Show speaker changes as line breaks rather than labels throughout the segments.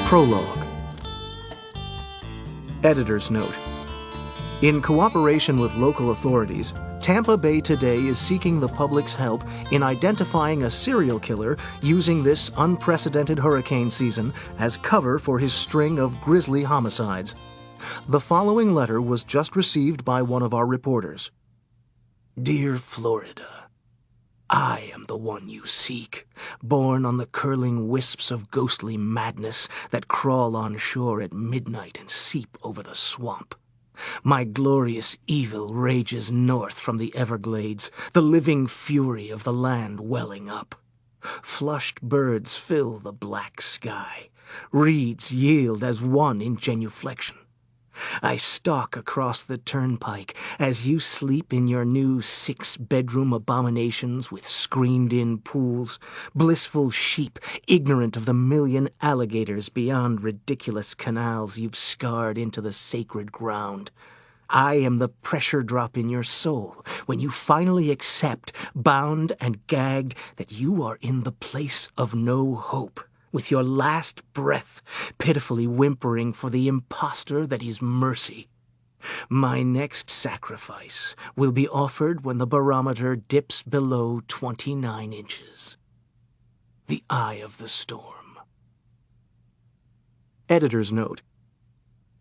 Prologue. Editor's note. In cooperation with local authorities, Tampa Bay today is seeking the public's help in identifying a serial killer using this unprecedented hurricane season as cover for his string of grisly homicides. The following letter was just received by one of our reporters. Dear Florida, I am the one you seek, born on the curling wisps of ghostly madness that crawl on shore at midnight and seep over the swamp. My glorious evil rages north from the Everglades, the living fury of the land welling up. Flushed birds fill the black sky. Reeds yield as one in genuflection. I stalk across the turnpike as you sleep in your new 6-bedroom abominations with screened-in pools, blissful sheep ignorant of the million alligators beyond ridiculous canals you've scarred into the sacred ground. I am the pressure drop in your soul when you finally accept, bound and gagged, that you are in the place of no hope, with your last breath pitifully whimpering for the impostor that is mercy. My next sacrifice will be offered when the barometer dips below 29 inches. The eye of the storm. Editor's note.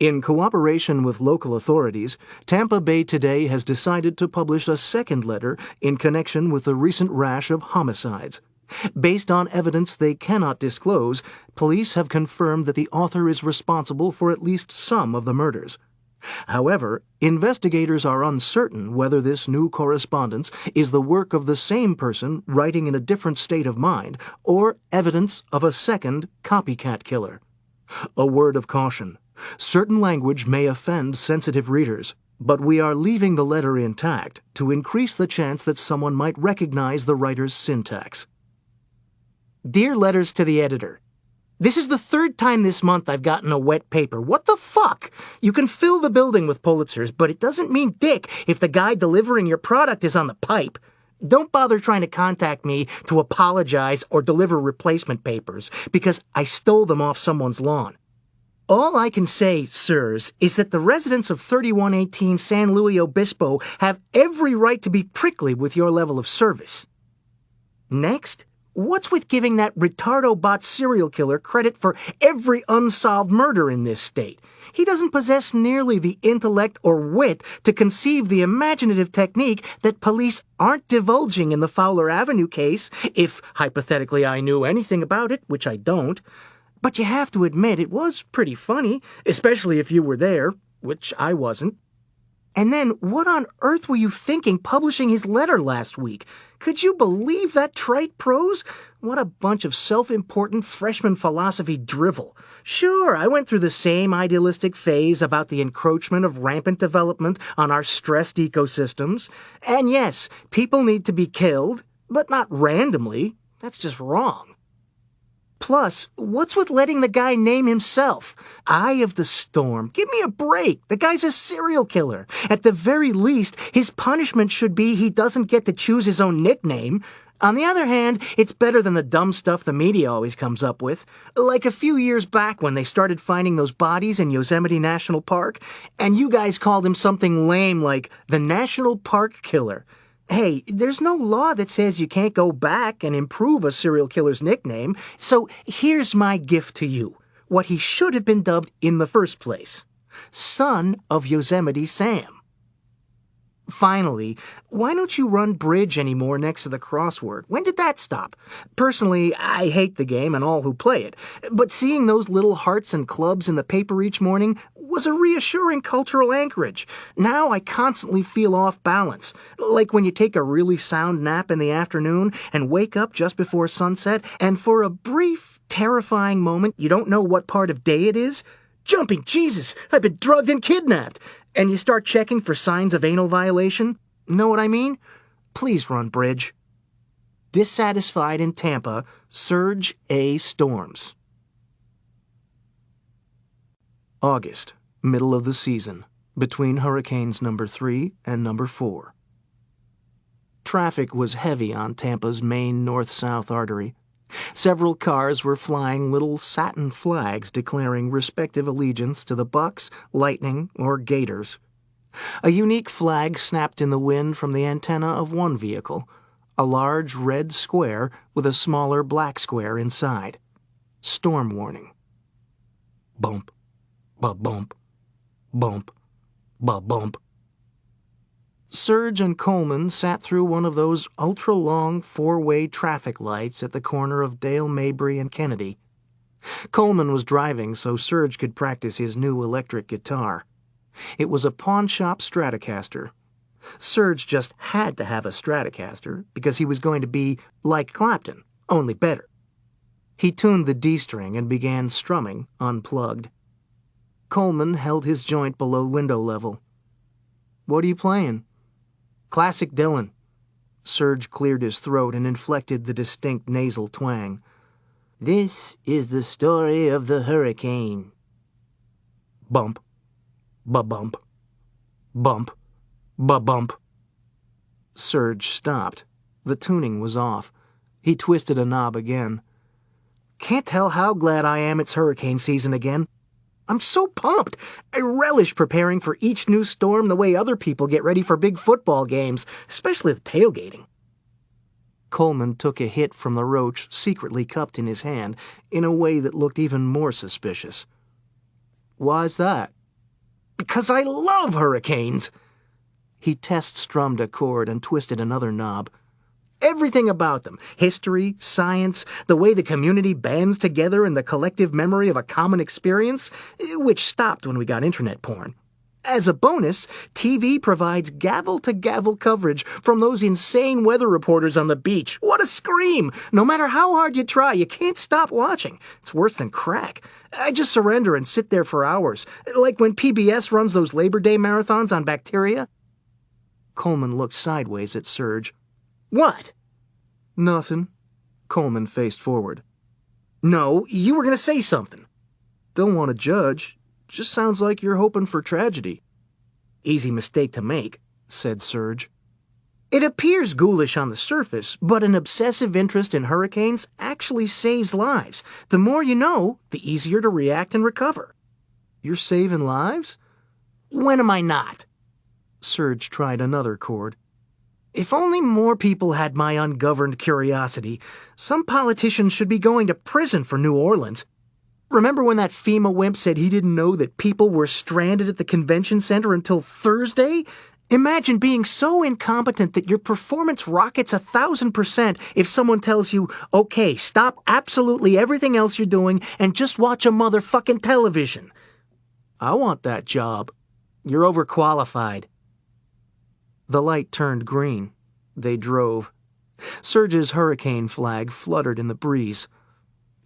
In cooperation with local authorities, Tampa Bay today has decided to publish a second letter in connection with the recent rash of homicides. Based on evidence they cannot disclose, police have confirmed that the author is responsible for at least some of the murders. However, investigators are uncertain whether this new correspondence is the work of the same person writing in a different state of mind or evidence of a second copycat killer. A word of caution. Certain language may offend sensitive readers, but we are leaving the letter intact to increase the chance that someone might recognize the writer's syntax. Dear Letters to the Editor, this is the third time this month I've gotten a wet paper. What the fuck? You can fill the building with Pulitzers, but it doesn't mean dick if the guy delivering your product is on the pipe. Don't bother trying to contact me to apologize or deliver replacement papers, because I stole them off someone's lawn. All I can say, sirs, is that the residents of 3118 San Luis Obispo have every right to be prickly with your level of service. Next, what's with giving that retardo bot serial killer credit for every unsolved murder in this state? He doesn't possess nearly the intellect or wit to conceive the imaginative technique that police aren't divulging in the Fowler Avenue case, if hypothetically I knew anything about it, which I don't. But you have to admit it was pretty funny, especially if you were there, which I wasn't. And then, what on earth were you thinking publishing his letter last week? Could you believe that trite prose? What a bunch of self-important freshman philosophy drivel. Sure, I went through the same idealistic phase about the encroachment of rampant development on our stressed ecosystems. And yes, people need to be killed, but not randomly. That's just wrong. Plus, what's with letting the guy name himself? Eye of the Storm. Give me a break. The guy's a serial killer. At the very least, his punishment should be he doesn't get to choose his own nickname. On the other hand, it's better than the dumb stuff the media always comes up with. Like a few years back when they started finding those bodies in Yosemite National Park, and you guys called him something lame like the National Park Killer. Hey, there's no law that says you can't go back and improve a serial killer's nickname, so here's my gift to you, what he should have been dubbed in the first place. Son of Yosemite Sam. Finally, why don't you run bridge anymore next to the crossword? When did that stop? Personally, I hate the game and all who play it, but seeing those little hearts and clubs in the paper each morning was a reassuring cultural anchorage. Now I constantly feel off balance, like when you take a really sound nap in the afternoon and wake up just before sunset, and for a brief, terrifying moment you don't know what part of day it is. Jumping Jesus, I've been drugged and kidnapped. And you start checking for signs of anal violation? Know what I mean? Please run bridge. Dissatisfied in Tampa, Serge A. Storms. August, middle of the season, between hurricanes number 3 and number 4. Traffic was heavy on Tampa's main north-south artery. Several cars were flying little satin flags declaring respective allegiance to the Bucks, Lightning, or Gators. A unique flag snapped in the wind from the antenna of one vehicle, a large red square with a smaller black square inside. Storm warning. Bump, ba-bump, bump, ba-bump. Serge and Coleman sat through one of those ultra-long four-way traffic lights at the corner of Dale Mabry and Kennedy. Coleman was driving so Serge could practice his new electric guitar. It was a pawn-shop Stratocaster. Serge just had to have a Stratocaster because he was going to be like Clapton, only better. He tuned the D-string and began strumming, unplugged. Coleman held his joint below window level. "What are you playing?" "Classic Dylan." Serge cleared his throat and inflected the distinct nasal twang. "This is the story of the hurricane." Bump, ba-bump, bump, ba-bump. Serge stopped. The tuning was off. He twisted a knob again. "Can't tell how glad I am it's hurricane season again. I'm so pumped. I relish preparing for each new storm the way other people get ready for big football games, especially the tailgating." Coleman took a hit from the roach secretly cupped in his hand in a way that looked even more suspicious. "Why's that?" "Because I love hurricanes." He test-strummed a chord and twisted another knob. Everything about them, history, science, the way the community bands together in the collective memory of a common experience, which stopped when we got internet porn. As a bonus, TV provides gavel-to-gavel coverage from those insane weather reporters on the beach. What a scream! No matter how hard you try, you can't stop watching. It's worse than crack. I just surrender and sit there for hours, like when PBS runs those Labor Day marathons on bacteria. Coleman looked sideways at Serge. "What?" "Nothing." Coleman faced forward. "No, you were going to say something." "Don't want to judge. Just sounds like you're hoping for tragedy." "Easy mistake to make," said Serge. "It appears ghoulish on the surface, but an obsessive interest in hurricanes actually saves lives. The more you know, the easier to react and recover." "You're saving lives?" "When am I not?" Serge tried another chord. "If only more people had my ungoverned curiosity. Some politicians should be going to prison for New Orleans. Remember when that FEMA wimp said he didn't know that people were stranded at the convention center until Thursday? Imagine being so incompetent that your performance rockets 1,000% if someone tells you, okay, stop absolutely everything else you're doing and just watch a motherfucking television. I want that job. You're overqualified." The light turned green. They drove. Serge's hurricane flag fluttered in the breeze.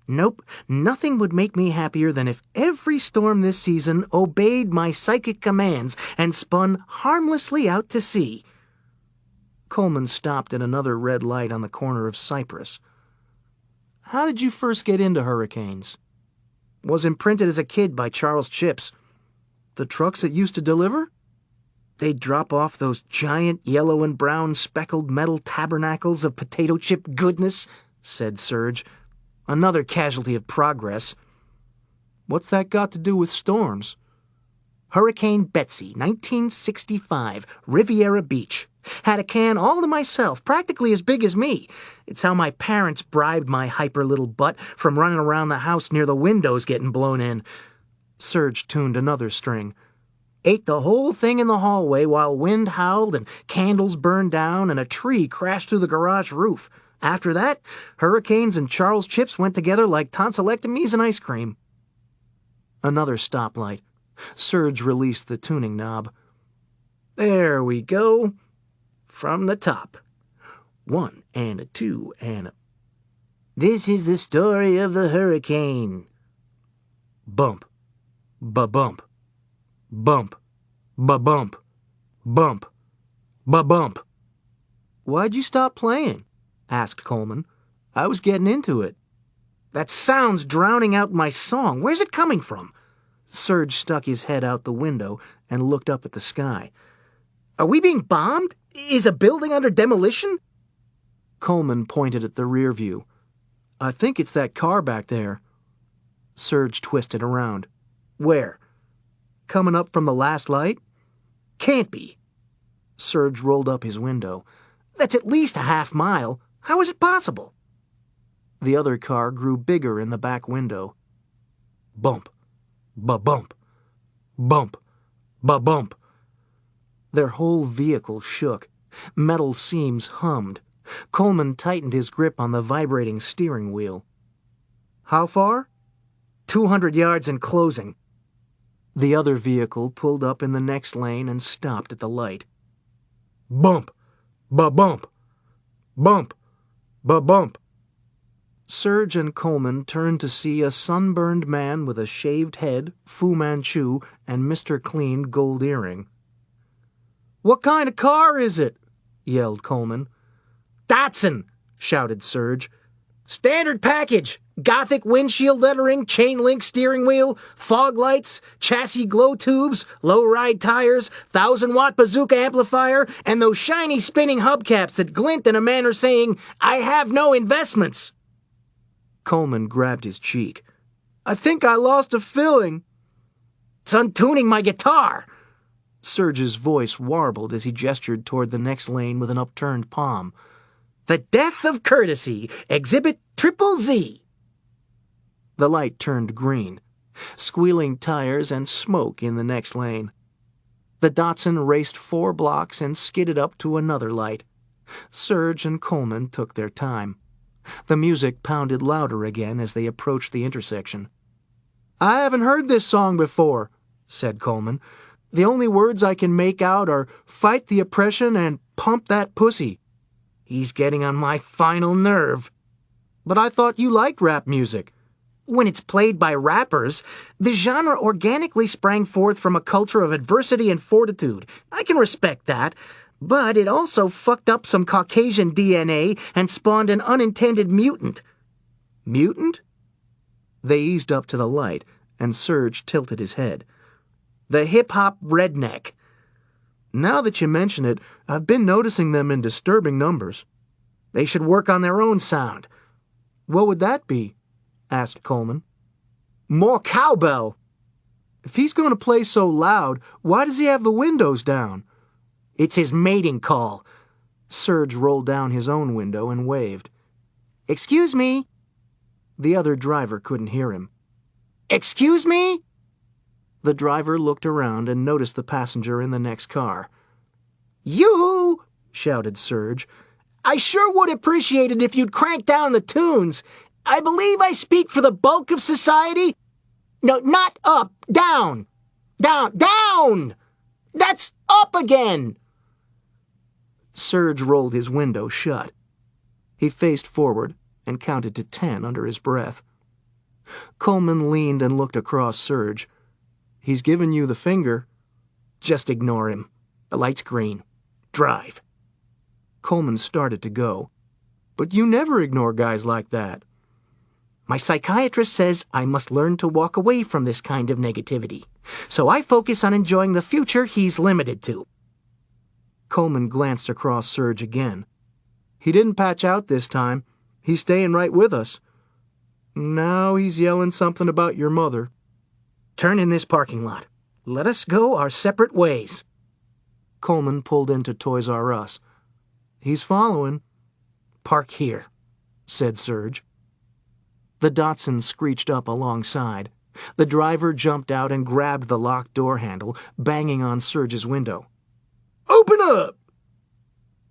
"Nope, nothing would make me happier than if every storm this season obeyed my psychic commands and spun harmlessly out to sea." Coleman stopped at another red light on the corner of Cypress. "How did you first get into hurricanes?" "Was imprinted as a kid by Charles Chips." "The trucks that used to deliver?" "They'd drop off those giant yellow and brown speckled metal tabernacles of potato chip goodness," said Serge. "Another casualty of progress." "What's that got to do with storms?" "Hurricane Betsy, 1965, Riviera Beach. Had a can all to myself, practically as big as me. It's how my parents bribed my hyper little butt from running around the house near the windows getting blown in." Serge tuned another string. "Ate the whole thing in the hallway while wind howled and candles burned down and a tree crashed through the garage roof. After that, hurricanes and Charles Chips went together like tonsillectomies and ice cream." Another stoplight. Serge released the tuning knob. "There we go. From the top. 1 and a 2 and a... This is the story of the hurricane." Bump, ba-bump. Bump, ba-bump, bump, ba-bump. "Why'd you stop playing?" asked Coleman. "I was getting into it." "That sound's drowning out my song. Where's it coming from?" Serge stuck his head out the window and looked up at the sky. "Are we being bombed? Is a building under demolition?" Coleman pointed at the rear view. I think it's that car back there. Serge twisted around. Where? Coming up from the last light? Can't be. Serge rolled up his window. That's at least a half mile. How is it possible? The other car grew bigger in the back window. Bump. Ba-bump. Bump. Ba-bump. Their whole vehicle shook. Metal seams hummed. Coleman tightened his grip on the vibrating steering wheel. How far? 200 yards and closing. The other vehicle pulled up in the next lane and stopped at the light. Bump. Ba-bump. Bump. Ba-bump. Serge and Coleman turned to see a sunburned man with a shaved head, Fu Manchu, and Mr. Clean gold earring. What kind of car is it? Yelled Coleman. Datsun, shouted Serge. Standard package. Gothic windshield lettering, chain-link steering wheel, fog lights, chassis glow tubes, low-ride tires, 1,000-watt bazooka amplifier, and those shiny spinning hubcaps that glint in a manner saying, I have no investments. Coleman grabbed his cheek. I think I lost a filling. It's untuning my guitar. Serge's voice warbled as he gestured toward the next lane with an upturned palm. The death of courtesy, exhibit triple Z. The light turned green. Squealing tires and smoke in the next lane. The Datsun raced 4 blocks and skidded up to another light. Serge and Coleman took their time. The music pounded louder again as they approached the intersection. I haven't heard this song before, said Coleman. The only words I can make out are fight the oppression and pump that pussy. He's getting on my final nerve. But I thought you liked rap music. When it's played by rappers, the genre organically sprang forth from a culture of adversity and fortitude. I can respect that. But it also fucked up some Caucasian DNA and spawned an unintended mutant. Mutant? They eased up to the light, and Serge tilted his head. The hip-hop redneck. Now that you mention it, I've been noticing them in disturbing numbers. They should work on their own sound. What would that be? Asked Coleman. More cowbell. If he's going to play so loud, why does he have the windows down? It's his mating call. Serge rolled down his own window and waved. Excuse me? The other driver couldn't hear him. Excuse me? The driver looked around and noticed the passenger in the next car. Yoo-hoo! Shouted Serge. I sure would appreciate it if you'd crank down the tunes. I believe I speak for the bulk of society. No, not up, down. Down, down! That's up again! Serge rolled his window shut. He faced forward and counted to 10 under his breath. Coleman leaned and looked across Serge. He's given you the finger. Just ignore him. The light's green. Drive. Coleman started to go. But you never ignore guys like that. My psychiatrist says I must learn to walk away from this kind of negativity. So I focus on enjoying the future he's limited to. Coleman glanced across Serge again. He didn't patch out this time. He's staying right with us. Now he's yelling something about your mother. Turn in this parking lot. Let us go our separate ways. Coleman pulled into Toys R Us. He's following. Park here, said Serge. The Datsun screeched up alongside. The driver jumped out and grabbed the locked door handle, banging on Serge's window. Open up!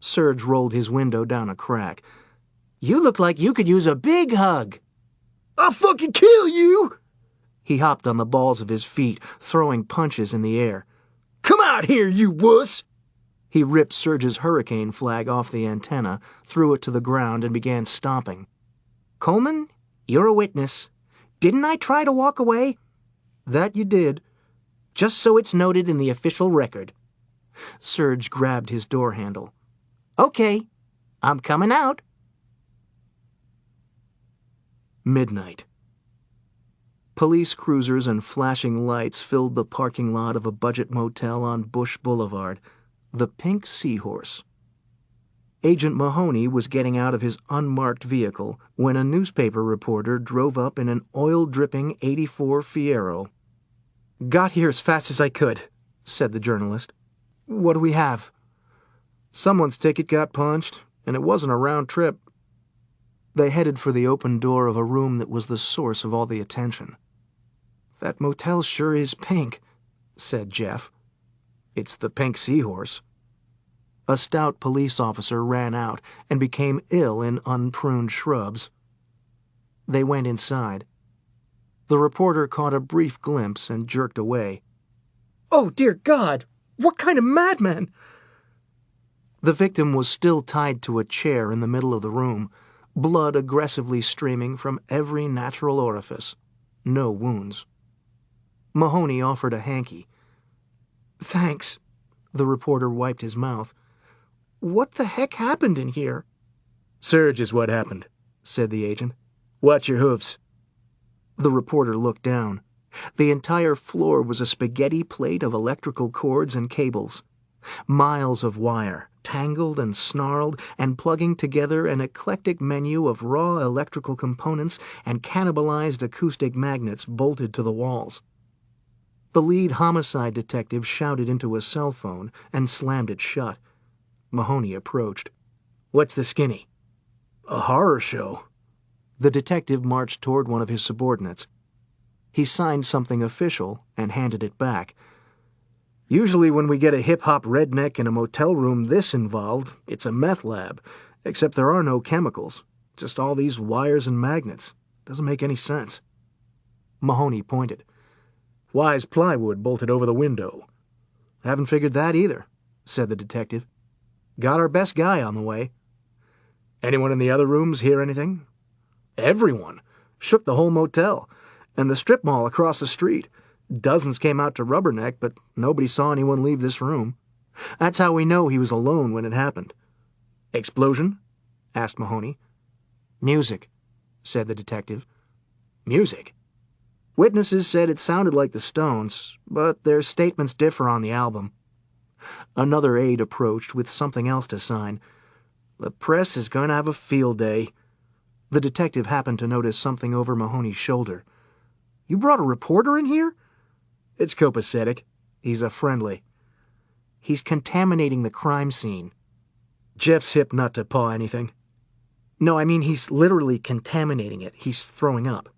Serge rolled his window down a crack. You look like you could use a big hug. I'll fucking kill you! He hopped on the balls of his feet, throwing punches in the air. Come out here, you wuss! He ripped Serge's hurricane flag off the antenna, threw it to the ground, and began stomping. Coleman, you're a witness. Didn't I try to walk away? That you did. Just so it's noted in the official record. Serge grabbed his door handle. Okay, I'm coming out. Midnight. Police cruisers and flashing lights filled the parking lot of a budget motel on Bush Boulevard, the Pink Seahorse. Agent Mahoney was getting out of his unmarked vehicle when a newspaper reporter drove up in an oil-dripping '84 Fiero. "Got here as fast as I could," said the journalist. "What do we have?" "Someone's ticket got punched, and it wasn't a round trip." They headed for the open door of a room that was the source of all the attention. "That motel sure is pink," said Jeff. "It's the Pink Seahorse." A stout police officer ran out and became ill in unpruned shrubs. They went inside. The reporter caught a brief glimpse and jerked away. "Oh, dear God! What kind of madman?" The victim was still tied to a chair in the middle of the room, blood aggressively streaming from every natural orifice. No wounds. Mahoney offered a hanky. "Thanks." The reporter wiped his mouth. "What the heck happened in here?" "Serge is what happened," said the agent. "Watch your hooves." The reporter looked down. The entire floor was a spaghetti plate of electrical cords and cables. Miles of wire, tangled and snarled, and plugging together an eclectic menu of raw electrical components and cannibalized acoustic magnets bolted to the walls. The lead homicide detective shouted into a cell phone and slammed it shut. Mahoney approached. "What's the skinny?" "A horror show." The detective marched toward one of his subordinates. He signed something official and handed it back. "Usually when we get a hip-hop redneck in a motel room this involved, it's a meth lab, except there are no chemicals, just all these wires and magnets. Doesn't make any sense." Mahoney pointed. "Why's plywood bolted over the window?" "Haven't figured that either," said the detective. "Got our best guy on the way." "Anyone in the other rooms hear anything?" "Everyone. Shook the whole motel. And the strip mall across the street. Dozens came out to rubberneck, but nobody saw anyone leave this room. That's how we know he was alone when it happened." "Explosion?" asked Mahoney. "Music," said the detective. "Music?" "Witnesses said it sounded like the Stones, but their statements differ on the album." Another aide approached with something else to sign. "The press is going to have a field day." The detective happened to notice something over Mahoney's shoulder. "You brought a reporter in here?" "It's copacetic. He's a friendly." "He's contaminating the crime scene." "Jeff's hip not to paw anything." "No, I mean he's literally contaminating it. He's throwing up."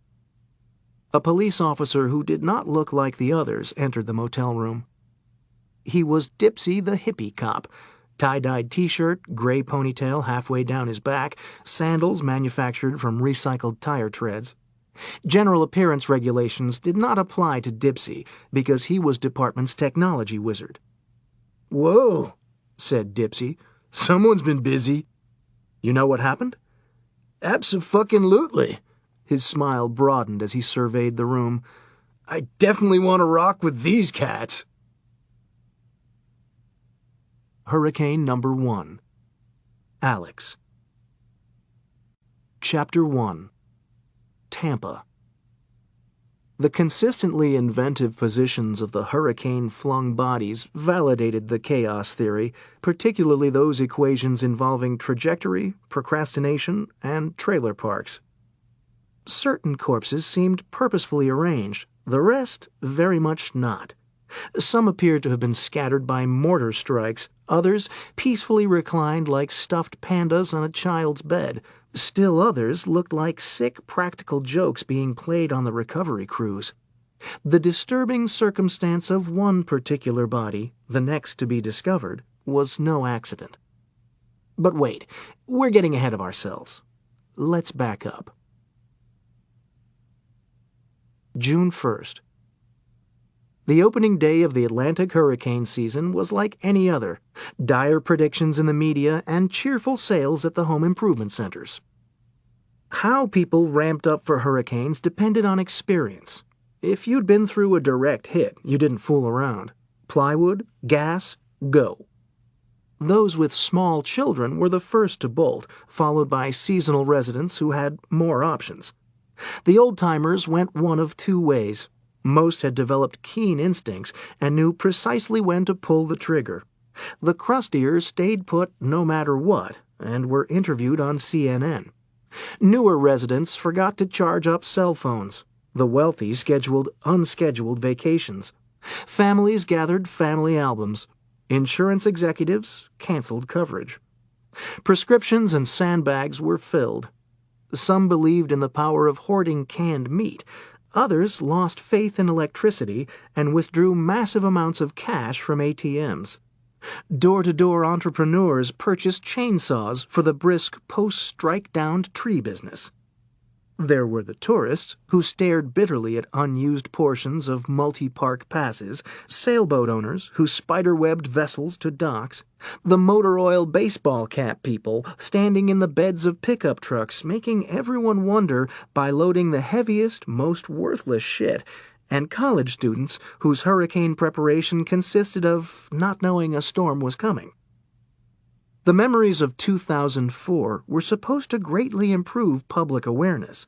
A police officer who did not look like the others entered the motel room. He was Dipsy the hippie cop, tie-dyed t-shirt, gray ponytail halfway down his back, sandals manufactured from recycled tire treads. General appearance regulations did not apply to Dipsy because he was department's technology wizard. "Whoa," said Dipsy. "Someone's been busy." "You know what happened?" "Abso-fucking-lutely." His smile broadened as he surveyed the room. "I definitely want to rock with these cats." Hurricane Number 1. Alex. Chapter 1. Tampa. The consistently inventive positions of the hurricane-flung bodies validated the chaos theory, particularly those equations involving trajectory, procrastination, and trailer parks. Certain corpses seemed purposefully arranged, the rest very much not. Some appeared to have been scattered by mortar strikes, others peacefully reclined like stuffed pandas on a child's bed. Still others looked like sick practical jokes being played on the recovery crews. The disturbing circumstance of one particular body, the next to be discovered, was no accident. But wait, we're getting ahead of ourselves. Let's back up. June 1st. The opening day of the Atlantic hurricane season was like any other, dire predictions in the media and cheerful sales at the home improvement centers. How people ramped up for hurricanes depended on experience. If you'd been through a direct hit, you didn't fool around. Plywood, gas, go. Those with small children were the first to bolt, followed by seasonal residents who had more options. The old-timers went one of two ways. Most had developed keen instincts and knew precisely when to pull the trigger. The crustiers stayed put no matter what, and were interviewed on CNN. Newer residents forgot to charge up cell phones. The wealthy scheduled unscheduled vacations. Families gathered family albums. Insurance executives canceled coverage. Prescriptions and sandbags were filled. Some believed in the power of hoarding canned meat. Others lost faith in electricity and withdrew massive amounts of cash from ATMs. Door-to-door entrepreneurs purchased chainsaws for the brisk post-strike-downed tree business. There were the tourists who stared bitterly at unused portions of multi-park passes, sailboat owners who spider-webbed vessels to docks, the motor oil baseball cap people standing in the beds of pickup trucks making everyone wonder by loading the heaviest, most worthless shit, and college students whose hurricane preparation consisted of not knowing a storm was coming. The memories of 2004 were supposed to greatly improve public awareness.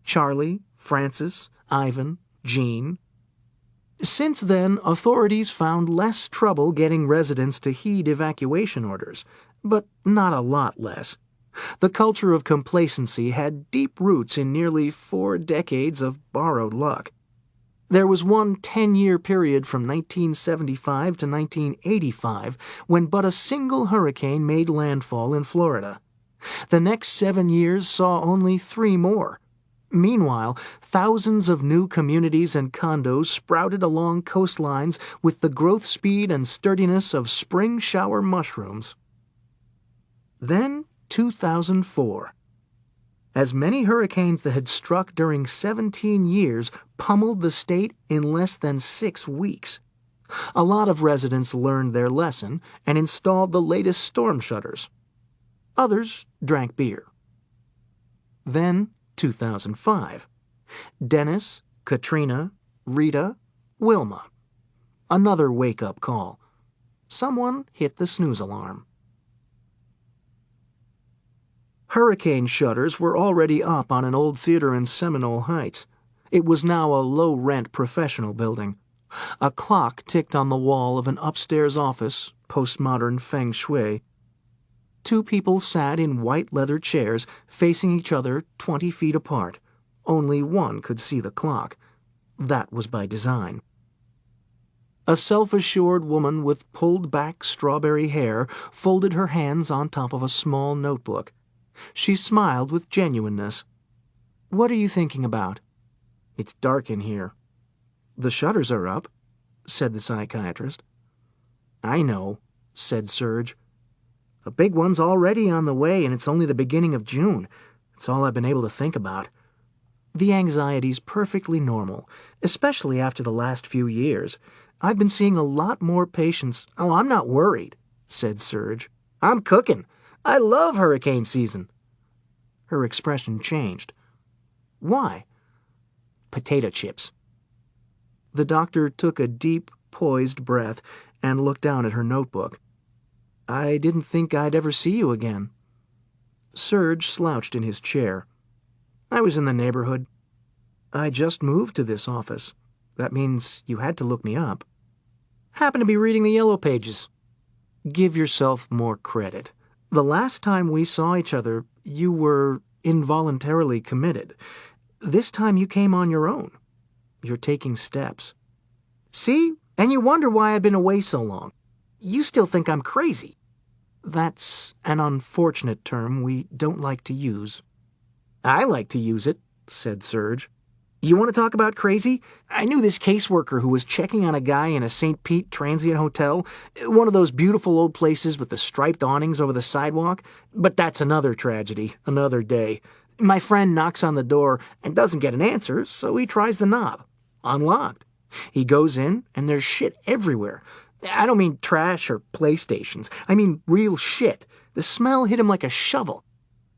Charlie, Francis, Ivan, Jean. Since then, authorities found less trouble getting residents to heed evacuation orders, but not a lot less. The culture of complacency had deep roots in nearly 4 decades of borrowed luck. There was one 10-year period from 1975 to 1985 when but a single hurricane made landfall in Florida. The next 7 years saw only 3 more. Meanwhile, thousands of new communities and condos sprouted along coastlines with the growth speed and sturdiness of spring shower mushrooms. Then 2004. As many hurricanes that had struck during 17 years pummeled the state in less than 6 weeks. A lot of residents learned their lesson and installed the latest storm shutters. Others drank beer. Then 2005. Dennis, Katrina, Rita, Wilma. Another wake-up call. Someone hit the snooze alarm. Hurricane shutters were already up on an old theater in Seminole Heights. It was now a low-rent professional building. A clock ticked on the wall of an upstairs office, postmodern feng shui. 2 people sat in white leather chairs, facing each other 20 feet apart. Only one could see the clock. That was by design. A self-assured woman with pulled-back strawberry hair folded her hands on top of a small notebook. She smiled with genuineness. "What are you thinking about?" "It's dark in here." "The shutters are up," said the psychiatrist. "I know," said Serge. "A big one's already on the way, and it's only the beginning of June. It's all I've been able to think about." "The anxiety's perfectly normal, especially after the last few years. I've been seeing a lot more patients." "Oh, I'm not worried," said Serge. "I'm cooking. I love hurricane season." Her expression changed. "Why?" "Potato chips." The doctor took a deep, poised breath and looked down at her notebook. "I didn't think I'd ever see you again." Serge slouched in his chair. "I was in the neighborhood. I just moved to this office. That means you had to look me up." "Happened to be reading the Yellow Pages." "Give yourself more credit. The last time we saw each other, you were involuntarily committed. This time you came on your own. You're taking steps." "See? And you wonder why I've been away so long. You still think I'm crazy." "That's an unfortunate term we don't like to use." "I like to use it," said Serge. "You want to talk about crazy? I knew this caseworker who was checking on a guy in a St. Pete transient hotel, one of those beautiful old places with the striped awnings over the sidewalk. But that's another tragedy, another day. My friend knocks on the door and doesn't get an answer, so he tries the knob. Unlocked. He goes in, and there's shit everywhere. I don't mean trash or PlayStations. I mean real shit. The smell hit him like a shovel.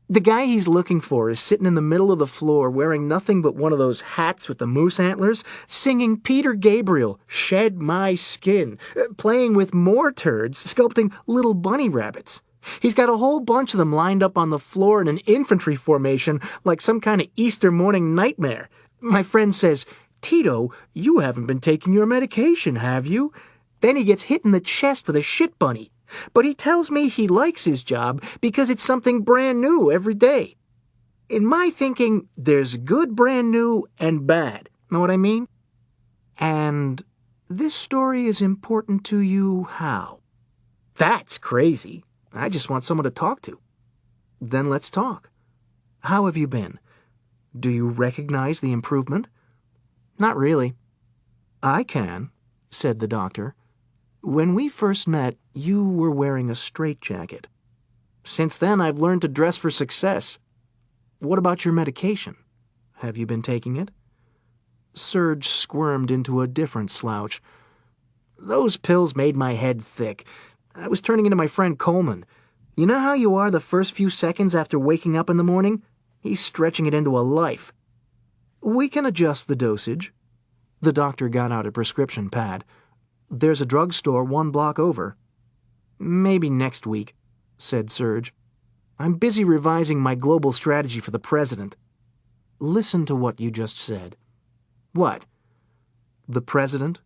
The guy he's looking for is sitting in the middle of the floor wearing nothing but one of those hats with the moose antlers, singing Peter Gabriel, Shed My Skin, playing with more turds, sculpting little bunny rabbits. He's got a whole bunch of them lined up on the floor in an infantry formation like some kind of Easter morning nightmare. My friend says, "Tito, you haven't been taking your medication, have you?" Then he gets hit in the chest with a shit bunny. But he tells me he likes his job because it's something brand new every day. In my thinking, there's good brand new and bad. Know what I mean? And this story is important to you how? That's crazy. I just want someone to talk to. Then let's talk. How have you been? Do you recognize the improvement? Not really. I can, said the doctor. When we first met, you were wearing a straitjacket. Since then, I've learned to dress for success. What about your medication? Have you been taking it? Serge squirmed into a different slouch. Those pills made my head thick. I was turning into my friend Coleman. You know how you are the first few seconds after waking up in the morning? He's stretching it into a life. We can adjust the dosage. The doctor got out a prescription pad. There's a drugstore 1 block over. Maybe next week, said Serge. I'm busy revising my global strategy for the president. Listen to what you just said. What? The president?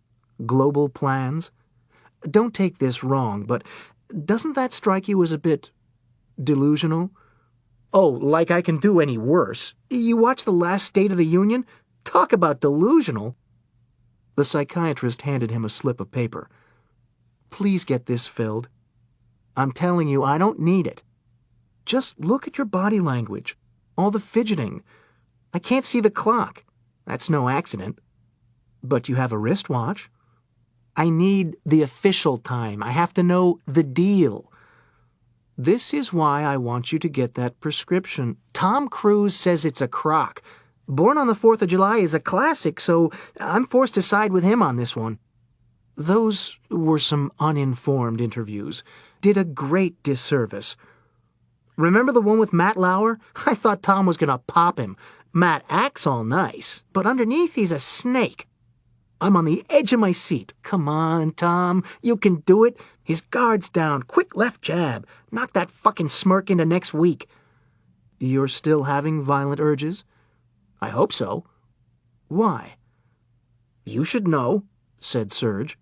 Global plans? Don't take this wrong, but doesn't that strike you as a bit delusional? Oh, like I can do any worse. You watch the last State of the Union? Talk about delusional. The psychiatrist handed him a slip of paper. Please get this filled. I'm telling you, I don't need it. Just look at your body language. All the fidgeting. I can't see the clock. That's no accident. But you have a wristwatch. I need the official time. I have to know the deal. This is why I want you to get that prescription. Tom Cruise says it's a crock. Born on the 4th of July is a classic, so I'm forced to side with him on this one. Those were some uninformed interviews. Did a great disservice. Remember the one with Matt Lauer? I thought Tom was going to pop him. Matt acts all nice, but underneath he's a snake. I'm on the edge of my seat. Come on, Tom. You can do it. His guard's down. Quick left jab. Knock that fucking smirk into next week. You're still having violent urges? I hope so. Why? You should know, said Serge.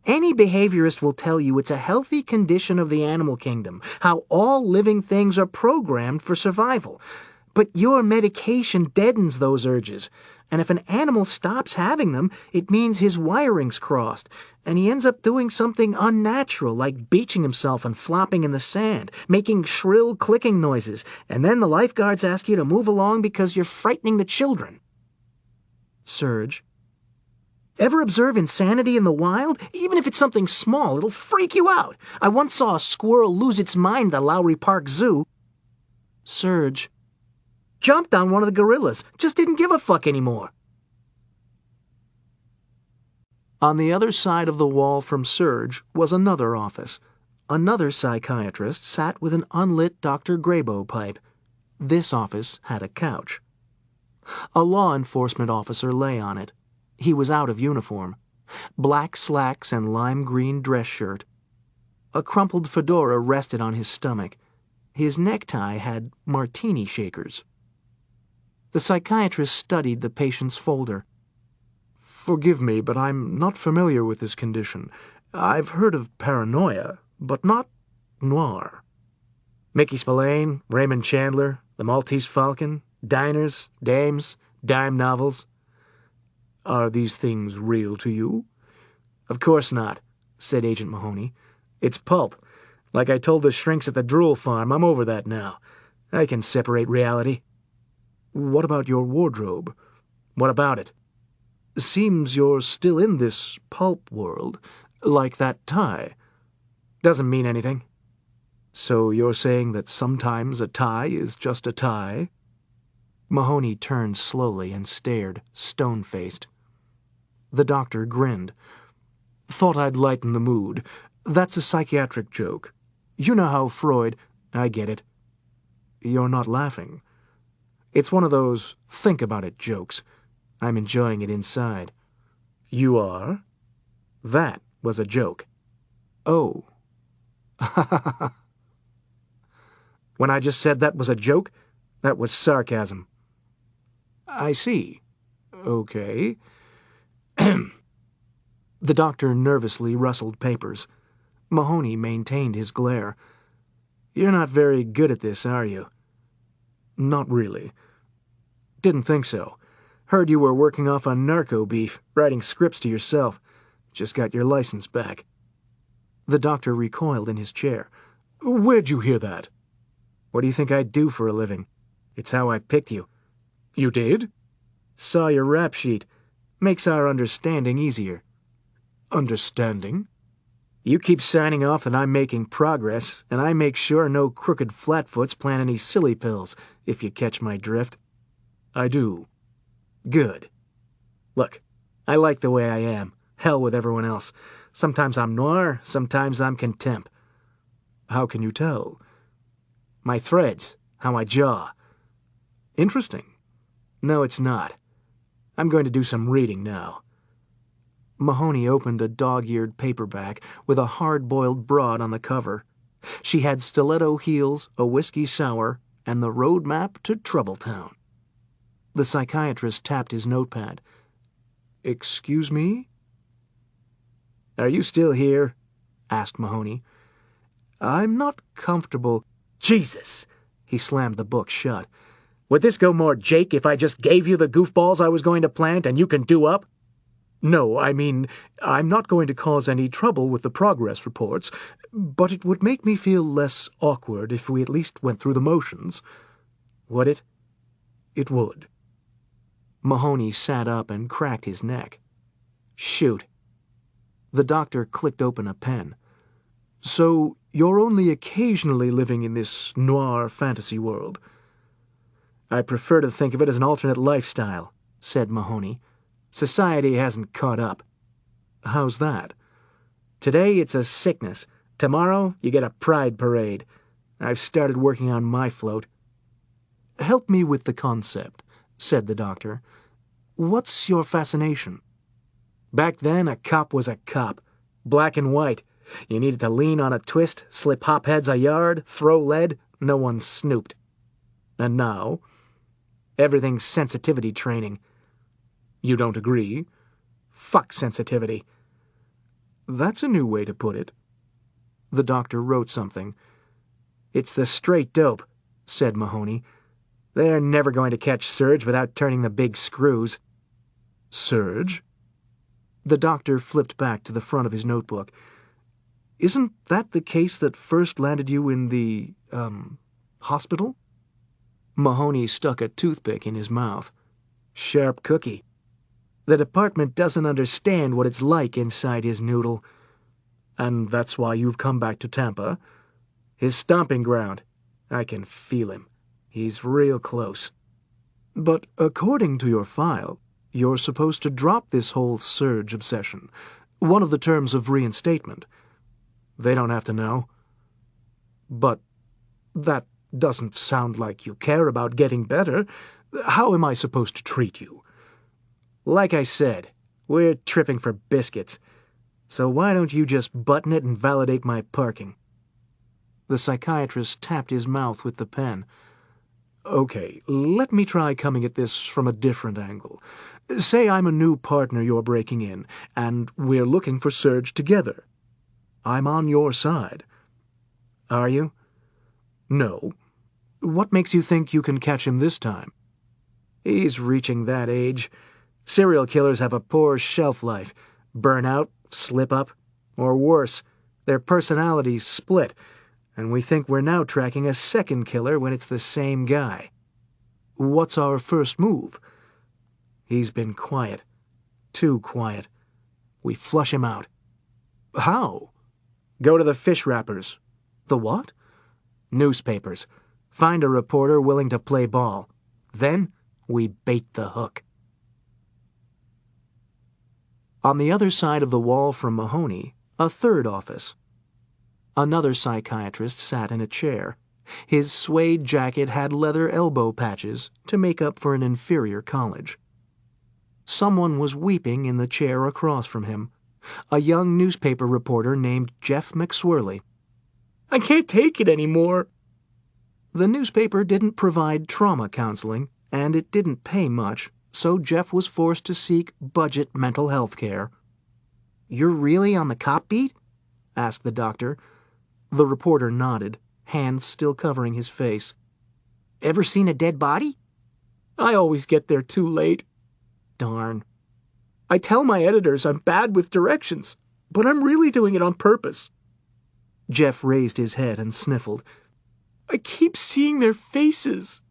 Any behaviorist will tell you it's a healthy condition of the animal kingdom, how all living things are programmed for survival. But your medication deadens those urges, and if an animal stops having them, it means his wiring's crossed, and he ends up doing something unnatural, like beaching himself and flopping in the sand, making shrill clicking noises, and then the lifeguards ask you to move along because you're frightening the children. Serge. Ever observe insanity in the wild? Even if it's something small, it'll freak you out. I once saw a squirrel lose its mind at Lowry Park Zoo. Serge. Jumped on one of the gorillas. Just didn't give a fuck anymore. On the other side of the wall from Serge was another office. Another psychiatrist sat with an unlit Dr. Grabo pipe. This office had a couch. A law enforcement officer lay on it. He was out of uniform. Black slacks and lime green dress shirt. A crumpled fedora rested on his stomach. His necktie had martini shakers. The psychiatrist studied the patient's folder. Forgive me, but I'm not familiar with this condition. I've heard of paranoia, but not noir. Mickey Spillane, Raymond Chandler, the Maltese Falcon, diners, dames, dime novels. Are these things real to you? Of course not, said Agent Mahoney. It's pulp. Like I told the shrinks at the drool farm, I'm over that now. I can separate reality. What about your wardrobe? What about it? Seems you're still in this pulp world, like that tie. Doesn't mean anything. So you're saying that sometimes a tie is just a tie? Mahoney turned slowly and stared, stone-faced. The doctor grinned. Thought I'd lighten the mood. That's a psychiatric joke. You know how Freud... I get it. You're not laughing. It's one of those think-about-it jokes. I'm enjoying it inside. You are? That was a joke. Oh. When I just said that was a joke, that was sarcasm. I see. Okay. The doctor nervously rustled papers. Mahoney maintained his glare. "You're not very good at this, are you?" "Not really." "Didn't think so. Heard you were working off on narco beef, writing scripts to yourself. Just got your license back." The doctor recoiled in his chair. "Where'd you hear that?" "What do you think I do for a living? It's how I picked you." "You did?" "Saw your rap sheet. Makes our understanding easier." "Understanding?" "You keep signing off that I'm making progress, and I make sure no crooked flatfoots plant any silly pills, if you catch my drift." "I do." "Good. Look, I like the way I am. Hell with everyone else. Sometimes I'm noir, sometimes I'm contempt." "How can you tell?" "My threads, how I jaw." "Interesting." "No, it's not. I'm going to do some reading now." Mahoney opened a dog-eared paperback with a hard-boiled broad on the cover. She had stiletto heels, a whiskey sour, and the road map to Troubletown. The psychiatrist tapped his notepad. "Excuse me?" "Are you still here?" asked Mahoney. "I'm not comfortable." "Jesus!" He slammed the book shut. "Would this go more Jake if I just gave you the goofballs I was going to plant and you can do up?" "No, I mean, I'm not going to cause any trouble with the progress reports, but it would make me feel less awkward if we at least went through the motions." "Would it?" "It would." Mahoney sat up and cracked his neck. "Shoot." The doctor clicked open a pen. "So you're only occasionally living in this noir fantasy world?" "I prefer to think of it as an alternate lifestyle," said Mahoney. "Society hasn't caught up." "How's that?" "Today it's a sickness. Tomorrow you get a pride parade. I've started working on my float." "Help me with the concept," said the doctor. "What's your fascination?" "Back then a cop was a cop. Black and white. You needed to lean on a twist, slip hopheads a yard, throw lead, no one snooped. And now? Everything's sensitivity training." "You don't agree?" "Fuck sensitivity." "That's a new way to put it." The doctor wrote something. "It's the straight dope," said Mahoney. "They're never going to catch Serge without turning the big screws." "Serge?" The doctor flipped back to the front of his notebook. "Isn't that the case that first landed you in the, hospital?" Mahoney stuck a toothpick in his mouth. "Sharp cookie. The department doesn't understand what it's like inside his noodle." "And that's why you've come back to Tampa?" "His stomping ground. I can feel him. He's real close." "But according to your file, you're supposed to drop this whole Serge obsession. One of the terms of reinstatement." "They don't have to know." "But that doesn't sound like you care about getting better. How am I supposed to treat you?" "Like I said, we're tripping for biscuits. So why don't you just button it and validate my parking?" The psychiatrist tapped his mouth with the pen. "Okay, let me try coming at this from a different angle. Say I'm a new partner you're breaking in, and we're looking for Serge together. I'm on your side." "Are you?" "No. What makes you think you can catch him this time?" "He's reaching that age. Serial killers have a poor shelf life. Burn out, slip up, or worse, their personalities split, and we think we're now tracking a second killer when it's the same guy." "What's our first move?" "He's been quiet. Too quiet. We flush him out." "How?" "Go to the fish wrappers." "The what?" "Newspapers. Find a reporter willing to play ball. Then we bait the hook." On the other side of the wall from Mahoney, a third office. Another psychiatrist sat in a chair. His suede jacket had leather elbow patches to make up for an inferior college. Someone was weeping in the chair across from him. A young newspaper reporter named Jeff McSwirly. "I can't take it anymore." The newspaper didn't provide trauma counseling, and it didn't pay much, so Jeff was forced to seek budget mental health care. "You're really on the cop beat?" asked the doctor. The reporter nodded, hands still covering his face.
Ever seen a dead body?
I always get there too late.
Darn.
I tell my editors I'm bad with directions, but I'm really doing it on purpose. Jeff raised his head and sniffled. I keep seeing their faces.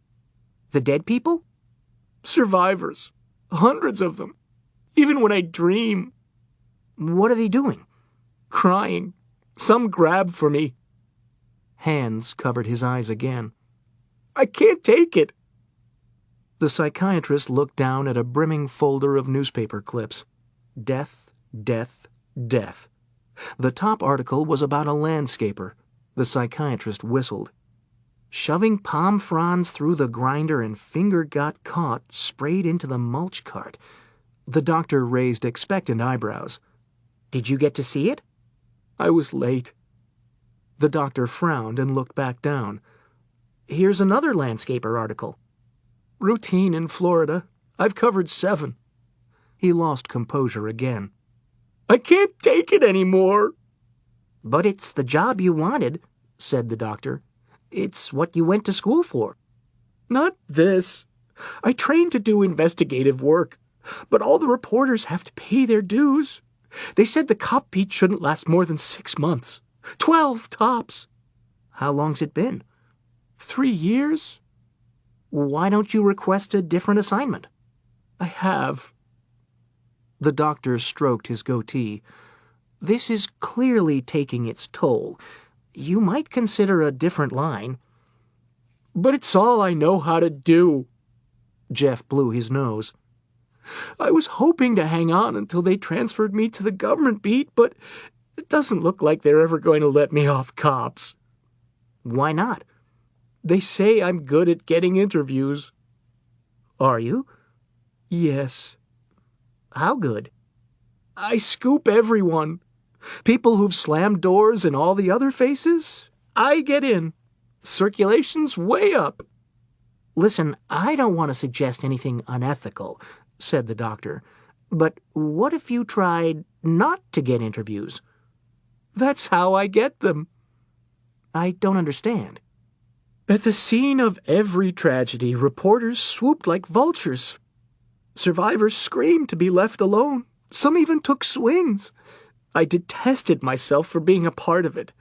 The dead people?
Survivors. Hundreds of them. Even when I dream.
What are they doing?
Crying. Some grab for me.
Hands covered his eyes again.
I can't take it. The psychiatrist looked down at a brimming folder of newspaper clips. Death, death, death. The top article was about a landscaper. The psychiatrist whistled.
Shoving palm fronds through the grinder and finger got caught, sprayed into the mulch cart.
The doctor raised expectant eyebrows.
Did you get to see it?
I was late. The doctor frowned and looked back down. Here's another landscaper article. Routine in Florida. I've covered 7. He lost composure again. I can't take it anymore.
But it's the job you wanted, said the doctor. It's what you went to school for.
Not this. I trained to do investigative work, but all the reporters have to pay their dues. They said the cop beat shouldn't last more than 6 months. 12 tops.
How long's it been?
3 years.
Why don't you request a different assignment?
I have. The doctor stroked his goatee.
This is clearly taking its toll. You might consider a different line.
But it's all I know how to do.
Jeff blew his nose.
I was hoping to hang on until they transferred me to the government beat, but it doesn't look like they're ever going to let me off cops.
Why not?
They say I'm good at getting interviews.
Are you?
Yes.
How good?
I scoop everyone. People who've slammed doors and all the other faces, I get in. Circulation's way up.
Listen, I don't want to suggest anything unethical, said the doctor. But what if you tried not to get interviews?
That's how I get them.
I don't understand.
At the scene of every tragedy, reporters swooped like vultures. Survivors screamed to be left alone. Some even took swings. I detested myself for being a part of it.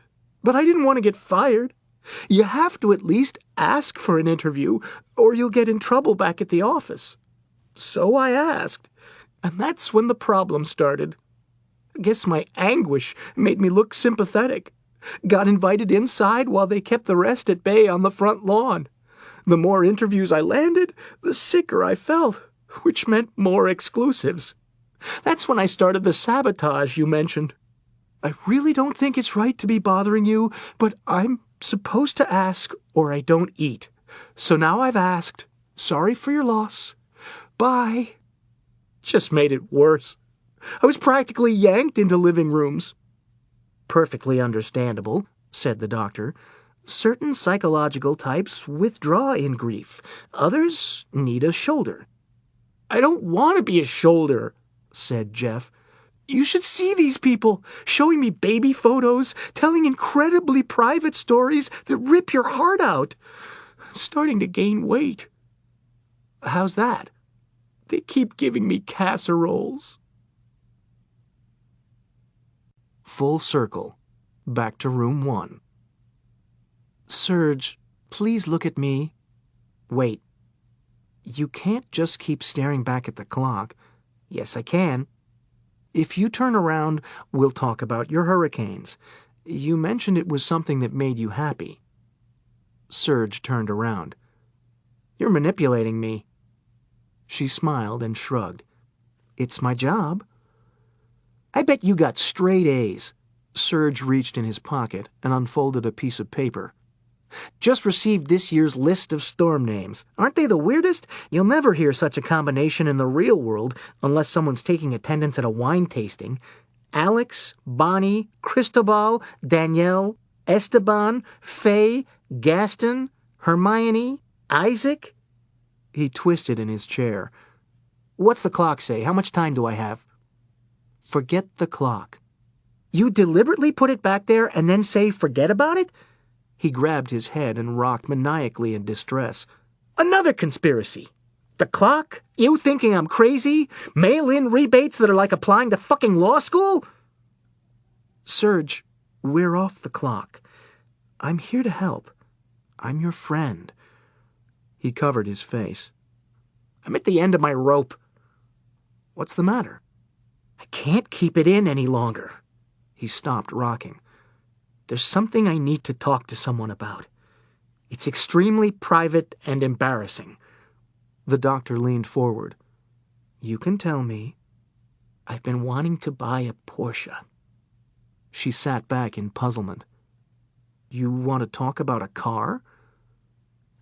But I didn't want to get fired. You have to at least ask for an interview, or you'll get in trouble back at the office. So I asked, and that's when the problem started. I guess my anguish made me look sympathetic. Got invited inside while they kept the rest at bay on the front lawn. The more interviews I landed, the sicker I felt, which meant more exclusives. That's when I started the sabotage you mentioned. I really don't think it's right to be bothering you, but I'm supposed to ask or I don't eat. So now I've asked. Sorry for your loss. Bye. Just made it worse. I was practically yanked into living rooms.
Perfectly understandable, said the doctor. Certain psychological types withdraw in grief. Others need a shoulder.
I don't want to be a shoulder, said Jeff. You should see these people, showing me baby photos, telling incredibly private stories that rip your heart out. I'm starting to gain weight.
How's that?
They keep giving me casseroles. Full circle. Back to room 1. Serge, please look at me.
Wait.
You can't just keep staring back at the clock.
Yes, I can.
If you turn around, we'll talk about your hurricanes. You mentioned it was something that made you happy. Serge turned around. You're manipulating me. She smiled and shrugged. It's my job. I bet you got straight A's. Serge reached in his pocket and unfolded a piece of paper. Just received this year's list of storm names. Aren't they the weirdest? You'll never hear such a combination in the real world unless someone's taking attendance at a wine tasting. Alex, Bonnie, Cristobal, Danielle, Esteban, Faye, Gaston, Hermione, Isaac. He twisted in his chair. What's the clock say? How much time do I have? Forget the clock.
You deliberately put it back there and then say forget about it? He grabbed his head and rocked maniacally in distress. Another conspiracy. The clock? You thinking I'm crazy? Mail-in rebates that are like applying to fucking law school? Serge, we're off the clock. I'm here to help. I'm your friend. He covered his face. I'm at the end of my rope. What's the matter? I can't keep it in any longer. He stopped rocking. There's something I need to talk to someone about. It's extremely private and embarrassing. The doctor leaned forward. You can tell me. I've been wanting to buy a Porsche. She sat back in puzzlement. You want to talk about a car?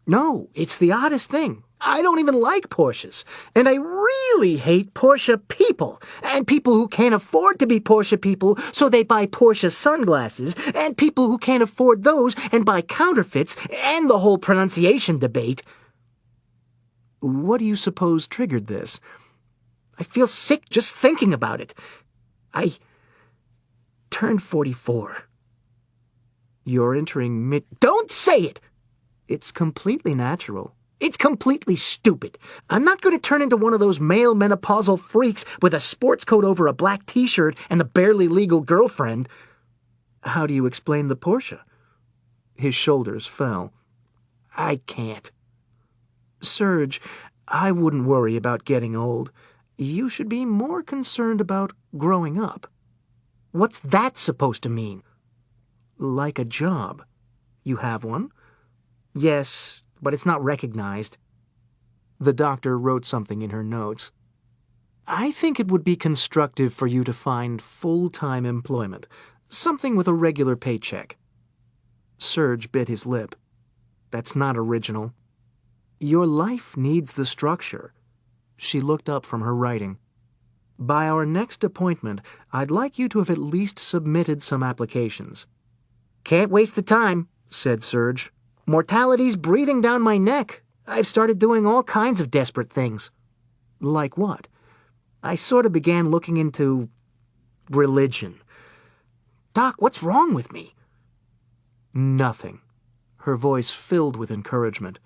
No, it's the oddest thing. I don't even like Porsches. And I really hate Porsche people. And people who can't afford to be Porsche people, so they buy Porsche sunglasses. And people who can't afford those and buy counterfeits. And the whole pronunciation debate. What do you suppose triggered this? I feel sick just thinking about it. I turned 44. You're entering mid... Don't say it! It's completely natural. It's completely stupid. I'm not going to turn into one of those male menopausal freaks with a sports coat over a black t-shirt and a barely legal girlfriend. How do you explain the Porsche? His shoulders fell. I can't. Serge, I wouldn't worry about getting old. You should be more concerned about growing up. What's that supposed to mean? Like a job. You have one? Yes, but it's not recognized. The doctor wrote something in her notes. I think it would be constructive for you to find full-time employment, something with a regular paycheck. Serge bit his lip. That's not original. Your life needs the structure. She looked up from her writing. By our next appointment, I'd like you to have at least submitted some applications. Can't waste the time, said Serge. Mortality's breathing down my neck. I've started doing all kinds of desperate things. Like what? I sort of began looking into religion. Doc, what's wrong with me? Nothing. Her voice filled with encouragement.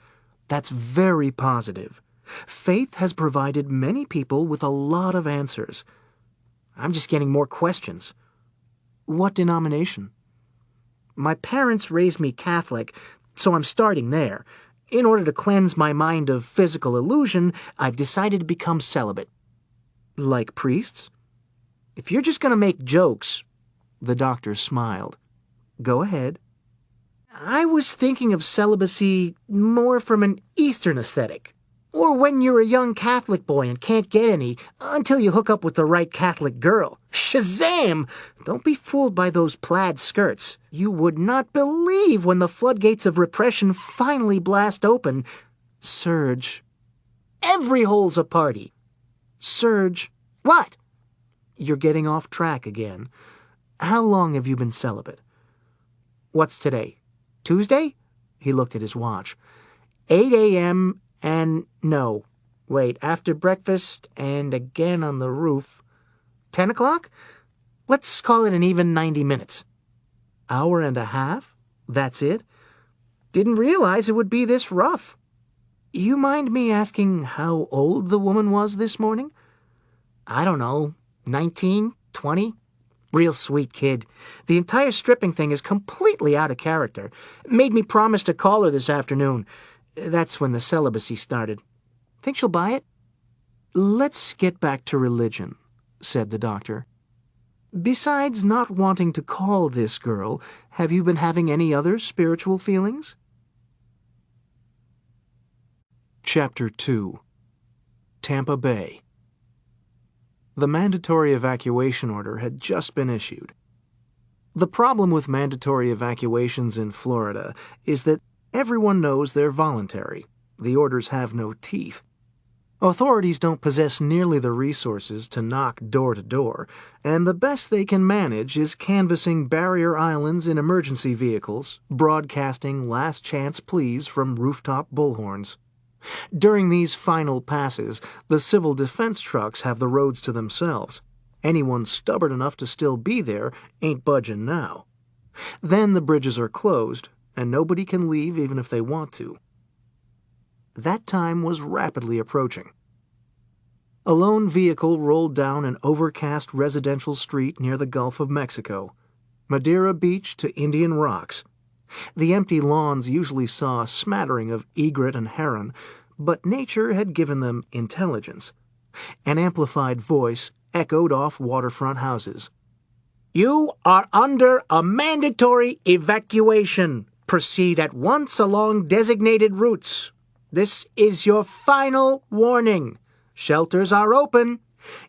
That's very positive. Faith has provided many people with a lot of answers. I'm just getting more questions. What denomination? My parents raised me Catholic, so I'm starting there. In order to cleanse my mind of physical illusion, I've decided to become celibate. Like priests? If you're just going to make jokes, the doctor smiled. Go ahead. I was thinking of celibacy more from an Eastern aesthetic. Or when you're a young Catholic boy and can't get any until you hook up with the right Catholic girl. Shazam! Don't be fooled by those plaid skirts. You would not believe when the floodgates of repression finally blast open. Serge. Every hole's a party. Serge. What? You're getting off track again. How long have you been celibate? What's today? Tuesday? He looked at his watch. 8 a.m. and no. Wait, after breakfast and again on the roof. 10 o'clock? Let's call it an even 90 minutes. Hour and a half? That's it? Didn't realize it would be this rough. You mind me asking how old the woman was this morning? I don't know, 19, 20? Real sweet kid. The entire stripping thing is completely out of character. Made me promise to call her this afternoon. That's when the celibacy started. Think she'll buy it? Let's get back to religion, said the doctor. Besides not wanting to call this girl, have you been having any other spiritual feelings? Chapter 2. Tampa Bay. The mandatory evacuation order had just been issued. The problem with mandatory evacuations in Florida is that everyone knows they're voluntary. The orders have no teeth. Authorities don't possess nearly the resources to knock door to door, and the best they can manage is canvassing barrier islands in emergency vehicles, broadcasting last chance pleas from rooftop bullhorns. During these final passes, the civil defense trucks have the roads to themselves.
Anyone stubborn enough to still be there ain't budging now. Then the bridges are closed, and nobody can leave even if they want to. That time was rapidly approaching. A lone vehicle rolled down an overcast residential street near the Gulf of Mexico, Madeira Beach to Indian Rocks. The empty lawns usually saw a smattering of egret and heron, but nature had given them intelligence. An amplified voice echoed off waterfront houses. "You are under a mandatory evacuation. Proceed at once along designated routes. This is your final warning. Shelters are open.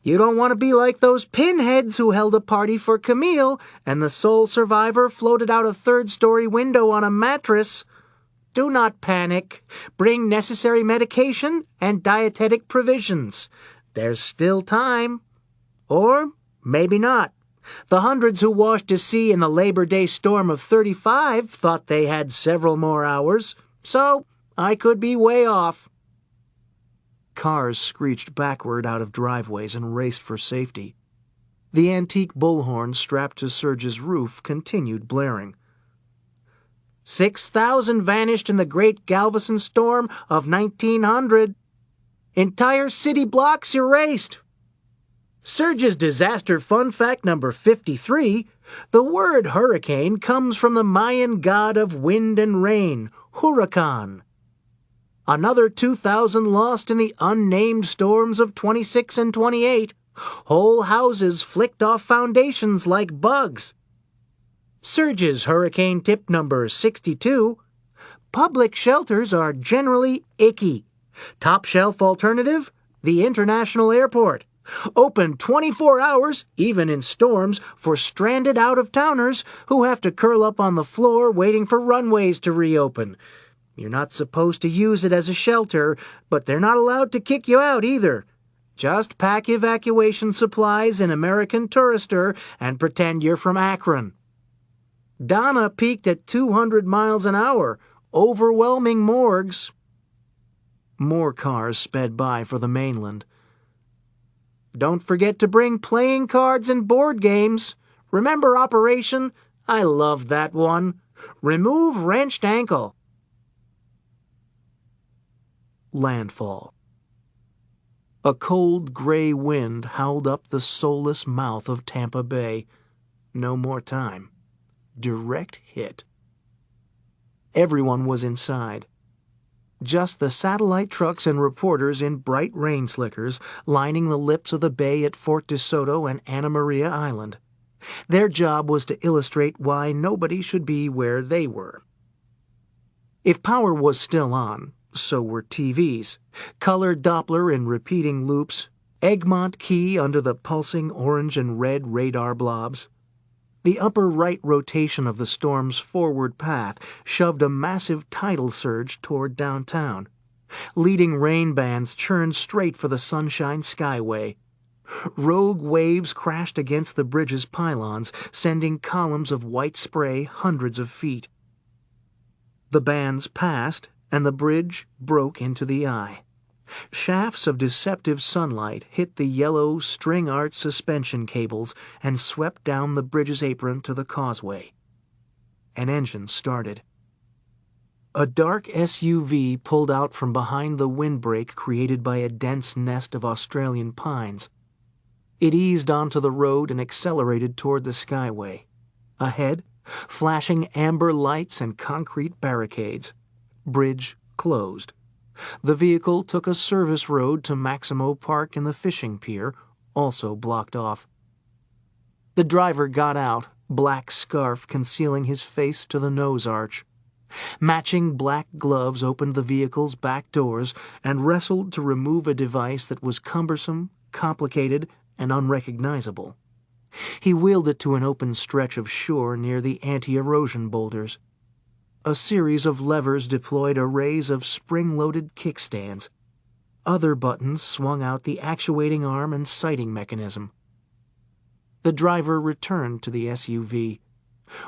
You don't want to be like those pinheads who held a party for Camille and the sole survivor floated out a third-story window on a mattress. Do not panic. Bring necessary medication and dietetic provisions. There's still time. Or maybe not. The hundreds who washed to sea in the Labor Day storm of '35 thought they had several more hours, so I could be way off." Cars screeched backward out of driveways and raced for safety. The antique bullhorn strapped to Serge's roof continued blaring. 6,000 vanished in the Great Galveston Storm of 1900. Entire city blocks erased. Serge's disaster fun fact number 53, the word hurricane comes from the Mayan god of wind and rain, Huracan. Another 2,000 lost in the unnamed storms of 26 and 28. Whole houses flicked off foundations like bugs. Serge's hurricane tip number 62, public shelters are generally icky. Top shelf alternative, the International Airport. Open 24 hours, even in storms, for stranded out-of-towners who have to curl up on the floor waiting for runways to reopen. You're not supposed to use it as a shelter, but they're not allowed to kick you out either. Just pack evacuation supplies in American Tourister and pretend you're from Akron. Donna peaked at 200 miles an hour, overwhelming morgues. More cars sped by for the mainland. Don't forget to bring playing cards and board games. Remember Operation? I loved that one. Remove wrenched ankle. Landfall. A cold gray wind howled up the soulless mouth of Tampa Bay. No more time. Direct hit. Everyone was inside. Just the satellite trucks and reporters in bright rain slickers lining the lips of the bay at Fort DeSoto and Anna Maria Island. Their job was to illustrate why nobody should be where they were. If power was still on, so were TVs, color Doppler in repeating loops, Egmont Key under the pulsing orange and red radar blobs. The upper right rotation of the storm's forward path shoved a massive tidal surge toward downtown. Leading rain bands churned straight for the Sunshine Skyway. Rogue waves crashed against the bridge's pylons, sending columns of white spray hundreds of feet. The bands passed, and the bridge broke into the eye. Shafts of deceptive sunlight hit the yellow string-art suspension cables and swept down the bridge's apron to the causeway. An engine started. A dark SUV pulled out from behind the windbreak created by a dense nest of Australian pines. It eased onto the road and accelerated toward the skyway. Ahead, flashing amber lights and concrete barricades. Bridge closed. The vehicle took a service road to Maximo Park in the fishing pier, also blocked off. The driver got out, black scarf concealing his face to the nose arch. Matching black gloves opened the vehicle's back doors and wrestled to remove a device that was cumbersome, complicated, and unrecognizable. He wheeled it to an open stretch of shore near the anti-erosion boulders. A series of levers deployed arrays of spring-loaded kickstands. Other buttons swung out the actuating arm and sighting mechanism. The driver returned to the SUV.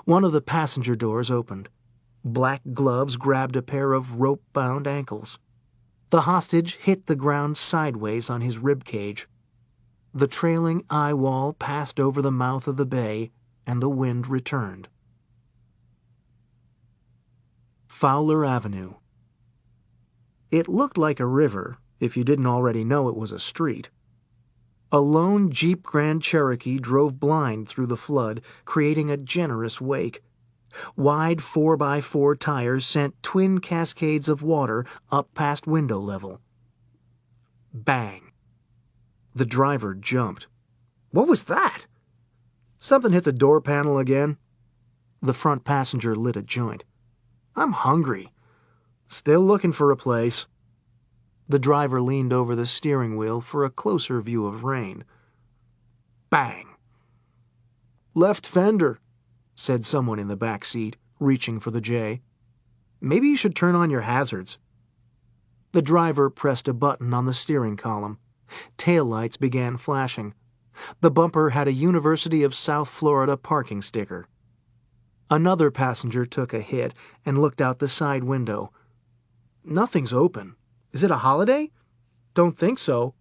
One of the passenger doors opened. Black gloves grabbed a pair of rope-bound ankles. The hostage hit the ground sideways on his rib cage. The trailing eye wall passed over the mouth of the bay, and the wind returned. Fowler Avenue. It looked like a river, if you didn't already know it was a street. A lone Jeep Grand Cherokee drove blind through the flood, creating a generous wake. Wide 4x4 tires sent twin cascades of water up past window level. Bang! The driver jumped. What was that? Something hit the door panel again. The front passenger lit a joint. I'm hungry. Still looking for a place. The driver leaned over the steering wheel for a closer view of rain. Bang! Left fender, said someone in the back seat, reaching for the J. Maybe you should turn on your hazards. The driver pressed a button on the steering column. Taillights began flashing. The bumper had a University of South Florida parking sticker. Another passenger took a hit and looked out the side window. Nothing's open. Is it a holiday? Don't think so.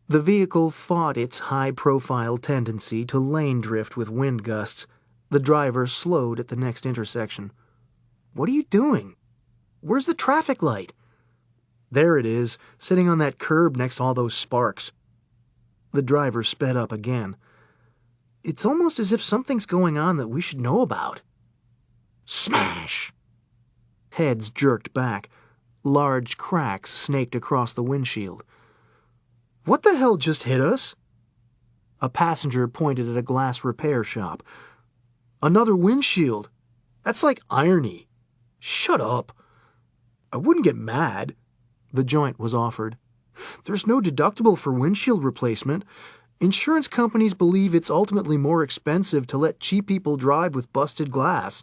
The vehicle fought its high-profile tendency to lane drift with wind gusts. The driver slowed at the next intersection. What are you doing? Where's the traffic light? There it is, sitting on that curb next to all those sparks. The driver sped up again. It's almost as if something's going on that we should know about. Smash! Heads jerked back. Large cracks snaked across the windshield. What the hell just hit us? A passenger pointed at a glass repair shop. Another windshield. That's like irony. Shut up. I wouldn't get mad. The joint was offered. There's no deductible for windshield replacement. Insurance companies believe it's ultimately more expensive to let cheap people drive with busted glass.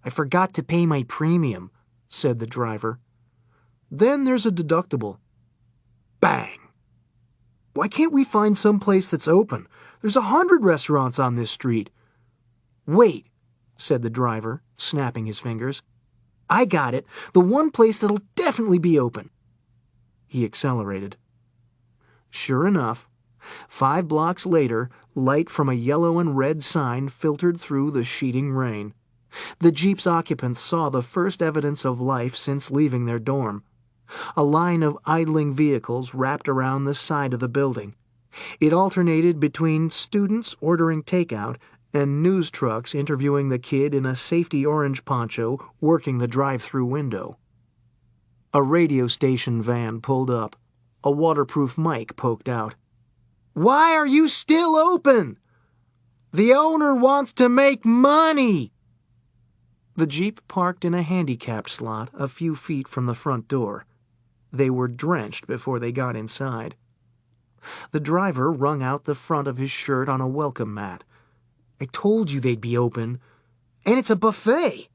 I forgot to pay my premium, said the driver. Then there's a deductible. Bang! Why can't we find some place that's open? There's 100 restaurants on this street. Wait, said the driver, snapping his fingers. I got it. The one place that'll definitely be open. He accelerated. Sure enough, 5 blocks later, light from a yellow and red sign filtered through the sheeting rain. The Jeep's occupants saw the first evidence of life since leaving their dorm. A line of idling vehicles wrapped around the side of the building. It alternated between students ordering takeout and news trucks interviewing the kid in a safety orange poncho working the drive-through window. A radio station van pulled up. A waterproof mic poked out. Why are you still open? The owner wants to make money! The Jeep parked in a handicapped slot a few feet from the front door. They were drenched before they got inside. The driver wrung out the front of his shirt on a welcome mat. I told you they'd be open. And it's a buffet.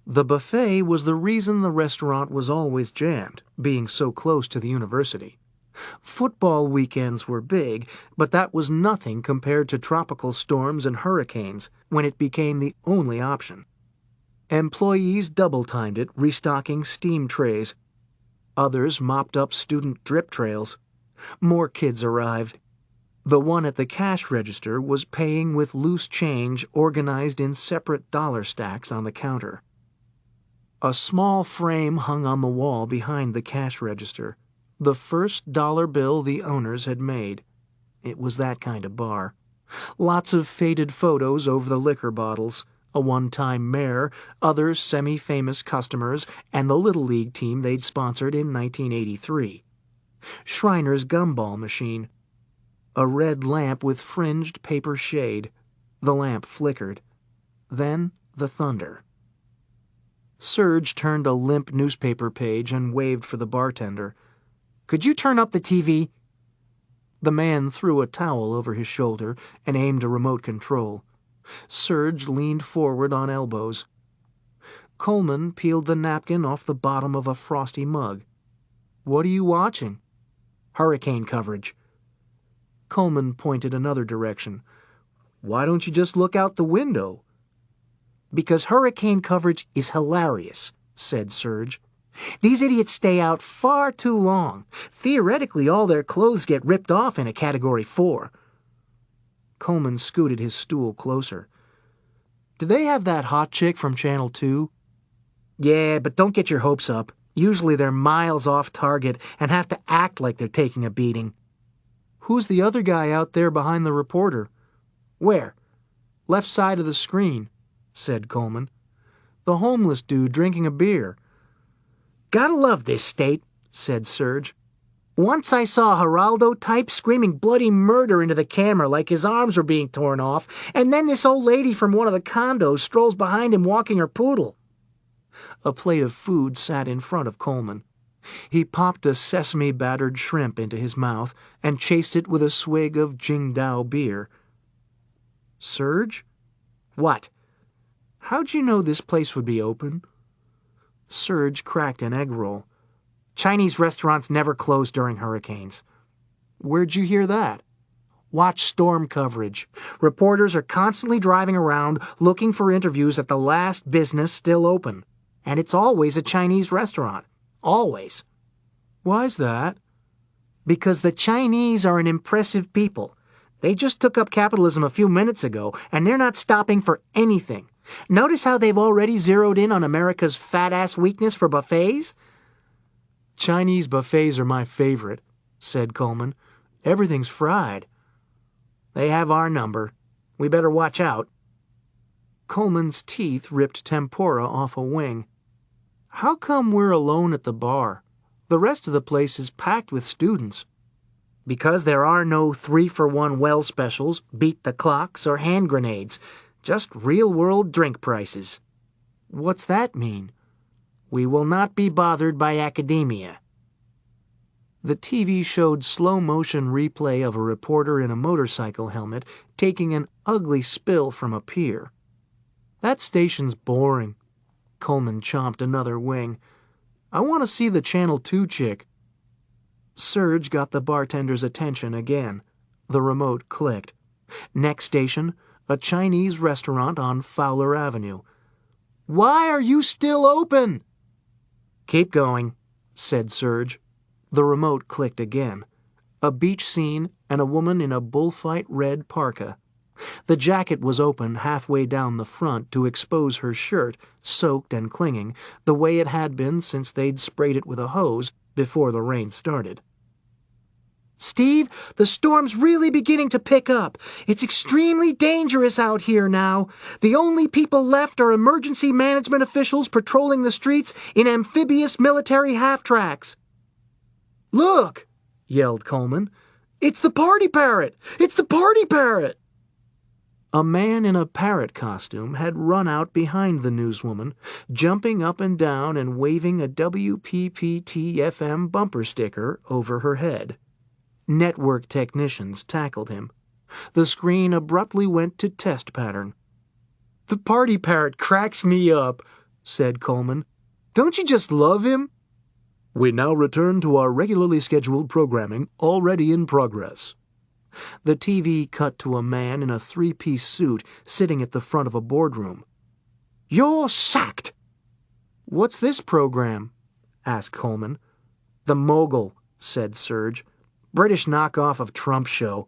The buffet was the reason the restaurant was always jammed, being so close to the university. Football weekends were big, but that was nothing compared to tropical storms and hurricanes, when it became the only option. Employees double-timed it, restocking steam trays. Others mopped up student drip trails. More kids arrived. The one at the cash register was paying with loose change organized in separate dollar stacks on the counter. A small frame hung on the wall behind the cash register. The first dollar bill the owners had made. It was that kind of bar. Lots of faded photos over the liquor bottles. A one-time mayor, other semi-famous customers, and the Little League team they'd sponsored in 1983. Shriner's gumball machine. A red lamp with fringed paper shade. The lamp flickered. Then the thunder. Serge turned a limp newspaper page and waved for the bartender. Could you turn up the TV? The man threw a towel over his shoulder and aimed a remote control. Serge leaned forward on elbows. Coleman peeled the napkin off the bottom of a frosty mug. What are you watching? Hurricane coverage. Coleman pointed another direction. Why don't you just look out the window? Because hurricane coverage is hilarious, said Serge.
These idiots stay out far too long. Theoretically, all their clothes get ripped off in a Category 4.
Coleman scooted his stool closer. "Do they have that hot chick from Channel 2?
Yeah, but don't get your hopes up. Usually they're miles off target and have to act like they're taking a beating."
"Who's the other guy out there behind the reporter?"
"Where?"
"Left side of the screen," said Coleman. "The homeless dude drinking a beer."
"Gotta love this state," said Serge. "Once I saw a Geraldo type screaming bloody murder into the camera like his arms were being torn off, and then this old lady from one of the condos strolls behind him walking her poodle."
A plate of food sat in front of Coleman. He popped a sesame-battered shrimp into his mouth and chased it with a swig of Jingdao beer. "Serge?"
"What?"
"How'd you know this place would be open?" Serge cracked an egg roll.
"Chinese restaurants never close during hurricanes."
"Where'd you hear that?"
"Watch storm coverage. Reporters are constantly driving around looking for interviews at the last business still open. And it's always a Chinese restaurant. Always."
"Why's that?"
"Because the Chinese are an impressive people. They just took up capitalism a few minutes ago, and they're not stopping for anything. Notice how they've already zeroed in on America's fat-ass weakness for buffets?"
"Chinese buffets are my favorite," said Coleman. "Everything's fried."
"They have our number. We better watch out."
Coleman's teeth ripped tempura off a wing. "How come we're alone at the bar? The rest of the place is packed with students."
"Because there are no 3-for-1 well specials, beat the clocks, or hand grenades. Just real-world drink prices."
"What's that mean?"
"We will not be bothered by academia."
The TV showed slow-motion replay of a reporter in a motorcycle helmet taking an ugly spill from a pier. "That station's boring." Coleman chomped another wing. "I want to see the Channel 2 chick." Serge got the bartender's attention again. The remote clicked. Next station, a Chinese restaurant on Fowler Avenue. "Why are you still open?"
"Keep going,"
said Serge. The remote clicked again. A beach scene and a woman in a bullfight red parka. The jacket was open halfway down the front to expose her shirt, soaked and clinging, the way it had been since they'd sprayed it with a hose before the rain started.
"Steve, the storm's really beginning to pick up. It's extremely dangerous out here now. The only people left are emergency management officials patrolling the streets in amphibious military half-tracks."
"Look!" yelled Coleman. "It's the party parrot! It's the party parrot!" A man in a parrot costume had run out behind the newswoman, jumping up and down and waving a WPPT-FM bumper sticker over her head. Network technicians tackled him. The screen abruptly went to test pattern. "The party parrot cracks me up," said Coleman. "Don't you just love him?" "We now return to our regularly scheduled programming, already in progress." The TV cut to a man in a 3-piece suit sitting at the front of a boardroom. "You're sacked!" "What's this program?" asked Coleman.
"The Mogul," said Serge. "British knockoff of Trump show."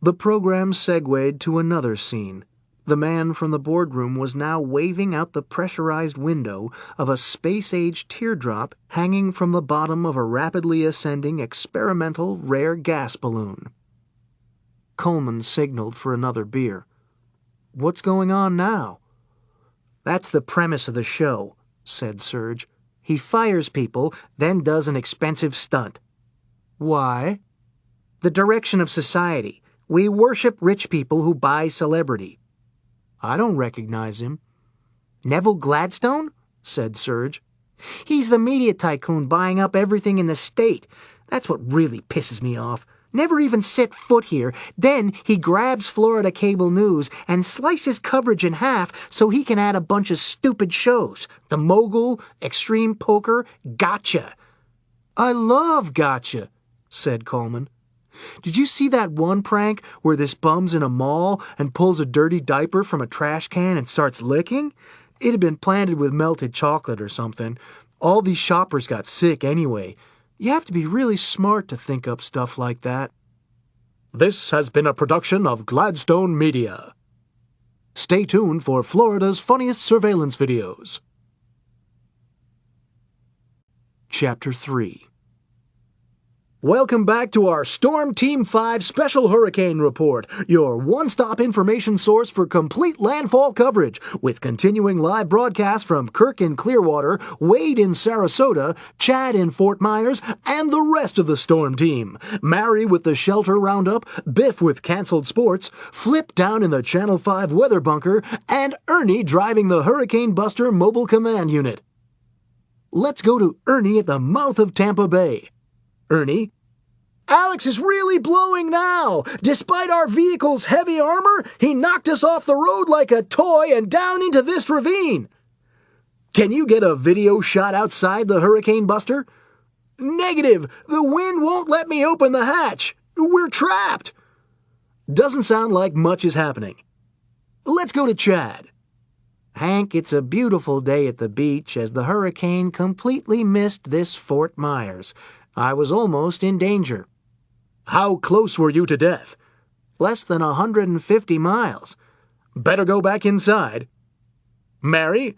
The program segued to another scene. The man from the boardroom was now waving out the pressurized window of a space-age teardrop hanging from the bottom of a rapidly ascending experimental rare gas balloon. Coleman signaled for another beer. "What's going on now?"
"That's the premise of the show," said Serge. "He fires people, then does an expensive stunt."
"Why?"
"The direction of society. We worship rich people who buy celebrity."
"I don't recognize him."
"Neville Gladstone?" said Serge. "He's the media tycoon buying up everything in the state. That's what really pisses me off. Never even set foot here. Then he grabs Florida cable news and slices coverage in half so he can add a bunch of stupid shows. The Mogul, Extreme Poker, Gotcha."
"I love Gotcha," said Coleman. "Did you see that one prank where this bum's in a mall and pulls a dirty diaper from a trash can and starts licking? It had been planted with melted chocolate or something. All these shoppers got sick anyway. You have to be really smart to think up stuff like that. This has been a production of Gladstone Media. Stay tuned for Florida's funniest surveillance videos. Chapter 3. Welcome back to our Storm Team 5 Special Hurricane Report, your one-stop information source for complete landfall coverage, with continuing live broadcasts from Kirk in Clearwater, Wade in Sarasota, Chad in Fort Myers, and the rest of the Storm Team. Mary with the shelter roundup, Biff with canceled sports, Flip down in the Channel 5 weather bunker, and Ernie driving the Hurricane Buster mobile command unit. Let's go to Ernie at the mouth of Tampa Bay. Ernie: Alex is really blowing now. Despite our vehicle's heavy armor, he knocked us off the road like a toy and down into this ravine. Can you get a video shot outside the Hurricane Buster? Negative. The wind won't let me open the hatch. We're trapped. Doesn't sound like much is happening. Let's go to Chad. Hank, it's a beautiful day at the beach as the hurricane completely missed this Fort Myers. I was almost in danger. How close were you to death? Less than 150 miles. Better go back inside. Mary?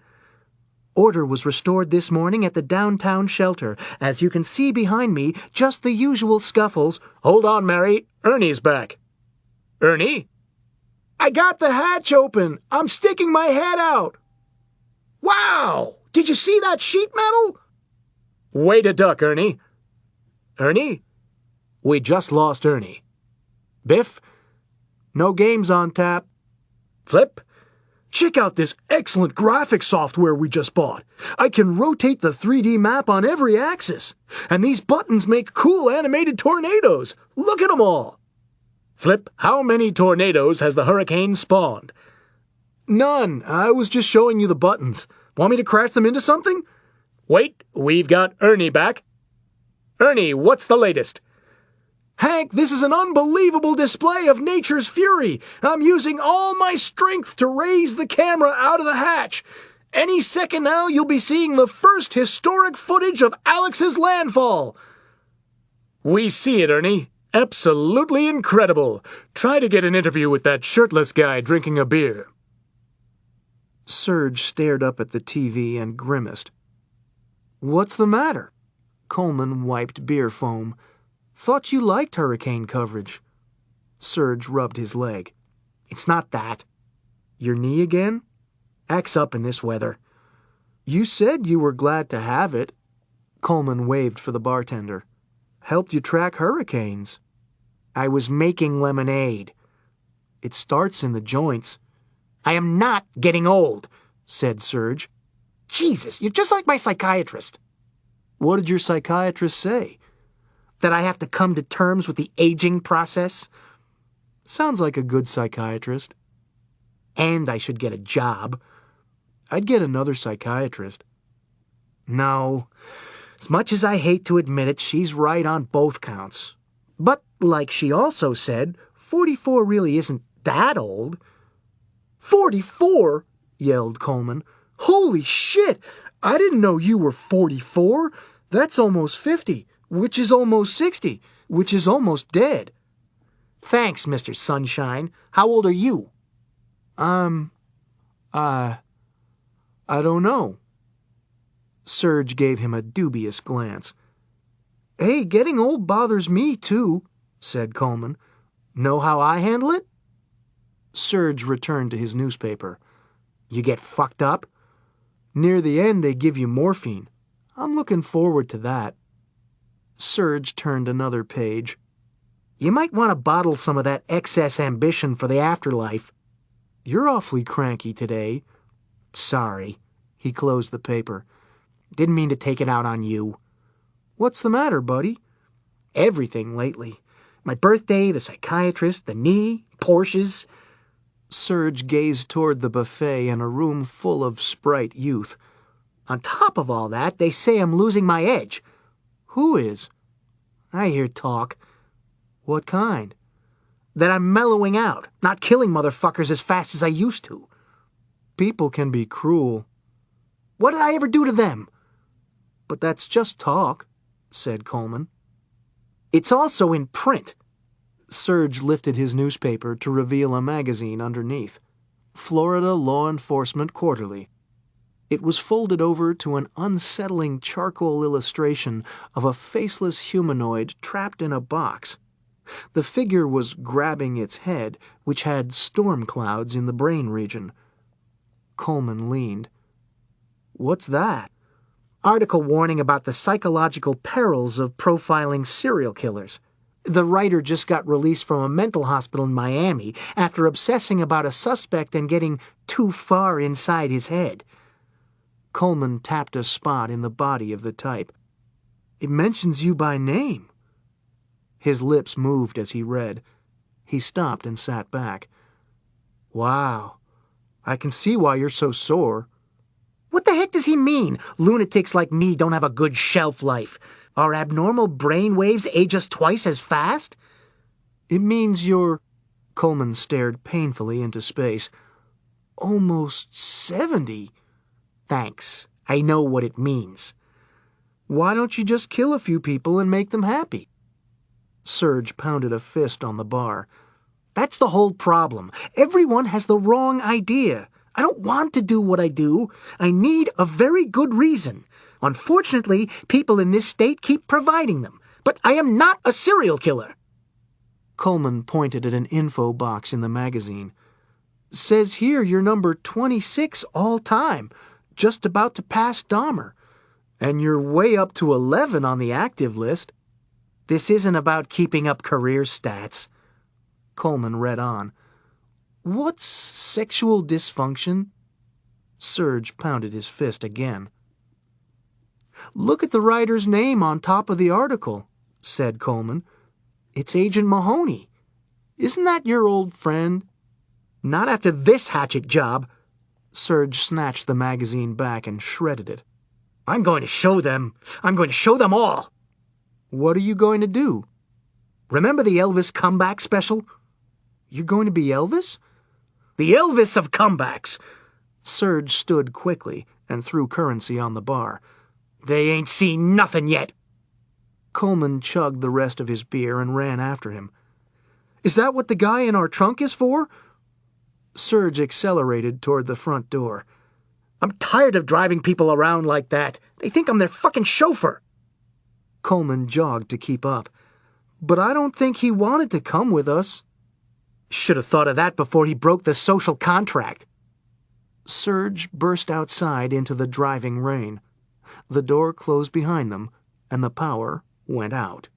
Order was restored this morning at the downtown shelter. As you can see behind me, just the usual scuffles. Hold on, Mary. Ernie's back. Ernie? I got the hatch open. I'm sticking my head out. Wow! Did you see that sheet metal? Way to duck, Ernie. Ernie? We just lost Ernie. Biff? No games on tap. Flip? Check out this excellent graphics software we just bought. I can rotate the 3D map on every axis. And these buttons make cool animated tornadoes. Look at them all. Flip, how many tornadoes has the hurricane spawned? None. I was just showing you the buttons. Want me to crash them into something? Wait, we've got Ernie back. Ernie, what's the latest? Hank, this is an unbelievable display of nature's fury. I'm using all my strength to raise the camera out of the hatch. Any second now, you'll be seeing the first historic footage of Alex's landfall. We see it, Ernie. Absolutely incredible. Try to get an interview with that shirtless guy drinking a beer. Serge stared up at the TV and grimaced. What's the matter? Coleman wiped beer foam. Thought you liked hurricane coverage. Serge rubbed his leg. It's not that. Your knee again? Acts up in this weather. You said you were glad to have it. Coleman waved for the bartender. Helped you track hurricanes. I was making lemonade. It starts in the joints. I am not getting old, said Serge. Jesus, you're just like my psychiatrist. What did your psychiatrist say? That I have to come to terms with the aging process? Sounds like a good psychiatrist. And I should get a job. I'd get another psychiatrist. No, as much as I hate to admit it, she's right on both counts. But, like she also said, 44 really isn't that old. 44? Yelled Coleman. Holy shit! I didn't know you were 44. That's almost 50, which is almost 60, which is almost dead. Thanks, Mr. Sunshine. How old are you? I don't know. Serge gave him a dubious glance. Hey, getting old bothers me, too, said Coleman. Know how I handle it? Serge returned to his newspaper. You get fucked up? Near the end, they give you morphine. I'm looking forward to that. Serge turned another page. You might want to bottle some of that excess ambition for the afterlife. You're awfully cranky today. Sorry. He closed the paper. Didn't mean to take it out on you. What's the matter, buddy? Everything lately. My birthday, the psychiatrist, the knee, Porsches. Serge gazed toward the buffet in a room full of Sprite youth. On top of all that, they say I'm losing my edge. Who is? I hear talk. What kind? That I'm mellowing out, not killing motherfuckers as fast as I used to. People can be cruel. What did I ever do to them? but that's just talk," said Coleman.
"It's also in print."
Serge lifted his newspaper to reveal a magazine underneath. Florida Law Enforcement Quarterly. It was folded over to an unsettling charcoal illustration of a faceless humanoid trapped in a box. The figure was grabbing its head, which had storm clouds in the brain region. Coleman leaned. "What's that?"
"Article warning about the psychological perils of profiling serial killers. The writer just got released from a mental hospital in Miami after obsessing about a suspect and getting too far inside his head."
Coleman tapped a spot in the body of the type. "It mentions you by name." His lips moved as he read. He stopped and sat back. "Wow. I can see why you're so sore."
"What the heck does he mean? Lunatics like me don't have a good shelf life. Our abnormal brain waves age us twice as fast?"
"It means you're—" Coleman stared painfully into space. "Almost 70.
"Thanks. I know what it means."
"Why don't you just kill a few people and make them happy?" Serge pounded a fist on the bar.
"That's the whole problem. Everyone has the wrong idea. I don't want to do what I do. I need a very good reason. Unfortunately, people in this state keep providing them. But I am not a serial killer."
Coleman pointed at an info box in the magazine. "Says here you're number 26 all time, just about to pass Dahmer. And you're way up to 11 on the active list."
"This isn't about keeping up career stats."
Coleman read on. "What's sexual dysfunction?" Serge pounded his fist again. "Look at the writer's name on top of the article," said Coleman. "It's Agent Mahoney. Isn't that your old friend?"
"Not after this hatchet job."
Serge snatched the magazine back and shredded it.
"I'm going to show them. I'm going to show them all."
"What are you going to do?"
"Remember the Elvis comeback special?"
"You're going to be Elvis?"
"The Elvis of comebacks."
Serge stood quickly and threw currency on the bar.
"They ain't seen nothing yet."
Coleman chugged the rest of his beer and ran after him. "Is that what the guy in our trunk is for?" Serge accelerated toward the front door.
"I'm tired of driving people around like that. They think I'm their fucking chauffeur."
Coleman jogged to keep up. "But I don't think he wanted to come with us."
"Should have thought of that before he broke the social contract."
Serge burst outside into the driving rain. The door closed behind them, and the power went out.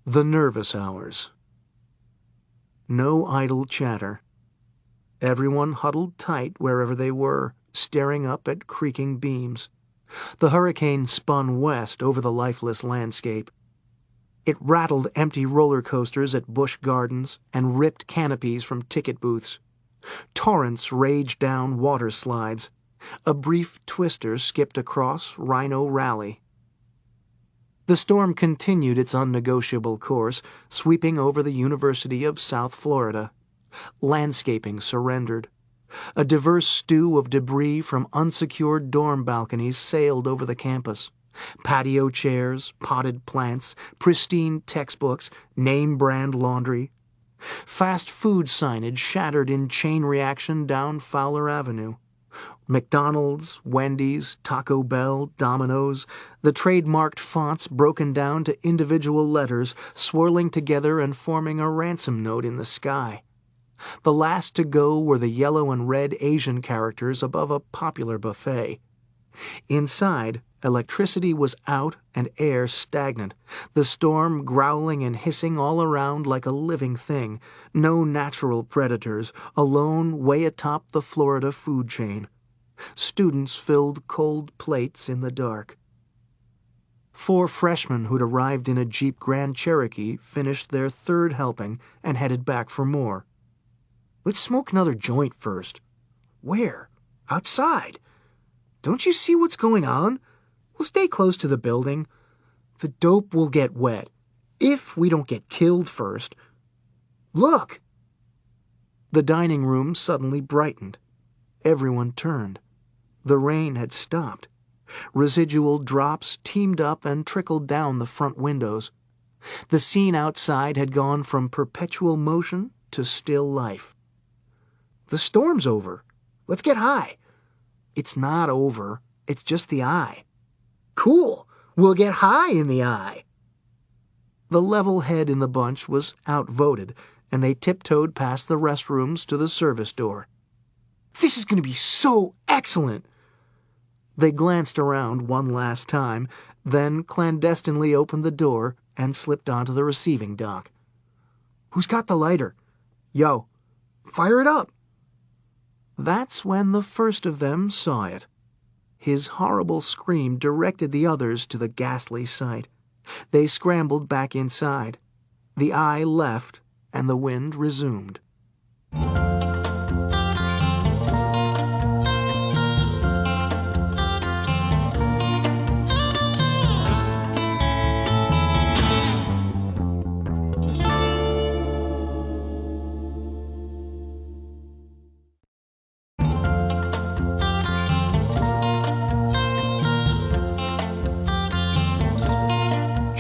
The nervous hours. No idle chatter. Everyone huddled tight wherever they were, staring up at creaking beams. The hurricane spun west over the lifeless landscape. It rattled empty roller coasters at Busch Gardens and ripped canopies from ticket booths. Torrents raged down water slides. A brief twister skipped across Rhino Rally. The storm continued its unnegotiable course, sweeping over the University of South Florida. Landscaping surrendered. A diverse stew of debris from unsecured dorm balconies sailed over the campus. Patio chairs, potted plants, pristine textbooks, name-brand laundry. Fast food signage shattered in chain reaction down Fowler Avenue. McDonald's, Wendy's, Taco Bell, Domino's, the trademarked fonts broken down to individual letters, swirling together and forming a ransom note in the sky. The last to go were the yellow and red Asian characters above a popular buffet. Inside, electricity was out and air stagnant, the storm growling and hissing all around like a living thing, no natural predators, alone way atop the Florida food chain. Students filled cold plates in the dark. 4 freshmen who'd arrived in a Jeep Grand Cherokee finished their 3rd helping and headed back for more. "Let's smoke another joint first." "Where?" "Outside. Don't you see what's going on? We'll stay close to the building. The dope will get wet, if we don't get killed first. Look!" The dining room suddenly brightened. Everyone turned. The rain had stopped. Residual drops teamed up and trickled down the front windows. The scene outside had gone from perpetual motion to still life. "The storm's over. Let's get high." "It's not over. It's just the eye." "Cool. We'll get high in the eye." The level head in the bunch was outvoted, and they tiptoed past the restrooms to the service door. "This is going to be so excellent." They glanced around one last time, then clandestinely opened the door and slipped onto the receiving dock. "Who's got the lighter? Yo, fire it up." That's when the first of them saw it. His horrible scream directed the others to the ghastly sight. They scrambled back inside. The eye left, and the wind resumed.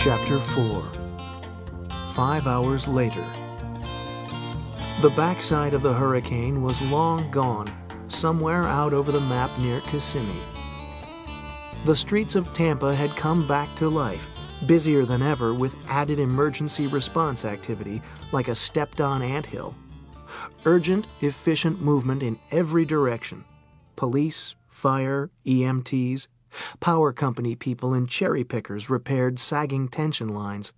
Chapter 4. 5 hours later. The backside of the hurricane was long gone, somewhere out over the map near Kissimmee. The streets of Tampa had come back to life, busier than ever with added emergency response activity like a stepped-on anthill. Urgent, efficient movement in every direction. Police, fire, EMTs, power company people and cherry pickers repaired sagging tension lines.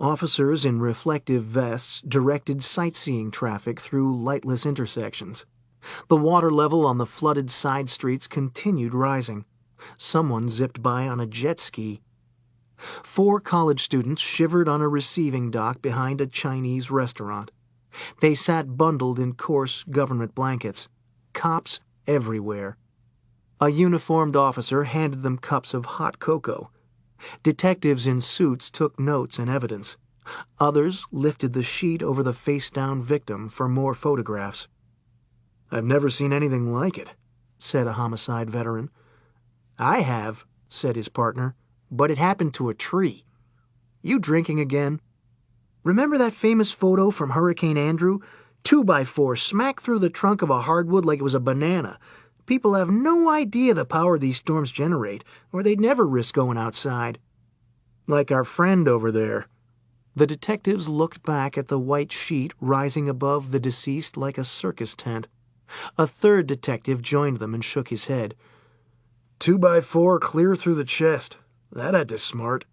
Officers in reflective vests directed sightseeing traffic through lightless intersections. The water level on the flooded side streets continued rising. Someone zipped by on a jet ski. 4 college students shivered on a receiving dock behind a Chinese restaurant. They sat bundled in coarse government blankets. Cops everywhere. A uniformed officer handed them cups of hot cocoa. Detectives in suits took notes and evidence. Others lifted the sheet over the face-down victim for more photographs. "I've never seen anything like it," said a homicide veteran. "I have," said his partner, "but it happened to a tree." "You drinking again?" "Remember that famous photo from Hurricane Andrew? 2x4 smack through the trunk of a hardwood like it was a banana. People have no idea the power these storms generate, or they'd never risk going outside." "Like our friend over there." The detectives looked back at the white sheet rising above the deceased like a circus tent. A third detective joined them and shook his head. 2x4 clear through the chest. That had to smart."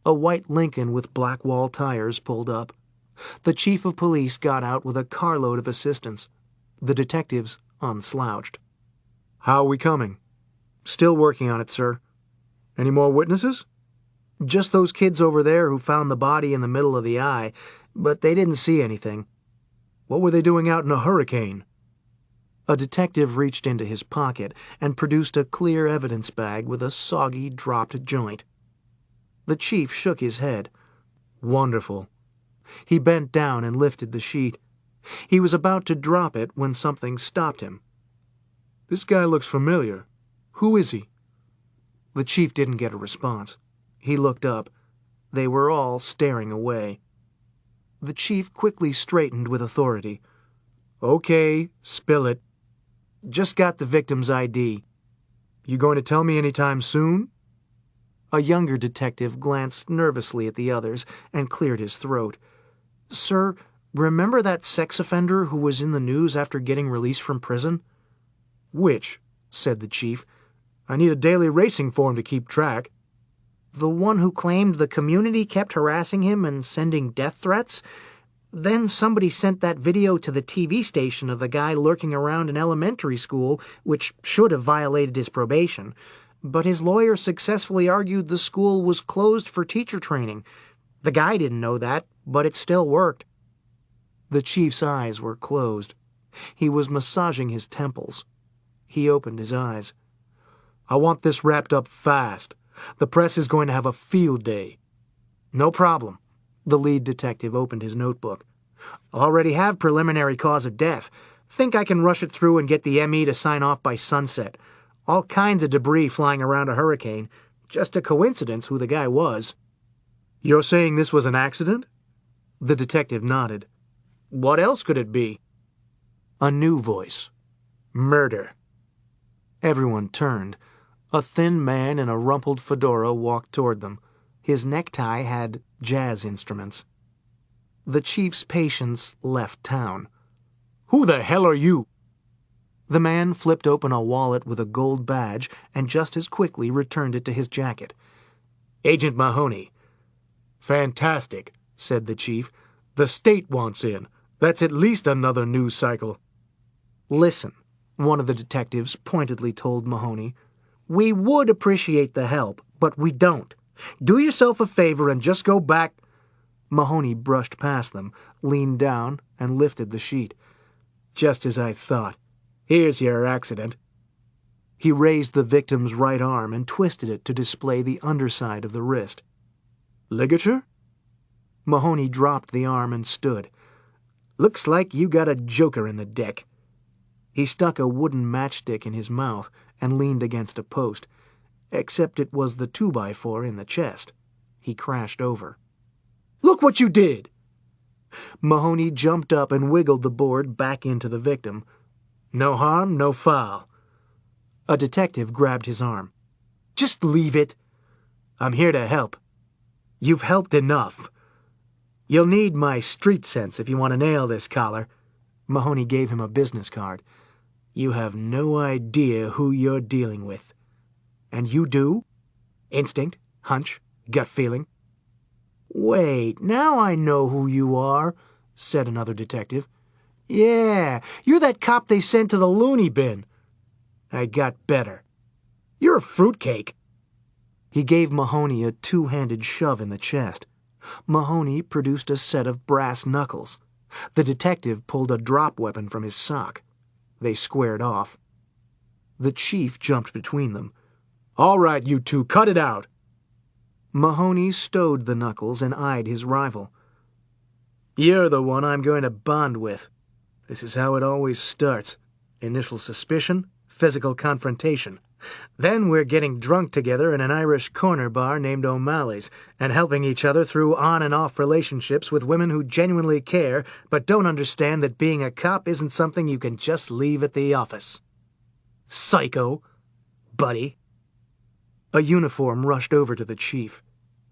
A white Lincoln with black wall tires pulled up. The chief of police got out with a carload of assistants. The detectives unslouched. "How are we coming?" "Still working on it, sir." "Any more witnesses?" "Just those kids over there who found the body in the middle of the eye, but they didn't see anything." "What were they doing out in a hurricane?" A detective reached into his pocket and produced a clear evidence bag with a soggy, dropped joint. The chief shook his head. "Wonderful." He bent down and lifted the sheet. He was about to drop it when something stopped him. "This guy looks familiar. Who is he?" The chief didn't get a response. He looked up. They were all staring away. The chief quickly straightened with authority. "Okay, spill it." "Just got the victim's ID." "You going to tell me any time soon?" A younger detective glanced nervously at the others and cleared his throat. "Sir, remember that sex offender who was in the news after getting released from prison?" "Which?" said the chief. "I need a daily racing form to keep track." "The one who claimed the community kept harassing him and sending death threats? Then somebody sent that video to the TV station of the guy lurking around an elementary school, which should have violated his probation. But his lawyer successfully argued the school was closed for teacher training. The guy didn't know that, but it still worked." The chief's eyes were closed. He was massaging his temples. He opened his eyes. "I want this wrapped up fast. The press is going to have a field day." "No problem." The lead detective opened his notebook. "Already have preliminary cause of death.
Think I can rush it through and get the ME to sign off by sunset. All kinds of debris flying around a hurricane. Just a coincidence who the guy was.
You're saying this was an accident? The detective nodded.
What else could it be?
A new voice.
Murder.
Everyone turned. A thin man in a rumpled fedora walked toward them. His necktie had jazz instruments. The chief's patience left town.
Who the hell are you?
The man flipped open a wallet with a gold badge and just as quickly returned it to his jacket.
Agent Mahoney.
Fantastic, said the chief.
The state wants in. That's at least another news cycle.
Listen, one of the detectives pointedly told Mahoney.
We would appreciate the help, but we don't. Do yourself a favor and just go back.
Mahoney brushed past them, leaned down, and lifted the sheet.
Just as I thought. Here's your accident.
He raised the victim's right arm and twisted it to display the underside of the wrist.
Ligature?
Mahoney dropped the arm and stood.
Looks like you got a joker in the deck.
He stuck a wooden matchstick in his mouth and leaned against a post, except it was the 2x4 in the chest. He crashed over.
Look what you did!
Mahoney jumped up and wiggled the board back into the victim.
No harm, no foul.
A detective grabbed his arm.
Just leave it. I'm here to help. You've helped enough. You'll need my street sense if you want to nail this collar.
Mahoney gave him a business card.
You have no idea who you're dealing with.
And you do?
Instinct, hunch, gut feeling.
Wait, now I know who you are, said another detective.
Yeah, you're that cop they sent to the loony bin. I got better. You're a fruitcake.
He gave Mahoney a two-handed shove in the chest. Mahoney produced a set of brass knuckles. The detective pulled a drop weapon from his sock. They squared off. The chief jumped between them.
All right, you two, cut it out.
Mahoney stowed the knuckles and eyed his rival.
You're the one I'm going to bond with. This is how it always starts. Initial suspicion, physical confrontation. Then we're getting drunk together in an Irish corner bar named O'Malley's and helping each other through on and off relationships with women who genuinely care but don't understand that being a cop isn't something you can just leave at the office. Psycho, buddy.
A uniform rushed over to the chief.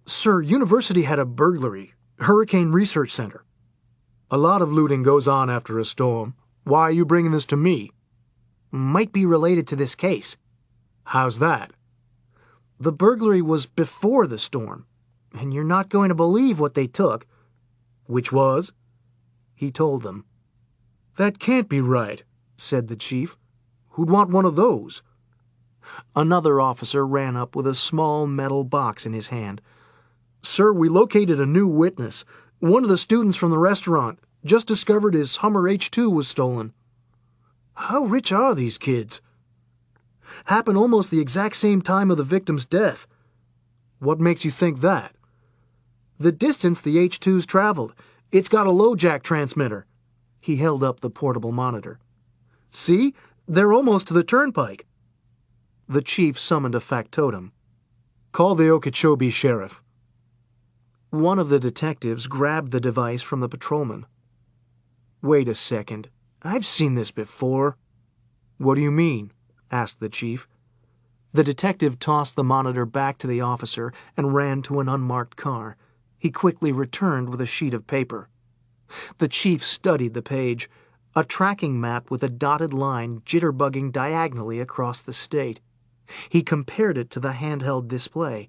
Sir, University had a burglary. Hurricane Research Center. A lot of looting goes on after a storm. Why are you bringing this to me?
Might be related to this case.
How's that?
The burglary was before the storm, and you're not going to believe what they took.
Which was?
He told them.
That can't be right, said the chief. Who'd want one of those?
Another officer ran up with a small metal box in his hand.
Sir, we located a new witness. One of the students from the restaurant just discovered his Hummer H2 was stolen. How rich are these kids? Happened almost the exact same time of the victim's death. What makes you think that? The distance the H2's traveled. It's got a low-jack transmitter.
He held up the portable monitor.
See? They're almost to the turnpike.
The chief summoned a factotum.
Call the Okeechobee sheriff.
One of the detectives grabbed the device from the patrolman.
Wait a second. I've seen this before.
What do you mean? Asked the chief. The detective tossed the monitor back to the officer and ran to an unmarked car. He quickly returned with a sheet of paper. The chief studied the page, a tracking map with a dotted line jitterbugging diagonally across the state. He compared it to the handheld display.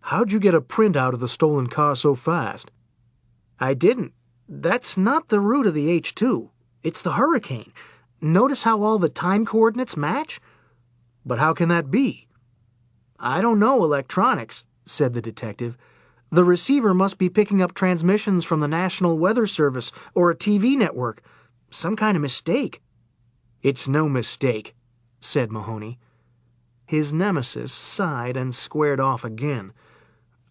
How'd you get a printout of the stolen car so fast?
I didn't. That's not the route of the H2. It's the hurricane. Notice how all the time coordinates match?
But how can that be?
I don't know electronics, said the detective. The receiver must be picking up transmissions from the National Weather Service or a TV network. Some kind of mistake.
It's no mistake, said Mahoney.
His nemesis sighed and squared off again.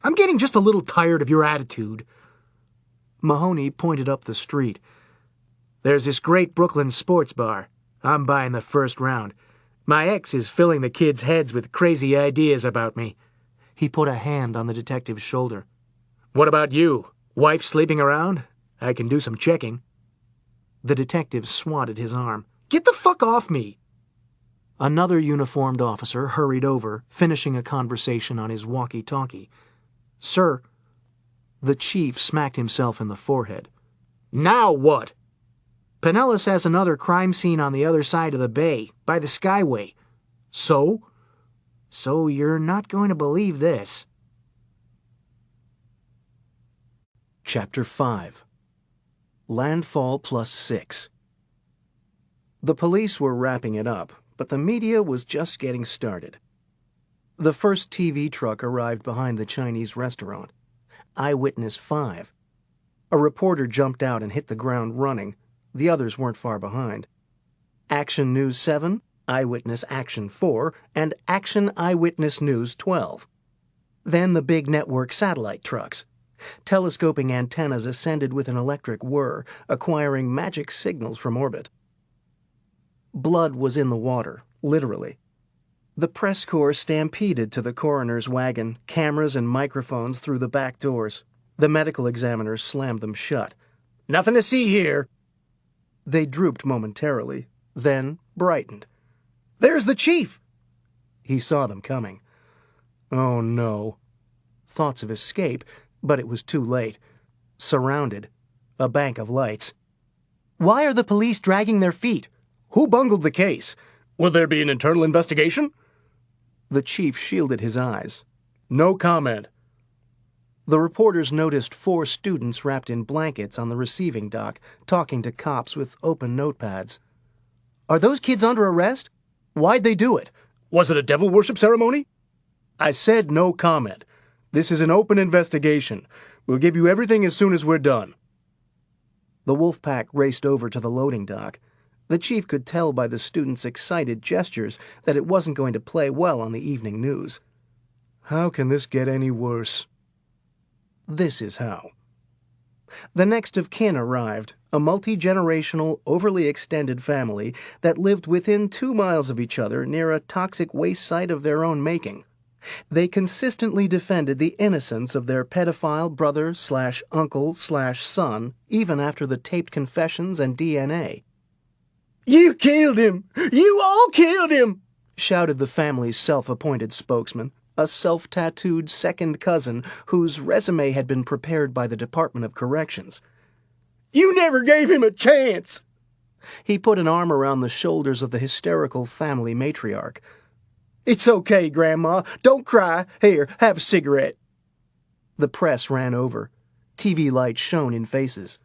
I'm getting just a little tired of your attitude.
Mahoney pointed up the street.
There's this great Brooklyn sports bar. I'm buying the first round. My ex is filling the kids' heads with crazy ideas about me." He put a hand on the detective's shoulder. "What about you? Wife sleeping around? I can do some checking." The detective swatted his arm. "Get the fuck off me!" Another uniformed officer hurried over, finishing a conversation on his walkie-talkie. "Sir." The chief smacked himself in the forehead. "Now what?" "Pinellas has another crime scene on the other side of the bay, by the Skyway." "So?" "So you're not going to believe this."
Chapter 5. Landfall +6. The police were wrapping it up, but the media was just getting started. The first TV truck arrived behind the Chinese restaurant. Eyewitness 5. A reporter jumped out and hit the ground running. The others weren't far behind. Action News 7, Eyewitness Action 4, and Action Eyewitness News 12. Then the big network satellite trucks. Telescoping antennas ascended with an electric whir, acquiring magic signals from orbit. Blood was in the water, literally. The press corps stampeded to the coroner's wagon, cameras and microphones through the back doors. The medical examiners slammed them shut. "Nothing to see here." They drooped momentarily, then brightened. "There's the chief!" He saw them coming. Oh no. Thoughts of escape, but it was too late. Surrounded. A bank of lights. "Why are the police dragging their feet? Who bungled the case? Will there be an internal investigation?" The chief shielded his eyes. "No comment." The reporters noticed 4 students wrapped in blankets on the receiving dock, talking to cops with open notepads. "Are those kids under arrest? Why'd they do it? Was it a devil worship ceremony?" "I said no comment. This is an open investigation. We'll give you everything as soon as we're done." The wolf pack raced over to the loading dock. The chief could tell by the students' excited gestures that it wasn't going to play well on the evening news. How can this get any worse? This is how. The next of kin arrived, a multi-generational, overly extended family that lived within 2 miles of each other near a toxic waste site of their own making. They consistently defended the innocence of their pedophile brother/uncle/son, even after the taped confessions and DNA. "You killed him! You all killed him!" shouted the family's self-appointed spokesman, a self-tattooed second cousin whose resume had been prepared by the Department of Corrections. "You never gave him a chance!" He put an arm around the shoulders of the hysterical family matriarch. "It's okay, Grandma. Don't cry. Here, have a cigarette." The press ran over. TV lights shone in faces.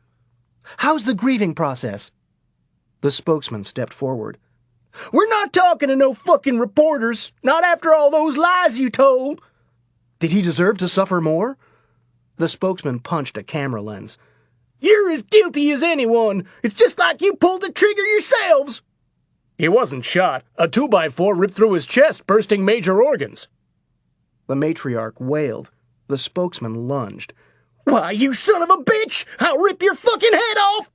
"How's the grieving process?" The spokesman stepped forward. "We're not talking to no fucking reporters, not after all those lies you told." "Did he deserve to suffer more?" The spokesman punched a camera lens. "You're as guilty as anyone. It's just like you pulled the trigger yourselves." "He wasn't shot. A 2x4 ripped through his chest, bursting major organs." The matriarch wailed. The spokesman lunged. "Why, you son of a bitch! I'll rip your fucking head off!"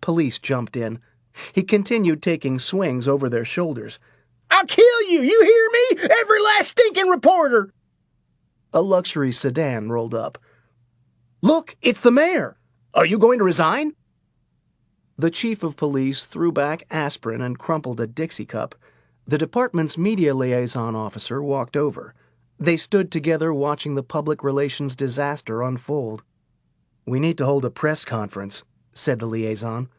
Police jumped in. He continued taking swings over their shoulders. "I'll kill you! You hear me? Every last stinking reporter!" A luxury sedan rolled up. "Look, it's the mayor! Are you going to resign?" The chief of police threw back aspirin and crumpled a Dixie cup. The department's media liaison officer walked over. They stood together watching the public relations disaster unfold. "We need to hold a press conference," said the liaison.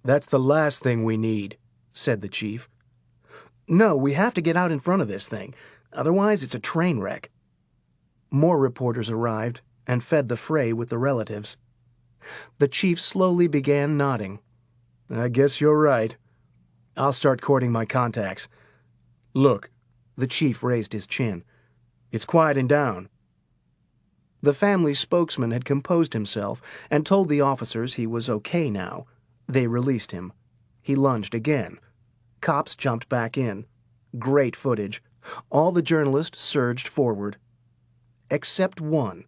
"That's the last thing we need," said the chief. "No, we have to get out in front of this thing. Otherwise, it's a train wreck." More reporters arrived and fed the fray with the relatives. The chief slowly began nodding. "I guess you're right. I'll start courting my contacts. Look," the chief raised his chin. "It's quieting down." The family spokesman had composed himself and told the officers he was okay now. They released him. He lunged again. Cops jumped back in. Great footage. All the journalists surged forward. Except one.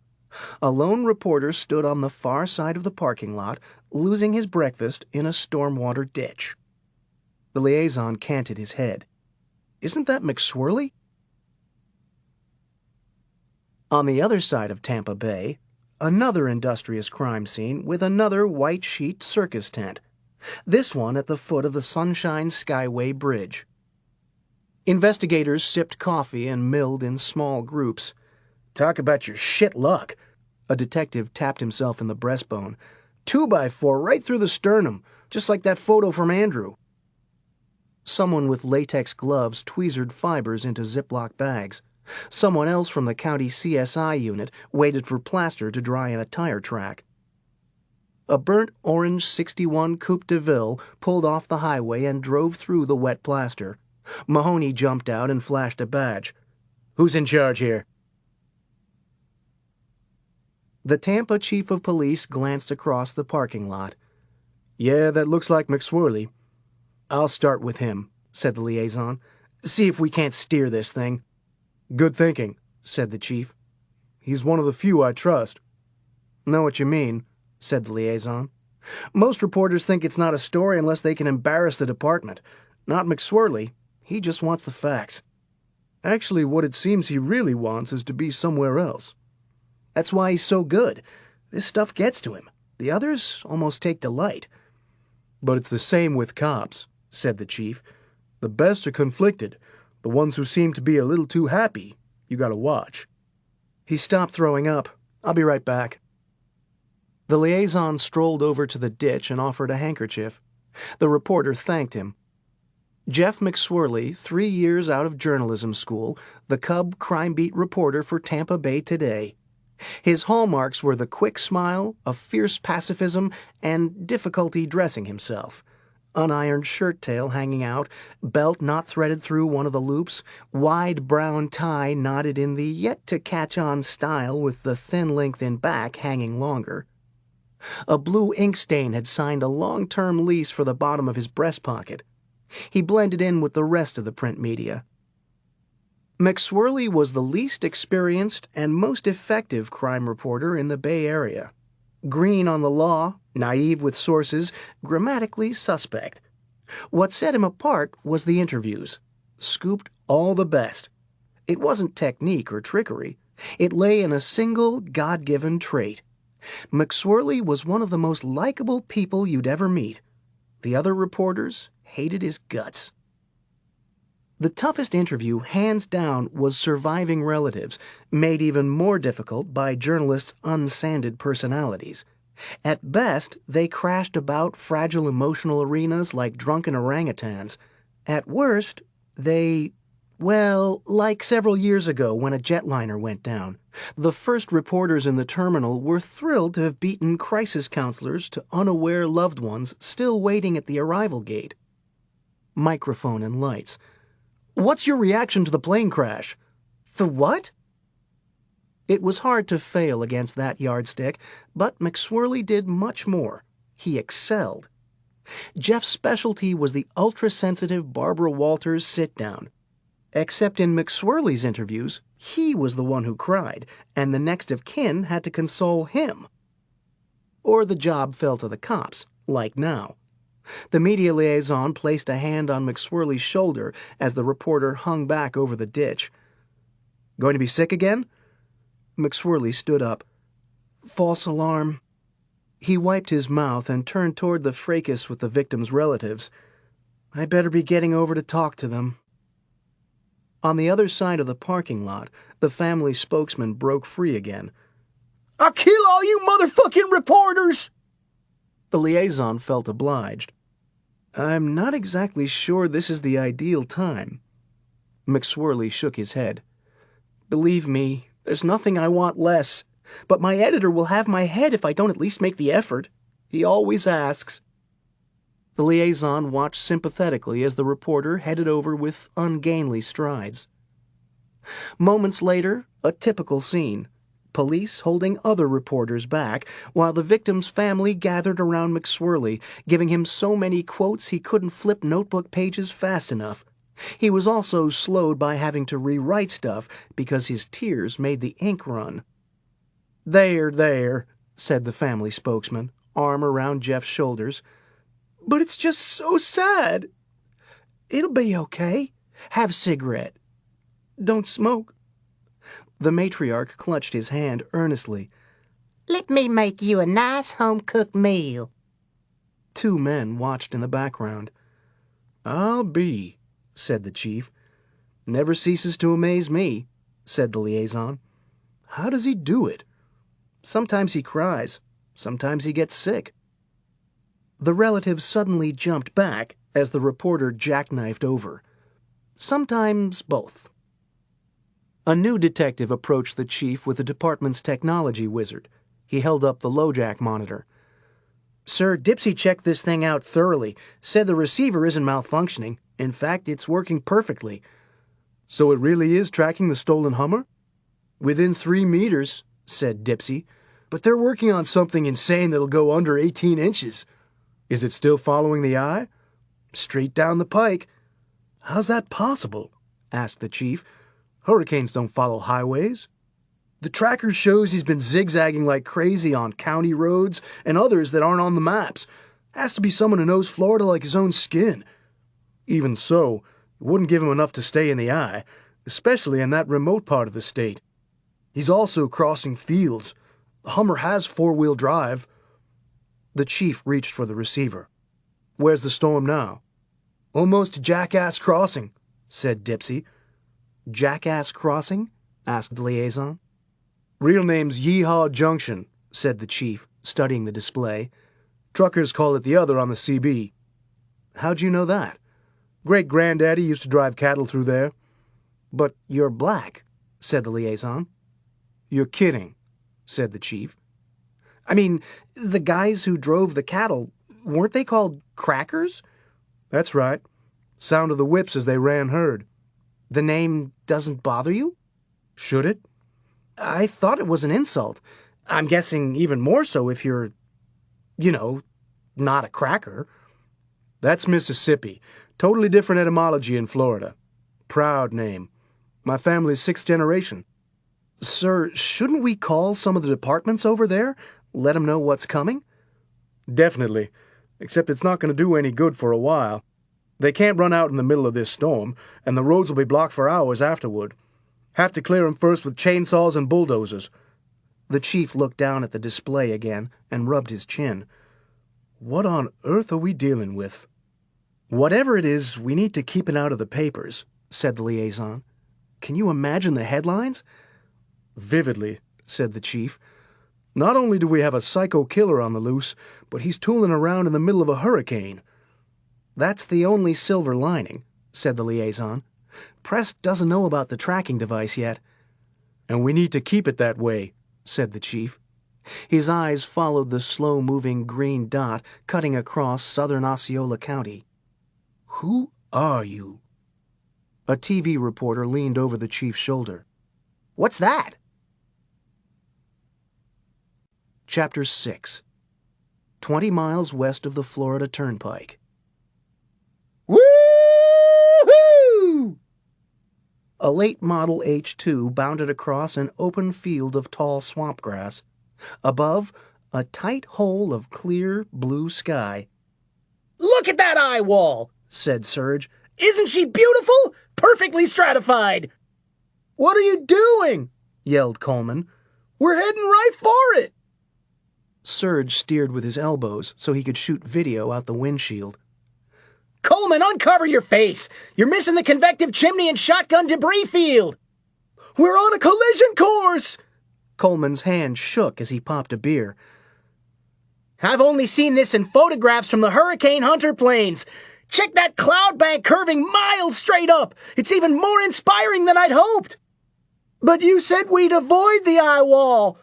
A lone reporter stood on the far side of the parking lot, losing his breakfast in a stormwater ditch. The liaison canted his head. Isn't that McSwirly? On the other side of Tampa Bay, another industrious crime scene with another white sheet circus tent, this one at the foot of the Sunshine Skyway Bridge. Investigators sipped coffee and milled in small groups. Talk about your shit luck. A detective tapped himself in the breastbone. 2x4 right through the sternum, just like that photo from Andrew. Someone with latex gloves tweezered fibers into Ziploc bags. Someone else from the county CSI unit waited for plaster to dry in a tire track. A burnt orange 61 Coupe de Ville pulled off the highway and drove through the wet plaster. Mahoney jumped out and flashed a badge. Who's in charge here? The Tampa chief of police glanced across the parking lot. Yeah, that looks like McSwirly. I'll start with him, said the liaison. See if we can't steer this thing. Good thinking, said the chief. He's one of the few I trust. Know what you mean, said the liaison. Most reporters think it's not a story unless they can embarrass the department. Not McSwirly. He just wants the facts. Actually, what it seems he really wants is to be somewhere else. That's why he's so good. This stuff gets to him. The others almost take delight. But it's the same with cops, said the chief. The best are conflicted. The ones who seem to be a little too happy, you gotta watch. He stopped throwing up. I'll be right back. The liaison strolled over to the ditch and offered a handkerchief. The reporter thanked him. Jeff McSwirly, 3 years out of journalism school, the Cub crime beat reporter for Tampa Bay Today. His hallmarks were the quick smile, a fierce pacifism, and difficulty dressing himself. Unironed shirt tail hanging out, belt not threaded through one of the loops, wide brown tie knotted in the yet-to-catch-on style with the thin length in back hanging longer. A blue ink stain had signed a long-term lease for the bottom of his breast pocket. He blended in with the rest of the print media. McSwirly was the least experienced and most effective crime reporter in the Bay Area. Green on the law, naive with sources, grammatically suspect. What set him apart was the interviews. Scooped all the best. It wasn't technique or trickery. It lay in a single God-given trait. McSwirly was one of the most likable people you'd ever meet. The other reporters hated his guts. The toughest interview, hands down, was surviving relatives, made even more difficult by journalists' unsanded personalities. At best, they crashed about fragile emotional arenas like drunken orangutans. At worst, like several years ago when a jetliner went down. The first reporters in the terminal were thrilled to have beaten crisis counselors to unaware loved ones still waiting at the arrival gate. Microphone and lights. What's your reaction to the plane crash? The what? It was hard to fail against that yardstick, but McSwirly did much more. He excelled. Jeff's specialty was the ultra-sensitive Barbara Walters sit-down. Except in McSwirly's interviews, he was the one who cried, and the next of kin had to console him. Or the job fell to the cops, like now. The media liaison placed a hand on McSwirly's shoulder as the reporter hung back over the ditch. Going to be sick again? McSwirly stood up. False alarm. He wiped his mouth and turned toward the fracas with the victim's relatives. I better be getting over to talk to them. On the other side of the parking lot, the family spokesman broke free again. I'll kill all you motherfucking reporters! The liaison felt obliged. I'm not exactly sure this is the ideal time. McSwirly shook his head. Believe me, there's nothing I want less. But my editor will have my head if I don't at least make the effort. He always asks. The liaison watched sympathetically as the reporter headed over with ungainly strides. Moments later, a typical scene. Police holding other reporters back, while the victim's family gathered around McSwirly, giving him so many quotes he couldn't flip notebook pages fast enough. He was also slowed by having to rewrite stuff because his tears made the ink run. There, said the family spokesman, arm around Jeff's shoulders. But it's just so sad. It'll be okay. Have a cigarette. Don't smoke. The matriarch clutched his hand earnestly.
Let me make you a nice home-cooked meal.
2 men watched in the background. I'll be, said the chief. Never ceases to amaze me, said the liaison. How does he do it? Sometimes he cries. Sometimes he gets sick. The relative suddenly jumped back as the reporter jackknifed over. Sometimes both. A new detective approached the chief with the department's technology wizard. He held up the LoJack monitor. Sir, Dipsy checked this thing out thoroughly, said the receiver isn't malfunctioning. In fact, it's working perfectly. So it really is tracking the stolen Hummer? Within 3 meters, said Dipsy. But they're working on something insane that'll go under 18 inches. Is it still following the eye? Straight down the pike. How's that possible? Asked the chief. Hurricanes don't follow highways. The tracker shows he's been zigzagging like crazy on county roads and others that aren't on the maps. Has to be someone who knows Florida like his own skin. Even so, it wouldn't give him enough to stay in the eye, especially in that remote part of the state. He's also crossing fields. The Hummer has 4-wheel drive. The chief reached for the receiver. Where's the storm now? Almost to Jackass Crossing, said Dipsy. Jackass Crossing? Asked the liaison. Real name's Yeehaw Junction, said the chief, studying the display. Truckers call it the other on the CB. How'd you know that? Great-granddaddy used to drive cattle through there. But you're black, said the liaison. You're kidding, said the chief. I mean, the guys who drove the cattle, weren't they called crackers? That's right. Sound of the whips as they ran herd. The name doesn't bother you? Should it? I thought it was an insult. I'm guessing even more so if you're, not a cracker. That's Mississippi. Totally different etymology in Florida. Proud name. My family's 6th generation. Sir, shouldn't we call some of the departments over there? Let them know what's coming? Definitely. Except it's not going to do any good for a while. They can't run out in the middle of this storm, and the roads will be blocked for hours afterward. Have to clear them first with chainsaws and bulldozers. The chief looked down at the display again and rubbed his chin. What on earth are we dealing with? Whatever it is, we need to keep it out of the papers, said the liaison. Can you imagine the headlines? Vividly, said the chief. Not only do we have a psycho killer on the loose, but he's tooling around in the middle of a hurricane. That's the only silver lining, said the liaison. Press doesn't know about the tracking device yet. And we need to keep it that way, said the chief. His eyes followed the slow-moving green dot cutting across southern Osceola County. Who are you? A TV reporter leaned over the chief's shoulder. What's that? Chapter 6. 20 miles west of the Florida Turnpike. Woo-hoo! A late model H2 bounded across an open field of tall swamp grass. Above, a tight hole of clear blue sky. Look at that eye wall, said Serge. Isn't she beautiful? Perfectly stratified. What are you doing? Yelled Coleman. We're heading right for it. Serge steered with his elbows so he could shoot video out the windshield. Coleman, uncover your face! You're missing the convective chimney and shotgun debris field! We're on a collision course! Coleman's hand shook as he popped a beer. I've only seen this in photographs from the Hurricane Hunter planes. Check that cloud bank curving miles straight up! It's even more inspiring than I'd hoped! But you said we'd avoid the eye wall!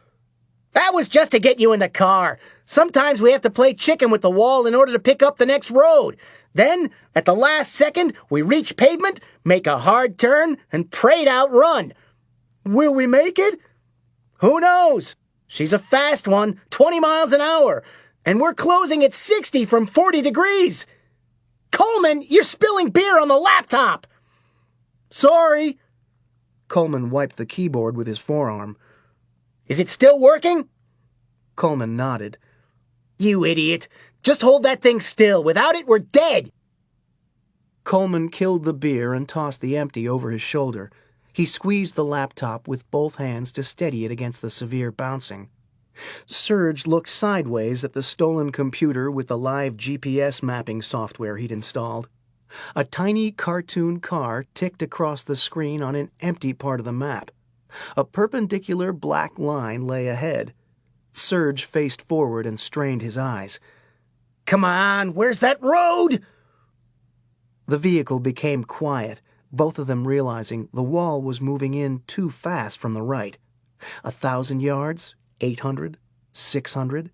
That was just to get you in the car. Sometimes we have to play chicken with the wall in order to pick up the next road. Then, at the last second, we reach pavement, make a hard turn, and pray to outrun. Will we make it? Who knows? She's a fast one, 20 miles an hour, and we're closing at 60 from 40 degrees. Coleman, you're spilling beer on the laptop. Sorry. Coleman wiped the keyboard with his forearm.
Is it still working?
Coleman nodded.
You idiot. Just hold that thing still. Without it, we're dead.
Coleman killed the beer and tossed the empty over his shoulder. He squeezed the laptop with both hands to steady it against the severe bouncing. Serge looked sideways at the stolen computer with the live GPS mapping software he'd installed. A tiny cartoon car ticked across the screen on an empty part of the map. A perpendicular black line lay ahead. Serge faced forward and strained his eyes.
Come on, where's that road?
The vehicle became quiet, both of them realizing the wall was moving in too fast from the right. 1,000 yards, 800, 600.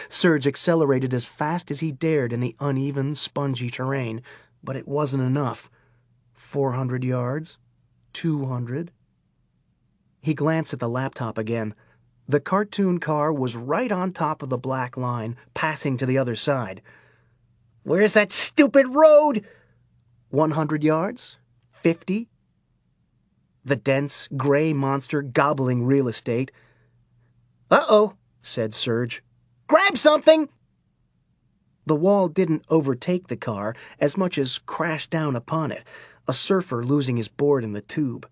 Serge accelerated as fast as he dared in the uneven, spongy terrain, but it wasn't enough. 400 yards, 200. He glanced at the laptop again. The cartoon car was right on top of the black line, passing to the other side.
Where's that stupid road?
100 yards? 50? The dense, gray monster gobbling real estate.
Uh-oh,
said Serge.
Grab something!
The wall didn't overtake the car as much as crash down upon it, a surfer losing his board in the tube.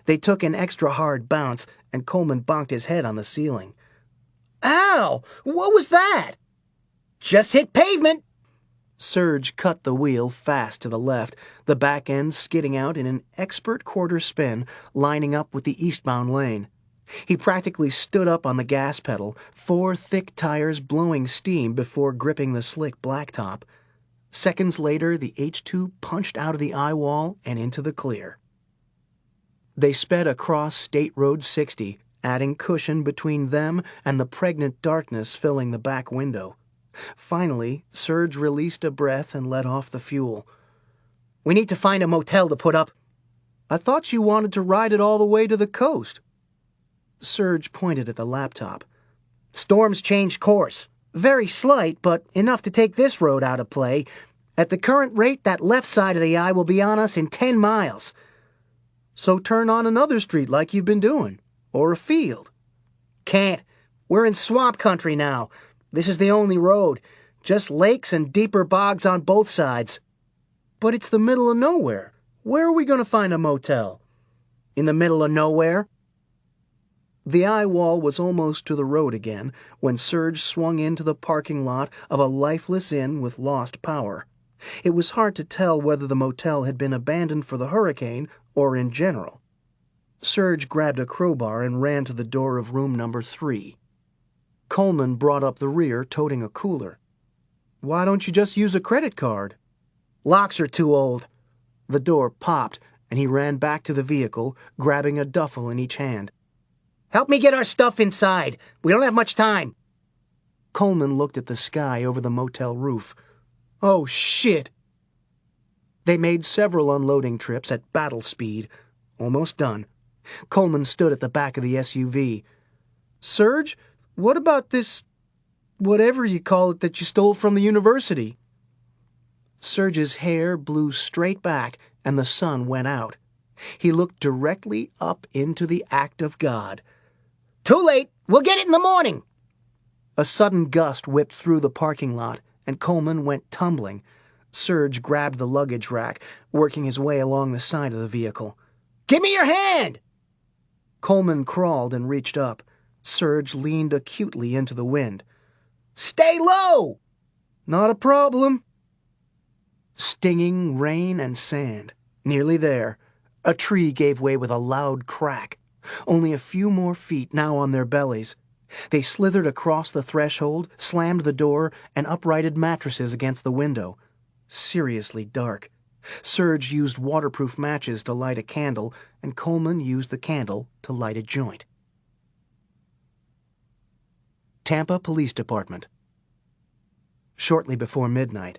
They took an extra hard bounce, and Coleman bonked his head on the ceiling.
Ow! What was that? Just hit pavement!
Serge cut the wheel fast to the left, the back end skidding out in an expert quarter spin, lining up with the eastbound lane. He practically stood up on the gas pedal, 4 thick tires blowing steam before gripping the slick blacktop. Seconds later, the H2 punched out of the eye wall and into the clear. They sped across State Road 60, adding cushion between them and the pregnant darkness filling the back window. Finally, Serge released a breath and let off the fuel.
We need to find a motel to put up.
I thought you wanted to ride it all the way to the coast. Serge pointed at the laptop.
Storm's changed course. Very slight, but enough to take this road out of play. At the current rate, that left side of the eye will be on us in 10 miles.
So turn on another street like you've been doing. Or a field.
Can't. We're in swamp country now. This is the only road. Just lakes and deeper bogs on both sides.
But it's the middle of nowhere. Where are we going to find a motel?
In the middle of nowhere?
The eye wall was almost to the road again when Serge swung into the parking lot of a lifeless inn with lost power. It was hard to tell whether the motel had been abandoned for the hurricane or in general. Serge grabbed a crowbar and ran to the door of room number 3. Coleman brought up the rear, toting a cooler. Why don't you just use a credit card?
Locks are too old.
The door popped, and he ran back to the vehicle, grabbing a duffel in each hand.
Help me get our stuff inside. We don't have much time.
Coleman looked at the sky over the motel roof. Oh, shit! They made several unloading trips at battle speed. Almost done. Coleman stood at the back of the SUV. Serge, what about this, whatever you call it, that you stole from the university? Serge's hair blew straight back, and the sun went out. He looked directly up into the act of God.
Too late! We'll get it in the morning!
A sudden gust whipped through the parking lot, and Coleman went tumbling. Serge grabbed the luggage rack, working his way along the side of the vehicle.
Give me your hand!
Coleman crawled and reached up. Serge leaned acutely into the wind.
Stay low!
Not a problem. Stinging rain and sand. Nearly there. A tree gave way with a loud crack. Only a few more feet now on their bellies. They slithered across the threshold, slammed the door, and uprighted mattresses against the window. Seriously dark. Serge used waterproof matches to light a candle, and Coleman used the candle to light a joint. Tampa Police Department. Shortly before midnight.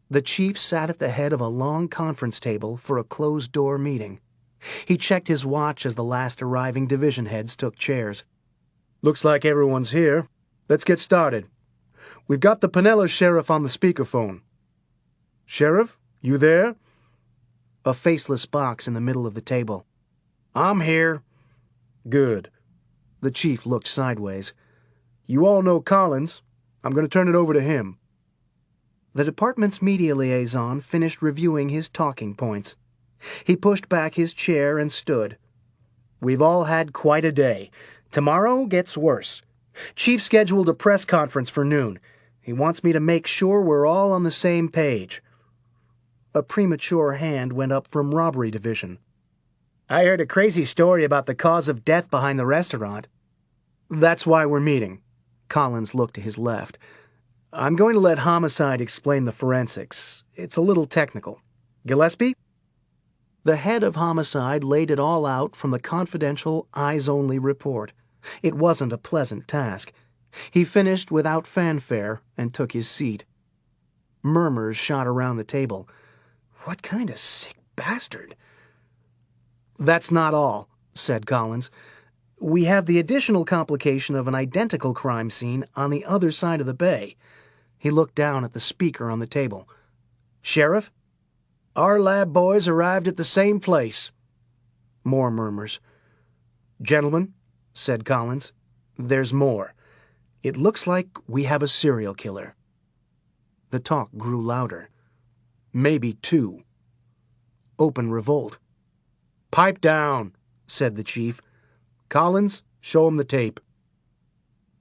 The chief sat at the head of a long conference table for a closed-door meeting. He checked his watch as the last arriving division heads took chairs. Looks like everyone's here. Let's get started. We've got the Pinellas sheriff on the speakerphone. Sheriff, you there? A faceless box in the middle of the table.
I'm here.
Good. The chief looked sideways. "You all know Collins. I'm going to turn it over to him." The department's media liaison finished reviewing his talking points. He pushed back his chair and stood. "We've all had quite a day. Tomorrow gets worse. Chief scheduled a press conference for noon. He wants me to make sure we're all on the same page." A premature hand went up from Robbery Division. "I heard a crazy story about the cause of death behind the restaurant." "That's why we're meeting." Collins looked to his left. "I'm going to let Homicide explain the forensics. It's a little technical. Gillespie?" The head of Homicide laid it all out from the confidential, eyes-only report. It wasn't a pleasant task. He finished without fanfare and took his seat. Murmurs shot around the table. "What kind of sick bastard?" "That's not all," said Collins. "We have the additional complication of an identical crime scene on the other side of the bay." He looked down at the speaker on the table. "Sheriff?" "Our lab boys arrived at the same place." More murmurs. "Gentlemen," said Collins, "there's more. It looks like we have a serial killer." The talk grew louder. "Maybe two." Open revolt. "Pipe down," said the chief. "Collins, show him the tape."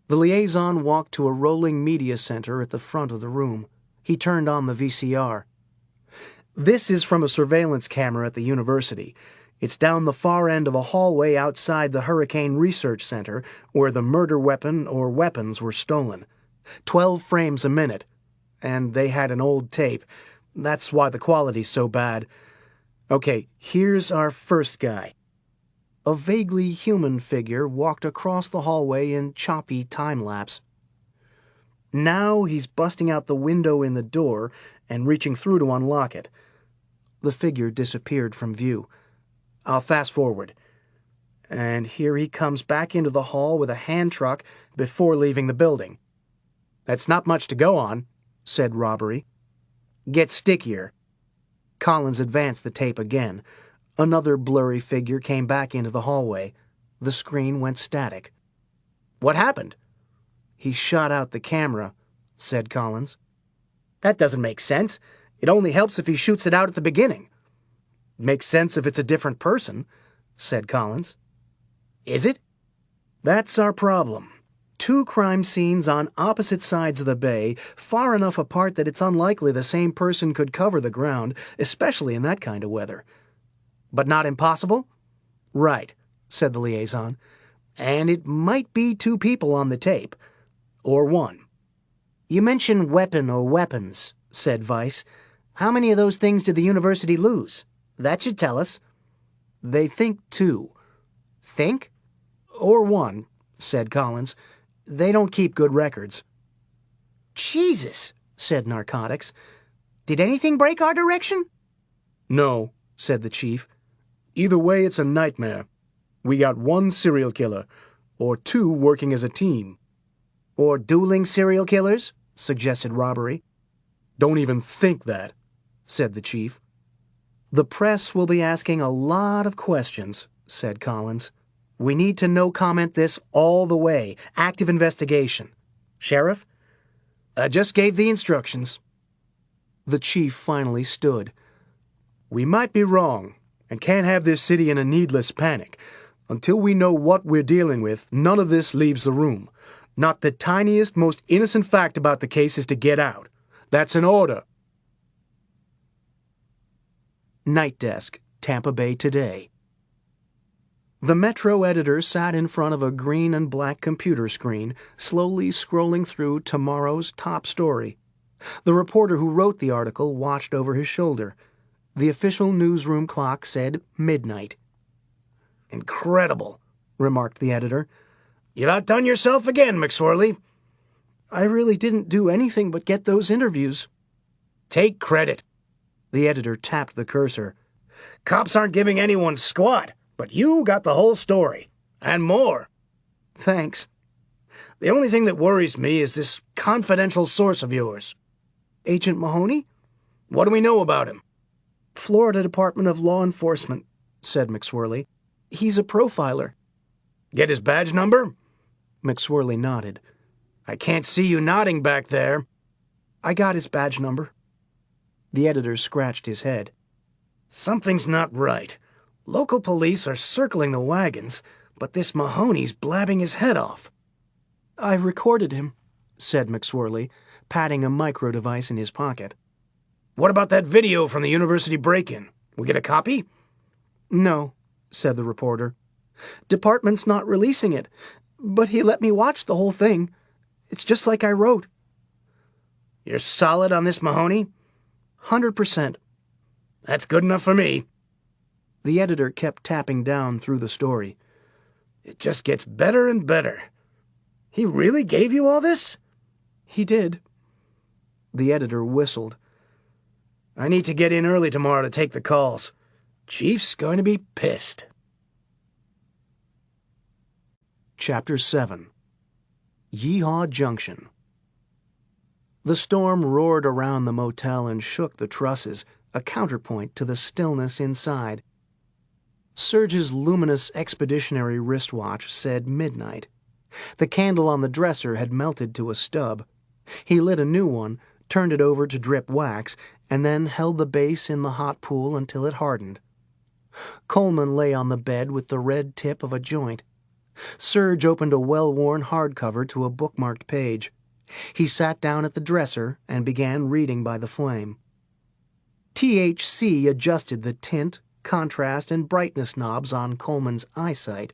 The liaison walked to a rolling media center at the front of the room. He turned on the VCR. "This is from a surveillance camera at the university. It's down the far end of a hallway outside the Hurricane Research Center where the murder weapon or weapons were stolen. 12 frames a minute. And they had an old tape. That's why the quality's so bad. Okay, here's our first guy." A vaguely human figure walked across the hallway in choppy time-lapse. Now he's busting out the window in the door and reaching through to unlock it. The figure disappeared from view. I'll fast forward. And here he comes back into the hall with a hand truck before leaving the building. "That's not much to go on," said Robbery. "Get stickier." Collins advanced the tape again. Another blurry figure came back into the hallway. The screen went static. "What happened?" "He shot out the camera," said Collins. "That doesn't make sense. It only helps if he shoots it out at the beginning." "Makes sense if it's a different person," said Collins. "Is it?" "That's our problem. Two crime scenes on opposite sides of the bay, far enough apart that it's unlikely the same person could cover the ground, especially in that kind of weather." "But not impossible?" "Right," said the liaison. "And it might be two people on the tape. Or one." "You mentioned weapon or weapons," said Weiss. "How many of those things did the university lose? That should tell us." "They think two." "Think?" "Or one," said Collins. "They don't keep good records." "Jesus," said Narcotics. "Did anything break our direction?" "No," said the chief. "Either way, it's a nightmare. We got one serial killer, or two working as a team."
"Or dueling serial killers?" suggested Robbery.
"Don't even think that," said the chief.
"The press will be asking a lot of questions," said Collins. "We need to no-comment this all the way. Active investigation. Sheriff?"
"I just gave the instructions."
The chief finally stood.
"We might be wrong, and can't have this city in a needless panic. Until we know what we're dealing with, none of this leaves the room. Not the tiniest, most innocent fact about the case is to get out. That's an order."
Night Desk, Tampa Bay Today. The Metro editor sat in front of a green and black computer screen, slowly scrolling through tomorrow's top story. The reporter who wrote the article watched over his shoulder. The official newsroom clock said midnight.
"Incredible," remarked the editor. "You've outdone yourself again, McSwirly."
"I really didn't do anything but get those interviews."
"Take credit."
The editor tapped the cursor.
"Cops aren't giving anyone squat, but you got the whole story. And more."
"Thanks."
"The only thing that worries me is this confidential source of yours."
"Agent Mahoney?"
"What do we know about him?"
"Florida Department of Law Enforcement," said McSwirly. "He's a profiler."
Get his badge number? McSwirly nodded. I can't see you nodding back there.
I got his badge number. The editor scratched his head.
Something's not right. Local police are circling the wagons, but this Mahoney's blabbing his head off.
I recorded him, said McSwirly, patting a micro device in his pocket.
What about that video from the university break-in? We get a copy?
No, said the reporter. Department's not releasing it, but he let me watch the whole thing. It's just like I wrote.
You're solid on this Mahoney?
100%.
That's good enough for me.
The editor kept tapping down through the story.
It just gets better and better. He really gave you all this?
He did. The editor whistled.
I need to get in early tomorrow to take the calls. Chief's going to be pissed.
Chapter 7. Yeehaw Junction. The storm roared around the motel and shook the trusses, a counterpoint to the stillness inside. Serge's luminous expeditionary wristwatch said midnight. The candle on the dresser had melted to a stub. He lit a new one, turned it over to drip wax, and then held the base in the hot pool until it hardened. Coleman lay on the bed with the red tip of a joint. Serge opened a well-worn hardcover to a bookmarked page. He sat down at the dresser and began reading by the flame. THC adjusted the tint, contrast, and brightness knobs on Coleman's eyesight.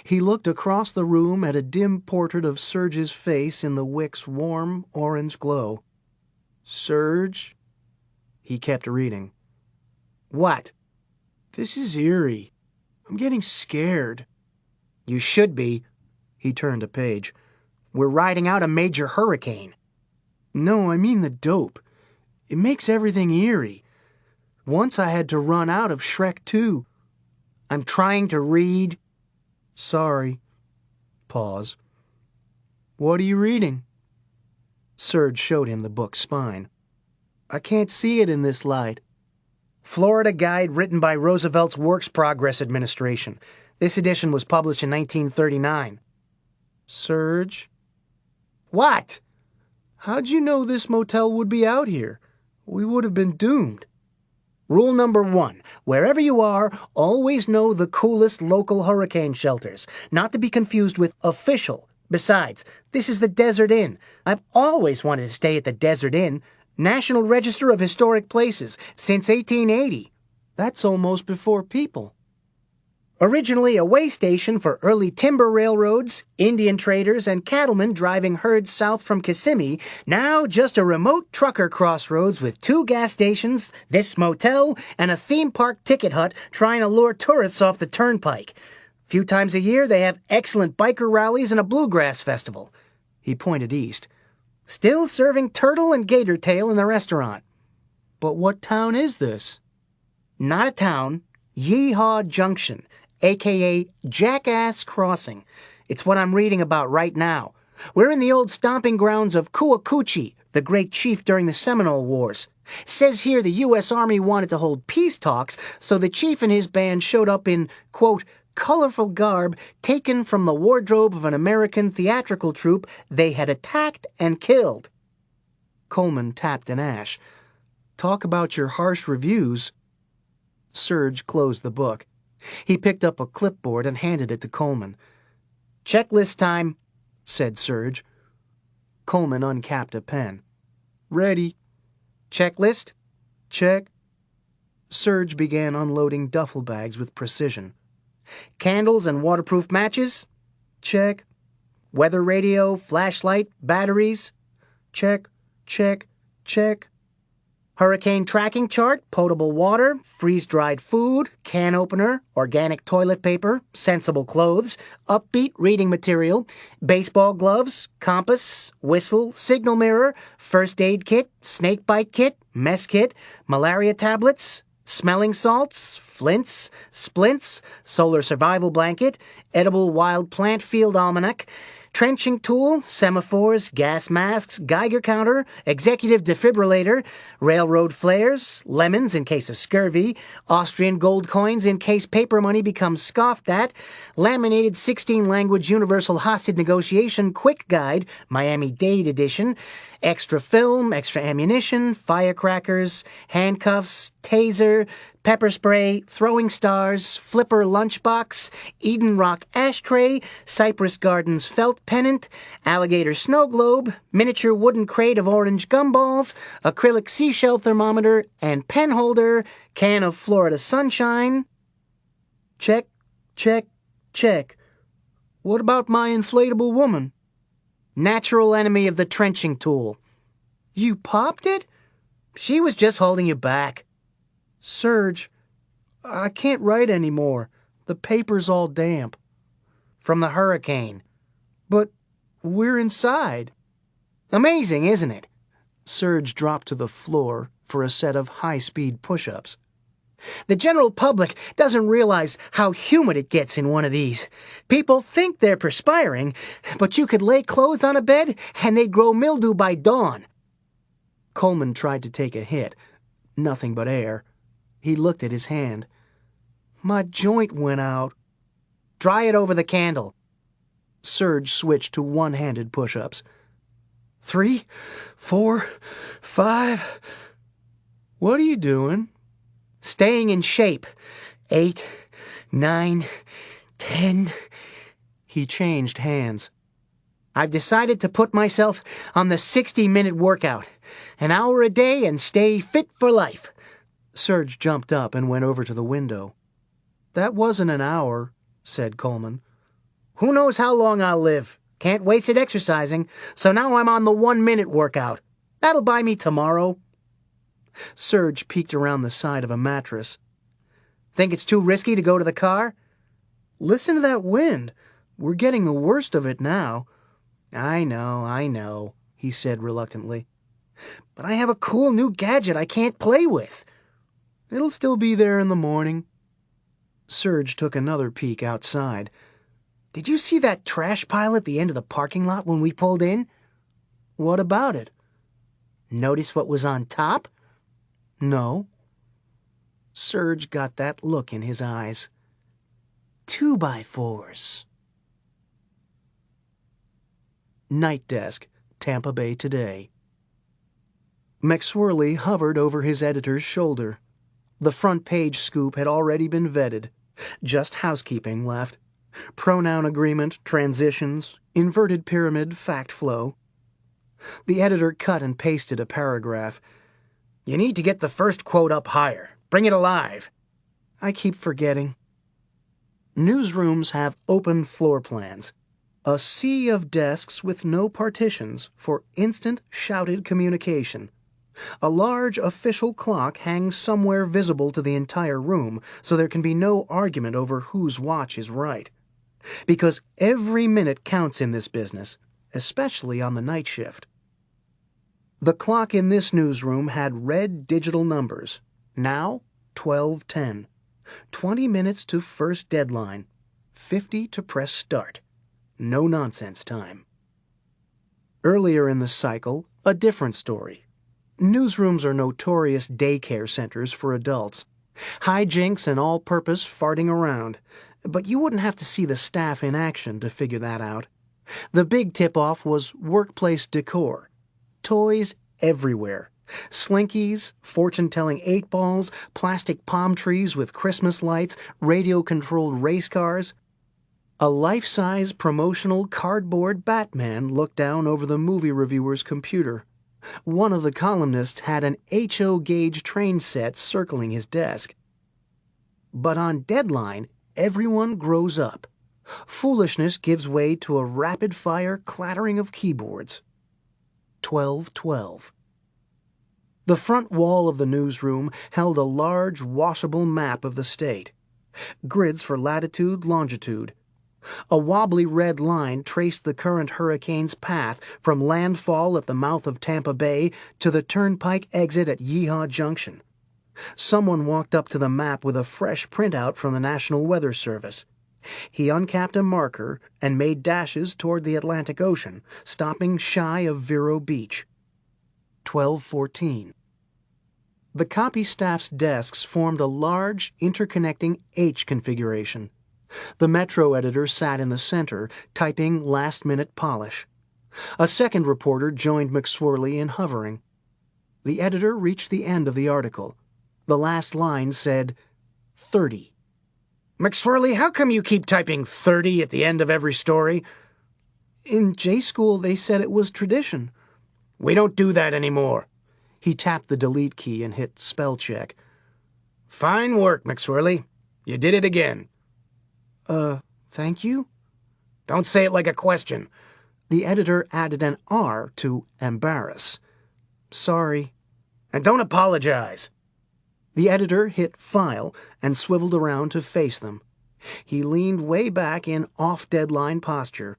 He looked across the room at a dim portrait of Serge's face in the wick's warm orange glow. Serge? He kept reading.
What?
This is eerie. I'm getting scared.
You should be.
He turned a page.
We're riding out a major hurricane.
No, I mean the dope. It makes everything eerie. Once I had to run out of Shrek 2.
I'm trying to read.
Sorry. Pause. What are you reading? Serge showed him the book's spine. I can't see it in this light.
Florida Guide written by Roosevelt's Works Progress Administration. This edition was published in 1939.
Serge?
What?
How'd you know this motel would be out here? We would have been doomed.
Rule number 1, wherever you are, always know the coolest local hurricane shelters, not to be confused with official. Besides, this is the Desert Inn. I've always wanted to stay at the Desert Inn. National Register of Historic Places, since 1880.
That's almost before people.
Originally a way station for early timber railroads, Indian traders, and cattlemen driving herds south from Kissimmee, now just a remote trucker crossroads with 2 gas stations, this motel, and a theme park ticket hut trying to lure tourists off the turnpike. A few times a year they have excellent biker rallies and a bluegrass festival.
He pointed east.
Still serving turtle and gator tail in the restaurant.
But what town is this?
Not a town. Yeehaw Junction, a.k.a. Jackass Crossing. It's what I'm reading about right now. We're in the old stomping grounds of Kuakuchi, the great chief during the Seminole Wars. Says here the U.S. Army wanted to hold peace talks, so the chief and his band showed up in, quote, colorful garb taken from the wardrobe of an American theatrical troupe they had attacked and killed.
Coleman tapped an ash. Talk about your harsh reviews. Serge closed the book. He picked up a clipboard and handed it to Coleman.
Checklist time,
said Serge. Coleman uncapped a pen. Ready.
Checklist?
Check. Serge began unloading duffel bags with precision.
Candles and waterproof matches?
Check.
Weather radio, flashlight, batteries?
Check, check, check.
Hurricane tracking chart, potable water, freeze-dried food, can opener, organic toilet paper, sensible clothes, upbeat reading material, baseball gloves, compass, whistle, signal mirror, first aid kit, snake bite kit, mess kit, malaria tablets, smelling salts, flints, splints, solar survival blanket, edible wild plant field almanac, trenching tool, semaphores, gas masks, Geiger counter, executive defibrillator, railroad flares, lemons in case of scurvy, Austrian gold coins in case paper money becomes scoffed at, laminated 16-language universal hostage negotiation quick guide, Miami-Dade edition, extra film, extra ammunition, firecrackers, handcuffs, taser, pepper spray, throwing stars, flipper lunchbox, Eden Rock ashtray, Cypress Gardens felt pennant, alligator snow globe, miniature wooden crate of orange gumballs, acrylic seashell thermometer and pen holder, can of Florida sunshine. Check, check, check. What about my inflatable woman? Natural enemy of the trenching tool. You popped it? She was just holding you back. Serge, I can't write anymore. The paper's all damp. From the hurricane. But we're inside. Amazing, isn't it? Serge dropped to the floor for a set of high-speed push-ups. The general public doesn't realize how humid it gets in one of these. People think they're perspiring, but you could lay clothes on a bed and they'd grow mildew by dawn. Coleman tried to take a hit. Nothing but air. He looked at his hand. My joint went out. Dry it over the candle. Serge switched to one-handed push-ups. 3, 4, 5. What are you doing? Staying in shape. 8, 9, 10. He changed hands. I've decided to put myself on the 60-minute workout. An hour a day and stay fit for life. Serge jumped up and went over to the window. That wasn't an hour, said Coleman. Who knows how long I'll live? Can't waste it exercising, so now I'm on the 1-minute workout. That'll buy me tomorrow. Serge peeked around the side of a mattress. Think it's too risky to go to the car? Listen to that wind. We're getting the worst of it now. I know, he said reluctantly. But I have a cool new gadget I can't play with. It'll still be there in the morning. Serge took another peek outside. Did you see that trash pile at the end of the parking lot when we pulled in? What about it? Notice what was on top? No. Serge got that look in his eyes. 2x4s. Night Desk, Tampa Bay Today. McSwirly hovered over his editor's shoulder. The front page scoop had already been vetted. Just housekeeping left. Pronoun agreement, transitions, inverted pyramid, fact flow. The editor cut and pasted a paragraph. You need to get the first quote up higher. Bring it alive. I keep forgetting. Newsrooms have open floor plans. A sea of desks with no partitions for instant shouted communication. A large official clock hangs somewhere visible to the entire room, so there can be no argument over whose watch is right. Because every minute counts in this business, especially on the night shift. The clock in this newsroom had red digital numbers. Now, 12:10. 20 minutes to first deadline. 50 to press start. No nonsense time. Earlier in the cycle, a different story. Newsrooms are notorious daycare centers for adults. Hijinks and all-purpose farting around. But you wouldn't have to see the staff in action to figure that out. The big tip-off was workplace decor. Toys everywhere. Slinkies, fortune-telling 8-balls, plastic palm trees with Christmas lights, radio-controlled race cars. A life-size promotional cardboard Batman looked down over the movie reviewer's computer. One of the columnists had an HO gauge train set circling his desk. But on deadline, everyone grows up. Foolishness gives way to a rapid-fire clattering of keyboards. 12:12. The front wall of the newsroom held a large washable map of the state. Grids for latitude, longitude. A wobbly red line traced the current hurricane's path from landfall at the mouth of Tampa Bay to the turnpike exit at Yeehaw Junction. Someone walked up to the map with a fresh printout from the National Weather Service.
He uncapped a marker and made dashes toward the Atlantic Ocean, stopping shy of Vero Beach. 12:14. The copy staff's desks formed a large, interconnecting H configuration. The Metro editor sat in the center, typing last-minute polish. A second reporter joined McSwirly in hovering. The editor reached the end of the article. The last line said, 30.
McSwirly, how come you keep typing 30 at the end of every story?
In J-School, they said it was tradition.
We don't do that anymore.
He tapped the delete key and hit spell check.
Fine work, McSwirly. You did it again.
Thank you?
Don't say it like a question.
The editor added an R to embarrass. Sorry.
And don't apologize.
The editor hit file and swiveled around to face them. He leaned way back in off-deadline posture.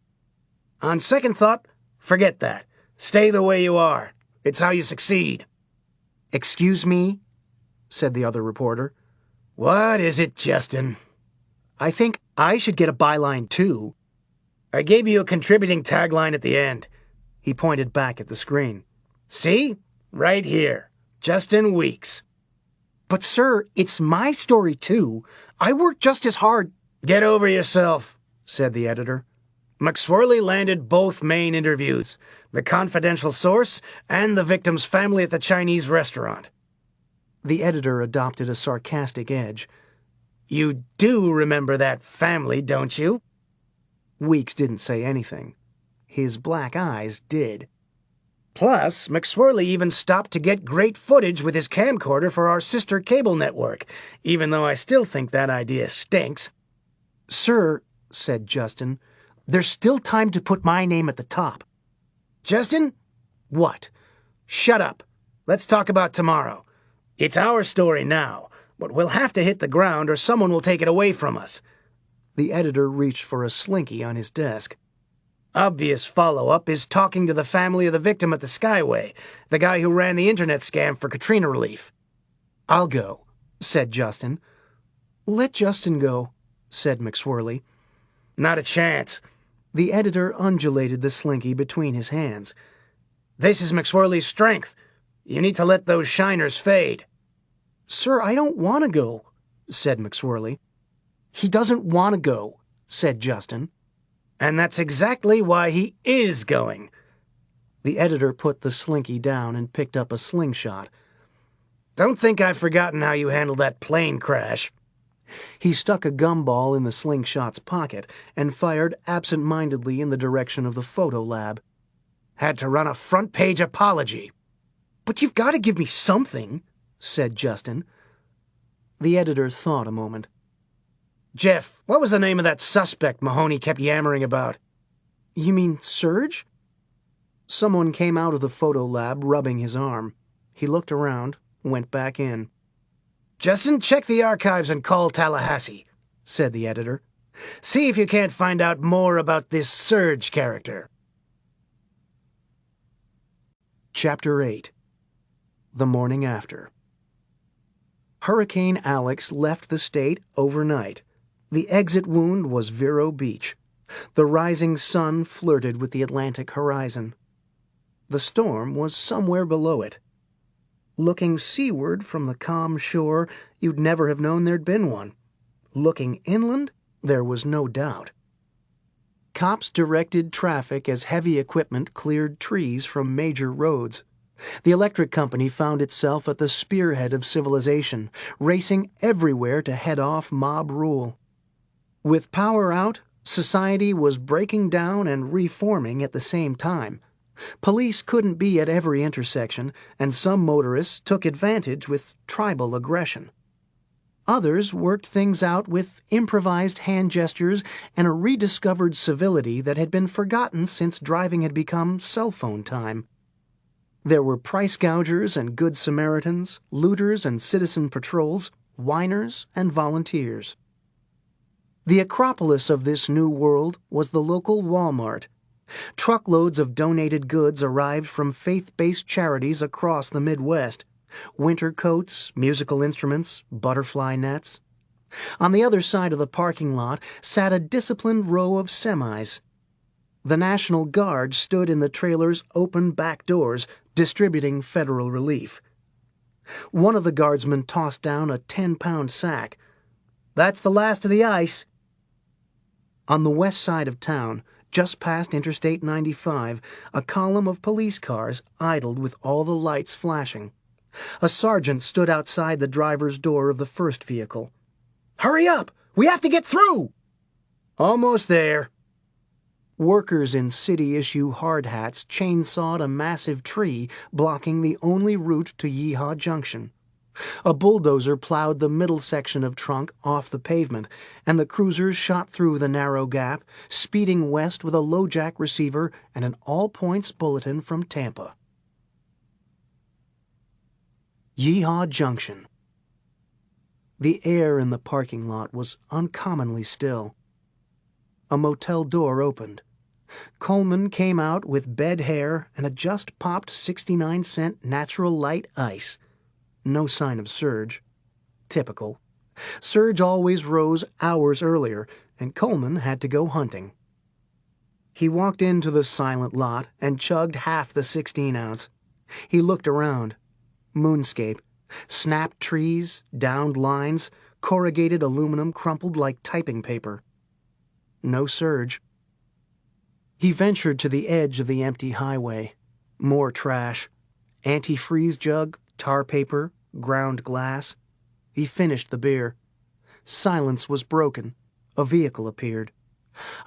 On second thought, forget that. Stay the way you are. It's how you succeed.
Excuse me? Said the other reporter.
What is it, Justin?
I think I should get a byline too.
I gave you a contributing tagline at the end.
He pointed back at the screen.
See? Right here. Justin Weeks.
But sir, it's my story too. I worked just as hard.
Get over yourself,
said the editor.
McSwirly landed both main interviews, the confidential source and the victim's family at the Chinese restaurant.
The editor adopted a sarcastic edge.
You do remember that family, don't you?
Weeks didn't say anything. His black eyes did.
Plus, McSwirly even stopped to get great footage with his camcorder for our sister cable network, even though I still think that idea stinks.
Sir, said Justin, there's still time to put my name at the top.
Justin?
What?
Shut up. Let's talk about tomorrow. It's our story now, but we'll have to hit the ground or someone will take it away from us.
The editor reached for a slinky on his desk.
Obvious follow-up is talking to the family of the victim at the Skyway, the guy who ran the internet scam for Katrina relief.
I'll go, said Justin. Let Justin go, said McSwirly.
Not a chance.
The editor undulated the slinky between his hands.
This is McSwirly's strength. You need to let those shiners fade.
Sir, I don't want to go, said McSwirly. He doesn't want to go, said Justin.
And that's exactly why he is going.
The editor put the slinky down and picked up a slingshot.
Don't think I've forgotten how you handled that plane crash.
He stuck a gumball in the slingshot's pocket and fired absent-mindedly in the direction of the photo lab.
Had to run a front-page apology.
But you've got to give me something, said Justin. The editor thought a moment.
Jeff, what was the name of that suspect Mahoney kept yammering about?
You mean Serge? Someone came out of the photo lab, rubbing his arm. He looked around, went back in.
Justin, check the archives and call Tallahassee,
said the editor.
See if you can't find out more about this Serge character.
Chapter 8. The morning after. Hurricane Alex left the state overnight. The exit wound was Vero Beach. The rising sun flirted with the Atlantic horizon. The storm was somewhere below it. Looking seaward from the calm shore, you'd never have known there'd been one. Looking inland, there was no doubt. Cops directed traffic as heavy equipment cleared trees from major roads. The electric company found itself at the spearhead of civilization, racing everywhere to head off mob rule. With power out, society was breaking down and reforming at the same time. Police couldn't be at every intersection, and some motorists took advantage with tribal aggression. Others worked things out with improvised hand gestures and a rediscovered civility that had been forgotten since driving had become cell phone time. There were price gougers and good Samaritans, looters and citizen patrols, whiners and volunteers. The acropolis of this new world was the local Walmart. Truckloads of donated goods arrived from faith-based charities across the Midwest. Winter coats, musical instruments, butterfly nets. On the other side of the parking lot sat a disciplined row of semis. The National Guard stood in the trailer's open back doors, distributing federal relief. One of the guardsmen tossed down a 10-pound sack. "That's the last of the ice." On the west side of town, just past Interstate 95, a column of police cars idled with all the lights flashing. A sergeant stood outside the driver's door of the first vehicle.
"Hurry up! We have to get through!"
"Almost there." Workers in city-issue hard hats chainsawed a massive tree blocking the only route to Yeehaw Junction. A bulldozer plowed the middle section of trunk off the pavement, and the cruisers shot through the narrow gap, speeding west with a low-jack receiver and an all-points bulletin from Tampa. Yeehaw Junction. The air in the parking lot was uncommonly still. A motel door opened. Coleman came out with bed hair and a just-popped 69-cent Natural Light ice. No sign of Serge. Typical. Serge always rose hours earlier, and Coleman had to go hunting. He walked into the silent lot and chugged half the 16-ounce. He looked around. Moonscape. Snapped trees, downed lines, corrugated aluminum crumpled like typing paper. No Serge. He ventured to the edge of the empty highway. More trash. Antifreeze jug, tar paper, ground glass. He finished the beer. Silence was broken. A vehicle appeared.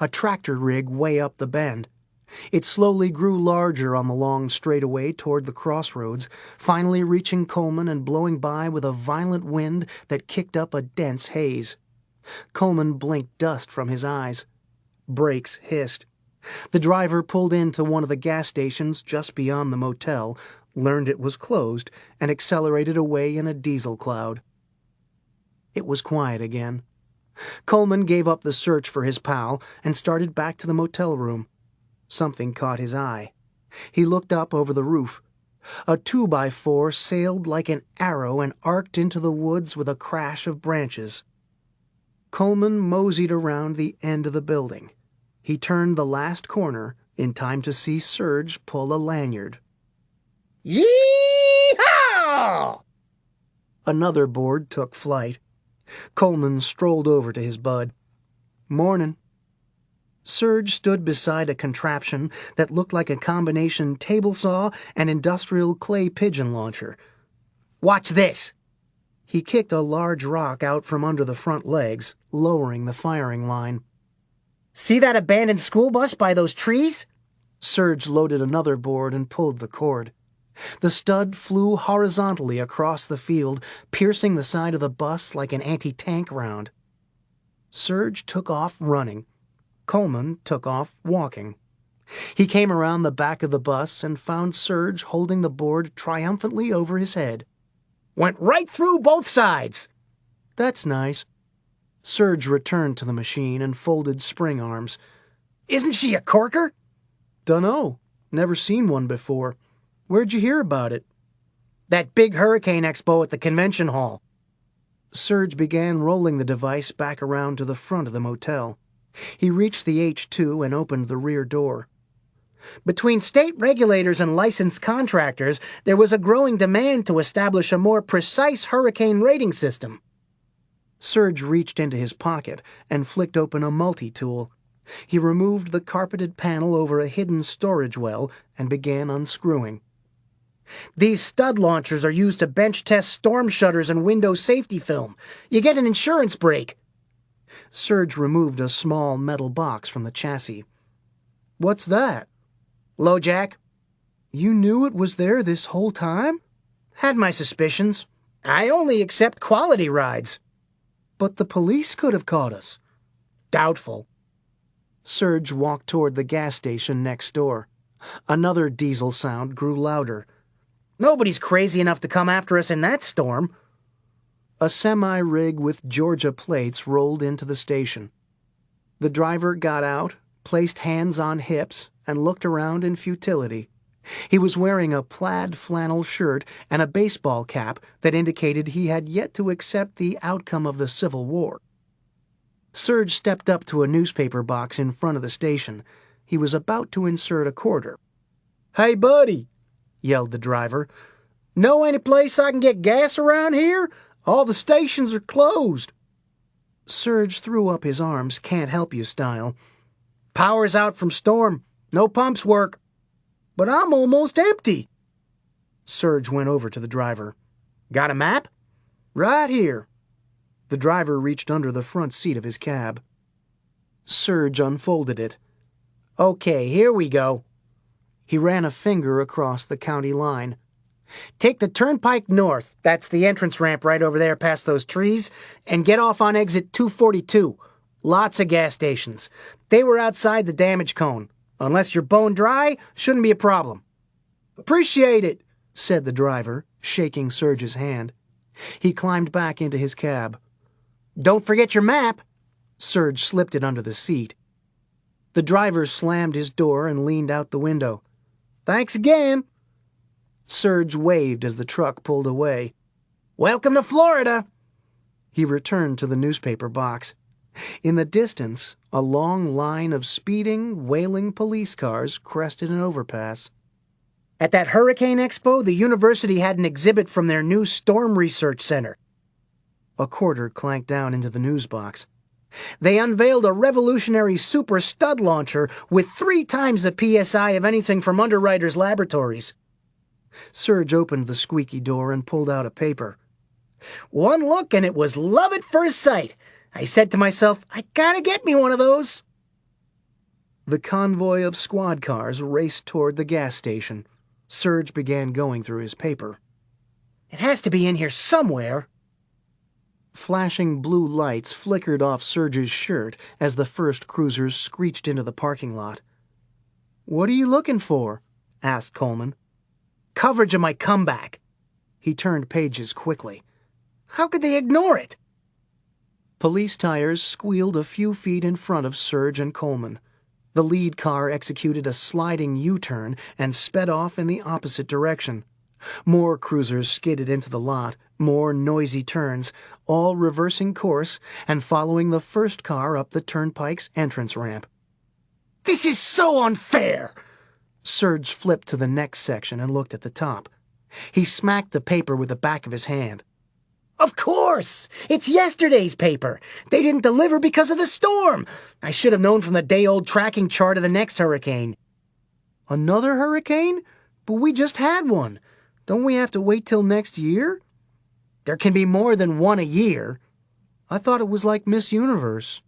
A tractor rig way up the bend. It slowly grew larger on the long straightaway toward the crossroads, finally reaching Coleman and blowing by with a violent wind that kicked up a dense haze. Coleman blinked dust from his eyes. Brakes hissed. The driver pulled into one of the gas stations just beyond the motel, learned it was closed, and accelerated away in a diesel cloud. It was quiet again. Coleman gave up the search for his pal and started back to the motel room. Something caught his eye. He looked up over the roof. A 2x4 sailed like an arrow and arced into the woods with a crash of branches. Coleman moseyed around the end of the building. He turned the last corner in time to see Serge pull a lanyard.
Yee-haw!
Another board took flight. Coleman strolled over to his bud. "Mornin'." Serge stood beside a contraption that looked like a combination table saw and industrial clay pigeon launcher.
"Watch this!"
He kicked a large rock out from under the front legs, lowering the firing line.
"See that abandoned school bus by those trees?"
Serge loaded another board and pulled the cord. The stud flew horizontally across the field, piercing the side of the bus like an anti-tank round. Serge took off running. Coleman took off walking. He came around the back of the bus and found Serge holding the board triumphantly over his head.
"Went right through both sides."
"That's nice." Serge returned to the machine and folded spring arms.
"Isn't she a corker?"
"Dunno. Never seen one before. Where'd you hear about it?"
"That big hurricane expo at the convention hall."
Serge began rolling the device back around to the front of the motel. He reached the H2 and opened the rear door.
"Between state regulators and licensed contractors, there was a growing demand to establish a more precise hurricane rating system."
Serge reached into his pocket and flicked open a multi-tool. He removed the carpeted panel over a hidden storage well and began unscrewing.
"These stud launchers are used to bench test storm shutters and window safety film. You get an insurance break."
Serge removed a small metal box from the chassis. "What's that?"
"Low jack."
"You knew it was there this whole time?"
"Had my suspicions. I only accept quality rides."
"But the police could have caught us."
"Doubtful."
Serge walked toward the gas station next door. Another diesel sound grew louder.
"Nobody's crazy enough to come after us in that storm."
A semi-rig with Georgia plates rolled into the station. The driver got out, placed hands on hips, and looked around in futility. He was wearing a plaid flannel shirt and a baseball cap that indicated he had yet to accept the outcome of the Civil War. Serge stepped up to a newspaper box in front of the station. He was about to insert a quarter.
"Hey, buddy," yelled the driver. "Know any place I can get gas around here? All the stations are closed."
Serge threw up his arms, can't-help-you style.
"Power's out from storm. No pumps work. But I'm almost empty."
Serge went over to the driver.
"Got a map?"
"Right here." The driver reached under the front seat of his cab. Serge unfolded it.
"Okay, here we go."
He ran a finger across the county line.
"Take the turnpike north, that's the entrance ramp right over there past those trees, and get off on exit 242. Lots of gas stations. They were outside the damage cone. Unless you're bone dry, shouldn't be a problem." "Appreciate it,"
said the driver, shaking Serge's hand. He climbed back into his cab.
"Don't forget your map."
Serge slipped it under the seat. The driver slammed his door and leaned out the window.
"Thanks again."
Serge waved as the truck pulled away.
"Welcome to Florida."
He returned to the newspaper box. In the distance, a long line of speeding, wailing police cars crested an overpass.
"At that Hurricane Expo, the university had an exhibit from their new Storm Research Center."
A quarter clanked down into the news box.
"They unveiled a revolutionary super stud launcher with 3 times the PSI of anything from Underwriters Laboratories."
Serge opened the squeaky door and pulled out a paper.
"One look and it was love at first sight. I said to myself, I gotta get me one of those."
The convoy of squad cars raced toward the gas station. Serge began going through his paper.
"It has to be in here somewhere."
Flashing blue lights flickered off Serge's shirt as the first cruisers screeched into the parking lot. "What are you looking for?" asked Coleman.
"Coverage of my comeback."
He turned pages quickly.
How could they ignore it?
Police tires squealed a few feet in front of Serge and Coleman. The lead car executed a sliding U-turn and sped off in the opposite direction. More cruisers skidded into the lot, more noisy turns, all reversing course and following the first car up the turnpike's entrance ramp.
"This is so unfair!"
Serge flipped to the next section and looked at the top. He smacked the paper with the back of his hand.
"Of course! It's yesterday's paper. They didn't deliver because of the storm. I should have known from the day-old tracking chart of the next hurricane."
"Another hurricane? But we just had one. Don't we have to wait till next year?"
"There can be more than one a year."
"I thought it was like Miss Universe."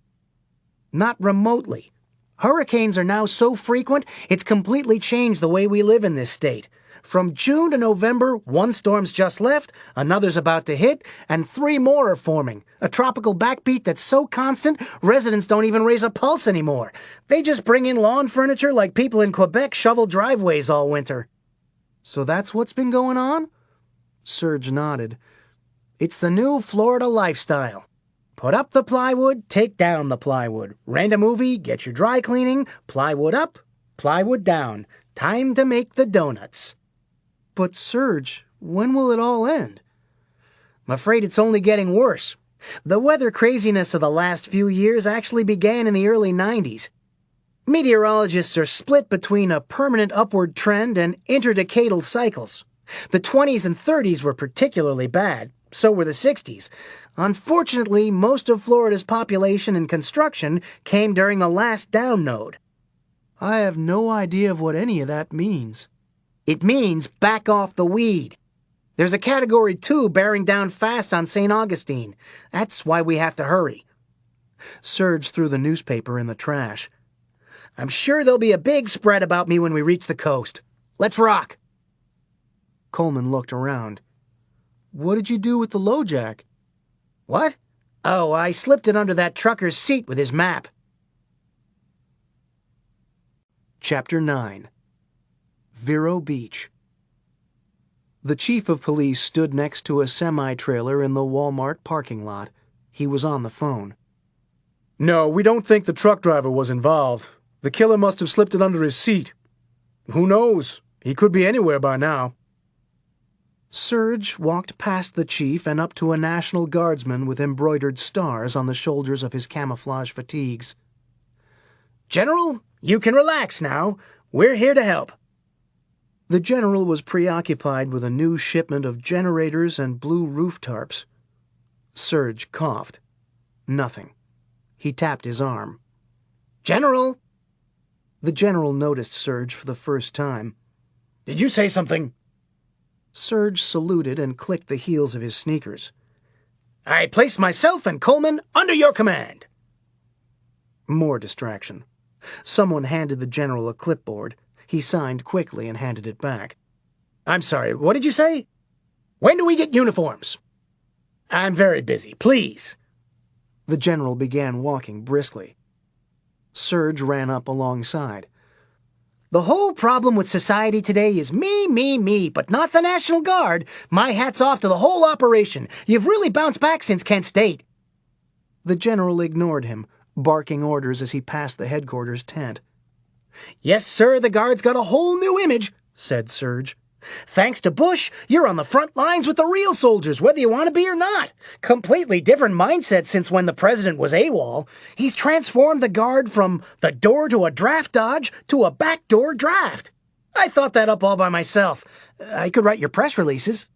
"Not remotely. Hurricanes are now so frequent, it's completely changed the way we live in this state. From June to November, one storm's just left, another's about to hit, and 3 more are forming. A tropical backbeat that's so constant, residents don't even raise a pulse anymore. They just bring in lawn furniture like people in Quebec shovel driveways all winter."
"So that's what's been going on?" Serge nodded.
"It's the new Florida lifestyle. Put up the plywood, take down the plywood. Rent a movie, get your dry cleaning, plywood up, plywood down. Time to make the donuts."
"But Serge, when will it all end?"
"I'm afraid it's only getting worse. The weather craziness of the last few years actually began in the early 90s. Meteorologists are split between a permanent upward trend and interdecadal cycles. The 20s and 30s were particularly bad. So were the 60s. Unfortunately, most of Florida's population and construction came during the last down node."
"I have no idea of what any of that means."
"It means back off the weed. There's a Category 2 bearing down fast on St. Augustine. That's why we have to hurry."
Serge threw the newspaper in the trash.
"I'm sure there'll be a big spread about me when we reach the coast. Let's rock."
Coleman looked around. "What did you do with the LoJack?"
"What? Oh, I slipped it under that trucker's seat with his map."
Chapter 9. Vero Beach. The chief of police stood next to a semi-trailer in the Walmart parking lot. He was on the phone.
"No, we don't think the truck driver was involved. The killer must have slipped it under his seat. Who knows? He could be anywhere by now.
Serge walked past the chief and up to a National Guardsman with embroidered stars on the shoulders of his camouflage fatigues.
General, you can relax now. We're here to help.
The general was preoccupied with a new shipment of generators and blue roof tarps. Serge coughed. Nothing. He tapped his arm.
General!
The general noticed Serge for the first time.
Did you say something?
Serge saluted and clicked the heels of his sneakers.
I place myself and Coleman under your command.
More distraction. Someone handed the general a clipboard. He signed quickly and handed it back.
I'm sorry, what did you say? When do we get uniforms? I'm very busy, please.
The general began walking briskly. Serge ran up alongside.
The whole problem with society today is me, but not the National Guard. My hat's off to the whole operation. You've really bounced back since Kent State.
The general ignored him, barking orders as he passed the headquarters tent.
Yes, sir, the Guard's got a whole new image, said Serge. Thanks to Bush, you're on the front lines with the real soldiers, whether you want to be or not. Completely different mindset since when the president was AWOL. He's transformed the Guard from the door to a draft dodge to a backdoor draft. I thought that up all by myself. I could write your press releases.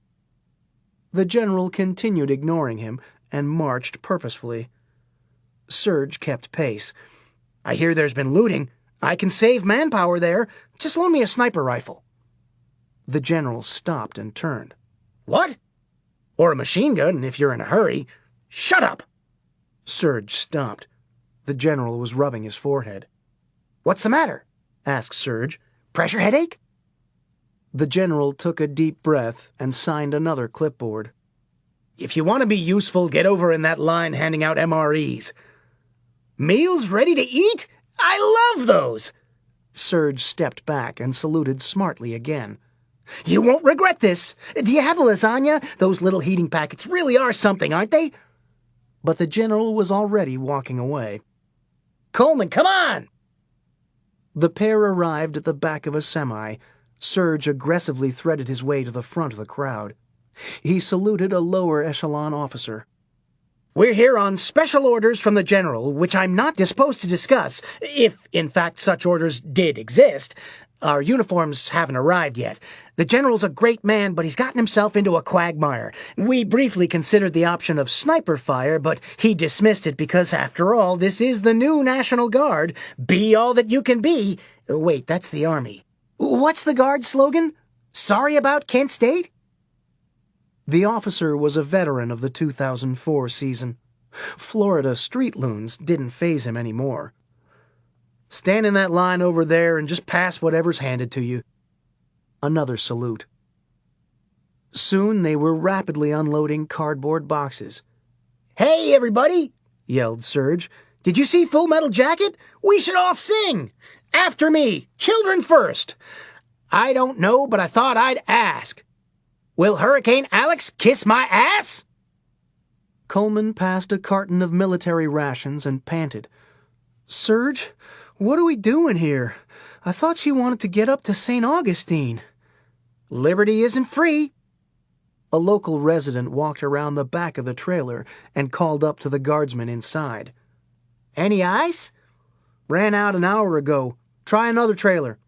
The general continued ignoring him and marched purposefully. Serge kept pace.
I hear there's been looting. I can save manpower there. Just loan me a sniper rifle.
The general stopped and turned.
What? Or a machine gun if you're in a hurry. Shut up!
Serge stopped. The general was rubbing his forehead.
What's the matter?
Asked Serge.
Pressure headache?
The general took a deep breath and signed another clipboard.
If you want to be useful, get over in that line handing out MREs. Meals ready to eat? I love those!
Serge stepped back and saluted smartly again.
You won't regret this. Do you have a lasagna? Those little heating packets really are something, aren't they?
But the general was already walking away.
Coleman, come on!
The pair arrived at the back of a semi. Serge aggressively threaded his way to the front of the crowd. He saluted a lower echelon officer.
We're here on special orders from the general, which I'm not disposed to discuss, if, in fact, such orders did exist. Our uniforms haven't arrived yet. The general's a great man, but he's gotten himself into a quagmire. We briefly considered the option of sniper fire, but he dismissed it because, after all, this is the new National Guard. Be all that you can be. Wait, that's the Army. What's the Guard slogan? Sorry about Kent State?
The officer was a veteran of the 2004 season. Florida street loons didn't faze him anymore.
Stand in that line over there and just pass whatever's handed to you.
Another salute. Soon they were rapidly unloading cardboard boxes.
Hey, everybody,
yelled Serge.
Did you see Full Metal Jacket? We should all sing. After me, children first. I don't know, but I thought I'd ask. Will Hurricane Alex kiss my ass?
Coleman passed a carton of military rations and panted. Serge, what are we doing here? I thought she wanted to get up to St. Augustine.
Liberty isn't free.
A local resident walked around the back of the trailer and called up to the guardsman inside.
Any ice?
Ran out an hour ago. Try another trailer.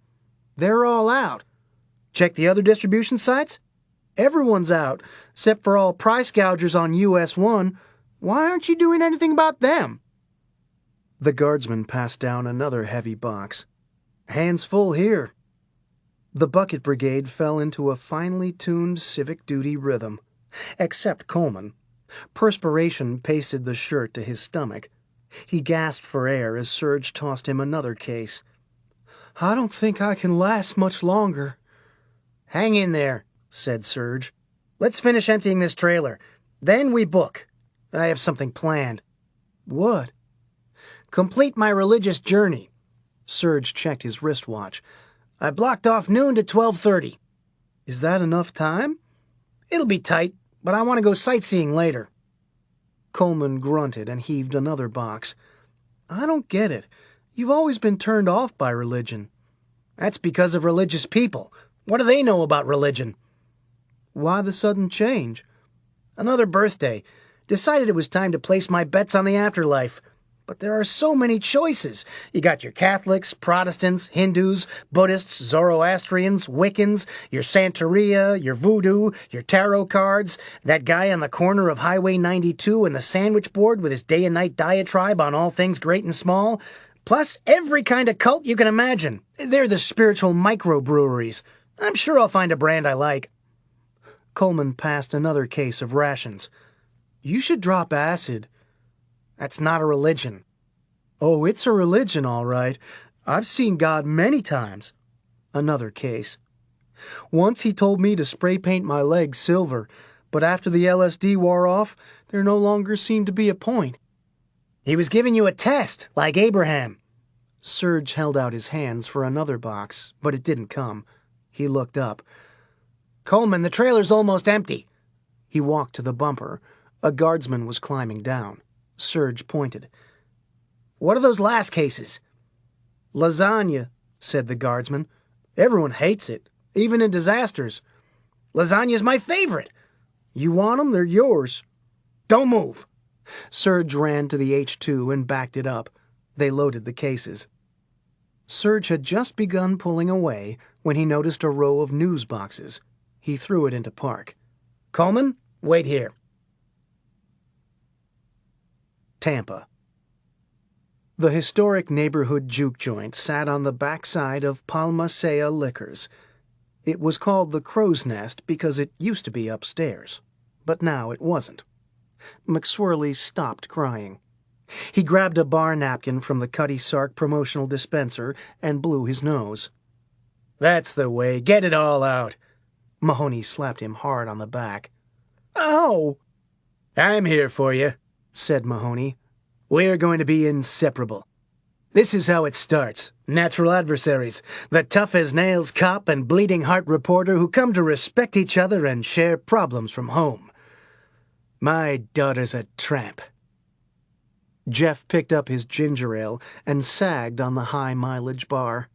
They're all out.
Check the other distribution sites? Everyone's out, except for all price gougers on US 1. Why aren't you doing anything about them? The guardsman passed down another heavy box. Hands full here. The bucket brigade fell into a finely tuned civic duty rhythm. Except Coleman. Perspiration pasted the shirt to his stomach. He gasped for air as Serge tossed him another case. I don't think I can last much longer.
Hang in there, said Serge. Let's finish emptying this trailer. Then we book. I have something planned.
What?
Complete my religious journey.
Serge checked his wristwatch.
I blocked off noon to 12:30.
Is that enough time?
It'll be tight, but I want to go sightseeing later.
Coleman grunted and heaved another box. I don't get it. You've always been turned off by religion.
That's because of religious people. What do they know about religion?
Why the sudden change?
Another birthday. Decided it was time to place my bets on the afterlife. But there are so many choices. You got your Catholics, Protestants, Hindus, Buddhists, Zoroastrians, Wiccans, your Santeria, your voodoo, your tarot cards, that guy on the corner of Highway 92 and the sandwich board with his day and night diatribe on all things great and small, plus every kind of cult you can imagine. They're the spiritual microbreweries. I'm sure I'll find a brand I like.
Coleman passed another case of rations. You should drop acid.
That's not a religion.
Oh, it's a religion, all right. I've seen God many times. Another case. Once he told me to spray paint my legs silver, but after the LSD wore off, there no longer seemed to be a point.
He was giving you a test, like Abraham.
Serge held out his hands for another box, but it didn't come. He looked up.
Coleman, the trailer's almost empty.
He walked to the bumper. A guardsman was climbing down. Serge pointed.
What are those last cases?
Lasagna, said the guardsman. Everyone hates it, even in disasters.
Lasagna's my favorite.
You want 'em? They're yours.
Don't move.
Serge ran to the H2 and backed it up. They loaded the cases. Serge had just begun pulling away when he noticed a row of news boxes. He threw it into park.
Coleman, wait here.
Tampa. The historic neighborhood juke joint sat on the backside of Palma Sea Liquors. It was called the Crow's Nest because it used to be upstairs, but now it wasn't. McSwirly stopped crying. He grabbed a bar napkin from the Cutty Sark promotional dispenser and blew his nose.
That's the way. Get it all out.
Mahoney slapped him hard on the back.
Ow! I'm here for you, said Mahoney. We're going to be inseparable. This is how it starts. Natural adversaries, the tough-as-nails cop and bleeding-heart reporter who come to respect each other and share problems from home. My daughter's a tramp.
Jeff picked up his ginger ale and sagged on the high-mileage bar.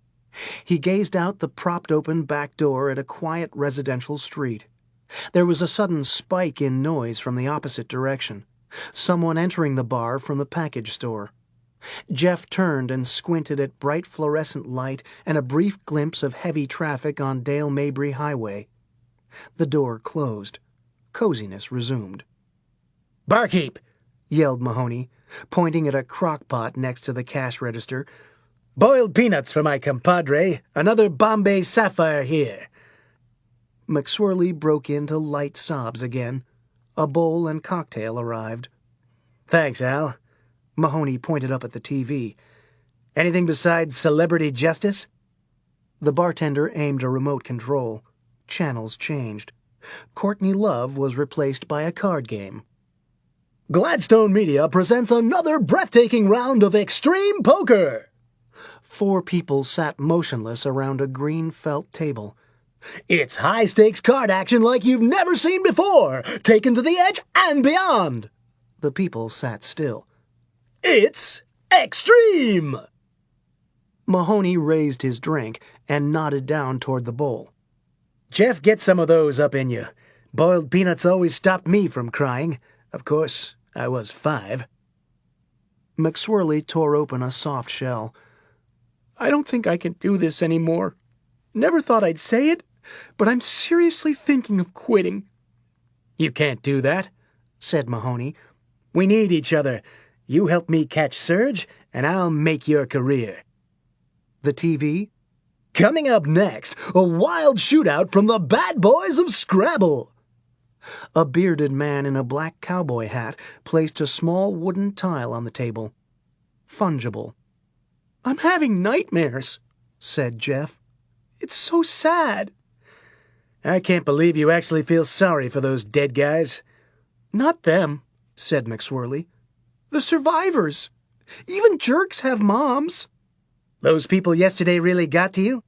He gazed out the propped-open back door at a quiet residential street. There was a sudden spike in noise from the opposite direction. Someone entering the bar from the package store. Jeff turned and squinted at bright fluorescent light and a brief glimpse of heavy traffic on Dale Mabry Highway. The door closed. Coziness resumed.
"Barkeep!"
yelled Mahoney, pointing at a crock-pot next to the cash register.
"Boiled peanuts for my compadre. Another Bombay Sapphire here."
McSwirly broke into light sobs again. A bowl and cocktail arrived.
"Thanks, Al."
Mahoney pointed up at the TV.
"Anything besides Celebrity Justice?"
The bartender aimed a remote control. Channels changed. Courtney Love was replaced by a card game.
"Gladstone Media presents another breathtaking round of extreme poker."
4 people sat motionless around a green felt table.
"It's high-stakes card action like you've never seen before, taken to the edge and beyond."
The people sat still.
"It's extreme!"
Mahoney raised his drink and nodded down toward the bowl.
"Jeff, get some of those up in you. Boiled peanuts always stopped me from crying. Of course, I was 5.
McSwirly tore open a soft shell.
I don't think I can do this anymore. Never thought I'd say it, but I'm seriously thinking of quitting."
"You can't do that," said Mahoney. "We need each other. You help me catch Serge, and I'll make your career."
The TV?
"Coming up next, a wild shootout from the bad boys of Scrabble."
A bearded man in a black cowboy hat placed a small wooden tile on the table. Fungible.
"I'm having nightmares,"
said Jeff.
"It's so sad."
"I can't believe you actually feel sorry for those dead guys."
"Not them,"
said McSwirly.
"The survivors. Even jerks have moms."
"Those people yesterday really got to you?"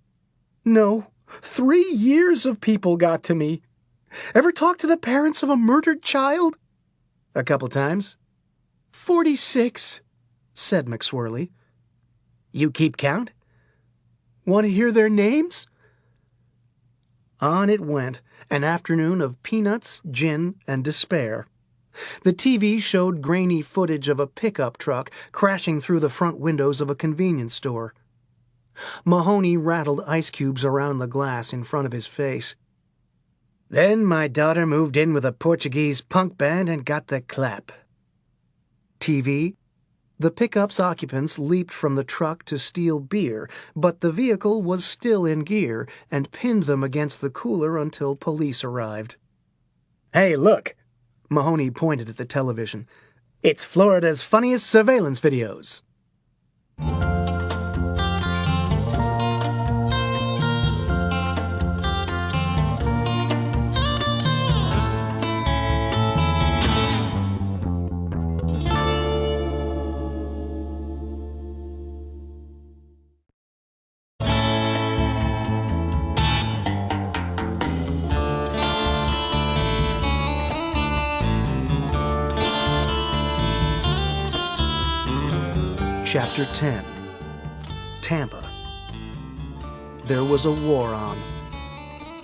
"No. 3 years of people got to me. Ever talk to the parents of a murdered child?"
"A couple times."
46,
said McSwirly.
"You keep count?"
"Want to hear their names?"
On it went, an afternoon of peanuts, gin, and despair. The TV showed grainy footage of a pickup truck crashing through the front windows of a convenience store. Mahoney rattled ice cubes around the glass in front of his face. Then my daughter moved in with a Portuguese punk band and got the clap. TV. The pickup's occupants leaped from the truck to steal beer, but the vehicle was still in gear and pinned them against the cooler until police arrived. Hey, look! Mahoney pointed at the television. It's Florida's funniest surveillance videos. Chapter 10. Tampa. There was a war on.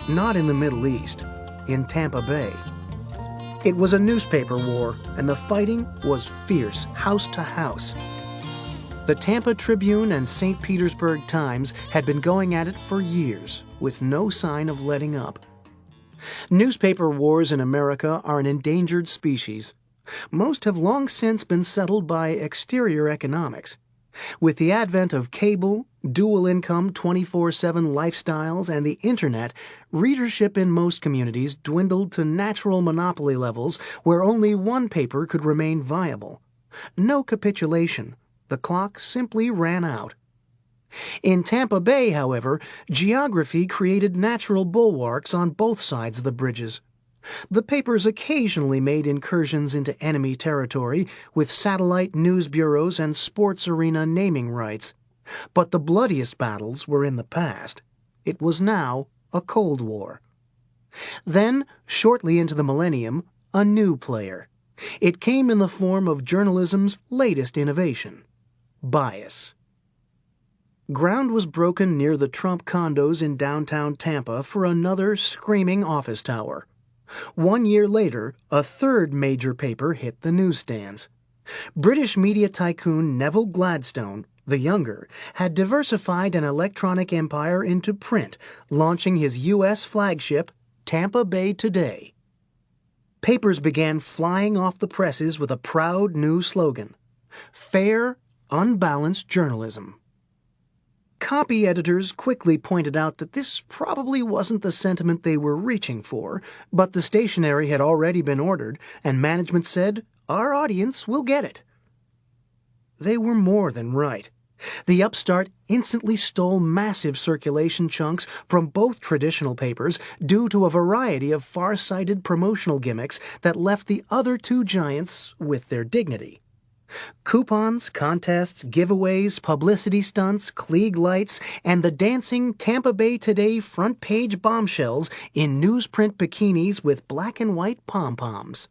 Not in the Middle East, in Tampa Bay. It was a newspaper war, and the fighting was fierce, house to house. The Tampa Tribune and St. Petersburg Times had been going at it for years, with no sign of letting up. Newspaper wars in America are an endangered species. Most have long since been settled by exterior economics. With the advent of cable, dual-income 24/7 lifestyles, and the Internet, readership in most communities dwindled to natural monopoly levels where only one paper could remain viable. No capitulation. The clock simply ran out. In Tampa Bay, however, geography created natural bulwarks on both sides of the bridges. The papers occasionally made incursions into enemy territory with satellite news bureaus and sports arena naming rights. But the bloodiest battles were in the past. It was now a Cold War. Then, shortly into the millennium, a new player. It came in the form of journalism's latest innovation: bias. Ground was broken near the Trump condos in downtown Tampa for another screaming office tower. 1 year later, a third major paper hit the newsstands. British media tycoon Neville Gladstone, the younger, had diversified an electronic empire into print, launching his U.S. flagship, Tampa Bay Today. Papers began flying off the presses with a proud new slogan: fair, unbalanced journalism. Copy editors quickly pointed out that this probably wasn't the sentiment they were reaching for, but the stationery had already been ordered, and management said, "Our audience will get it." They were more than right. The upstart instantly stole massive circulation chunks from both traditional papers due to a variety of far-sighted promotional gimmicks that left the other two giants with their dignity. Coupons, contests, giveaways, publicity stunts, Klieg lights, and the dancing Tampa Bay Today front-page bombshells in newsprint bikinis with black and white pom-poms.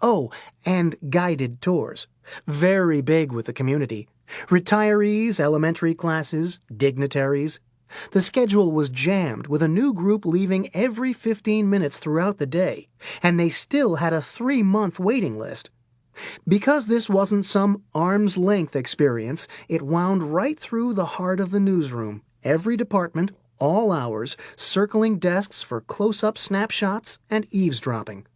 Oh, and guided tours. Very big with the community. Retirees, elementary classes, dignitaries. The schedule was jammed with a new group leaving every 15 minutes throughout the day, and they still had a 3-month waiting list. Because this wasn't some arm's-length experience, it wound right through the heart of the newsroom, every department, all hours, circling desks for close-up snapshots and eavesdropping.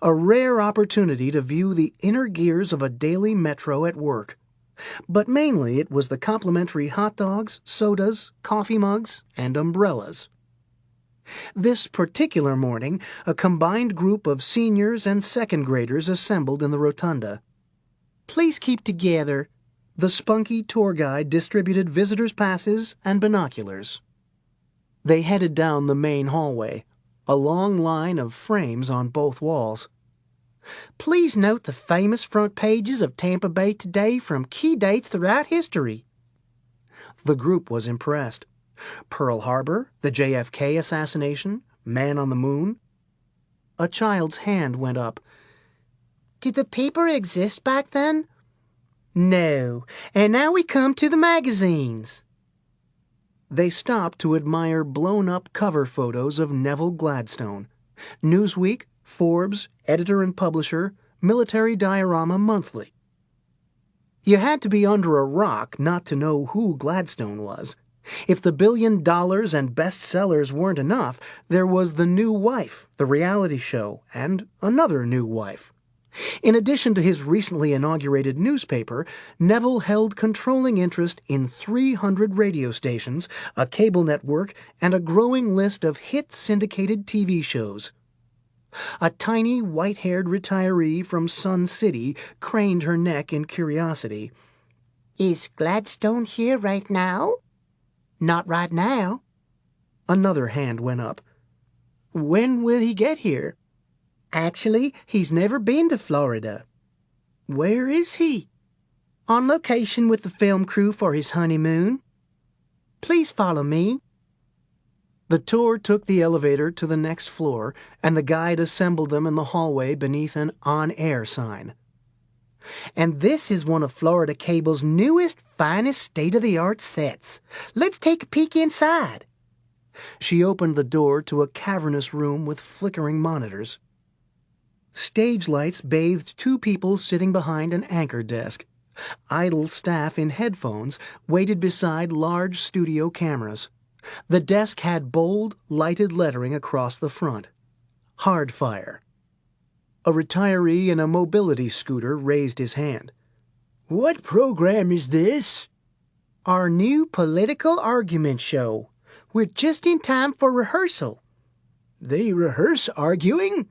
A rare opportunity to view the inner gears of a daily metro at work. But mainly it was the complimentary hot dogs, sodas, coffee mugs, and umbrellas. This particular morning, a combined group of seniors and second graders assembled in the rotunda. "Please keep together." The spunky tour guide distributed visitors' passes and binoculars. They headed down the main hallway, a long line of frames on both walls. "Please note the famous front pages of Tampa Bay Today from key dates throughout history." The group was impressed. Pearl Harbor, the JFK assassination, Man on the Moon. A child's hand went up. "Did the paper exist back then?" "No, and now we come to the magazines."
They stopped to admire blown-up cover photos of Neville Gladstone. Newsweek, Forbes, editor and publisher, Military Diorama Monthly. You had to be under a rock not to know who Gladstone was. If the $1 billion and bestsellers weren't enough, there was The New Wife, the reality show, and Another New Wife. In addition to his recently inaugurated newspaper, Neville held controlling interest in 300 radio stations, a cable network, and a growing list of hit syndicated TV shows. A tiny, white-haired retiree from Sun City craned her neck in curiosity.
Is Gladstone here right now?
Not right now.
Another hand went up. When will he get here?
Actually, he's never been to Florida.
Where is he?
On location with the film crew for his honeymoon. Please follow me.
The tour took the elevator to the next floor, and the guide assembled them in the hallway beneath an on-air sign.
And this is one of Florida Cable's newest, finest state-of-the-art sets. Let's take a peek inside.
She opened the door to a cavernous room with flickering monitors. Stage lights bathed two people sitting behind an anchor desk. Idle staff in headphones waited beside large studio cameras. The desk had bold, lighted lettering across the front. Hardfire. A retiree in a mobility scooter raised his hand.
What program is this?
Our new political argument show. We're just in time for rehearsal.
They rehearse arguing?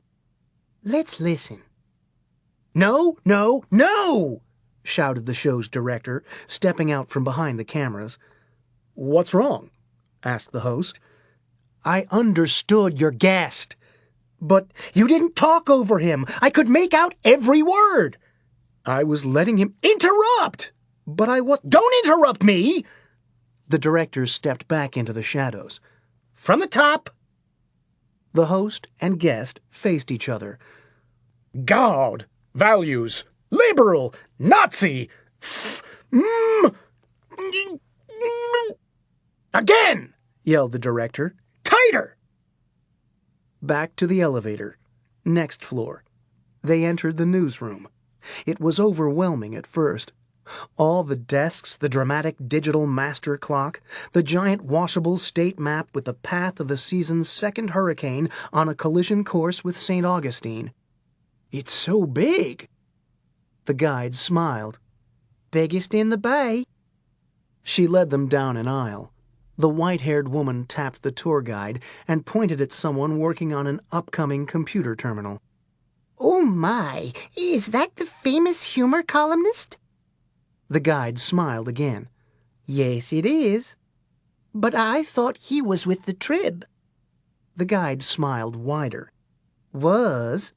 Let's listen.
No, no, no! Shouted the show's director, stepping out from behind the cameras. What's wrong? Asked the host.
I understood your guest.
But you didn't talk over him. I could make out every word. I was letting him interrupt. But I was... Don't interrupt me! The director stepped back into the shadows. From the top! The host and guest faced each other. God, values, liberal, Nazi, Again! Yelled the director. Tighter! Back to the elevator. Next floor. They entered the newsroom. It was overwhelming at first. All the desks, the dramatic digital master clock, the giant washable state map with the path of the season's second hurricane on a collision course with St. Augustine.
It's so big.
The guide smiled.
Biggest in the bay.
She led them down an aisle. The white-haired woman tapped the tour guide and pointed at someone working on an upcoming computer terminal.
Oh my, is that the famous humor columnist?
The guide smiled again.
Yes, it is. But I thought he was with the Trib.
The guide smiled wider.
Was.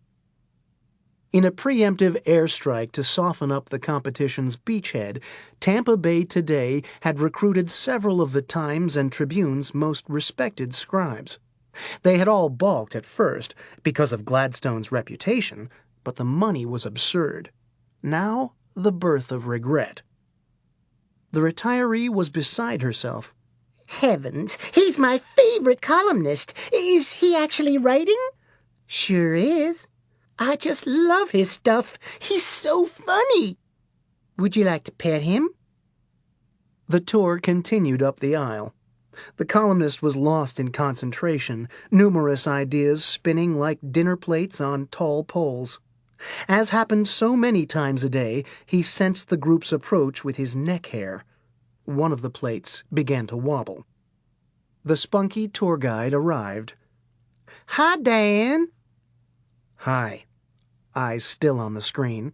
In a preemptive airstrike to soften up the competition's beachhead, Tampa Bay Today had recruited several of the Times and Tribune's most respected scribes. They had all balked at first because of Gladstone's reputation, but the money was absurd. Now, the birth of regret. The retiree was beside herself.
Heavens, he's my favorite columnist. Is he actually writing? Sure is. I just love his stuff. He's so funny. Would you like to pet him?
The tour continued up the aisle. The columnist was lost in concentration, numerous ideas spinning like dinner plates on tall poles. As happened so many times a day, he sensed the group's approach with his neck hair. One of the plates began to wobble. The spunky tour guide arrived.
Hi, Dan.
Hi. Eyes still on the screen.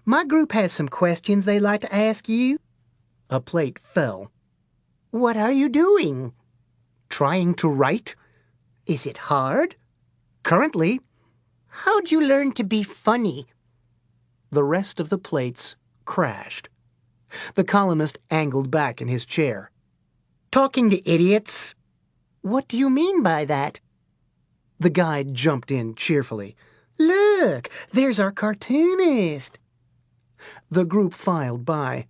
My group has some questions they'd like to ask you.
A plate fell.
What are you doing?
Trying to write.
Is it hard?
Currently.
How'd you learn to be funny?
The rest of the plates crashed. The columnist angled back in his chair.
Talking to idiots? What do you mean by that?
The guide jumped in cheerfully.
Look, there's our cartoonist.
The group filed by.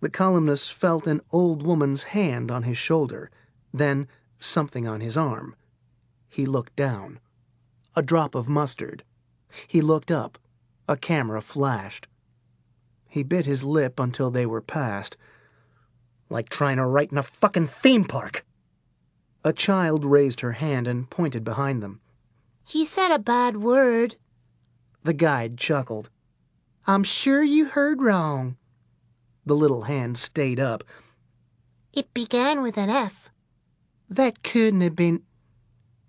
The columnist felt an old woman's hand on his shoulder, then something on his arm. He looked down. A drop of mustard. He looked up. A camera flashed. He bit his lip until they were past.
Like trying to write in a fucking theme park.
A child raised her hand and pointed behind them.
He said a bad word.
The guide chuckled.
I'm sure you heard wrong.
The little hand stayed up.
It began with an F.
That couldn't have been...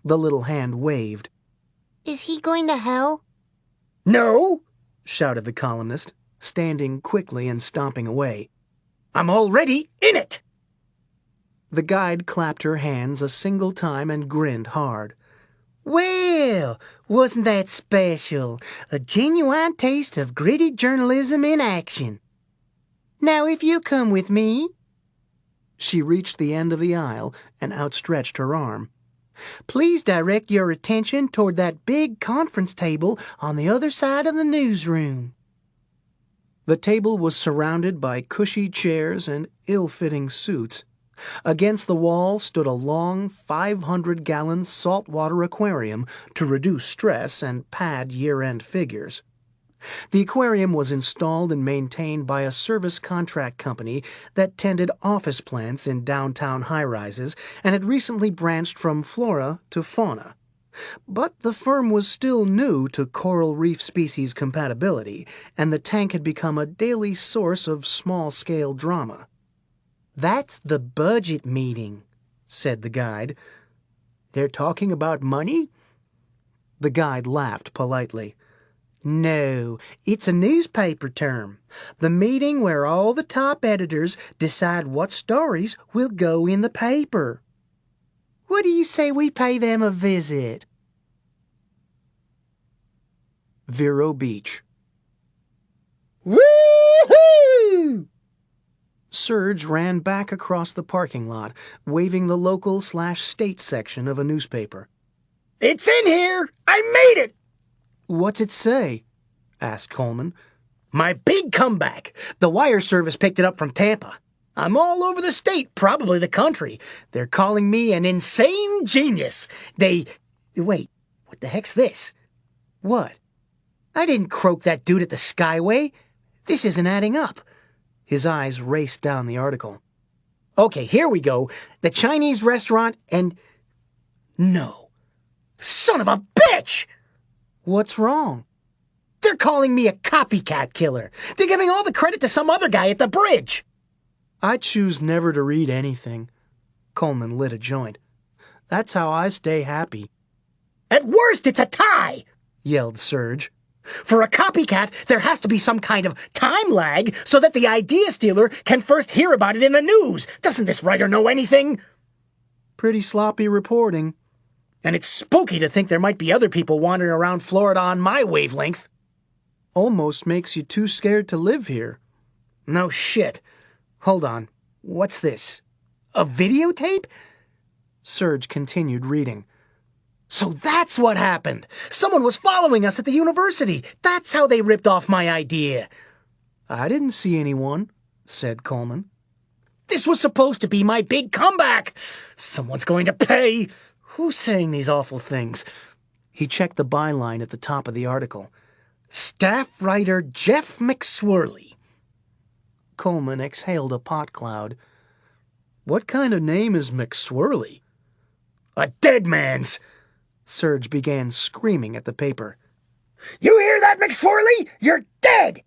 The little hand waved.
Is he going to hell?
No,
shouted the columnist, standing quickly and stomping away.
I'm already in it.
The guide clapped her hands a single time and grinned hard.
Well, wasn't that special? A genuine taste of gritty journalism in action. Now if you'll come with me...
She reached the end of the aisle and outstretched her arm.
Please direct your attention toward that big conference table on the other side of the newsroom.
The table was surrounded by cushy chairs and ill-fitting suits. Against the wall stood a long 500-gallon saltwater aquarium to reduce stress and pad year-end figures. The aquarium was installed and maintained by a service contract company that tended office plants in downtown high-rises and had recently branched from flora to fauna. But the firm was still new to coral reef species compatibility, and the tank had become a daily source of small-scale drama.
That's the budget meeting, said the guide.
They're talking about money? The guide laughed politely.
No, it's a newspaper term. The meeting where all the top editors decide what stories will go in the paper. What do you say we pay them a visit?
Vero Beach.
Woo-hoo!
Serge ran back across the parking lot, waving the local/state section of a newspaper.
It's in here! I made it!
What's it say? Asked Coleman.
My big comeback. The wire service picked it up from Tampa. I'm all over the state, probably the country. They're calling me an insane genius. Wait, what the heck's this?
What?
I didn't croak that dude at the Skyway. This isn't adding up.
His eyes raced down the article.
Okay, here we go. The Chinese restaurant and... No. Son of a bitch!
What's wrong?
They're calling me a copycat killer. They're giving all the credit to some other guy at the bridge.
I choose never to read anything. Coleman lit a joint. That's how I stay happy.
At worst, it's a tie,
yelled Serge.
For a copycat, there has to be some kind of time lag so that the idea stealer can first hear about it in the news. Doesn't this writer know anything?
Pretty sloppy reporting.
And it's spooky to think there might be other people wandering around Florida on my wavelength.
Almost makes you too scared to live here.
No shit. Hold on. What's this? A videotape?
Serge continued reading.
So that's what happened. Someone was following us at the university. That's how they ripped off my idea.
I didn't see anyone, said Coleman.
This was supposed to be my big comeback. Someone's going to pay. Who's saying these awful things?
He checked the byline at the top of the article.
Staff writer Jeff McSwirly.
Coleman exhaled a pot cloud. What kind of name is McSwirly?
A dead man's.
Serge began screaming at the paper.
You hear that, McSwirly? You're dead!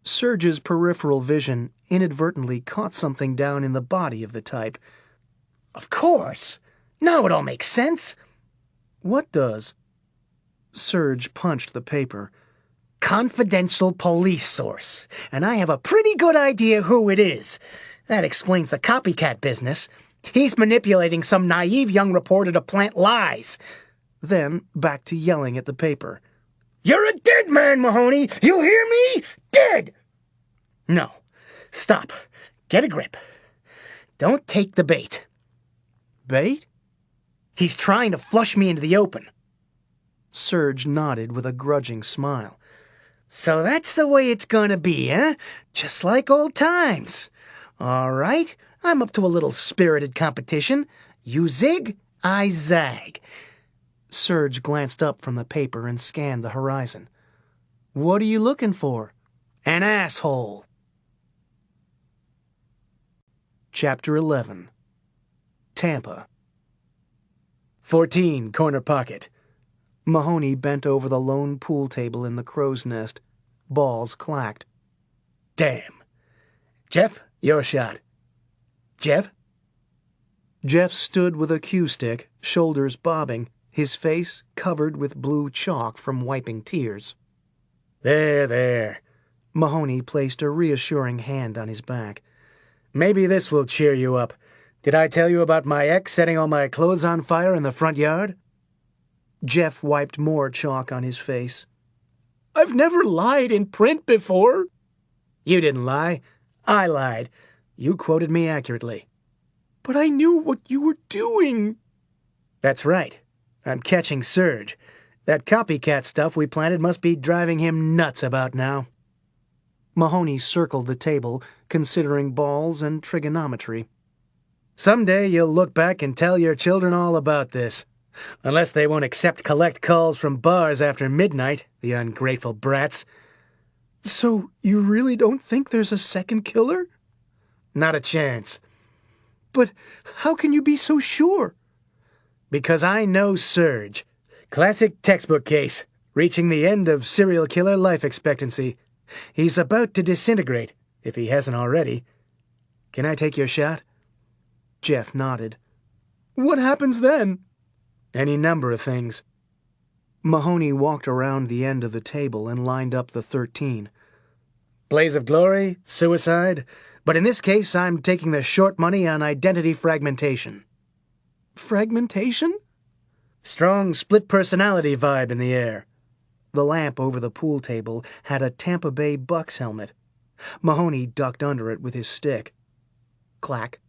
Serge's peripheral vision inadvertently caught something down in the body of the type.
Of course. Now it all makes sense.
What does? Serge punched the paper.
Confidential police source. And I have a pretty good idea who it is. That explains the copycat business. He's manipulating some naive young reporter to plant lies.
Then back to yelling at the paper.
You're a dead man, Mahoney! You hear me? Dead! No. Stop. Get a grip. Don't take the bait.
Bait?
He's trying to flush me into the open.
Serge nodded with a grudging smile.
So that's the way it's gonna be, eh? Just like old times. All right, I'm up to a little spirited competition. You zig, I zag.
Serge glanced up from the paper and scanned the horizon. What are you looking for?
An asshole.
Chapter 11. Tampa.
14, corner pocket.
Mahoney bent over the lone pool table in the crow's nest. Balls clacked.
Damn. Jeff, your shot. Jeff?
Jeff stood with a cue stick, shoulders bobbing, his face covered with blue chalk from wiping tears.
There.
Mahoney placed a reassuring hand on his back.
Maybe this will cheer you up. Did I tell you about my ex setting all my clothes on fire in the front yard?
Jeff wiped more chalk on his face.
I've never lied in print before.
You didn't lie. I lied. You quoted me accurately.
But I knew what you were doing.
That's right. I'm catching Serge. That copycat stuff we planted must be driving him nuts about now.
Mahoney circled the table, considering balls and trigonometry.
Someday you'll look back and tell your children all about this. Unless they won't accept collect calls from bars after midnight, the ungrateful brats.
So you really don't think there's a second killer?
Not a chance.
But how can you be so sure?
Because I know Serge. Classic textbook case, reaching the end of serial killer life expectancy. He's about to disintegrate, if he hasn't already. Can I take your shot?
Jeff nodded.
What happens then?
Any number of things.
Mahoney walked around the end of the table and lined up the 13.
Blaze of glory, suicide, but in this case I'm taking the short money on identity fragmentation.
Fragmentation?
Strong split personality vibe in the air.
The lamp over the pool table had a Tampa Bay Bucks helmet. Mahoney ducked under it with his stick. Clack.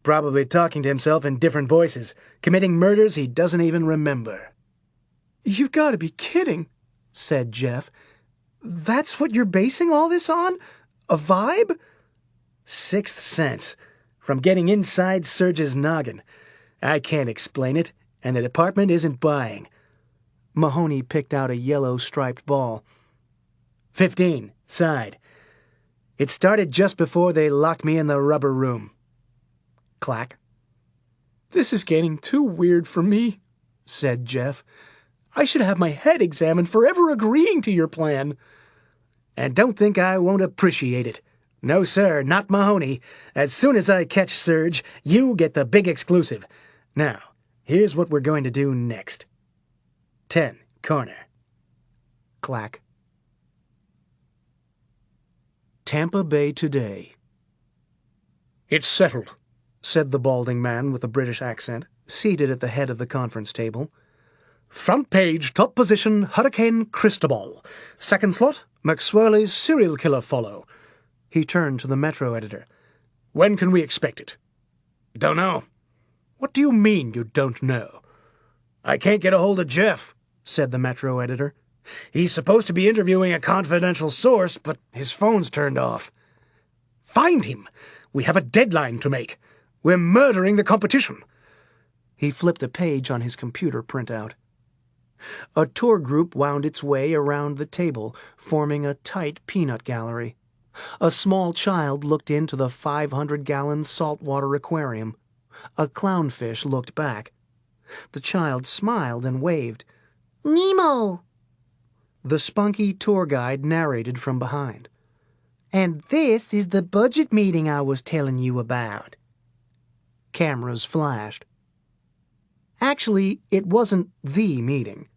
Probably talking to himself in different voices, committing murders he doesn't even remember.
You've got to be kidding,
said Jeff.
That's what you're basing all this on? A vibe?
Sixth sense. From getting inside Serge's noggin. I can't explain it, and the department isn't buying.
Mahoney picked out a yellow striped ball.
15, side. It started just before they locked me in the rubber room. Clack.
This is getting too weird for me, said Jeff. I should have my head examined for ever agreeing to your plan.
And don't think I won't appreciate it. No, sir, not Mahoney. As soon as I catch Serge, you get the big exclusive. Now, here's what we're going to do next. 10, corner.
Clack. Tampa Bay Today.
It's settled,
said the balding man with a British accent, seated at the head of the conference table.
Front page, top position, Hurricane Cristobal. Second slot, McSwirly's serial killer follow.
He turned to the Metro editor.
When can we expect it?
Don't know.
What do you mean you don't know?
I can't get a hold of Jeff,
said the Metro editor.
He's supposed to be interviewing a confidential source, but his phone's turned off.
Find him. We have a deadline to make. We're murdering the competition.
He flipped a page on his computer printout. A tour group wound its way around the table, forming a tight peanut gallery. A small child looked into the 500-gallon saltwater aquarium. A clownfish looked back. The child smiled and waved.
Nemo!
The spunky tour guide narrated from behind.
And this is the budget meeting I was telling you about.
Cameras flashed. Actually, it wasn't the meeting.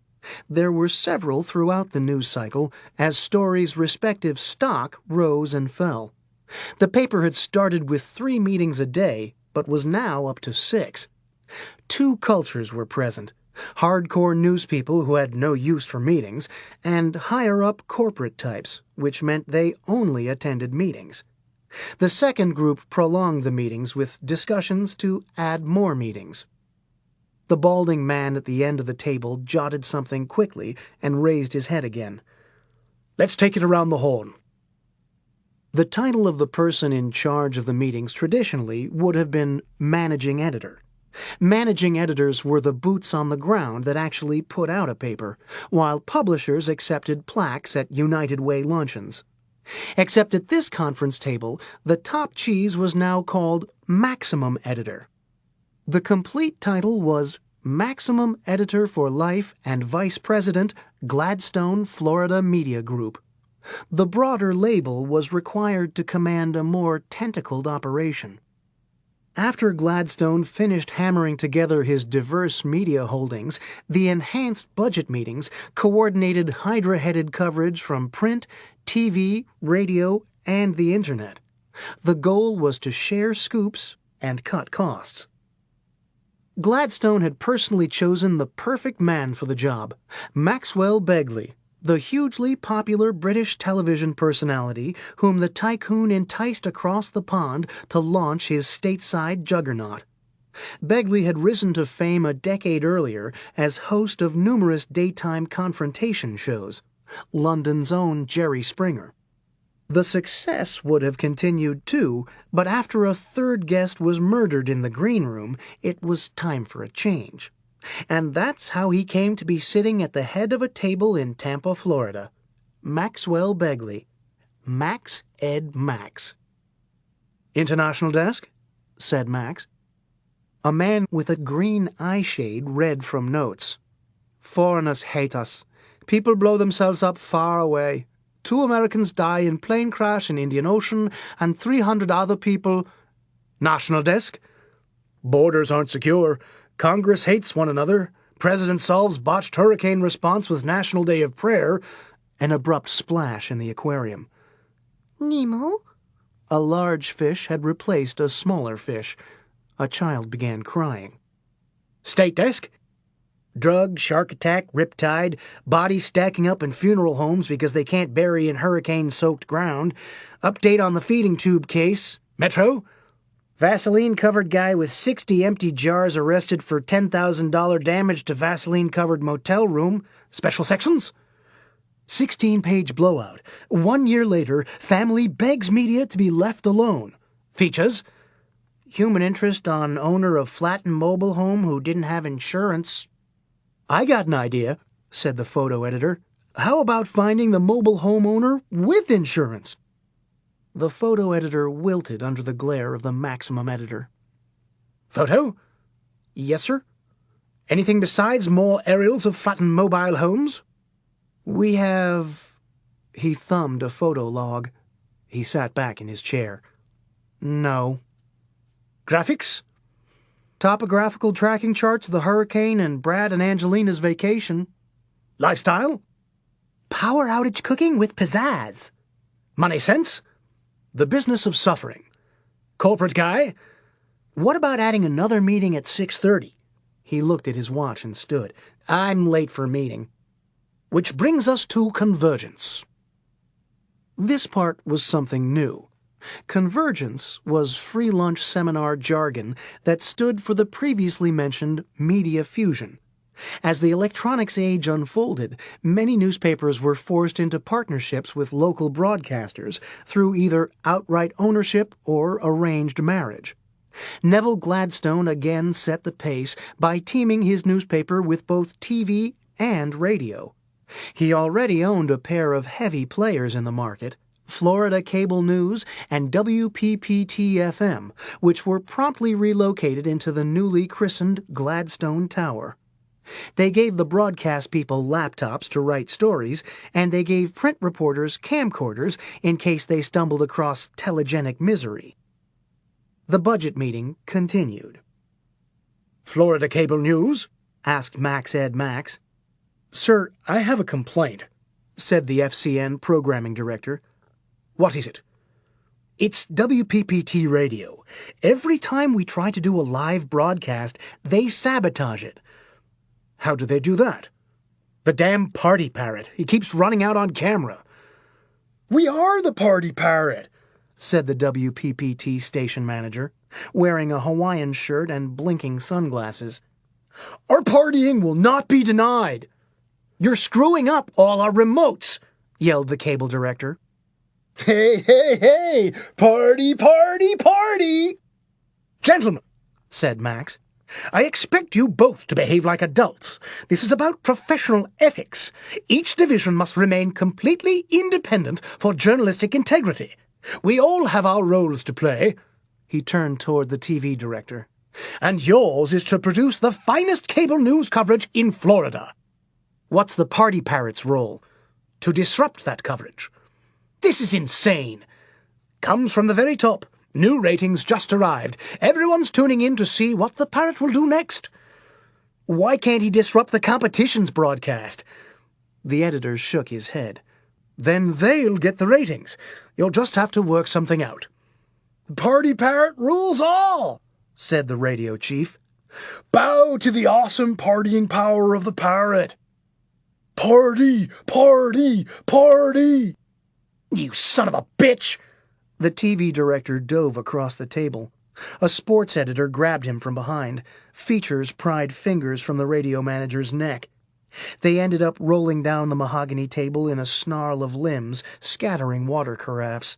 There were several throughout the news cycle as stories' respective stock rose and fell. The paper had started with 3 meetings a day, but was now up to 6. 2 cultures were present: hardcore newspeople who had no use for meetings, and higher-up corporate types, which meant they only attended meetings. The second group prolonged the meetings with discussions to add more meetings. The balding man at the end of the table jotted something quickly and raised his head again.
Let's take it around the horn.
The title of the person in charge of the meetings traditionally would have been managing editor. Managing editors were the boots on the ground that actually put out a paper, while publishers accepted plaques at United Way luncheons. Except at this conference table, the top cheese was now called maximum editor. The complete title was Maximum Editor for Life and Vice President, Gladstone, Florida Media Group. The broader label was required to command a more tentacled operation. After Gladstone finished hammering together his diverse media holdings, the enhanced budget meetings coordinated Hydra-headed coverage from print, TV, radio, and the Internet. The goal was to share scoops and cut costs. Gladstone had personally chosen the perfect man for the job, Maxwell Begley, the hugely popular British television personality whom the tycoon enticed across the pond to launch his stateside juggernaut. Begley had risen to fame a decade earlier as host of numerous daytime confrontation shows, London's own Jerry Springer. The success would have continued too, but after a third guest was murdered in the green room, it was time for a change. And that's how he came to be sitting at the head of a table in Tampa, Florida. Maxwell Begley. Max Ed Max.
International desk?
Said Max. A man with a green eye shade read from notes.
Foreigners hate us. People blow themselves up far away. 2 Americans die in plane crash in Indian Ocean, and 300 other people... National desk? Borders aren't secure. Congress hates one another. President solves botched hurricane response with National Day of Prayer.
An abrupt splash in the aquarium.
Nemo?
A large fish had replaced a smaller fish. A child began crying.
State desk?
Drug, shark attack, riptide, bodies stacking up in funeral homes because they can't bury in hurricane-soaked ground. Update on the feeding tube case.
Metro?
Vaseline-covered guy with 60 empty jars arrested for $10,000 damage to Vaseline-covered motel room.
Special sections?
16-page blowout. 1 year later, family begs media to be left alone.
Features?
Human interest on owner of flattened mobile home who didn't have insurance.
I got an idea, said the photo editor. How about finding the mobile homeowner with insurance? The photo editor wilted under the glare of the maximum editor.
Photo?
Yes, sir?
Anything besides more aerials of flattened mobile homes?
We have... He thumbed a photo log. He sat back in his chair. No.
Graphics?
Topographical tracking charts of the hurricane and Brad and Angelina's vacation.
Lifestyle?
Power outage cooking with pizzazz.
Money sense? The business of suffering. Corporate guy?
What about adding another meeting at 6:30?
He looked at his watch and stood. I'm late for a meeting.
Which brings us to convergence.
This part was something new. Convergence was free lunch seminar jargon that stood for the previously mentioned media fusion. As the electronics age unfolded, many newspapers were forced into partnerships with local broadcasters through either outright ownership or arranged marriage. Neville Gladstone again set the pace by teaming his newspaper with both TV and radio. He already owned a pair of heavy players in the market, Florida Cable News and WPPT-FM, which were promptly relocated into the newly christened Gladstone Tower. They gave the broadcast people laptops to write stories, and they gave print reporters camcorders in case they stumbled across telegenic misery. The budget meeting continued.
Florida Cable News?
Asked Max Ed Max.
Sir, I have a complaint,
said the FCN programming director.
What is it?
It's WPPT Radio. Every time we try to do a live broadcast, they sabotage it.
How do they do that? The damn party parrot. He keeps running out on camera.
We are the party parrot,
said the WPPT station manager, wearing a Hawaiian shirt and blinking sunglasses.
Our partying will not be denied.
You're screwing up all our remotes.
yelled the cable director.
Hey, hey, hey! Party, party, party!
Gentlemen, said Max, I expect you both to behave like adults. This is about professional ethics. Each division must remain completely independent for journalistic integrity. We all have our roles to play. He turned toward the TV director. And yours is to produce the finest cable news coverage in Florida. What's the party parrot's role? To disrupt that coverage. This is insane. Comes from the very top. New ratings just arrived. Everyone's tuning in to see what the parrot will do next. Why can't he disrupt the competition's broadcast? The editor shook his head. Then they'll get the ratings. You'll just have to work something out. The party parrot rules all, said the radio chief. Bow to the awesome partying power of the parrot. Party, party, party! You son of a bitch! The TV director dove across the table. A sports editor grabbed him from behind. Features pried fingers from the radio manager's neck. They ended up rolling down the mahogany table in a snarl of limbs, scattering water carafes.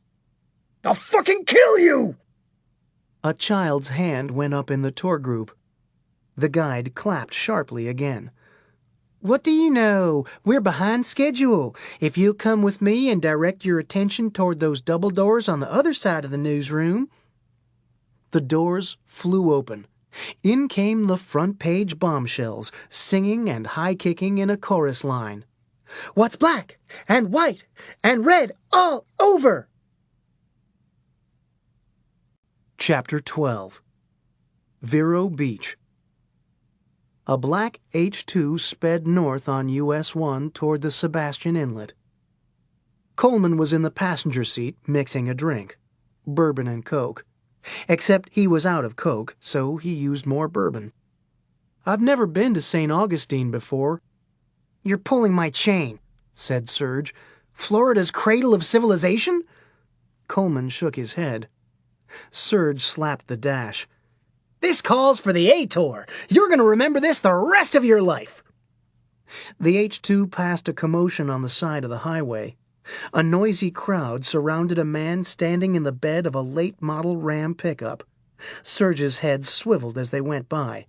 I'll fucking kill you! A child's hand went up in the tour group. The guide clapped sharply again. What do you know? We're behind schedule. If you'll come with me and direct your attention toward those double doors on the other side of the newsroom. The doors flew open. In came the front-page bombshells, singing and high-kicking in a chorus line. What's black and white and red all over? Chapter 12. Vero Beach. A black H-2 sped north on US 1 toward the Sebastian Inlet. Coleman was in the passenger seat mixing a drink, bourbon and Coke. Except he was out of Coke, so he used more bourbon. I've never been to St. Augustine before. You're pulling my chain, said Serge. Florida's cradle of civilization? Coleman shook his head. Serge slapped the dash. This calls for the A-Tour. You're going to remember this the rest of your life. The H-2 passed a commotion on the side of the highway. A noisy crowd surrounded a man standing in the bed of a late-model Ram pickup. Serge's head swiveled as they went by.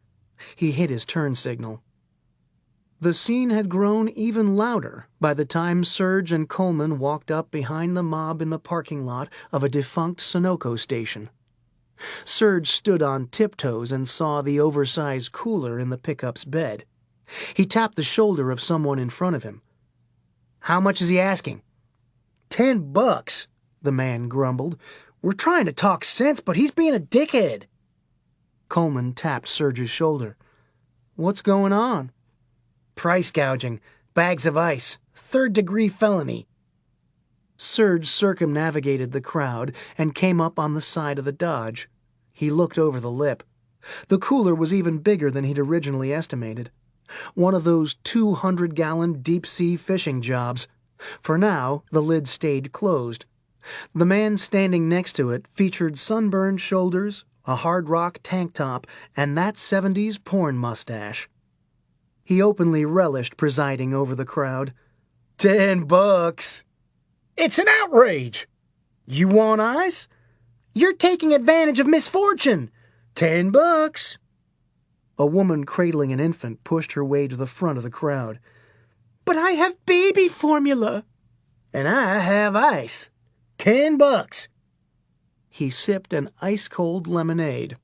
He hit his turn signal. The scene had grown even louder by the time Serge and Coleman walked up behind the mob in the parking lot of a defunct Sunoco station. Serge stood on tiptoes and saw the oversized cooler in the pickup's bed. He tapped the shoulder of someone in front of him. How much is he asking? $10, the man grumbled. We're trying to talk sense, but he's being a dickhead. Coleman tapped Serge's shoulder. What's going on? Price gouging, bags of ice, third-degree felony. Serge circumnavigated the crowd and came up on the side of the Dodge. He looked over the lip. The cooler was even bigger than he'd originally estimated. One of those 200-gallon deep-sea fishing jobs. For now, the lid stayed closed. The man standing next to it featured sunburned shoulders, a hard rock tank top, and that 70s porn mustache. He openly relished presiding over the crowd. $10. It's an outrage! You want ice? You're taking advantage of misfortune! $10. A woman cradling an infant pushed her way to the front of the crowd. But I have baby formula. And I have ice. $10. He sipped an ice-cold lemonade.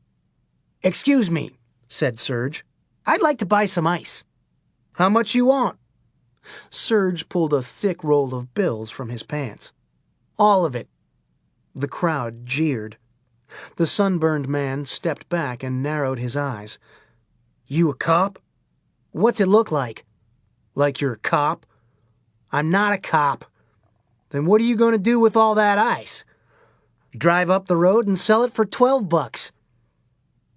Excuse me, said Serge. I'd like to buy some ice. How much you want? Serge pulled a thick roll of bills from his pants. All of it. The crowd jeered. The sunburned man stepped back and narrowed his eyes. You a cop? What's it look like? Like you're a cop? I'm not a cop. Then what are you going to do with all that ice? Drive up the road and sell it for $12.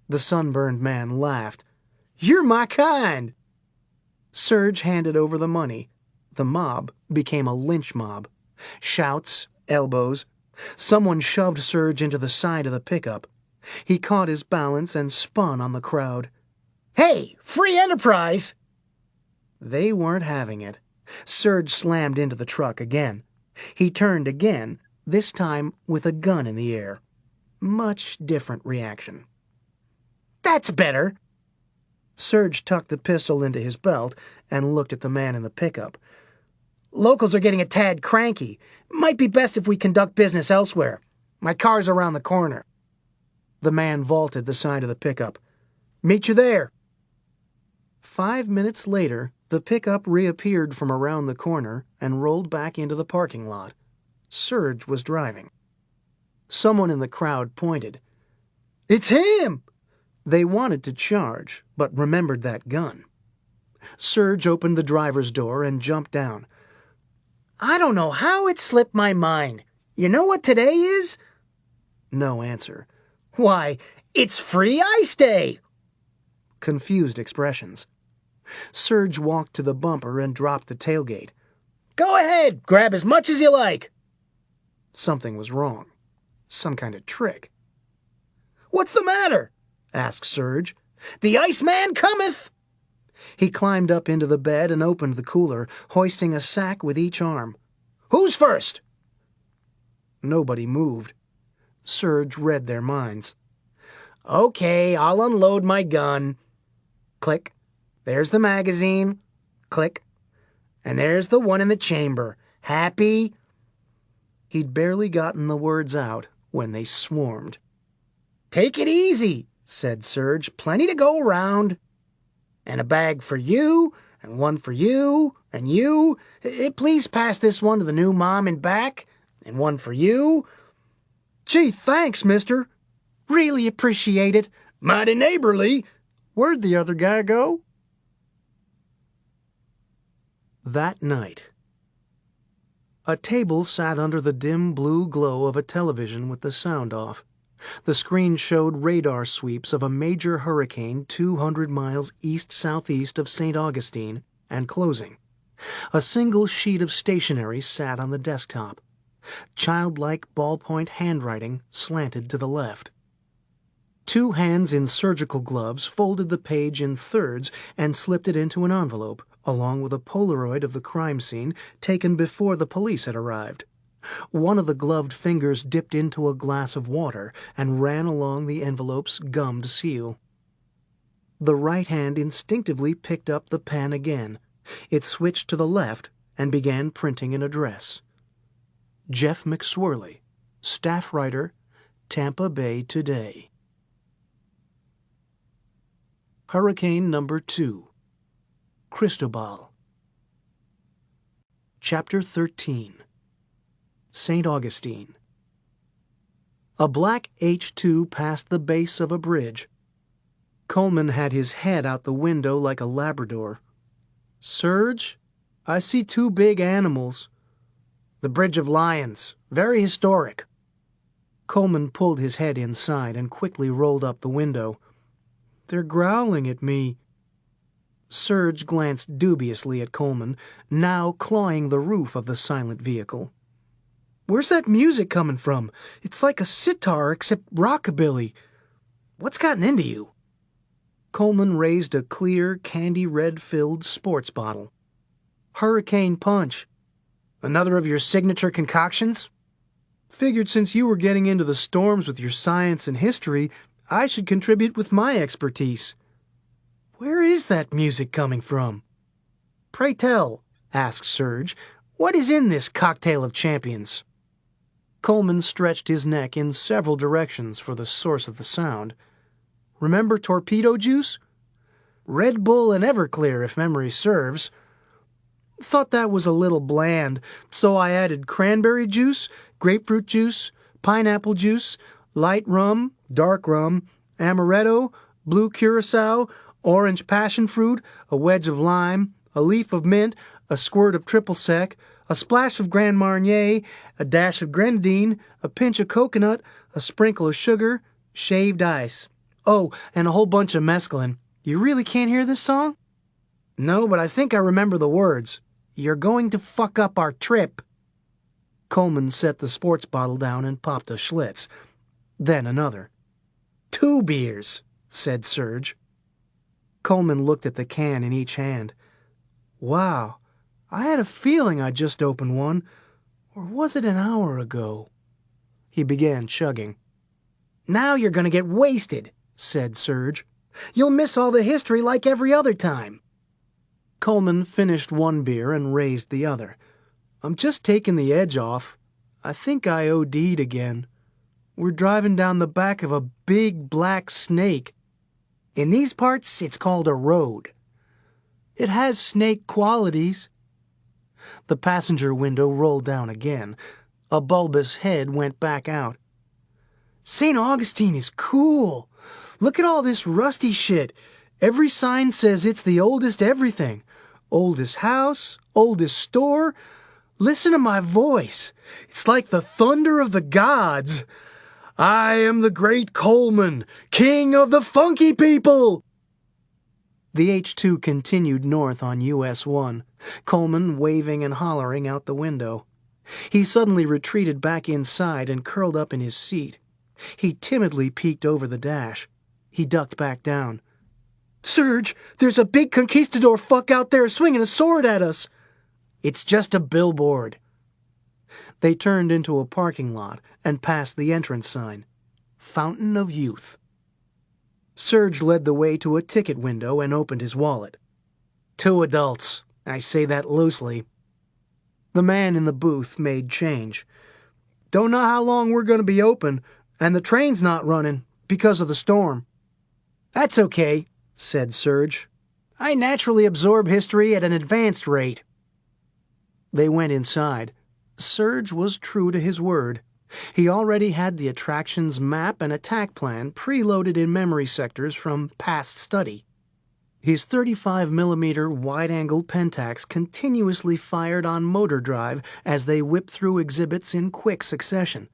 The sunburned man laughed. You're my kind. Serge handed over the money. The mob became a lynch mob. Shouts, elbows. Someone shoved Serge into the side of the pickup. He caught his balance and spun on the crowd. Hey, free enterprise! They weren't having it. Serge slammed into the truck again. He turned again, this time with a gun in the air. Much different reaction. "That's better!" Serge tucked the pistol into his belt and looked at the man in the pickup. "Locals are getting a tad cranky. Might be best if we conduct business elsewhere. My car's around the corner." The man vaulted the side of the pickup. "Meet you there." 5 minutes later, the pickup reappeared from around the corner and rolled back into the parking lot. Serge was driving. Someone in the crowd pointed. "It's him!" They wanted to charge, but remembered that gun. Serge opened the driver's door and jumped down. "I don't know how it slipped my mind. You know what today is?" No answer. "Why, it's Free Ice Day!" Confused expressions. Serge walked to the bumper and dropped the tailgate. "Go ahead, grab as much as you like." Something was wrong. Some kind of trick. "What's the matter?" asked Serge. "The Iceman cometh!" He climbed up into the bed and opened the cooler, hoisting a sack with each arm. "Who's first?" Nobody moved. Serge read their minds. "Okay, I'll unload my gun." Click. "There's the magazine." Click. "And there's the one in the chamber. Happy?" He'd barely gotten the words out when they swarmed. "Take it easy," said Serge. "Plenty to go around. And a bag for you, and one for you, and you. Please pass this one to the new mom in back, and one for you." "Gee, thanks, mister." "Really appreciate it." "Mighty neighborly." "Where'd the other guy go?" That night, a table sat under the dim blue glow of a television with the sound off. The screen showed radar sweeps of a major hurricane 200 miles east-southeast of St. Augustine and closing. A single sheet of stationery sat on the desktop. Childlike ballpoint handwriting slanted to the left. Two hands in surgical gloves folded the page in thirds and slipped it into an envelope, along with a Polaroid of the crime scene taken before the police had arrived. One of the gloved fingers dipped into a glass of water and ran along the envelope's gummed seal. The right hand instinctively picked up the pen again. It switched to the left and began printing an address. Jeff McSwirly, staff writer, Tampa Bay Today. Hurricane number 2. Cristobal. Chapter 13. St. Augustine. A black H-2 passed the base of a bridge. Coleman had his head out the window like a Labrador. "Serge, I see two big animals." "The Bridge of Lions. Very historic." Coleman pulled his head inside and quickly rolled up the window. "They're growling at me." Serge glanced dubiously at Coleman, now clawing the roof of the silent vehicle. "Where's that music coming from? It's like a sitar except rockabilly. What's gotten into you?" Coleman raised a clear, candy-red-filled sports bottle. "Hurricane Punch." "Another of your signature concoctions?" "Figured since you were getting into the storms with your science and history, I should contribute with my expertise." "Where is that music coming from?" "Pray tell," asked Serge, "what is in this cocktail of champions?" Coleman stretched his neck in several directions for the source of the sound. "Remember torpedo juice?" "Red Bull and Everclear, if memory serves." "Thought that was a little bland, so I added cranberry juice, grapefruit juice, pineapple juice, light rum, dark rum, amaretto, blue curacao, orange passion fruit, a wedge of lime, a leaf of mint, a squirt of triple sec, a splash of Grand Marnier, a dash of grenadine, a pinch of coconut, a sprinkle of sugar, shaved ice. Oh, and a whole bunch of mescaline. You really can't hear this song?" "No, but I think I remember the words. You're going to fuck up our trip." Coleman set the sports bottle down and popped a Schlitz. Then another. "2 beers," said Serge. Coleman looked at the can in each hand. "Wow,
I had a feeling I just opened one. Or was it an hour ago? He began chugging.
Now you're gonna get wasted, said Serge. You'll miss all the history like every other time.
Coleman finished one beer and raised the other. I'm just taking the edge off. I think I OD'd again. We're driving down the back of a big black snake.
In these parts, it's called a road.
It has snake qualities. The passenger window rolled down again. A bulbous head went back out. St. Augustine is cool. Look at all this rusty shit. Every sign says it's the oldest everything. Oldest house, oldest store. Listen to my voice. It's like the thunder of the gods. I am the great Coleman, king of the funky people. The H-2 continued north on US 1, Coleman waving and hollering out the window. He suddenly retreated back inside and curled up in his seat. He timidly peeked over the dash. He ducked back down. Serge, there's a big conquistador fuck out there swinging a sword at us. It's just a billboard. They turned into a parking lot and passed the entrance sign. Fountain of Youth. Serge led the way to a ticket window and opened his wallet. 2 adults. I say that loosely. The man in the booth made change. Don't know how long we're going to be open, and the train's not running because of the storm.
That's okay, said Serge. I naturally absorb history at an advanced rate.
They went inside. Serge was true to his word. He already had the attractions map and attack plan preloaded in memory sectors from past study. His 35mm wide-angle Pentax continuously fired on motor drive as they whipped through exhibits in quick succession.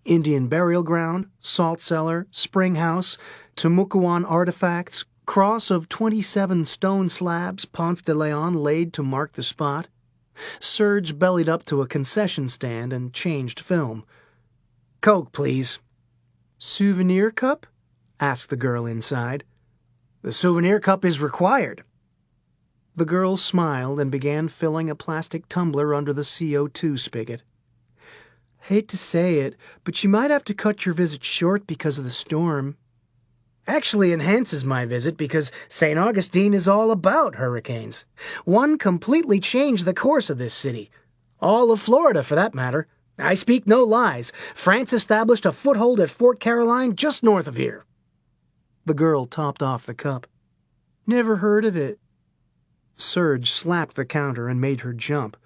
Indian burial ground, salt cellar, spring house, Timucuan artifacts, cross of 27 stone slabs Ponce de Leon laid to mark the spot. Serge bellied up to a concession stand and changed film.
Coke, please.
Souvenir cup? Asked the girl inside.
The souvenir cup is required.
The girl smiled and began filling a plastic tumbler under the CO2 spigot. Hate to say it, but you might have to cut your visit short because of the storm.
Actually enhances my visit because St. Augustine is all about hurricanes. One completely changed the course of this city. All of Florida, for that matter. I speak no lies. France established a foothold at Fort Caroline just north of here.
The girl topped off the cup. Never heard of it. Serge slapped the counter and made her jump.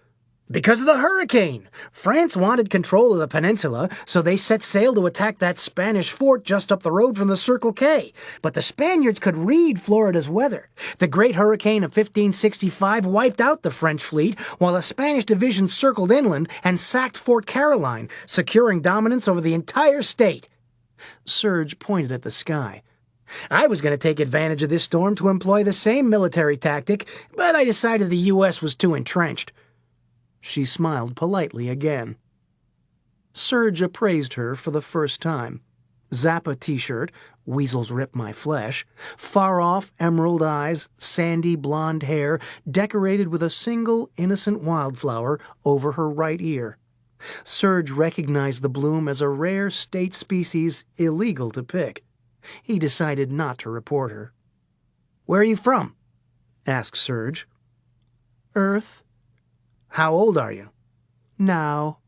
Because of the hurricane! France wanted control of the peninsula, so they set sail to attack that Spanish fort just up the road from the Circle K. But the Spaniards could read Florida's weather. The Great Hurricane of 1565 wiped out the French fleet, while a Spanish division circled inland and sacked Fort Caroline, securing dominance over the entire state.
Serge pointed at the sky.
I was going to take advantage of this storm to employ the same military tactic, but I decided the U.S. was too entrenched.
She smiled politely again. Serge appraised her for the first time. Zappa t-shirt, Weasels Rip My Flesh, far-off emerald eyes, sandy blonde hair, decorated with a single innocent wildflower over her right ear. Serge recognized the bloom as a rare state species illegal to pick. He decided not to report her.
"Where are you from?"
asked Serge.
"Earth." "How old are you?"
"Now."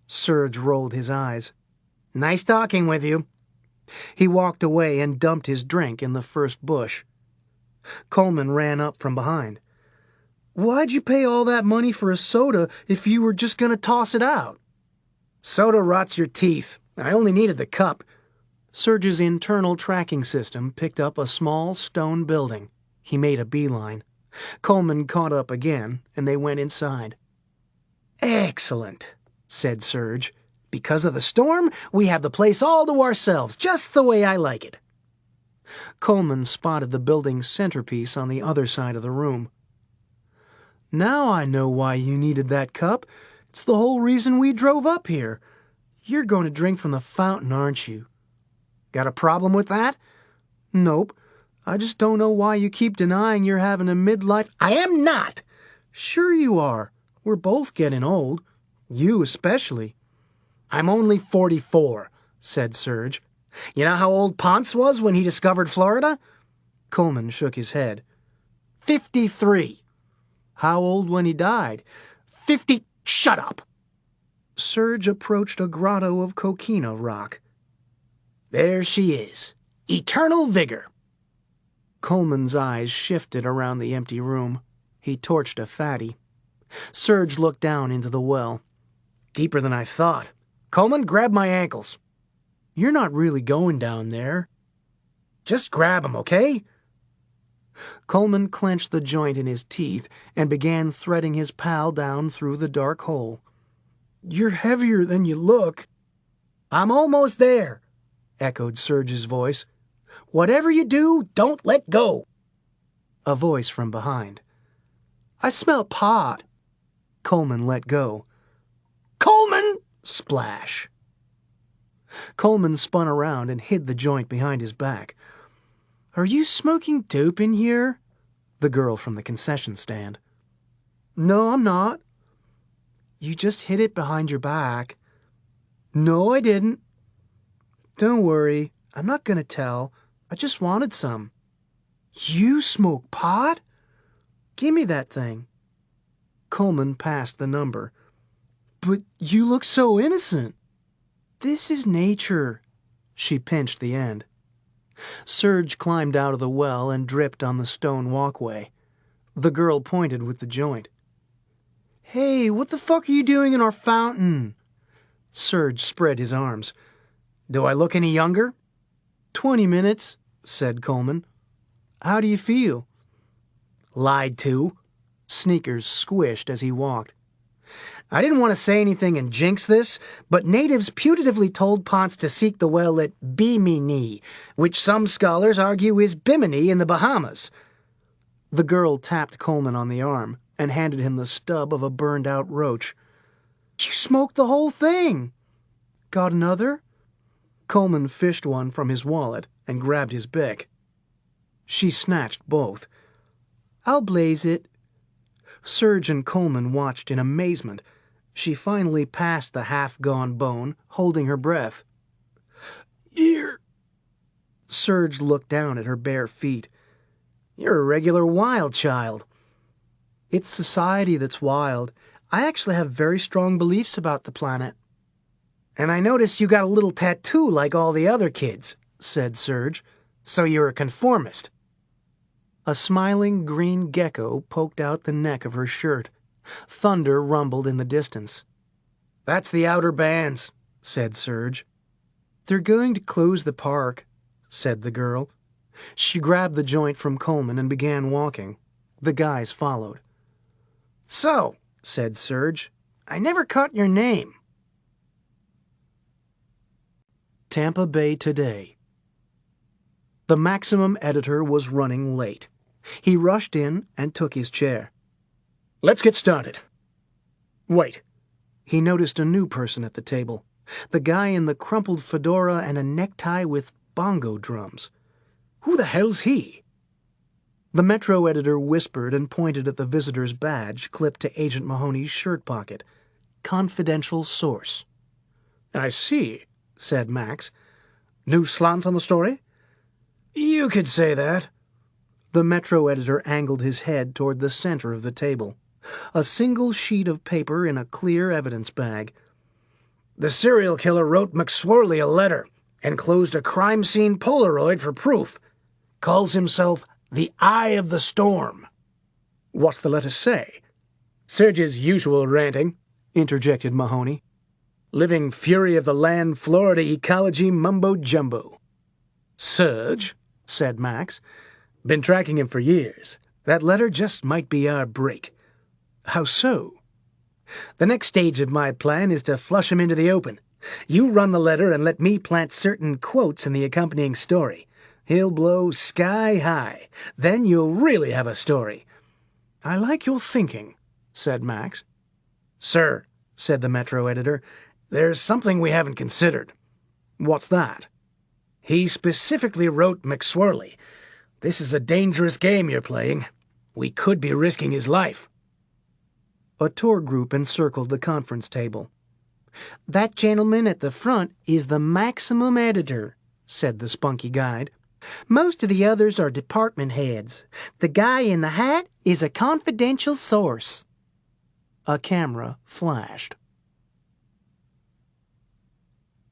Serge rolled his eyes.
"Nice talking with you."
He walked away and dumped his drink in the first bush. Coleman ran up from behind. "Why'd you pay all that money for a soda if you were just going to toss it out?"
"Soda rots your teeth. I only needed the cup."
Serge's internal tracking system picked up a small stone building. He made a beeline. Coleman caught up again, and they went inside.
"Excellent," said Serge. "Because of the storm, we have the place all to ourselves, just the way I like it."
Coleman spotted the building's centerpiece on the other side of the room. "Now I know why you needed that cup. It's the whole reason we drove up here. You're going to drink from the fountain, aren't you?"
"Got a problem with that?"
"Nope. I just don't know why you keep denying you're having a midlife—"
"I am not!"
Sure you are. We're both getting old. You especially.
I'm only 44, said Serge. You know how old Ponce was when he discovered Florida?
Coleman shook his head.
53.
How old when he died?
50. Shut up!
Serge approached a grotto of coquina rock.
There she is. Eternal vigor.
Coleman's eyes shifted around the empty room. He torched a fatty. Serge looked down into the well.
Deeper than I thought. Coleman, grab my ankles.
You're not really going down there.
Just grab 'em, okay?
Coleman clenched the joint in his teeth and began threading his pal down through the dark hole.
You're heavier than you look. I'm almost there, echoed Serge's voice. Whatever you do, don't let go.
A voice from behind. I smell pot. Coleman let go.
Coleman! Splash.
Coleman spun around and hid the joint behind his back. Are you smoking dope in here? The girl from the concession stand. No, I'm not. You just hid it behind your back. No, I didn't. Don't worry, I'm not gonna tell. I just wanted some. You smoke pot? Give me that thing. Coleman passed the number. But you look so innocent. This is nature. She pinched the end. Serge climbed out of the well and dripped on the stone walkway. The girl pointed with the joint. Hey, what the fuck are you doing in our fountain? Serge spread his arms.
Do I look any younger?
20 minutes, said Coleman. How do you feel?
Lied to.
Sneakers squished as he walked.
I didn't want to say anything and jinx this, but natives putatively told Ponce to seek the well at Bimini, which some scholars argue is Bimini in the Bahamas.
The girl tapped Coleman on the arm and handed him the stub of a burned-out roach. You smoked the whole thing. Got another? Coleman fished one from his wallet and grabbed his bick. She snatched both. I'll blaze it. Serge and Coleman watched in amazement. She finally passed the half-gone bone, holding her breath. Here. Serge looked down at her bare feet.
You're a regular wild child.
It's society that's wild. I actually have very strong beliefs about the planet.
And I noticed you got a little tattoo like all the other kids, said Serge. So you're a conformist.
A smiling green gecko poked out the neck of her shirt. Thunder rumbled in the distance.
That's the Outer Bands, said Serge.
They're going to close the park, said the girl. She grabbed the joint from Coleman and began walking. The guys followed.
So, said Serge, I never caught your name.
Tampa Bay Today. The Maximum editor was running late. He rushed in and took his chair.
Let's get started. Wait.
He noticed a new person at the table. The guy in the crumpled fedora and a necktie with bongo drums.
Who the hell's he?
The Metro editor whispered and pointed at the visitor's badge clipped to Agent Mahoney's shirt pocket. Confidential source.
I see, said Max. New slant on the story? You could say that.
The Metro editor angled his head toward the center of the table. A single sheet of paper in a clear evidence bag.
The serial killer wrote McSwirly a letter, enclosed a crime scene Polaroid for proof. Calls himself the Eye of the Storm. What's the letter say? Serge's usual ranting, interjected Mahoney. Living fury of the land, Florida ecology mumbo-jumbo. Serge, said Max. Been tracking him for years. That letter just might be our break. How so? The next stage of my plan is to flush him into the open. You run the letter and let me plant certain quotes in the accompanying story. He'll blow sky high. Then you'll really have a story.
I like your thinking, said Max.
Sir, said the Metro editor, there's something we haven't considered.
What's that?
He specifically wrote McSwirly. This is a dangerous game you're playing. We could be risking his life. A tour group encircled the conference table. "That gentleman at the front is the maximum editor," said the spunky guide. "Most of the others are department heads. The guy in the hat is a confidential source." A camera flashed.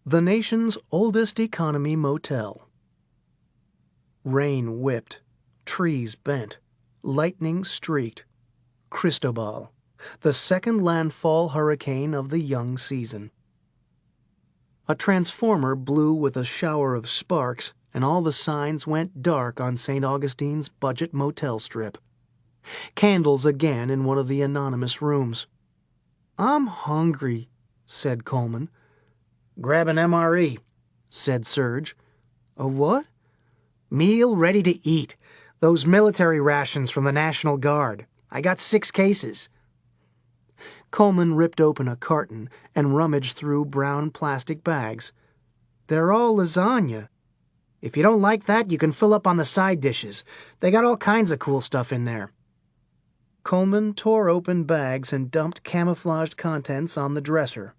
The nation's oldest economy motel. Rain whipped, trees bent, lightning streaked. Cristobal, the second landfall hurricane of the young season. A transformer blew with a shower of sparks, and all the signs went dark on St. Augustine's budget motel strip. Candles again in one of the anonymous rooms. "I'm hungry," said Coleman. "Grab an MRE," said Serge. "A what?" "Meal ready to eat. Those military rations from the National Guard. I got 6 cases. Coleman ripped open a carton and rummaged through brown plastic bags. "They're all lasagna. If you don't like that, you can fill up on the side dishes. They got all kinds of cool stuff in there." Coleman tore open bags and dumped camouflaged contents on the dresser.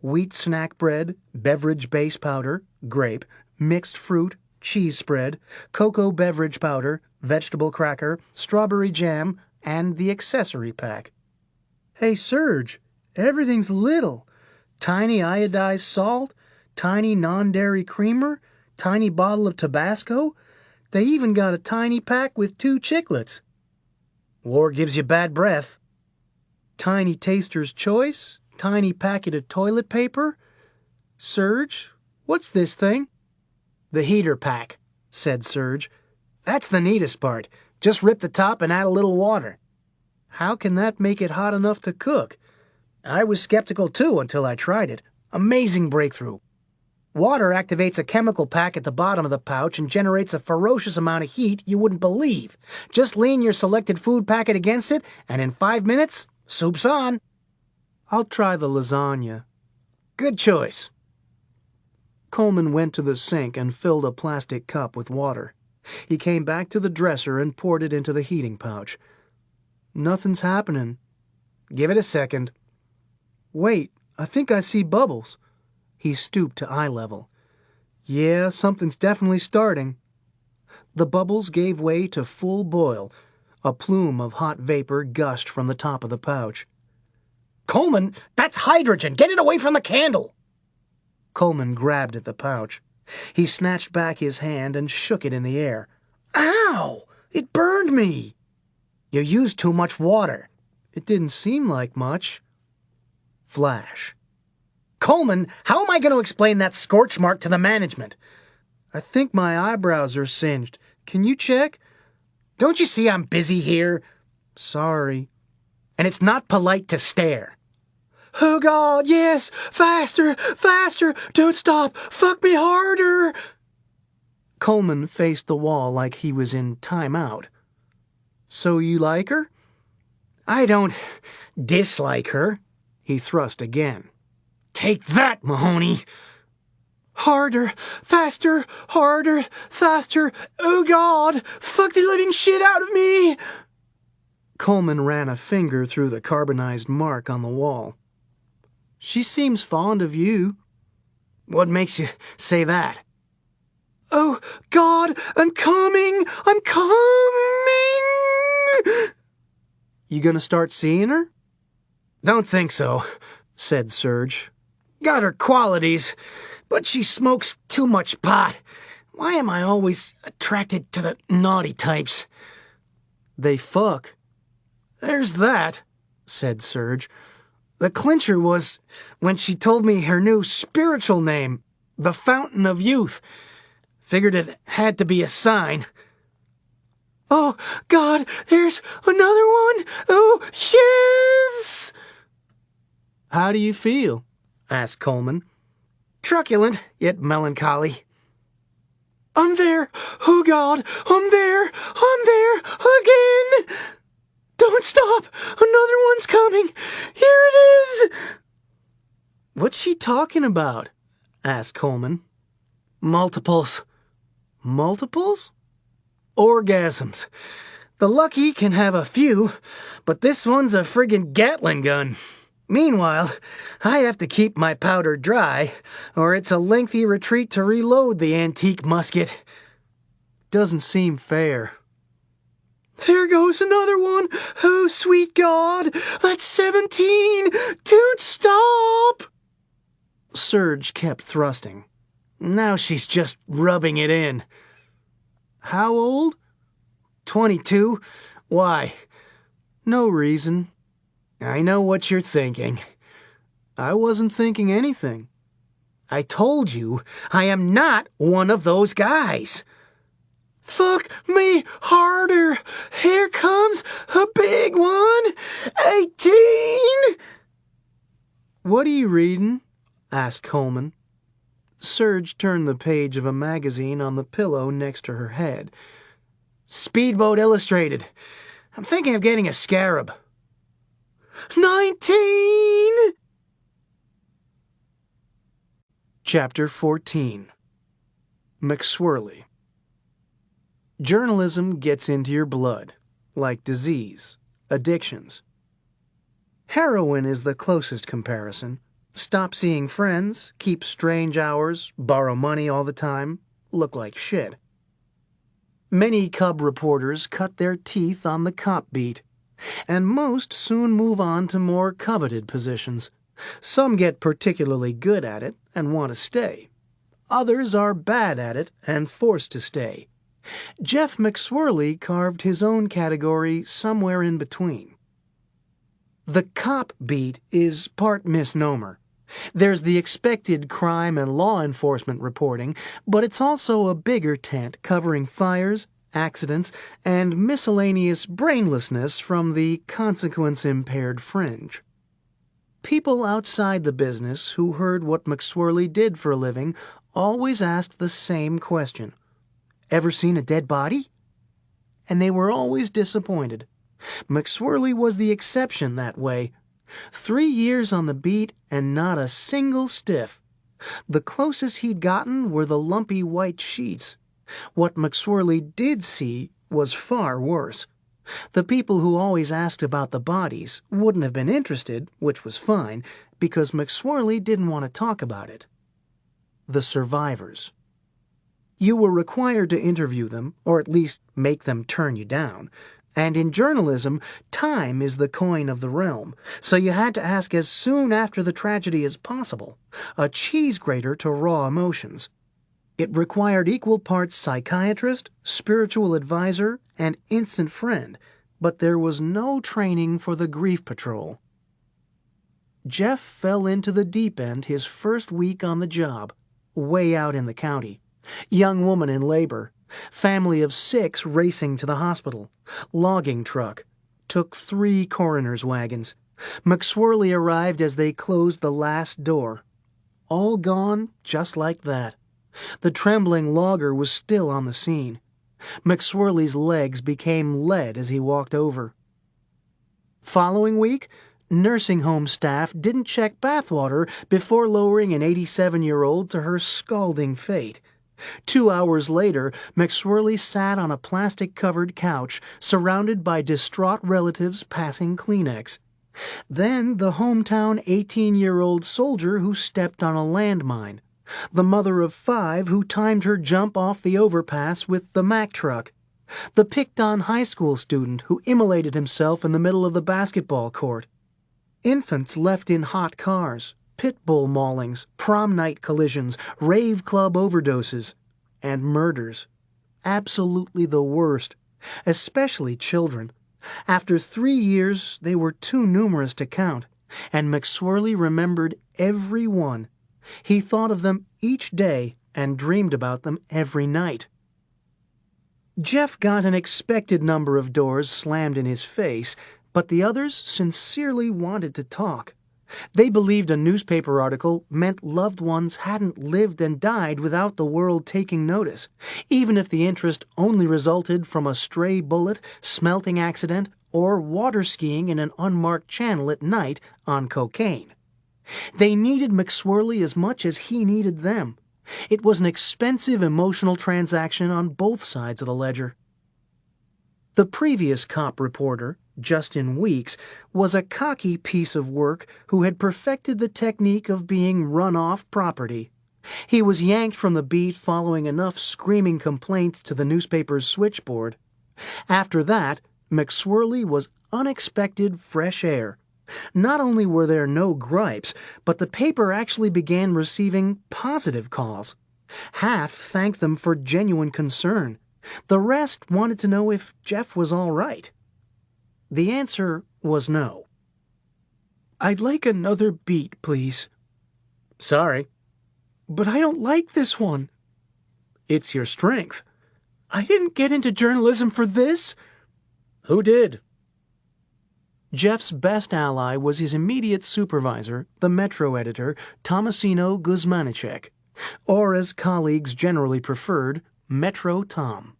Wheat snack bread, beverage base powder, grape, mixed fruit, cheese spread, cocoa beverage powder, vegetable cracker, strawberry jam, and the accessory pack. "Hey, Serge, everything's little. Tiny iodized salt, tiny non-dairy creamer, tiny bottle of Tabasco. They even got a tiny pack with 2 chiclets. War gives you bad breath. Tiny taster's choice, tiny packet of toilet paper. Serge, what's this thing?" "The heater pack," said Serge. "That's the neatest part. Just rip the top and add a little water." "How can that make it hot enough to cook?" "I was skeptical too until I tried it. Amazing breakthrough. Water activates a chemical pack at the bottom of the pouch and generates a ferocious amount of heat you wouldn't believe. Just lean your selected food packet against it, and in 5 minutes, soup's on." "I'll try the lasagna." "Good choice." Coleman went to the sink and filled a plastic cup with water. He came back to the dresser and poured it into the heating pouch. "Nothing's happening." "Give it a second." "Wait, I think I see bubbles." He stooped to eye level. "Yeah, something's definitely starting." The bubbles gave way to full boil. A plume of hot vapor gushed from the top of the pouch. "Coleman, that's hydrogen! Get it away from the candle!" Coleman grabbed at the pouch. He snatched back his hand and shook it in the air. "Ow! It burned me!" "You used too much water." "It didn't seem like much." Flash. "Coleman, how am I going to explain that scorch mark to the management?" "I think my eyebrows are singed. Can you check?" "Don't you see I'm busy here?" "Sorry." "And it's not polite to stare." "Oh, God, yes! Faster! Faster! Don't stop! Fuck me harder!" Coleman faced the wall like he was in timeout. "So you like her?" "I don't dislike her." He thrust again. "Take that, Mahoney!" "Harder! Faster! Harder! Faster! Oh, God! Fuck the living shit out of me!" Coleman ran a finger through the carbonized mark on the wall. "She seems fond of you." "What makes you say that?" "Oh, God, I'm coming! I'm coming!" "You gonna start seeing her?" "Don't think so," said Serge. "Got her qualities, but she smokes too much pot. Why am I always attracted to the naughty types?" "They fuck." "There's that," said Serge. "The clincher was when she told me her new spiritual name, the Fountain of Youth. Figured it had to be a sign." "Oh, God, there's another one! Oh, yes!" "How do you feel?" asked Coleman. "Truculent, yet melancholy." "I'm there! Oh, God, I'm there! I'm there again! Don't stop! Another one's coming! Here it is!" "What's she talking about?" asked Coleman. "Multiples." "Multiples?" "Orgasms. The Lucky can have a few, but this one's a friggin' Gatling gun. Meanwhile, I have to keep my powder dry, or it's a lengthy retreat to reload the antique musket.
Doesn't seem fair.
There goes another one. Oh, sweet God, that's 17. Dude, stop!
Serge kept thrusting. Now she's just rubbing it in.
How old?
22. Why?
No reason.
I know what you're thinking.
I wasn't thinking anything.
I told you, I am not one of those guys.
Fuck me harder. Here comes a big one. 18.
What are you reading? Asked Coleman. Serge turned the page of a magazine on the pillow next to her head.
Speedboat Illustrated. I'm thinking of getting a Scarab.
19!
Chapter 14. McSwirly. Journalism gets into your blood, like disease, addictions. Heroin is the closest comparison. Stop seeing friends, keep strange hours, borrow money all the time, look like shit. Many cub reporters cut their teeth on the cop beat, and most soon move on to more coveted positions. Some get particularly good at it and want to stay. Others are bad at it and forced to stay. Jeff McSwirly carved his own category somewhere in between. The cop beat is part misnomer. There's the expected crime and law enforcement reporting, but it's also a bigger tent covering fires, accidents, and miscellaneous brainlessness from the consequence-impaired fringe. People outside the business who heard what McSwirly did for a living always asked the same question. Ever seen a dead body? And they were always disappointed. McSwirly was the exception that way. 3 years on the beat and not a single stiff. The closest he'd gotten were the lumpy white sheets. What McSwirly did see was far worse. The people who always asked about the bodies wouldn't have been interested, which was fine, because McSwirly didn't want to talk about it. The survivors. You were required to interview them, or at least make them turn you down. And in journalism, time is the coin of the realm, so you had to ask as soon after the tragedy as possible, a cheese grater to raw emotions. It required equal parts psychiatrist, spiritual advisor, and instant friend, but there was no training for the grief patrol. Jeff fell into the deep end his first week on the job, way out in the county. Young woman in labor. Family of 6 racing to the hospital. Logging truck. Took 3 coroner's wagons. McSwirly arrived as they closed the last door. All gone just like that. The trembling logger was still on the scene. McSwirly's legs became lead as he walked over. Following week, nursing home staff didn't check bathwater before lowering an 87-year-old to her scalding fate. 2 hours later, McSwirly sat on a plastic-covered couch, surrounded by distraught relatives passing Kleenex. Then the hometown 18-year-old soldier who stepped on a landmine. The mother of 5 who timed her jump off the overpass with the Mack truck. The picked-on high school student who immolated himself in the middle of the basketball court. Infants left in hot cars. Pit bull maulings, prom night collisions, rave club overdoses, and murders. Absolutely the worst, especially children. After 3 years, they were too numerous to count, and McSwirly remembered every one. He thought of them each day and dreamed about them every night. Jeff got an expected number of doors slammed in his face, but the others sincerely wanted to talk. They believed a newspaper article meant loved ones hadn't lived and died without the world taking notice, even if the interest only resulted from a stray bullet, smelting accident, or water skiing in an unmarked channel at night on cocaine. They needed McSwirly as much as he needed them. It was an expensive emotional transaction on both sides of the ledger.
The previous cop reporter, Justin Weeks, was a cocky piece of work who had perfected the technique of being run off property. He was yanked from the beat following enough screaming complaints to the newspaper's switchboard. After that, McSwirly was unexpected fresh air. Not only were there no gripes, but the paper actually began receiving positive calls. Half thanked them for genuine concern. The rest wanted to know if Jeff was all right. The answer was no.
"I'd like another beat, please."
"Sorry."
"But I don't like this one."
"It's your strength."
"I didn't get into journalism for this."
"Who did?"
Jeff's best ally was his immediate supervisor, the Metro editor, Tomasino Guzmanichek, or as colleagues generally preferred, Metro Tom.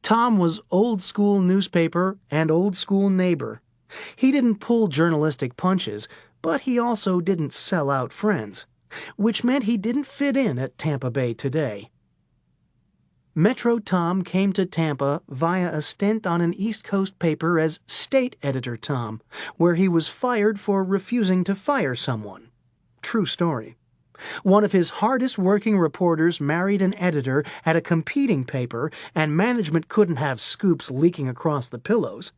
Tom was old-school newspaper and old-school neighbor. He didn't pull journalistic punches, but he also didn't sell out friends, which meant he didn't fit in at Tampa Bay Today. Metro Tom came to Tampa via a stint on an East Coast paper as State Editor Tom, where he was fired for refusing to fire someone. True story. One of his hardest-working reporters married an editor at a competing paper, and management couldn't have scoops leaking across the pillows.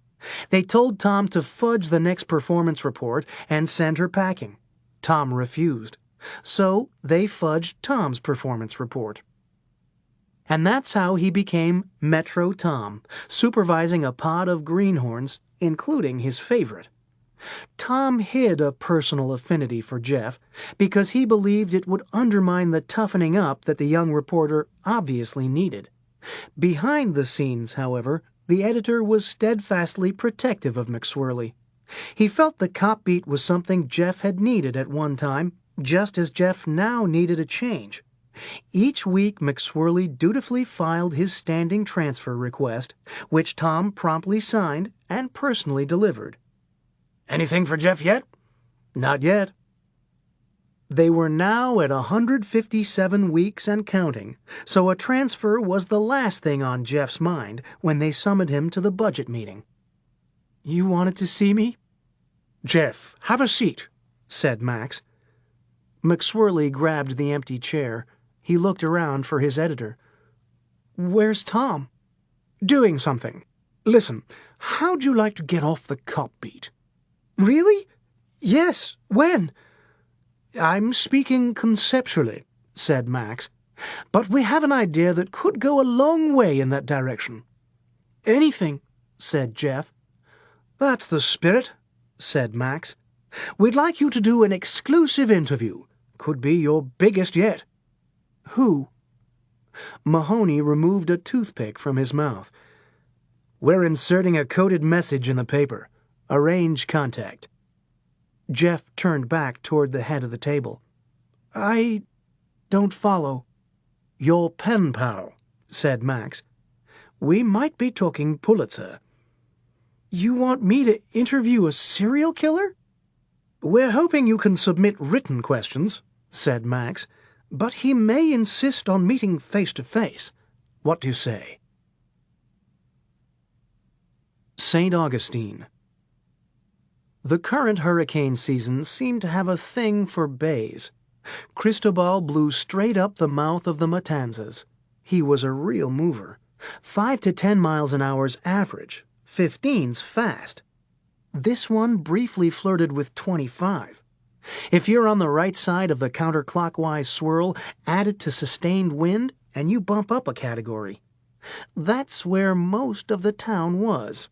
They told Tom to fudge the next performance report and send her packing. Tom refused. So they fudged Tom's performance report. And that's how he became Metro Tom, supervising a pod of greenhorns, including his favorite. Tom hid a personal affinity for Jeff because he believed it would undermine the toughening up that the young reporter obviously needed. Behind the scenes, however, the editor was steadfastly protective of McSwirly. He felt the cop beat was something Jeff had needed at one time, just as Jeff now needed a change. Each week, McSwirly dutifully filed his standing transfer request, which Tom promptly signed and personally delivered.
"Anything for Jeff yet?"
"Not yet." They were now at 157 weeks and counting, so a transfer was the last thing on Jeff's mind when they summoned him to the budget meeting.
"You wanted to see me?"
"Jeff, have a seat," said Max. McSwirly grabbed the empty chair. He looked around for his editor.
"Where's Tom?"
"Doing something. Listen, how'd you like to get off the cop beat?"
"Really? Yes. When?"
"I'm speaking conceptually," said Max. "But we have an idea that could go a long way in that direction."
"Anything,"
said Jeff. "That's the spirit," said Max. "We'd like you to do an exclusive interview. Could be your biggest yet."
"Who?"
Mahoney removed a toothpick from his mouth. "We're inserting a coded message in the paper. Arrange contact." Jeff turned back toward the head of the table.
"I don't follow."
"Your pen pal," said Max. "We might be talking Pulitzer."
"You want me to interview a serial killer?"
"We're hoping you can submit written questions," said Max, "but he may insist on meeting face-to-face. What do you say?" St. Augustine. The current hurricane season seemed to have a thing for bays. Cristobal blew straight up the mouth of the Matanzas. He was a real mover. 5 to 10 miles an hour's average. 15's fast. This one briefly flirted with 25. If you're on the right side of the counterclockwise swirl, add it to sustained wind, and you bump up a category. That's where most of the town was.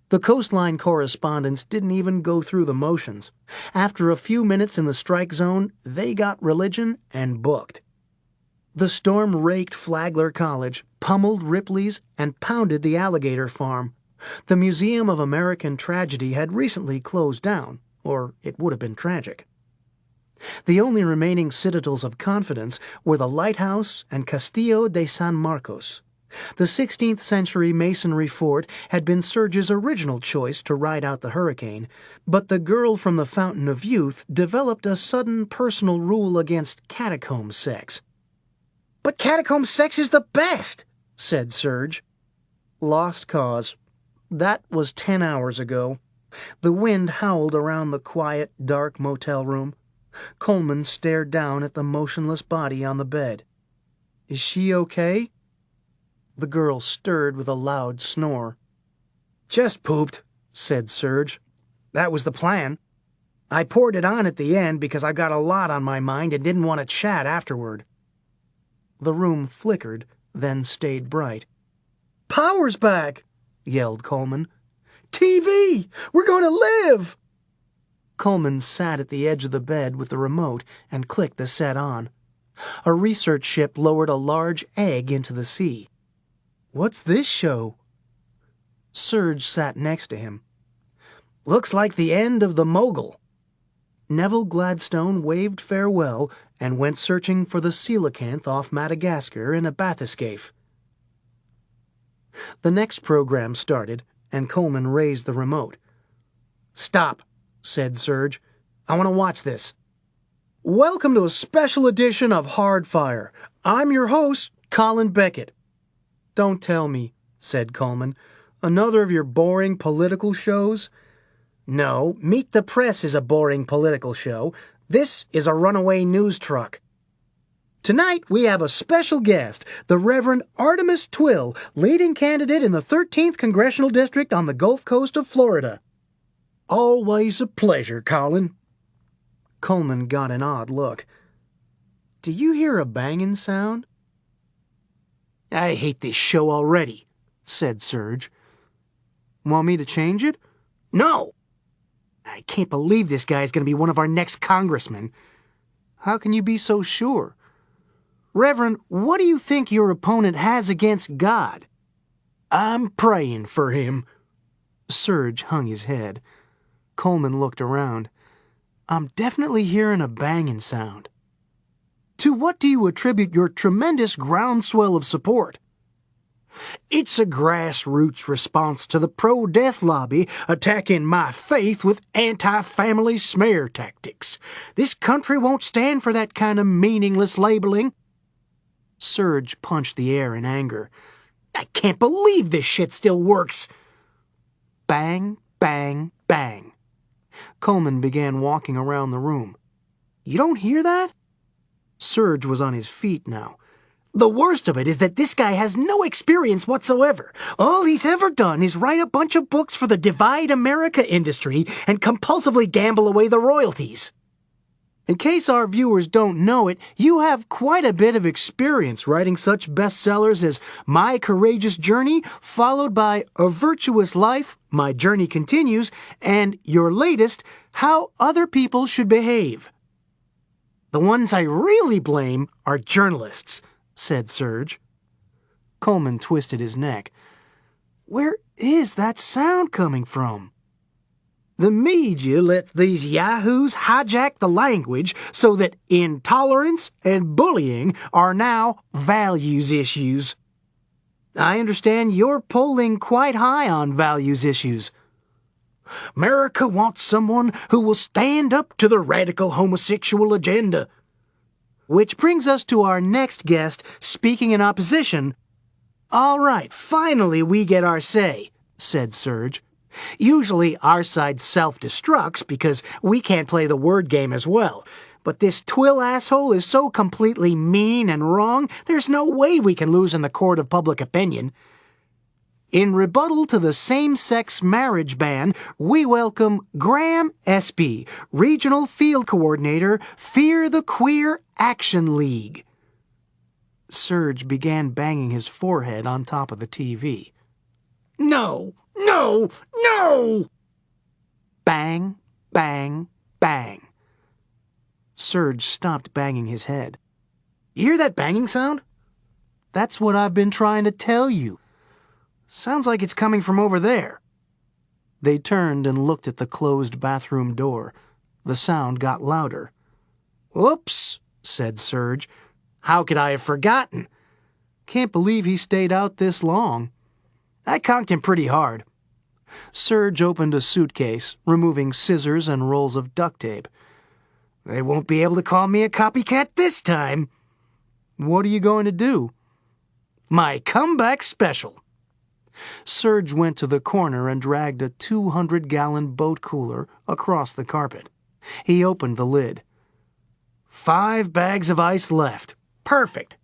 The coastline correspondents didn't even go through the motions. After a few minutes in the strike zone, they got religion and booked. The storm raked Flagler College, pummeled Ripley's, and pounded the Alligator Farm. The Museum of American Tragedy had recently closed down, or it would have been tragic. The only remaining citadels of confidence were the lighthouse and Castillo de San Marcos. The 16th century masonry fort had been Serge's original choice to ride out the hurricane, but the girl from the Fountain of Youth developed a sudden personal rule against catacomb sex.
"But catacomb sex is the best,"
said Serge.
Lost cause. That was 10 hours ago. The wind howled around the quiet, dark motel room. Coleman stared down at the motionless body on the bed. "Is she okay?" The girl stirred with a loud snore. "Just pooped," said Serge. "That was the plan. I poured it on at the end because I got a lot on my mind and didn't want to chat afterward." The room flickered, then stayed bright. "Power's back!" yelled Coleman. "TV! We're going to live!" Coleman sat at the edge of the bed with the remote and clicked the set on. A research ship lowered a large egg into the sea. "What's this show?" Serge sat next to him. "Looks like the end of the Mogul." Neville Gladstone waved farewell and went searching for the coelacanth off Madagascar in a bathyscaphe. The next program started, and Coleman raised the remote. "Stop," said Serge. "I want to watch this." "Welcome to a special edition of Hardfire. I'm your host, Colin Beckett." "Don't tell me," said Coleman. "Another of your boring political shows?" "No, Meet the Press is a boring political show. This is a runaway news truck. Tonight we have a special guest, the Reverend Artemis Twill, leading candidate in the 13th Congressional District on the Gulf Coast of Florida." "Always a pleasure, Colin." Coleman got an odd look. "Do you hear a banging sound?" "I hate this show already," said Serge. "Want me to change it?" "No! I can't believe this guy's going to be one of our next congressmen." "How can you be so sure?" "Reverend, what do you think your opponent has against God?" "I'm praying for him." Serge hung his head. Coleman looked around. "I'm definitely hearing a banging sound." "To what do you attribute your tremendous groundswell of support?" "It's a grassroots response to the pro-death lobby attacking my faith with anti-family smear tactics. This country won't stand for that kind of meaningless labeling." Serge punched the air in anger. "I can't believe this shit still works." Bang, bang, bang. Coleman began walking around the room. "You don't hear that?" Serge was on his feet now. "The worst of it is that this guy has no experience whatsoever. All he's ever done is write a bunch of books for the Divide America industry and compulsively gamble away the royalties." "In case our viewers don't know it, you have quite a bit of experience writing such bestsellers as My Courageous Journey, followed by A Virtuous Life, My Journey Continues, and your latest, How Other People Should Behave." "The ones I really blame are journalists," said Serge. Coleman twisted his neck. "Where is that sound coming from?" "The media lets these yahoos hijack the language so that intolerance and bullying are now values issues." "I understand you're polling quite high on values issues." "America wants someone who will stand up to the radical homosexual agenda." Which brings us to our next guest speaking in opposition. "All right, finally we get our say," said Serge. "Usually our side self-destructs because we can't play the word game as well. But this Twill asshole is so completely mean and wrong, there's no way we can lose in the court of public opinion. In rebuttal to the same-sex marriage ban, we welcome Graham Espy, Regional Field Coordinator, Fear the Queer Action League." Serge began banging his forehead on top of the TV. "No! No! No!" Bang, bang, bang. Serge stopped banging his head. "You hear that banging sound?" "That's what I've been trying to tell you." "Sounds like it's coming from over there." They turned and looked at the closed bathroom door. The sound got louder. "Whoops," said Serge. "How could I have forgotten? Can't believe he stayed out this long." "I conked him pretty hard." Serge opened a suitcase, removing scissors and rolls of duct tape. "They won't be able to call me a copycat this time." "What are you going to do?" "My comeback special."
Serge went to the corner and dragged a 200-gallon boat cooler across the carpet. He opened the lid.
5 bags of ice left. Perfect.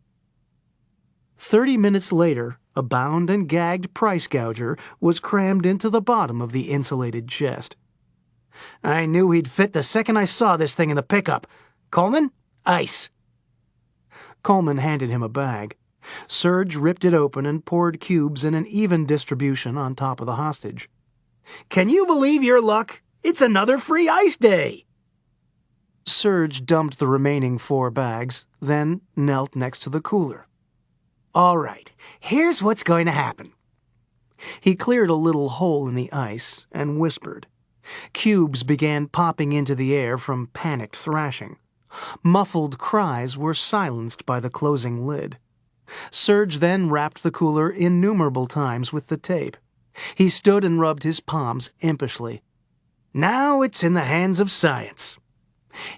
30 minutes later, a bound and gagged price gouger was crammed into the bottom of the insulated chest.
I knew he'd fit the second I saw this thing in the pickup. Coleman, ice.
Coleman handed him a bag. Serge ripped it open and poured cubes in an even distribution on top of the hostage.
Can you believe your luck? It's another free ice day.
Serge dumped the remaining 4 bags, then knelt next to the cooler.
All right, here's what's going to happen.
He cleared a little hole in the ice and whispered. Cubes began popping into the air from panicked thrashing. Muffled cries were silenced by the closing lid. Serge then wrapped the cooler innumerable times with the tape. He stood and rubbed his palms impishly.
Now it's in the hands of science.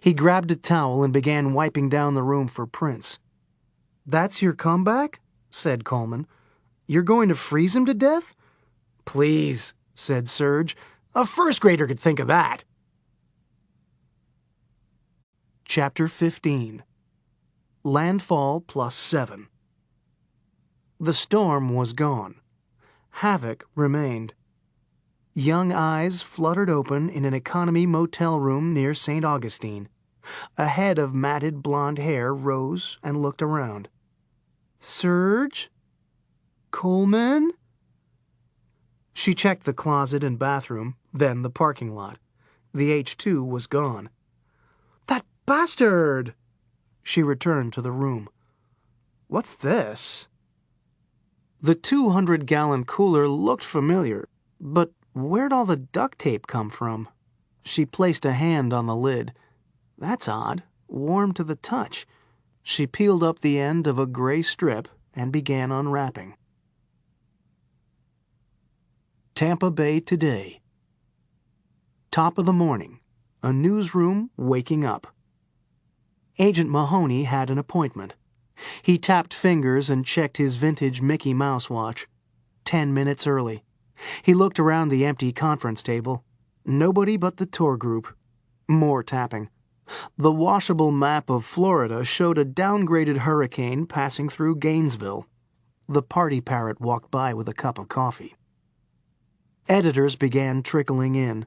He grabbed a towel and began wiping down the room for prints.
"That's your comeback?" said Coleman. "You're going to freeze him to death?"
Please, said Serge. A first grader could think of that.
Chapter 15. Landfall +7. The storm was gone. Havoc remained. Young eyes fluttered open in an economy motel room near St. Augustine. A head of matted blonde hair rose and looked around.
"Serge? Coleman?"
She checked the closet and bathroom, then the parking lot. The H2 was gone.
"That bastard!"
She returned to the room.
"What's this?"
The 200-gallon cooler looked familiar, but where'd all the duct tape come from? She placed a hand on the lid. That's odd, warm to the touch. She peeled up the end of a gray strip and began unwrapping. Tampa Bay today. Top of the morning. A newsroom waking up. Agent Mahoney had an appointment. He tapped fingers and checked his vintage Mickey Mouse watch. 10 minutes early. He looked around the empty conference table. Nobody but the tour group. More tapping. The washable map of Florida showed a downgraded hurricane passing through Gainesville. The party parrot walked by with a cup of coffee. Editors began trickling in.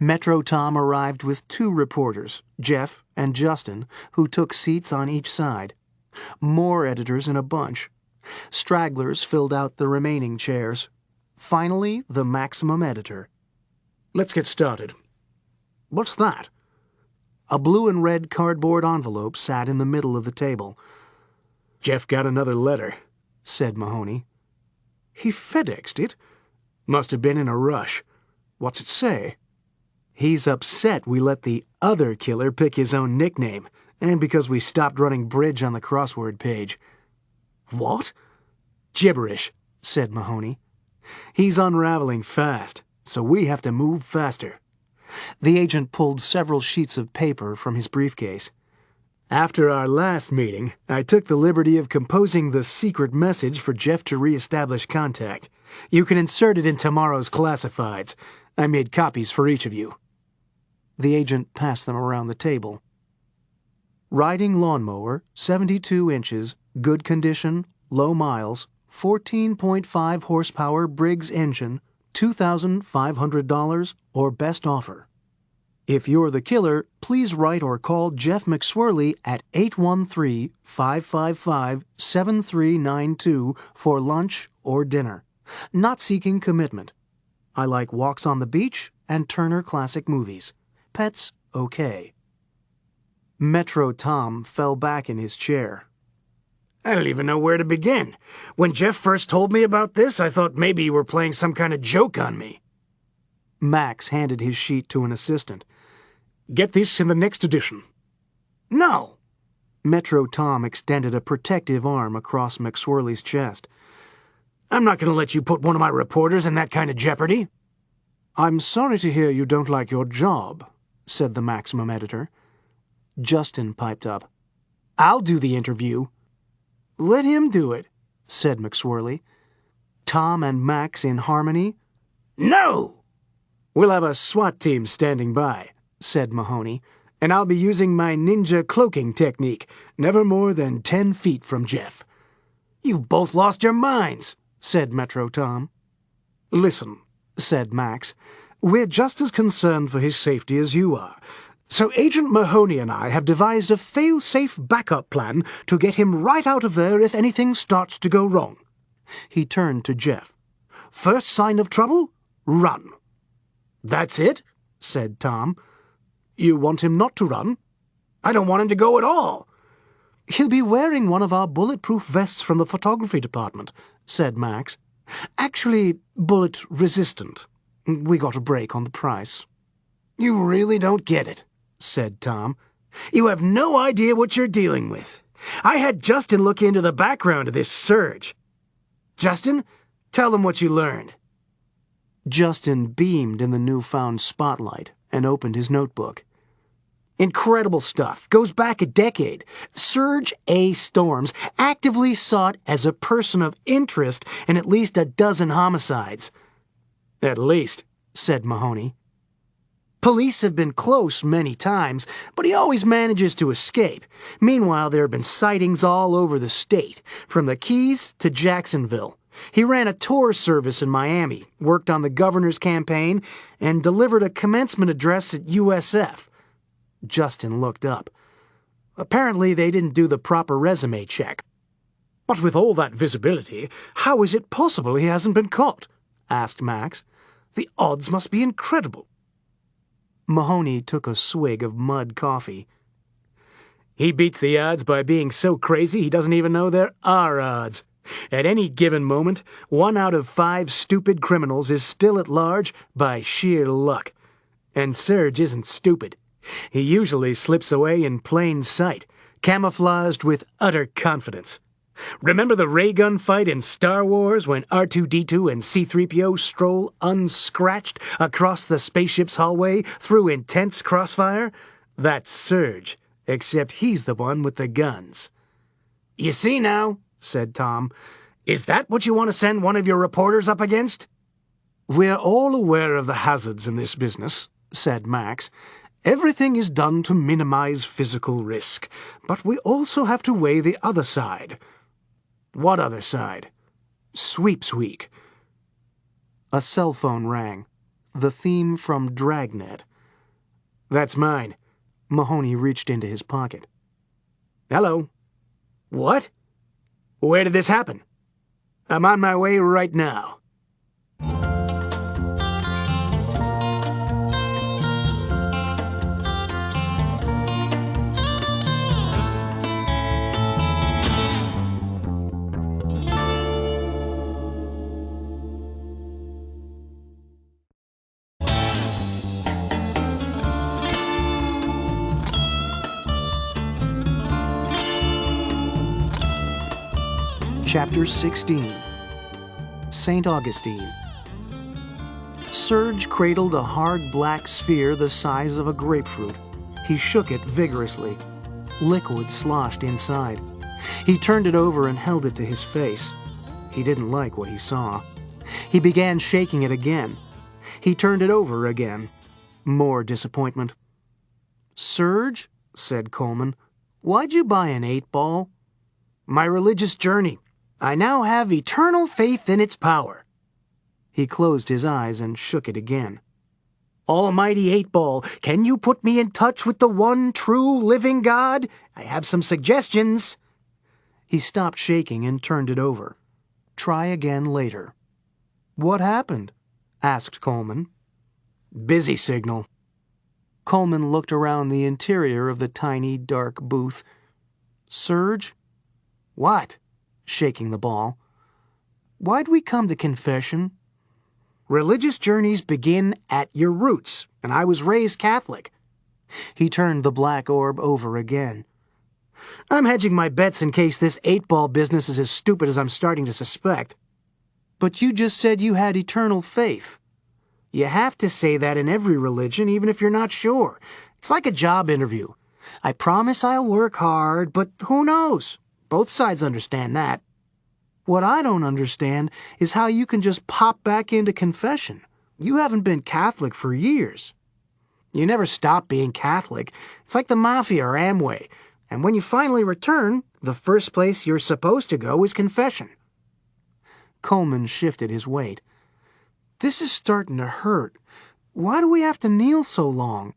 Metro Tom arrived with 2 reporters, Jeff and Justin, who took seats on each side. More editors in a bunch. Stragglers filled out the remaining chairs. Finally, the maximum editor.
Let's get started. What's that?
A blue and red cardboard envelope sat in the middle of the table.
Jeff got another letter,
said Mahoney.
He FedExed it. Must have been in a rush. What's it say? He's upset we let the other killer pick his own nickname, and because we stopped running bridge on the crossword page. What? Gibberish, said Mahoney. He's unraveling fast, so we have to move faster.
The agent pulled several sheets of paper from his briefcase.
After our last meeting, I took the liberty of composing the secret message for Jeff to re-establish contact. You can insert it in tomorrow's classifieds. I made copies for each of you.
The agent passed them around the table. Riding lawnmower, 72 inches, good condition, low miles, 14.5 horsepower Briggs engine, $2,500 or best offer. If you're the killer, please write or call Jeff McSwirly at 813-555-7392 for lunch or dinner. Not seeking commitment. I like walks on the beach and Turner Classic Movies. Pets, okay. Metro Tom fell back in his chair.
I don't even know where to begin. When Jeff first told me about this, I thought maybe you were playing some kind of joke on me.
Max handed his sheet to an assistant.
Get this in the next edition. No.
Metro Tom extended a protective arm across McSwirly's chest.
I'm not going to let you put one of my reporters in that kind of jeopardy.
I'm sorry to hear you don't like your job, said the maximum editor. Justin piped up. I'll do the interview.
Let him do it,
said McSwirly.
Tom and Max in harmony.
No!
We'll have a SWAT team standing by, said Mahoney, and I'll be using my ninja cloaking technique, never more than 10 feet from Jeff.
You've both lost your minds,
said Metro Tom.
Listen, said Max, we're just as concerned for his safety as you are. So Agent Mahoney and I have devised a fail-safe backup plan to get him right out of there if anything starts to go wrong. He turned to Jeff. First sign of trouble, run.
That's it,
said Tom. You want him not to run?
I don't want him to go at all.
He'll be wearing one of our bulletproof vests from the photography department, said Max. Actually, bullet-resistant. We got a break on the price.
You really don't get it, said Tom. You have no idea what you're dealing with. I had Justin look into the background of this Serge. Justin, tell them what you learned.
Justin beamed in the newfound spotlight and opened his notebook.
Incredible stuff. Goes back a decade. Serge A. Storms actively sought as a person of interest in at least a dozen homicides.
At least, said Mahoney.
Police have been close many times, but he always manages to escape. Meanwhile, there have been sightings all over the state, from the Keys to Jacksonville. He ran a tour service in Miami, worked on the governor's campaign, and delivered a commencement address at USF. Justin looked up. Apparently, they didn't do the proper resume check.
But with all that visibility, how is it possible he hasn't been caught? Asked Max. The odds must be incredible.
Mahoney took a swig of mud coffee.
He beats the odds by being so crazy he doesn't even know there are odds. At any given moment, 1 out of 5 stupid criminals is still at large by sheer luck. And Serge isn't stupid. He usually slips away in plain sight, camouflaged with utter confidence. Remember the ray gun fight in Star Wars when R2-D2 and C-3PO stroll unscratched across the spaceship's hallway through intense crossfire? That's Serge, except he's the one with the guns.
You see now, said Tom. Is that what you want to send one of your reporters up against?
We're all aware of the hazards in this business, said Max. Everything is done to minimize physical risk, but we also have to weigh the other side.
What other side?
Sweeps Week.
A cell phone rang. The theme from Dragnet.
That's mine.
Mahoney reached into his pocket.
Hello.
What? Where did this happen?
I'm on my way right now.
Chapter 16. St. Augustine. Serge cradled a hard black sphere the size of a grapefruit. He shook it vigorously. Liquid sloshed inside. He turned it over and held it to his face. He didn't like what he saw. He began shaking it again. He turned it over again. More disappointment. "Serge," said Coleman, "why'd you buy an 8-ball?"
"My religious journey. I now have eternal faith in its power."
He closed his eyes and shook it again.
"Almighty 8-ball, can you put me in touch with the one true living God? I have some suggestions."
He stopped shaking and turned it over. "Try again later." "What happened?" asked Coleman.
"Busy signal."
Coleman looked around the interior of the tiny, dark booth. "Serge?"
"What?"
shaking the ball. "Why'd we come to confession?"
"Religious journeys begin at your roots, and I was raised Catholic."
He turned the black orb over again.
"I'm hedging my bets in case this 8-ball business is as stupid as I'm starting to suspect."
"But you just said you had eternal faith."
"You have to say that in every religion, even if you're not sure. It's like a job interview. I promise I'll work hard, but who knows? Both sides understand that."
What I don't understand is how you can just pop back into confession. You haven't been Catholic for years. You never stop being Catholic. It's like the Mafia or Amway. And when you finally return, the first place you're supposed to go is confession. Coleman shifted his weight. This is starting to hurt. Why do we have to kneel so long?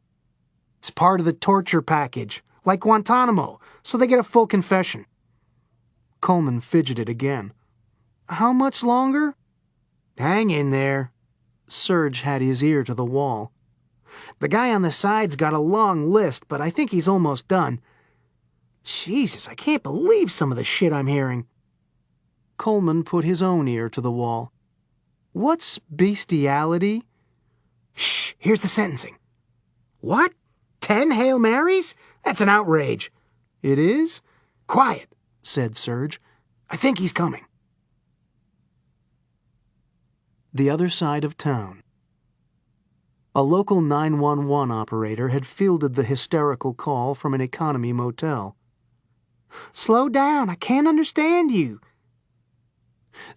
It's part of the torture package, like Guantanamo, so they get a full confession. Coleman fidgeted again. How much longer? Hang in there. Serge had his ear to the wall. The guy on the side's got a long list, but I think he's almost done. Jesus, I can't believe some of the shit I'm hearing. Coleman put his own ear to the wall. What's bestiality? Shh, here's the sentencing. What? 10 Hail Marys? That's an outrage. It is? Quiet, said Serge. I think he's coming. The other side of town. A local 911 operator had fielded the hysterical call from an economy motel. Slow down, I can't understand you.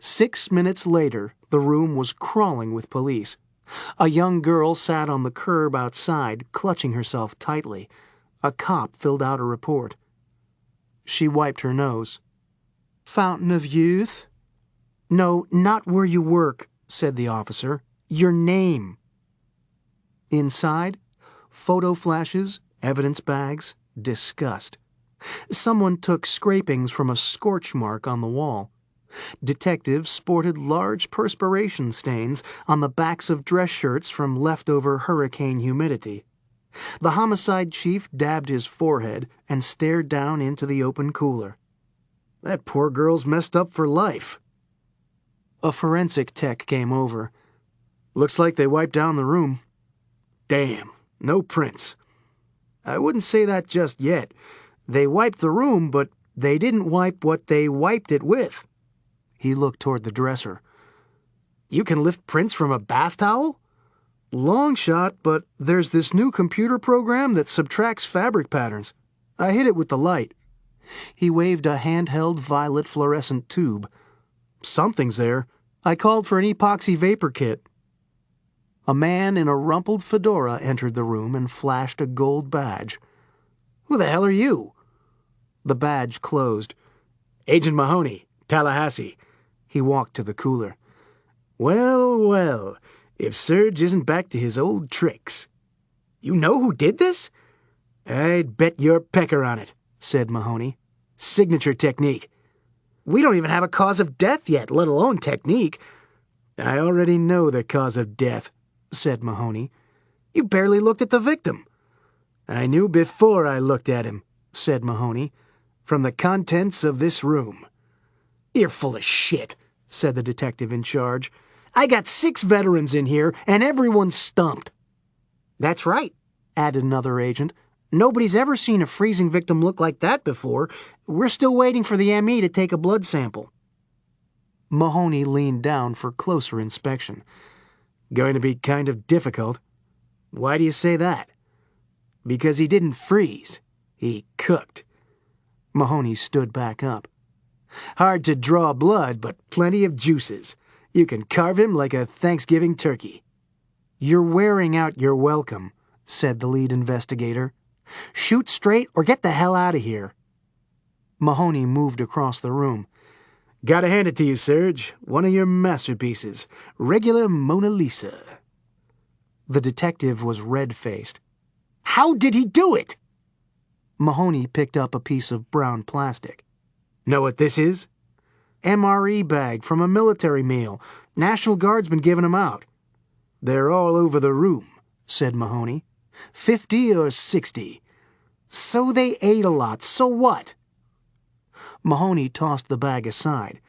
6 minutes later, the room was crawling with police. A young girl sat on the curb outside, clutching herself tightly. A cop filled out a report. She wiped her nose. Fountain of youth? No, not where you work, said the officer. Your name. Inside, photo flashes, evidence bags, disgust. Someone took scrapings from a scorch mark on the wall. Detectives sported large perspiration stains on the backs of dress shirts from leftover hurricane humidity. The homicide chief dabbed his forehead and stared down into the open cooler. That poor girl's messed up for life. A forensic tech came over. Looks like they wiped down the room. Damn, no prints. I wouldn't say that just yet. They wiped the room, but they didn't wipe what they wiped it with. He looked toward the dresser. You can lift prints from a bath towel? Long shot, but there's this new computer program that subtracts fabric patterns. I hit it with the light. He waved a handheld violet fluorescent tube. Something's there. I called for an epoxy vapor kit. A man in a rumpled fedora entered the room and flashed a gold badge. Who the hell are you? The badge closed. Agent Mahoney, Tallahassee. He walked to the cooler. Well, well, if Serge isn't back to his old tricks. You know who did this? I'd bet your pecker on it, said Mahoney. Signature technique. We don't even have a cause of death yet, let alone technique. I already know the cause of death, said Mahoney. You barely looked at the victim. I knew before I looked at him, said Mahoney, from the contents of this room. You're full of shit, said the detective in charge. I got 6 veterans in here, and everyone's stumped. That's right, added another agent. Nobody's ever seen a freezing victim look like that before. We're still waiting for the ME to take a blood sample. Mahoney leaned down for closer inspection. Going to be kind of difficult. Why do you say that? Because he didn't freeze. He cooked. Mahoney stood back up. Hard to draw blood, but plenty of juices. You can carve him like a Thanksgiving turkey. You're wearing out your welcome, said the lead investigator. Shoot straight or get the hell out of here. Mahoney moved across the room. Gotta hand it to you, Serge. One of your masterpieces. Regular Mona Lisa. The detective was red-faced. How did he do it? Mahoney picked up a piece of brown plastic. Know what this is? MRE bag from a military meal. National Guard's been giving 'em out. They're all over the room, said Mahoney. 50 or 60. So they ate a lot, so what? Mahoney tossed the bag aside.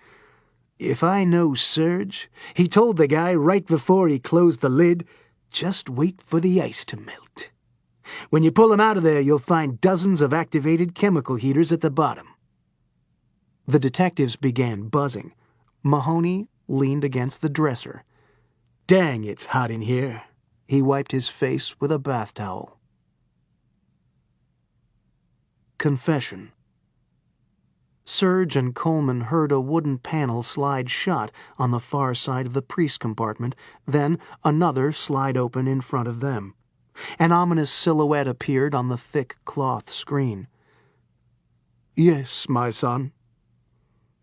If I know Serge, he told the guy right before he closed the lid, just wait for the ice to melt. When you pull him out of there, you'll find dozens of activated chemical heaters at the bottom. The detectives began buzzing. Mahoney leaned against the dresser. Dang, it's hot in here. He wiped his face with a bath towel. Confession.
Serge and Coleman heard a wooden panel slide shut on the far side of the priest compartment, then another slide open in front of them. An ominous silhouette appeared on the thick cloth screen. "Yes, my son."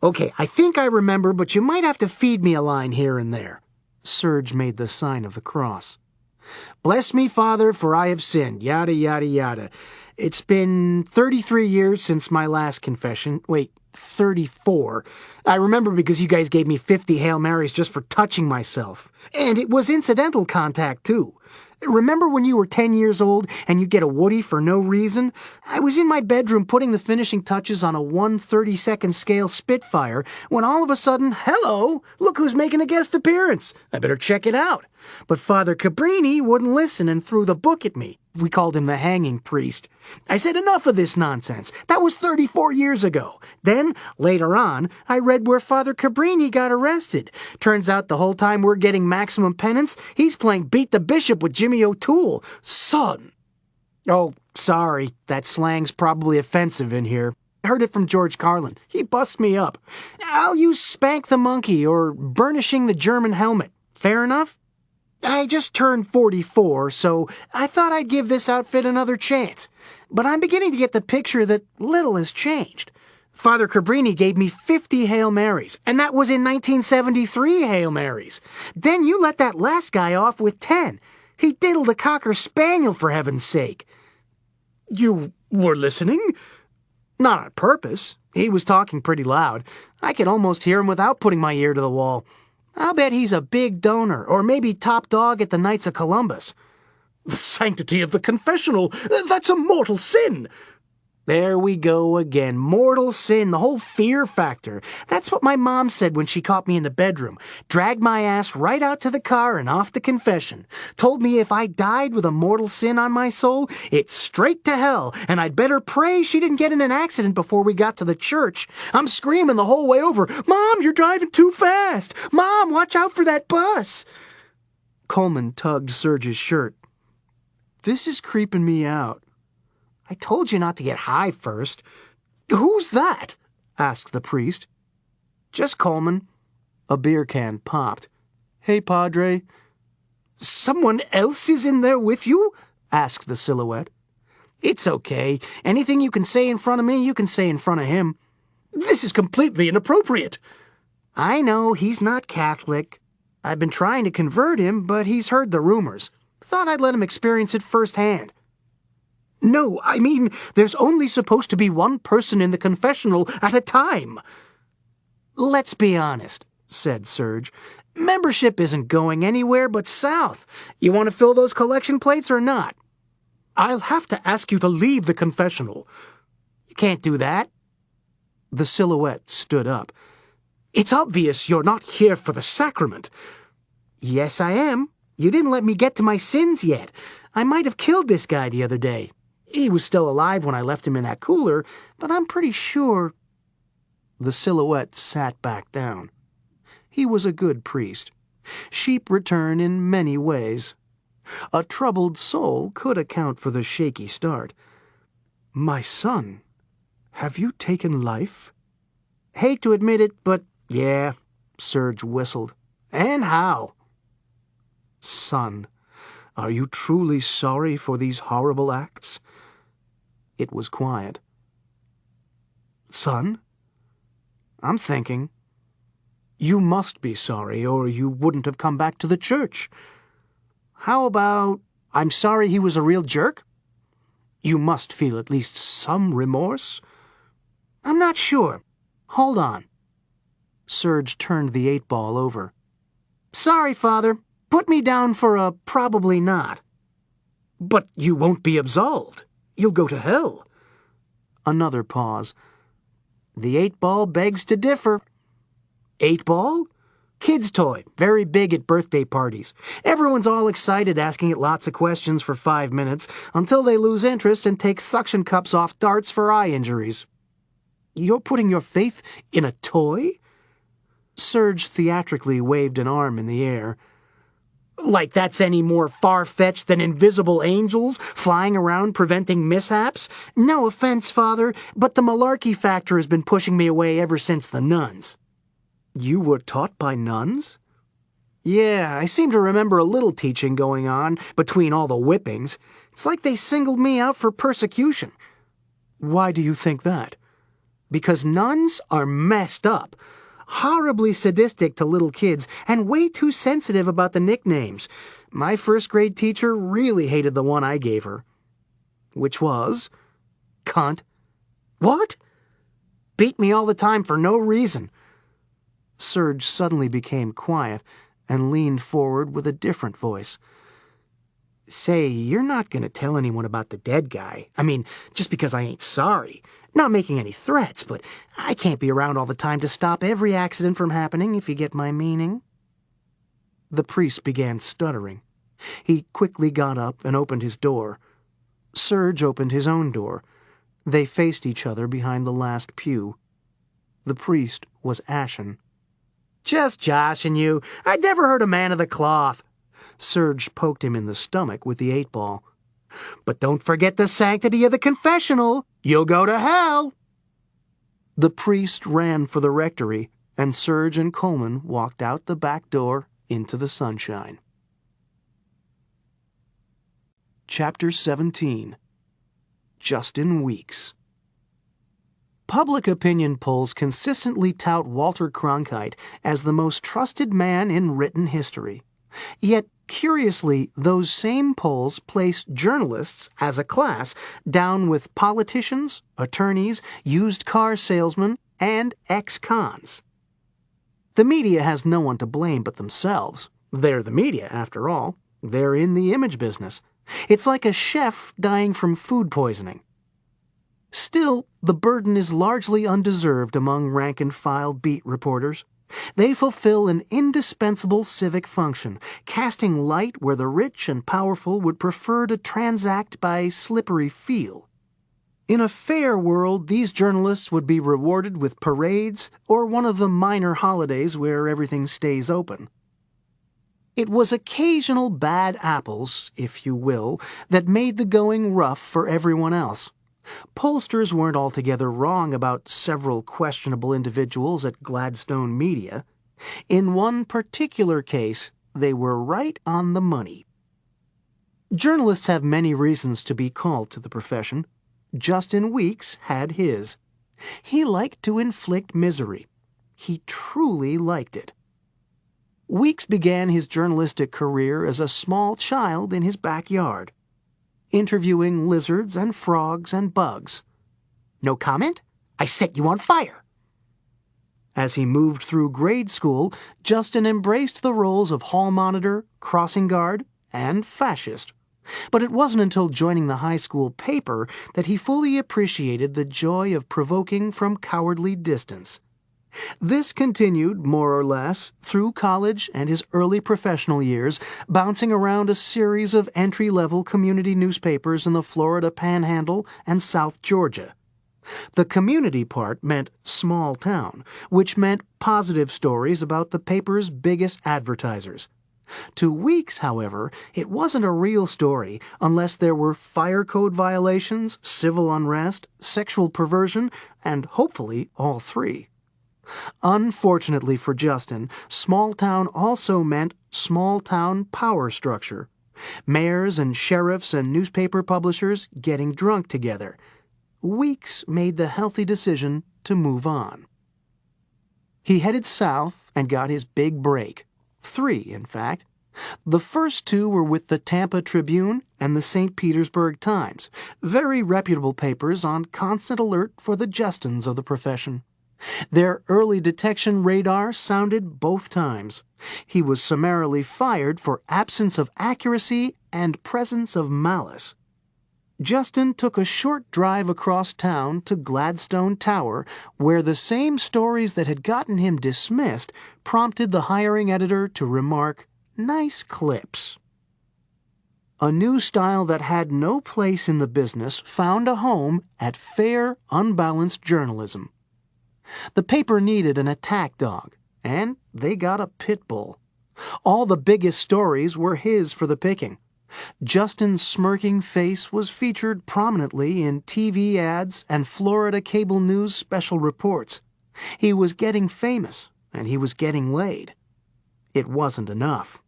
Okay, I think I remember, but you might have to feed me a line here and there.
Serge made the sign of the cross.
"Bless me, Father, for I have sinned, yada, yada, yada. It's been 33 years since my last confession. Wait, 34. I remember because you guys gave me 50 Hail Marys just for touching myself. And it was incidental contact, too. Remember when you were 10 years old and you get a Woody for no reason? I was in my bedroom putting the finishing touches on a 1/32nd scale Spitfire when all of a sudden, hello, look who's making a guest appearance. I better check it out. But Father Cabrini wouldn't listen and threw the book at me. We called him the hanging priest. I said enough of this nonsense. That was 34 years ago. Then, later on, I read where Father Cabrini got arrested. Turns out the whole time we're getting maximum penance, he's playing Beat the Bishop with Jimmy O'Toole. Son! Oh, sorry. That slang's probably offensive in here. I heard it from George Carlin. He busts me up. I'll use spank the monkey or burnishing the German helmet. Fair enough? I just turned 44, so I thought I'd give this outfit another chance. But I'm beginning to get the picture that little has changed. Father Cabrini gave me 50 Hail Marys, and that was in 1973 Hail Marys. Then you let that last guy off with 10. He diddled a Cocker Spaniel, for heaven's sake. You were listening? Not on purpose. He was talking pretty loud. I could almost hear him without putting my ear to the wall. I'll bet he's a big donor, or maybe top dog at the Knights of Columbus. The sanctity of the confessional, that's a mortal sin. There we go again. Mortal sin, the whole fear factor. That's what my mom said when she caught me in the bedroom. Dragged my ass right out to the car and off to confession. Told me if I died with a mortal sin on my soul, it's straight to hell, and I'd better pray she didn't get in an accident before we got to the church. I'm screaming the whole way over, "Mom, you're driving too fast! Mom, watch out for that bus!"
Coleman tugged Serge's shirt. "This is creeping me out."
I told you not to get high first. Who's that? Asked the priest. Just Coleman.
A beer can popped. "Hey, Padre."
Someone else is in there with you? Asked the silhouette. It's okay. Anything you can say in front of me, you can say in front of him. This is completely inappropriate. I know, he's not Catholic. I've been trying to convert him, but he's heard the rumors. Thought I'd let him experience it firsthand. No, I mean, there's only supposed to be one person in the confessional at a time. Let's be honest, said Serge. Membership isn't going anywhere but south. You want to fill those collection plates or not? I'll have to ask you to leave the confessional. You can't do that. The silhouette stood up. It's obvious you're not here for the sacrament. Yes, I am. You didn't let me get to my sins yet. I might have killed this guy the other day. He was still alive when I left him in that cooler, but I'm pretty sure...
The silhouette sat back down. He was a good priest. Sheep return in many ways. A troubled soul could account for the shaky start. "My son, have you taken life?"
Hate to admit it, but yeah, Serge whistled. And how?
"Son, are you truly sorry for these horrible acts?" It was quiet. "Son?" "I'm thinking." "You must be sorry, or you wouldn't have come back to the church."
How about, I'm sorry he was a real jerk?
You must feel at least some remorse.
I'm not sure. Hold on.
Serge turned the 8-ball over.
Sorry, Father. Put me down for a probably not.
But you won't be absolved. You'll go to hell.
Another pause. The 8-ball begs to differ. 8-ball? Kid's toy, very big at birthday parties. Everyone's all excited asking it lots of questions for 5 minutes until they lose interest and take suction cups off darts for eye injuries.
You're putting your faith in a toy?
Serge theatrically waved an arm in the air. Like that's any more far-fetched than invisible angels flying around preventing mishaps? No offense, Father, but the malarkey factor has been pushing me away ever since the nuns.
You were taught by nuns?
Yeah, I seem to remember a little teaching going on between all the whippings. It's like they singled me out for persecution.
Why do you think that?
Because nuns are messed up. Horribly sadistic to little kids and way too sensitive about the nicknames. My first-grade teacher really hated the one I gave her.
Which was?
Cunt. What? Beat me all the time for no reason.
Serge suddenly became quiet and leaned forward with a different voice.
Say, you're not going to tell anyone about the dead guy. I mean, just because I ain't sorry. Not making any threats, but I can't be around all the time to stop every accident from happening, if you get my meaning.
The priest began stuttering. He quickly got up and opened his door. Serge opened his own door. They faced each other behind the last pew. The priest was ashen.
Just joshing you. I'd never heard a man of the cloth.
Serge poked him in the stomach with the 8-ball.
But don't forget the sanctity of the confessional. You'll go to hell.
The priest ran for the rectory, and Serge and Coleman walked out the back door into the sunshine. Chapter 17. Justin Weeks. Public opinion polls consistently tout Walter Cronkite as the most trusted man in written history. Yet, curiously, those same polls place journalists as a class down with politicians, attorneys, used car salesmen, and ex-cons. The media has no one to blame but themselves. They're the media, after all. They're in the image business. It's like a chef dying from food poisoning. Still, the burden is largely undeserved among rank-and-file beat reporters. They fulfill an indispensable civic function, casting light where the rich and powerful would prefer to transact by slippery feel. In a fair world, these journalists would be rewarded with parades or one of the minor holidays where everything stays open. It was occasional bad apples, if you will, that made the going rough for everyone else. Pollsters weren't altogether wrong about several questionable individuals at Gladstone Media. In one particular case, they were right on the money. Journalists have many reasons to be called to the profession. Justin Weeks had his. He liked to inflict misery. He truly liked it. Weeks began his journalistic career as a small child in his backyard, interviewing lizards and frogs and bugs.
No comment? I set you on fire.
As he moved through grade school, Justin embraced the roles of hall monitor, crossing guard, and fascist. But it wasn't until joining the high school paper that he fully appreciated the joy of provoking from cowardly distance. This continued, more or less, through college and his early professional years, bouncing around a series of entry-level community newspapers in the Florida Panhandle and South Georgia. The community part meant small town, which meant positive stories about the paper's biggest advertisers. To Weeks, however, it wasn't a real story unless there were fire code violations, civil unrest, sexual perversion, and hopefully all three. Unfortunately for Justin, small town also meant small town power structure. Mayors and sheriffs and newspaper publishers getting drunk together. Weeks made the healthy decision to move on. He headed south and got his big break. 3, in fact. The first 2 were with the Tampa Tribune and the St. Petersburg Times, very reputable papers on constant alert for the Justins of the profession. Their early detection radar sounded both times. He was summarily fired for absence of accuracy and presence of malice. Justin took a short drive across town to Gladstone Tower, where the same stories that had gotten him dismissed prompted the hiring editor to remark, "Nice clips." A new style that had no place in the business found a home at fair, unbalanced journalism. The paper needed an attack dog, and they got a pit bull.
All the biggest stories were his for the picking. Justin's smirking face was featured prominently in TV ads and Florida cable news special reports. He was getting famous, and he was getting laid. It wasn't enough.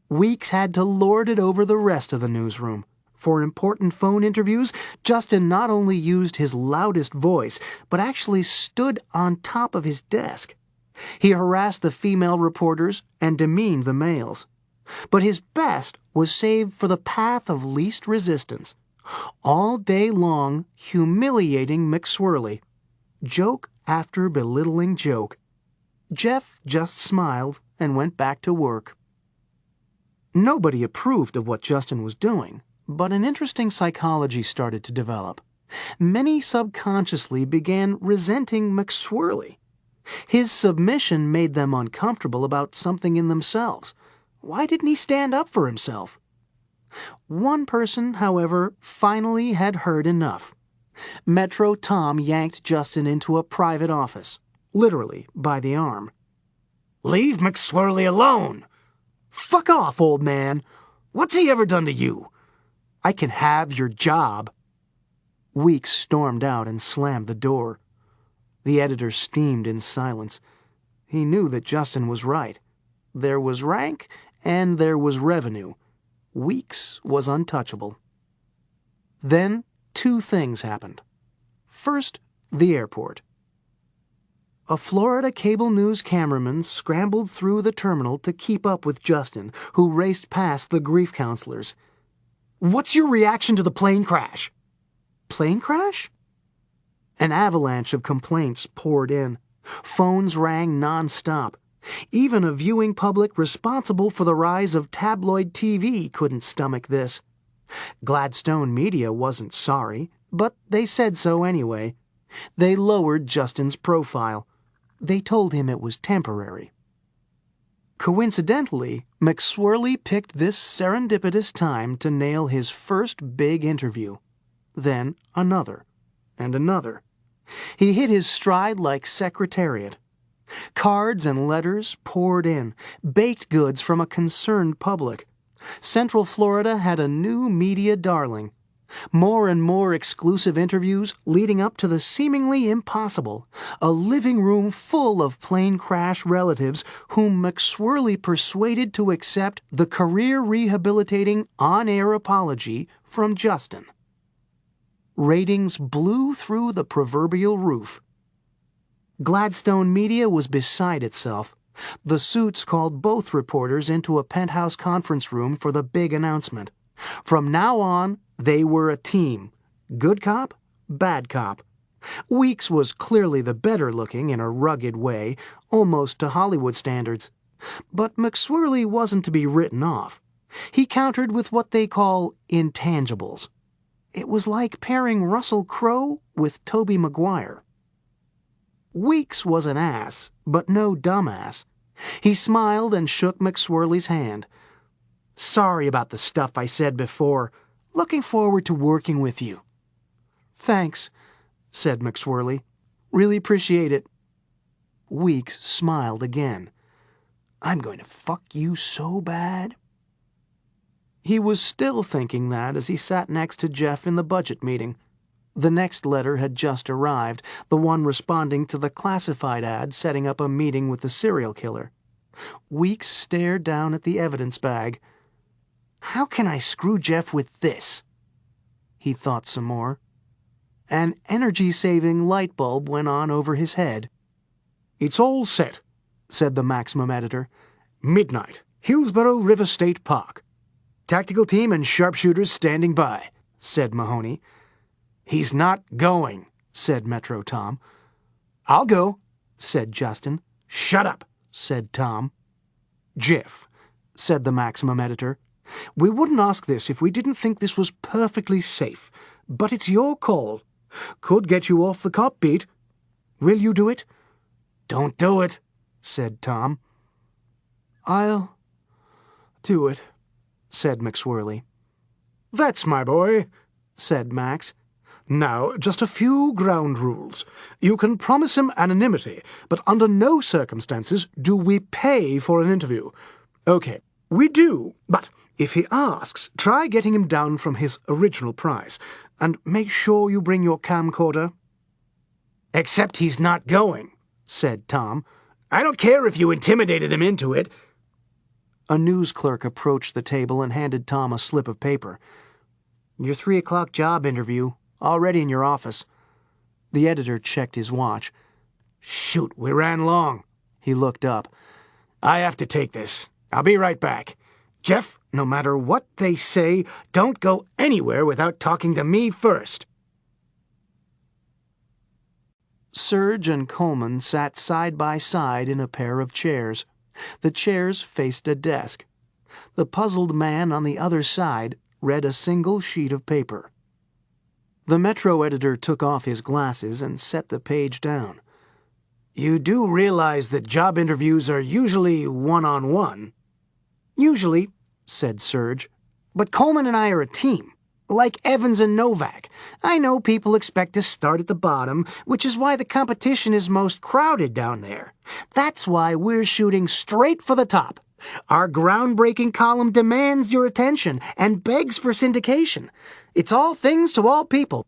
Weeks had to lord it over the rest of the newsroom. For important phone interviews, Justin not only used his loudest voice, but actually stood on top of his desk. He harassed the female reporters and demeaned the males. But his best was saved for the path of least resistance. All day long, humiliating McSwirly. Joke after belittling joke. Jeff just smiled and went back to work. Nobody approved of what Justin was doing, but an interesting psychology started to develop. Many subconsciously began resenting McSwirly. His submission made them uncomfortable about something in themselves. Why didn't he stand up for himself? One person, however, finally had heard enough. Metro Tom yanked Justin into a private office, literally by the arm.
"Leave McSwirly alone!"
"Fuck off, old man!
"What's he ever done to you?"
"I can have your job." Weeks stormed out and slammed the door. The editor steamed in silence. He knew that Justin was right. There was rank and there was revenue. Weeks was untouchable. Then 2 things happened. First, the airport. A Florida cable news cameraman scrambled through the terminal to keep up with Justin, who raced past the grief counselors.
"What's your reaction to the plane crash?"
Plane crash? An avalanche of complaints poured in. Phones rang nonstop. Even a viewing public responsible for the rise of tabloid TV couldn't stomach this. Gladstone Media wasn't sorry, but they said so anyway. They lowered Justin's profile. They told him it was temporary. Coincidentally, McSwirly picked this serendipitous time to nail his first big interview. Then another, and another. He hit his stride like Secretariat. Cards and letters poured in, baked goods from a concerned public. Central Florida had a new media darling. More and more exclusive interviews leading up to the seemingly impossible, a living room full of plane crash relatives whom McSwirly persuaded to accept the career-rehabilitating on-air apology from Justin. Ratings blew through the proverbial roof. Gladstone Media was beside itself. The suits called both reporters into a penthouse conference room for the big announcement. From now on, they were a team. Good cop, bad cop. Weeks was clearly the better looking in a rugged way, almost to Hollywood standards. But McSwirly wasn't to be written off. He countered with what they call intangibles. It was like pairing Russell Crowe with Tobey Maguire. Weeks was an ass, but no dumbass. He smiled and shook McSwirly's hand. "Sorry about the stuff I said before. Looking forward to working with you." "Thanks," said McSwirly. "Really appreciate it." Weeks smiled again. "I'm going to fuck you so bad." He was still thinking that as he sat next to Jeff in the budget meeting. The next letter had just arrived, the one responding to the classified ad setting up a meeting with the serial killer. Weeks stared down at the evidence bag. "How can I screw Jeff with this?" He thought some more. An energy-saving light bulb went on over his head.
"It's all set," said the Maximum editor. "Midnight, Hillsborough River State Park. Tactical team and sharpshooters standing by," said Mahoney.
"He's not going," said Metro Tom.
"I'll go,"
said Justin.
"Shut up,"
said Tom.
"Jeff," said the Maximum editor, "we wouldn't ask this if we didn't think this was perfectly safe, but it's your call. Could get you off the cop beat. Will you do it?"
"Don't do it," said Tom.
"I'll do it," said McSwirly. "That's my boy," said Max.
Now, just a few ground rules. You can promise him anonymity, but under no circumstances do we pay for an interview. Okay, we do, but if he asks, try getting him down from his original price, and make sure you bring your camcorder.
Except he's not going, said Tom. I don't care if you intimidated him into it.
A news clerk approached the table and handed Tom a slip of paper.
Your 3 o'clock job interview, already in your office.
The editor checked his watch.
Shoot, we ran long.
He looked up.
I have to take this. I'll be right back. Jeff, no matter what they say, don't go anywhere without talking to me first.
Serge and Coleman sat side by side in a pair of chairs. The chairs faced a desk. The puzzled man on the other side read a single sheet of paper. The Metro editor took off his glasses and set the page down.
You do realize that job interviews are usually one-on-one?
Usually,
said Serge.
But Coleman and I are a team. Like Evans and Novak. I know people expect to start at the bottom, which is why the competition is most crowded down there. That's why we're shooting straight for the top. Our groundbreaking column demands your attention and begs for syndication. It's all things to all people.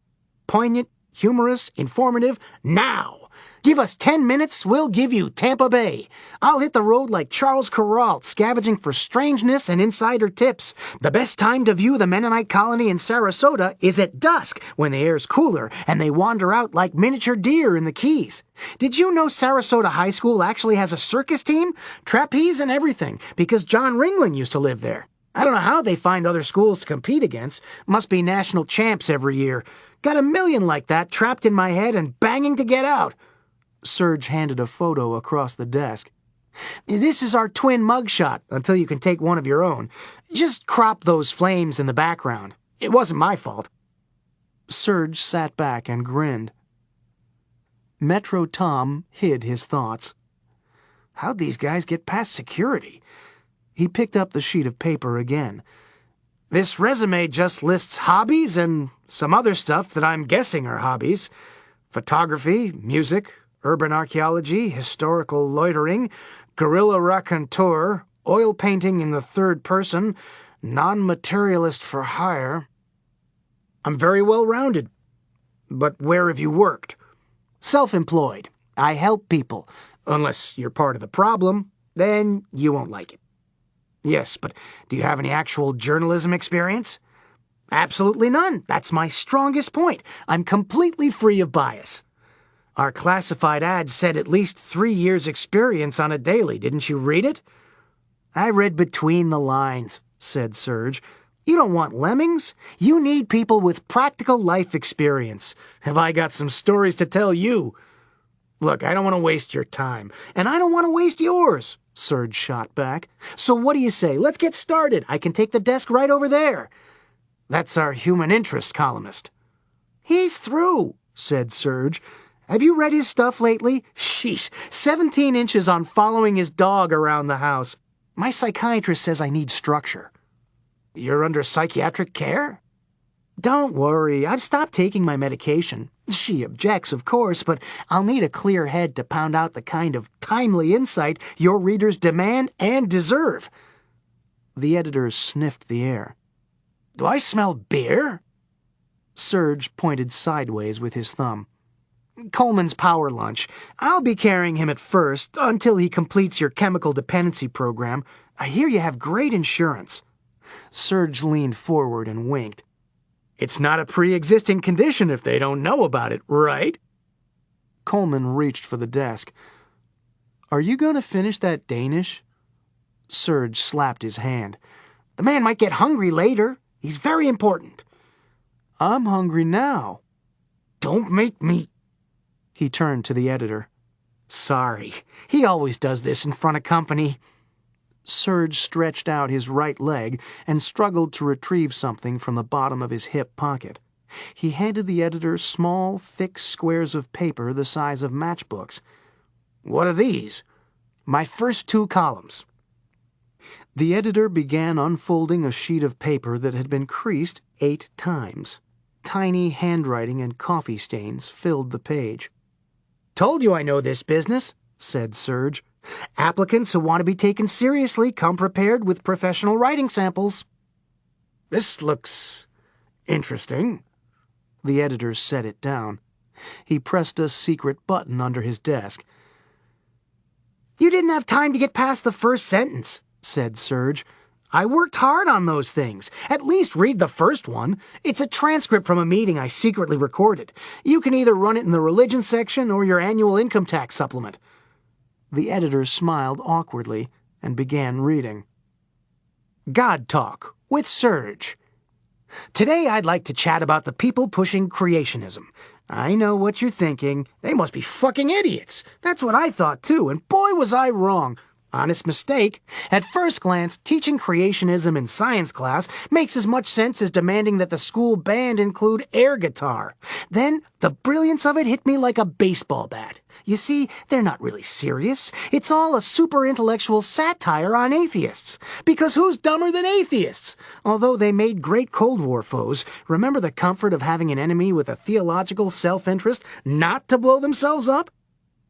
Poignant, humorous, informative, now. Give us 10 minutes, we'll give you Tampa Bay. I'll hit the road like Charles Kuralt, scavenging for strangeness and insider tips. The best time to view the Mennonite colony in Sarasota is at dusk, when the air's cooler and they wander out like miniature deer in the Keys. Did you know Sarasota High School actually has a circus team? Trapeze and everything, because John Ringling used to live there. I don't know how they find other schools to compete against. Must be national champs every year. Got a million like that trapped in my head and banging to get out.
Serge handed a photo across the desk.
This is our twin mugshot, until you can take one of your own. Just crop those flames in the background. It wasn't my fault.
Serge sat back and grinned. Metro Tom hid his thoughts.
How'd these guys get past security?
He picked up the sheet of paper again.
This resume just lists hobbies and some other stuff that I'm guessing are hobbies. Photography, music, urban archaeology, historical loitering, guerrilla raconteur, oil painting in the third person, non-materialist for hire. I'm very well-rounded. But where have you worked?
Self-employed. I help people.
Unless you're part of the problem, then you won't like it. Yes, but do you have any actual journalism experience?
Absolutely none. That's my strongest point. I'm completely free of bias.
Our classified ad said at least 3 years' experience on a daily. Didn't you read it?
I read between the lines, said Serge. You don't want lemmings. You need people with practical life experience.
Have I got some stories to tell you? Look, I don't want to waste your time.
And I don't want to waste yours, Serge shot back. So what do you say? Let's get started. I can take the desk right over there.
That's our human interest columnist.
He's through, said Serge. Have you read his stuff lately? Sheesh, 17 inches on following his dog around the house. My psychiatrist says I need structure.
You're under psychiatric care?
Don't worry, I've stopped taking my medication. She objects, of course, but I'll need a clear head to pound out the kind of timely insight your readers demand and deserve.
The editor sniffed the air.
Do I smell beer?
Serge pointed sideways with his thumb.
Coleman's power lunch. I'll be carrying him at first, until he completes your chemical dependency program. I hear you have great insurance.
Serge leaned forward and winked.
It's not a pre-existing condition if they don't know about it, right?
Coleman reached for the desk. Are you going to finish that Danish? Serge slapped his hand.
The man might get hungry later. He's very important.
I'm hungry now.
Don't make me...
He turned to the editor.
Sorry. He always does this in front of company.
Serge stretched out his right leg and struggled to retrieve something from the bottom of his hip pocket. He handed the editor small, thick squares of paper the size of matchbooks.
What are these?
My first 2 columns.
The editor began unfolding a sheet of paper that had been creased 8 times.
Tiny handwriting and coffee stains filled the page. "Told you I know this business," said Serge. "Applicants who want to be taken seriously come prepared with professional writing samples."
"This looks interesting."
The editor set it down. He pressed a secret button under his desk. "You didn't have time to get past the first sentence," said Serge. "I worked hard on those things. At least read the first one. It's a transcript from a meeting I secretly recorded. You can either run it in the religion section or your annual income tax supplement." The editor smiled awkwardly and began reading. "God Talk with Serge. Today I'd like to chat about the people pushing creationism. I know what you're thinking. They must be fucking idiots. That's what I thought too, and boy was I wrong. Honest mistake. At first glance, teaching creationism in science class makes as much sense as demanding that the school band include air guitar. Then, the brilliance of it hit me like a baseball bat. You see, they're not really serious. It's all a super-intellectual satire on atheists. Because who's dumber than atheists? Although they made great Cold War foes, remember the comfort of having an enemy with a theological self-interest not to blow themselves up?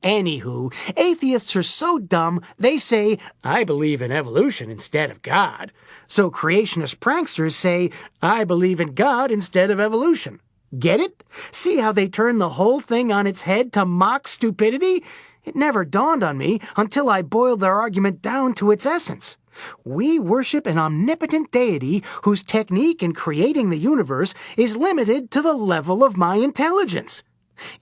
Anywho, atheists are so dumb, they say, I believe in evolution instead of God. So creationist pranksters say, I believe in God instead of evolution. Get it? See how they turn the whole thing on its head to mock stupidity? It never dawned on me until I boiled their argument down to its essence. We worship an omnipotent deity whose technique in creating the universe is limited to the level of my intelligence.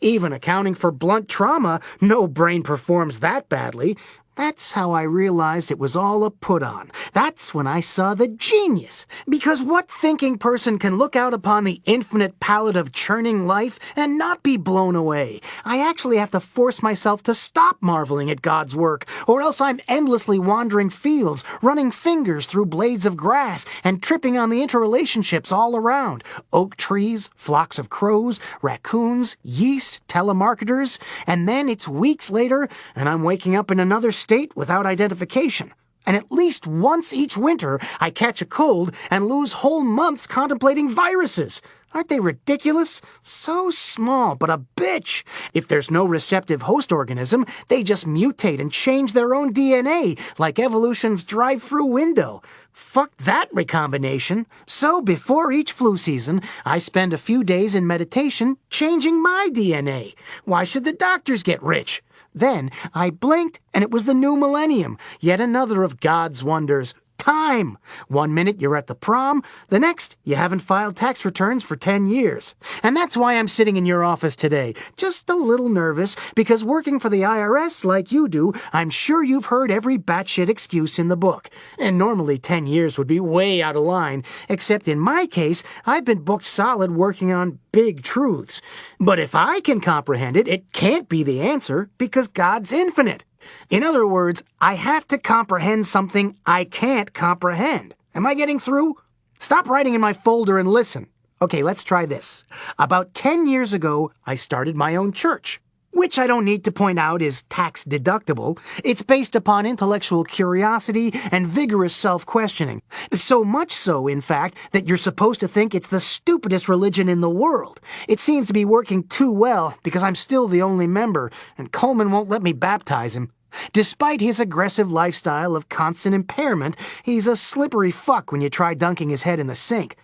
Even accounting for blunt trauma, no brain performs that badly. That's how I realized it was all a put-on. That's when I saw the genius. Because what thinking person can look out upon the infinite palette of churning life and not be blown away? I actually have to force myself to stop marveling at God's work, or else I'm endlessly wandering fields, running fingers through blades of grass, and tripping on the interrelationships all around. Oak trees, flocks of crows, raccoons, yeast, telemarketers, and then it's weeks later, and I'm waking up in another state without identification. And at least once each winter, I catch a cold and lose whole months contemplating viruses. Aren't they ridiculous? So small, but a bitch. If there's no receptive host organism, they just mutate and change their own DNA, like evolution's drive-through window. Fuck that recombination. So before each flu season, I spend a few days in meditation changing my DNA. Why should the doctors get rich? Then I blinked, and it was the new millennium, yet another of God's wonders. Time! 1 minute you're at the prom, the next you haven't filed tax returns for 10 years. And that's why I'm sitting in your office today, just a little nervous, because working for the IRS like you do, I'm sure you've heard every batshit excuse in the book. And normally 10 years would be way out of line, except in my case, I've been booked solid working on big truths. But if I can comprehend it, it can't be the answer, because God's infinite. In other words, I have to comprehend something I can't comprehend. Am I getting through? Stop writing in my folder and listen. Okay, let's try this. About 10 years ago, I started my own church, which I don't need to point out is tax deductible. It's based upon intellectual curiosity and vigorous self-questioning. So much so, in fact, that you're supposed to think it's the stupidest religion in the world. It seems to be working too well because I'm still the only member, and Coleman won't let me baptize him. Despite his aggressive lifestyle of constant impairment, he's a slippery fuck when you try dunking his head in the sink.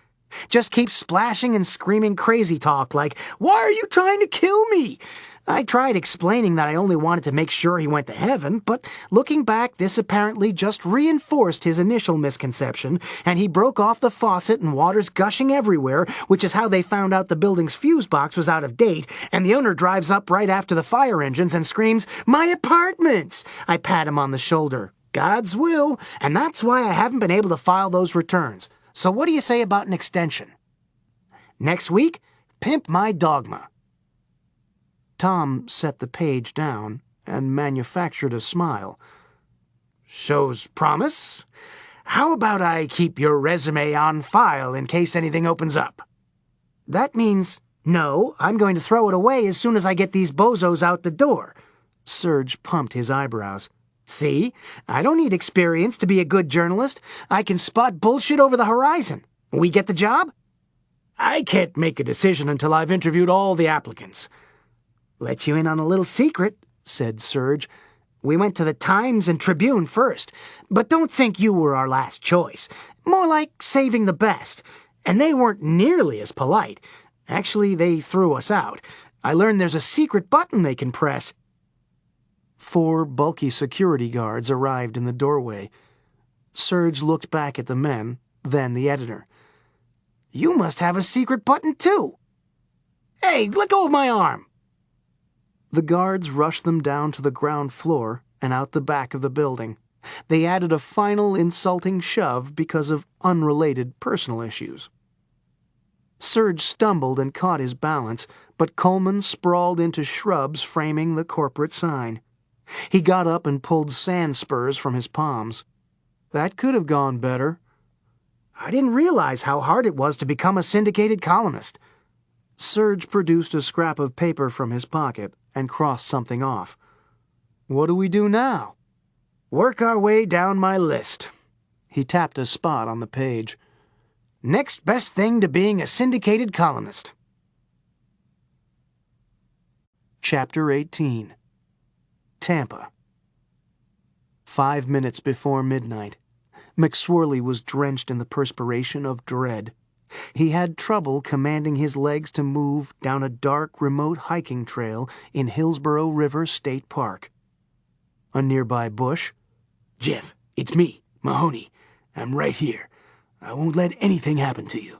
Just keeps splashing and screaming crazy talk like, "Why are you trying to kill me?" I tried explaining that I only wanted to make sure he went to heaven, but looking back, this apparently just reinforced his initial misconception, and he broke off the faucet and water's gushing everywhere, which is how they found out the building's fuse box was out of date, and the owner drives up right after the fire engines and screams, "My apartments!" I pat him on the shoulder. God's will, and that's why I haven't been able to file those returns. So what do you say about an extension? Next week, pimp my dogma. Tom set the page down and manufactured a smile. Shows promise. How about I keep your resume on file in case anything opens up? That means, no, I'm going to throw it away as soon as I get these bozos out the door. Serge pumped his eyebrows. See, I don't need experience to be a good journalist. I can spot bullshit over the horizon. We get the job?
I can't make a decision until I've interviewed all the applicants.
Let you in on a little secret, said Serge. We went to the Times and Tribune first, but don't think you were our last choice. More like saving the best. And they weren't nearly as polite. Actually, they threw us out. I learned there's a secret button they can press.
4 bulky security guards arrived in the doorway. Serge looked back at the men, then the editor.
You must have a secret button, too. Hey, let go of my arm.
The guards rushed them down to the ground floor and out the back of the building. They added a final insulting shove because of unrelated personal issues. Serge stumbled and caught his balance, but Coleman sprawled into shrubs framing the corporate sign. He got up and pulled sand spurs from his palms. That could have gone better.
I didn't realize how hard it was to become a syndicated columnist.
Serge produced a scrap of paper from his pocket and crossed something off. What do we do now?
Work our way down my list.
He tapped a spot on the page.
Next best thing to being a syndicated columnist.
Chapter 18. Tampa. 5 minutes before midnight. McSwirly was drenched in the perspiration of dread. He had trouble commanding his legs to move down a dark, remote hiking trail in Hillsborough River State Park. A nearby bush.
Jeff, it's me, Mahoney. I'm right here. I won't let anything happen to you.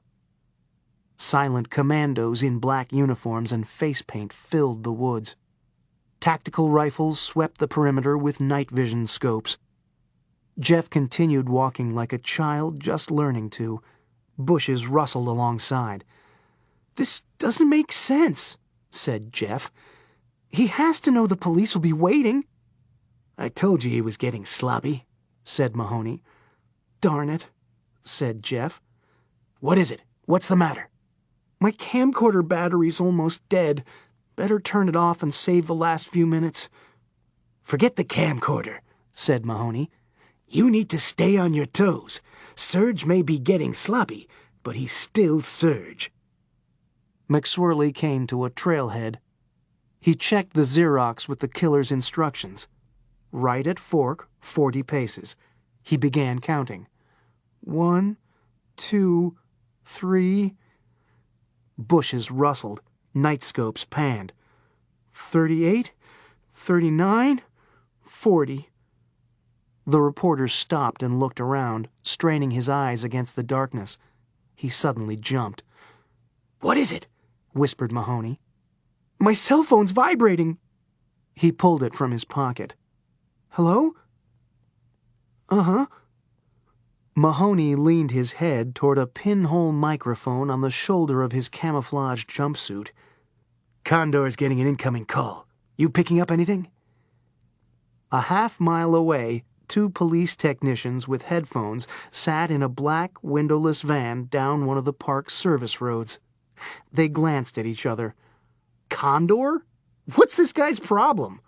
Silent commandos in black uniforms and face paint filled the woods. Tactical rifles swept the perimeter with night vision scopes. Jeff continued walking like a child just learning to. Bushes rustled alongside.
This doesn't make sense, said Jeff. He has to know the police will be waiting.
I told you he was getting sloppy, said Mahoney.
Darn it, said Jeff.
What is it? What's the matter?
My camcorder battery's almost dead. Better turn it off and save the last few minutes.
Forget the camcorder, said Mahoney. You need to stay on your toes. Serge may be getting sloppy, but he's still Serge.
McSwirly came to a trailhead. He checked the Xerox with the killer's instructions. Right at fork, 40 paces. He began counting. 1, 2, 3. Bushes rustled. Night scopes panned. 38, 39, 40. The reporter stopped and looked around, straining his eyes against the darkness. He suddenly jumped.
What is it?
Whispered Mahoney.
My cell phone's vibrating.
He pulled it from his pocket.
Hello? Uh-huh.
Mahoney leaned his head toward a pinhole microphone on the shoulder of his camouflage jumpsuit.
Condor's getting an incoming call. You picking up anything?
A half-mile away, 2 police technicians with headphones sat in a black, windowless van down one of the park's service roads. They glanced at each other.
Condor? What's this guy's problem?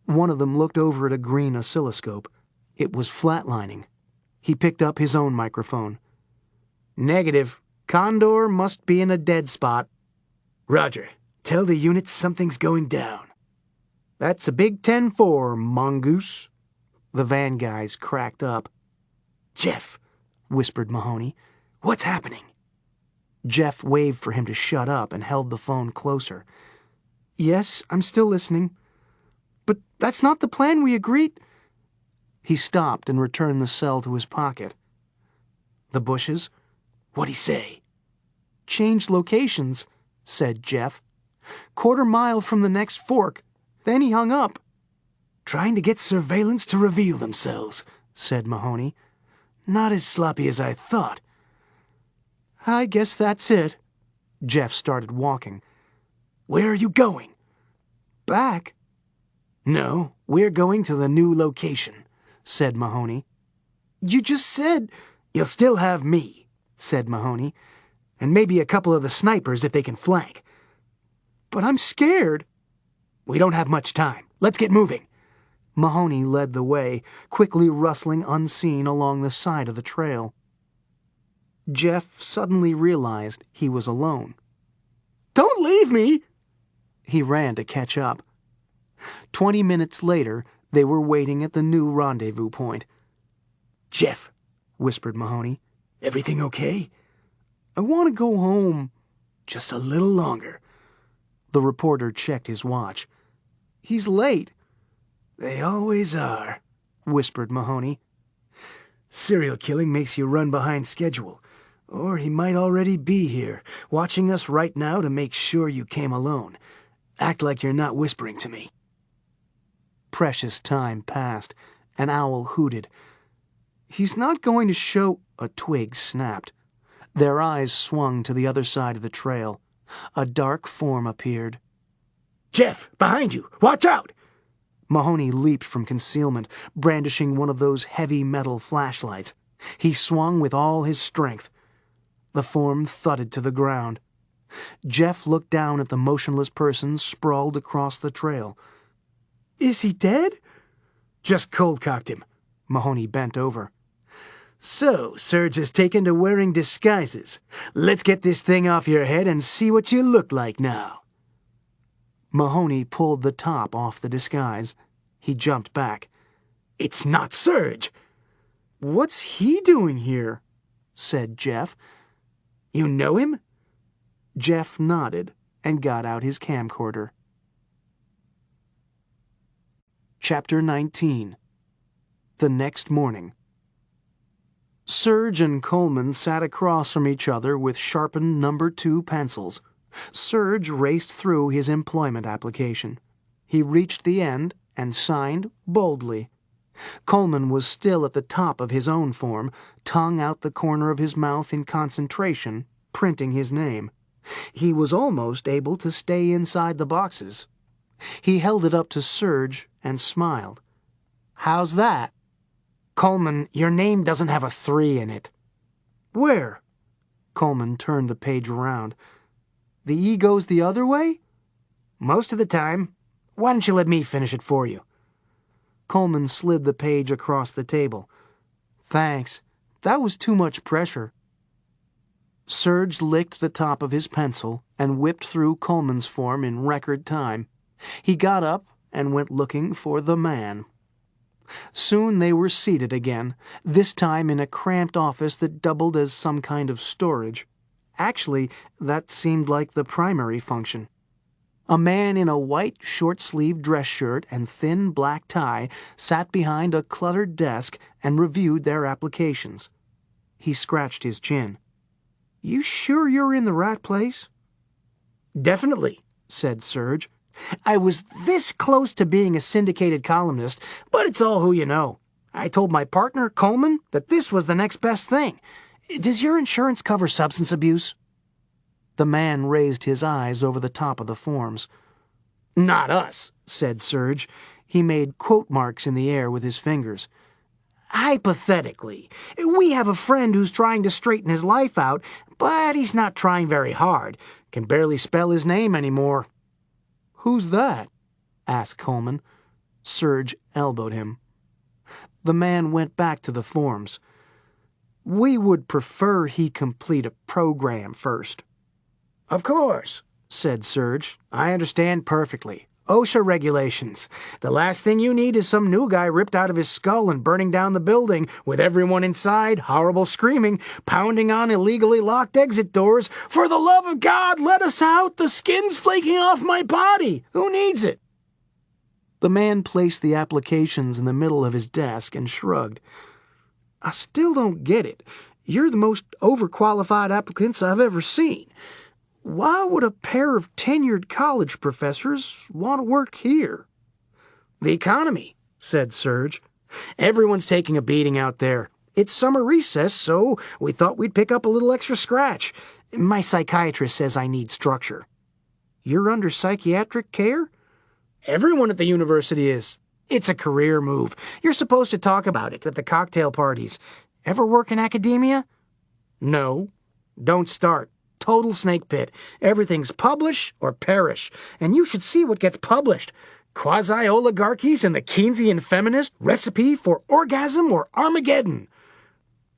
One of them looked over at a green oscilloscope. It was flatlining. He picked up his own microphone.
Negative. Condor must be in a dead spot.
Roger. Tell the unit something's going down.
That's a big 10-4, mongoose.
The van guys cracked up.
Jeff,
whispered Mahoney.
What's happening?
Jeff waved for him to shut up and held the phone closer.
Yes, I'm still listening. But that's not the plan we agreed.
He stopped and returned the cell to his pocket. The bushes?
What'd he say?
Changed locations, said Jeff. 1/4 mile from the next fork. Then he hung up.
Trying to get surveillance to reveal themselves, said Mahoney. Not as sloppy as I thought.
I guess that's it. Jeff started walking.
Where are you going?
Back.
No, we're going to the new location, said Mahoney.
You just said...
You'll still have me, said Mahoney. And maybe a couple of the snipers if they can flank.
But I'm scared.
We don't have much time. Let's get moving.
Mahoney led the way, quickly rustling unseen along the side of the trail. Jeff suddenly realized he was alone.
Don't leave me!
He ran to catch up. 20 minutes later, they were waiting at the new rendezvous point.
Jeff, whispered Mahoney, everything okay?
I want to go home.
Just a little longer.
The reporter checked his watch. He's late.
They always are, whispered Mahoney.
Serial killing makes you run behind schedule. Or he might already be here, watching us right now to make sure you came alone. Act like you're not whispering to me. Precious time passed. An owl hooted. He's not going to show... A twig snapped. Their eyes swung to the other side of the trail. A dark form appeared.
Jeff, behind you! Watch out!
Mahoney leaped from concealment, brandishing one of those heavy metal flashlights. He swung with all his strength. The form thudded to the ground. Jeff looked down at the motionless person sprawled across the trail.
Is he dead?
Just cold-cocked him.
Mahoney bent over.
So, Serge has taken to wearing disguises. Let's get this thing off your head and see what you look like now.
Mahoney pulled the top off the disguise. He jumped back.
It's not Serge.
What's he doing here?
Said Jeff.
You know him?
Jeff nodded and got out his camcorder. Chapter 19. The next morning. Serge and Coleman sat across from each other with sharpened number 2 pencils. Serge raced through his employment application. He reached the end and signed boldly. Coleman was still at the top of his own form, tongue out the corner of his mouth in concentration, printing his name. He was almost able to stay inside the boxes. He held it up to Serge and smiled. "How's that?"
Coleman, your name doesn't have a 3 in it.
"Where?" Coleman turned the page around. "The E goes the other way?"
"Most of the time. Why don't you let me finish it for you?"
Coleman slid the page across the table. "Thanks. That was too much pressure." Serge licked the top of his pencil and whipped through Coleman's form in record time. He got up and went looking for the man. Soon they were seated again, this time in a cramped office that doubled as some kind of storage. Actually, that seemed like the primary function. A man in a white short-sleeved dress shirt and thin black tie sat behind a cluttered desk and reviewed their applications. He scratched his chin. "You sure you're in the right place?"
"Definitely," said Serge. "I was this close to being a syndicated columnist, but it's all who you know. I told my partner, Coleman, that this was the next best thing. Does your insurance cover substance abuse?"
The man raised his eyes over the top of the forms.
"Not us," said Serge. He made quote marks in the air with his fingers. "Hypothetically, we have a friend who's trying to straighten his life out, but he's not trying very hard. Can barely spell his name anymore."
"Who's that?" asked Coleman. Serge elbowed him. The man went back to the forms. "We would prefer he complete a program first."
"Of course," said Serge. "I understand perfectly. OSHA regulations. The last thing you need is some new guy ripped out of his skull and burning down the building, with everyone inside, horrible screaming, pounding on illegally locked exit doors. 'For the love of God, let us out! The skin's flaking off my body!' Who needs it?"
The man placed the applications in the middle of his desk and shrugged.
"I still don't get it. You're the most overqualified applicants I've ever seen. Why would a pair of tenured college professors want to work here?"
"The economy," said Serge. "Everyone's taking a beating out there. It's summer recess, so we thought we'd pick up a little extra scratch. My psychiatrist says I need structure."
"You're under psychiatric care?"
"Everyone at the university is. It's a career move. You're supposed to talk about it at the cocktail parties. Ever work in academia?" "No." "Don't start. Total snake pit. Everything's publish or perish. And you should see what gets published. Quasi-oligarchies and the Keynesian feminist, recipe for orgasm or Armageddon."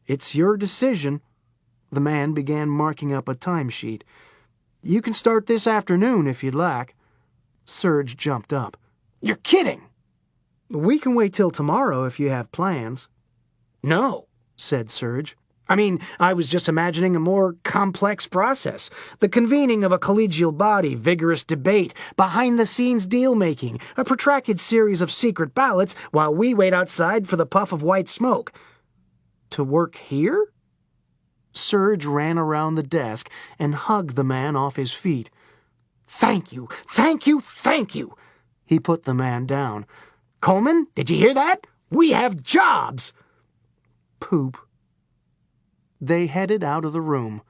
"It's your decision."
The man began marking up a timesheet. "You can start this afternoon if you'd like." Serge jumped up. "You're kidding!" "We can wait till tomorrow if you have plans."
No, said Serge. I mean, I was just imagining a more complex process. The convening of a collegial body, vigorous debate, behind-the-scenes deal-making, a protracted series of secret ballots while we wait outside for the puff of white smoke.
"To work here?" Serge ran around the desk and hugged the man off his feet.
Thank you, thank you, thank you. He put the man down. Coleman, did you hear that? We have jobs.
Poop. They headed out of the room.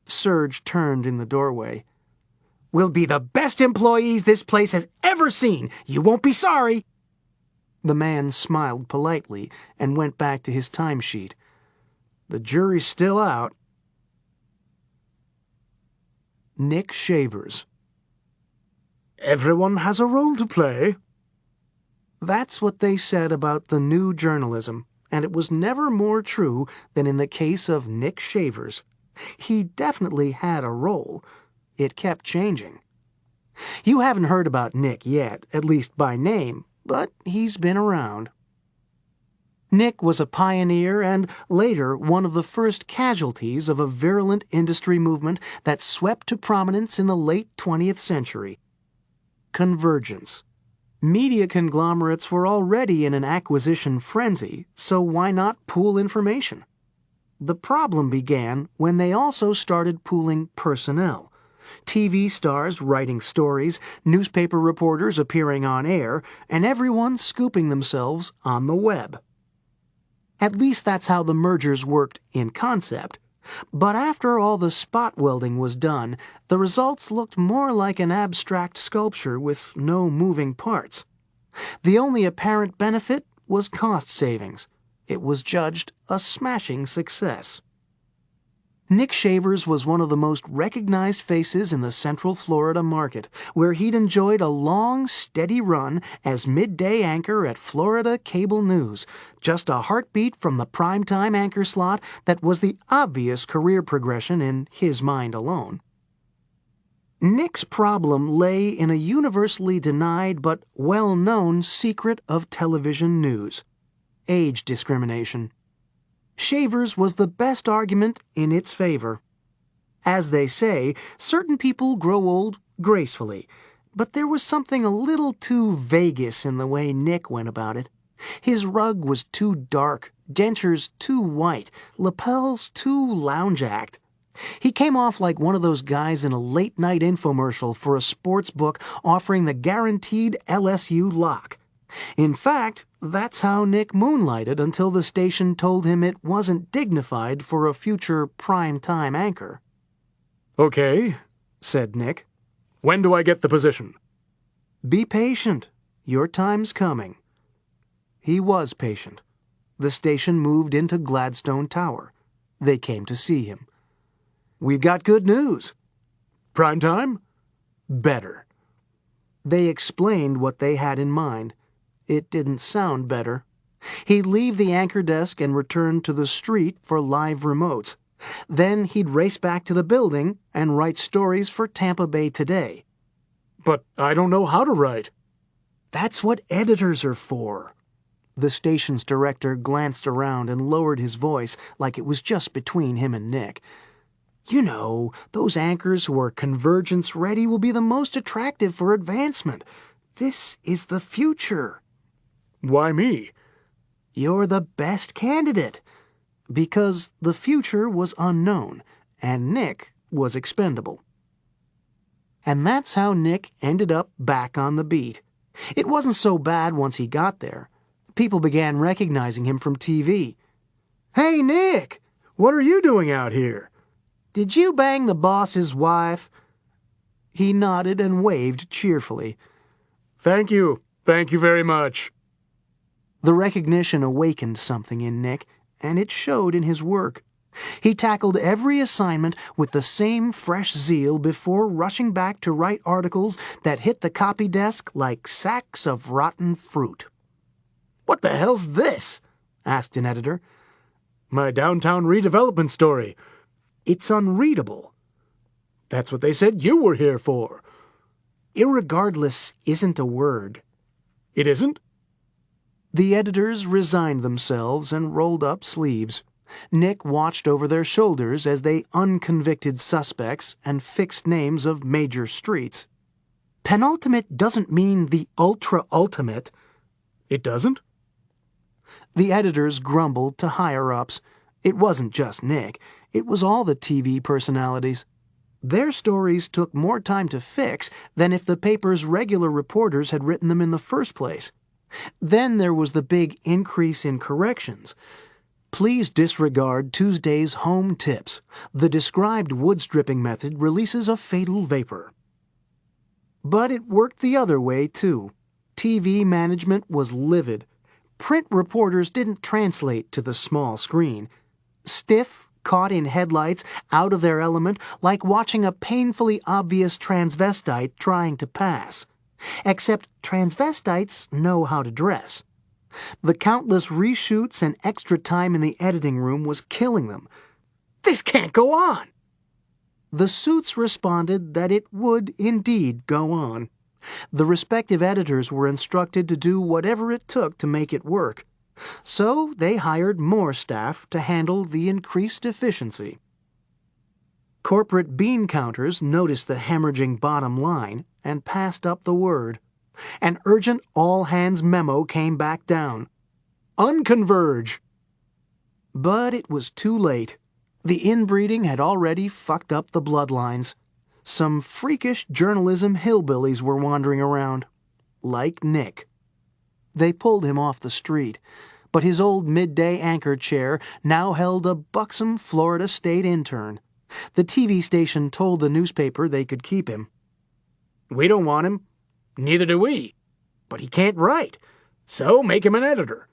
Serge turned in the doorway.
We'll be the best employees this place has ever seen. You won't be sorry.
The man smiled politely and went back to his timesheet. The jury's still out. Nick Shavers.
Everyone has a role to play.
That's what they said about the new journalism, and it was never more true than in the case of Nick Shavers. He definitely had a role. It kept changing. You haven't heard about Nick yet, at least by name, but he's been around. Nick was a pioneer and, later, one of the first casualties of a virulent industry movement that swept to prominence in the late 20th century. Convergence. Media conglomerates were already in an acquisition frenzy, so why not pool information? The problem began when they also started pooling personnel. TV stars writing stories, newspaper reporters appearing on air, and everyone scooping themselves on the web. At least that's how the mergers worked in concept. But after all the spot welding was done, the results looked more like an abstract sculpture with no moving parts. The only apparent benefit was cost savings. It was judged a smashing success. Nick Shavers was one of the most recognized faces in the Central Florida market, where he'd enjoyed a long, steady run as midday anchor at Florida Cable News, just a heartbeat from the primetime anchor slot that was the obvious career progression in his mind alone. Nick's problem lay in a universally denied but well-known secret of television news: age discrimination. Shavers was the best argument in its favor. As they say, certain people grow old gracefully, but there was something a little too Vegas in the way Nick went about it. His rug was too dark, dentures too white, lapels too lounge-act. He came off like one of those guys in a late-night infomercial for a sports book offering the guaranteed LSU lock. In fact, that's how Nick moonlighted until the station told him it wasn't dignified for a future prime-time anchor.
"Okay," said Nick. "When do I get the position?"
"Be patient. Your time's coming." He was patient. The station moved into Gladstone Tower. They came to see him. "We've got good news."
"Prime time?"
"Better." They explained what they had in mind. It didn't sound better. He'd leave the anchor desk and return to the street for live remotes. Then he'd race back to the building and write stories for Tampa Bay Today.
"But I don't know how to write."
"That's what editors are for." The station's director glanced around and lowered his voice like it was just between him and Nick. "You know, those anchors who are convergence ready will be the most attractive for advancement. This is the future."
"Why me?"
"You're the best candidate." Because the future was unknown, and Nick was expendable. And that's how Nick ended up back on the beat. It wasn't so bad once he got there. People began recognizing him from TV.
"Hey, Nick! What are you doing out here?"
"Did you bang the boss's wife?" He nodded and waved cheerfully.
Thank you very much."
The recognition awakened something in Nick, and it showed in his work. He tackled every assignment with the same fresh zeal before rushing back to write articles that hit the copy desk like sacks of rotten fruit.
What the hell's this? Asked an editor.
"My downtown redevelopment story.
It's unreadable. That's what they said you were here for. Irregardless isn't a word. It isn't? The editors resigned themselves and rolled up sleeves. Nick watched over their shoulders as they unconvicted suspects and fixed names of major streets. Penultimate doesn't mean the ultra-ultimate. It doesn't? The editors grumbled to higher-ups. It wasn't just Nick. It was all the TV personalities. Their stories took more time to fix than if the paper's regular reporters had written them in the first place. Then there was the big increase in corrections. Please disregard Tuesday's home tips. The described wood stripping method releases a fatal vapor. But it worked the other way, too. TV management was livid. Print reporters didn't translate to the small screen. Stiff, caught in headlights, out of their element, like watching a painfully obvious transvestite trying to pass. Except transvestites know how to dress. The countless reshoots and extra time in the editing room was killing them. This can't go on! The suits responded that it would indeed go on. The respective editors were instructed to do whatever it took to make it work. So they hired more staff to handle the increased efficiency. Corporate bean counters noticed the hemorrhaging bottom line and passed up the word. An urgent all-hands memo came back down. Unconverge! But it was too late. The inbreeding had already fucked up the bloodlines. Some freakish journalism hillbillies were wandering around. Like Nick. They pulled him off the street, but his old midday anchor chair now held a buxom Florida State intern. The TV station told the newspaper they could keep him. We don't want him. Neither do we. But he can't write, so make him an editor.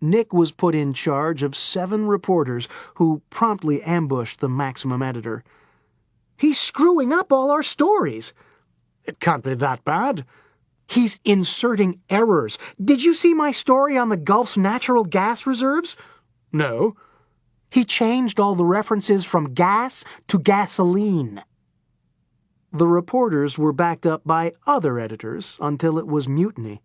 Nick was put in charge of 7 reporters who promptly ambushed the Maximum editor. He's screwing up all our stories. It can't be that bad. He's inserting errors. Did you see my story on the Gulf's natural gas reserves? No. He changed all the references from gas to gasoline. The reporters were backed up by other editors until it was mutiny.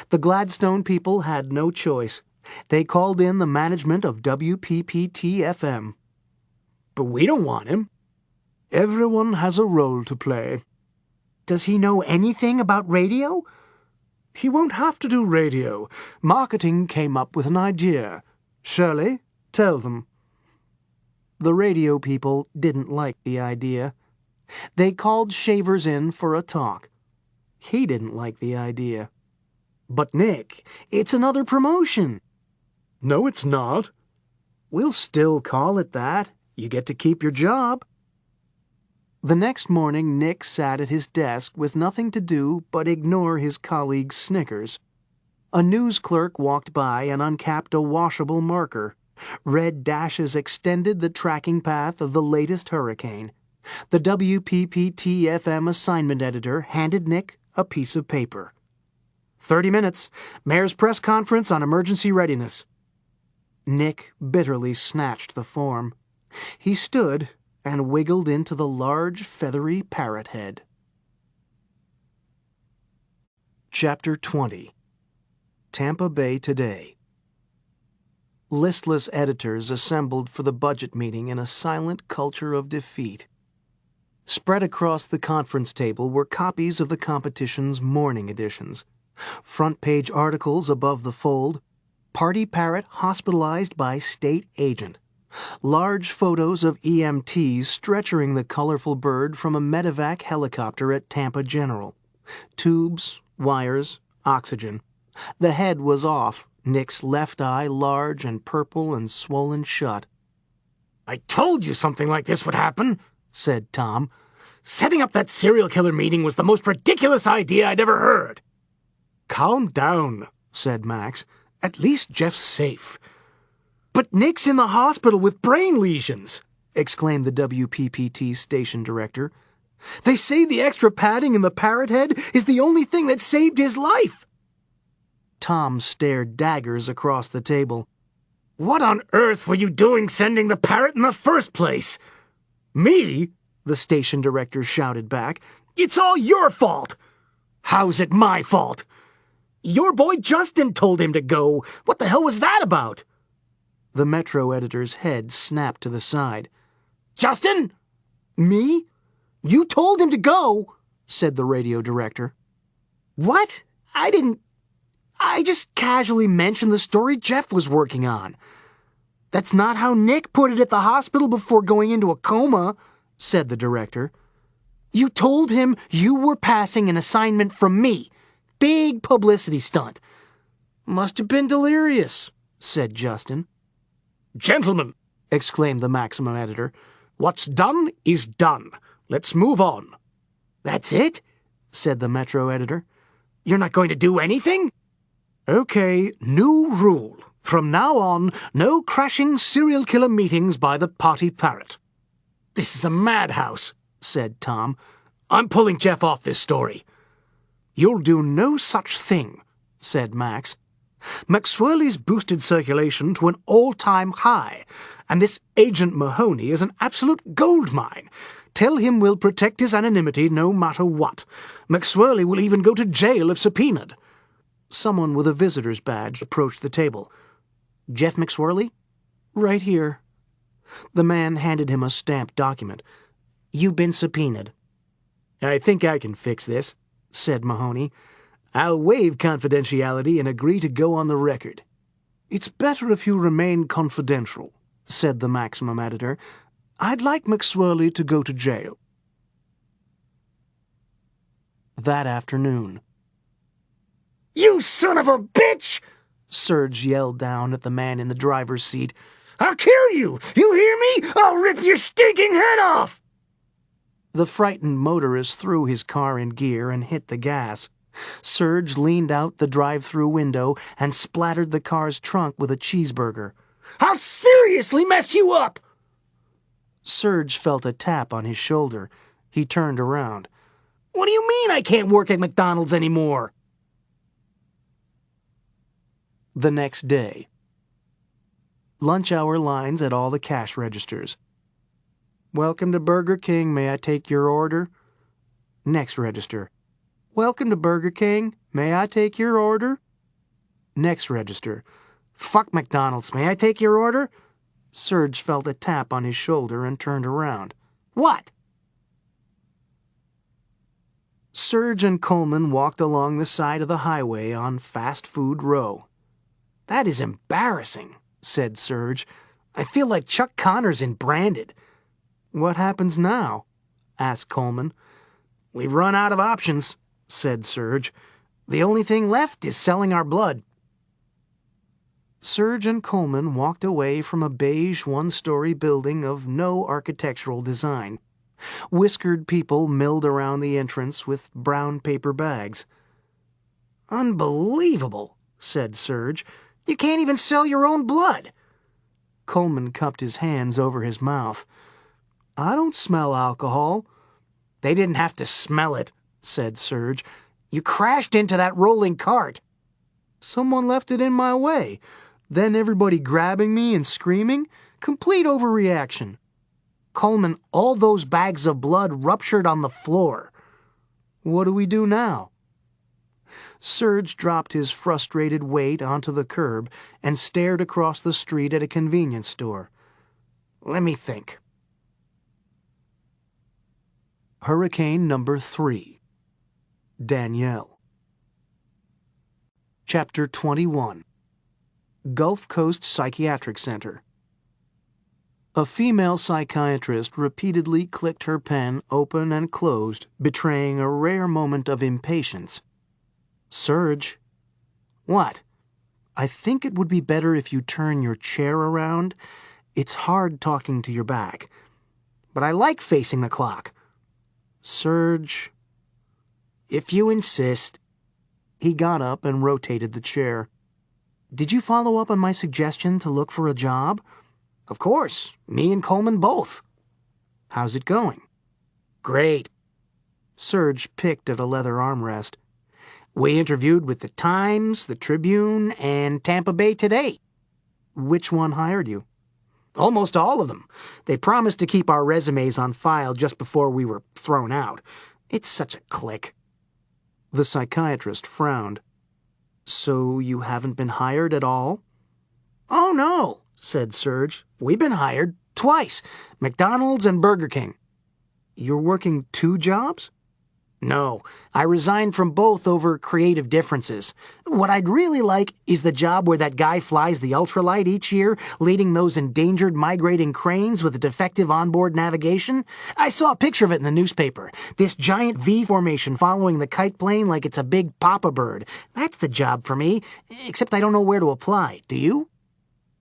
The Gladstone people had no choice. They called in the management of WPPT-FM. But we don't want him. Everyone has a role to play. Does he know anything about radio? He won't have to do radio. Marketing came up with an idea. Shirley, tell them. The radio people didn't like the idea. They called Shavers in for a talk. He didn't like the idea. But Nick, it's another promotion. No, it's not. We'll still call it that. You get to keep your job. The next morning, Nick sat at his desk with nothing to do but ignore his colleagues' snickers. A news clerk walked by and uncapped a washable marker. Red dashes extended the tracking path of the latest hurricane. The WPPT-FM assignment editor handed Nick a piece of paper. 30 minutes. Mayor's press conference on emergency readiness. Nick bitterly snatched the form. He stood and wiggled into the large, feathery parrot head. Chapter 20. Tampa Bay Today. Listless editors assembled for the budget meeting in a silent culture of defeat. Spread across the conference table were copies of the competition's morning editions. Front-page articles above the fold. Party parrot hospitalized by state agent. Large photos of EMTs stretchering the colorful bird from a medevac helicopter at Tampa General. Tubes, wires, oxygen. The head was off, Nick's left eye large and purple and swollen shut. I told you something like this would happen, said Tom. Setting up that serial killer meeting was the most ridiculous idea I'd ever heard. Calm down, said Max. At least Jeff's safe. But Nick's in the hospital with brain lesions, exclaimed the WPPT station director. They say the extra padding in the parrot head is the only thing that saved his life. Tom stared daggers across the table. What on earth were you doing sending the parrot in the first place?
Me? The station director shouted back. It's all your fault! How's it my fault? Your boy Justin told him to go. What the hell was that about? The Metro editor's head snapped to the side. Justin? Me? You told him to go, said the radio director. What? I just casually mentioned the story Jeff was working on. That's not how Nick put it at the hospital before going into a coma, said the director. You told him you were passing an assignment from me. Big publicity stunt. Must have been delirious, said Justin. Gentlemen, exclaimed the Maximum editor, what's done is done. Let's move on. That's it? Said the Metro editor. You're not going to do anything? Okay, new rule. From now on, no crashing serial killer meetings by the party parrot. This is a madhouse, said Tom. I'm pulling Jeff off this story. You'll do no such thing, said Max. McSwirly's boosted circulation to an all-time high, and this Agent Mahoney is an absolute goldmine. Tell him we'll protect his anonymity no matter what. McSwirly will even go to jail if subpoenaed. Someone with a visitor's badge approached the table. Jeff McSwirly? Right here. The man handed him a stamped document. You've been subpoenaed. I think I can fix this, said Mahoney. I'll waive confidentiality and agree to go on the record. It's better if you remain confidential, said the Maximum editor. I'd like McSwirly to go to jail. That afternoon. You son of a bitch! Serge yelled down at the man in the driver's seat. I'll kill you! You hear me? I'll rip your stinking head off! The frightened motorist threw his car in gear and hit the gas. Serge leaned out the drive-through window and splattered the car's trunk with a cheeseburger. I'll seriously mess you up! Serge felt a tap on his shoulder. He turned around. What do you mean I can't work at McDonald's anymore? The next day. Lunch hour lines at all the cash registers. Welcome to Burger King. May I take your order? Next register. Welcome to Burger King. May I take your order? Next register. Fuck McDonald's. May I take your order? Serge felt a tap on his shoulder and turned around. What? Serge and Coleman walked along the side of the highway on Fast Food Row. That is embarrassing, said Serge. I feel like Chuck Connors in Branded. What happens now? Asked Coleman. We've run out of options, said Serge. The only thing left is selling our blood. Serge and Coleman walked away from a beige one-story building of no architectural design. Whiskered people milled around the entrance with brown paper bags. Unbelievable, said Serge. You can't even sell your own blood. Coleman cupped his hands over his mouth. I don't smell alcohol. They didn't have to smell it, said Serge. You crashed into that rolling cart. Someone left it in my way. Then everybody grabbing me and screaming. Complete overreaction. Coleman, all those bags of blood ruptured on the floor. What do we do now? Serge dropped his frustrated weight onto the curb and stared across the street at a convenience store. Let me think. Hurricane number 3. Danielle. Chapter 21. Gulf Coast Psychiatric Center. A female psychiatrist repeatedly clicked her pen open and closed, betraying a rare moment of impatience. Serge. What? I think it would be better if you turn your chair around. It's hard talking to your back. But I like facing the clock. Serge. If you insist. He got up and rotated the chair. Did you follow up on my suggestion to look for a job? Of course. Me and Coleman both. How's it going? Great. Serge picked at a leather armrest. We interviewed with the Times, the Tribune, and Tampa Bay Today. Which one hired you?
Almost all of them. They promised to keep our resumes on file just before we were thrown out. It's such a clique."
The psychiatrist frowned. "So you haven't been hired at all?"
"Oh, no," said Serge. "We've been hired twice. McDonald's and Burger King."
"You're working 2 jobs?"
"No, I resigned from both over creative differences. What I'd really like is the job where that guy flies the ultralight each year, leading those endangered migrating cranes with a defective onboard navigation. I saw a picture of it in the newspaper. This giant V formation following the kite plane like it's a big papa bird. That's the job for me, except I don't know where to apply. Do you?"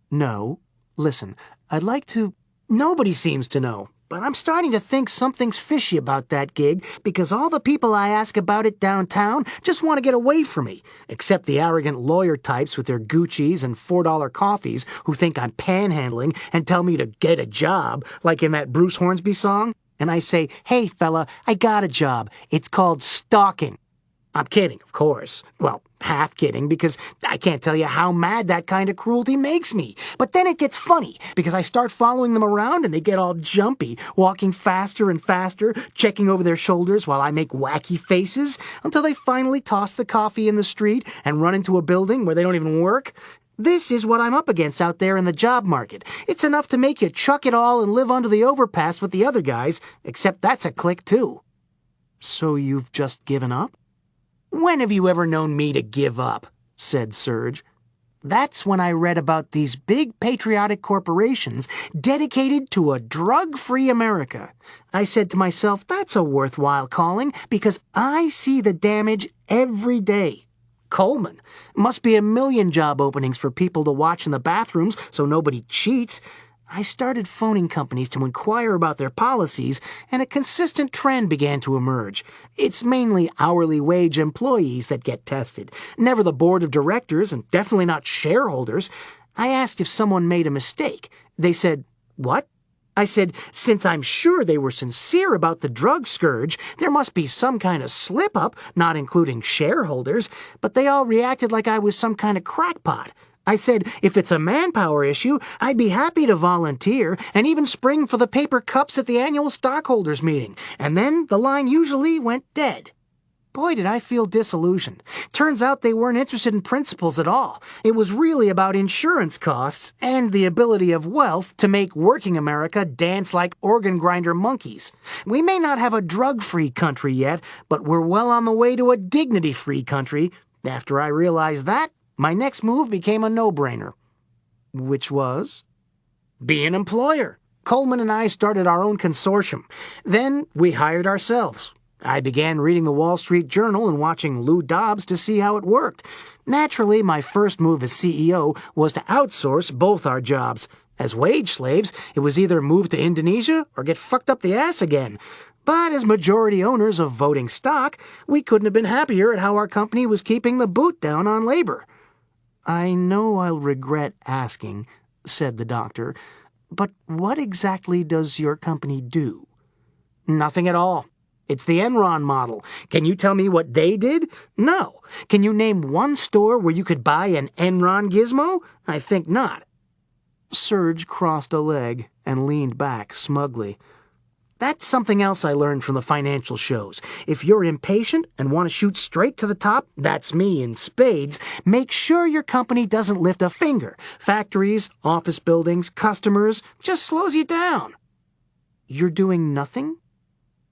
"No. Listen, I'd like to—"
"Nobody seems to know. But I'm starting to think something's fishy about that gig because all the people I ask about it downtown just want to get away from me, except the arrogant lawyer types with their Guccis and $4 coffees who think I'm panhandling and tell me to get a job, like in that Bruce Hornsby song. And I say, 'Hey, fella, I got a job. It's called stalking.' I'm kidding, of course. Well, half kidding, because I can't tell you how mad that kind of cruelty makes me. But then it gets funny, because I start following them around and they get all jumpy, walking faster and faster, checking over their shoulders while I make wacky faces, until they finally toss the coffee in the street and run into a building where they don't even work. This is what I'm up against out there in the job market. It's enough to make you chuck it all and live under the overpass with the other guys, except that's a clique too."
"So you've just given up?"
"When have you ever known me to give up?" said Serge. "That's when I read about these big patriotic corporations dedicated to a drug-free America. I said to myself, that's a worthwhile calling because I see the damage every day. Coleman. Must be 1,000,000 job openings for people to watch in the bathrooms so nobody cheats. I started phoning companies to inquire about their policies, and a consistent trend began to emerge. It's mainly hourly wage employees that get tested, never the board of directors, and definitely not shareholders. I asked if someone made a mistake. They said, "What?" I said, since I'm sure they were sincere about the drug scourge, there must be some kind of slip-up, not including shareholders, but they all reacted like I was some kind of crackpot. I said, if it's a manpower issue, I'd be happy to volunteer and even spring for the paper cups at the annual stockholders meeting. And then the line usually went dead. Boy, did I feel disillusioned. Turns out they weren't interested in principles at all. It was really about insurance costs and the ability of wealth to make working America dance like organ grinder monkeys. We may not have a drug-free country yet, but we're well on the way to a dignity-free country. After I realized that, my next move became a no-brainer.
Which was?
Be an employer. Coleman and I started our own consortium. Then we hired ourselves. I began reading the Wall Street Journal and watching Lou Dobbs to see how it worked. Naturally, my first move as CEO was to outsource both our jobs. As wage slaves, it was either move to Indonesia or get fucked up the ass again. But as majority owners of voting stock, we couldn't have been happier at how our company was keeping the boot down on labor.
"I know I'll regret asking," said the doctor, "but what exactly does your company do?"
Nothing at all. It's the Enron model. Can you tell me what they did? No. Can you name one store where you could buy an Enron gizmo? I think not.
Serge crossed a leg and leaned back smugly.
That's something else I learned from the financial shows. If you're impatient and want to shoot straight to the top, that's me in spades, make sure your company doesn't lift a finger. Factories, office buildings, customers, just slows you down.
You're doing nothing?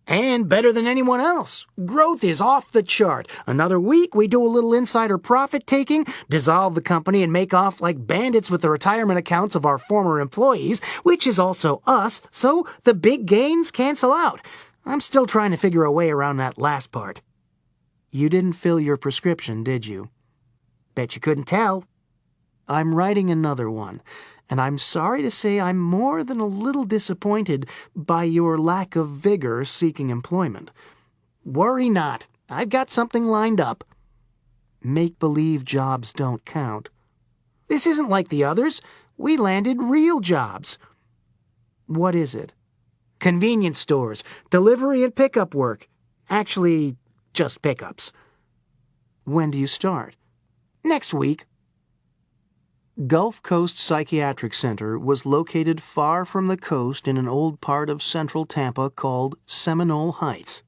And better than anyone else. Growth is off the chart. Another week, we do a little insider profit-taking, dissolve the company, and make off like bandits with the retirement accounts of our former employees, which is also us, so the big gains cancel out. I'm still trying to figure a way around that last part.
You didn't fill your prescription, did you?
Bet you couldn't tell.
I'm writing another one, and I'm sorry to say I'm more than a little disappointed by your lack of vigor seeking employment.
Worry not. I've got something lined up.
Make-believe jobs don't count.
This isn't like the others. We landed real jobs.
What is it?
Convenience stores, delivery and pickup work. Actually, just pickups.
When do you start?
Next week.
Gulf Coast Psychiatric Center was located far from the coast in an old part of central Tampa called Seminole Heights.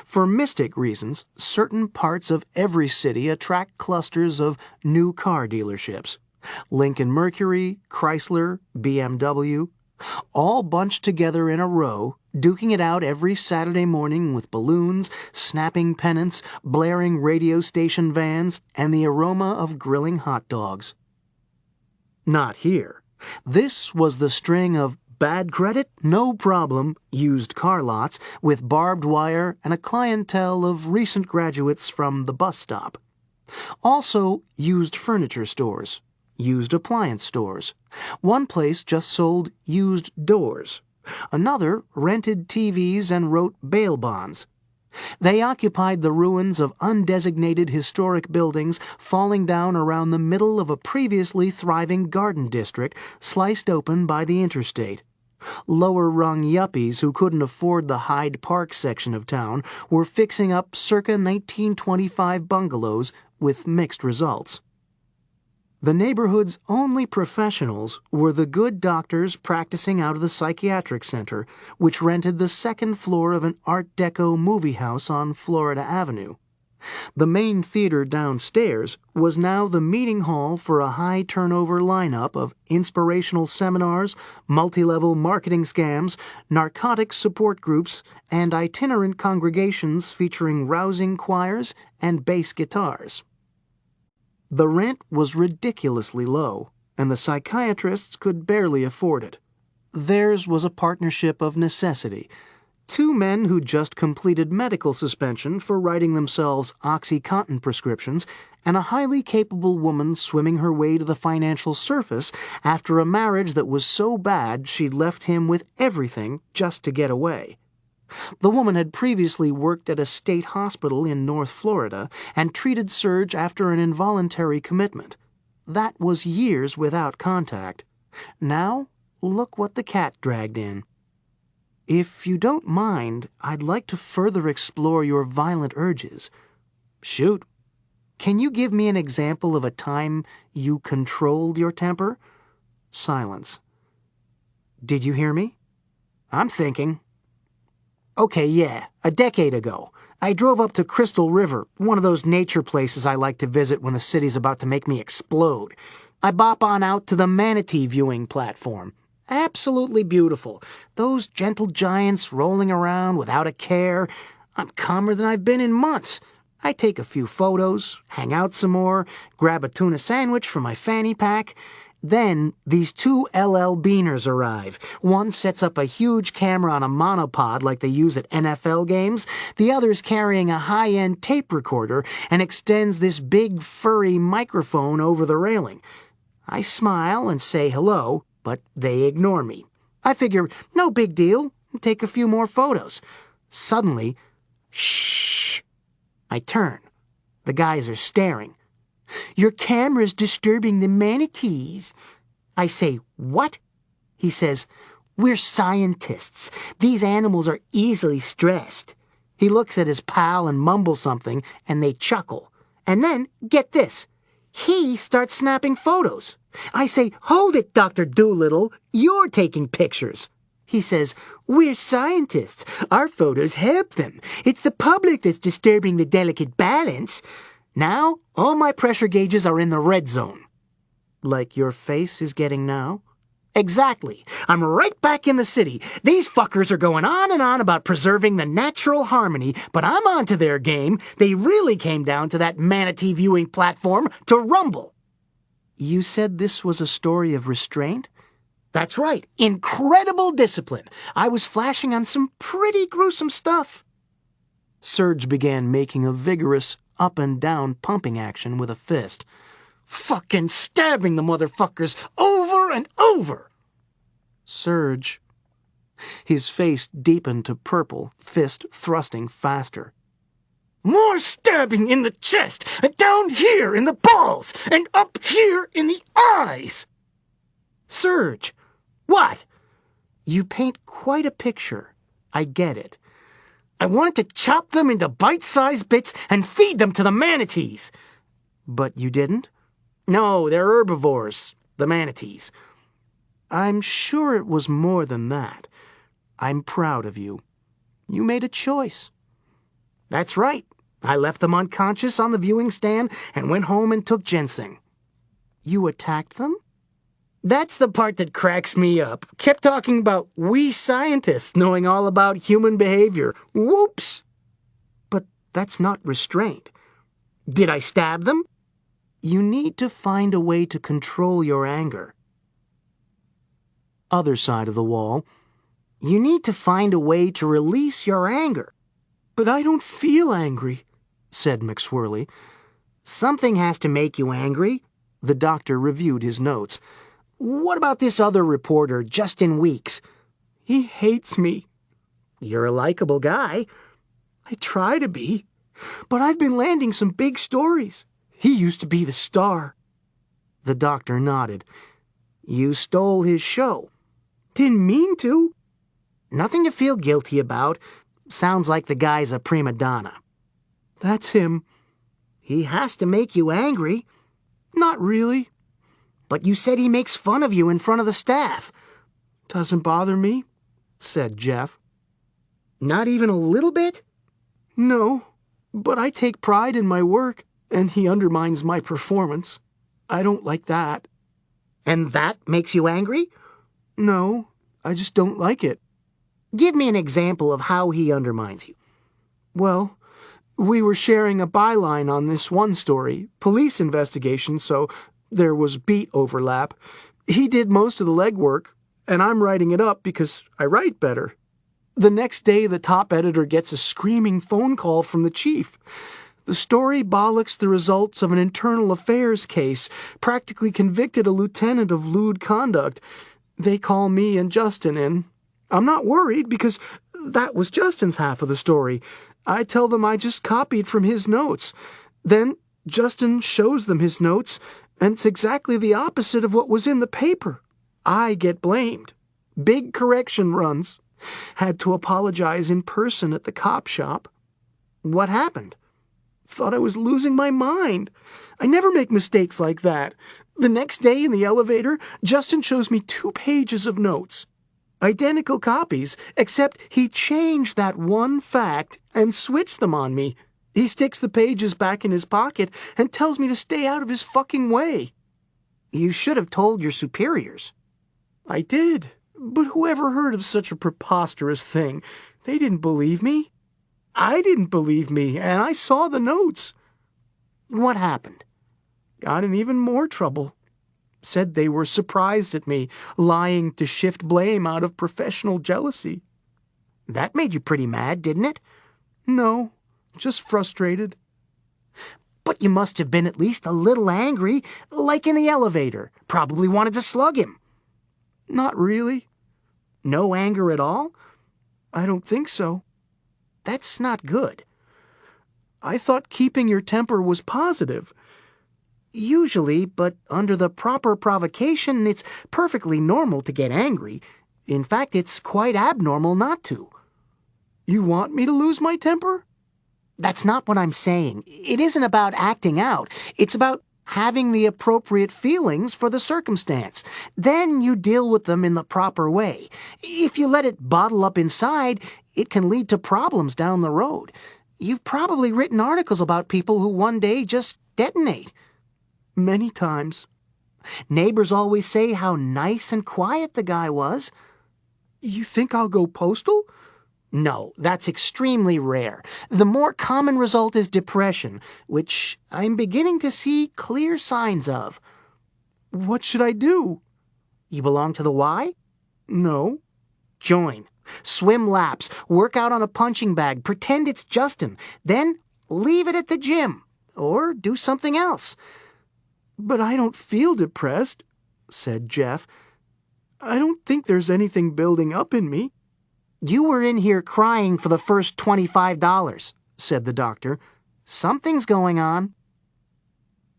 For mystic reasons, certain parts of every city attract clusters of new car dealerships. Lincoln Mercury, Chrysler, BMW, all bunched together in a row, duking it out every Saturday morning with balloons, snapping pennants, blaring radio station vans, and the aroma of grilling hot dogs. Not here. This was the string of bad credit, no problem, used car lots with barbed wire and a clientele of recent graduates from the bus stop. Also, used furniture stores, used appliance stores. One place just sold used doors. Another rented TVs and wrote bail bonds. They occupied the ruins of undesignated historic buildings falling down around the middle of a previously thriving garden district sliced open by the interstate. Lower-rung yuppies who couldn't afford the Hyde Park section of town were fixing up circa 1925 bungalows with mixed results. The neighborhood's only professionals were the good doctors practicing out of the psychiatric center, which rented the second floor of an Art Deco movie house on Florida Avenue. The main theater downstairs was now the meeting hall for a high-turnover lineup of inspirational seminars, multi-level marketing scams, narcotics support groups, and itinerant congregations featuring rousing choirs and bass guitars. The rent was ridiculously low, and the psychiatrists could barely afford it. Theirs was a partnership of necessity. Two men who just completed medical suspension for writing themselves OxyContin prescriptions, and a highly capable woman swimming her way to the financial surface after a marriage that was so bad she'd left him with everything just to get away. The woman had previously worked at a state hospital in North Florida and treated Serge after an involuntary commitment. That was years without contact. Now, look what the cat dragged in. If you don't mind, I'd like to further explore your violent urges. Shoot. Can you give me an example of a time you controlled your temper? Silence. Did you hear me? I'm thinking. Okay, yeah, a decade ago. I drove up to Crystal River, one of those nature places I like to visit when the city's about to make me explode. I bop on out to the manatee viewing platform. Absolutely beautiful. Those gentle giants rolling around without a care. I'm calmer than I've been in months. I take a few photos, hang out some more, grab a tuna sandwich from my fanny pack. Then, these two LL Beaners arrive. One sets up a huge camera on a monopod like they use at NFL games. The other's carrying a high-end tape recorder and extends this big, furry microphone over the railing. I smile and say hello, but they ignore me. I figure, no big deal, take a few more photos. Suddenly, shh. I turn. The guys are staring. Your camera's disturbing the manatees. I say, what? He says, we're scientists. These animals are easily stressed. He looks at his pal and mumbles something, and they chuckle. And then, get this, he starts snapping photos. I say, hold it, Dr. Doolittle, you're taking pictures. He says, we're scientists. Our photos help them. It's the public that's disturbing the delicate balance. Now, all my pressure gauges are in the red zone. Like your face is getting now? Exactly. I'm right back in the city. These fuckers are going on and on about preserving the natural harmony, but I'm onto their game. They really came down to that manatee viewing platform to rumble. You said this was a story of restraint? That's right. Incredible discipline. I was flashing on some pretty gruesome stuff. Serge began making a vigorous up-and-down pumping action with a fist. Fucking stabbing the motherfuckers over and over! Serge. His face deepened to purple, fist thrusting faster. More stabbing in the chest, and down here in the balls, and up here in the eyes! Serge! What? You paint quite a picture. I get it. I wanted to chop them into bite-sized bits and feed them to the manatees. But you didn't? No, they're herbivores.
the manatees. I'm sure it was more than that. I'm proud of you. You made a choice. That's right. I left them unconscious on the viewing stand and went home and took ginseng. You attacked them? That's the part that cracks me up. Kept talking about we scientists knowing all about human behavior. Whoops! But that's not restraint. Did I stab them? You need to find a way to control your anger. Other side of the wall. You need to find a way to release your anger.
But I don't feel angry, said McSwirly.
Something has to make you angry. The doctor reviewed his notes. What about this other reporter, Justin Weeks?
He hates me.
You're a likable guy.
I try to be, but I've been landing some big stories. He used to be the star.
The doctor nodded. You stole his show.
Didn't mean to.
Nothing to feel guilty about. Sounds like the guy's a prima donna.
That's him.
He has to make you angry.
Not really.
But you said he makes fun of you in front of the staff.
Doesn't bother me, said Jeff.
Not even a little bit?
No, but I take pride in my work, and he undermines my performance. I don't like that.
And that makes you angry?
No, I just don't like it.
Give me an example of how he undermines you.
Well, we were sharing a byline on this one story, police investigation, so there was beat overlap. He did most of the legwork, and I'm writing it up because I write better. The next day, the top editor gets a screaming phone call from the chief. The story bollocks the results of an internal affairs case, practically convicted a lieutenant of lewd conduct. They call me and Justin in. I'm not worried because that was Justin's half of the story. I tell them I just copied from his notes. Then Justin shows them his notes, and it's exactly the opposite of what was in the paper. I get blamed. Big correction runs. Had to apologize in person at the cop shop.
What happened?
Thought I was losing my mind. I never make mistakes like that. The next day in the elevator, Justin shows me 2 pages of notes. Identical copies, except he changed that one fact and switched them on me. He sticks the pages back in his pocket and tells me to stay out of his fucking way.
You should have told your superiors.
I did, but whoever heard of such a preposterous thing? They didn't believe me. I didn't believe me, and I saw the notes.
What happened?
Got in even more trouble. Said they were surprised at me, lying to shift blame out of professional jealousy.
That made you pretty mad, didn't it?
No, just frustrated.
But you must have been at least a little angry, like in the elevator. Probably wanted to slug him.
Not really.
No anger at all?
I don't think so.
That's not good.
I thought keeping your temper was positive.
Usually, but under the proper provocation, it's perfectly normal to get angry. In fact, it's quite abnormal not to.
You want me to lose my temper?
That's not what I'm saying. It isn't about acting out. It's about having the appropriate feelings for the circumstance. Then you deal with them in the proper way. If you let it bottle up inside, it can lead to problems down the road. You've probably written articles about people who one day just detonate.
Many times.
Neighbors always say how nice and quiet the guy was.
You think I'll go postal?
No, that's extremely rare. The more common result is depression, which I'm beginning to see clear signs of.
What should I do?
You belong to the Y?
No.
Join. Swim laps, work out on a punching bag, pretend it's Justin, then leave it at the gym, or do something else.
But I don't feel depressed, said Jeff. I don't think there's anything building up in me.
You were in here crying for the first $25, said the doctor. Something's going on.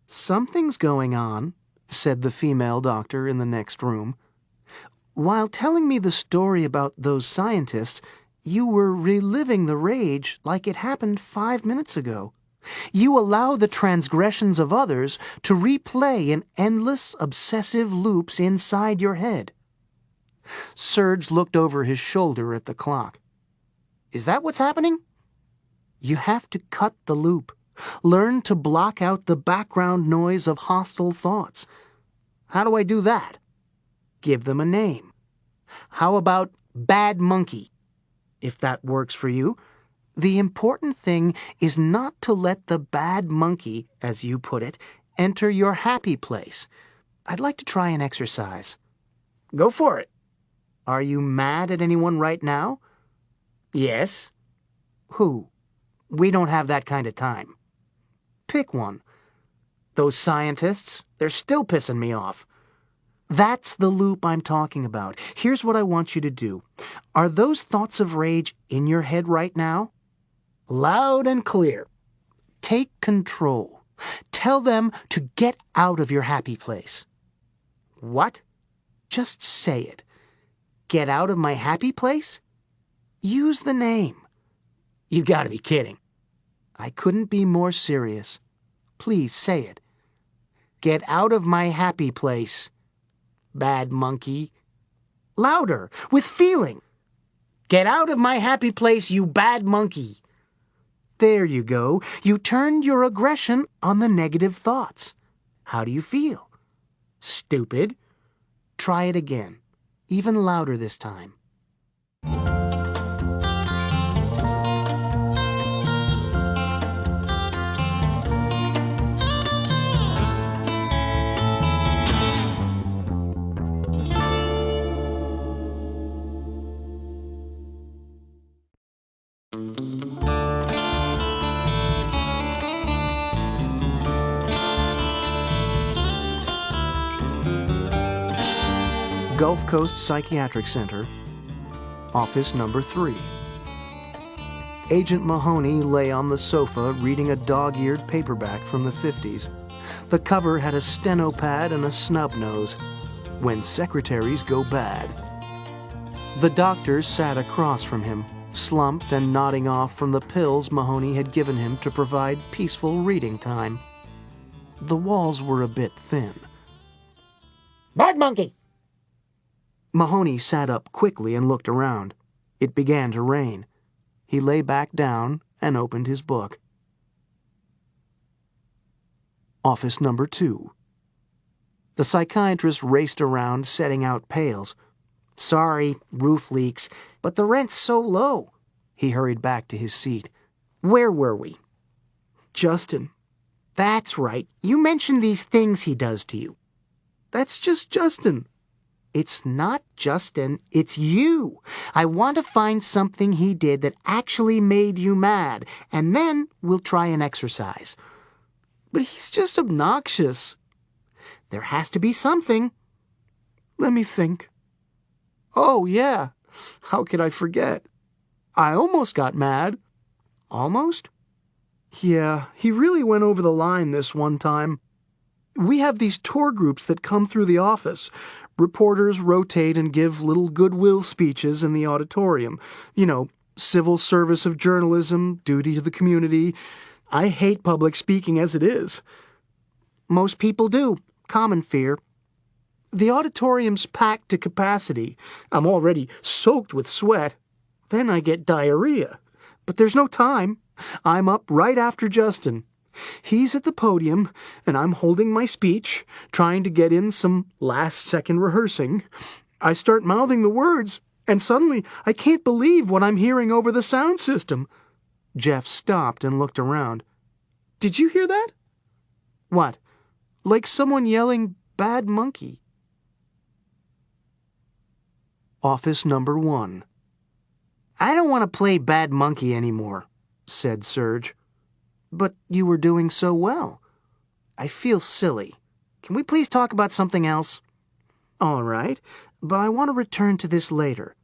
Something's going on, said the female doctor in the next room. While telling me the story about those scientists, you were reliving the rage like it happened 5 minutes ago.
You allow the transgressions of others to replay in endless, obsessive loops inside your head. Serge looked over his shoulder at the clock. Is that what's happening? You have to cut the loop. Learn to block out the background noise of hostile thoughts. How do I do that? Give them a name. How about bad monkey? If that works for you. The important thing is not to let the bad monkey, as you put it, enter your happy place. I'd like to try an exercise.
Go for it.
Are you mad at anyone right now?
Yes.
Who? We don't have that kind of time. Pick one.
Those scientists, they're still pissing me off.
That's the loop I'm talking about. Here's what I want you to do. Are those thoughts of rage in your head right now?
Loud and clear.
Take control. Tell them to get out of your happy place.
What?
Just say it. Get out of my happy place? Use the name.
You gotta be kidding.
I couldn't be more serious. Please say it. Get out of my happy place. Bad monkey. Louder, with feeling.
Get out of my happy place, you bad monkey.
There you go. You turned your aggression on the negative thoughts. How do you feel?
Stupid.
Try it again. Even louder this time.
Gulf Coast Psychiatric Center, Office Number 3. Agent Mahoney lay on the sofa reading a dog-eared paperback from the 50s. The cover had a steno pad and a snub nose. When Secretaries Go Bad. The doctor sat across from him, slumped and nodding off from the pills Mahoney had given him to provide peaceful reading time. The walls were a bit thin.
Bad monkey!
Mahoney sat up quickly and looked around. It began to rain. He lay back down and opened his book. Office Number 2. The psychiatrist raced around setting out pails.
Sorry, roof leaks, but the rent's so low.
He hurried back to his seat.
Where were we?
Justin.
That's right. You mentioned these things he does to you.
That's just Justin.
It's not Justin, it's you. I want to find something he did that actually made you mad, and then we'll try an exercise.
But he's just obnoxious.
There has to be something.
Let me think. Oh, yeah. How could I forget? I almost got mad.
Almost?
Yeah, he really went over the line this one time. We have these tour groups that come through the office. Reporters rotate and give little goodwill speeches in the auditorium. You know, civil service of journalism, duty to the community. I hate public speaking as it is.
Most people do. Common fear.
The auditorium's packed to capacity. I'm already soaked with sweat. Then I get diarrhea. But there's no time. I'm up right after Justin. He's at the podium, and I'm holding my speech, trying to get in some last-second rehearsing. I start mouthing the words, and suddenly I can't believe what I'm hearing over the sound system. Jeff stopped and looked around. Did you hear that?
What?
Like someone yelling, "Bad monkey." Office Number 1.
I don't want to play bad monkey anymore,
said Serge.
But you were doing so well. I feel silly. Can we please talk about something else?
All right, but I want to return to this later.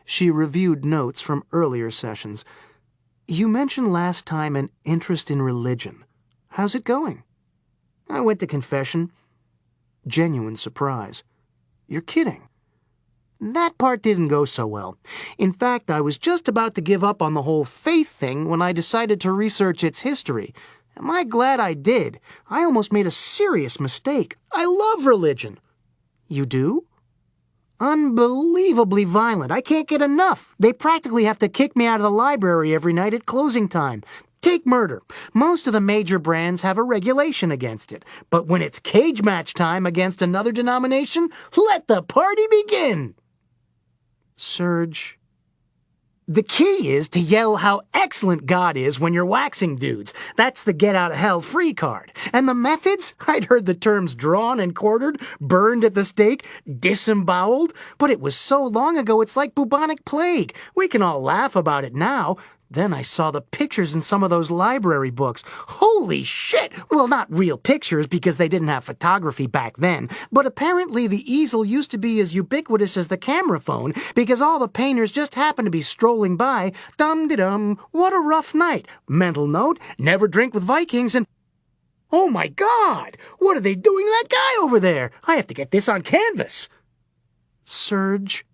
She reviewed notes from earlier sessions. You mentioned last time an interest in religion. How's it going?
I went to confession.
Genuine surprise. You're kidding.
That part didn't go so well. In fact, I was just about to give up on the whole faith thing when I decided to research its history. Am I glad I did? I almost made a serious mistake. I love religion. You do? Unbelievably violent. I can't get enough. They practically have to kick me out of the library every night at closing time. Take murder. Most of the major brands have a regulation against it. But when it's cage match time against another denomination, let the party begin. Serge. The key is to yell how excellent God is when you're waxing dudes. That's the get out of hell free card. And the methods? I'd heard the terms drawn and quartered, burned at the stake, disemboweled, but it was so long ago it's like bubonic plague. We can all laugh about it now. Then I saw the pictures in some of those library books. Holy shit! Well, not real pictures because they didn't have photography back then, but apparently the easel used to be as ubiquitous as the camera phone because all the painters just happened to be strolling by. Dum-de-dum, what a rough night. Mental note, never drink with Vikings and... Oh my God! What are they doing to that guy over there? I have to get this on canvas. Serge...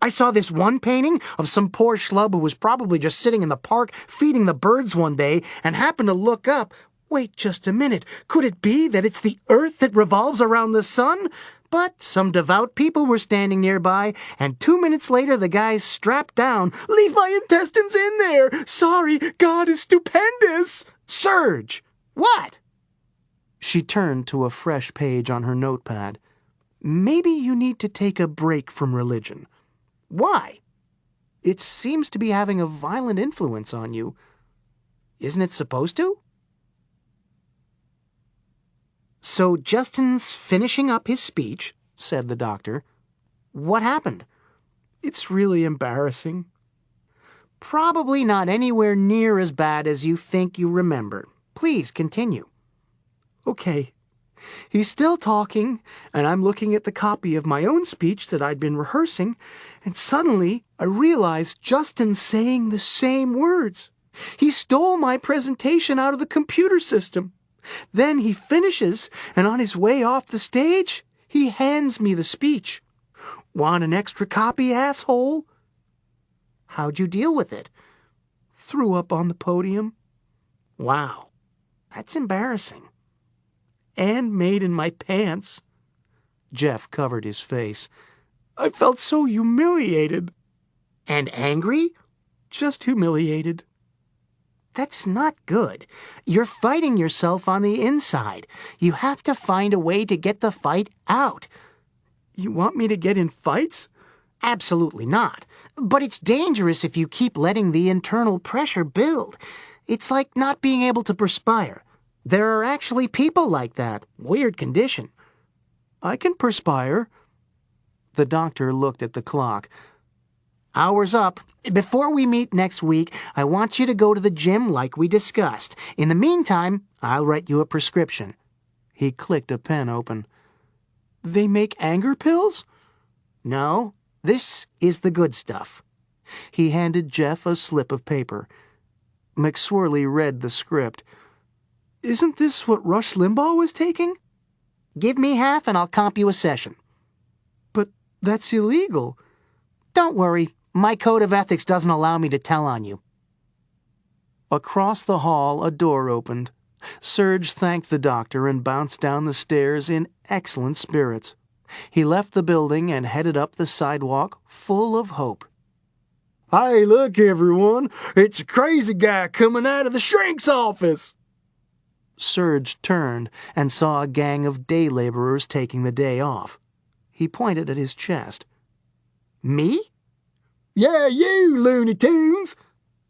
I saw this one painting of some poor schlub who was probably just sitting in the park feeding the birds one day and happened to look up. Wait just a minute. Could it be that it's the earth that revolves around the sun? But some devout people were standing nearby, and 2 minutes later the guy strapped down. Leave my intestines in there! Sorry, God is stupendous! Serge! What? She turned to a fresh page on her notepad. Maybe you need to take a break from religion. Why? It seems to be having a violent influence on you. Isn't it supposed to? So Justin's finishing up his speech, said the doctor. What happened? It's really embarrassing. Probably not anywhere near as bad as you think you remember. Please continue. Okay. He's still talking, and I'm looking at the copy of my own speech that I'd been rehearsing, and suddenly I realized Justin's saying the same words. He stole my presentation out of the computer system. Then he finishes, and on his way off the stage, he hands me the speech. Want an extra copy, asshole? How'd you deal with it? Threw up on the podium. Wow, that's embarrassing. And made in my pants. Jeff covered his face. I felt so humiliated. And angry? Just humiliated. That's not good. You're fighting yourself on the inside. You have to find a way to get the fight out. You want me to get in fights? Absolutely not. But it's dangerous if you keep letting the internal pressure build. It's like not being able to perspire. There are actually people like that. Weird condition. I can perspire. The doctor looked at the clock. Hour's up. Before we meet next week, I want you to go to the gym like we discussed. In the meantime, I'll write you a prescription. He clicked a pen open. They make anger pills? No, this is the good stuff. He handed Jeff a slip of paper. McSwirly read the script. Isn't this what Rush Limbaugh was taking? Give me half and I'll comp you a session. But that's illegal. Don't worry. My code of ethics doesn't allow me to tell on you. Across the hall, a door opened. Serge thanked the doctor and bounced down the stairs in excellent spirits. He left the building and headed up the sidewalk full of hope. Hey, look, everyone. It's a crazy guy coming out of the shrink's office. Serge turned and saw a gang of day laborers taking the day off. He pointed at his chest. Me? Yeah, you, Looney Tunes,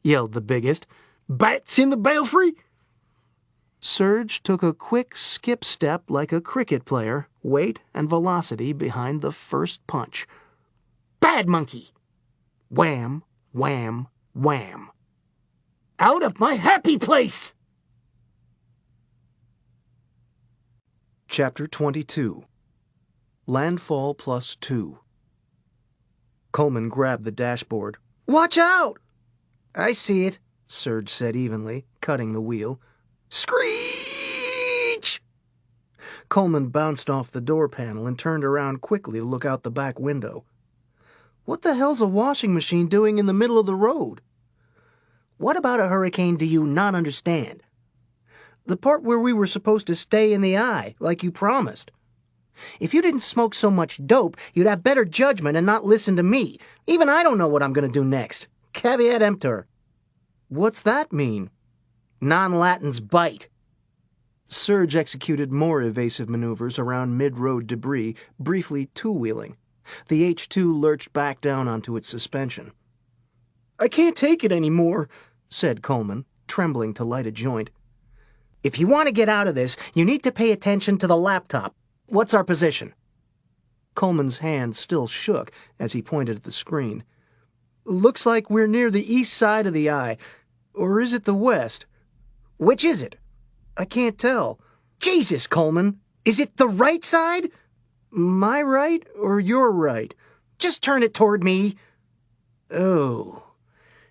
yelled the biggest. Bats in the belfry? Serge took a quick skip step like a cricket player, weight and velocity behind the first punch. Bad monkey! Wham, wham, wham. Out of my happy place! Chapter 22. Landfall +2. Coleman grabbed the dashboard. Watch out! I see it, Serge said evenly, cutting the wheel. Screech! Coleman bounced off the door panel and turned around quickly to look out the back window.
What the hell's a washing machine doing in the middle of the road?
What about a hurricane do you not understand?
The part where we were supposed to stay in the eye, like you promised.
If you didn't smoke so much dope, you'd have better judgment and not listen to me. Even I don't know what I'm going to do next. Caveat emptor.
What's that mean?
Non-Latins bite.
Serge executed more evasive maneuvers around mid-road debris, briefly two-wheeling. The H-2 lurched back down onto its suspension.
I can't take it anymore,
said Coleman, trembling to light a joint.
If you want to get out of this, you need to pay attention to the laptop. What's our position?
Coleman's hand still shook as he pointed at the screen.
Looks like we're near the east side of the eye. Or is it the west?
Which is it?
I can't tell.
Jesus, Coleman. Is it the right side?
My right or your right?
Just turn it toward me. Oh,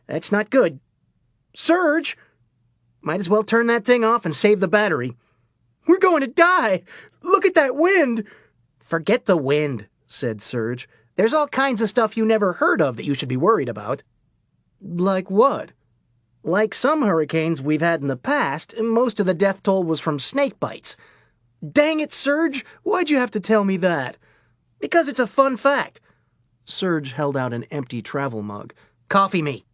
that's not good. Serge! Might as well turn that thing off and save the battery.
We're going to die! Look at that wind!
Forget the wind, said Serge. There's all kinds of stuff you never heard of that you should be worried about.
Like what?
Like some hurricanes we've had in the past, most of the death toll was from snake bites.
Dang it, Serge! Why'd you have to tell me that?
Because it's a fun fact.
Serge held out an empty travel mug.
Coffee me.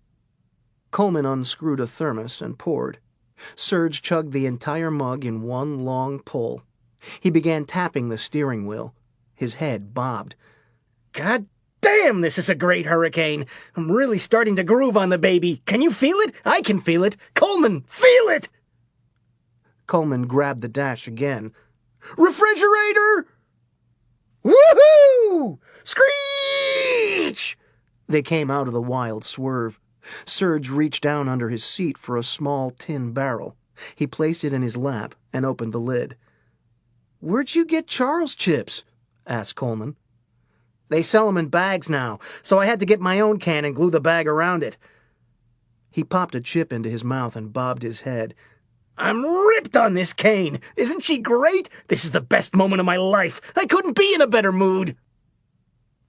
Coleman unscrewed a thermos and poured. Serge chugged the entire mug in one long pull. He began tapping the steering wheel. His head bobbed.
God damn, this is a great hurricane. I'm really starting to groove on the baby. Can you feel it? I can feel it. Coleman, feel it!
Coleman grabbed the dash again.
Refrigerator!
Woohoo! Screech!
They came out of the wild swerve. Serge reached down under his seat for a small tin barrel. He placed it in his lap and opened the lid.
Where'd you get Charles chips? Asked Coleman.
They sell them in bags now, so I had to get my own can and glue the bag around it.
He popped a chip into his mouth and bobbed his head.
I'm ripped on this cane. Isn't she great? This is the best moment of my life. I couldn't be in a better mood.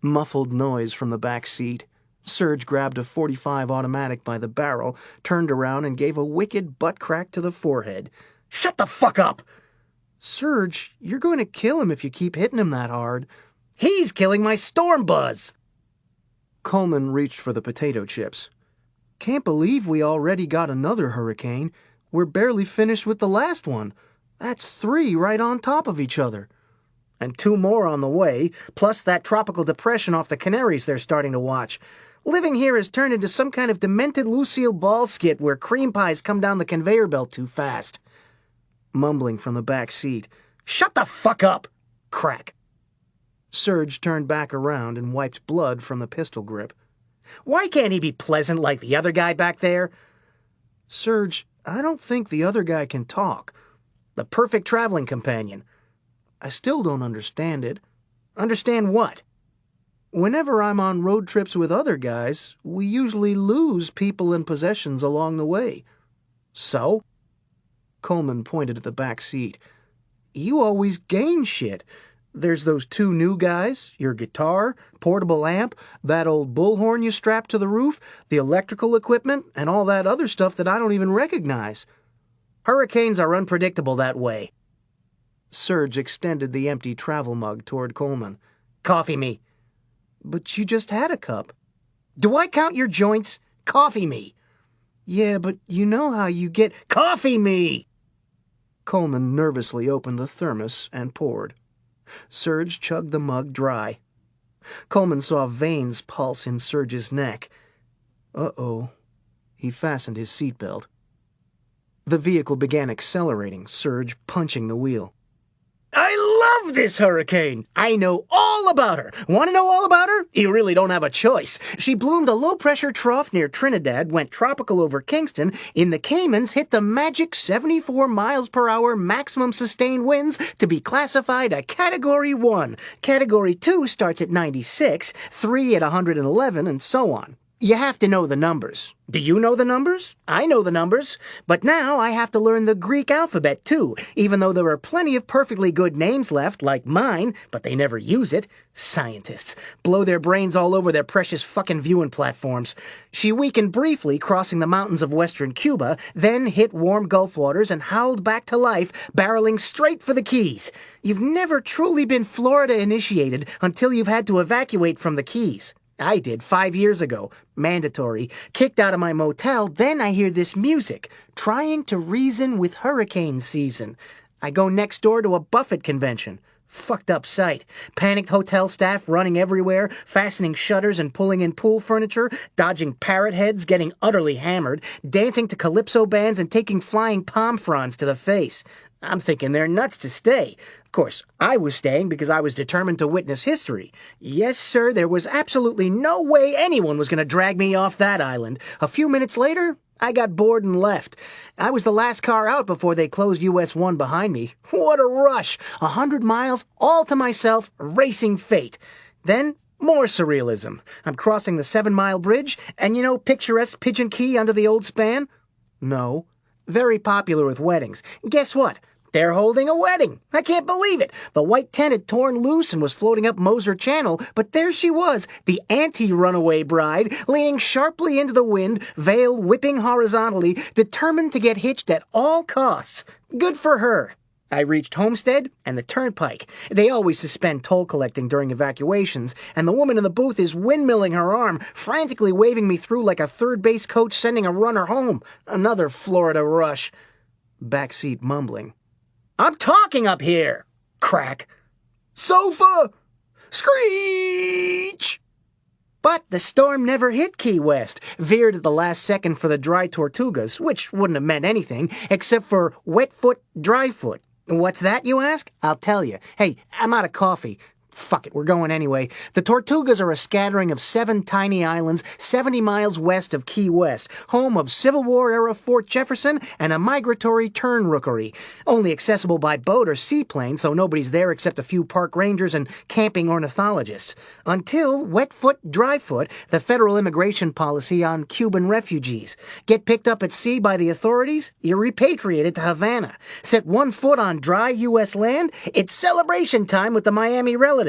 Muffled noise from the back seat. Serge grabbed a .45 automatic by the barrel, turned around and gave a wicked butt crack to the forehead.
Shut the fuck up!
Serge, you're going to kill him if you keep hitting him that hard.
He's killing my storm buzz.
Coleman reached for the potato chips.
Can't believe we already got another hurricane. We're barely finished with the last one. That's 3 right on top of each other.
And 2 more on the way, plus that tropical depression off the Canaries they're starting to watch. Living here has turned into some kind of demented Lucille Ball skit where cream pies come down the conveyor belt too fast.
Mumbling from the back seat.
Shut the fuck up! Crack.
Serge turned back around and wiped blood from the pistol grip.
Why can't he be pleasant like the other guy back there?
Serge, I don't think the other guy can talk.
The perfect traveling companion.
I still don't understand it.
Understand what?
Whenever I'm on road trips with other guys, we usually lose people and possessions along the way.
So?
Coleman pointed at the back seat.
You always gain shit. There's those 2 new guys, your guitar, portable amp, that old bullhorn you strapped to the roof, the electrical equipment, and all that other stuff that I don't even recognize.
Hurricanes are unpredictable that way.
Serge extended the empty travel mug toward Coleman.
Coffee me.
But you just had a cup.
Do I count your joints? Coffee me.
Yeah, but you know how you get...
Coffee me!
Coleman nervously opened the thermos and poured. Serge chugged the mug dry. Coleman saw veins pulse in Serge's neck. Uh-oh. He fastened his seatbelt. The vehicle began accelerating, Serge punching the wheel.
I love this hurricane! I know all about her. Want to know all about her? You really don't have a choice. She bloomed a low-pressure trough near Trinidad, went tropical over Kingston, in the Caymans hit the magic 74 miles per hour maximum sustained winds to be classified a Category 1. Category 2 starts at 96, 3 at 111, and so on. You have to know the numbers. Do you know the numbers? I know the numbers. But now I have to learn the Greek alphabet, too, even though there are plenty of perfectly good names left, like mine, but they never use it. Scientists. Blow their brains all over their precious fucking viewing platforms. She weakened briefly, crossing the mountains of western Cuba, then hit warm Gulf waters and howled back to life, barreling straight for the Keys. You've never truly been Florida-initiated until you've had to evacuate from the Keys. I did 5 years ago. Mandatory. Kicked out of my motel, then I hear this music. Trying to reason with hurricane season. I go next door to a Buffett convention. Fucked up sight. Panicked hotel staff running everywhere, fastening shutters and pulling in pool furniture, dodging parrot heads, getting utterly hammered, dancing to calypso bands and taking flying palm fronds to the face. I'm thinking they're nuts to stay. Of course, I was staying because I was determined to witness history. Yes, sir, there was absolutely no way anyone was going to drag me off that island. A few minutes later, I got bored and left. I was the last car out before they closed US 1 behind me. What a rush! 100 miles, all to myself, racing fate. Then, more surrealism. I'm crossing the 7-mile bridge, and you know picturesque Pigeon Key under the old span? No. Very popular with weddings. Guess what? They're holding a wedding. I can't believe it. The white tent had torn loose and was floating up Moser Channel, but there she was, the anti-runaway bride, leaning sharply into the wind, veil whipping horizontally, determined to get hitched at all costs. Good for her. I reached Homestead and the Turnpike. They always suspend toll collecting during evacuations, and the woman in the booth is windmilling her arm, frantically waving me through like a third-base coach sending a runner home. Another Florida rush. Backseat mumbling. I'm talking up here! Crack. Sofa! Screech! But the storm never hit Key West, veered at the last second for the dry Tortugas, which wouldn't have meant anything, except for wet foot, dry foot. What's that, you ask? I'll tell you. Hey, I'm out of coffee. Fuck it, we're going anyway. The Tortugas are a scattering of 7 tiny islands 70 miles west of Key West, home of Civil War-era Fort Jefferson and a migratory tern rookery. Only accessible by boat or seaplane, so nobody's there except a few park rangers and camping ornithologists. Until wet foot, dry foot, the federal immigration policy on Cuban refugees. Get picked up at sea by the authorities, you're repatriated to Havana. Set 1 foot on dry U.S. land, it's celebration time with the Miami relatives.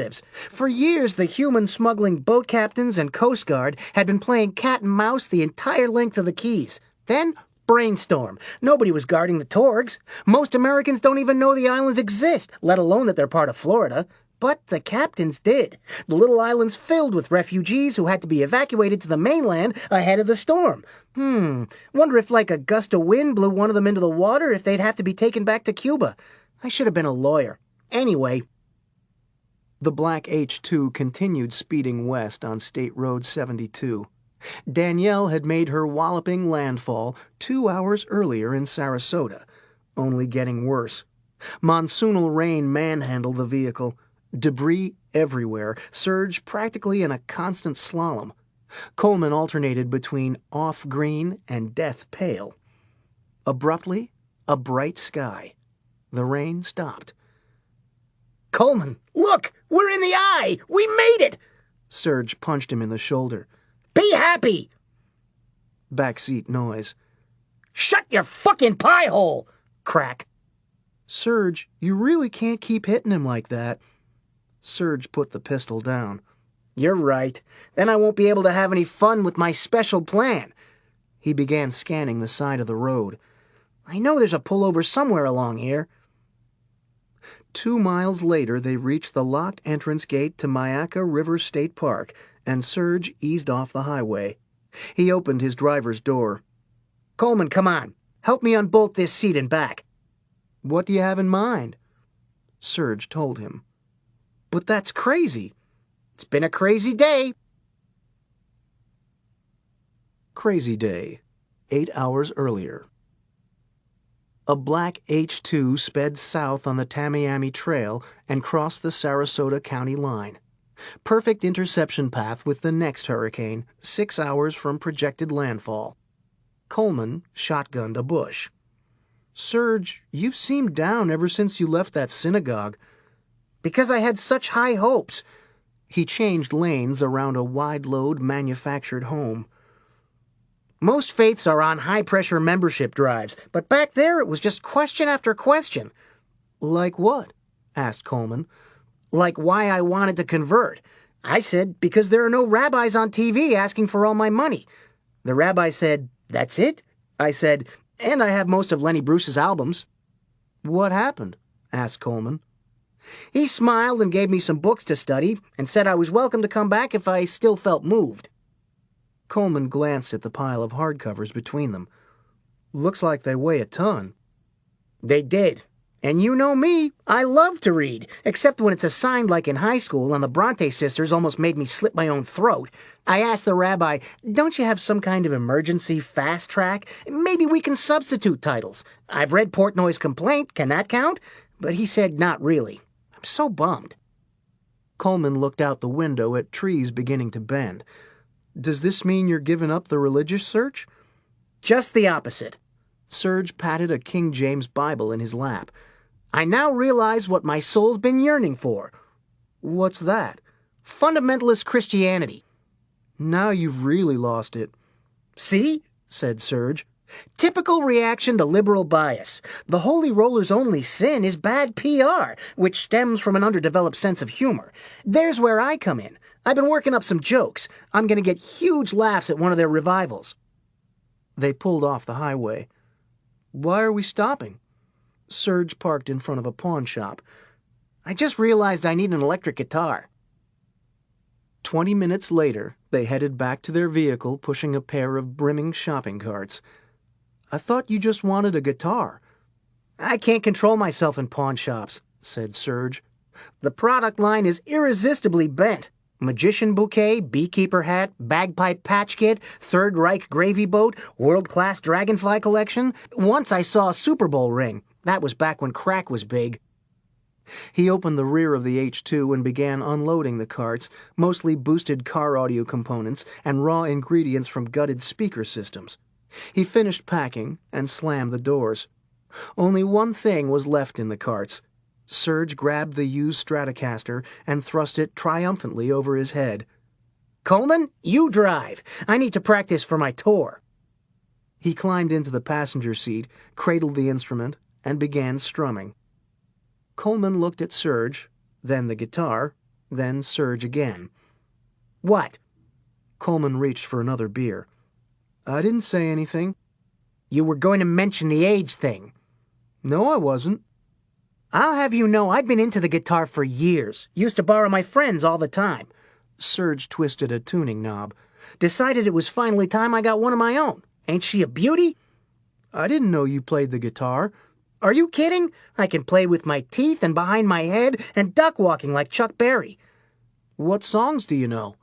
For years, the human-smuggling boat captains and Coast Guard had been playing cat and mouse the entire length of the Keys. Then, brainstorm. Nobody was guarding the Torgs. Most Americans don't even know the islands exist, let alone that they're part of Florida. But the captains did. The little island's filled with refugees who had to be evacuated to the mainland ahead of the storm. Wonder if like a gust of wind blew one of them into the water, if they'd have to be taken back to Cuba. I should have been a lawyer. Anyway.
The Black H-2 continued speeding west on State Road 72. Danielle had made her walloping landfall 2 hours earlier in Sarasota, only getting worse. Monsoonal rain manhandled the vehicle. Debris everywhere, Serge practically in a constant slalom. Coleman alternated between off-green and death pale. Abruptly, a bright sky. The rain stopped.
Coleman, look! We're in the eye! We made it!
Serge punched him in the shoulder.
Be happy!
Backseat noise.
Shut your fucking pie hole! Crack.
Serge, you really can't keep hitting him like that. Serge put the pistol down.
You're right. Then I won't be able to have any fun with my special plan.
He began scanning the side of the road.
I know there's a pullover somewhere along here.
2 miles later, they reached the locked entrance gate to Myakka River State Park, and Serge eased off the highway. He opened his driver's door.
Coleman, come on. Help me unbolt this seat and back.
What do you have in mind? Serge told him. But that's crazy.
It's been a crazy day.
Crazy day. 8 hours earlier. A black H-2 sped south on the Tamiami Trail and crossed the Sarasota County line. Perfect interception path with the next hurricane, 6 hours from projected landfall. Coleman shotgunned a bush. Serge, you've seemed down ever since you left that synagogue.
Because I had such high hopes.
He changed lanes around a wide-load manufactured home.
Most faiths are on high-pressure membership drives, but back there it was just question after question.
Like what? Asked Coleman.
Like why I wanted to convert. I said, because there are no rabbis on TV asking for all my money. The rabbi said, that's it? I said, and I have most of Lenny Bruce's albums.
What happened? Asked Coleman.
He smiled and gave me some books to study and said I was welcome to come back if I still felt moved.
Coleman glanced at the pile of hardcovers between them. Looks like they weigh a ton.
They did. And you know me, I love to read, except when it's assigned like in high school and the Bronte sisters almost made me slit my own throat. I asked the rabbi, don't you have some kind of emergency fast track? Maybe we can substitute titles. I've read Portnoy's Complaint, can that count? But he said not really. I'm so bummed.
Coleman looked out the window at trees beginning to bend. Does this mean you're giving up the religious search?
Just the opposite.
Serge patted a King James Bible in his lap.
I now realize what my soul's been yearning for.
What's that?
Fundamentalist Christianity.
Now you've really lost it.
See?
Said Serge.
Typical reaction to liberal bias. The Holy Roller's only sin is bad PR, which stems from an underdeveloped sense of humor. There's where I come in. I've been working up some jokes. I'm going to get huge laughs at one of their revivals.
They pulled off the highway. Why are we stopping? Serge parked in front of a pawn shop.
I just realized I need an electric guitar.
20 minutes later, they headed back to their vehicle, pushing a pair of brimming shopping carts. I thought you just wanted a guitar.
I can't control myself in pawn shops,
said Serge.
The product line is irresistibly bent. Magician bouquet, beekeeper hat, bagpipe patch kit, Third Reich gravy boat, world-class dragonfly collection. Once I saw a Super Bowl ring. That was back when crack was big.
He opened the rear of the H2 and began unloading the carts, mostly boosted car audio components and raw ingredients from gutted speaker systems. He finished packing and slammed the doors. Only one thing was left in the carts. Serge grabbed the used Stratocaster and thrust it triumphantly over his head.
Coleman, you drive. I need to practice for my tour.
He climbed into the passenger seat, cradled the instrument, and began strumming. Coleman looked at Serge, then the guitar, then Serge again.
What?
Coleman reached for another beer. I didn't say anything.
You were going to mention the age thing.
No, I wasn't.
I'll have you know I've been into the guitar for years. Used to borrow my friends all the time.
Serge twisted a tuning knob.
Decided it was finally time I got one of my own. Ain't she a beauty?
I didn't know you played the guitar.
Are you kidding? I can play with my teeth and behind my head and duck walking like Chuck Berry.
What songs do you know?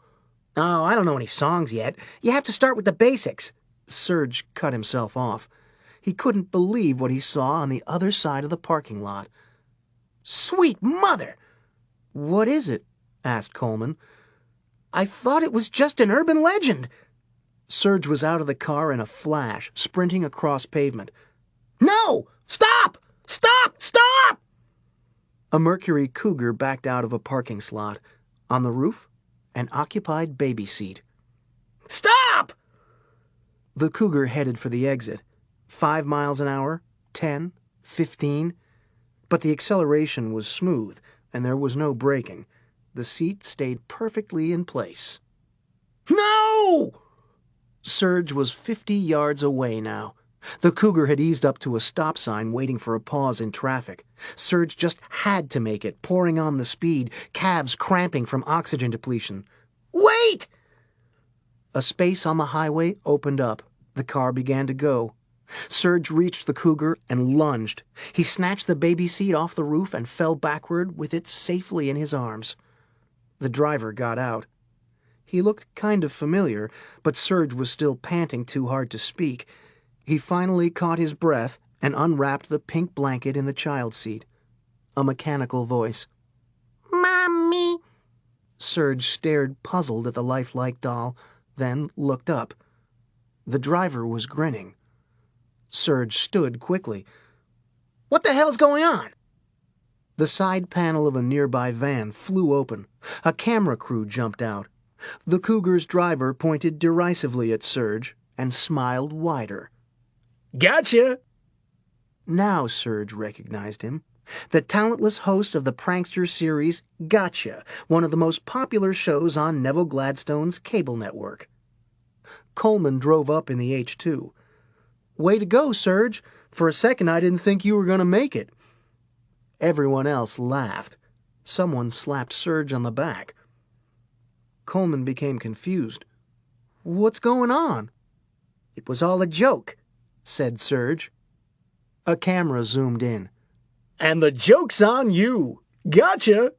Oh, I don't know any songs yet. You have to start with the basics.
Serge cut himself off. He couldn't believe what he saw on the other side of the parking lot.
Sweet mother!
What is it? Asked Coleman.
I thought it was just an urban legend.
Serge was out of the car in a flash, sprinting across pavement.
No! Stop! Stop! Stop!
A Mercury Cougar backed out of a parking slot. On the roof, an occupied baby seat.
Stop!
The Cougar headed for the exit. 5 miles an hour, 10, 15. But the acceleration was smooth, and there was no braking. The seat stayed perfectly in place.
No!
Serge was 50 yards away now. The Cougar had eased up to a stop sign, waiting for a pause in traffic. Serge just had to make it, pouring on the speed, calves cramping from oxygen depletion.
Wait!
A space on the highway opened up. The car began to go. Serge reached the Cougar and lunged. He snatched the baby seat off the roof and fell backward with it safely in his arms. The driver got out. He looked kind of familiar, but Serge was still panting too hard to speak. He finally caught his breath and unwrapped the pink blanket in the child seat. A mechanical voice.
Mommy.
Serge stared puzzled at the lifelike doll, then looked up. The driver was grinning. Serge stood quickly.
What the hell's going on?
The side panel of a nearby van flew open. A camera crew jumped out. The Cougar's driver pointed derisively at Serge, and smiled wider.
Gotcha!
Now Serge recognized him. The talentless host of the prankster series Gotcha, one of the most popular shows on Neville Gladstone's cable network. Coleman drove up in the H2. "Way to go, Serge. For a second I didn't think you were going to make it." Everyone else laughed. Someone slapped Serge on the back. Coleman became confused. "What's going on?"
"It was all a joke,"
said Serge. A camera zoomed in.
"And the joke's on you. Gotcha!"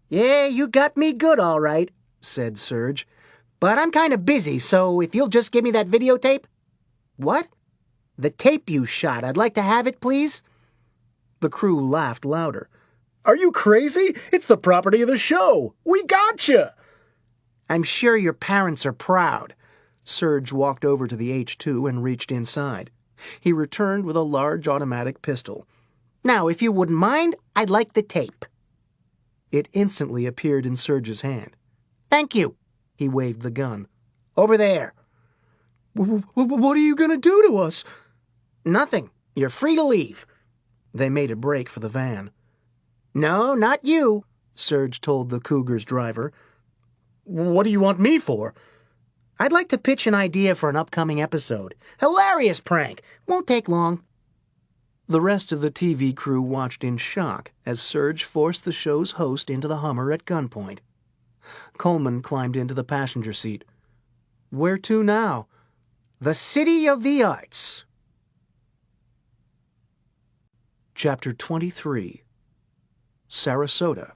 "Yeah, you got me good, all right,"
said Serge.
"But I'm kind of busy, so if you'll just give me that videotape." "What?" "The tape you shot. I'd like to have it, please."
The crew laughed louder.
"Are you crazy? It's the property of the show. We gotcha!"
"I'm sure your parents are proud."
Serge walked over to the H2 and reached inside. He returned with a large automatic pistol.
"Now, if you wouldn't mind, I'd like the tape."
It instantly appeared in Serge's hand.
"Thank you."
He waved the gun.
"Over there."
What are you going to do to us?"
"Nothing. You're free to leave."
They made a break for the van.
"No, not you,"
Serge told the Cougar's driver.
"What do you want me for?"
"I'd like to pitch an idea for an upcoming episode. Hilarious prank. Won't take long."
The rest of the TV crew watched in shock as Serge forced the show's host into the Hummer at gunpoint. Coleman climbed into the passenger seat. "Where to now?"
"The City of the Arts."
Chapter 23. Sarasota.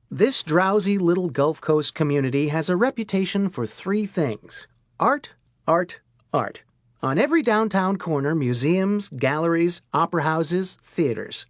This drowsy little Gulf Coast community has a reputation for three things: art, art, art. On every downtown corner, museums, galleries, opera houses, theaters.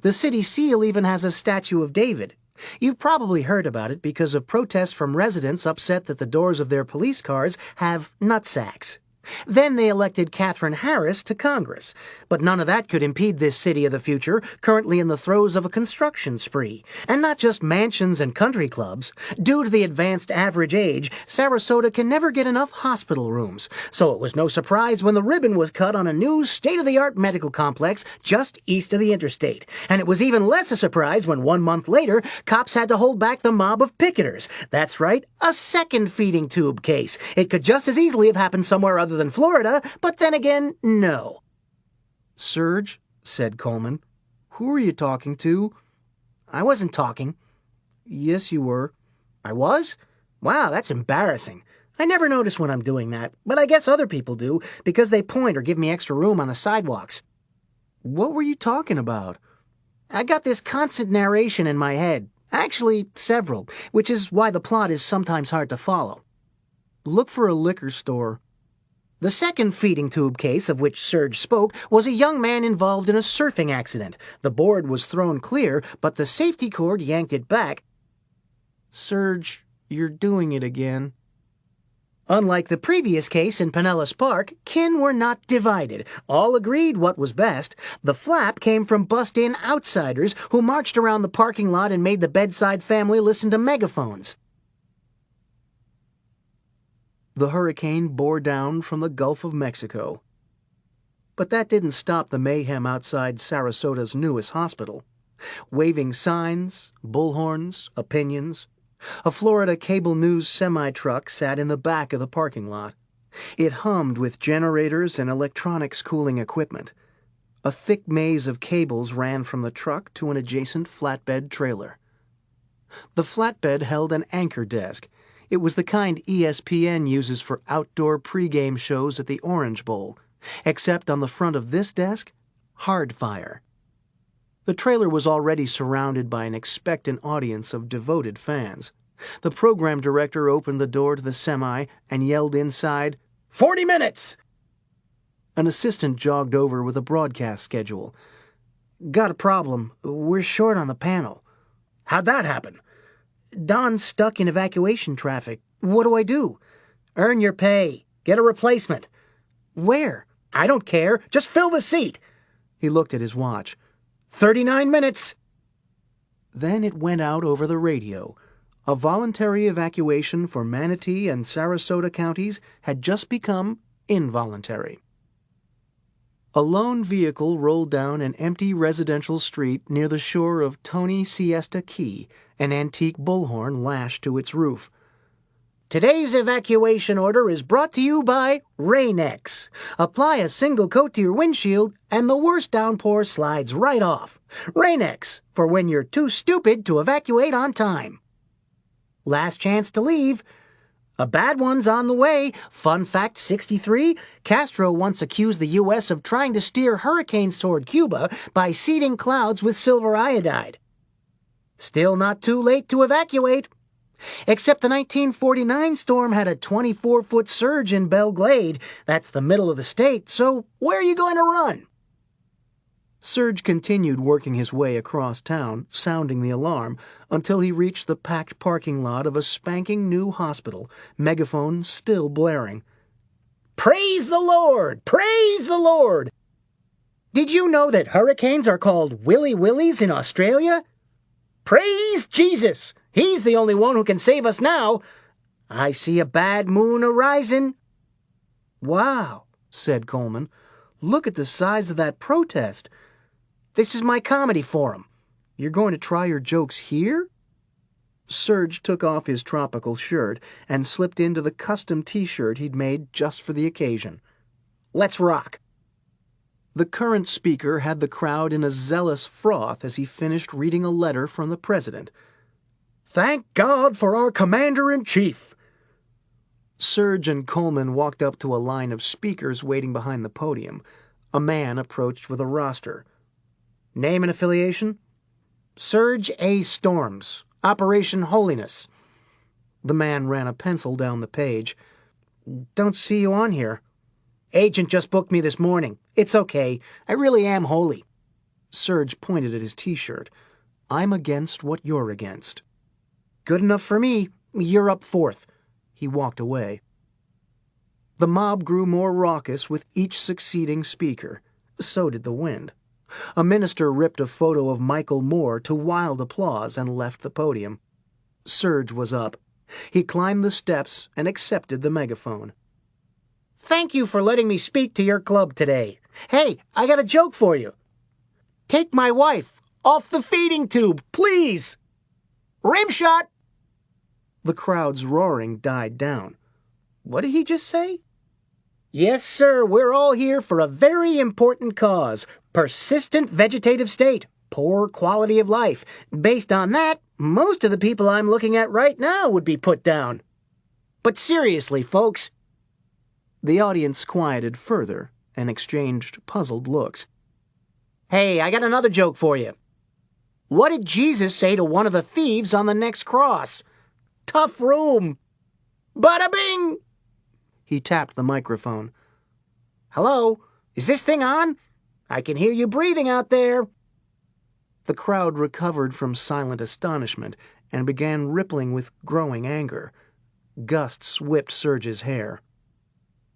The city seal even has a statue of David. You've probably heard about it because of protests from residents upset that the doors of their police cars have nutsacks. Then they elected Katherine Harris to Congress. But none of that could impede this city of the future, currently in the throes of a construction spree. And not just mansions and country clubs. Due to the advanced average age, Sarasota can never get enough hospital rooms. So it was no surprise when the ribbon was cut on a new state-of-the-art medical complex just east of the interstate. And it was even less a surprise when 1 month later, cops had to hold back the mob of picketers. That's right, a second feeding tube case. It could just as easily have happened somewhere other than Florida, but then again, no.
"Serge," said Coleman, "who are you talking to?"
"I wasn't talking."
"Yes, you were."
"I was? Wow, that's embarrassing. I never notice when I'm doing that, but I guess other people do, because they point or give me extra room on the sidewalks."
"What were you talking about?"
"I got this constant narration in my head. Actually, several, which is why the plot is sometimes hard to follow."
"Look for a liquor store."
The second feeding tube case of which Serge spoke was a young man involved in a surfing accident. The board was thrown clear, but the safety cord yanked it back.
"Serge, you're doing it again."
Unlike the previous case in Pinellas Park, kin were not divided. All agreed what was best. The flap came from bust-in outsiders who marched around the parking lot and made the bedside family listen to megaphones.
The hurricane bore down from the Gulf of Mexico. But that didn't stop the mayhem outside Sarasota's newest hospital. Waving signs, bullhorns, opinions. A Florida cable news semi-truck sat in the back of the parking lot. It hummed with generators and electronics cooling equipment. A thick maze of cables ran from the truck to an adjacent flatbed trailer. The flatbed held an anchor desk. It was the kind ESPN uses for outdoor pregame shows at the Orange Bowl, except on the front of this desk, hardfire. The trailer was already surrounded by an expectant audience of devoted fans. The program director opened the door to the semi and yelled inside,
40 minutes!
An assistant jogged over with a broadcast schedule.
"Got a problem. We're short on the panel."
"How'd that happen?"
"Don's stuck in evacuation traffic. What do I do?"
"Earn your pay. Get a replacement."
"Where?"
"I don't care. Just fill the seat."
He looked at his watch.
39 minutes.
Then it went out over the radio. A voluntary evacuation for Manatee and Sarasota counties had just become involuntary. A lone vehicle rolled down an empty residential street near the shore of Tony Siesta Key, an antique bullhorn lashed to its roof.
Today's evacuation order is brought to you by Rain-X. Apply a single coat to your windshield, and the worst downpour slides right off. Rain-X, for when you're too stupid to evacuate on time. Last chance to leave. A bad one's on the way. Fun fact 63, Castro once accused the U.S. of trying to steer hurricanes toward Cuba by seeding clouds with silver iodide. Still not too late to evacuate. Except the 1949 storm had a 24-foot surge in Belle Glade. That's the middle of the state, so where are you going to run?
Serge continued working his way across town, sounding the alarm, until he reached the packed parking lot of a spanking new hospital, megaphone still blaring.
Praise the Lord! Praise the Lord! Did you know that hurricanes are called Willy Willies in Australia? Praise Jesus! He's the only one who can save us now. I see a bad moon a-rising.
Wow, said Coleman. Look at the size of that protest.
This is my comedy forum.
You're going to try your jokes here? Serge took off his tropical shirt and slipped into the custom t-shirt he'd made just for the occasion.
Let's rock.
The current speaker had the crowd in a zealous froth as he finished reading a letter from the president.
Thank God for our commander-in-chief.
Serge and Coleman walked up to a line of speakers waiting behind the podium. A man approached with a roster.
Name and affiliation? Serge A. Storms, Operation Holiness.
The man ran a pencil down the page.
Don't see you on here. Agent just booked me this morning. It's okay. I really am holy.
Serge pointed at his t-shirt. I'm against what you're against.
Good enough for me. You're up fourth.
He walked away. The mob grew more raucous with each succeeding speaker. So did the wind. A minister ripped a photo of Michael Moore to wild applause and left the podium. Serge was up. He climbed the steps and accepted the megaphone.
Thank you for letting me speak to your club today. Hey, I got a joke for you. Take my wife off the feeding tube, please. Rim shot.
The crowd's roaring died down. What did he just say?
Yes, sir, we're all here for a very important cause. Persistent vegetative state, poor quality of life. Based on that, most of the people I'm looking at right now would be put down. But seriously, folks.
The audience quieted further and exchanged puzzled looks.
Hey, I got another joke for you. What did Jesus say to one of the thieves on the next cross? Tough room. Bada bing!
He tapped the microphone.
Hello? Is this thing on? I can hear you breathing out there.
The crowd recovered from silent astonishment and began rippling with growing anger. Gusts whipped Serge's hair.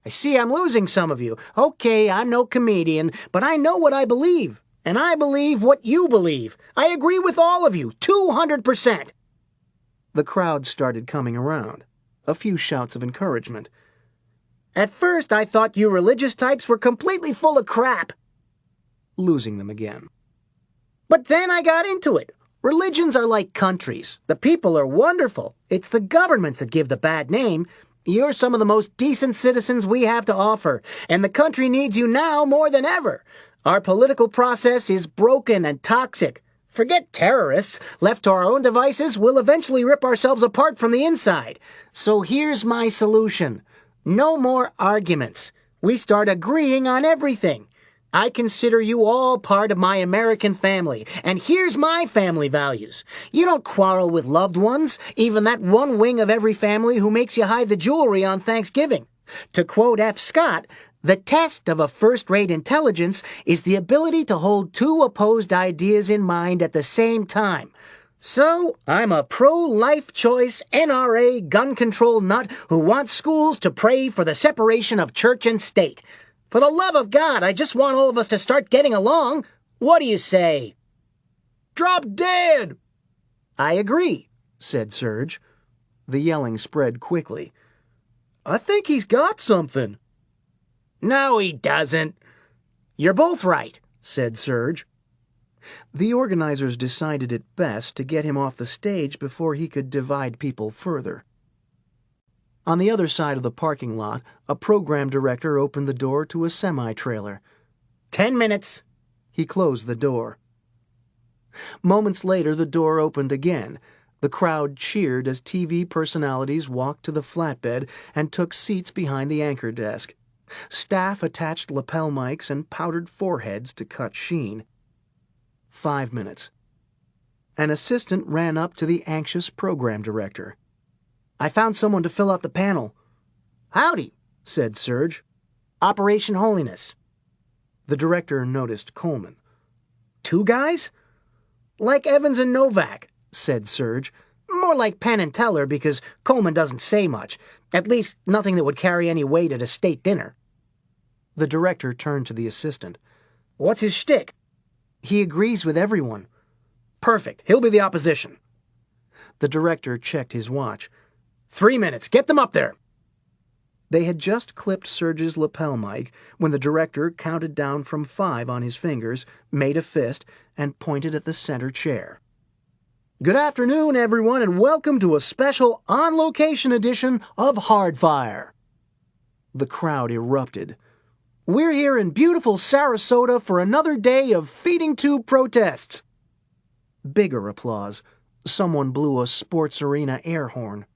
I see I'm losing some of you. Okay, I'm no comedian, but I know what I believe. And I believe what you believe. I agree with all of you, 200%.
The crowd started coming around. A few shouts of encouragement.
At first, I thought you religious types were completely full of crap.
Losing them again.
But then I got into it. Religions are like countries. The people are wonderful. It's the governments that give the bad name. You're some of the most decent citizens we have to offer, and the country needs you now more than ever. Our political process is broken and toxic. Forget terrorists. Left to our own devices, we'll eventually rip ourselves apart from the inside. So here's my solution. No more arguments. We start agreeing on everything. I consider you all part of my American family, and here's my family values. You don't quarrel with loved ones, even that one wing of every family who makes you hide the jewelry on Thanksgiving. To quote F. Scott, the test of a first-rate intelligence is the ability to hold two opposed ideas in mind at the same time. So, I'm a pro-life choice NRA gun control nut who wants schools to pray for the separation of church and state. For the love of God, I just want all of us to start getting along. What do you say?
Drop dead!
I agree.
said Serge. The yelling spread quickly.
I think he's got something.
No, he doesn't. You're both right, said Serge.
The organizers decided it best to get him off the stage before he could divide people further. On the other side of the parking lot, a program director opened the door to a semi-trailer.
10 minutes.
He closed the door. Moments later, the door opened again. The crowd cheered as TV personalities walked to the flatbed and took seats behind the anchor desk. Staff attached lapel mics and powdered foreheads to cut sheen. 5 minutes. An assistant ran up to the anxious program director.
I found someone to fill out the panel.
Howdy, said Serge.
Operation Holiness.
The director noticed Coleman.
2 guys? Like Evans and Novak,
said Serge.
More like Penn and Teller because Coleman doesn't say much. At least nothing that would carry any weight at a state dinner.
The director turned to the assistant.
What's his shtick?
He agrees with everyone.
Perfect. He'll be the opposition.
The director checked his watch.
3 minutes. Get them up there.
They had just clipped Serge's lapel mic when the director counted down from 5 on his fingers, made a fist, and pointed at the center chair.
Good afternoon, everyone, and welcome to a special on-location edition of Hardfire.
The crowd erupted.
We're here in beautiful Sarasota for another day of feeding tube protests.
Bigger applause. Someone blew a sports arena air horn.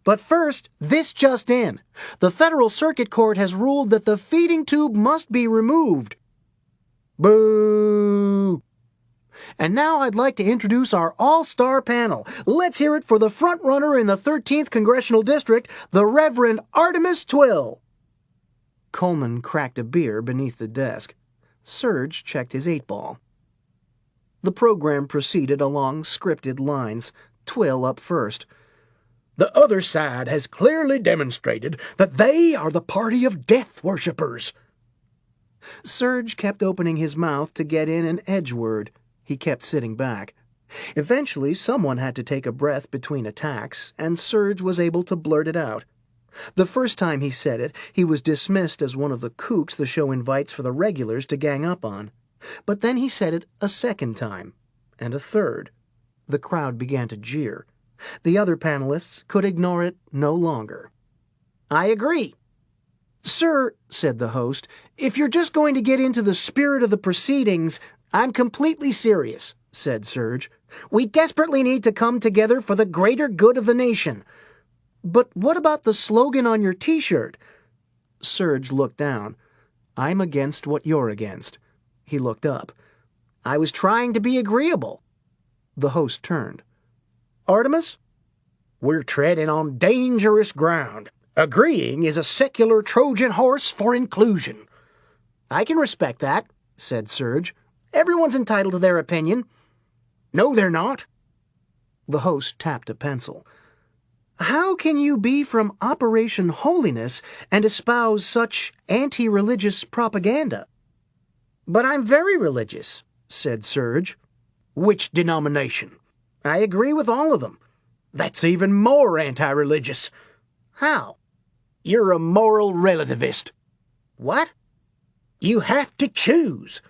But first, this just in. The Federal Circuit Court has ruled that the feeding tube must be removed. Boo! And now I'd like to introduce our all-star panel. Let's hear it for the front-runner in the 13th Congressional District, the Reverend Artemis Twill.
Coleman cracked a beer beneath the desk. Serge checked his 8-ball. The program proceeded along scripted lines, Twill up first.
The other side has clearly demonstrated that they are the party of death worshippers.
Serge kept opening his mouth to get in an edge word. He kept sitting back. Eventually, someone had to take a breath between attacks, and Serge was able to blurt it out. The first time he said it, he was dismissed as one of the kooks the show invites for the regulars to gang up on. But then he said it a second time, and a third. The crowd began to jeer. The other panelists could ignore it no longer.
I agree. Sir, said the host, if you're just going to get into the spirit of the proceedings, I'm completely serious, said Serge. We desperately need to come together for the greater good of the nation. But what about the slogan on your T-shirt?
Serge looked down. I'm against what you're against. He looked up.
I was trying to be agreeable.
The host turned.
Artemis? We're treading on dangerous ground. Agreeing is a secular Trojan horse for inclusion. I can respect that, said Serge. Everyone's entitled to their opinion. No, they're not.
The host tapped a pencil.
How can you be from Operation Holiness and espouse such anti-religious propaganda? But I'm very religious, said Serge. Which denomination? I agree with all of them. That's even more anti-religious. How? You're a moral relativist. What? You have to choose.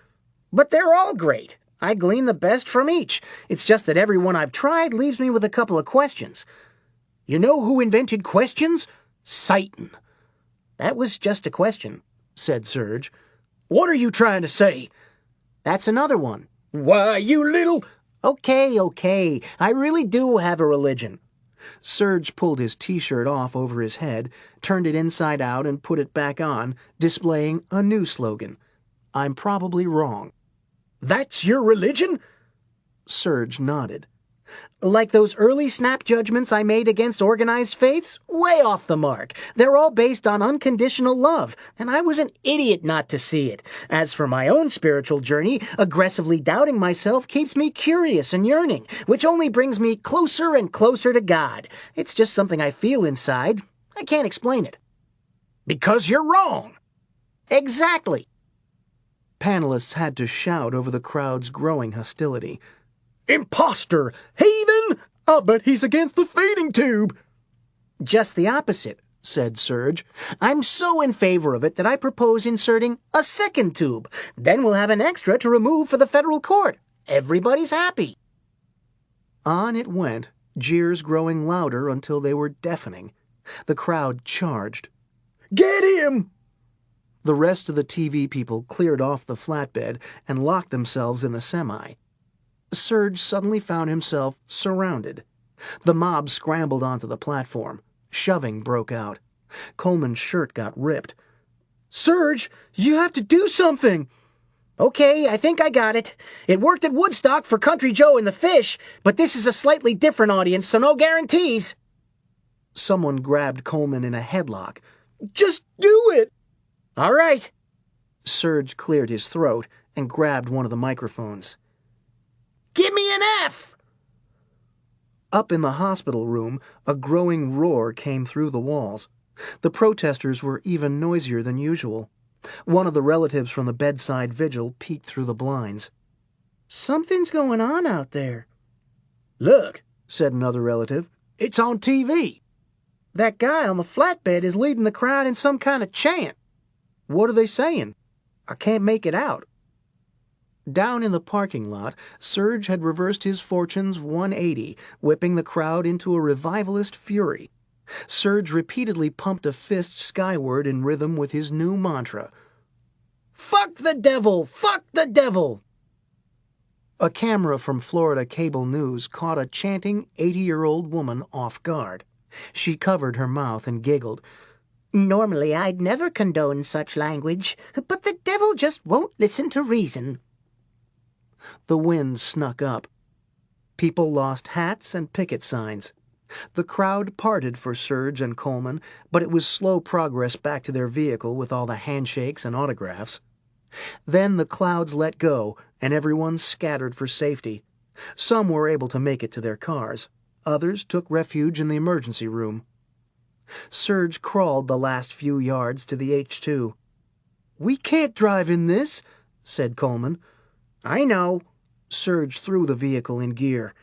But they're all great. I glean the best from each. It's just that every one I've tried leaves me with a couple of questions. You know who invented questions? Satan. That was just a question, said Serge. What are you trying to say? That's another one. Why, you little... Okay, I really do have a religion.
Serge pulled his T-shirt off over his head, turned it inside out and put it back on, displaying a new slogan. I'm probably wrong.
That's your religion?
Serge nodded.
Like those early snap judgments I made against organized faiths? Way off the mark. They're all based on unconditional love, and I was an idiot not to see it. As for my own spiritual journey, aggressively doubting myself keeps me curious and yearning, which only brings me closer and closer to God. It's just something I feel inside. I can't explain it. Because you're wrong. Exactly.
Panelists had to shout over the crowd's growing hostility.
Imposter! Heathen!
"I bet he's against the feeding tube."
Just the opposite, said Serge. "I'm so in favor of it that I propose inserting a second tube. Then we'll have an extra to remove for the federal court. Everybody's happy."
On it went, jeers growing louder until they were deafening. The crowd charged. "Get him!" The rest of the TV people cleared off the flatbed and locked themselves in the semi. Serge suddenly found himself surrounded. The mob scrambled onto the platform. Shoving broke out. Coleman's shirt got ripped. "Serge, you have to do something!"
"Okay, I think I got it. It worked at Woodstock for Country Joe and the Fish, but this is a slightly different audience, so no guarantees."
Someone grabbed Coleman in a headlock.
"Just do it!" "All right."
Serge cleared his throat and grabbed one of the microphones.
"Give me an F!"
Up in the hospital room, a growing roar came through the walls. The protesters were even noisier than usual. One of the relatives from the bedside vigil peeked through the blinds.
"Something's going on out there."
"Look," said another relative, "it's on TV."
"That guy on the flatbed is leading the crowd in some kind of chant."
"What are they saying?"
"I can't make it out."
Down in the parking lot, Serge had reversed his fortunes 180, whipping the crowd into a revivalist fury. Serge repeatedly pumped a fist skyward in rhythm with his new mantra.
"Fuck the devil! Fuck the devil!"
A camera from Florida cable news caught a chanting 80-year-old woman off guard. She covered her mouth and giggled.
Normally I'd never condone such language, but the devil just won't listen to reason.
The wind snuck up. People lost hats and picket signs. The crowd parted for Serge and Coleman, but it was slow progress back to their vehicle with all the handshakes and autographs. Then the clouds let go, and everyone scattered for safety. Some were able to make it to their cars. Others took refuge in the emergency room. Serge crawled the last few yards to the H2. "We can't drive in this," said Coleman.
"I know."
Serge threw the vehicle in gear.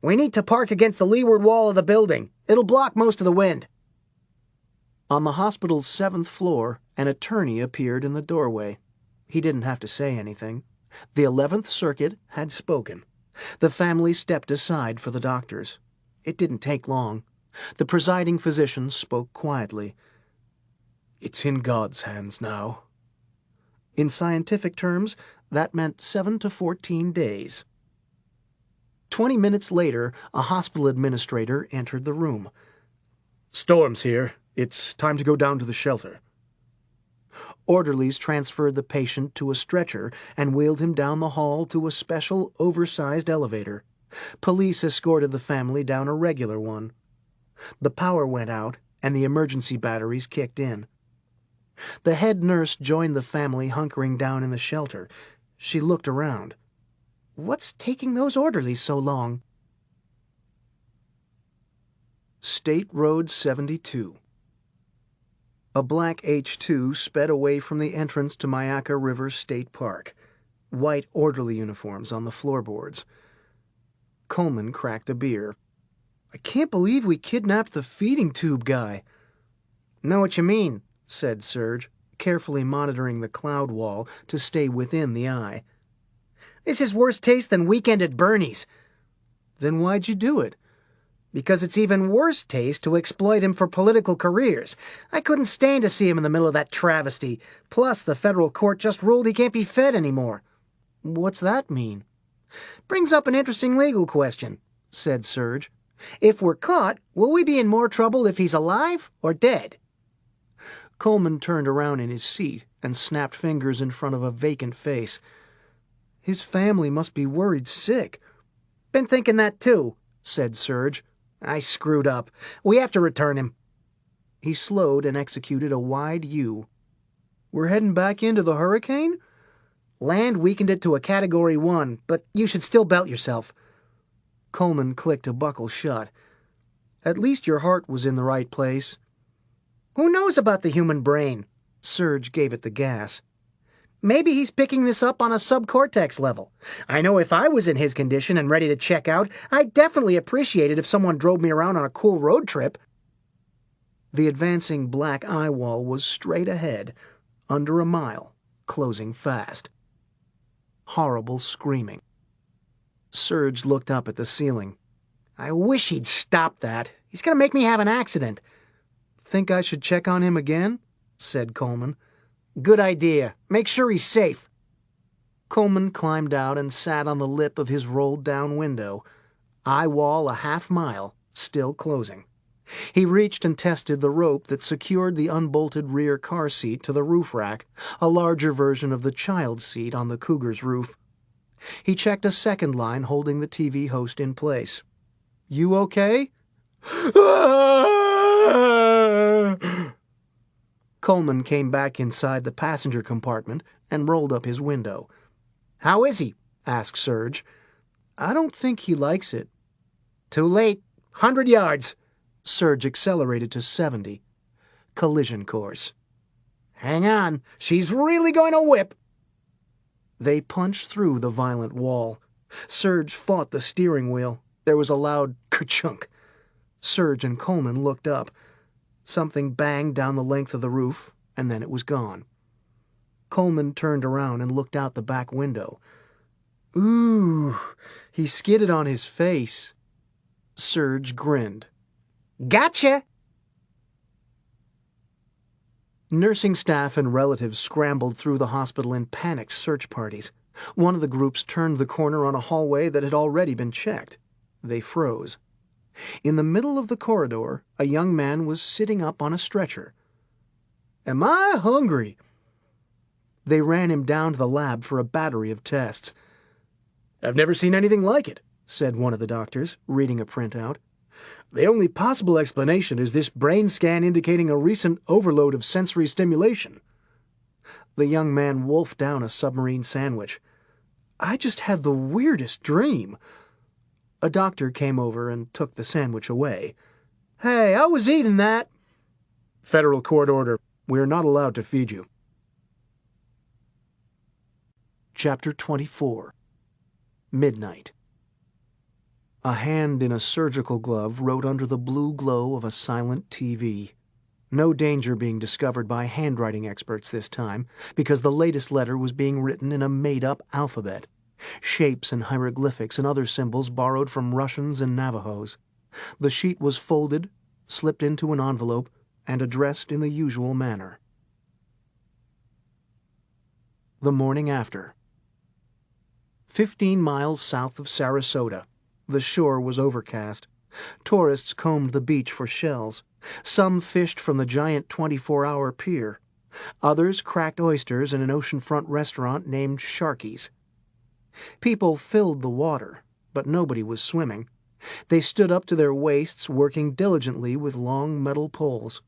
"We need to park against the leeward wall of the building. It'll block most of the wind."
On the hospital's 7th floor, an attorney appeared in the doorway. He didn't have to say anything. The 11th Circuit had spoken. The family stepped aside for the doctors. It didn't take long. The presiding physician spoke quietly. "It's in God's hands now." In scientific terms, that meant 7 to 14 days. 20 minutes later, a hospital administrator entered the room. "Storm's here. It's time to go down to the shelter." Orderlies transferred the patient to a stretcher and wheeled him down the hall to a special, oversized elevator. Police escorted the family down a regular one. The power went out, and the emergency batteries kicked in. The head nurse joined the family hunkering down in the shelter. She looked around.
"What's taking those orderlies so long?"
State Road 72. A black H2 sped away from the entrance to Myakka River State Park. White orderly uniforms on the floorboards. Coleman cracked a beer. "I can't believe we kidnapped the feeding tube guy."
"Know what you mean,"
said Serge, carefully monitoring the cloud wall to stay within the eye.
"This is worse taste than Weekend at Bernie's."
"Then why'd you do it?"
"Because it's even worse taste to exploit him for political careers. I couldn't stand to see him in the middle of that travesty. Plus, the federal court just ruled he can't be fed anymore."
"What's that mean?"
"Brings up an interesting legal question," said Serge. "If we're caught, will we be in more trouble if he's alive or dead?"
Coleman turned around in his seat and snapped fingers in front of a vacant face. "His family must be worried sick."
"Been thinking that too,"
said Serge.
"I screwed up. We have to return him."
He slowed and executed a wide U. "We're heading back into the hurricane?"
"Land weakened it to a Category 1, but you should still belt yourself."
Coleman clicked a buckle shut. "At least your heart was in the right place."
"Who knows about the human brain?"
Serge gave it the gas.
Maybe he's picking this up on a subcortex level. I know if I was in his condition and ready to check out, I'd definitely appreciate it if someone drove me around on a cool road trip.
The advancing black eye wall was straight ahead, under a mile, closing fast. Horrible screaming. Serge looked up at the ceiling.
I wish he'd stop that. He's going to make me have an accident.
"Think I should check on him again?" said Coleman.
Good idea. Make sure he's safe.
Coleman climbed out and sat on the lip of his rolled-down window, eye wall a half-mile, still closing. He reached and tested the rope that secured the unbolted rear car seat to the roof rack, a larger version of the child seat on the Cougar's roof. He checked a second line holding the TV host in place. "You okay?" Coleman came back inside the passenger compartment and rolled up his window.
"How is he?"
asked Serge. "I don't think he likes it."
"Too late. 100 yards.
Serge accelerated to 70. Collision course.
"Hang on. She's really going to whip."
They punched through the violent wall. Serge fought the steering wheel. There was a loud kerchunk. Serge and Coleman looked up. Something banged down the length of the roof, and then it was gone. Coleman turned around and looked out the back window. "Ooh," he skidded on his face. Serge grinned.
"Gotcha!"
Nursing staff and relatives scrambled through the hospital in panicked search parties. One of the groups turned the corner on a hallway that had already been checked. They froze. In the middle of the corridor, a young man was sitting up on a stretcher. "Am I hungry?" They ran him down to the lab for a battery of tests. "I've never seen anything like it," said one of the doctors, reading a printout. "The only possible explanation is this brain scan indicating a recent overload of sensory stimulation." The young man wolfed down a submarine sandwich. "I just had the weirdest dream." A doctor came over and took the sandwich away. "Hey, I was eating that." "Federal court order. We're not allowed to feed you." Chapter 24. Midnight. A hand in a surgical glove wrote under the blue glow of a silent TV. No danger being discovered by handwriting experts this time, because the latest letter was being written in a made-up alphabet. Shapes and hieroglyphics and other symbols borrowed from Russians and Navajos. The sheet was folded, slipped into an envelope, and addressed in the usual manner. The morning after. 15 miles south of Sarasota. The shore was overcast. Tourists combed the beach for shells. Some fished from the giant 24-hour pier. Others cracked oysters in an oceanfront restaurant named Sharky's. People filled the water, but nobody was swimming. They stood up to their waists, working diligently with long metal poles.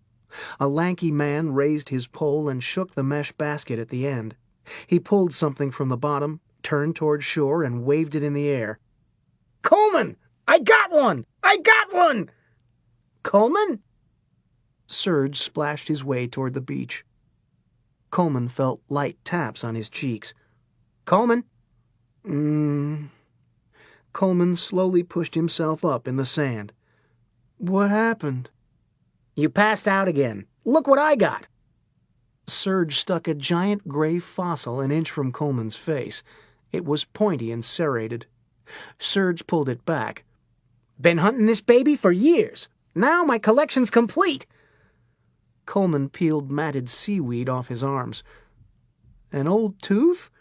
A lanky man raised his pole and shook the mesh basket at the end. He pulled something from the bottom, turned toward shore, and waved it in the air.
"Coleman! I got one! I got one!"
"Coleman?" Serge splashed his way toward the beach. Coleman felt light taps on his cheeks. "Coleman?" Coleman slowly pushed himself up in the sand. "What happened?"
"You passed out again. Look what I got."
Serge stuck a giant gray fossil an inch from Coleman's face. It was pointy and serrated. Serge pulled it back.
"Been hunting this baby for years. Now my collection's complete."
Coleman peeled matted seaweed off his arms. "An old tooth?"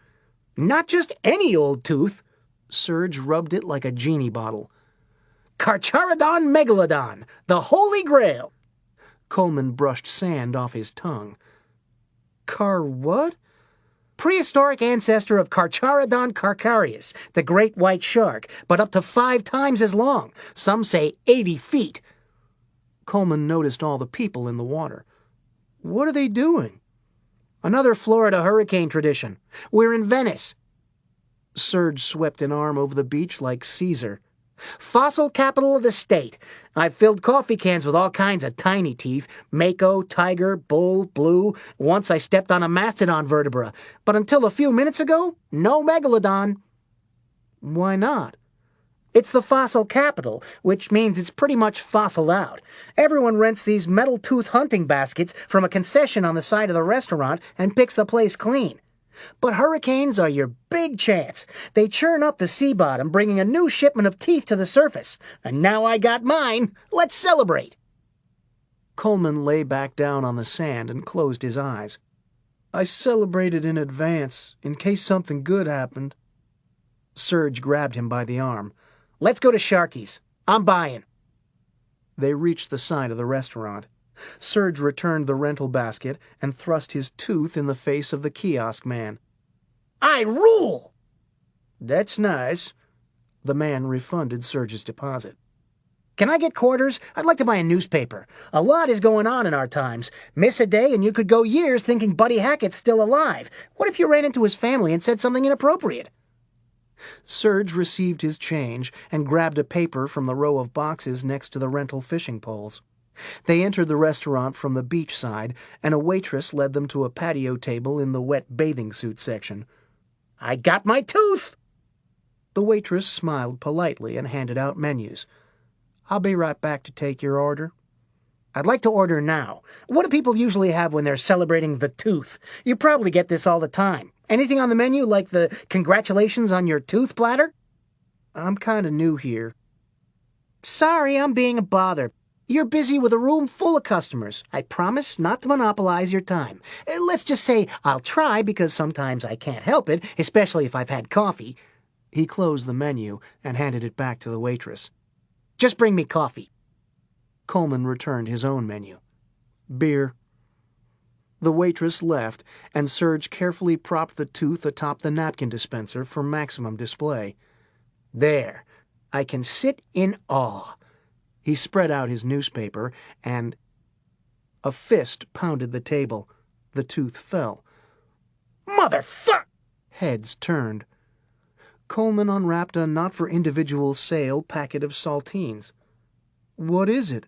"Not just any old tooth."
Serge rubbed it like a genie bottle.
"Carcharodon megalodon, the Holy Grail."
Coleman brushed sand off his tongue. What?"
"Prehistoric ancestor of Carcharodon carcharius, the great white shark, but up to 5 times as long. Some say 80 feet.
Coleman noticed all the people in the water. "What are they doing?"
"Another Florida hurricane tradition. We're in Venice."
Serge swept an arm over the beach like Caesar.
Fossil capital of the state. I've filled coffee cans with all kinds of tiny teeth. Mako, tiger, bull, blue. Once I stepped on a mastodon vertebra. But until a few minutes ago, no megalodon.
Why not?
It's the fossil capital, which means it's pretty much fossiled out. Everyone rents these metal tooth hunting baskets from a concession on the side of the restaurant and picks the place clean. But hurricanes are your big chance. They churn up the sea bottom, bringing a new shipment of teeth to the surface. And now I got mine. Let's celebrate.
Coleman lay back down on the sand and closed his eyes. I celebrated in advance, in case something good happened. Serge grabbed him by the arm.
Let's go to Sharky's. I'm buying.
They reached the side of the restaurant. Serge returned the rental basket and thrust his tooth in the face of the kiosk man.
I rule!
That's nice. The man refunded Serge's deposit.
Can I get quarters? I'd like to buy a newspaper. A lot is going on in our times. Miss a day and you could go years thinking Buddy Hackett's still alive. What if you ran into his family and said something inappropriate?
Serge received his change and grabbed a paper from the row of boxes next to the rental fishing poles. They entered the restaurant from the beach side, and a waitress led them to a patio table in the wet bathing suit section.
I got my tooth!
The waitress smiled politely and handed out menus. I'll be right back to take your order.
I'd like to order now. What do people usually have when they're celebrating the tooth? You probably get this all the time. Anything on the menu like the congratulations on your tooth platter?
I'm kind of new here.
Sorry, I'm being a bother. You're busy with a room full of customers. I promise not to monopolize your time. Let's just say I'll try because sometimes I can't help it, especially if I've had coffee.
He closed the menu and handed it back to the waitress.
Just bring me coffee.
Coleman returned his own menu. Beer. The waitress left, and Serge carefully propped the tooth atop the napkin dispenser for maximum display.
There. I can sit in awe.
He spread out his newspaper, and a fist pounded the table. The tooth fell.
Motherfuck!
Heads turned. Coleman unwrapped a not-for-individual-sale packet of saltines. What is it?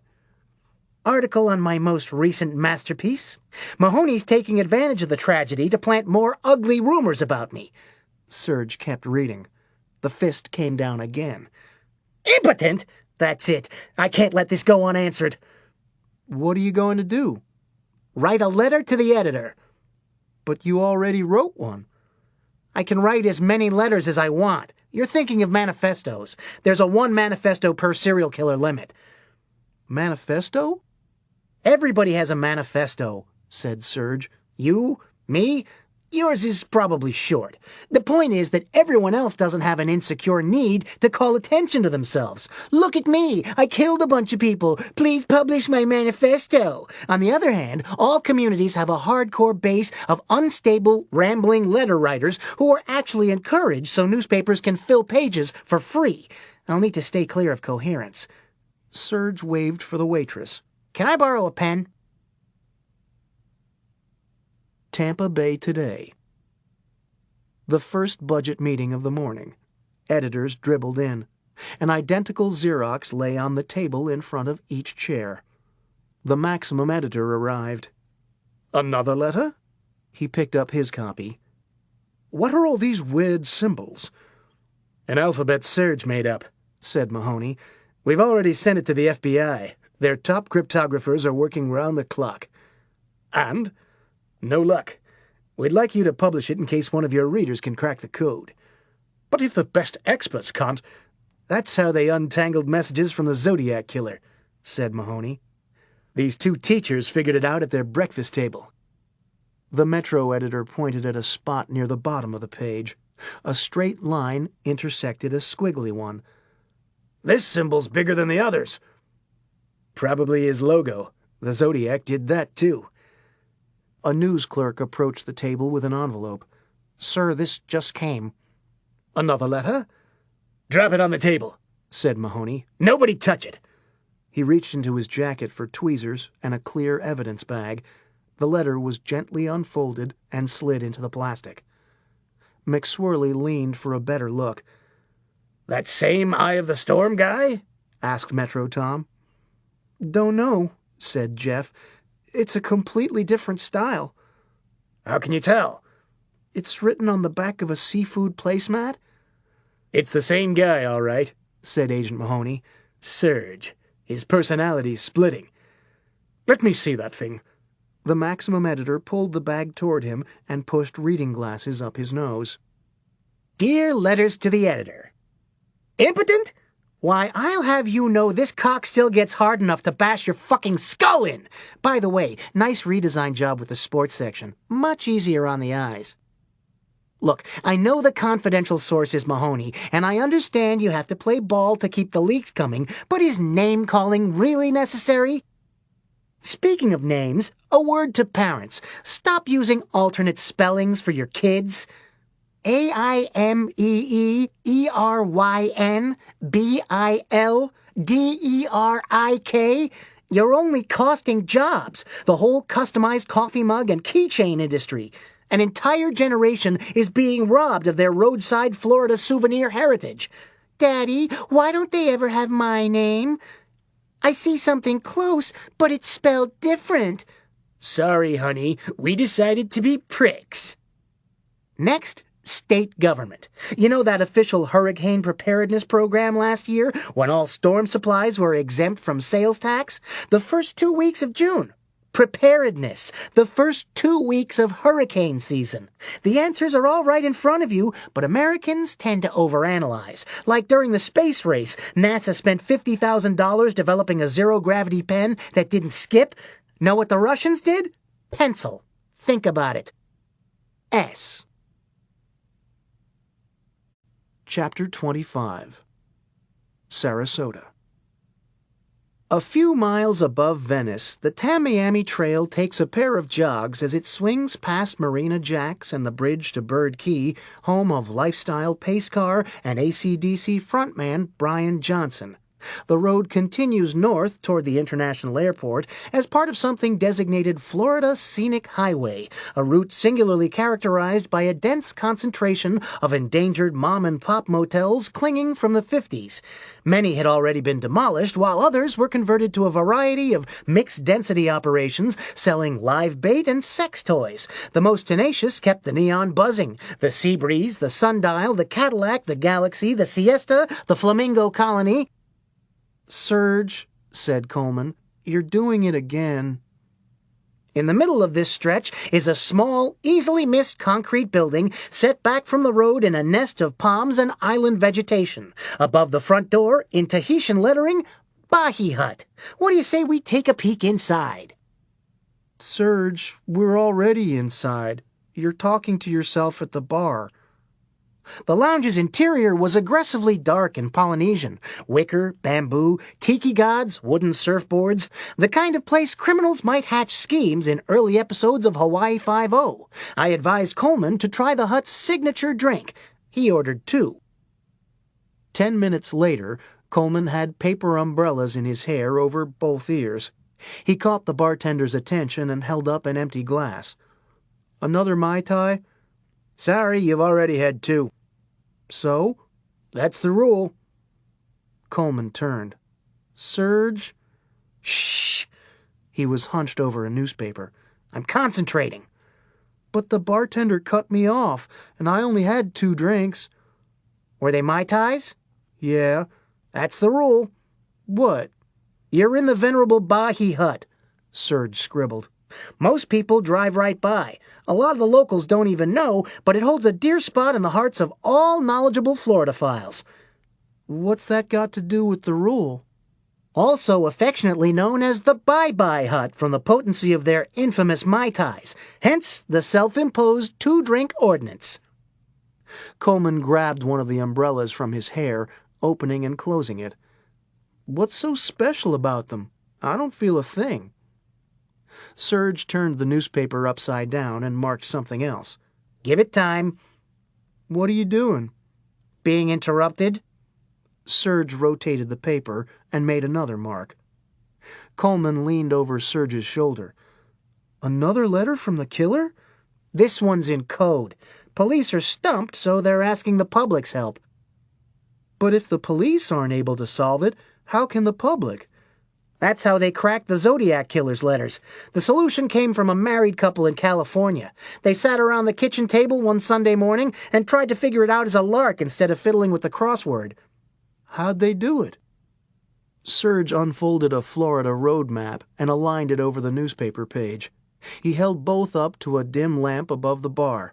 Article on my most recent masterpiece. Mahoney's taking advantage of the tragedy to plant more ugly rumors about me.
Serge kept reading. The fist came down again.
Impotent! That's it. I can't let this go unanswered.
What are you going to do?
Write a letter to the editor.
But you already wrote one.
I can write as many letters as I want. You're thinking of manifestos. There's a 1 manifesto per serial killer limit.
Manifesto?
Everybody has a manifesto,
said Serge.
You, me, yours is probably short. The point is that everyone else doesn't have an insecure need to call attention to themselves. Look at me, I killed a bunch of people. Please publish my manifesto. On the other hand, all communities have a hardcore base of unstable, rambling letter writers who are actually encouraged so newspapers can fill pages for free. I'll need to stay clear of coherence.
Serge waved for the waitress.
Can I borrow a pen?
Tampa Bay Today. The first budget meeting of the morning. Editors dribbled in. An identical Xerox lay on the table in front of each chair. The Maximum editor arrived. Another letter? He picked up his copy. What are all these weird symbols? An alphabet Serge made up, said Mahoney. We've already sent it to the FBI. Their top cryptographers are working round the clock. And? No luck. We'd like you to publish it in case one of your readers can crack the code. But if the best experts can't... That's how they untangled messages from the Zodiac Killer, said Mahoney. These 2 teachers figured it out at their breakfast table. The Metro editor pointed at a spot near the bottom of the page. A straight line intersected a squiggly one. This symbol's bigger than the others. Probably his logo. The Zodiac did that, too. A news clerk approached the table with an envelope.
Sir, this just came.
Another letter? Drop it on the table, said Mahoney. Nobody touch it. He reached into his jacket for tweezers and a clear evidence bag. The letter was gently unfolded and slid into the plastic. McSwirly leaned for a better look. That same Eye of the Storm guy? Asked Metro Tom.
Don't know, said Jeff. It's a completely different style.
How can you tell?
It's written on the back of a seafood placemat.
It's the same guy, all right, said Agent Mahoney. Serge. His personality's splitting. Let me see that thing.
The Maximum editor pulled the bag toward him and pushed reading glasses up his nose.
Dear letters to the editor. Impotent? Why, I'll have you know this cock still gets hard enough to bash your fucking skull in. By the way, nice redesign job with the sports section. Much easier on the eyes. Look, I know the confidential source is Mahoney, and I understand you have to play ball to keep the leaks coming, but is name-calling really necessary? Speaking of names, a word to parents. Stop using alternate spellings for your kids. AIMEEERYNBILDERIK. You're only costing jobs. The whole customized coffee mug and keychain industry. An entire generation is being robbed of their roadside Florida souvenir heritage. Daddy, why don't they ever have my name? I see something close, but it's spelled different.
Sorry, honey. We decided to be pricks.
Next, state government. You know that official hurricane preparedness program last year when all storm supplies were exempt from sales tax? The first 2 weeks of June. Preparedness. The first 2 weeks of hurricane season. The answers are all right in front of you, but Americans tend to overanalyze. Like during the space race, NASA spent $50,000 developing a zero-gravity pen that didn't skip. Know what the Russians did? Pencil. Think about it. S.
Chapter 25. Sarasota. A few miles above Venice, the Tamiami Trail takes a pair of jogs as it swings past Marina Jack's and the bridge to Bird Key, home of lifestyle pace car and AC/DC frontman Brian Johnson. The road continues north toward the international airport as part of something designated Florida Scenic Highway, a route singularly characterized by a dense concentration of endangered mom-and-pop motels clinging from the 50s. Many had already been demolished, while others were converted to a variety of mixed-density operations selling live bait and sex toys. The most tenacious kept the neon buzzing. The Seabreeze, the Sundial, the Cadillac, the Galaxy, the Siesta, the Flamingo Colony.
Serge, said Coleman, you're doing it again.
In the middle of this stretch is a small, easily missed concrete building set back from the road in a nest of palms and island vegetation. Above the front door, in Tahitian lettering, Bahi Hut. What do you say we take a peek inside?
Serge, we're already inside. You're talking to yourself at the bar.
The lounge's interior was aggressively dark and Polynesian. Wicker, bamboo, tiki gods, wooden surfboards. The kind of place criminals might hatch schemes in early episodes of Hawaii Five-0. I advised Coleman to try the hut's signature drink. He ordered 2.
10 minutes later, Coleman had paper umbrellas in his hair over both ears. He caught the bartender's attention and held up an empty glass.
Another Mai Tai?
Sorry, you've already had 2.
So?
That's the rule.
Coleman turned. Serge?
Shh!
He was hunched over a newspaper.
I'm concentrating.
But the bartender cut me off, and I only had 2 drinks.
Were they Mai Tais?
Yeah.
That's the rule.
What?
You're in the venerable Bahi Hut,
Serge scribbled.
Most people drive right by. A lot of the locals don't even know, but it holds a dear spot in the hearts of all knowledgeable Floridophiles.
What's that got to do with the rule?
Also affectionately known as the Bye-Bye Hut from the potency of their infamous Mai Tais, hence the self-imposed 2-drink ordinance.
Coleman grabbed one of the umbrellas from his hair, opening and closing it.
What's so special about them? I don't feel a thing.
Serge turned the newspaper upside down and marked something else.
Give it time.
What are you doing?
Being interrupted?
Serge rotated the paper and made another mark. Coleman leaned over Serge's shoulder.
Another letter from the killer?
This one's in code. Police are stumped, so they're asking the public's help.
But if the police aren't able to solve it, how can the public?
That's how they cracked the Zodiac Killer's letters. The solution came from a married couple in California. They sat around the kitchen table one Sunday morning and tried to figure it out as a lark instead of fiddling with the crossword.
How'd they do it? Serge unfolded a Florida road map and aligned it over the newspaper page. He held both up to a dim lamp above the bar.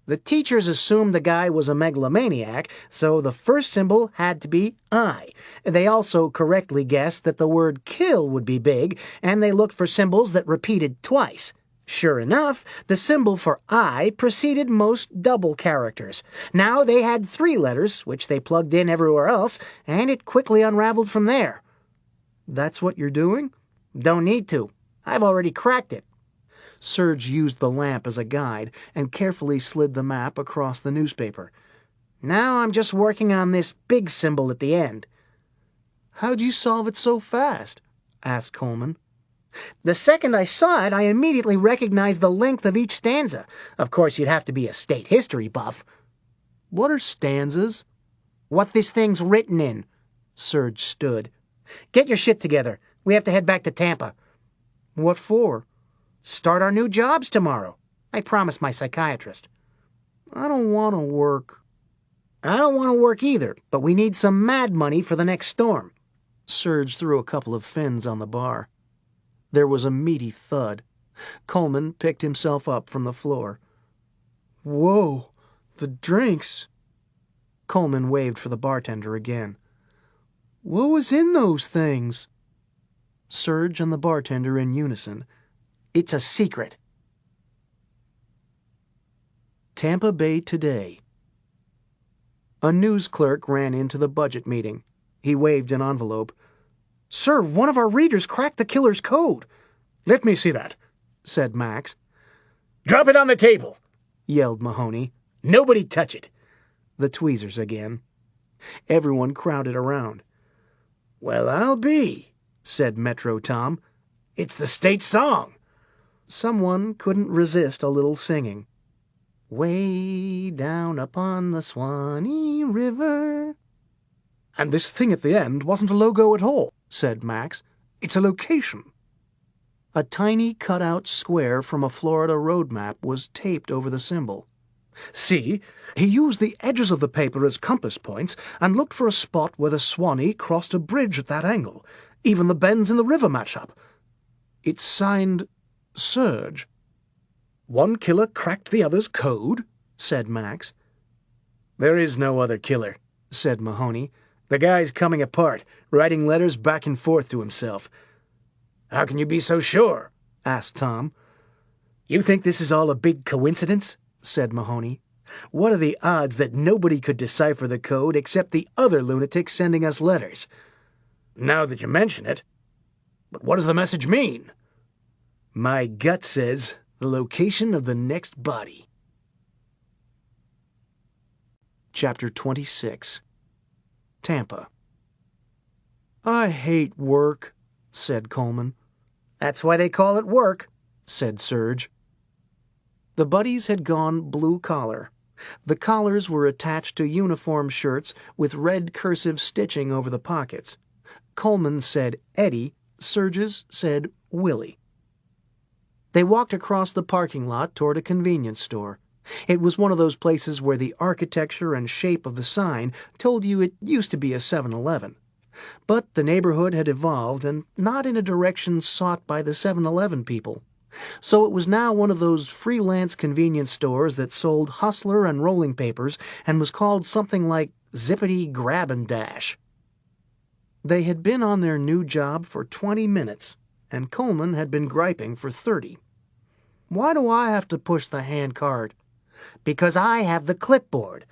The teachers assumed the guy was a megalomaniac, so the first symbol had to be I. They also correctly guessed that the word kill would be big, and they looked for symbols that repeated twice. Sure enough, the symbol for I preceded most double characters. Now they had 3 letters, which they plugged in everywhere else, and it quickly unraveled from there.
That's what you're doing?
Don't need to. I've already cracked it.
Serge used the lamp as a guide and carefully slid the map across the newspaper.
Now I'm just working on this big symbol at the end.
How'd you solve it so fast? Asked Coleman.
The second I saw it, I immediately recognized the length of each stanza. Of course, you'd have to be a state history buff.
What are stanzas?
What this thing's written in.
Serge stood.
Get your shit together. We have to head back to Tampa.
What for?
Start our new jobs tomorrow. I promised my psychiatrist.
I don't want to work.
I don't want to work either, but we need some mad money for the next storm.
Serge threw a couple of fins on the bar. There was a meaty thud. Coleman picked himself up from the floor. Whoa, the drinks. Coleman waved for the bartender again. What was in those things? Serge and the bartender in unison.
It's a secret.
Tampa Bay Today. A news clerk ran into the budget meeting. He waved an envelope.
Sir, one of our readers cracked the killer's code.
Let me see that,
said Max.
Drop it on the table,
yelled Mahoney.
Nobody touch it.
The tweezers again. Everyone crowded around.
Well, I'll be, said Metro Tom. It's the state song.
Someone couldn't resist a little singing. Way down upon the Swanee River.
And this thing at the end wasn't a logo at all,
said Max.
It's a location.
A tiny cut-out square from a Florida road map was taped over the symbol.
See, he used the edges of the paper as compass points and looked for a spot where the Swanee crossed a bridge at that angle. Even the bends in the river match up. It's signed Serge. One killer cracked the other's code, said Max. There is no other killer, said Mahoney. The guy's coming apart, writing letters back and forth to himself. How can you be so sure? Asked Tom. You think this is all a big coincidence? Said Mahoney. What are the odds that nobody could decipher the code except the other lunatic sending us letters? Now that you mention it. But what does the message mean? My gut says the location of the next body.
Chapter 26. Tampa. I hate work, said Coleman.
That's why they call it work,
said Serge. The buddies had gone blue collar. The collars were attached to uniform shirts with red cursive stitching over the pockets. Coleman said Eddie, Serge's said Willie. They walked across the parking lot toward a convenience store. It was one of those places where the architecture and shape of the sign told you it used to be a 7-Eleven. But the neighborhood had evolved, and not in a direction sought by the 7-Eleven people. So it was now one of those freelance convenience stores that sold Hustler and rolling papers and was called something like Zippity Grab and Dash. They had been on their new job for 20 minutes, and Coleman had been griping for 30. Why do I have to push the hand cart?
Because I have the clipboard.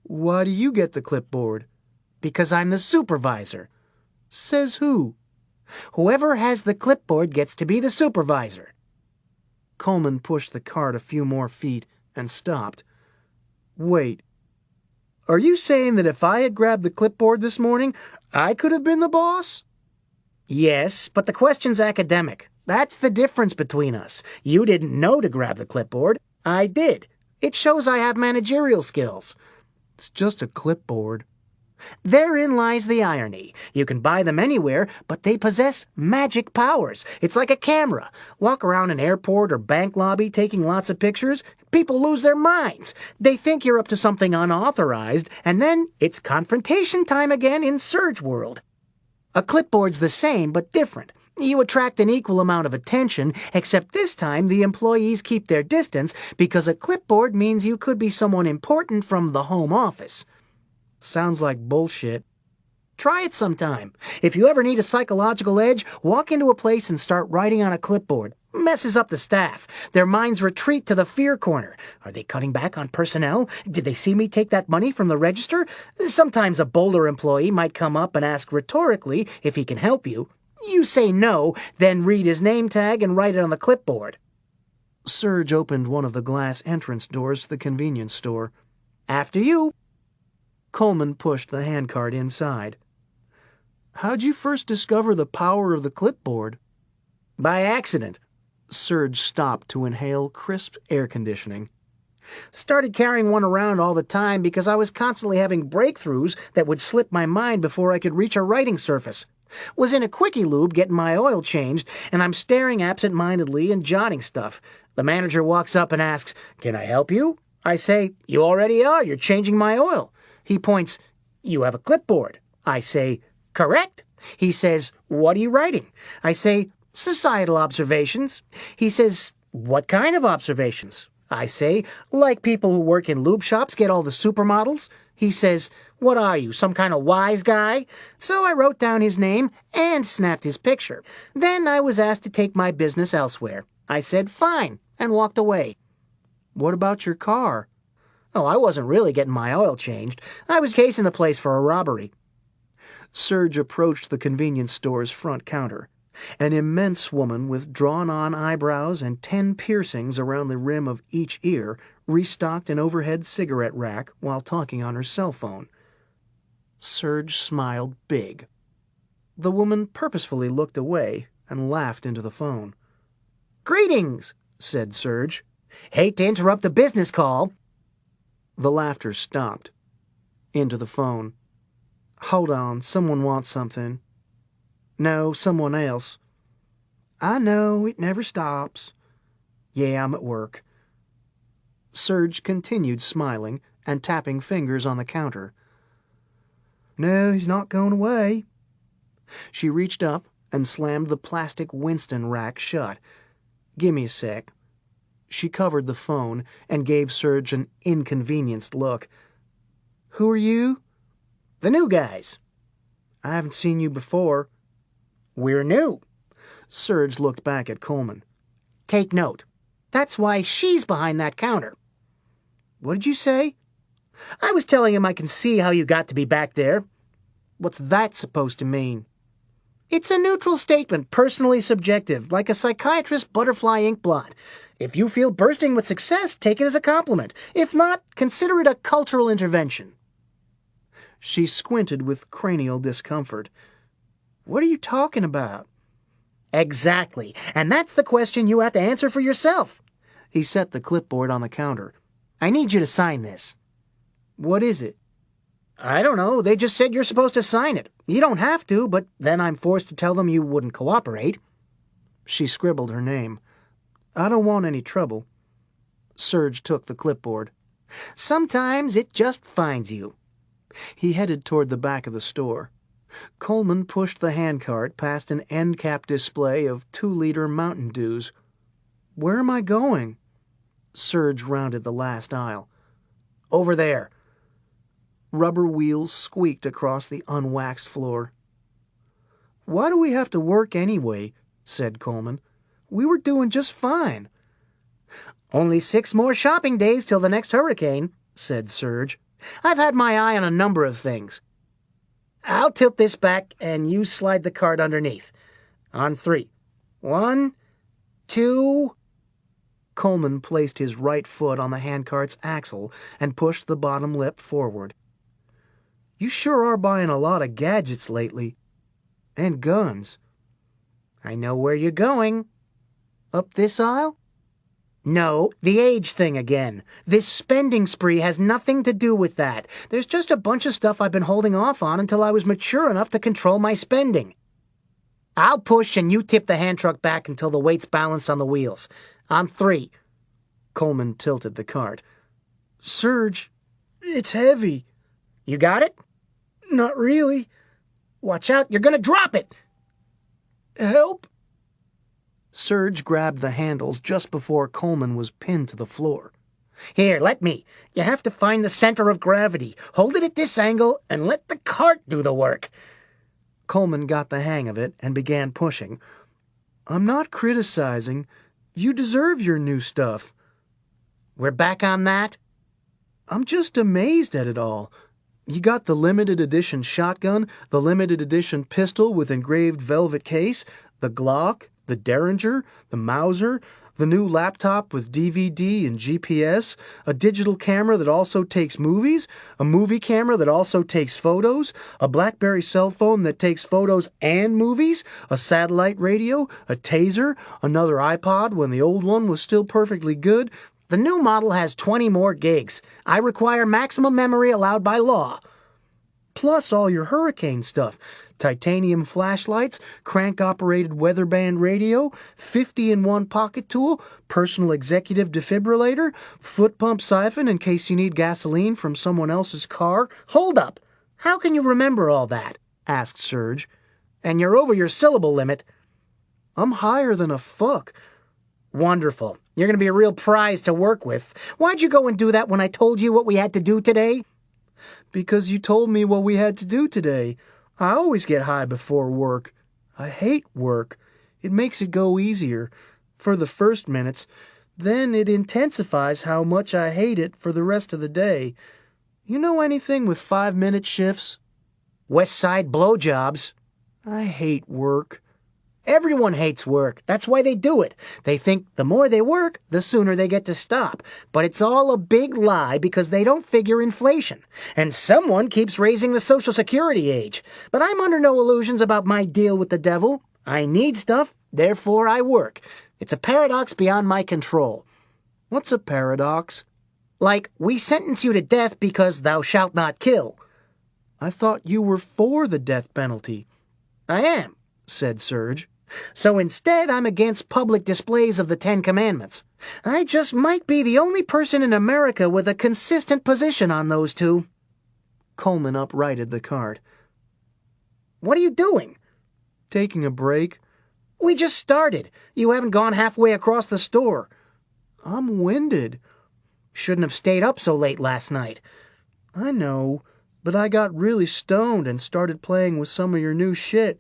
Why do you get the clipboard?
Because I'm the supervisor.
Says who?
Whoever has the clipboard gets to be the supervisor.
Coleman pushed the cart a few more feet and stopped. Wait. Are you saying that if I had grabbed the clipboard this morning, I could have been the boss?
Yes, but the question's academic. That's the difference between us. You didn't know to grab the clipboard. I did. It shows I have managerial skills.
It's just a clipboard.
Therein lies the irony. You can buy them anywhere, but they possess magic powers. It's like a camera. Walk around an airport or bank lobby taking lots of pictures. People lose their minds. They think you're up to something unauthorized, and then it's confrontation time again in Serge world. A clipboard's the same, but different. You attract an equal amount of attention, except this time the employees keep their distance because a clipboard means you could be someone important from the home office.
Sounds like bullshit.
Try it sometime. If you ever need a psychological edge, walk into a place and start writing on a clipboard. Messes up the staff. Their minds retreat to the fear corner. Are they cutting back on personnel? Did they see me take that money from the register? Sometimes a bolder employee might come up and ask rhetorically if he can help you. You say no, then read his name tag and write it on the clipboard.
Serge opened one of the glass entrance doors to the convenience store.
After you.
Coleman pushed the handcart inside. How'd you first discover the power of the clipboard?
By accident.
Serge stopped to inhale crisp air conditioning.
Started carrying one around all the time because I was constantly having breakthroughs that would slip my mind before I could reach a writing surface. Was in a quickie lube getting my oil changed, and I'm staring absent-mindedly and jotting stuff. The manager walks up and asks, "Can I help you?" I say, "You already are. You're changing my oil." He points, "You have a clipboard." I say, "Correct." He says, "What are you writing?" I say, "Societal observations." He says, "What kind of observations?" I say, "Like people who work in lube shops get all the supermodels." He says, "What are you, some kind of wise guy?" So I wrote down his name and snapped his picture. Then I was asked to take my business elsewhere. I said, "Fine," and walked away.
What about your car?
Oh, I wasn't really getting my oil changed. I was casing the place for a robbery.
Serge approached the convenience store's front counter. An immense woman with drawn-on eyebrows and 10 piercings around the rim of each ear restocked an overhead cigarette rack while talking on her cell phone. Serge smiled big. The woman purposefully looked away and laughed into the phone.
"Greetings," said Serge. "Hate to interrupt a business call."
The laughter stopped. Into the phone. Hold on, someone wants something. No, someone else. I know, it never stops. Yeah, I'm at work. Serge continued smiling and tapping fingers on the counter. No, he's not going away. She reached up and slammed the plastic Winston rack shut. Give me a sec. She covered the phone and gave Serge an inconvenienced look. Who are you?
The new guys.
I haven't seen you before.
We're new.
Serge looked back at Coleman.
Take note. That's why she's behind that counter.
What did you say?
I was telling him I can see how you got to be back there.
What's that supposed to mean?
It's a neutral statement, personally subjective, like a psychiatrist's butterfly ink blot. If you feel bursting with success, take it as a compliment. If not, consider it a cultural intervention.
She squinted with cranial discomfort. What are you talking about?
Exactly, and that's the question you have to answer for yourself.
He set the clipboard on the counter.
I need you to sign this.
What is it?
I don't know. They just said you're supposed to sign it. You don't have to, but then I'm forced to tell them you wouldn't cooperate.
She scribbled her name. I don't want any trouble. Serge took the clipboard.
Sometimes it just finds you.
He headed toward the back of the store. Coleman pushed the handcart past an end-cap display of 2-liter Mountain Dews. Where am I going? Serge rounded the last aisle.
Over there.
Rubber wheels squeaked across the unwaxed floor. Why do we have to work anyway? Said Coleman. We were doing just fine.
Only 6 more shopping days till the next hurricane, said Serge. I've had my eye on a number of things. I'll tilt this back and you slide the cart underneath. On 3. 1, 2...
Coleman placed his right foot on the handcart's axle and pushed the bottom lip forward. You sure are buying a lot of gadgets lately. And guns.
I know where you're going.
Up this aisle?
No, the age thing again. This spending spree has nothing to do with that. There's just a bunch of stuff I've been holding off on until I was mature enough to control my spending. I'll push and you tip the hand truck back until the weight's balanced on the wheels. On 3.
Coleman tilted the cart. Serge, it's heavy.
You got it?
Not really.
Watch out, you're gonna drop it!
Help!
Serge grabbed the handles just before Coleman was pinned to the floor.
Here, let me. You have to find the center of gravity. Hold it at this angle and let the cart do the work.
Coleman got the hang of it and began pushing.
I'm not criticizing. You deserve your new stuff.
We're back on that?
I'm just amazed at it all. You got the limited edition shotgun, the limited edition pistol with engraved velvet case, the Glock, the Derringer, the Mauser, the new laptop with DVD and GPS, a digital camera that also takes movies, a movie camera that also takes photos, a BlackBerry cell phone that takes photos and movies, a satellite radio, a taser, another iPod when the old one was still perfectly good.
The new model has 20 more gigs. I require maximum memory allowed by law.
Plus all your hurricane stuff. Titanium flashlights, crank-operated weather band radio, 50-in-1 pocket tool, personal executive defibrillator, foot pump siphon in case you need gasoline from someone else's car.
Hold up! How can you remember all that?
Asked Serge.
And you're over your syllable limit.
I'm higher than a fuck.
Wonderful. You're going to be a real prize to work with. Why'd you go and do that when I told you what we had to do today?
Because you told me what we had to do today. I always get high before work. I hate work. It makes it go easier for the first minutes. Then it intensifies how much I hate it for the rest of the day. You know anything with 5-minute shifts?
West Side blowjobs.
I hate work.
Everyone hates work. That's why they do it. They think the more they work, the sooner they get to stop. But it's all a big lie because they don't figure inflation. And someone keeps raising the Social Security age. But I'm under no illusions about my deal with the devil. I need stuff, therefore I work. It's a paradox beyond my control.
What's a paradox?
Like, we sentence you to death because thou shalt not kill.
I thought you were for the death penalty.
I am, said Serge. So instead, I'm against public displays of the 10 Commandments. I just might be the only person in America with a consistent position on those two.
Coleman uprighted the cart.
What are you doing?
Taking a break.
We just started. You haven't gone halfway across the store.
I'm winded.
Shouldn't have stayed up so late last night.
I know, but I got really stoned and started playing with some of your new shit.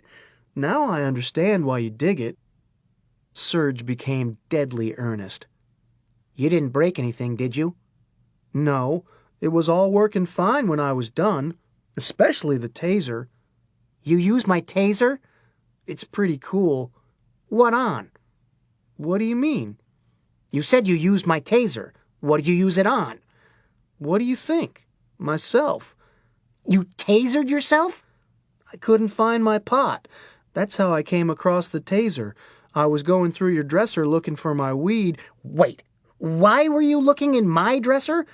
Now I understand why you dig it.
Serge became deadly earnest.
You didn't break anything, did you?
No, it was all working fine when I was done, especially the taser.
You used my taser?
It's pretty cool.
What on?
What do you mean?
You said you used my taser. What did you use it on?
What do you think? Myself.
You tasered yourself?
I couldn't find my pot. That's how I came across the taser. I was going through your dresser looking for my weed.
Wait, why were you looking in my dresser?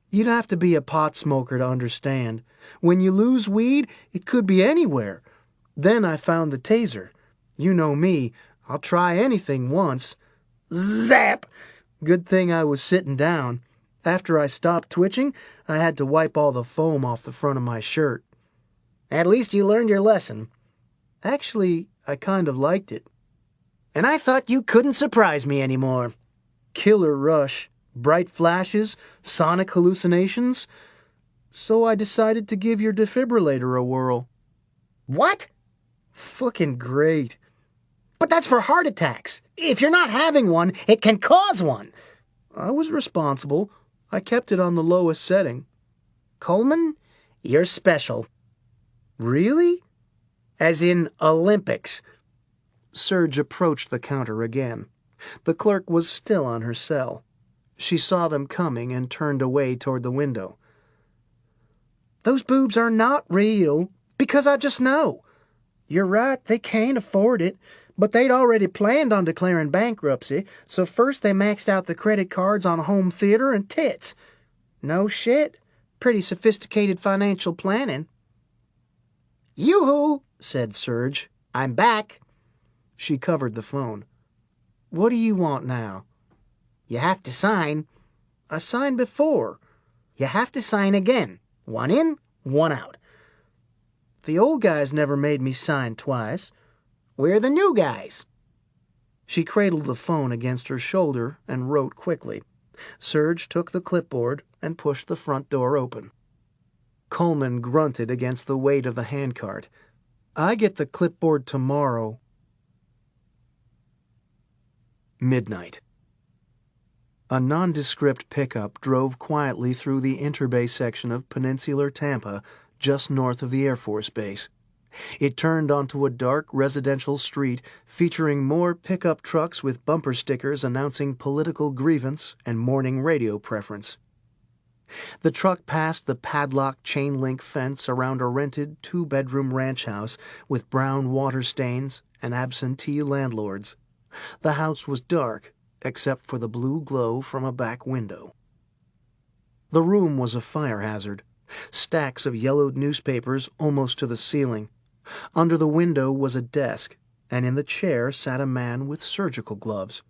You'd have to be a pot smoker to understand. When you lose weed, it could be anywhere. Then I found the taser. You know me, I'll try anything once.
Zap!
Good thing I was sitting down. After I stopped twitching, I had to wipe all the foam off the front of my shirt.
At least you learned your lesson.
Actually, I kind of liked it.
And I thought you couldn't surprise me anymore.
Killer rush, bright flashes, sonic hallucinations. So I decided to give your defibrillator a whirl.
What?
Fucking great.
But that's for heart attacks. If you're not having one, it can cause one.
I was responsible. I kept it on the lowest setting.
Coleman, you're special.
Really?
As in Olympics.
Serge approached the counter again.
The clerk was still on her cell. She saw them coming and turned away toward the window. Those boobs are not real, because I just know. You're right, they can't afford it,
But they'd already planned on declaring bankruptcy, so first they maxed out the credit cards on home theater and tits. No shit. Pretty sophisticated financial planning.
Yoo-hoo, said Serge. I'm back.
She covered the phone. What do you want now?
You have to sign.
I signed before.
You have to sign again. One in, one out.
The old guys never made me sign twice.
We're the new guys.
She cradled the phone against her shoulder and wrote quickly. Serge took the clipboard and pushed the front door open. Coleman grunted against the weight of the handcart. I get the clipboard tomorrow. Midnight. A nondescript pickup drove quietly through the interbay section of peninsular Tampa, just north of the Air Force Base. It turned onto a dark residential street featuring more pickup trucks with bumper stickers announcing political grievance and morning radio preference. The truck passed the padlocked chain-link fence around a rented two-bedroom ranch house with brown water stains and absentee landlords. The house was dark, except for the blue glow from a back window. The room was a fire hazard. Stacks of yellowed newspapers almost to the ceiling. Under the window was a desk, and in the chair sat a man with surgical gloves.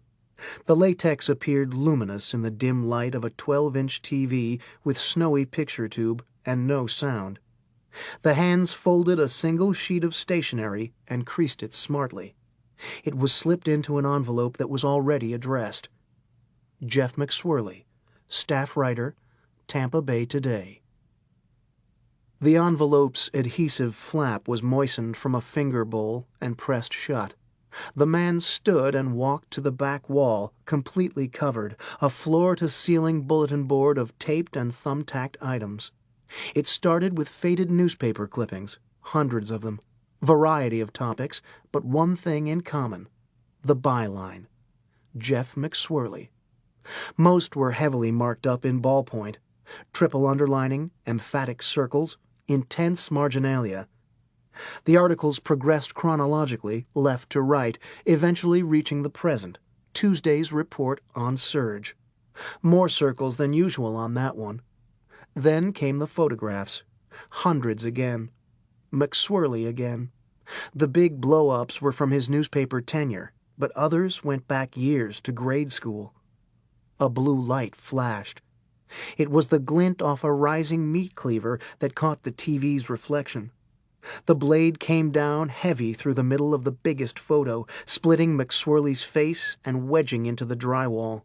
The latex appeared luminous in the dim light of a 12-inch TV with snowy picture tube and no sound. The hands folded a single sheet of stationery and creased it smartly. It was slipped into an envelope that was already addressed. Jeff McSwirly, staff writer, Tampa Bay Today. The envelope's adhesive flap was moistened from a finger bowl and pressed shut. The man stood and walked to the back wall, completely covered, a floor-to-ceiling bulletin board of taped and thumbtacked items. It started with faded newspaper clippings, hundreds of them, variety of topics, but one thing in common, the byline, Jeff McSwirly. Most were heavily marked up in ballpoint, triple underlining, emphatic circles, intense marginalia. The articles progressed chronologically, left to right, eventually reaching the present, Tuesday's report on Serge. More circles than usual on that one. Then came the photographs. Hundreds again. McSwirly again. The big blow-ups were from his newspaper tenure, but others went back years to grade school. A blue light flashed. It was the glint off a rising meat cleaver that caught the TV's reflection. The blade came down heavy through the middle of the biggest photo, splitting McSwirly's face and wedging into the drywall.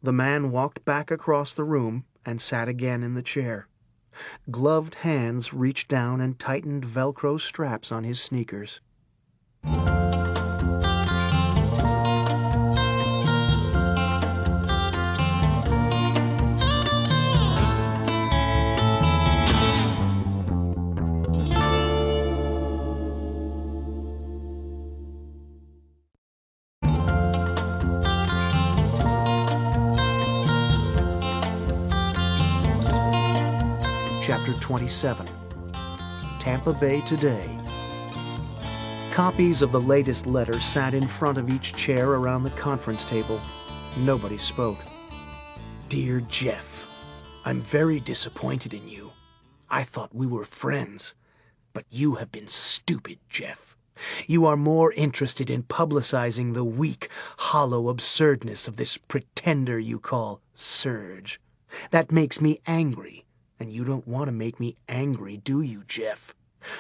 The man walked back across the room and sat again in the chair. Gloved hands reached down and tightened Velcro straps on his sneakers. Chapter 27. Tampa Bay Today. Copies of the latest letter sat in front of each chair around the conference table. Nobody spoke. Dear Jeff, I'm very disappointed in you. I thought we were friends, but you have been stupid, Jeff. You are more interested in publicizing the weak, hollow absurdness of this pretender you call Serge. That makes me angry. And you don't want to make me angry, do you, Jeff?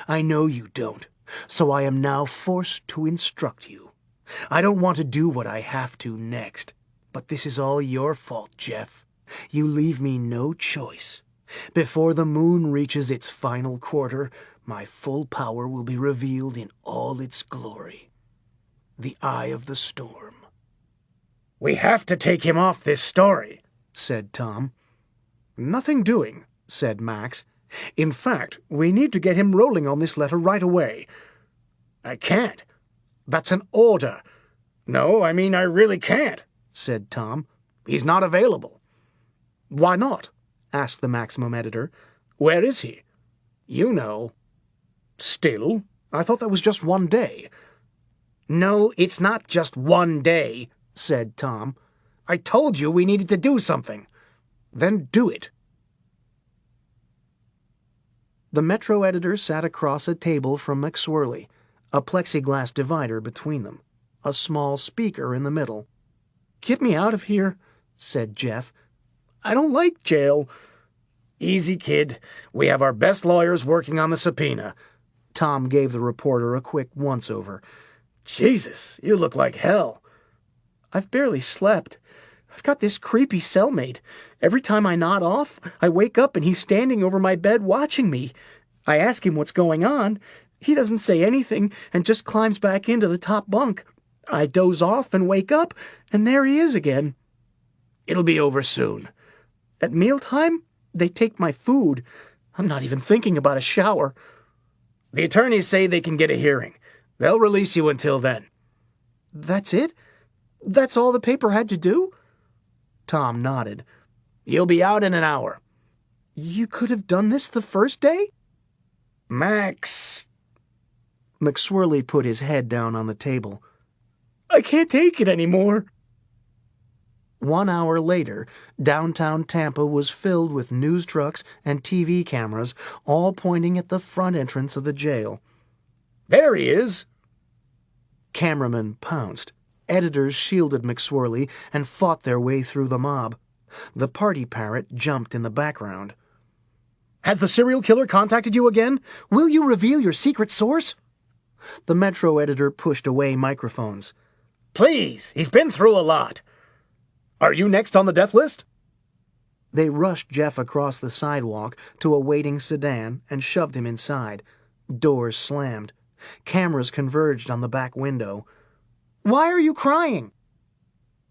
I know you don't, so I am now forced to instruct you. I don't want to do what I have to next, but this is all your fault, Jeff. You leave me no choice. Before the moon reaches its final quarter, my full power will be revealed in all its glory. The eye of the storm. We have to take him off this story, said Tom. Nothing doing, said Max. In fact, we need to get him rolling on this letter right away. I can't. That's an order. No, I mean I really can't, said Tom. He's not available. Why not? Asked the Maximum Editor. Where is he? You know. Still, I thought that was just one day. No, it's not just one day, said Tom. I told you we needed to do something. Then do it.
The Metro editor sat across a table from McSwirly, a plexiglass divider between them, a small speaker in the middle.
"Get me out of here," said Jeff. "I don't like jail." "Easy, kid. We have our best lawyers working on the subpoena." Tom gave the reporter a quick once-over. "Jesus, you look like hell."
"I've barely slept. I've got this creepy cellmate. Every time I nod off, I wake up and he's standing over my bed watching me. I ask him what's going on. He doesn't say anything and just climbs back into the top bunk. I doze off and wake up, and there he is again."
"It'll be over soon."
"At mealtime, they take my food. I'm not even thinking about a shower."
"The attorneys say they can get a hearing. They'll release you until then."
"That's it? That's all the paper had to do?"
Tom nodded. "You'll be out in an hour."
"You could have done this the first day?"
"Max."
McSwirly put his head down on the table.
"I can't take it anymore."
1 hour later, downtown Tampa was filled with news trucks and TV cameras, all pointing at the front entrance of the jail.
"There he is!"
Cameramen pounced. Editors shielded McSwirly and fought their way through the mob. The party parrot jumped in the background.
"Has the serial killer contacted you again? Will you reveal your secret source?"
The Metro editor pushed away microphones.
"Please, he's been through a lot. Are you next on the death list?"
They rushed Jeff across the sidewalk to a waiting sedan and shoved him inside. Doors slammed. Cameras converged on the back window.
"Why are you crying?"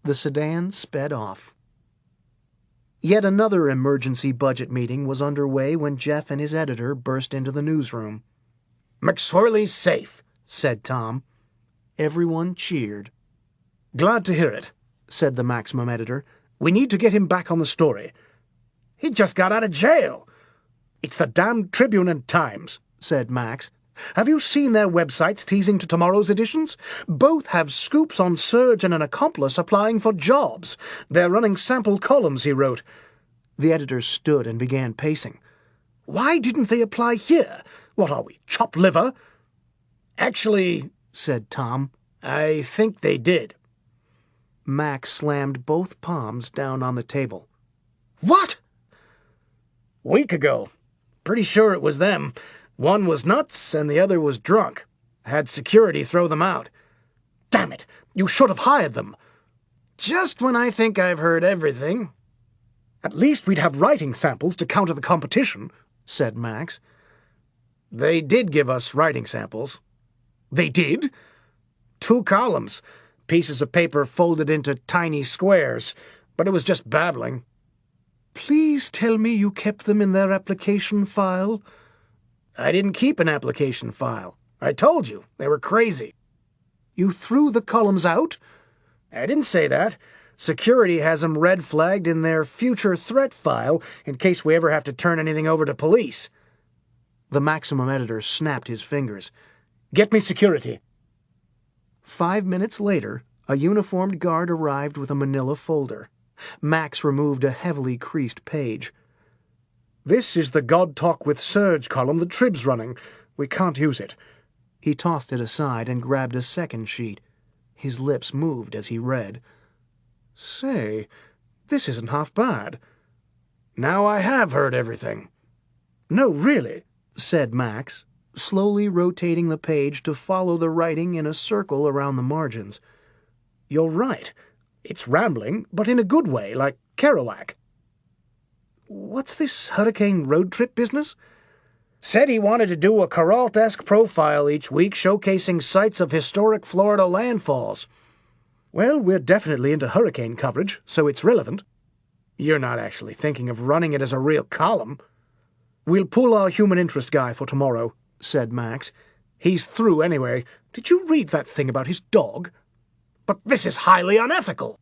The sedan sped off. Yet another emergency budget meeting was underway when Jeff and his editor burst into the newsroom.
"McSwirly's safe," said Tom.
Everyone cheered.
"Glad to hear it," said the Maximum editor. "We need to get him back on the story. He just got out of jail." "It's the damned Tribune and Times," said Max. "Have you seen their websites teasing to tomorrow's editions? Both have scoops on Serge and an accomplice applying for jobs. They're running sample columns, he wrote."
The editor stood and began pacing.
"Why didn't they apply here? What are we, chopped liver?" "Actually," said Tom, "I think they did."
Max slammed both palms down on the table.
"What?" "Week ago. Pretty sure it was them. One was nuts and the other was drunk. Had security throw them out." "Damn it! You should have hired them." "Just when I think I've heard everything." "At least we'd have writing samples to counter the competition," said Max. "They did give us writing samples." "They did?" "2 columns. Pieces of paper folded into tiny squares. But it was just babbling."
Please tell me you kept them in their application file.
"I didn't keep an application file. I told you, they were crazy."
You threw the columns out?
"I didn't say that. Security has them red flagged in their future threat file in case we ever have to turn anything over to police."
The Maximum editor snapped his fingers.
"Get me security."
5 minutes later, a uniformed guard arrived with a manila folder. Max removed a heavily creased page.
"This is the God Talk with Serge column the Trib's running. We can't use it."
He tossed it aside and grabbed a second sheet. His lips moved as he read.
"Say, this isn't half bad. Now I have heard everything." "No, really," said Max,
slowly rotating the page to follow the writing in a circle around the margins.
"You're right. It's rambling, but in a good way, like Kerouac." "What's this hurricane road trip business?" "Said he wanted to do a Perrault-esque profile each week showcasing sites of historic Florida landfalls." "Well, we're definitely into hurricane coverage, so it's relevant." "You're not actually thinking of running it as a real column." "We'll pull our human interest guy for tomorrow," said Max. "He's through anyway. Did you read that thing about his dog?" "But this is highly unethical."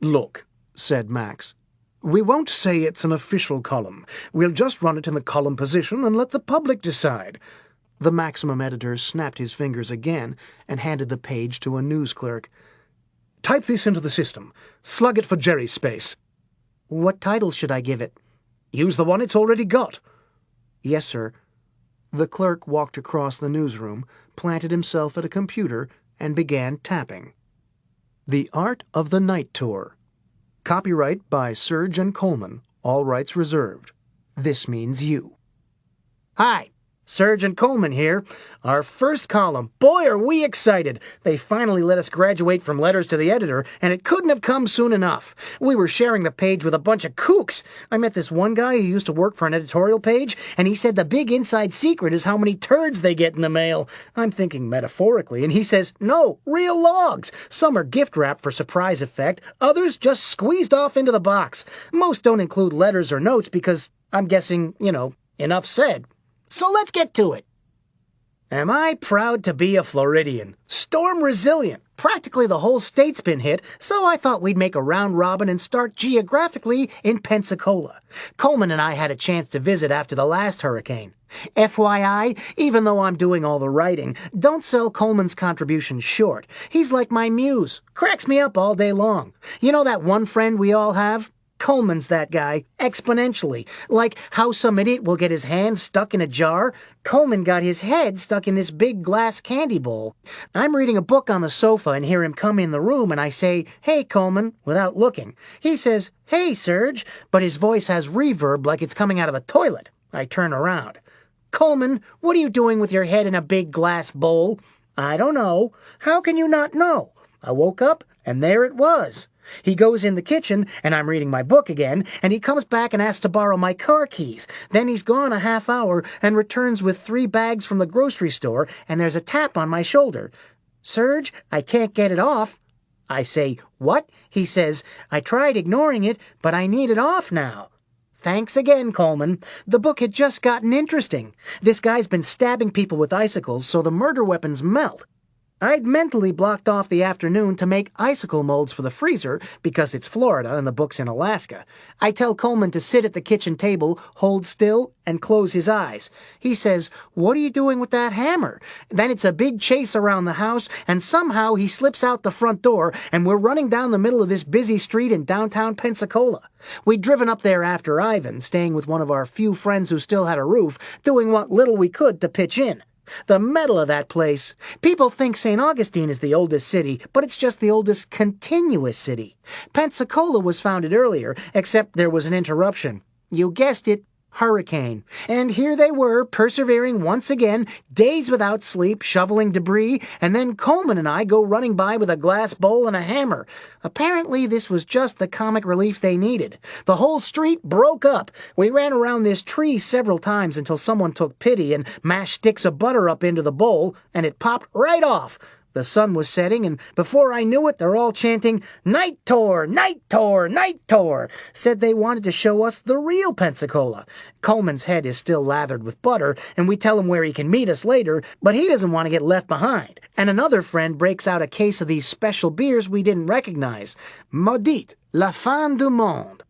"Look," said Max, "we won't say it's an official column. We'll just run it in the column position and let the public decide.
The Maximum editor snapped his fingers again and handed the page to a news clerk.
Type this into the system. Slug it for Jerry's space.
What title should I give it?
Use the one it's already got.
Yes, sir. The clerk walked across the newsroom, planted himself at a computer, and began tapping. The Art of the Night Tour. Copyright by Serge and Coleman. All rights reserved. This means you.
Hi, Serge and Coleman here. Our first column. Boy, are we excited. They finally let us graduate from letters to the editor, and it couldn't have come soon enough. We were sharing the page with a bunch of kooks. I met this one guy who used to work for an editorial page, and he said the big inside secret is how many turds they get in the mail. I'm thinking metaphorically, and he says, no, real logs. Some are gift wrapped for surprise effect, others just squeezed off into the box. Most don't include letters or notes because, I'm guessing, enough said. So let's get to it. Am I proud to be a Floridian? Storm resilient. Practically the whole state's been hit, so I thought we'd make a round robin and start geographically in Pensacola. Coleman and I had a chance to visit after the last hurricane. FYI, even though I'm doing all the writing, don't sell Coleman's contribution short. He's like my muse. Cracks me up all day long. You know that one friend we all have? Coleman's that guy, exponentially. Like how some idiot will get his hand stuck in a jar, Coleman got his head stuck in this big glass candy bowl. I'm reading a book on the sofa and hear him come in the room and I say, "Hey, Coleman," without looking. He says, "Hey, Serge," but his voice has reverb like it's coming out of a toilet. I turn around. "Coleman, what are you doing with your head in a big glass bowl?" "I don't know." "How can you not know?" I woke up and there it was. He goes in the kitchen, and I'm reading my book again, and he comes back and asks to borrow my car keys. Then he's gone a half hour and returns with 3 bags from the grocery store, and there's a tap on my shoulder. "Serge, I can't get it off." I say, "What?" He says, "I tried ignoring it, but I need it off now." Thanks again, Coleman. The book had just gotten interesting. This guy's been stabbing people with icicles so the murder weapons melt. I'd mentally blocked off the afternoon to make icicle molds for the freezer because it's Florida and the book's in Alaska. I tell Coleman to sit at the kitchen table, hold still, and close his eyes. He says, "What are you doing with that hammer?" Then it's a big chase around the house, and somehow he slips out the front door, and we're running down the middle of this busy street in downtown Pensacola. We'd driven up there after Ivan, staying with one of our few friends who still had a roof, doing what little we could to pitch in. The metal of that place. People think St. Augustine is the oldest city, but it's just the oldest continuous city. Pensacola was founded earlier, except there was an interruption. You guessed it. Hurricane. And here they were, persevering once again, days without sleep, shoveling debris, and then Coleman and I go running by with a glass bowl and a hammer. Apparently this was just the comic relief they needed. The whole street broke up. We ran around this tree several times until someone took pity and mashed sticks of butter up into the bowl, and it popped right off. The sun was setting, and before I knew it, they're all chanting, "Night tour, night tour, night tour." Said they wanted to show us the real Pensacola. Coleman's head is still lathered with butter, and we tell him where he can meet us later, but he doesn't want to get left behind. And another friend breaks out a case of these special beers we didn't recognize. Maudite, la fin du monde.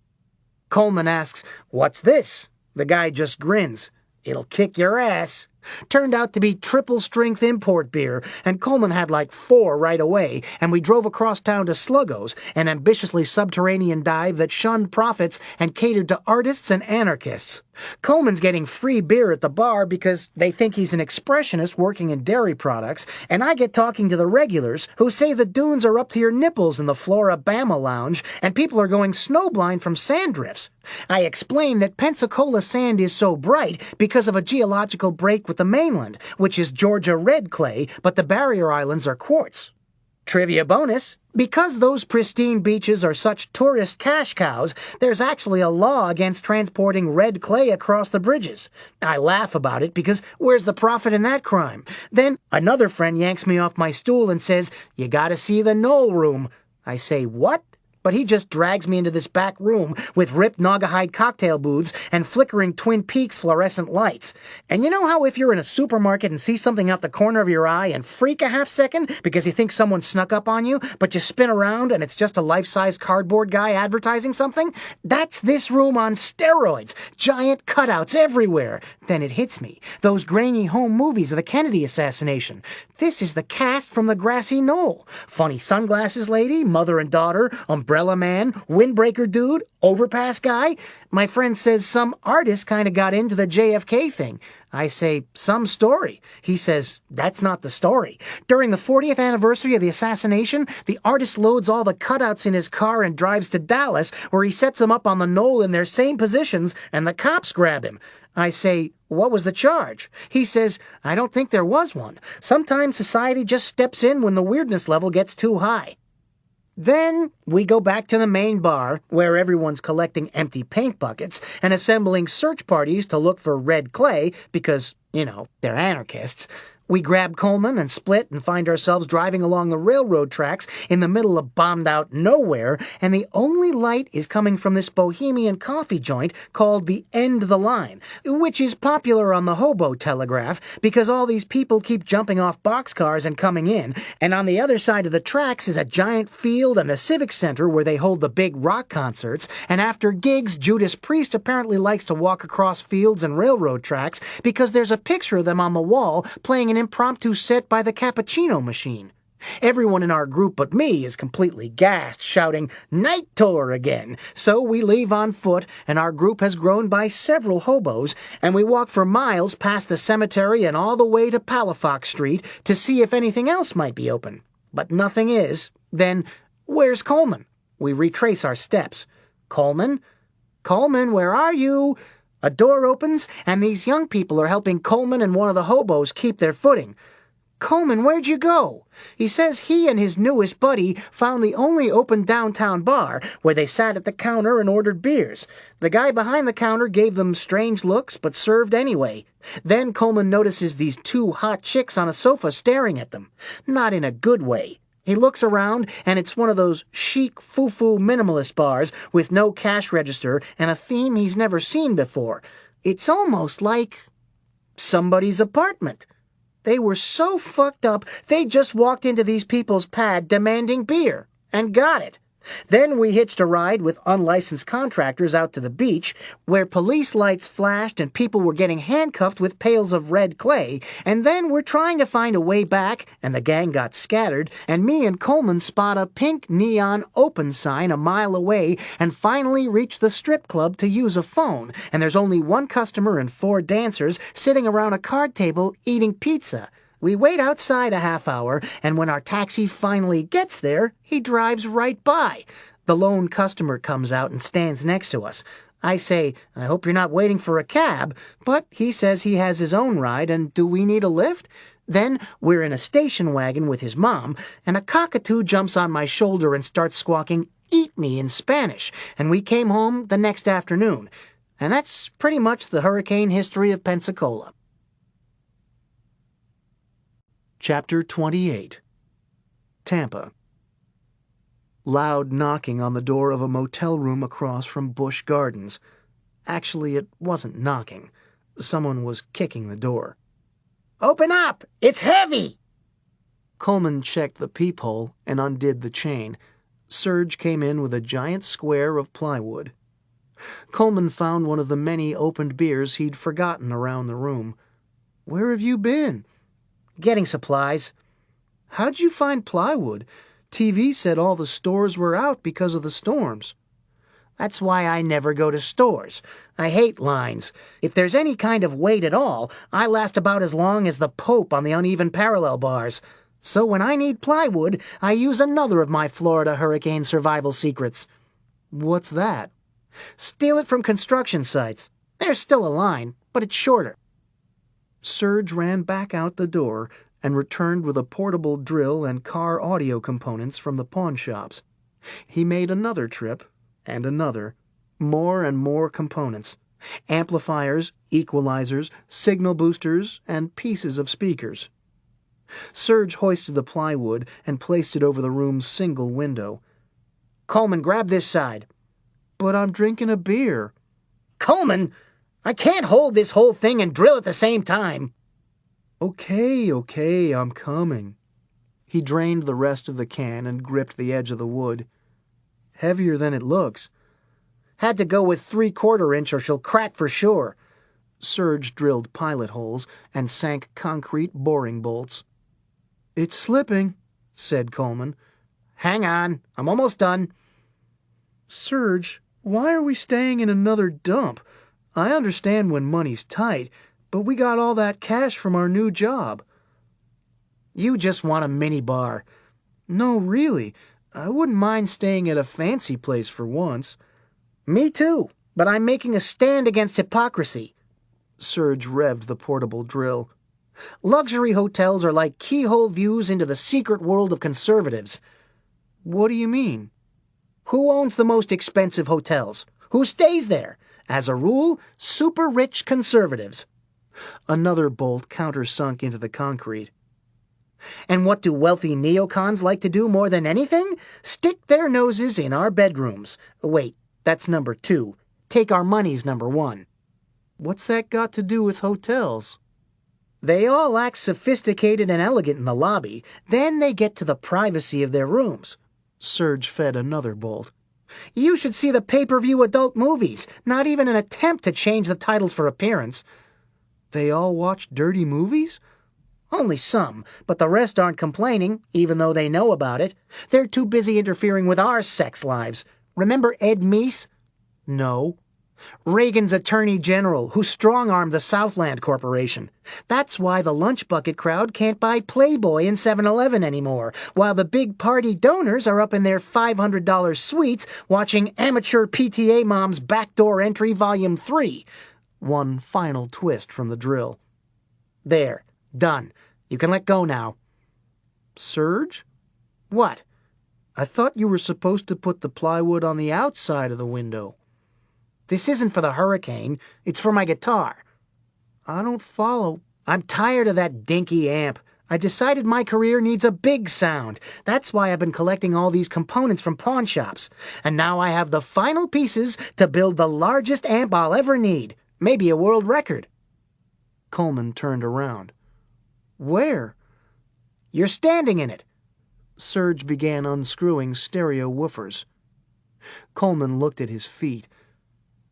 Coleman asks, "What's this?" The guy just grins. "It'll kick your ass." Turned out to be triple-strength import beer, and Coleman had like 4 right away, and we drove across town to Sluggo's, an ambitiously subterranean dive that shunned profits and catered to artists and anarchists. Coleman's getting free beer at the bar because they think he's an expressionist working in dairy products, and I get talking to the regulars who say the dunes are up to your nipples in the Flora-Bama lounge, and people are going snowblind from sand drifts. I explain that Pensacola sand is so bright because of a geological break with the mainland, which is Georgia red clay, but the barrier islands are quartz. Trivia bonus, because those pristine beaches are such tourist cash cows, there's actually a law against transporting red clay across the bridges. I laugh about it because where's the profit in that crime? Then another friend yanks me off my stool and says, "You gotta see the Knoll room." I say, "What?" but he just drags me into this back room with ripped Naugahyde cocktail booths and flickering Twin Peaks fluorescent lights. And you know how if you're in a supermarket and see something out the corner of your eye and freak a half second because you think someone snuck up on you, but you spin around and it's just a life-size cardboard guy advertising something? That's this room on steroids. Giant cutouts everywhere. Then it hits me. Those grainy home movies of the Kennedy assassination. This is the cast from the grassy knoll. Funny sunglasses lady, mother and daughter, umbrella man, windbreaker dude, overpass guy. My friend says some artist kind of got into the JFK thing. I say, some story. He says, that's not the story. During the 40th anniversary of the assassination, the artist loads all the cutouts in his car and drives to Dallas, where he sets them up on the knoll in their same positions, and the cops grab him. I say, what was the charge? He says, I don't think there was one. Sometimes society just steps in when the weirdness level gets too high. Then we go back to the main bar, where everyone's collecting empty paint buckets and assembling search parties to look for red clay because, they're anarchists. We grab Coleman and split and find ourselves driving along the railroad tracks in the middle of bombed-out nowhere, and the only light is coming from this bohemian coffee joint called the End the Line, which is popular on the hobo telegraph because all these people keep jumping off boxcars and coming in, and on the other side of the tracks is a giant field and a civic center where they hold the big rock concerts, and after gigs, Judas Priest apparently likes to walk across fields and railroad tracks because there's a picture of them on the wall playing an impromptu set by the Cappuccino Machine. Everyone in our group but me is completely gassed, shouting, "Night tour again!" So we leave on foot, and our group has grown by several hobos, and we walk for miles past the cemetery and all the way to Palafox Street to see if anything else might be open. But nothing is. Then, where's Coleman? We retrace our steps. Coleman? Coleman, where are you? A door opens, and these young people are helping Coleman and one of the hobos keep their footing. Coleman, where'd you go? He says he and his newest buddy found the only open downtown bar where they sat at the counter and ordered beers. The guy behind the counter gave them strange looks, but served anyway. Then Coleman notices these two hot chicks on a sofa staring at them. Not in a good way. He looks around, and it's one of those chic, foo-foo minimalist bars with no cash register and a theme he's never seen before. It's almost like somebody's apartment. They were so fucked up, they just walked into these people's pad demanding beer, and got it. Then we hitched a ride with unlicensed contractors out to the beach, where police lights flashed and people were getting handcuffed with pails of red clay, and then we're trying to find a way back, and the gang got scattered, and me and Coleman spot a pink neon open sign a mile away, and finally reach the strip club to use a phone, and there's only one customer and 4 dancers sitting around a card table eating pizza. We wait outside a half hour, and when our taxi finally gets there, he drives right by. The lone customer comes out and stands next to us. I say, I hope you're not waiting for a cab, but he says he has his own ride, and do we need a lift? Then we're in a station wagon with his mom, and a cockatoo jumps on my shoulder and starts squawking, "Eat me," in Spanish, and we came home the next afternoon. And that's pretty much the hurricane history of Pensacola.
Chapter 28. Tampa. Loud knocking on the door of a motel room across from Busch Gardens. Actually, it wasn't knocking. Someone was kicking the door.
Open up! It's heavy!
Coleman checked the peephole and undid the chain. Serge came in with a giant square of plywood. Coleman found one of the many opened beers he'd forgotten around the room. "Where have you been?"
Getting supplies.
"How'd you find plywood? TV said all the stores were out because of the storms."
That's why I never go to stores. I hate lines. If there's any kind of wait at all, I last about as long as the Pope on the uneven parallel bars. So when I need plywood, I use another of my Florida hurricane survival secrets.
"What's that?"
Steal it from construction sites. There's still a line, but it's shorter.
Serge ran back out the door and returned with a portable drill and car audio components from the pawn shops. He made another trip, and another, more and more components. Amplifiers, equalizers, signal boosters, and pieces of speakers. Serge hoisted the plywood and placed it over the room's single window.
Coleman, grab this side.
But I'm drinking a beer.
Coleman, I can't hold this whole thing and drill at the same time.
Okay, I'm coming. He drained the rest of the can and gripped the edge of the wood. Heavier than it looks.
Had to go with 3/4 inch or she'll crack for sure.
Serge drilled pilot holes and sank concrete boring bolts. It's slipping, said Coleman.
Hang on, I'm almost done.
Serge, why are we staying in another dump? I understand when money's tight, but we got all that cash from our new job.
You just want a mini bar.
No, really. I wouldn't mind staying at a fancy place for once.
Me too, but I'm making a stand against hypocrisy.
Serge revved the portable drill.
Luxury hotels are like keyhole views into the secret world of conservatives.
What do you mean?
Who owns the most expensive hotels? Who stays there? As a rule, super rich conservatives.
Another bolt countersunk into the concrete.
And what do wealthy neocons like to do more than anything? Stick their noses in our bedrooms. Wait, that's number 2. Take our money's number 1.
What's that got to do with hotels?
They all act sophisticated and elegant in the lobby. Then they get to the privacy of their rooms.
Serge fed another bolt.
You should see the pay-per-view adult movies. Not even an attempt to change the titles for appearance.
They all watch dirty movies?
Only some, but the rest aren't complaining, even though they know about it. They're too busy interfering with our sex lives. Remember Ed Meese?
No.
Reagan's attorney general, who strong-armed the Southland Corporation. That's why the lunch bucket crowd can't buy Playboy in 7-Eleven anymore, while the big party donors are up in their $500 suites watching Amateur PTA Mom's Backdoor Entry Volume 3.
One final twist from the drill.
There. Done. You can let go now.
Serge?
What?
I thought you were supposed to put the plywood on the outside of the window.
This isn't for the hurricane. It's for my guitar.
I don't follow.
I'm tired of that dinky amp. I decided my career needs a big sound. That's why I've been collecting all these components from pawn shops. And now I have the final pieces to build the largest amp I'll ever need. Maybe a world record.
Coleman turned around. Where?
You're standing in it.
Serge began unscrewing stereo woofers. Coleman looked at his feet.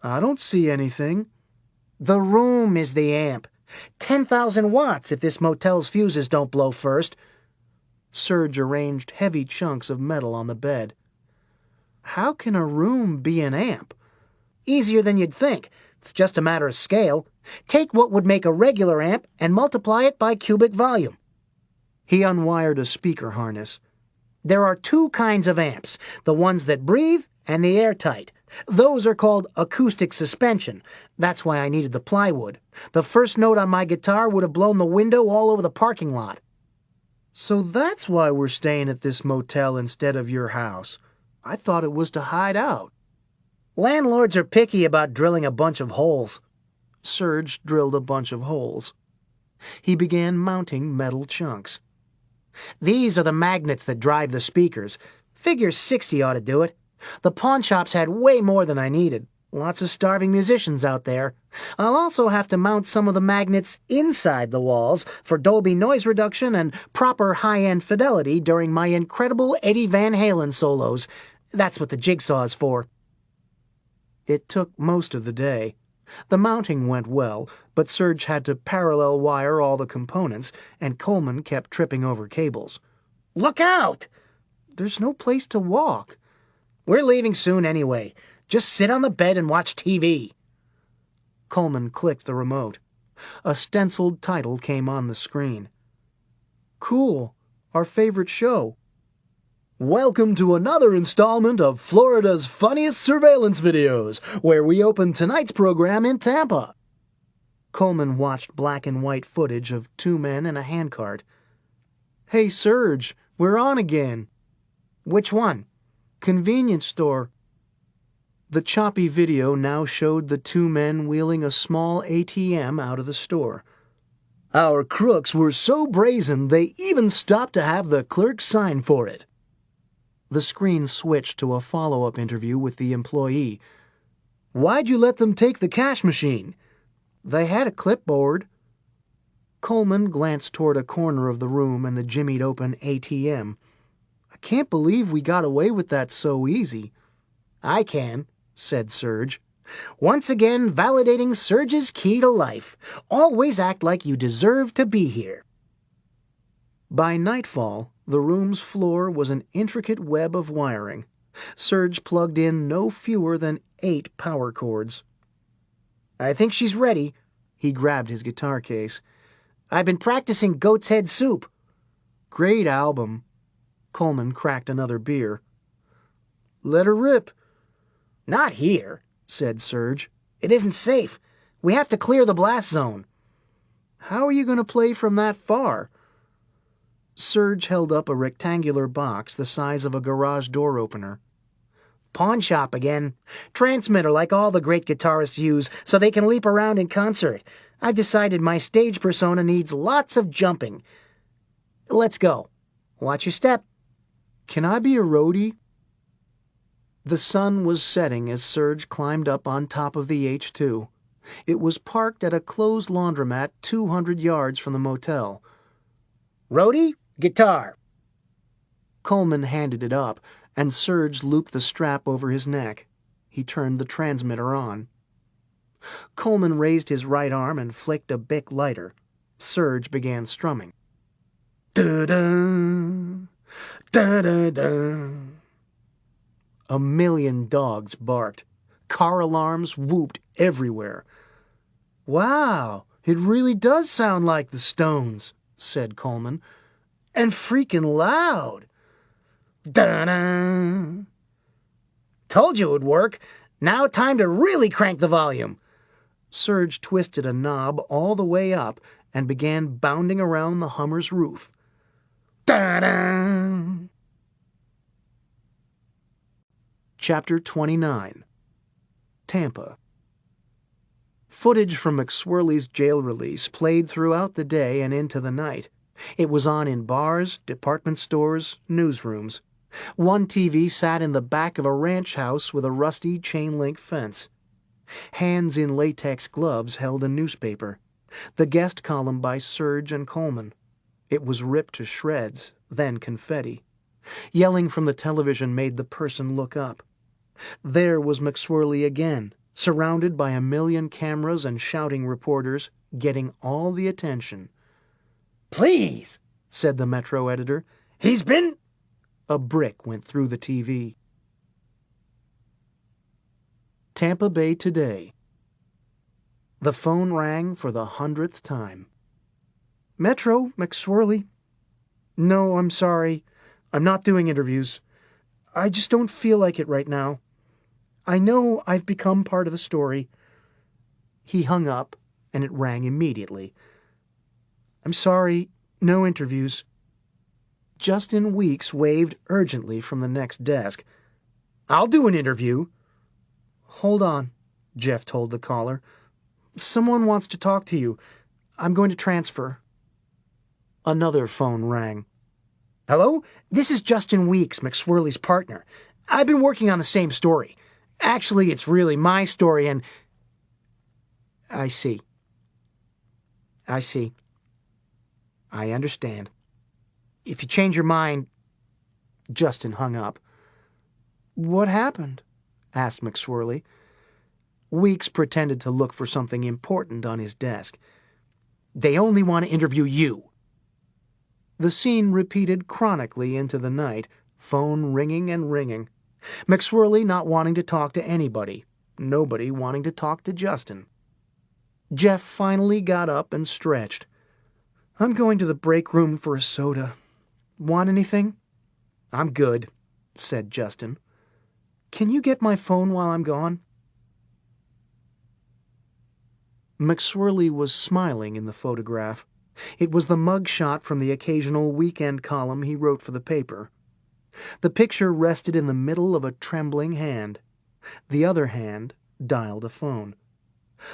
I don't see anything.
The room is the amp. 10,000 watts if this motel's fuses don't blow first.
Serge arranged heavy chunks of metal on the bed. How can a room be an amp?
Easier than you'd think. It's just a matter of scale. Take what would make a regular amp and multiply it by cubic volume.
He unwired a speaker harness.
There are 2 kinds of amps, the ones that breathe and the airtight. Those are called acoustic suspension. That's why I needed the plywood. The first note on my guitar would have blown the window all over the parking lot.
So that's why we're staying at this motel instead of your house. I thought it was to hide out.
Landlords are picky about drilling a bunch of holes.
Serge drilled a bunch of holes. He began mounting metal chunks.
These are the magnets that drive the speakers. Figure 60 ought to do it. The pawn shops had way more than I needed. Lots of starving musicians out there. I'll also have to mount some of the magnets inside the walls for Dolby noise reduction and proper high-end fidelity during my incredible Eddie Van Halen solos. That's what the jigsaw's for.
It took most of the day. The mounting went well, but Serge had to parallel wire all the components, and Coleman kept tripping over cables.
Look out!
There's no place to walk.
We're leaving soon anyway. Just sit on the bed and watch TV.
Coleman clicked the remote. A stenciled title came on the screen. Cool. Our favorite show. Welcome to another installment of Florida's Funniest Surveillance Videos, where we open tonight's program in Tampa. Coleman watched black and white footage of 2 men and a handcart. Hey, Serge, we're on again.
Which one?
Convenience store. The choppy video now showed the 2 men wheeling a small ATM out of the store. Our crooks were so brazen they even stopped to have the clerk sign for it.
The screen switched to a follow-up interview with the employee. "Why'd you let them take the cash machine?" "They had a clipboard." Coleman glanced toward a corner of the room and the jimmied open ATM. "I can't believe we got away with that so easy."
"I can," said Serge. "Once again validating Serge's key to life. Always act like you deserve to be here."
By nightfall, the room's floor was an intricate web of wiring. Serge plugged in no fewer than 8 power cords.
"I think she's ready."
He grabbed his guitar case.
"I've been practicing Goat's Head Soup."
"Great album." Coleman cracked another beer. "Let her rip."
"Not here,"
said Serge.
"It isn't safe. We have to clear the blast zone."
"How are you going to play from that far?" Serge held up a rectangular box the size of a garage door opener.
"Pawn shop again. Transmitter like all the great guitarists use so they can leap around in concert. I've decided my stage persona needs lots of jumping. Let's go. Watch your step."
"Can I be a roadie?" The sun was setting as Serge climbed up on top of the H2. It was parked at a closed laundromat 200 yards from the motel.
"Roadie, guitar."
Coleman handed it up, and Serge looped the strap over his neck. He turned the transmitter on. Coleman raised his right arm and flicked a Bic lighter. Serge began strumming. Da-da, da-da-da. A million dogs barked. Car alarms whooped everywhere. "Wow, it really does sound like the Stones," said Coleman. "And freaking loud."
Da-da. "Told you it would work. Now time to really crank the volume."
Serge twisted a knob all the way up and began bounding around the Hummer's roof.
Da-da.
Chapter 29. Tampa. Footage from McSwirly's jail release played throughout the day and into the night. It was on in bars, department stores, newsrooms. One TV sat in the back of a ranch house with a rusty chain-link fence. Hands in latex gloves held a newspaper, the guest column by Serge and Coleman. It was ripped to shreds, then confetti. Yelling from the television made the person look up. There was McSwirly again, surrounded by a million cameras and shouting reporters, getting all the attention.
"Please,"
said the Metro editor.
"He's been—"
A brick went through the TV. Tampa Bay Today. The phone rang for the 100th time. "Metro, McSwirly." "No, I'm sorry. I'm not doing interviews. I just don't feel like it right now. I know I've become part of the story." He hung up, and it rang immediately. "I'm sorry, no interviews." Justin Weeks waved urgently from the next desk. "I'll do an interview." "Hold on," Jeff told the caller. "Someone wants to talk to you. I'm going to transfer." Another phone rang.
"Hello? This is Justin Weeks, McSwirly's partner. I've been working on the same story. Actually, it's really my story and—"
I see. I understand. If you change your mind..." Justin hung up. "What happened?" asked McSwirly. Weeks pretended to look for something important on his desk.
"They only want to interview you."
The scene repeated chronically into the night, phone ringing and ringing. McSwirly not wanting to talk to anybody, nobody wanting to talk to Justin. Jeff finally got up and stretched. "I'm going to the break room for a soda. Want anything?" "I'm good," said Justin. "Can you get my phone while I'm gone?" McSwirly was smiling in the photograph. It was the mug shot from the occasional weekend column he wrote for the paper. The picture rested in the middle of a trembling hand. The other hand dialed a phone.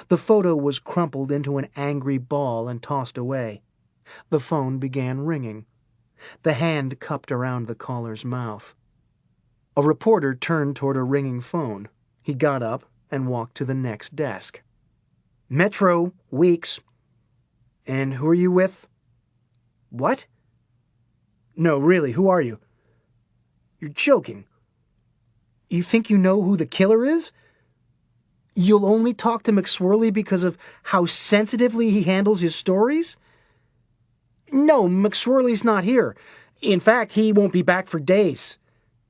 The photo was crumpled into an angry ball and tossed away. The phone began ringing. The hand cupped around the caller's mouth.
A reporter turned toward a ringing phone. He got up and walked to the next desk.
Metro, Weeks. And who are you with? What? No, really, who are you? You're joking. You think you know who the killer is? You'll only talk to McSwirly because of how sensitively he handles his stories? No, McSwirly's not here. In fact, he won't be back for days.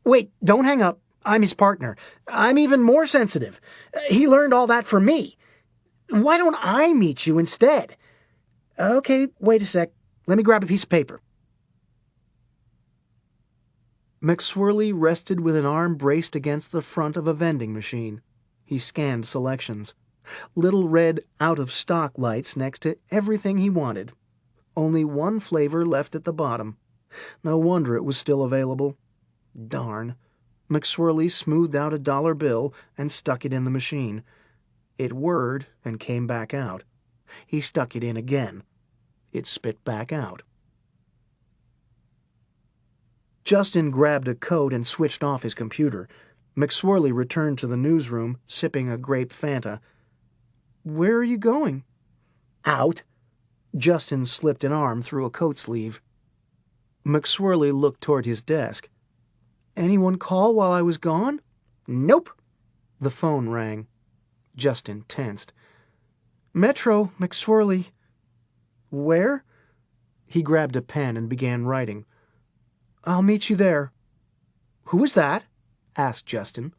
Wait, don't hang up. I'm his partner. I'm even more sensitive. He learned all that from me. Why don't I meet you instead? Okay, wait a sec. Let me grab a piece of paper.
McSwirly rested with an arm braced against the front of a vending machine. He scanned selections. Little red out-of-stock lights next to everything he wanted. Only one flavor left at the bottom. No wonder it was still available. Darn. McSwirly smoothed out a dollar bill and stuck it in the machine. It whirred and came back out. He stuck it in again. It spit back out. Justin grabbed a coat and switched off his computer. McSwirly returned to the newsroom, sipping a grape Fanta. "Where are you going?"
Out.
Justin slipped an arm through a coat sleeve. McSwirly looked toward his desk. "Anyone call while I was gone?"
Nope.
The phone rang. Justin tensed. "Metro, McSwirly." "Where?" He grabbed a pen and began writing. "I'll meet you there."
Who is that?
asked Justin.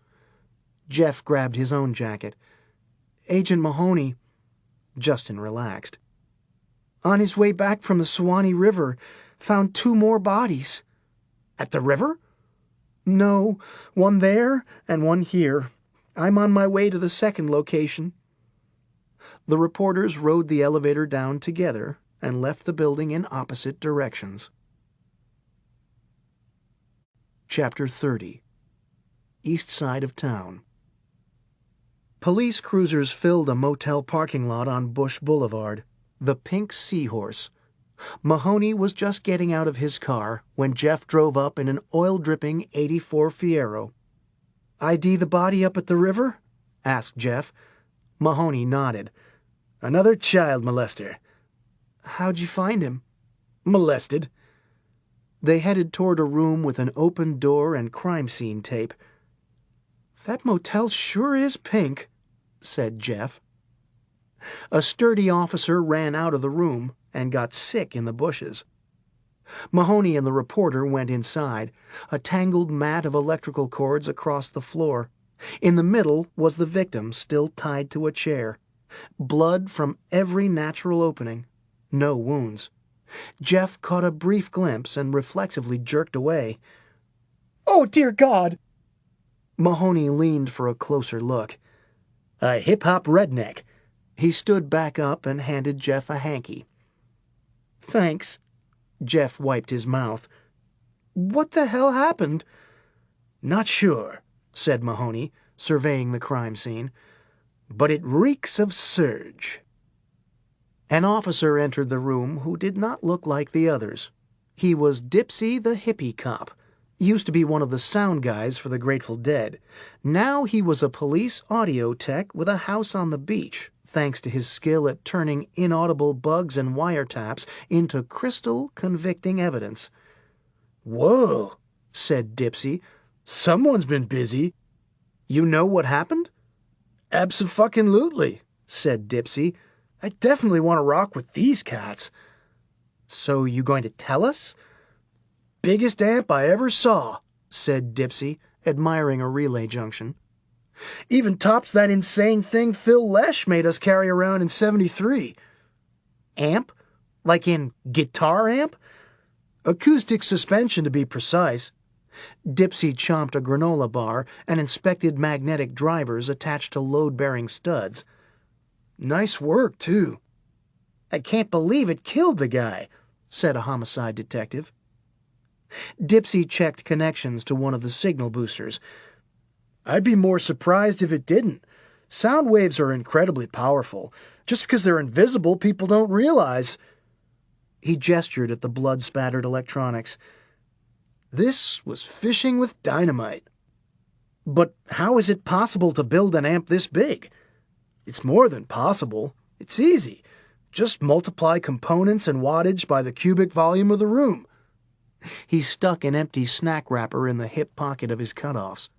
Jeff grabbed his own jacket. "Agent Mahoney." Justin relaxed. "On his way back from the Suwannee River, found 2 more bodies."
At the river?
"No, one there and one here. I'm on my way to the second location." The reporters rode the elevator down together and left the building in opposite directions. Chapter 30. East Side of Town. Police cruisers filled a motel parking lot on Bush Boulevard, the Pink Seahorse. Mahoney was just getting out of his car when Jeff drove up in an oil-dripping '84 Fiero. "ID the body up at the river?" asked Jeff. Mahoney nodded.
Another child molester.
"How'd you find him?"
Molested.
They headed toward a room with an open door and crime scene tape. "That motel sure is pink," said Jeff. A sturdy officer ran out of the room and got sick in the bushes. Mahoney and the reporter went inside, a tangled mat of electrical cords across the floor. In the middle was the victim, still tied to a chair. Blood from every natural opening. No wounds. Jeff caught a brief glimpse and reflexively jerked away.
Oh, dear God!
Mahoney leaned for a closer look.
A hip-hop redneck.
He stood back up and handed Jeff a hanky.
Thanks.
Jeff wiped his mouth. "What the hell happened?"
Not sure, said Mahoney, surveying the crime scene. But it reeks of Serge.
An officer entered the room who did not look like the others. He was Dipsy the hippie cop. Used to be one of the sound guys for the Grateful Dead. Now he was a police audio tech with a house on the beach, thanks to his skill at turning inaudible bugs and wiretaps into crystal convicting evidence.
"Whoa,"
said Dipsy.
"Someone's been busy."
"You know what happened?"
"Abso-fucking-lutely,"
said Dipsy.
"I definitely want to rock with these cats."
"So you going to tell us?"
"Biggest amp I ever saw,"
said Dipsy, admiring a relay junction.
"Even tops that insane thing Phil Lesh made us carry around in '73.
"Amp? Like in guitar amp?"
"Acoustic suspension, to be precise."
Dipsy chomped a granola bar and inspected magnetic drivers attached to load-bearing studs.
"Nice work, too."
"I can't believe it killed the guy," said a homicide detective. Dipsy checked connections to one of the signal boosters.
"I'd be more surprised if it didn't. Sound waves are incredibly powerful. Just because they're invisible, people don't realize."
He gestured at the blood-spattered electronics.
"This was fishing with dynamite."
But how is it possible to build an amp this big? It's more than possible. It's easy. Just multiply components and wattage by the cubic volume of the room. He stuck an empty snack wrapper in the hip pocket of his cutoffs.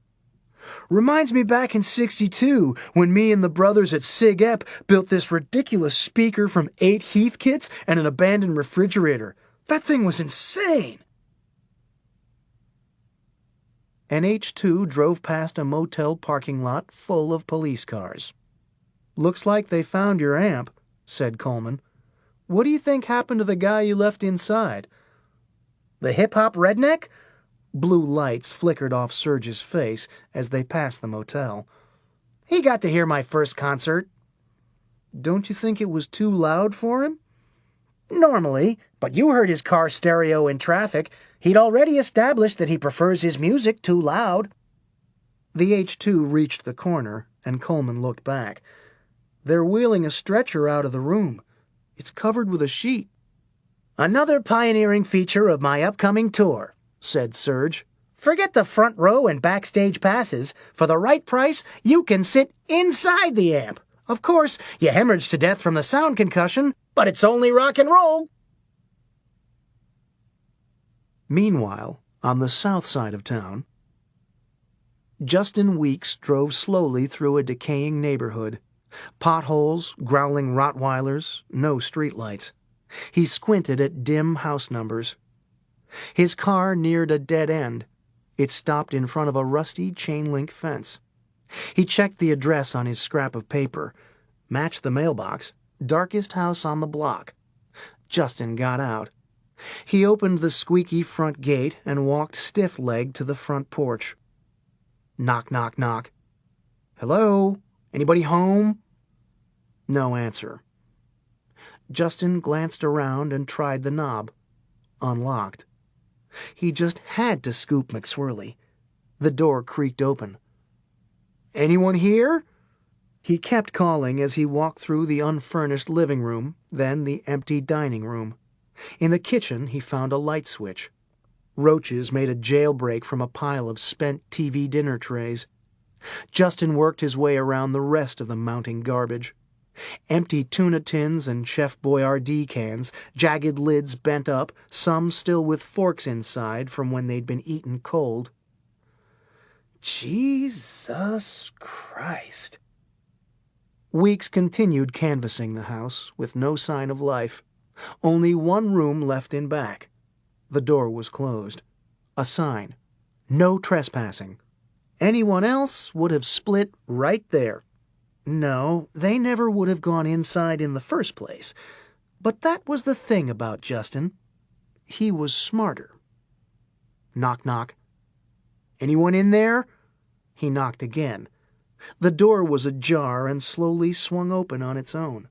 Reminds me back in '62 when me and the brothers at Sig Ep built this ridiculous speaker from 8 Heath kits and an abandoned refrigerator. That thing was insane! An H2 drove past a motel parking lot full of police cars. "Looks like they found your amp," said Coleman. "What do you think happened to the guy you left inside?"
The hip-hop redneck?
Blue lights flickered off Serge's face as they passed the motel.
He got to hear my first concert.
Don't you think it was too loud for him?
Normally, but you heard his car stereo in traffic. He'd already established that he prefers his music too loud.
The H2 reached the corner, and Coleman looked back. They're wheeling a stretcher out of the room. It's covered with a sheet.
Another pioneering feature of my upcoming tour, said Serge. Forget the front row and backstage passes. For the right price, you can sit inside the amp. Of course, you hemorrhage to death from the sound concussion, but it's only rock and roll.
Meanwhile, on the south side of town, Justin Weeks drove slowly through a decaying neighborhood. Potholes, growling Rottweilers, no streetlights. He squinted at dim house numbers. His car neared a dead end. It stopped in front of a rusty chain-link fence. He checked the address on his scrap of paper. Matched the mailbox. Darkest house on the block. Justin got out. He opened the squeaky front gate and walked stiff-legged to the front porch. Knock, knock, knock. "Hello? Anybody home?" No answer. Justin glanced around and tried the knob. Unlocked. He just had to scoop McSwirly. The door creaked open. "Anyone here?" He kept calling as he walked through the unfurnished living room, then the empty dining room. In the kitchen, he found a light switch. Roaches made a jailbreak from a pile of spent TV dinner trays. Justin worked his way around the rest of the mounting garbage. Empty tuna tins and Chef Boyardee cans, jagged lids bent up, some still with forks inside from when they'd been eaten cold. Jesus Christ. Weeks continued canvassing the house, with no sign of life. Only one room left in back. The door was closed. A sign. No trespassing. Anyone else would have split right there. No, they never would have gone inside in the first place. But that was the thing about Justin. He was smarter. Knock, knock. "Anyone in there?" He knocked again. The door was ajar and slowly swung open on its own.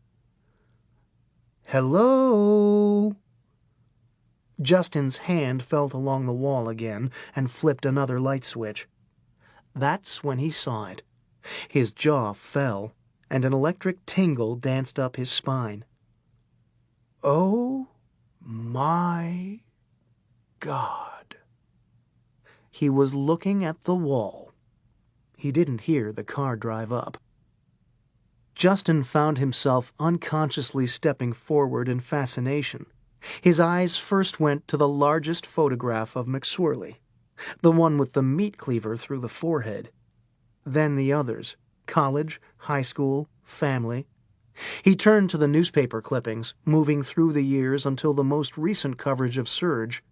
"Hello?" Justin's hand felt along the wall again and flipped another light switch. That's when he saw it. His jaw fell, and an electric tingle danced up his spine. Oh my God. He was looking at the wall. He didn't hear the car drive up. Justin found himself unconsciously stepping forward in fascination. His eyes first went to the largest photograph of McSwirly, the one with the meat cleaver through the forehead. Then the others, college, high school, family. He turned to the newspaper clippings, moving through the years until the most recent coverage of Serge.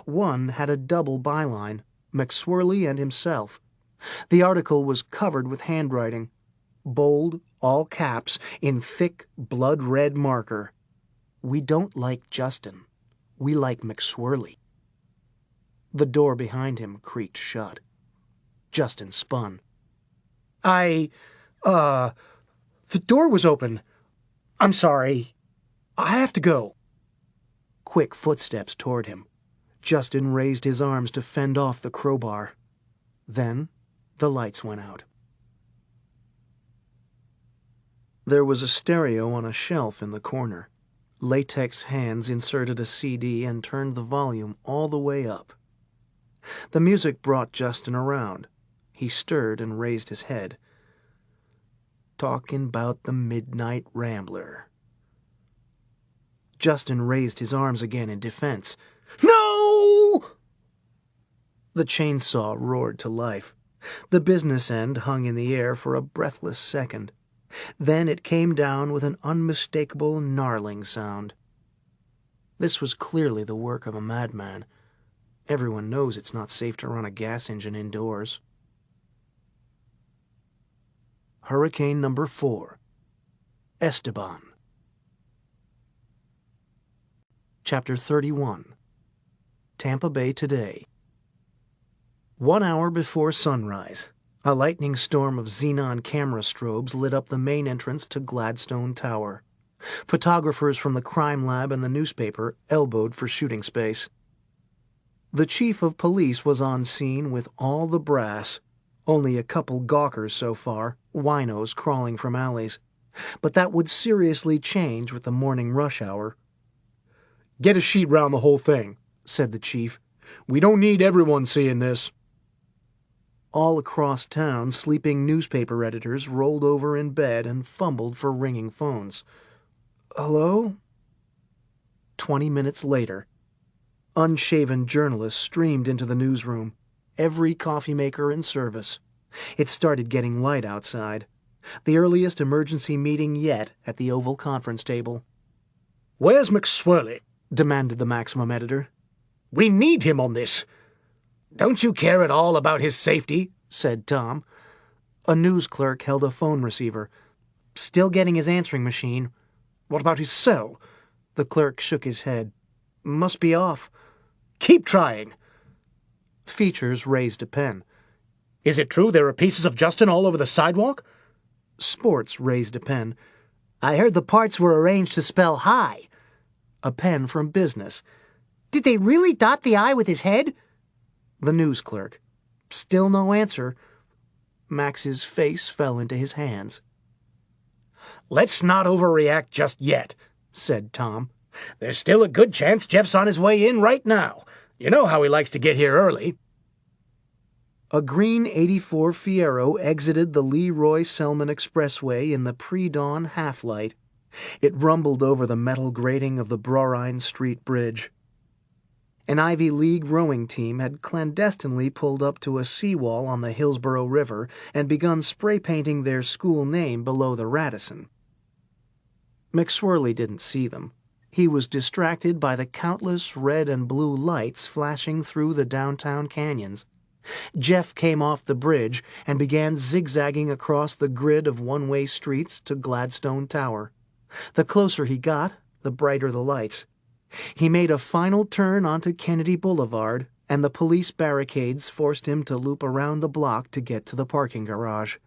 One had a double byline, McSwirly and himself. The article was covered with handwriting. Bold, all caps, in thick, blood-red marker. "We don't like Justin. We like McSwirly." The door behind him creaked shut. Justin spun. The door was open. I'm sorry. I have to go." Quick footsteps toward him. Justin raised his arms to fend off the crowbar. Then the lights went out. There was a stereo on a shelf in the corner. Latex hands inserted a CD and turned the volume all the way up. The music brought Justin around.
He stirred and raised his head. Talking about the Midnight Rambler. Justin raised his arms again in defense. No! The chainsaw roared to life. The business end hung in the air for a breathless second. Then it came down with an unmistakable gnarling sound. This was clearly the work of a madman. Everyone knows it's not safe to run a gas engine indoors. Hurricane number 4. Esteban. Chapter 31. Tampa Bay Today. 1 hour before sunrise, a lightning storm of xenon camera strobes lit up the main entrance to Gladstone Tower. Photographers from the crime lab and the newspaper elbowed for shooting space. The chief of police was on scene with all the brass. Only a couple gawkers so far, winos crawling from alleys. But that would seriously change with the morning rush hour.
"Get a sheet round the whole thing," said the chief. "We don't need everyone seeing this."
All across town, sleeping newspaper editors rolled over in bed and fumbled for ringing phones. Hello? 20 minutes later, unshaven journalists streamed into the newsroom, every coffee maker in service. It started getting light outside. The earliest emergency meeting yet at the Oval Conference table.
"Where's McSwirly?"
demanded the Maximum editor.
"We need him on this."
"Don't you care at all about his safety?"
said Tom. A news clerk held a phone receiver. Still getting his answering machine.
"What about his cell?"
The clerk shook his head. "Must be off."
"Keep trying."
Features raised a pen.
"Is it true there are pieces of Justin all over the sidewalk?"
Sports raised a pen.
I heard the parts were arranged to spell hi.
A pen from Business.
Did they really dot the I with his head?
The news clerk. Still no answer. Max's face fell into his hands.
"Let's not overreact just yet," said Tom. "There's still a good chance Jeff's on his way in right now. You know how he likes to get here early."
A green '84 Fiero exited the Leroy Selman Expressway in the pre-dawn half-light. It rumbled over the metal grating of the Brorine Street Bridge. An Ivy League rowing team had clandestinely pulled up to a seawall on the Hillsborough River and begun spray-painting their school name below the Radisson. McSwirly didn't see them. He was distracted by the countless red and blue lights flashing through the downtown canyons. Jeff came off the bridge and began zigzagging across the grid of one-way streets to Gladstone Tower. The closer he got, the brighter the lights. He made a final turn onto Kennedy Boulevard, and the police barricades forced him to loop around the block to get to the parking garage.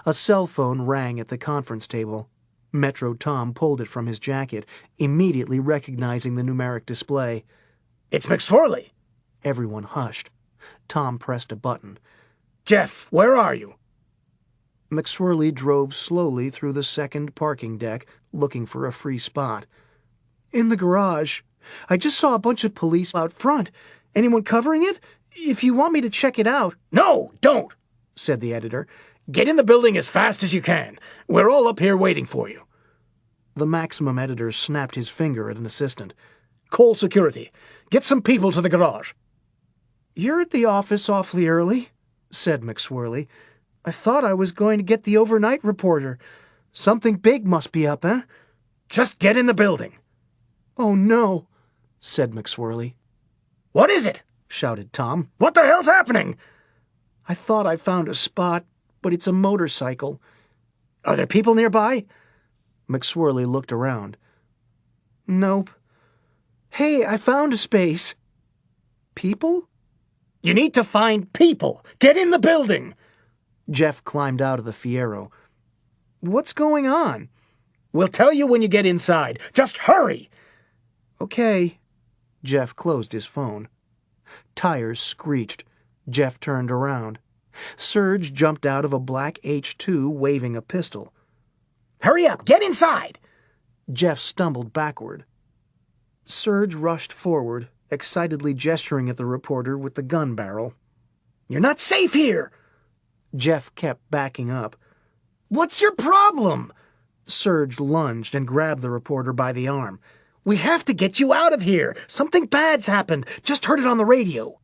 A cell phone rang at the conference table. Metro Tom pulled it from his jacket, immediately recognizing the numeric display.
"It's McSwirly."
Everyone hushed. Tom pressed a button.
"Jeff, where are you?"
McSwirly drove slowly through the second parking deck, looking for a free spot. "In the garage. I just saw a bunch of police out front. Anyone covering it? If you want me to check it out—"
"No, don't," said the editor. "Get in the building as fast as you can. We're all up here waiting for you."
The Maximum editor snapped his finger at an assistant.
"Call security. Get some people to the garage."
"You're at the office awfully early," said McSwirly. "I thought I was going to get the overnight reporter. Something big must be up, eh?"
"Just get in the building."
"Oh, no," said McSwirly.
"What is it?"
shouted Tom.
"What the hell's happening?"
"I thought I found a spot, but it's a motorcycle."
"Are there people nearby?"
McSwirly looked around. "Nope. Hey, I found a space." "People?"
"You need to find people. Get in the building."
Jeff climbed out of the Fiero. "What's going on?"
"We'll tell you when you get inside. Just hurry."
"Okay." Jeff closed his phone. Tires screeched. Jeff turned around. Serge jumped out of a black H2 waving a pistol.
"Hurry up! Get inside!"
Jeff stumbled backward. Serge rushed forward, excitedly gesturing at the reporter with the gun barrel.
You're not safe here! Jeff kept backing up. What's your problem? Serge lunged and grabbed the reporter by the arm. We have to get you out of here! Something bad's happened! Just heard it on the radio!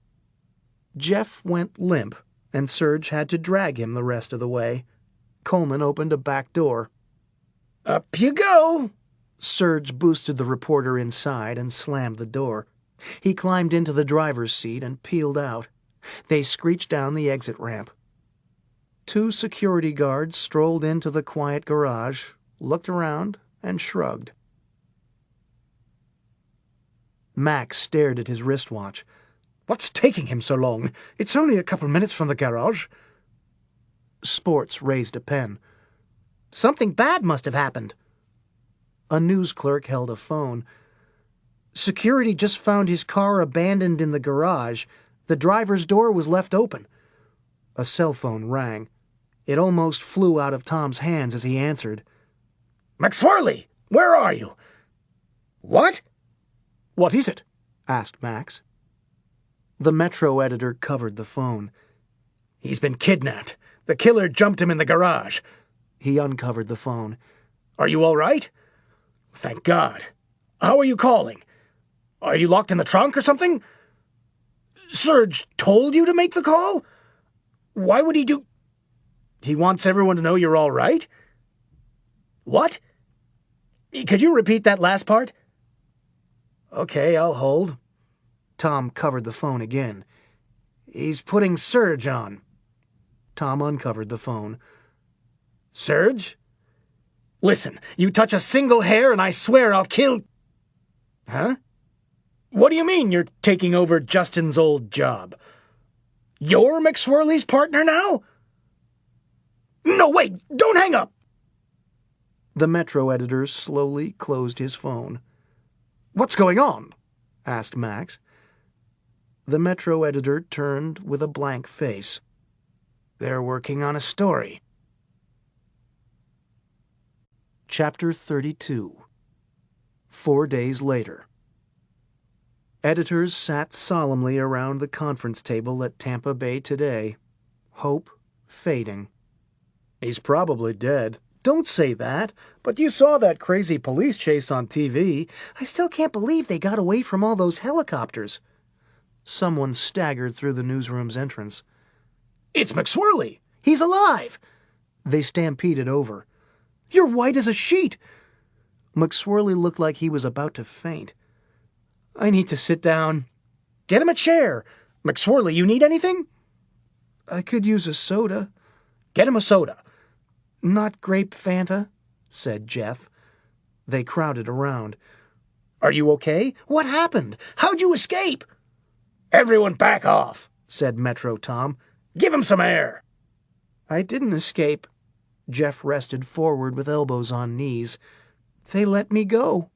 Jeff went limp, and Serge had to drag him the rest of the way. Coleman opened a back door. Up you go! Serge boosted the reporter inside and slammed the door. He climbed into the driver's seat and peeled out. They screeched down the exit ramp. 2 security guards strolled into the quiet garage, looked around, and shrugged. Max stared at his wristwatch. What's taking him so long? It's only a couple minutes from the garage. Sports raised a pen. Something bad must have happened. A news clerk held a phone. Security just found his car abandoned in the garage. The driver's door was left open. A cell phone rang. It almost flew out of Tom's hands as he answered. McSwirly, where are you? What? What is it? Asked Max. The Metro editor covered the phone. He's been kidnapped. The killer jumped him in the garage. He uncovered the phone. Are you all right? Thank God. How are you calling? Are you locked in the trunk or something? Serge told you to make the call? Why would he do... He wants everyone to know you're all right? What? Could you repeat that last part? Okay, I'll hold. Tom covered the phone again. He's putting Serge on. Tom uncovered the phone. Serge? Listen, you touch a single hair and I swear I'll kill... Huh? What do you mean you're taking over Justin's old job? You're McSwirly's partner now? No, wait, don't hang up! The Metro editor slowly closed his phone. What's going on? Asked Max. The Metro editor turned with a blank face. They're working on a story. Chapter 32. 4 days later. Editors sat solemnly around the conference table at Tampa Bay today. Hope fading. He's probably dead. Don't say that. But you saw that crazy police chase on TV. I still can't believe they got away from all those helicopters. Someone staggered through the newsroom's entrance. It's McSwirly! He's alive! They stampeded over. You're white as a sheet! McSwirly looked like he was about to faint. I need to sit down. Get him a chair. McSwirly, you need anything? I could use a soda. Get him a soda. Not grape Fanta, said Jeff. They crowded around. Are you okay? What happened? How'd you escape? Everyone back off, said Metro Tom. Give him some air. I didn't escape. Jeff rested forward with elbows on knees. They let me go.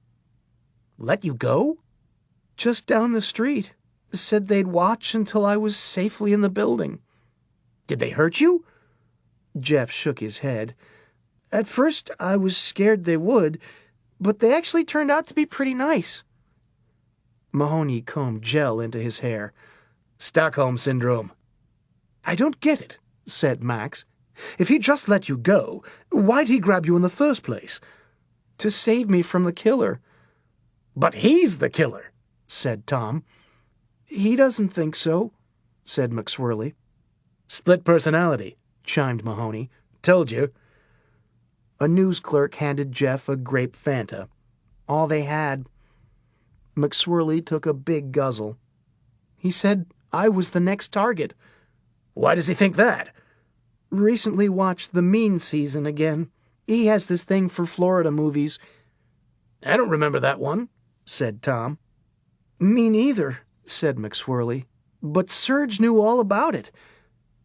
Let you go? Just down the street. Said they'd watch until I was safely in the building. Did they hurt you? Jeff shook his head. At first, I was scared they would, but they actually turned out to be pretty nice. Mahoney combed gel into his hair. Stockholm Syndrome. I don't get it, said Max. If he just let you go, why'd he grab you in the first place? To save me from the killer. But he's the killer, said Tom. He doesn't think so, said McSwirly. Split personality, chimed Mahoney. Told you. A news clerk handed Jeff a grape Fanta. All they had. McSwirly took a big guzzle. He said I was the next target. Why does he think that? Recently watched the Mean season again. He has this thing for Florida movies. I don't remember that one, said Tom. Me neither, said McSwirly. But Serge knew all about it.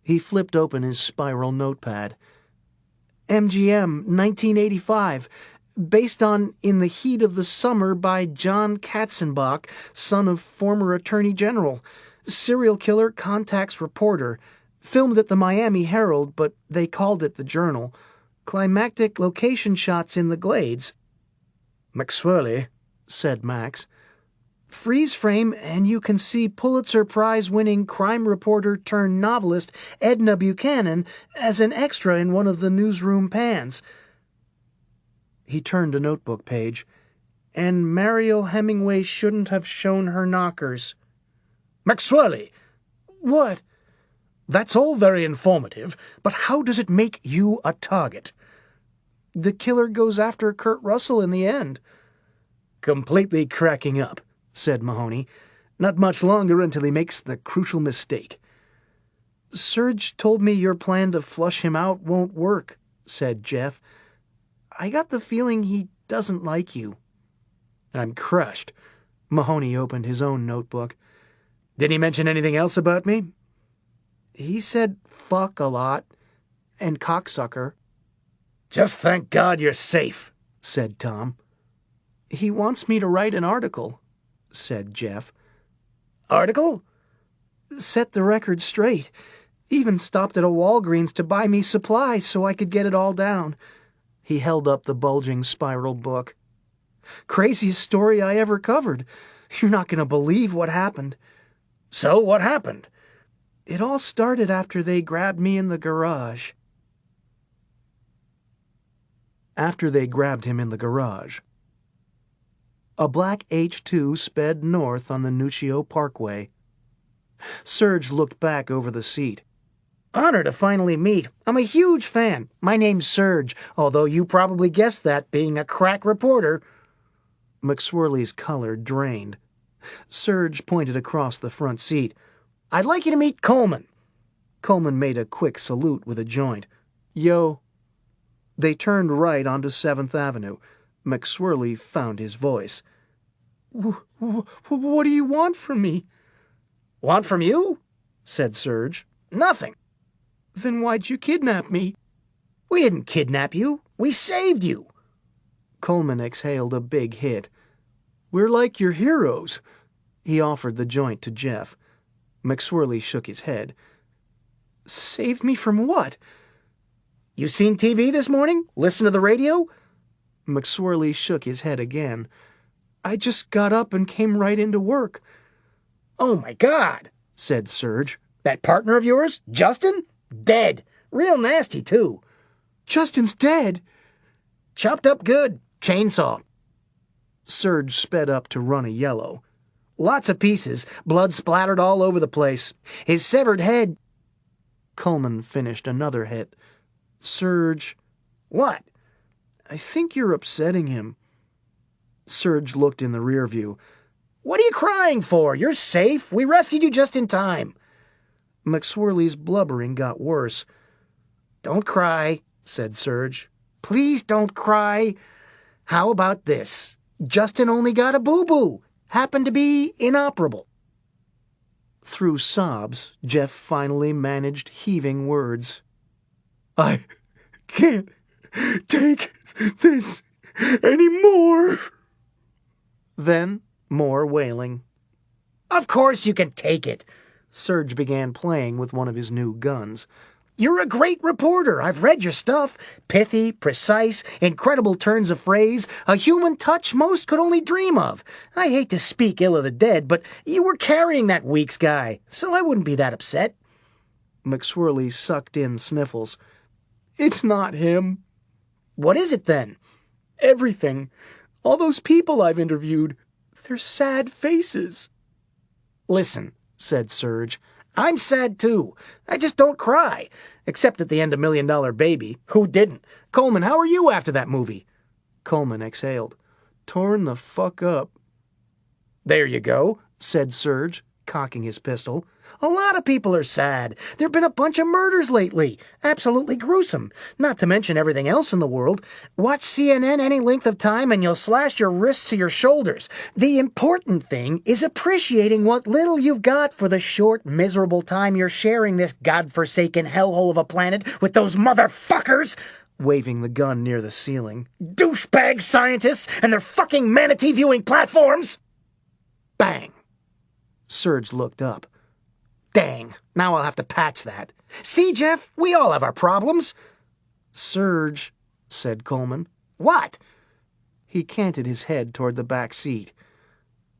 He flipped open his spiral notepad. MGM, 1985, based on In the Heat of the Summer by John Katzenbach, son of former Attorney General. Serial killer contacts reporter. Filmed at the Miami Herald, but they called it the Journal. Climactic location shots in the Glades. McSwirly, said Max.
freeze frame, and you can see Pulitzer Prize-winning crime reporter turned novelist Edna Buchanan as an extra in one of the newsroom pans. He turned a notebook page. And Mariel Hemingway shouldn't have shown her knockers.
Maxwelly!
What?
That's all very informative, but how does it make you a target?
The killer goes after Kurt Russell in the end.
Completely cracking up, said Mahoney. Not much longer until he makes the crucial mistake.
Serge told me your plan to flush him out won't work, said Jeff. I got the feeling he doesn't like you.
I'm crushed. Mahoney opened his own notebook. Did he mention anything else about me?
He said fuck a lot, and cocksucker.
Just thank God you're safe, said Tom.
He wants me to write an article, said Jeff.
Article?
Set the record straight. Even stopped at a Walgreens to buy me supplies so I could get it all down. He held up the bulging spiral book. Craziest story I ever covered. You're not going to believe what happened.
So what happened?
It all started after they grabbed me in the garage.
After they grabbed him in the garage. A black H2 sped north on the Nuccio Parkway. Serge looked back over the seat.
Honor to finally meet. I'm a huge fan. My name's Serge, although you probably guessed that, being a crack reporter.
McSwirly's color drained. Serge pointed across the front seat.
I'd like you to meet Coleman.
Coleman made a quick salute with a joint. Yo. They turned right onto 7th Avenue. McSwirly found his voice.
What do you want from me?
Want from you?
Said Serge.
Nothing.
Then why'd you kidnap me?
We didn't kidnap you. We saved you.
Coleman exhaled a big hit. We're like your heroes. He offered the joint to Jeff. McSwirly shook his head.
Saved me from what?
You seen TV this morning? Listen to the radio?
McSwirly shook his head again.
I just got up and came right into work.
Oh, my God,
said Serge.
That partner of yours, Justin? Dead. Real nasty, too.
Justin's dead.
Chopped up good. Chainsaw.
Serge sped up to run a yellow.
Lots of pieces. Blood splattered all over the place. His severed head...
Coleman finished another hit. Serge...
What?
I think you're upsetting him. Serge looked in the rear view.
What are you crying for? You're safe. We rescued you just in time.
McSwirly's blubbering got worse.
Don't cry, said Serge. Please don't cry. How about this? Justin only got a boo-boo. Happened to be inoperable.
Through sobs, Jeff finally managed heaving words. I can't take this anymore. Then, more wailing.
Of course you can take it.
Serge began playing with one of his new guns.
You're a great reporter. I've read your stuff. Pithy, precise, incredible turns of phrase, a human touch most could only dream of. I hate to speak ill of the dead, but you were carrying that Weeks guy, so I wouldn't be that upset.
McSwirly sucked in sniffles. It's not him.
What is it then?
Everything. All those people I've interviewed. They're sad faces.
Listen,
said Serge.
I'm sad too. I just don't cry. Except at the end of $1 Million Baby. Who didn't? Coleman, how are you after that movie?
Coleman exhaled. Torn the fuck up.
There you go,
said Serge, cocking his pistol.
A lot of people are sad. There've been a bunch of murders lately. Absolutely gruesome. Not to mention everything else in the world. Watch CNN any length of time and you'll slash your wrists to your shoulders. The important thing is appreciating what little you've got for the short, miserable time you're sharing this godforsaken hellhole of a planet with those motherfuckers,
waving the gun near the ceiling.
Douchebag scientists and their fucking manatee viewing platforms! Bang!
Serge looked up.
Dang, now I'll have to patch that. See, Jeff, we all have our problems.
Serge, said Coleman.
What?
He canted his head toward the back seat.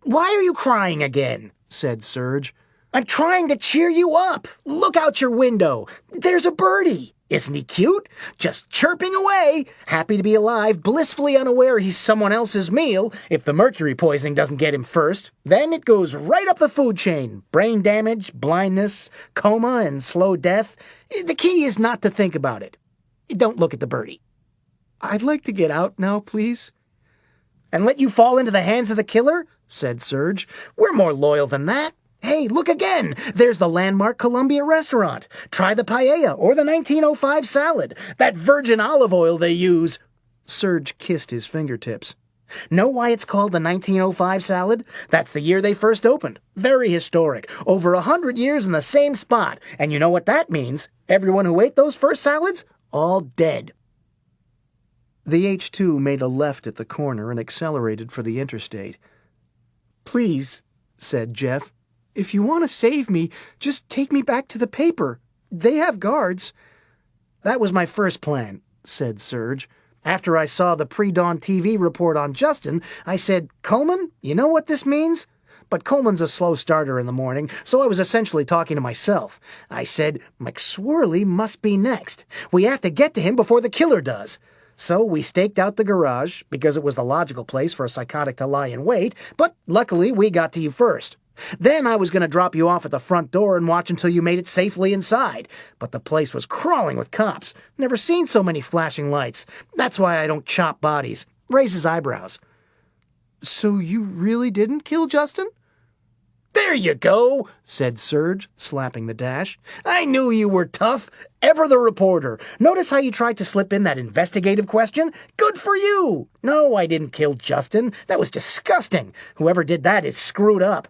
Why are you crying again?
said Serge.
I'm trying to cheer you up. Look out your window. There's a birdie. Isn't he cute? Just chirping away, happy to be alive, blissfully unaware he's someone else's meal if the mercury poisoning doesn't get him first. Then it goes right up the food chain. Brain damage, blindness, coma, and slow death. The key is not to think about it. Don't look at the birdie.
I'd like to get out now, please.
And let you fall into the hands of the killer? Said Serge. We're more loyal than that. Hey, look again! There's the landmark Columbia restaurant. Try the paella or the 1905 salad. That virgin olive oil they use.
Serge kissed his fingertips.
Know why it's called the 1905 salad? That's the year they first opened. Very historic. Over 100 years in the same spot. And you know what that means? Everyone who ate those first salads? All dead.
The H2 made a left at the corner and accelerated for the interstate.
Please, said Jeff. If you want to save me, just take me back to the paper. They have guards.
That was my first plan, said Serge. After I saw the pre-dawn TV report on Justin, I said, Coleman, you know what this means? But Coleman's a slow starter in the morning, so I was essentially talking to myself. I said, McSwirly must be next. We have to get to him before the killer does. So we staked out the garage, because it was the logical place for a psychotic to lie in wait, but luckily we got to you first. Then I was going to drop you off at the front door and watch until you made it safely inside. But the place was crawling with cops. Never seen so many flashing lights. That's why I don't chop bodies. Raises eyebrows.
So you really didn't kill Justin?
There you go, said Serge, slapping the dash. I knew you were tough. Ever the reporter. Notice how you tried to slip in that investigative question? Good for you. No, I didn't kill Justin. That was disgusting. Whoever did that is screwed up.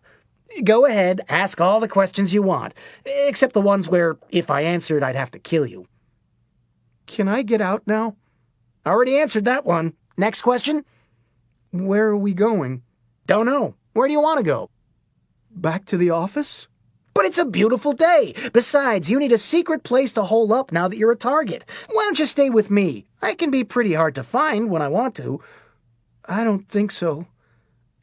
Go ahead, ask all the questions you want, except the ones where, if I answered, I'd have to kill you.
Can I get out now?
Already answered that one. Next question?
Where are we going?
Don't know. Where do you want to go?
Back to the office?
But it's a beautiful day. Besides, you need a secret place to hole up now that you're a target. Why don't you stay with me? I can be pretty hard to find when I want to.
I don't think so.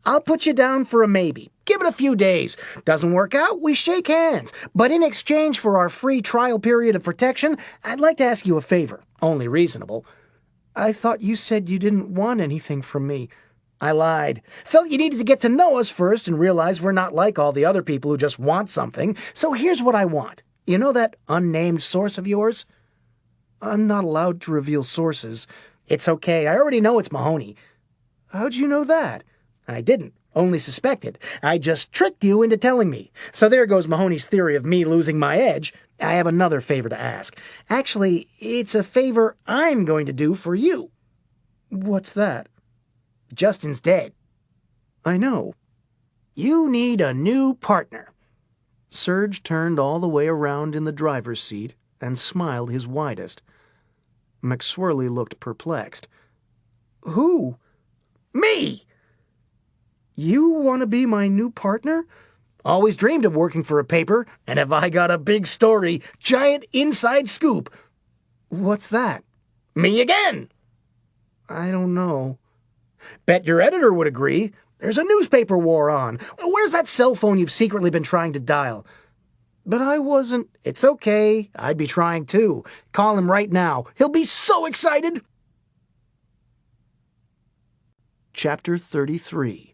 I'll put you down for a maybe. Give it a few days. Doesn't work out, we shake hands. But in exchange for our free trial period of protection, I'd like to ask you a favor. Only reasonable.
I thought you said you didn't want anything from me.
I lied. Felt you needed to get to know us first and realize we're not like all the other people who just want something. So here's what I want. You know that unnamed source of yours?
I'm not allowed to reveal sources.
It's okay. I already know it's Mahoney.
How'd you know that?
I didn't. Only suspected. I just tricked you into telling me. So there goes Mahoney's theory of me losing my edge. I have another favor to ask. Actually, it's a favor I'm going to do for you.
What's that?
Justin's dead.
I know.
You need a new partner.
Serge turned all the way around in the driver's seat and smiled his widest. McSwirly looked perplexed.
Who?
Me!
You want to be my new partner?
Always dreamed of working for a paper, and have I got a big story, giant inside scoop.
What's that?
Me again!
I don't know.
Bet your editor would agree. There's a newspaper war on. Where's that cell phone you've secretly been trying to dial?
But I wasn't.
It's okay. I'd be trying too. Call him right now. He'll be so excited.
Chapter 33.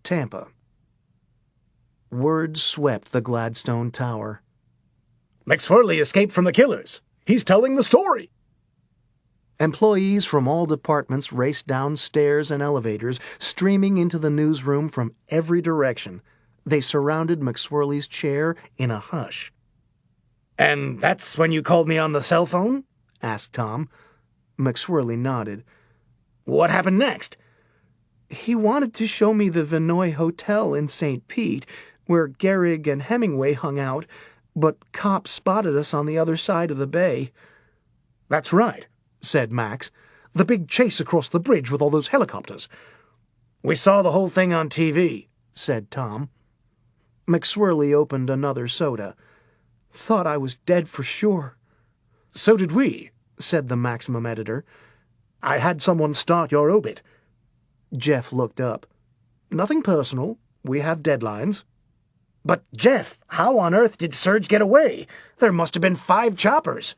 Tampa. Word swept the Gladstone Tower.
McSwirly escaped from the killers. He's telling the story.
Employees from all departments raced down stairs and elevators, streaming into the newsroom from every direction. They surrounded McSwirly's chair in a hush.
And that's when you called me on the cell phone?
Asked Tom. McSwirly nodded.
What happened next?
He wanted to show me the Vinoy Hotel in St. Pete, where Gehrig and Hemingway hung out, but cops spotted us on the other side of the bay.
That's right, said Max. The big chase across the bridge with all those helicopters. We saw the whole thing on TV, said Tom.
McSwirly opened another soda.
Thought I was dead for sure.
So did we, said the Maximum editor. I had someone start your obit.
Jeff looked up. Nothing personal. We have deadlines.
But, Jeff, how on earth did Serge get away? There must have been 5 choppers.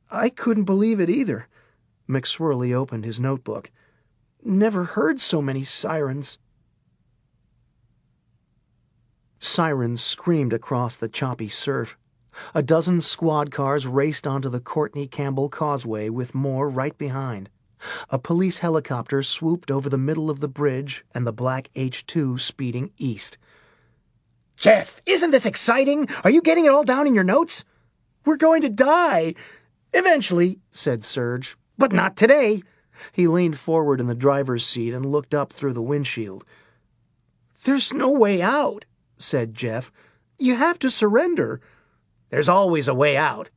I couldn't believe it either. McSwirly opened his notebook. Never heard so many sirens. Sirens screamed across the choppy surf. A dozen squad cars raced onto the Courtney Campbell Causeway with more right behind. A police helicopter swooped over the middle of the bridge and the black H-2 speeding east.
Jeff, isn't this exciting? Are you getting it all down in your notes?
We're going to die.
Eventually,
said Serge.
But not today.
He leaned forward in the driver's seat and looked up through the windshield. There's no way out, said Jeff. You have to surrender.
There's always a way out.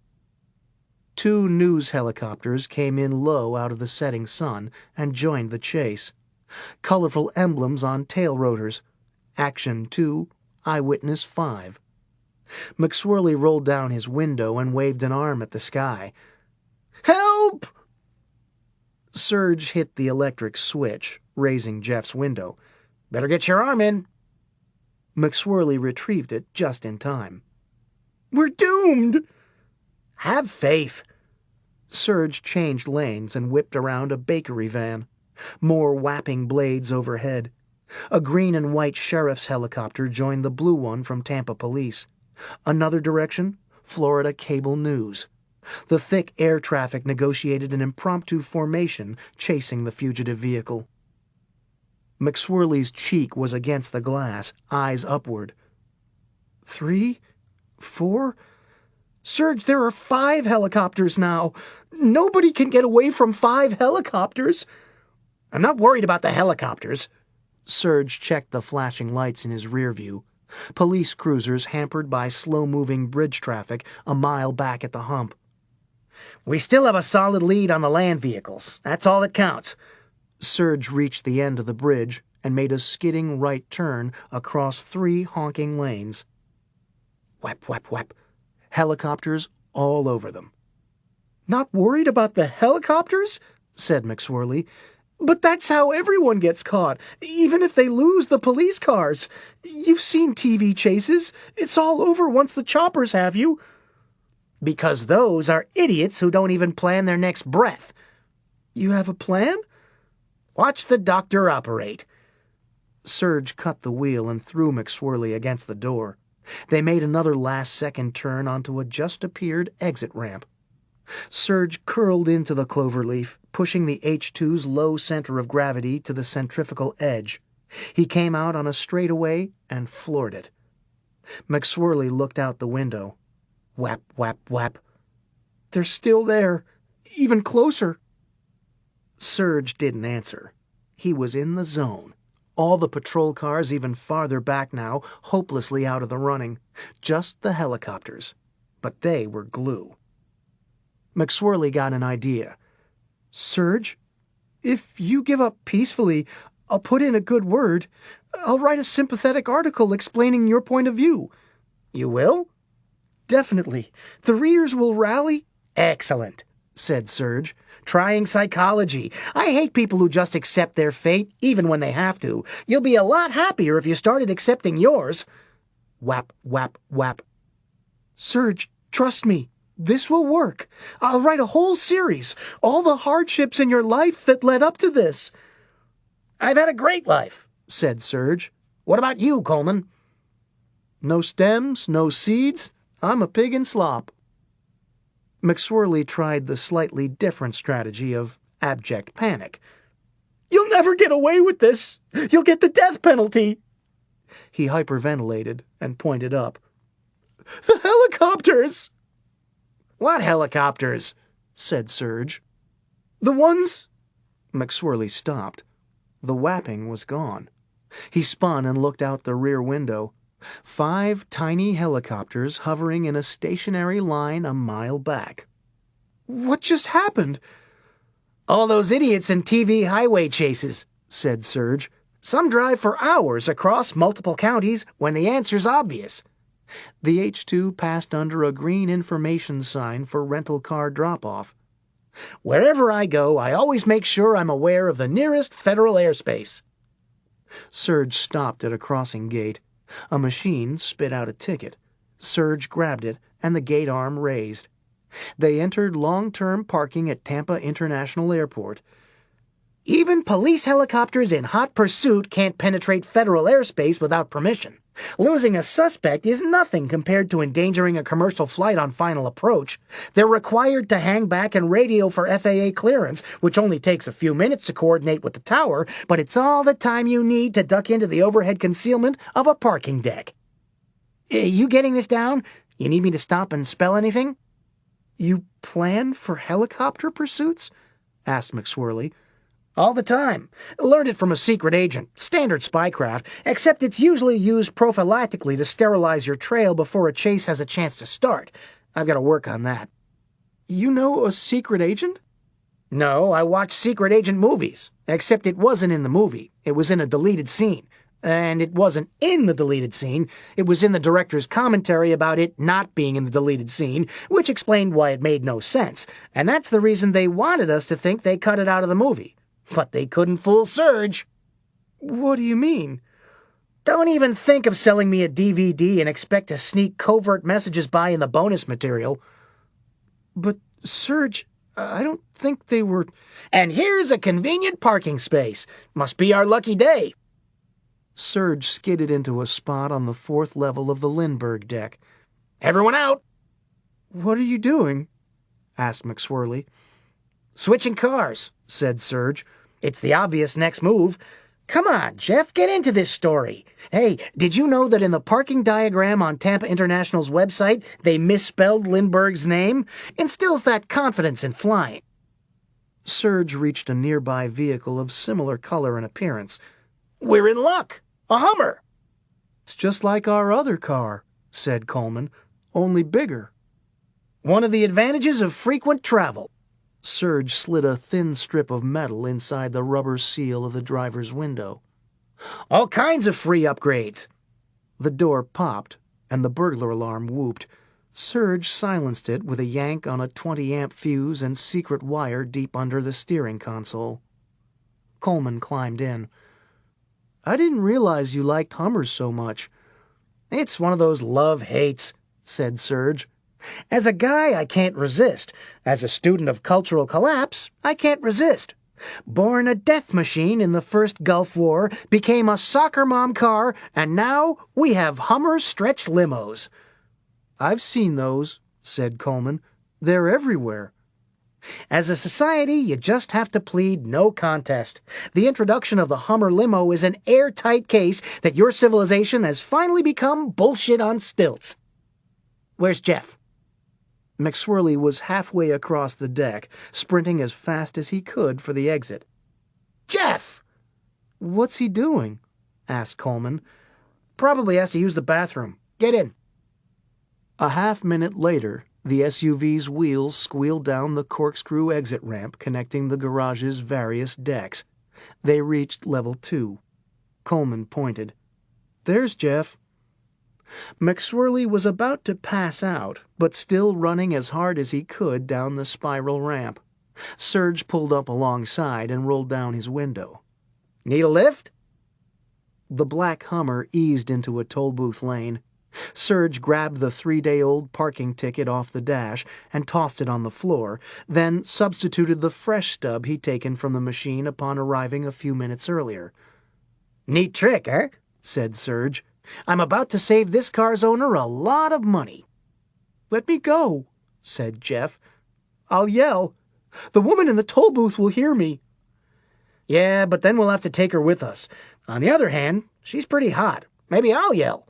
2 news helicopters came in low out of the setting sun and joined the chase. Colorful emblems on tail rotors. Action 2, Eyewitness 5. McSwirly rolled down his window and waved an arm at the sky. Help! Serge hit the electric switch, raising Jeff's window.
Better get your arm in.
McSwirly retrieved it just in time. We're doomed!
Have faith.
Serge changed lanes and whipped around a bakery van. More whapping blades overhead. A green and white sheriff's helicopter joined the blue one from Tampa Police. Another direction, Florida Cable News. The thick air traffic negotiated an impromptu formation chasing the fugitive vehicle. McSwirly's cheek was against the glass, eyes upward. 3, 4... Serge, there are 5 helicopters now. Nobody can get away from 5 helicopters.
I'm not worried about the helicopters.
Serge checked the flashing lights in his rear view. Police cruisers hampered by slow-moving bridge traffic a mile back at the hump.
We still have a solid lead on the land vehicles. That's all that counts.
Serge reached the end of the bridge and made a skidding right turn across 3 honking lanes. Whap, whap, whap. Helicopters all over them.
Not worried about the helicopters? Said McSwirly. But that's how everyone gets caught, even if they lose the police cars. You've seen TV chases. It's all over once the choppers have you.
Because those are idiots who don't even plan their next breath.
You have a plan?
Watch the doctor operate.
Serge cut the wheel and threw McSwirly against the door. They made another last-second turn onto a just-appeared exit ramp. Serge curled into the cloverleaf, pushing the H-2's low center of gravity to the centrifugal edge. He came out on a straightaway and floored it. McSwirly looked out the window. Whap, whap, whap.
They're still there, even closer.
Serge didn't answer. He was in the zone. All the patrol cars even farther back now, hopelessly out of the running. Just the helicopters. But they were glue. McSwirly got an idea.
Serge, if you give up peacefully, I'll put in a good word. I'll write a sympathetic article explaining your point of view.
You will?
Definitely. The readers will rally.
Excellent, said Serge. Trying psychology. I hate people who just accept their fate, even when they have to. You'll be a lot happier if you started accepting yours.
Whap, whap, whap.
Serge, trust me. This will work. I'll write a whole series. All the hardships in your life that led up to this.
I've had a great life, said Serge. What about you, Coleman?
No stems, no seeds. I'm a pig in slop. McSwirly tried the slightly different strategy of abject panic.
You'll never get away with this. You'll get the death penalty.
He hyperventilated and pointed up.
The helicopters!
What helicopters?
Said Serge.
The ones...
McSwirly stopped. The whapping was gone. He spun and looked out the rear window. 5 tiny helicopters hovering in a stationary line a mile back.
What just happened?
All those idiots in TV highway chases, said Serge. Some drive for hours across multiple counties when the answer's obvious.
The H-2 passed under a green information sign for rental car drop-off.
Wherever I go, I always make sure I'm aware of the nearest federal airspace.
Serge stopped at a crossing gate. A machine spit out a ticket. Serge grabbed it, and the gate arm raised. They entered long-term parking at Tampa International Airport.
Even police helicopters in hot pursuit can't penetrate federal airspace without permission. Losing a suspect is nothing compared to endangering a commercial flight on final approach. They're required to hang back and radio for FAA clearance, which only takes a few minutes to coordinate with the tower, but it's all the time you need to duck into the overhead concealment of a parking deck. You getting this down? You need me to stop and spell anything?
You plan for helicopter pursuits? Asked McSwirly.
All the time. Learned it from a secret agent. Standard spycraft, except it's usually used prophylactically to sterilize your trail before a chase has a chance to start. I've got to work on that.
You know a secret agent?
No, I watch secret agent movies. Except it wasn't in the movie. It was in a deleted scene. And it wasn't in the deleted scene. It was in the director's commentary about it not being in the deleted scene, which explained why it made no sense. And that's the reason they wanted us to think they cut it out of the movie. But they couldn't fool Serge.
What do you mean?
Don't even think of selling me a DVD and expect to sneak covert messages by in the bonus material.
But, Serge, I don't think they were...
And here's a convenient parking space. Must be our lucky day.
Serge skidded into a spot on the 4th level of the Lindbergh deck.
Everyone out!
What are you doing? Asked McSwirly.
Switching cars, said Serge. It's the obvious next move. Come on, Jeff, get into this story. Hey, did you know that in the parking diagram on Tampa International's website, they misspelled Lindbergh's name? Instills that confidence in flying.
Serge reached a nearby vehicle of similar color and appearance.
We're in luck. A Hummer.
It's just like our other car, said Coleman, only bigger.
One of the advantages of frequent travel.
Serge slid a thin strip of metal inside the rubber seal of the driver's window.
All kinds of free upgrades.
The door popped, and the burglar alarm whooped. Serge silenced it with a yank on a 20-amp fuse and secret wire deep under the steering console. Coleman climbed in. I didn't realize you liked Hummers so much.
It's one of those love-hates,
said Serge.
As a guy, I can't resist. As a student of cultural collapse, I can't resist. Born a death machine in the first Gulf War, became a soccer mom car, and now we have Hummer stretch limos.
I've seen those, said Coleman. They're everywhere.
As a society, you just have to plead no contest. The introduction of the Hummer limo is an airtight case that your civilization has finally become bullshit on stilts. Where's Jeff?
McSwirly was halfway across the deck, sprinting as fast as he could for the exit.
Jeff!
What's he doing? Asked Coleman.
Probably has to use the bathroom. Get in.
A half-minute later, the SUV's wheels squealed down the corkscrew exit ramp connecting the garage's various decks. They reached level 2. Coleman pointed. There's Jeff. McSwirly was about to pass out, but still running as hard as he could down the spiral ramp. Serge pulled up alongside and rolled down his window.
Need a lift?
The black Hummer eased into a toll booth lane. Serge grabbed the 3-day-old parking ticket off the dash and tossed it on the floor, then substituted the fresh stub he'd taken from the machine upon arriving a few minutes earlier.
Neat trick, eh? Said Serge. I'm about to save this car's owner a lot of money.
Let me go, said Jeff. I'll yell. The woman in the toll booth will hear me.
Yeah, but then we'll have to take her with us. On the other hand, she's pretty hot. Maybe I'll yell.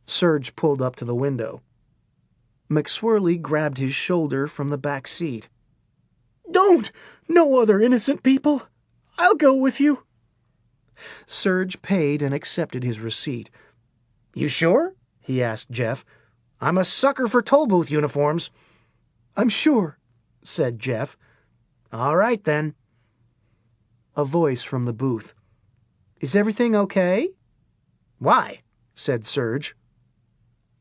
Serge pulled up to the window. McSwirly grabbed his shoulder from the back seat. Don't! No other innocent people! I'll go with you. Serge paid and accepted his receipt.
You sure? He asked Jeff. I'm a sucker for toll booth uniforms.
I'm sure, said Jeff.
All right, then.
A voice from the booth. Is everything okay?
Why?
Said Serge.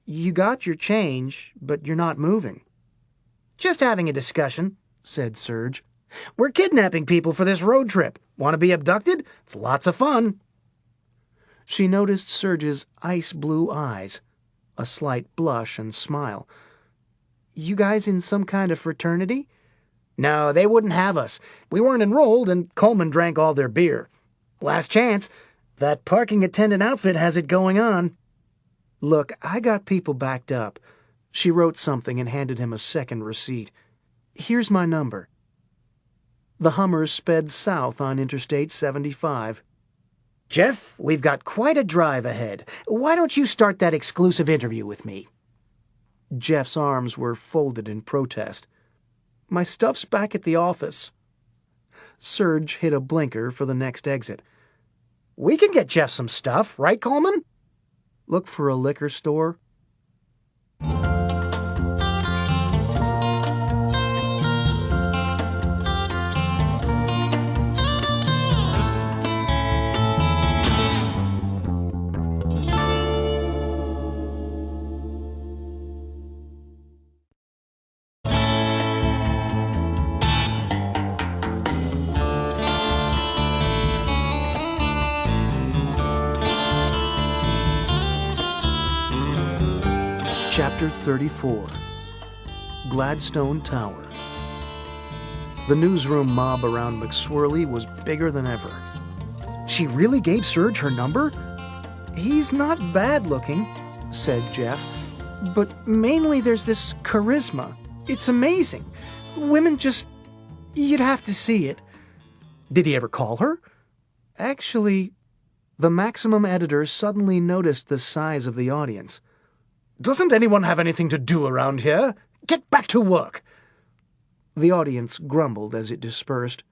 You got your change, but you're not moving.
Just having a discussion,
said Serge.
We're kidnapping people for this road trip. Want to be abducted? It's lots of fun.
She noticed Serge's ice-blue eyes, a slight blush and smile.
You guys in some kind of fraternity? No, they wouldn't have us. We weren't enrolled, and Coleman drank all their beer. Last chance. That parking attendant outfit has it going on.
Look, I got people backed up. She wrote something and handed him a second receipt. Here's my number. The Hummer sped south on Interstate 75.
Jeff, we've got quite a drive ahead. Why don't you start that exclusive interview with me?
Jeff's arms were folded in protest. My stuff's back at the office. Serge hit a blinker for the next exit.
We can get Jeff some stuff, right, Coleman?
Look for a liquor store. Chapter 34. Gladstone Tower. The newsroom mob around McSwirly was bigger than ever.
She really gave Serge her number?
He's not bad looking, said Jeff, but mainly there's this charisma. It's amazing. Women just... you'd have to see it.
Did he ever call her?
Actually, the Maximum editor suddenly noticed the size of the audience.
Doesn't anyone have anything to do around here? Get back to work.
The audience grumbled as it dispersed.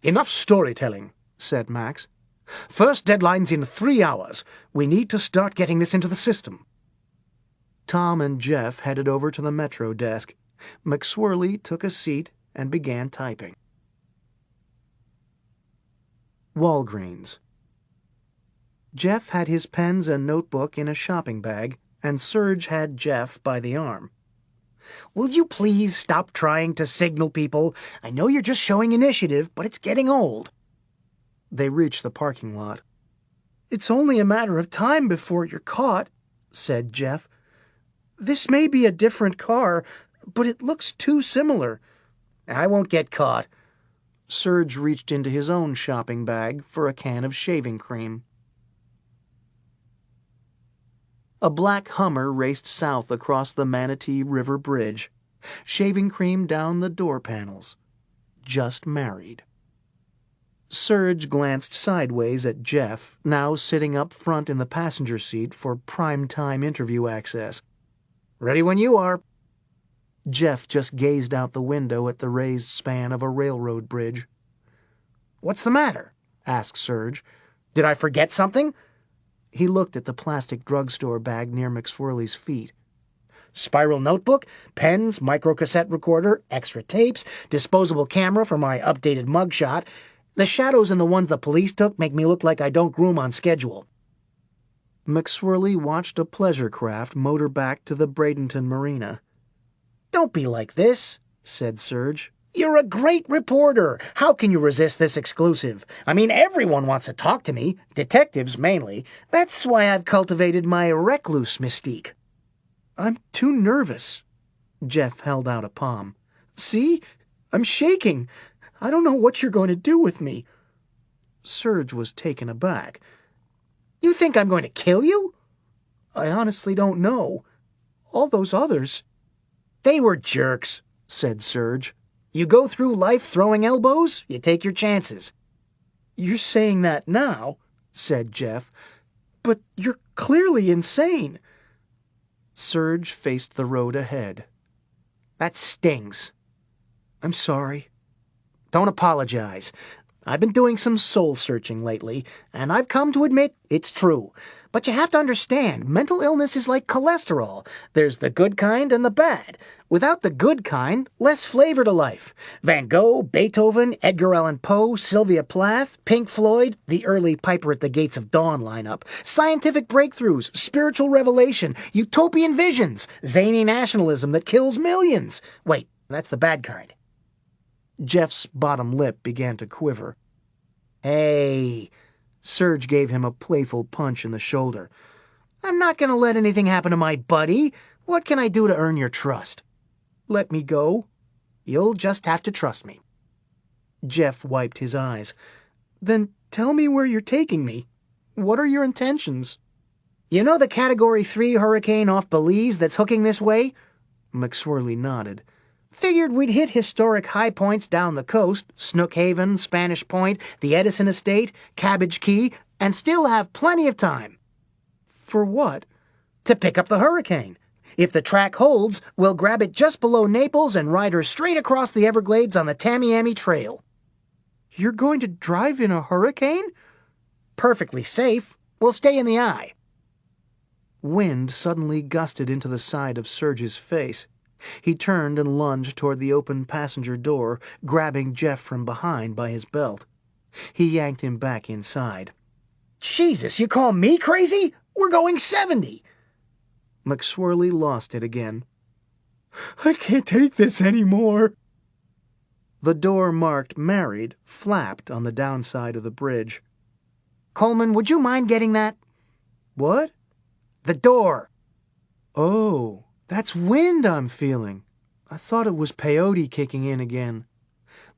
Enough storytelling, said Max. First deadline's in 3 hours. We need to start getting this into the system.
Tom and Jeff headed over to the Metro desk. McSwirly took a seat and began typing. Walgreens. Jeff had his pens and notebook in a shopping bag, and Serge had Jeff by the arm.
Will you please stop trying to signal people? I know you're just showing initiative, but it's getting old.
They reached the parking lot.
It's only a matter of time before you're caught, said Jeff. This may be a different car, but it looks too similar.
I won't get caught.
Serge reached into his own shopping bag for a can of shaving cream. A black Hummer raced south across the Manatee River Bridge, shaving cream down the door panels. Just married. Serge glanced sideways at Jeff, now sitting up front in the passenger seat for prime-time interview access.
Ready when you are.
Jeff just gazed out the window at the raised span of a railroad bridge.
What's the matter? Asked Serge. Did I forget something?
He looked at the plastic drugstore bag near McSwirly's feet.
Spiral notebook, pens, microcassette recorder, extra tapes, disposable camera for my updated mugshot. The shadows in the ones the police took make me look like I don't groom on schedule.
McSwirly watched a pleasure craft motor back to the Bradenton Marina.
Don't be like this,
said Serge.
You're a great reporter. How can you resist this exclusive? I mean, everyone wants to talk to me. Detectives, mainly. That's why I've cultivated my recluse mystique.
I'm too nervous.
Jeff held out a palm.
See? I'm shaking. I don't know what you're going to do with me.
Serge was taken aback.
You think I'm going to kill you?
I honestly don't know. All those others...
They were jerks, said Serge. You go through life throwing elbows, you take your chances.
You're saying that now, said Jeff, but you're clearly insane.
Serge faced the road ahead.
That stings.
I'm sorry.
Don't apologize. I've been doing some soul-searching lately, and I've come to admit it's true. But you have to understand, mental illness is like cholesterol. There's the good kind and the bad. Without the good kind, less flavor to life. Van Gogh, Beethoven, Edgar Allan Poe, Sylvia Plath, Pink Floyd, the early Piper at the Gates of Dawn lineup, scientific breakthroughs, spiritual revelation, utopian visions, zany nationalism that kills millions. Wait, that's the bad kind.
Jeff's bottom lip began to quiver.
Hey,
Serge gave him a playful punch in the shoulder. I'm not going to let anything happen to my buddy. What can I do to earn your trust? Let me go. You'll just have to trust me.
Jeff wiped his eyes. Then tell me where you're taking me. What are your intentions?
You know the Category 3 hurricane off Belize that's hooking this way?
McSwirly nodded.
Figured we'd hit historic high points down the coast, Snook Haven, Spanish Point, the Edison Estate, Cabbage Key, and still have plenty of time.
For what?
To pick up the hurricane. If the track holds, we'll grab it just below Naples and ride her straight across the Everglades on the Tamiami Trail.
You're going to drive in a hurricane?
Perfectly safe. We'll stay in the eye.
Wind suddenly gusted into the side of Serge's face. He turned and lunged toward the open passenger door, grabbing Jeff from behind by his belt. He yanked him back inside.
Jesus, you call me crazy? We're going 70.
McSwirly lost it again. I can't take this anymore. The door marked Married flapped on the downside of the bridge.
Coleman, would you mind getting that?
What?
The door.
Oh, that's wind I'm feeling. I thought it was peyote kicking in again.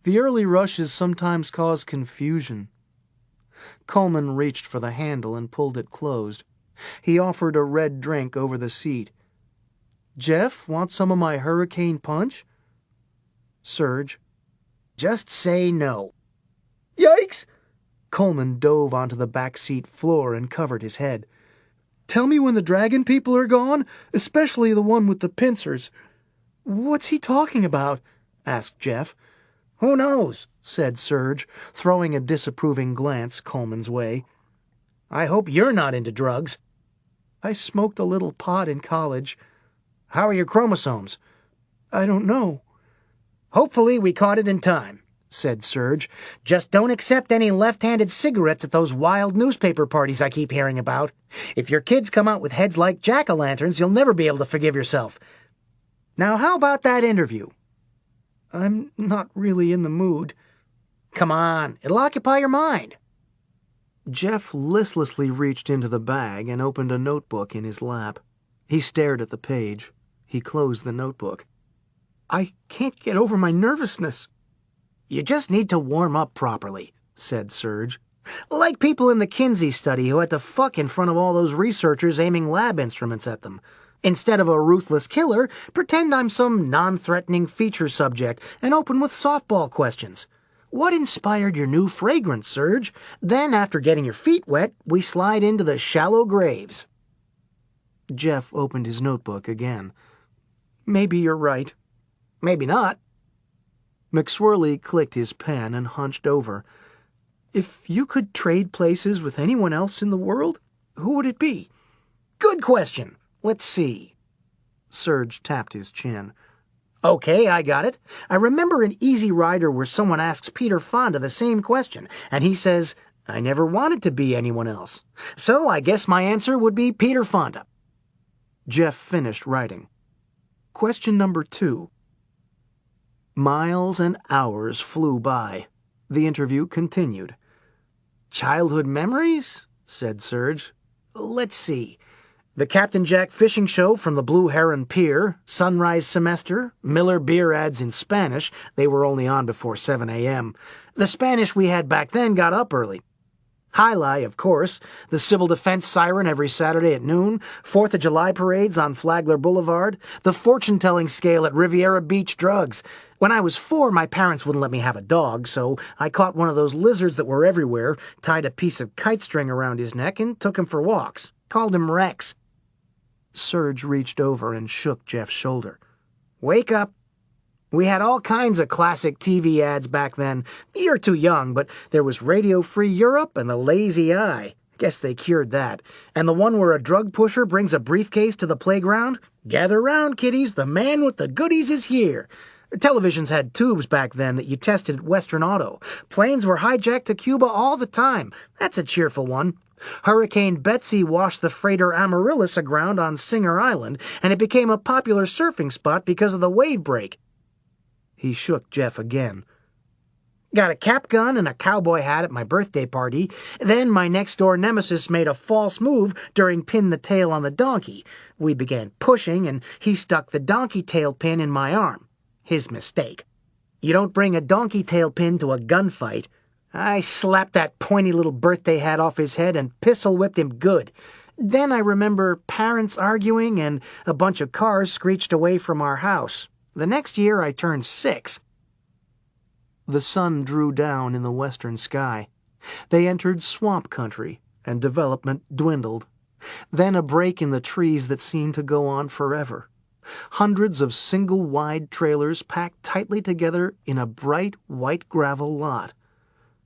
The early rushes sometimes cause confusion. Coleman reached for the handle and pulled it closed. He offered a red drink over the seat. Jeff, want some of my hurricane punch? Serge.
Just say no.
Yikes! Coleman dove onto the back seat floor and covered his head. Tell me when the dragon people are gone, especially the one with the pincers. What's he talking about? Asked Jeff.
Who knows?
Said Serge, throwing a disapproving glance Coleman's way.
I hope you're not into drugs.
I smoked a little pot in college.
How are your chromosomes?
I don't know.
Hopefully we caught it in time,
said Serge.
Just don't accept any left-handed cigarettes at those wild newspaper parties I keep hearing about. If your kids come out with heads like jack-o'-lanterns, you'll never be able to forgive yourself. Now, how about that interview?
I'm not really in the mood.
Come on, it'll occupy your mind.
Jeff listlessly reached into the bag and opened a notebook in his lap. He stared at the page. He closed the notebook. I can't get over my nervousness.
You just need to warm up properly,
said Serge.
Like people in the Kinsey study who had to fuck in front of all those researchers aiming lab instruments at them. Instead of a ruthless killer, pretend I'm some non-threatening feature subject and open with softball questions. What inspired your new fragrance, Serge? Then, after getting your feet wet, we slide into the shallow graves.
Jeff opened his notebook again. Maybe you're right.
Maybe not.
McSwirly clicked his pen and hunched over. If you could trade places with anyone else in the world, who would it be?
Good question. Let's see.
Serge tapped his chin.
Okay, I got it. I remember an Easy Rider where someone asks Peter Fonda the same question, and he says, I never wanted to be anyone else. So I guess my answer would be Peter Fonda.
Jeff finished writing. Question number 2. Miles and hours flew by. The interview continued.
Childhood memories? Said Serge. Let's see. The Captain Jack fishing show from the Blue Heron Pier, Sunrise Semester, Miller beer ads in Spanish. They were only on before 7 a.m. The Spanish we had back then got up early. Highlight, of course, the civil defense siren every Saturday at noon, 4th of July parades on Flagler Boulevard, the fortune-telling scale at Riviera Beach Drugs. When I was 4, my parents wouldn't let me have a dog, so I caught one of those lizards that were everywhere, tied a piece of kite string around his neck, and took him for walks. Called him Rex.
Serge reached over and shook Jeff's shoulder.
Wake up. We had all kinds of classic TV ads back then. You're too young, but there was Radio Free Europe and The Lazy Eye. Guess they cured that. And the one where a drug pusher brings a briefcase to the playground? Gather round, kiddies, the man with the goodies is here. Televisions had tubes back then that you tested at Western Auto. Planes were hijacked to Cuba all the time. That's a cheerful one. Hurricane Betsy washed the freighter Amaryllis aground on Singer Island, and it became a popular surfing spot because of the wave break.
He shook Jeff again.
Got a cap gun and a cowboy hat at my birthday party. Then my next-door nemesis made a false move during Pin the Tail on the Donkey. We began pushing, and he stuck the donkey tail pin in my arm. His mistake. You don't bring a donkey tail pin to a gunfight. I slapped that pointy little birthday hat off his head and pistol-whipped him good. Then I remember parents arguing, and a bunch of cars screeched away from our house. The next year I turned 6.
The sun drew down in the western sky. They entered swamp country, and development dwindled. Then a break in the trees that seemed to go on forever. Hundreds of single-wide trailers packed tightly together in a bright white gravel lot.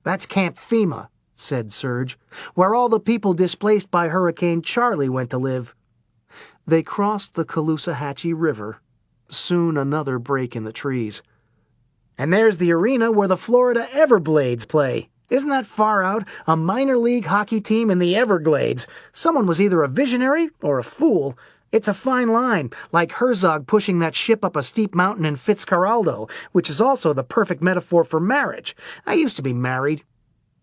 "That's Camp FEMA," said Serge, "where all the people displaced by Hurricane Charlie went to live."
They crossed the Caloosahatchee River. Soon another break in the trees.
"And there's the arena where the Florida Everblades play. Isn't that far out? A minor league hockey team in the Everglades. Someone was either a visionary or a fool. It's a fine line, like Herzog pushing that ship up a steep mountain in Fitzcarraldo, which is also the perfect metaphor for marriage. I used to be married.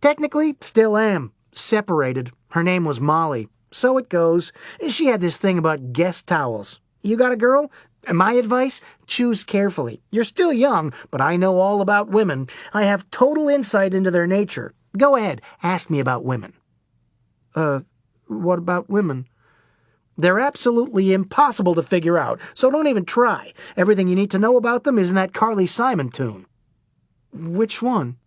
Technically, still am. Separated. Her name was Molly. So it goes. She had this thing about guest towels. You got a girl? My advice? Choose carefully. You're still young, but I know all about women. I have total insight into their nature. Go ahead, ask me about women.
What about women?
They're absolutely impossible to figure out, so don't even try. Everything you need to know about them is in that Carly Simon tune.
Which one?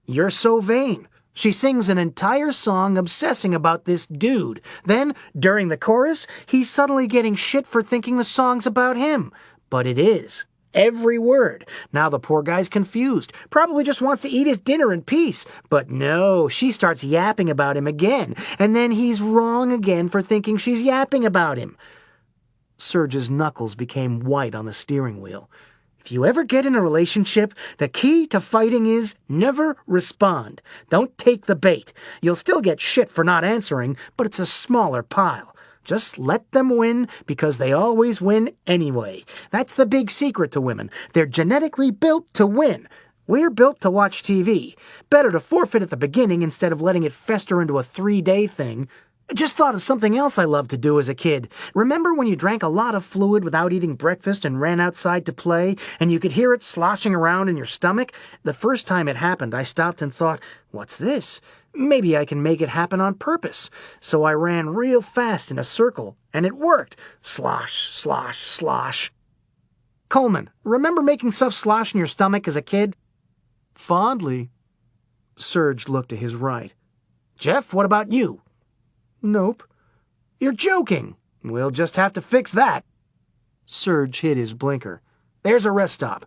You're So Vain. She sings an entire song obsessing about this dude. Then, during the chorus, he's suddenly getting shit for thinking the song's about him. But it is. Every word. Now the poor guy's confused. Probably just wants to eat his dinner in peace. But no, she starts yapping about him again. And then he's wrong again for thinking she's yapping about him. Serge's knuckles became white on the steering wheel. If you ever get in a relationship, the key to fighting is never respond. Don't take the bait. You'll still get shit for not answering, but it's a smaller pile. Just let them win, because they always win anyway. That's the big secret to women. They're genetically built to win. We're built to watch TV. Better to forfeit at the beginning instead of letting it fester into a 3-day thing. Just thought of something else I loved to do as a kid. Remember when you drank a lot of fluid without eating breakfast and ran outside to play, and you could hear it sloshing around in your stomach? The first time it happened, I stopped and thought, what's this? Maybe I can make it happen on purpose. So I ran real fast in a circle, and it worked. Slosh, slosh, slosh. Coleman, remember making stuff slosh in your stomach as a kid?
Fondly.
Serge looked to his right. Jeff, what about you?
Nope.
You're joking. We'll just have to fix that.
Serge hit his blinker.
There's a rest stop.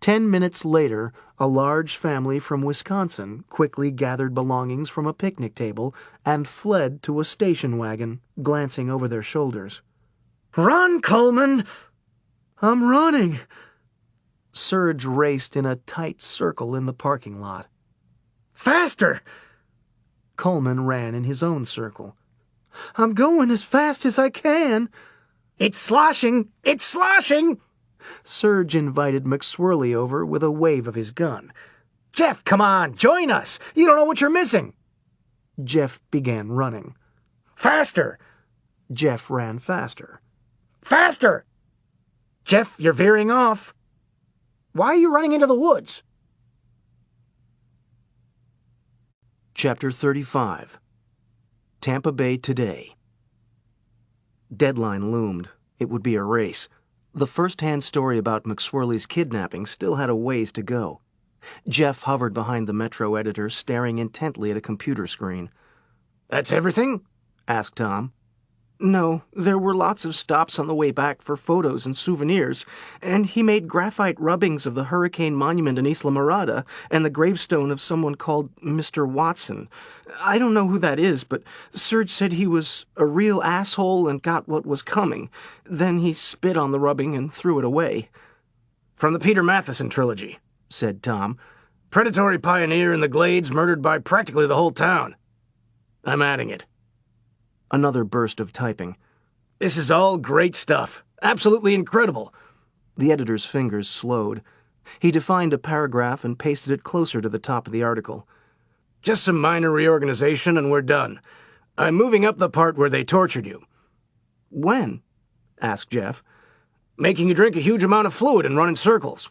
10 minutes later, a large family from Wisconsin quickly gathered belongings from a picnic table and fled to a station wagon, glancing over their shoulders.
Run, Coleman!
I'm running! Serge raced in a tight circle in the parking lot.
Faster!
Coleman ran in his own circle.
I'm going as fast as I can. It's sloshing! It's sloshing!
Serge invited McSwirly over with a wave of his gun.
Jeff, come on, join us! You don't know what you're missing!
Jeff began running.
Faster!
Jeff ran faster.
Faster! Jeff, you're veering off. Why are you running into the woods?
Chapter 35. Tampa Bay Today. Deadline loomed. It would be a race. The first-hand story about McSwirly's kidnapping still had a ways to go. Jeff hovered behind the Metro editor, staring intently at a computer screen.
That's everything?
Asked Tom. No, there were lots of stops on the way back for photos and souvenirs, and he made graphite rubbings of the Hurricane Monument in Isla Mirada and the gravestone of someone called Mr. Watson. I don't know who that is, but Serge said he was a real asshole and got what was coming. Then he spit on the rubbing and threw it away.
From the Peter Matheson trilogy, said Tom. Predatory pioneer in the Glades murdered by practically the whole town. I'm adding it.
Another burst of typing.
This is all great stuff. Absolutely incredible.
The editor's fingers slowed. He defined a paragraph and pasted it closer to the top of the article.
Just some minor reorganization and we're done. I'm moving up the part where they tortured you.
When? Asked Jeff.
Making you drink a huge amount of fluid and run in circles.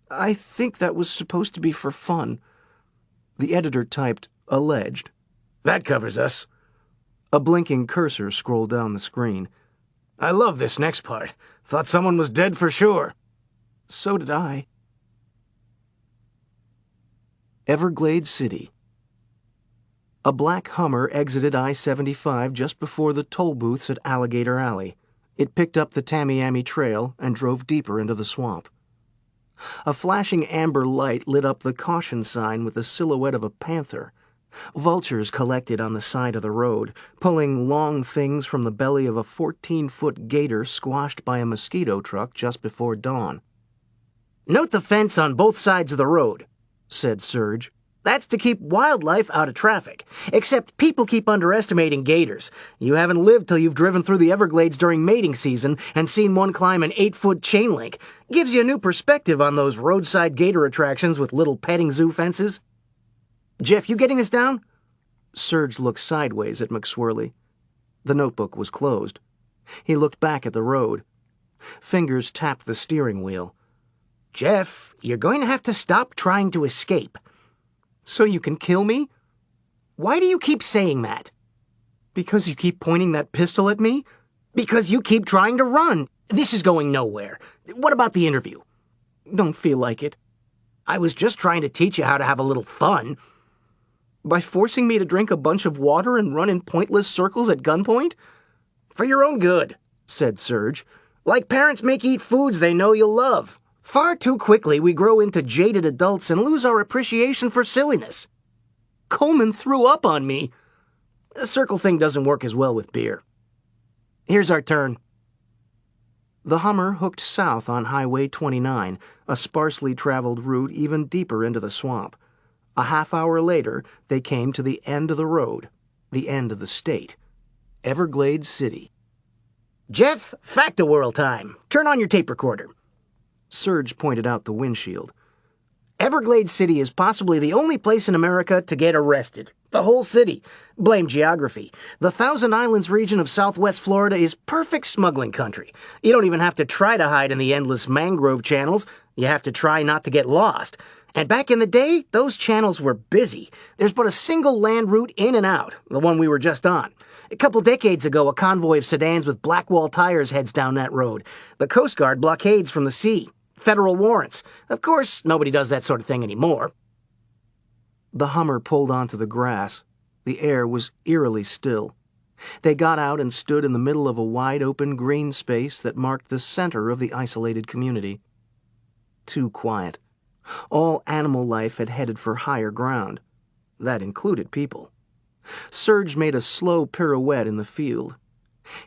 I think that was supposed to be for fun. The editor typed, alleged.
That covers us.
A blinking cursor scrolled down the screen.
I love this next part. Thought someone was dead for sure.
So did I. Everglades City. A black Hummer exited I-75 just before the toll booths at Alligator Alley. It picked up the Tamiami Trail and drove deeper into the swamp. A flashing amber light lit up the caution sign with the silhouette of a panther. Vultures collected on the side of the road, pulling long things from the belly of a 14-foot gator squashed by a mosquito truck just before dawn.
"Note the fence on both sides of the road," said Serge. "That's to keep wildlife out of traffic. Except people keep underestimating gators. You haven't lived till you've driven through the Everglades during mating season and seen one climb an 8-foot chain link. Gives you a new perspective on those roadside gator attractions with little petting zoo fences. Jeff, you getting this down?"
Serge looked sideways at McSwirly. The notebook was closed. He looked back at the road. Fingers tapped the steering wheel.
"Jeff, you're going to have to stop trying to escape."
"So you can kill me?"
"Why do you keep saying that?"
"Because you keep pointing that pistol at me?"
"Because you keep trying to run. This is going nowhere. What about the interview?"
"Don't feel like it."
"I was just trying to teach you how to have a little fun."
"By forcing me to drink a bunch of water and run in pointless circles at gunpoint?"
"For your own good," said Serge. "Like parents make you eat foods they know you'll love. Far too quickly we grow into jaded adults and lose our appreciation for silliness."
"Coleman threw up on me."
The circle thing doesn't work as well with beer. Here's our turn."
The Hummer hooked south on Highway 29, a sparsely traveled route even deeper into the swamp. A half-hour later, they came to the end of the road, the end of the state. Everglades City.
"Jeff, Fact-A-Whirl time. Turn on your tape recorder."
Serge pointed out the windshield.
"Everglades City is possibly the only place in America to get arrested. The whole city. Blame geography. The Thousand Islands region of southwest Florida is perfect smuggling country. You don't even have to try to hide in the endless mangrove channels. You have to try not to get lost. And back in the day, those channels were busy. There's but a single land route in and out, the one we were just on. A couple decades ago, a convoy of sedans with Blackwall tires heads down that road. The Coast Guard blockades from the sea. Federal warrants. Of course, nobody does that sort of thing anymore."
The Hummer pulled onto the grass. The air was eerily still. They got out and stood in the middle of a wide-open green space that marked the center of the isolated community. Too quiet. All animal life had headed for higher ground. That included people. Serge made a slow pirouette in the field.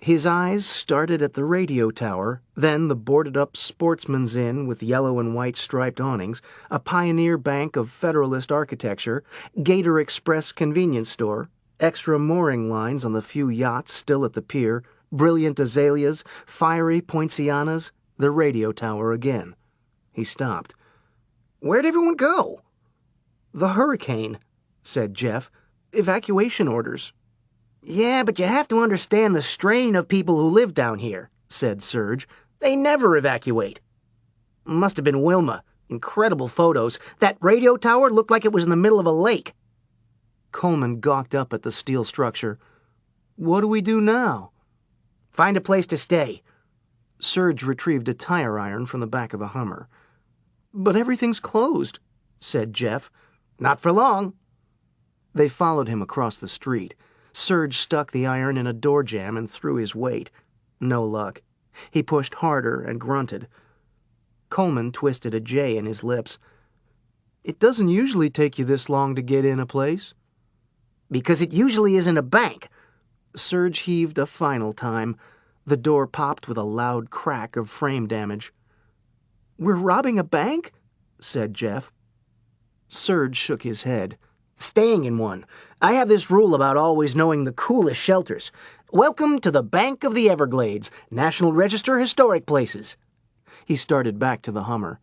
His eyes started at the radio tower, then the boarded-up Sportsman's Inn with yellow and white striped awnings, a pioneer bank of Federalist architecture, Gator Express convenience store, extra mooring lines on the few yachts still at the pier, brilliant azaleas, fiery poincianas, the radio tower again. He stopped.
"Where'd everyone go?"
"The hurricane," said Jeff. "Evacuation orders."
"Yeah, but you have to understand the strain of people who live down here," said Serge. "They never evacuate." "Must have been Wilma. Incredible photos. That radio tower looked like it was in the middle of a lake."
Coleman gawked up at the steel structure. "What do we do now?"
"Find a place to stay."
Serge retrieved a tire iron from the back of the Hummer. "But everything's closed," said Jeff.
"Not for long."
They followed him across the street. Serge stuck the iron in a door jamb and threw his weight. No luck. He pushed harder and grunted. Coleman twisted a J in his lips. "It doesn't usually take you this long to get in a place."
"Because it usually isn't a bank."
Serge heaved a final time. The door popped with a loud crack of frame damage. "We're robbing a bank?" said Jeff. Serge shook his head.
"Staying in one. I have this rule about always knowing the coolest shelters. Welcome to the Bank of the Everglades, National Register Historic Places."
He started back to the Hummer.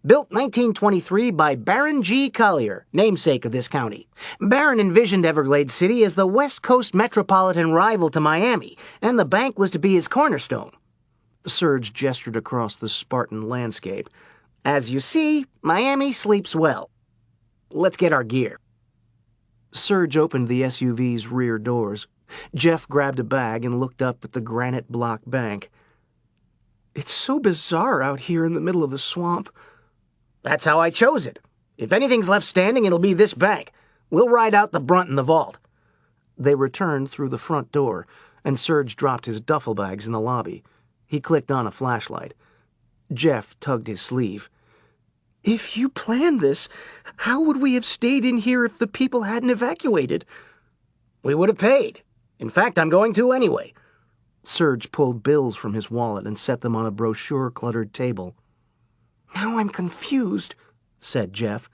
Built 1923 by Baron G. Collier, namesake of this county. Baron envisioned Everglades City as the West Coast metropolitan rival to Miami, and the bank was to be his cornerstone.
Serge gestured across the Spartan landscape.
As you see, Miami sleeps well. Let's get our gear.
Serge opened the SUV's rear doors. Jeff grabbed a bag and looked up at the granite block bank. It's so bizarre out here in the middle of the swamp.
That's how I chose it. If anything's left standing, it'll be this bank. We'll ride out the brunt in the vault.
They returned through the front door, and Serge dropped his duffel bags in the lobby. He clicked on a flashlight. Jeff tugged his sleeve. If you planned this, how would we have stayed in here if the people hadn't evacuated?
We would have paid. In fact, I'm going to anyway.
Serge pulled bills from his wallet and set them on a brochure-cluttered table. Now I'm confused, said Jeff.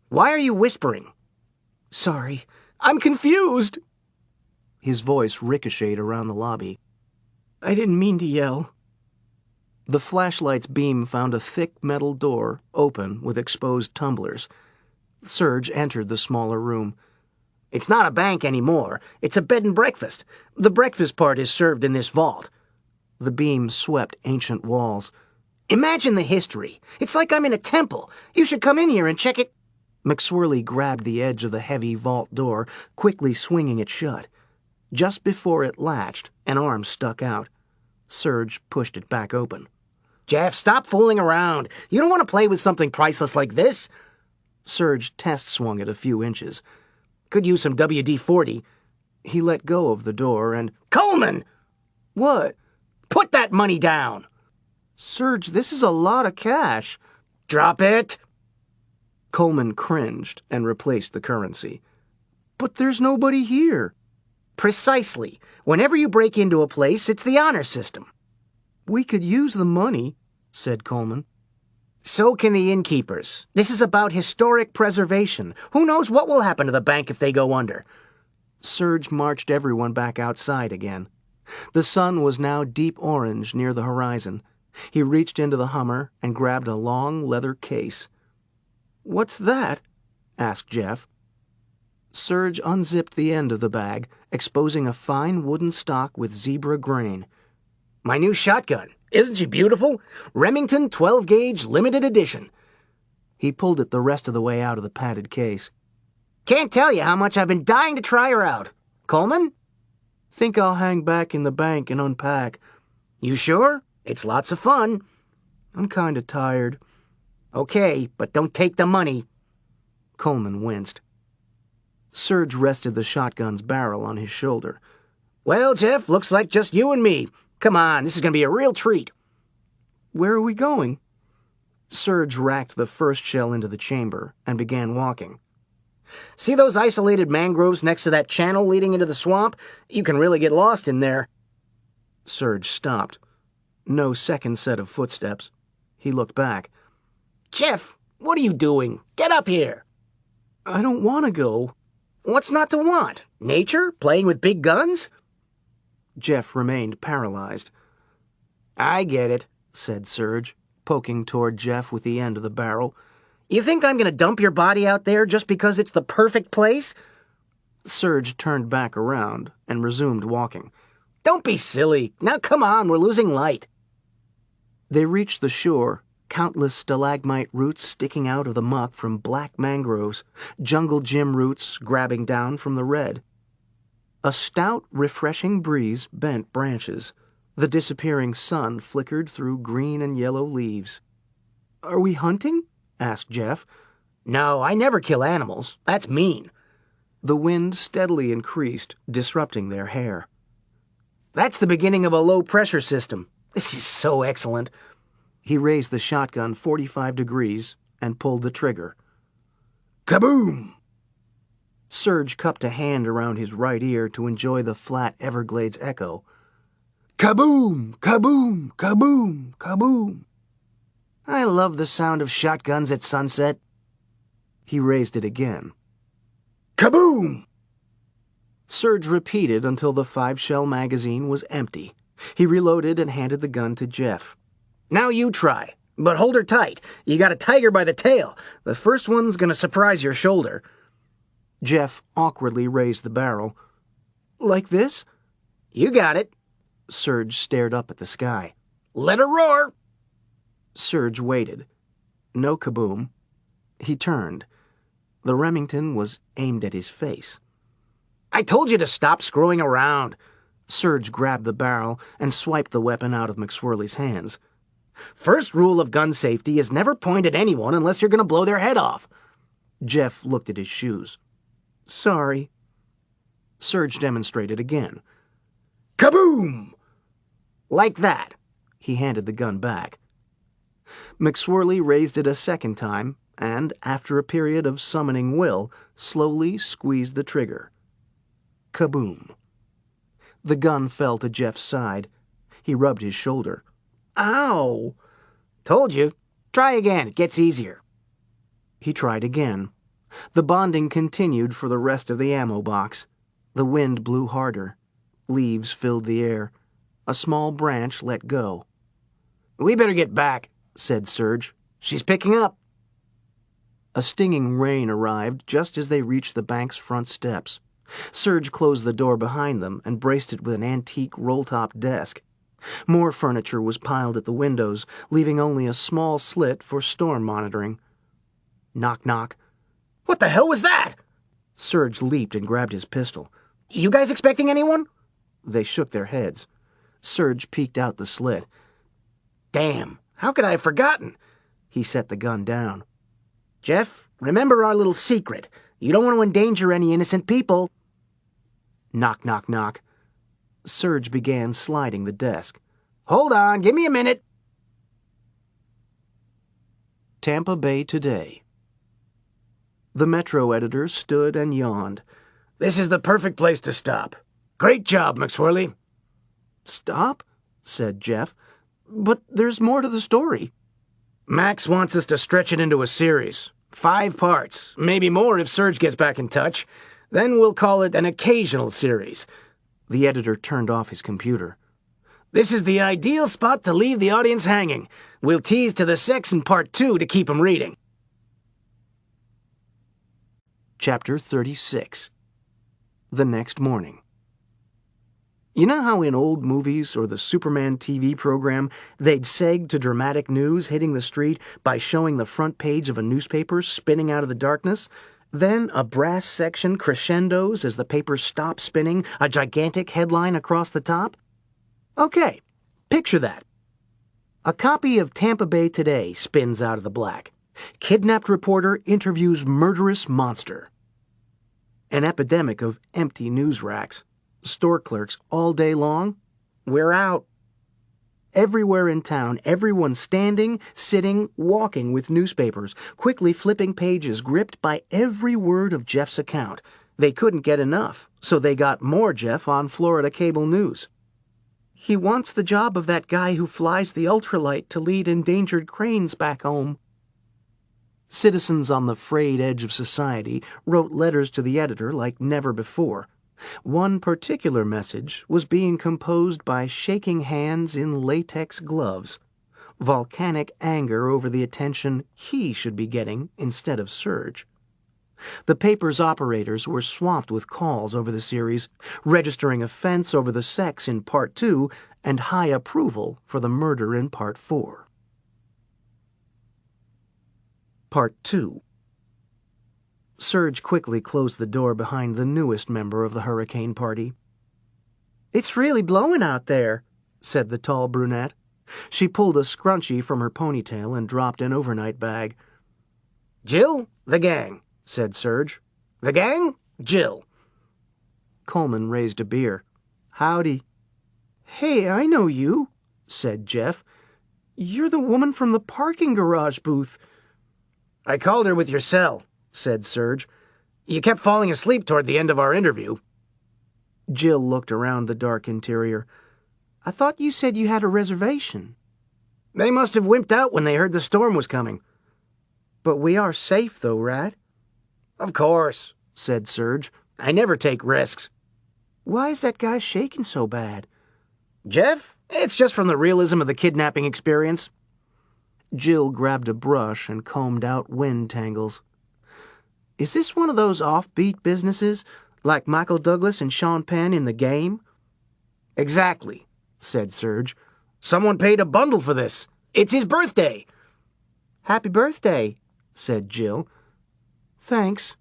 Why are you whispering?
Sorry, I'm confused. His voice ricocheted around the lobby. I didn't mean to yell. The flashlight's beam found a thick metal door, open with exposed tumblers. Serge entered the smaller room.
It's not a bank anymore. It's a bed and breakfast. The breakfast part is served in this vault.
The beam swept ancient walls.
Imagine the history. It's like I'm in a temple. You should come in here and check it.
McSwirly grabbed the edge of the heavy vault door, quickly swinging it shut. Just before it latched, an arm stuck out. Serge pushed it back open.
Jeff, stop fooling around. You don't want to play with something priceless like this.
Serge test-swung it a few inches.
Could use some WD-40.
He let go of the door and...
Coleman!
What?
Put that money down!
Serge, this is a lot of cash.
Drop it!
Coleman cringed and replaced the currency. But there's nobody here.
Precisely. Whenever you break into a place, it's the honor system.
We could use the money, said Coleman.
So can the innkeepers. This is about historic preservation. Who knows what will happen to the bank if they go under?
Serge marched everyone back outside again. The sun was now deep orange near the horizon. He reached into the Hummer and grabbed a long leather case. What's that? asked Jeff. Serge unzipped the end of the bag, exposing a fine wooden stock with zebra grain.
My new shotgun. Isn't she beautiful? Remington 12-gauge limited edition.
He pulled it the rest of the way out of the padded case.
Can't tell you how much I've been dying to try her out. Coleman?
Think I'll hang back in the bank and unpack.
You sure? It's lots of fun.
I'm kind of tired.
Okay, but don't take the money.
Coleman winced. Serge rested the shotgun's barrel on his shoulder.
Well, Jeff, looks like just you and me. Come on, this is going to be a real treat.
Where are we going? Serge racked the first shell into the chamber and began walking.
See those isolated mangroves next to that channel leading into the swamp? You can really get lost in there.
Serge stopped. No second set of footsteps. He looked back.
Jeff, what are you doing? Get up here.
I don't want to go.
What's not to want? Nature? Playing with big guns?
Jeff remained paralyzed.
I get it,
said Serge, poking toward Jeff with the end of the barrel.
You think I'm going to dump your body out there just because it's the perfect place?
Serge turned back around and resumed walking.
Don't be silly. Now come on, we're losing light.
They reached the shore, countless stalagmite roots sticking out of the muck from black mangroves, jungle gym roots grabbing down from the red. A stout, refreshing breeze bent branches. The disappearing sun flickered through green and yellow leaves. Are we hunting? asked Jeff.
No, I never kill animals. That's mean.
The wind steadily increased, disrupting their hair.
That's the beginning of a low-pressure system. This is so excellent.
He raised the shotgun 45 degrees and pulled the trigger.
Kaboom!
Serge cupped a hand around his right ear to enjoy the flat Everglades echo.
Kaboom! Kaboom! Kaboom! Kaboom! I love the sound of shotguns at sunset.
He raised it again.
Kaboom!
Serge repeated until the 5-shell magazine was empty. He reloaded and handed the gun to Jeff.
Now you try.
But hold her tight. You got a tiger by the tail. The first one's gonna surprise your shoulder.
Jeff awkwardly raised the barrel. Like this?
You got it.
Serge stared up at the sky.
Let her roar.
Serge waited. No kaboom. He turned. The Remington was aimed at his face.
I told you to stop screwing around.
Serge grabbed the barrel and swiped the weapon out of McSwirly's hands.
First rule of gun safety is never point at anyone unless you're gonna blow their head off.
Jeff looked at his shoes. Sorry. Serge demonstrated again.
Kaboom! Like that.
He handed the gun back. McSwirly raised it a second time and, after a period of summoning will, slowly squeezed the trigger. Kaboom. The gun fell to Jeff's side. He rubbed his shoulder.
Ow! Told you. Try again. It gets easier.
He tried again. The bonding continued for the rest of the ammo box. The wind blew harder. Leaves filled the air. A small branch let go.
We better get back,
said Serge.
She's picking up.
A stinging rain arrived just as they reached the bank's front steps. Serge closed the door behind them and braced it with an antique roll-top desk. More furniture was piled at the windows, leaving only a small slit for storm monitoring. Knock, knock.
What the hell was that?
Serge leaped and grabbed his pistol.
You guys expecting anyone?
They shook their heads. Serge peeked out the slit.
Damn, how could I have forgotten?
He set the gun down.
Jeff, remember our little secret. You don't want to endanger any innocent people.
Knock, knock, knock. Serge began sliding the desk.
Hold on, give me a minute.
Tampa Bay Today. The Metro editor stood and yawned.
This is the perfect place to stop. Great job, McSwirly.
Stop? Said Jeff. But there's more to the story.
Max wants us to stretch it into a series. 5 parts, maybe more if Serge gets back in touch. Then we'll call it an occasional series.
The editor turned off his computer.
This is the ideal spot to leave the audience hanging. We'll tease to the sex in part 2 to keep them reading.
Chapter 36. The next morning. You know how in old movies or the Superman TV program, they'd seg to dramatic news hitting the street by showing the front page of a newspaper spinning out of the darkness? Then a brass section crescendos as the paper stops spinning, a gigantic headline across the top? Okay, picture that. A copy of Tampa Bay Today spins out of the black. Kidnapped reporter interviews murderous monster. An epidemic of empty news racks. Store clerks all day long. We're out. Everywhere in town, everyone standing, sitting, walking with newspapers, quickly flipping pages gripped by every word of Jeff's account. They couldn't get enough, so they got more Jeff on Florida cable news. He wants the job of that guy who flies the ultralight to lead endangered cranes back home. Citizens on the frayed edge of society wrote letters to the editor like never before. One particular message was being composed by shaking hands in latex gloves. Volcanic anger over the attention he should be getting instead of Serge. The paper's operators were swamped with calls over the series, registering offense over the sex in Part 2 and high approval for the murder in Part 4. Part 2. Serge quickly closed the door behind the newest member of the hurricane party. "It's really blowing out there," said the tall brunette. She pulled a scrunchie from her ponytail and dropped an overnight bag.
Jill, the gang, said Serge. The gang, Jill.
Coleman raised a beer. "Howdy." "Hey, I know you," said Jeff. "You're the woman from the parking garage booth."
"I called her with your cell," said Serge. "You kept falling asleep toward the end of our interview."
Jill looked around the dark interior. "I thought you said you had a reservation."
"They must have wimped out when they heard the storm was coming."
"But we are safe, though, right?"
"Of course," said Serge. "I never take risks."
"Why is that guy shaking so bad?"
"Jeff, it's just from the realism of the kidnapping experience."
Jill grabbed a brush and combed out wind tangles. "Is this one of those offbeat businesses, like Michael Douglas and Sean Penn in The Game?"
"Exactly," said Serge. "Someone paid a bundle for this. It's his birthday."
"Happy birthday," said Jill. "Thanks,"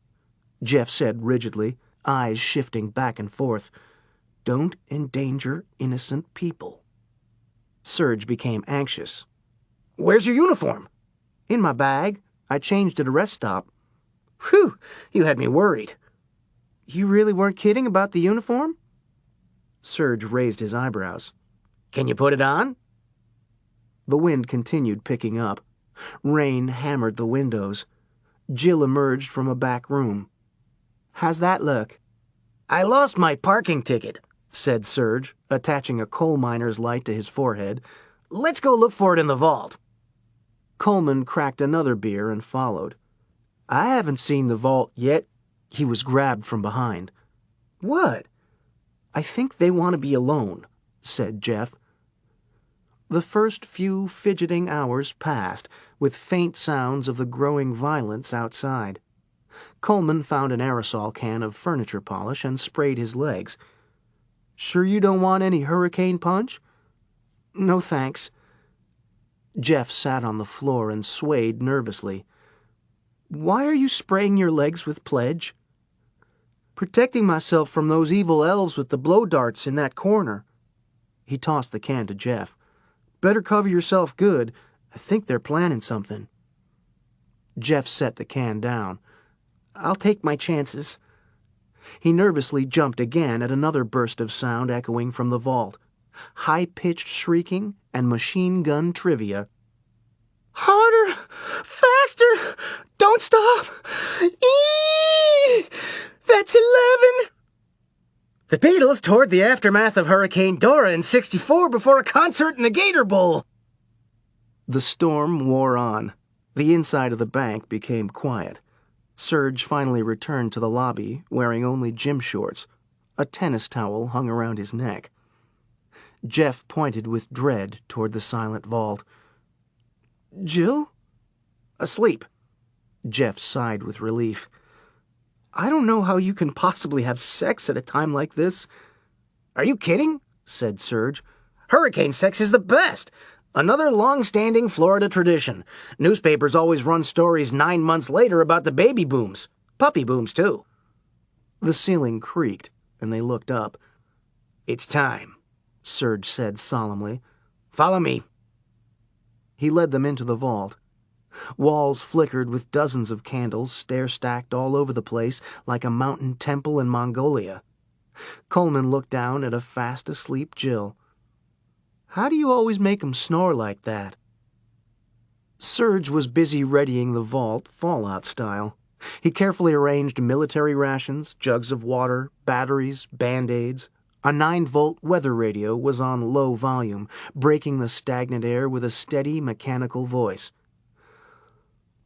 Jeff said rigidly, eyes shifting back and forth. "Don't endanger innocent people." Serge became anxious.
"Where's your uniform?"
"In my bag. I changed at a rest stop."
"Whew, you had me worried."
"You really weren't kidding about the uniform?" Serge raised his eyebrows.
"Can you put it on?"
The wind continued picking up. Rain hammered the windows. Jill emerged from a back room. "How's that look?"
"I lost my parking ticket,"
said Serge, attaching a coal miner's light to his forehead.
"Let's go look for it in the vault."
Coleman cracked another beer and followed. "I haven't seen the vault yet." He was grabbed from behind.
"What?"
"I think they want to be alone," said Jeff. The first few fidgeting hours passed, with faint sounds of the growing violence outside. Coleman found an aerosol can of furniture polish and sprayed his legs. "Sure you don't want any hurricane punch?" "No, thanks." Jeff sat on the floor and swayed nervously. "Why are you spraying your legs with pledge?" "Protecting myself from those evil elves with the blow darts in that corner." He tossed the can to Jeff. "Better cover yourself good. I think they're planning something." Jeff set the can down. "I'll take my chances." He nervously jumped again at another burst of sound echoing from the vault. High-pitched shrieking and machine gun trivia.
"Harder! Faster! Don't stop! Eee! That's 11!
The Beatles toured the aftermath of Hurricane Dora in '64 before a concert in the Gator Bowl."
The storm wore on. The inside of the bank became quiet. Serge finally returned to the lobby, wearing only gym shorts. A tennis towel hung around his neck. Jeff pointed with dread toward the silent vault. "Jill?"
"Asleep."
Jeff sighed with relief. "I don't know how you can possibly have sex at a time like this."
"Are you kidding?" said Serge. "Hurricane sex is the best. Another long-standing Florida tradition. Newspapers always run stories 9 months later about the baby booms. Puppy booms, too."
The ceiling creaked, and they looked up.
"It's time,"
Serge said solemnly.
"Follow me."
He led them into the vault. Walls flickered with dozens of candles stair-stacked all over the place like a mountain temple in Mongolia. Coleman looked down at a fast-asleep Jill. "How do you always make 'em snore like that?" Serge was busy readying the vault, Fallout style. He carefully arranged military rations, jugs of water, batteries, Band-Aids. A 9-volt weather radio was on low volume, breaking the stagnant air with a steady mechanical voice.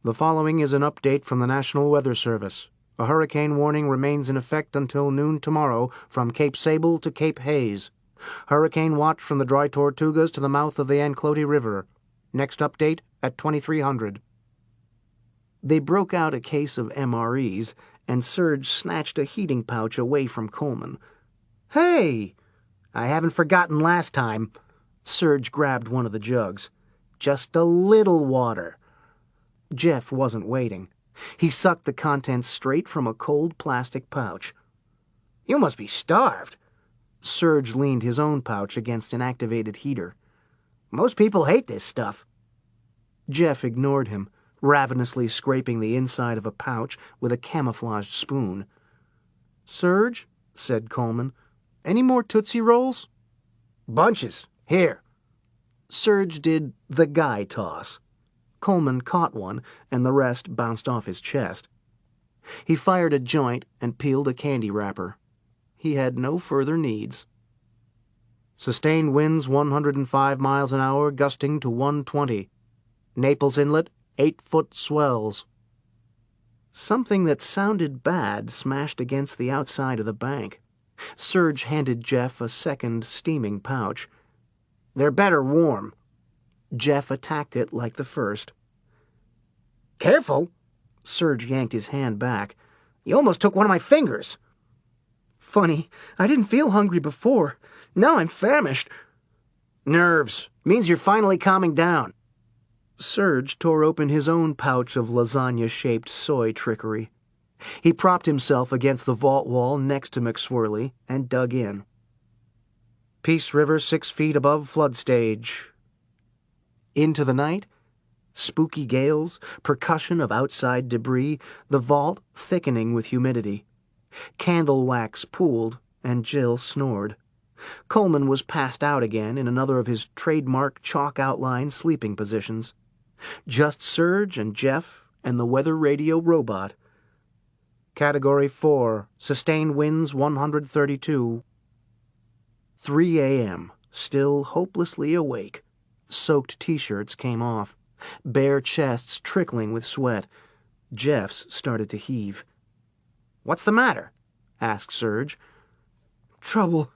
"The following is an update from the National Weather Service. A hurricane warning remains in effect until noon tomorrow from Cape Sable to Cape Hayes. Hurricane watch from the Dry Tortugas to the mouth of the Anclote River. Next update at 2300. They broke out a case of MREs, and Serge snatched a heating pouch away from Coleman. "Hey!
I haven't forgotten last time."
Serge grabbed one of the jugs.
"Just a little water."
Jeff wasn't waiting. He sucked the contents straight from a cold plastic pouch.
"You must be starved."
Serge leaned his own pouch against an activated heater.
"Most people hate this stuff."
Jeff ignored him, ravenously scraping the inside of a pouch with a camouflaged spoon. "Serge," said Coleman, "any more Tootsie Rolls?"
"Bunches. Here."
Serge did the guy toss. Coleman caught one, and the rest bounced off his chest. He fired a joint and peeled a candy wrapper. He had no further needs. "Sustained winds 105 miles an hour, gusting to 120. Naples Inlet, 8-foot swells." Something that sounded bad smashed against the outside of the bank. Serge handed Jeff a second steaming pouch.
"They're better warm." Jeff attacked it like the first. "Careful!" Serge yanked his hand back. "You almost took one of my fingers."
"Funny, I didn't feel hungry before. Now I'm famished."
"Nerves. Means you're finally calming down."
Serge tore open his own pouch of lasagna-shaped soy trickery. He propped himself against the vault wall next to McSwirly and dug in. Peace River 6 feet above flood stage. Into the night, spooky gales, percussion of outside debris, the vault thickening with humidity. Candle wax pooled, and Jill snored. Coleman was passed out again in another of his trademark chalk outline sleeping positions. Just Serge and Jeff and the weather radio robot. Category 4, sustained winds 132. 3 a.m., still hopelessly awake. Soaked t-shirts came off. Bare chests trickling with sweat. Jeff's started to heave.
"What's the matter?" asked Serge.
"Trouble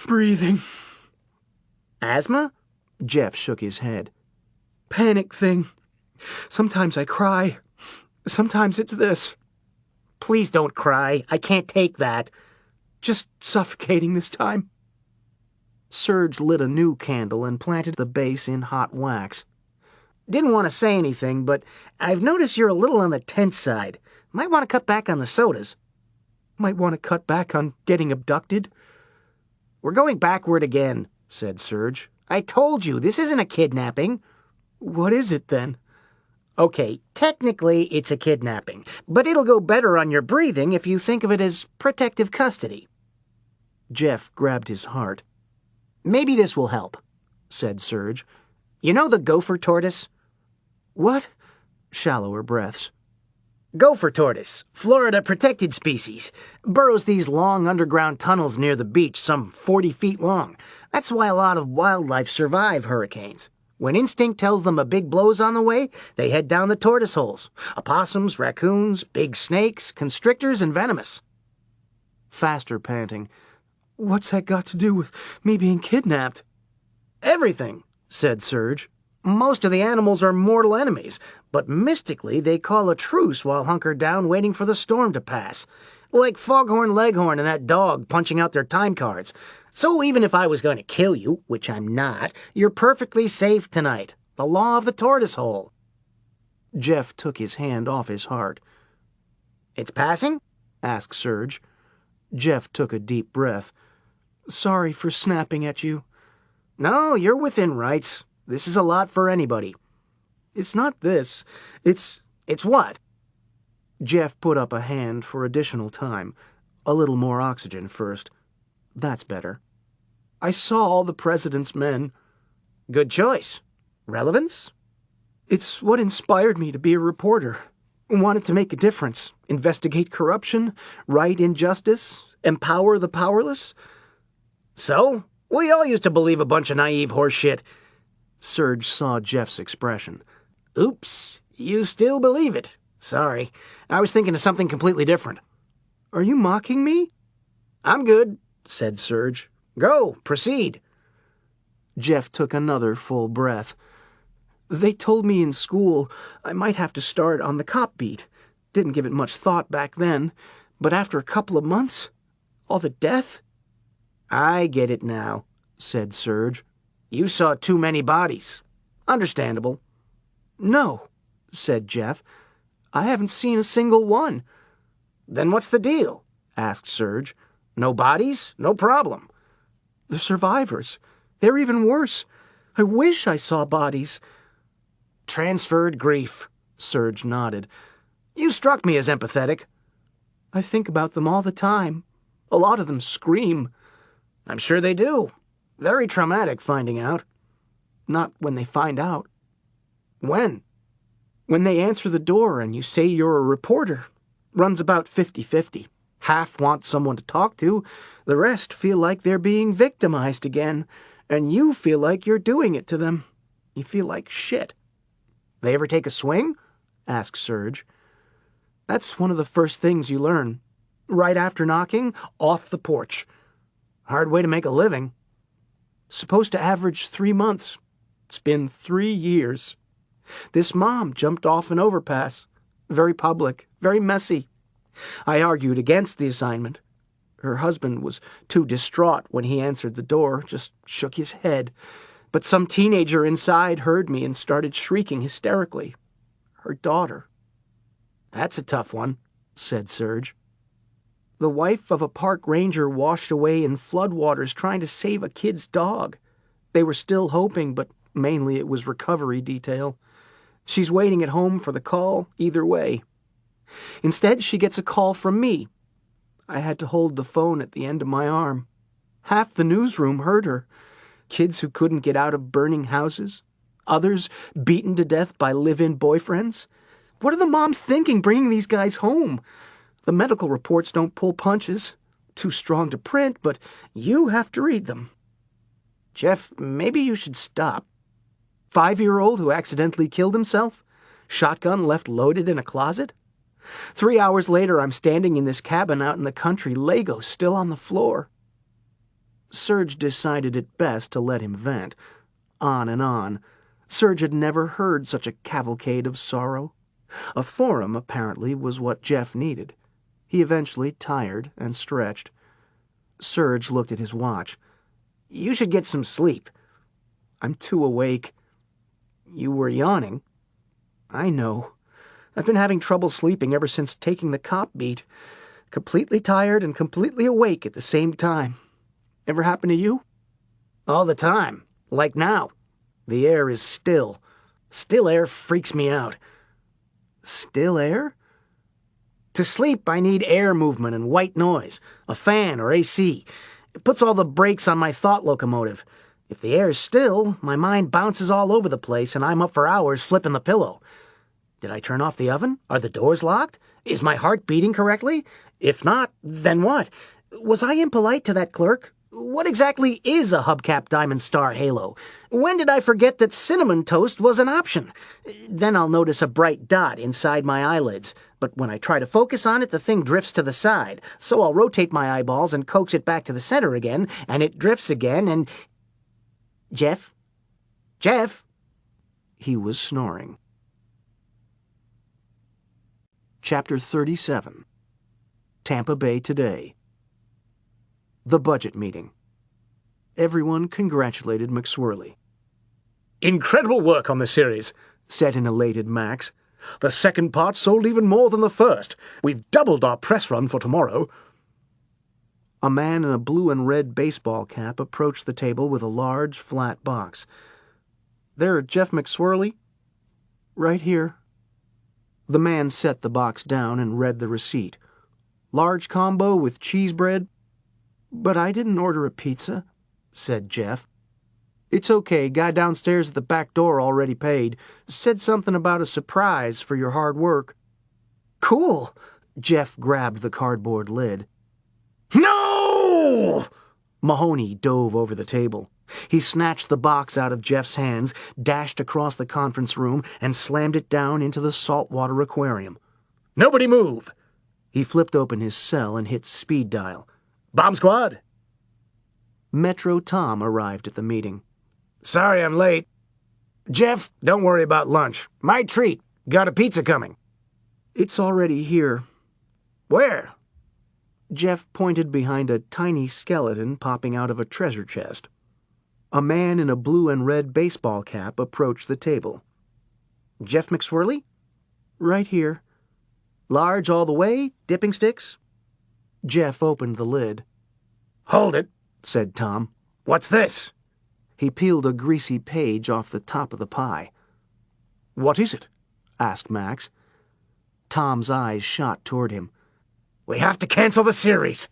breathing."
"Asthma?"
Jeff shook his head.
"Panic thing. Sometimes I cry. Sometimes it's this."
"Please don't cry. I can't take that."
"Just suffocating this time."
Serge lit a new candle and planted the base in hot wax.
"Didn't want to say anything, but I've noticed you're a little on the tense side. Might want to cut back on the sodas."
"Might want to cut back on getting abducted."
"We're going backward again," said Serge. "I told you, this isn't a kidnapping."
"What is it, then?"
"Okay, technically it's a kidnapping, but it'll go better on your breathing if you think of it as protective custody."
Jeff grabbed his heart.
"Maybe this will help," said Serge. "You know the gopher tortoise?"
"What?"
Shallower breaths.
Gopher tortoise, Florida protected species. Burrows these long underground tunnels near the beach, some 40 feet long. That's why a lot of wildlife survive hurricanes. When instinct tells them a big blow's on the way, they head down the tortoise holes. Opossums, raccoons, big snakes, constrictors, and venomous."
Faster panting.
"What's that got to do with me being kidnapped?"
"Everything," said Serge. "Most of the animals are mortal enemies, but mystically they call a truce while hunkered down waiting for the storm to pass. Like Foghorn Leghorn and that dog punching out their time cards. So even if I was going to kill you, which I'm not, you're perfectly safe tonight. The law of the tortoise hole."
Jeff took his hand off his heart.
"It's passing?"
asked Serge. Jeff took a deep breath.
"Sorry for snapping at you."
"No, you're within rights. This is a lot for anybody."
"It's not this. It's
what?"
Jeff put up a hand for additional time. A little more oxygen first. That's better.
I saw all the president's men."
"Good choice. Relevance?"
"It's what inspired me to be a reporter. Wanted to make a difference. Investigate corruption, right injustice, empower the powerless."
"So? We all used to believe a bunch of naive horse shit."
Serge saw Jeff's expression.
"Oops, you still believe it. Sorry. I was thinking of something completely different."
"Are you mocking me?"
"I'm good," said Serge. "Go, proceed."
Jeff took another full breath.
"They told me in school I might have to start on the cop beat. Didn't give it much thought back then. But after a couple of months, all the death."
"I get it now," said Serge. "You saw too many bodies. Understandable."
"No," said Jeff. "I haven't seen a single one."
"Then what's the deal?" asked Serge. "No bodies? No problem."
"The survivors. They're even worse. I wish I saw bodies."
"Transferred grief," Serge nodded. "You struck me as empathetic."
"I think about them all the time. A lot of them scream."
"I'm sure they do. Very traumatic finding out."
"Not when they find out."
"When?"
"When they answer the door and you say you're a reporter. Runs about 50-50. Half want someone to talk to, the rest feel like they're being victimized again, and you feel like you're doing it to them. You feel like shit."
"They ever take a swing?" asked Serge.
"That's one of the first things you learn. Right after knocking, off the porch."
"Hard way to make a living."
"Supposed to average 3 months.
It's been 3 years. This mom jumped off an overpass. Very public, very messy. I argued against the assignment. Her husband was too distraught when he answered the door, just shook his head. But some teenager inside heard me and started shrieking hysterically. Her daughter.
That's a tough one, said Serge.
The wife of a park ranger washed away in floodwaters trying to save a kid's dog. They were still hoping, but mainly it was recovery detail. She's waiting at home for the call, either way. Instead, she gets a call from me. I had to hold the phone at the end of my arm. Half the newsroom heard her. Kids who couldn't get out of burning houses. Others beaten to death by live-in boyfriends. What are the moms thinking bringing these guys home? The medical reports don't pull punches. Too strong to print, but you have to read them.
Jeff, maybe you should stop.
5-year-old who accidentally killed himself? Shotgun left loaded in a closet? 3 hours later, I'm standing in this cabin out in the country, Lego still on the floor. Serge decided it best to let him vent. On and on. Serge had never heard such a cavalcade of sorrow. A forum, apparently, was what Jeff needed. He eventually tired and stretched. Serge looked at his watch.
You should get some sleep.
I'm too awake.
You were yawning.
I know. I've been having trouble sleeping ever since taking the cop beat. Completely tired and completely awake at the same time. Ever happen to you?
All the time. Like now. The air is still. Still air freaks me out.
Still air?
To sleep, I need air movement and white noise. A fan or AC. It puts all the brakes on my thought locomotive. If the air is still, my mind bounces all over the place and I'm up for hours flipping the pillow. Did I turn off the oven? Are the doors locked? Is my heart beating correctly? If not, then what? Was I impolite to that clerk? What exactly is a hubcap diamond star halo? When did I forget that cinnamon toast was an option? Then I'll notice a bright dot inside my eyelids. But when I try to focus on it, the thing drifts to the side. So I'll rotate my eyeballs and coax it back to the center again, and it drifts again, and... Jeff? Jeff?
He was snoring. Chapter 37. Tampa Bay Today. The budget meeting. Everyone congratulated McSwirly.
Incredible work on the series, said an elated Max. The second part sold even more than the first. We've doubled our press run for tomorrow.
A man in a blue and red baseball cap approached the table with a large, flat box. There, Jeff McSwirly? Right here. The man set the box down and read the receipt. Large combo with cheese bread? But I didn't order a pizza, said Jeff. It's okay, guy downstairs at the back door already paid. Said something about a surprise for your hard work.
Cool.
Jeff grabbed the cardboard lid.
No!
Mahoney dove over the table. He snatched the box out of Jeff's hands, dashed across the conference room, and slammed it down into the saltwater aquarium.
Nobody move!
He flipped open his cell and hit speed dial.
Bomb squad!
Metro Tom arrived at the meeting.
Sorry I'm late. Jeff, don't worry about lunch. My treat. Got a pizza coming.
It's already here.
Where?
Jeff pointed behind a tiny skeleton popping out of a treasure chest. A man in a blue and red baseball cap approached the table.
Jeff McSwirly?
Right here.
Large all the way? Dipping sticks?
Jeff opened the lid.
Hold it,
said Tom.
What's this?
He peeled a greasy page off the top of the pie.
What is it?
asked Max. Tom's eyes shot toward him.
We have to cancel the series.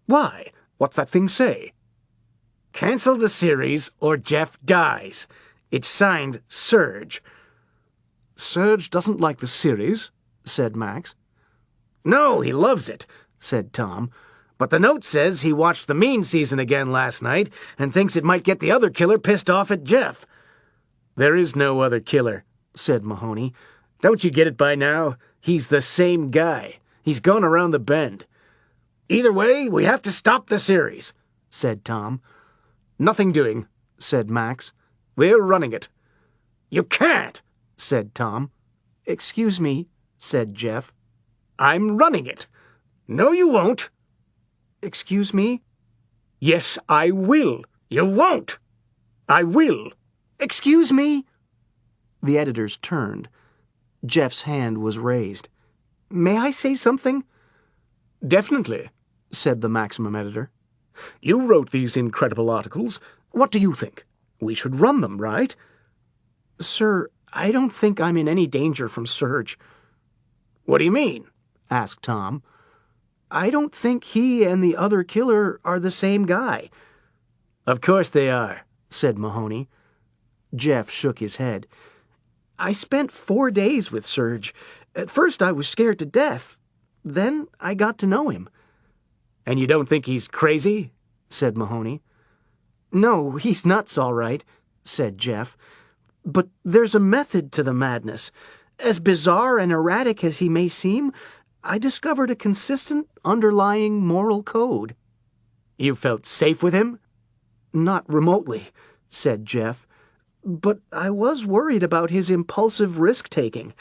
Why? What's that thing say? Cancel the series or Jeff dies. It's signed Serge.
Serge doesn't like the series, said Max.
No, he loves it, said Tom. But the note says he watched the Mean season again last night and thinks it might get the other killer pissed off at Jeff. There is no other killer, said Mahoney. Don't you get it by now? He's the same guy. He's gone around the bend. Either way, we have to stop the series, said Tom.
Nothing doing, said Max.
We're running it."
"You can't," said Tom.
"Excuse me," said Jeff.
"I'm running it."
"No, you won't."
"Excuse me?"
"Yes, I will."
"You won't."
"I will."
"Excuse me?" The editors turned. Jeff's hand was raised. "May I say something?"
"Definitely,"
said the Maximum editor.
"You wrote these incredible articles. What do you think? We should run them, right?"
"Sir, I don't think I'm in any danger from Serge."
"What do you mean?"
asked Tom. "I don't think he and the other killer are the same guy."
"Of course they are,"
said Mahoney. Jeff shook his head. "I spent 4 days with Serge. At first I was scared to death. Then I got to know him."
"And you don't think he's crazy?"
said Mahoney. "No, he's nuts, all right," said Jeff. "But there's a method to the madness. As bizarre and erratic as he may seem, I discovered a consistent underlying moral code."
"You felt safe with him?"
"Not remotely," said Jeff. "But I was worried about his impulsive risk-taking.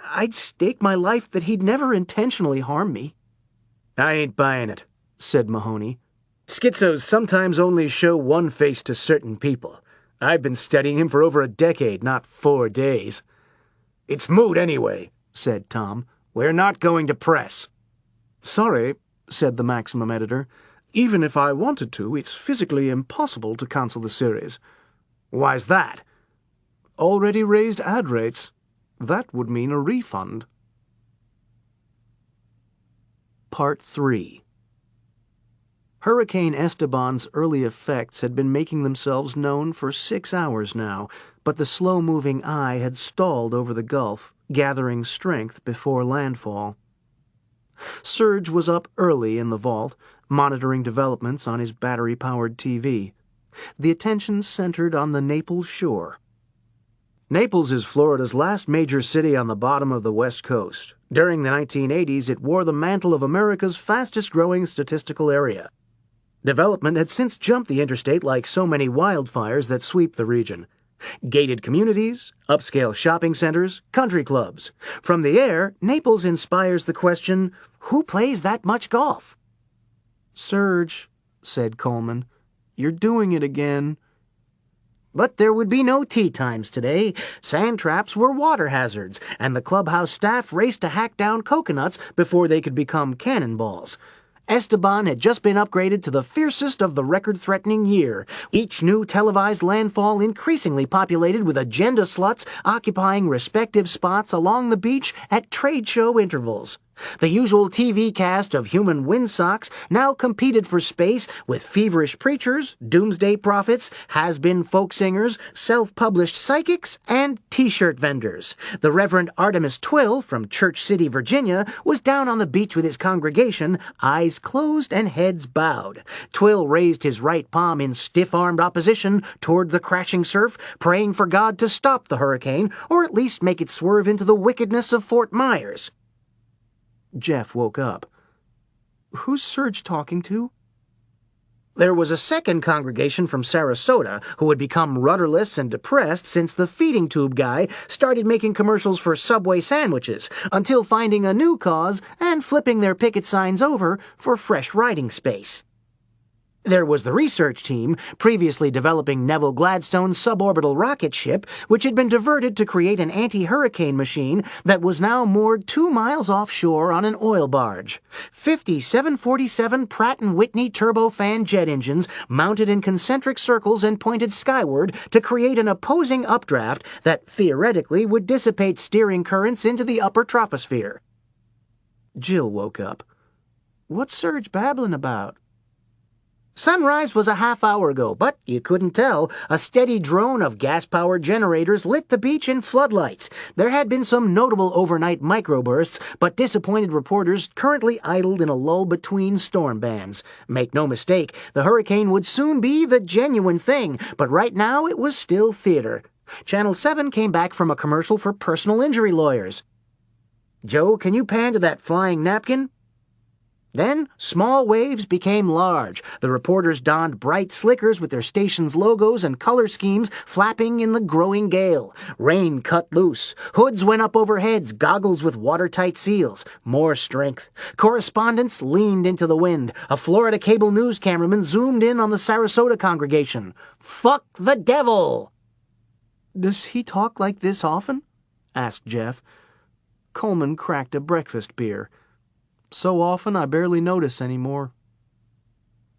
I'd stake my life that he'd never intentionally harm me."
"I ain't buying it,"
said Mahoney.
"Schizos sometimes only show one face to certain people. I've been studying him for over a decade, not 4 days." "It's moot anyway," said Tom. "We're not going to press."
"Sorry," said the Maximum editor. "Even if I wanted to, it's physically impossible to cancel the series."
"Why's that?"
"Already raised ad rates. That would mean a refund." Part 3. Hurricane Esteban's early effects had been making themselves known for 6 hours now, but the slow-moving eye had stalled over the Gulf, gathering strength before landfall. Serge was up early in the vault, monitoring developments on his battery-powered TV. The attention centered on the Naples shore.
Naples is Florida's last major city on the bottom of the West Coast. During the 1980s, it wore the mantle of America's fastest-growing statistical area. Development had since jumped the interstate like so many wildfires that sweep the region. Gated communities, upscale shopping centers, country clubs. From the air, Naples inspires the question, who plays that much golf?
"Serge," said Coleman, "you're doing it again."
But there would be no tea times today. Sand traps were water hazards, and the clubhouse staff raced to hack down coconuts before they could become cannonballs. Esteban had just been upgraded to the fiercest of the record-threatening year, each new televised landfall increasingly populated with agenda sluts occupying respective spots along the beach at trade show intervals. The usual TV cast of human windsocks now competed for space with feverish preachers, doomsday prophets, has-been folk singers, self-published psychics, and T-shirt vendors. The Reverend Artemis Twill from Church City, Virginia, was down on the beach with his congregation, eyes closed and heads bowed. Twill raised his right palm in stiff-armed opposition toward the crashing surf, praying for God to stop the hurricane, or at least make it swerve into the wickedness of Fort Myers.
Jeff woke up. "Who's Serge talking to?"
There was a second congregation from Sarasota who had become rudderless and depressed since the feeding tube guy started making commercials for Subway sandwiches, until finding a new cause and flipping their picket signs over for fresh riding space. There was the research team, previously developing Neville Gladstone's suborbital rocket ship, which had been diverted to create an anti-hurricane machine that was now moored 2 miles offshore on an oil barge. 50 747 Pratt & Whitney turbofan jet engines mounted in concentric circles and pointed skyward to create an opposing updraft that theoretically would dissipate steering currents into the upper troposphere.
Jill woke up. "What's Serge babbling about?"
Sunrise was a half hour ago, but you couldn't tell. A steady drone of gas-powered generators lit the beach in floodlights. There had been some notable overnight microbursts, but disappointed reporters currently idled in a lull between storm bands. Make no mistake, the hurricane would soon be the genuine thing, but right now it was still theater. Channel 7 came back from a commercial for personal injury lawyers. "Joe, can you pan to that flying napkin?" Then, small waves became large. The reporters donned bright slickers with their station's logos and color schemes flapping in the growing gale. Rain cut loose. Hoods went up over heads, goggles with watertight seals. More strength. Correspondents leaned into the wind. A Florida cable news cameraman zoomed in on the Sarasota congregation. "Fuck the devil!"
"Does he talk like this often?" asked Jeff. Coleman cracked a breakfast beer. "So often I barely notice anymore."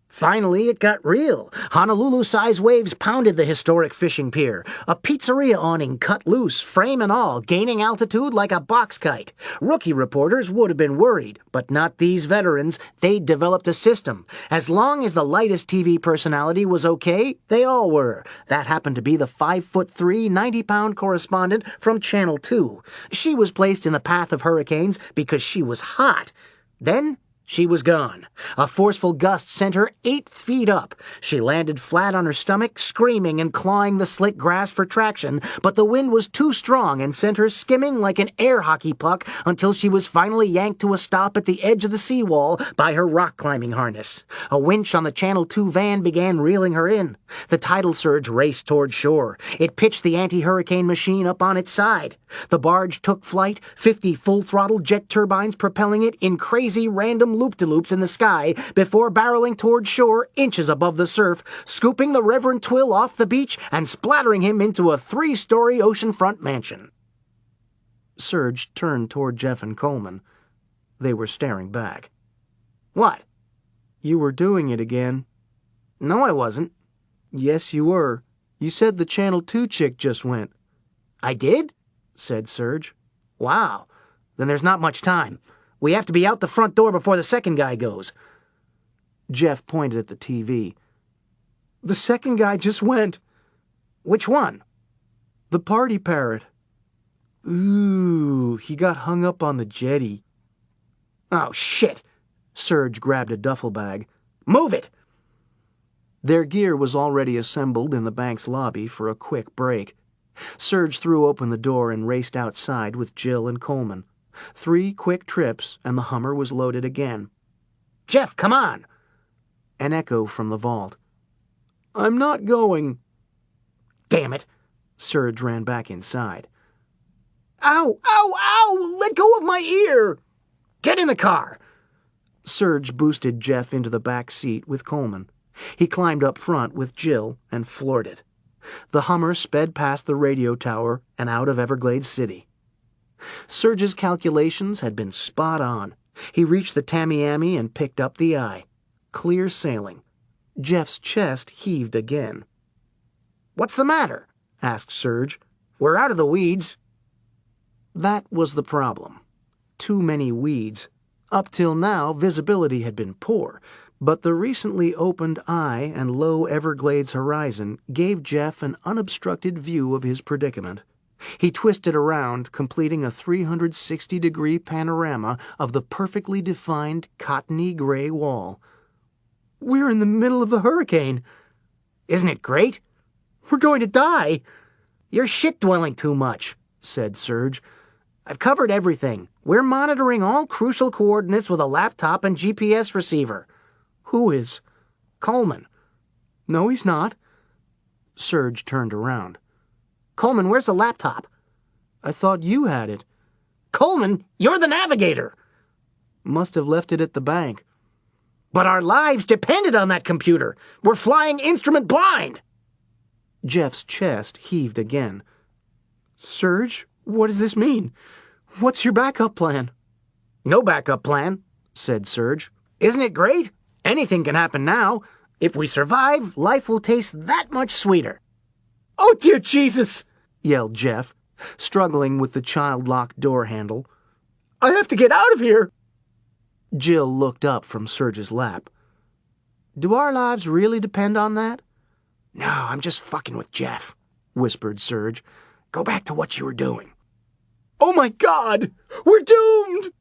Finally, it got real. Honolulu-sized waves pounded the historic fishing pier. A pizzeria awning cut loose, frame and all, gaining altitude like a box kite. Rookie reporters would have been worried, but not these veterans. They'd developed a system. As long as the lightest TV personality was okay, they all were. That happened to be the 5'3", 90-pound correspondent from Channel 2. She was placed in the path of hurricanes because she was hot. Then she was gone. A forceful gust sent her 8 feet up. She landed flat on her stomach, screaming and clawing the slick grass for traction, but the wind was too strong and sent her skimming like an air hockey puck until she was finally yanked to a stop at the edge of the seawall by her rock climbing harness. A winch on the Channel 2 van began reeling her in. The tidal surge raced toward shore. It pitched the anti-hurricane machine up on its side. The barge took flight, 50 full-throttle jet turbines propelling it in crazy random loop-de-loops in the sky before barreling toward shore inches above the surf, scooping the Reverend Twill off the beach and splattering him into a 3-story oceanfront mansion.
Serge turned toward Jeff and Coleman. They were staring back.
"What?"
"You were doing it again."
"No, I wasn't."
"Yes, you were. You said the Channel 2 chick just went."
"I did?"
said Serge.
"Wow. Then there's not much time. We have to be out the front door before the second guy goes."
Jeff pointed at the TV. "The second guy just went."
"Which one?"
"The party parrot." "Ooh, he got hung up on the jetty."
"Oh, shit."
Serge grabbed a duffel bag.
"Move it."
Their gear was already assembled in the bank's lobby for a quick break. Serge threw open the door and raced outside with Jill and Coleman. 3 quick trips, and the Hummer was loaded again.
"Jeff, come on!"
An echo from the vault. "I'm not going."
"Damn it!"
Serge ran back inside.
"Ow! Ow! Ow! Let go of my ear!" "Get in the car!"
Serge boosted Jeff into the back seat with Coleman. He climbed up front with Jill and floored it. The Hummer sped past the radio tower and out of Everglades City. Serge's calculations had been spot on. He reached the Tamiami and picked up the eye. Clear sailing. Jeff's chest heaved again.
"What's the matter?"
asked Serge.
"We're out of the weeds."
That was the problem. Too many weeds. Up till now, visibility had been poor, but the recently opened eye and low Everglades horizon gave Jeff an unobstructed view of his predicament. He twisted around, completing a 360-degree panorama of the perfectly defined cottony gray wall. "We're in the middle of the hurricane."
"Isn't it great?"
"We're going to die."
"You're shit-dwelling too much,"
said Serge.
"I've covered everything. We're monitoring all crucial coordinates with a laptop and GPS receiver."
"Who is?"
"Coleman."
"No, he's not." Serge turned around.
"Coleman, where's the laptop?"
"I thought you had it."
"Coleman, you're the navigator."
"Must have left it at the bank."
"But our lives depended on that computer. We're flying instrument blind."
Jeff's chest heaved again. "Serge, what does this mean? What's your backup plan?"
"No backup plan,"
said Serge.
"Isn't it great? Anything can happen now. If we survive, life will taste that much sweeter."
"Oh, dear Jesus!" yelled Jeff, struggling with the child-locked door handle. "I have to get out of here!" Jill looked up from Serge's lap.
"Do our lives really depend on that?"
"No, I'm just fucking with Jeff," whispered Serge. "Go back to what you were doing."
"Oh my God! We're doomed!"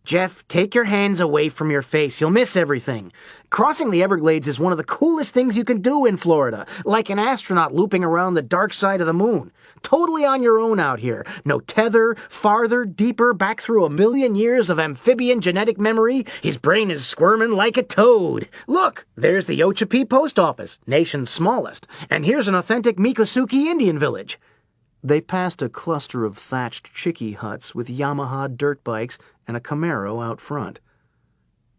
Jeff, take your hands away from your face. You'll miss everything. Crossing the Everglades is one of the coolest things you can do in Florida, like an astronaut looping around the dark side of the moon. Totally on your own out here. No tether, farther, deeper, back through a million years of amphibian genetic memory. His brain is squirming like a toad. Look, there's the Ochapi Post Office, nation's smallest. And here's an authentic Mikosuke Indian village.
They passed a cluster of thatched chickee huts with Yamaha dirt bikes and a Camaro out front.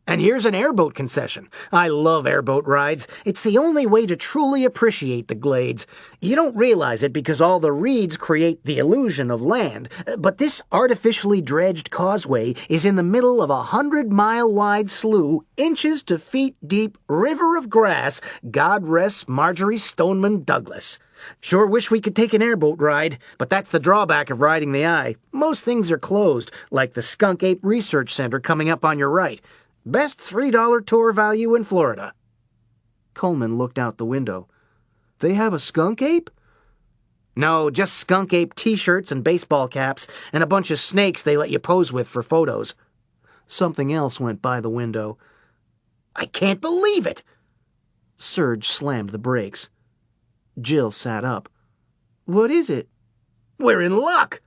And here's an airboat concession. I love airboat rides. It's the only way to truly appreciate the Glades. You don't realize it because all the reeds create the illusion of land, but this artificially dredged causeway is in the middle of a 100-mile-wide slough, inches to feet deep river of grass. God rest Marjorie Stoneman Douglas. Sure wish we could take an airboat ride, but that's the drawback of riding the eye. Most things are closed, like the Skunk Ape Research Center coming up on your right. Best $3 tour value in Florida.
Coleman looked out the window. They have a skunk ape?
No, just Skunk Ape t-shirts and baseball caps, and a bunch of snakes they let you pose with for photos.
Something else went by the window.
I can't believe it!
Serge slammed the brakes. Jill sat up. What is it?
We're in luck!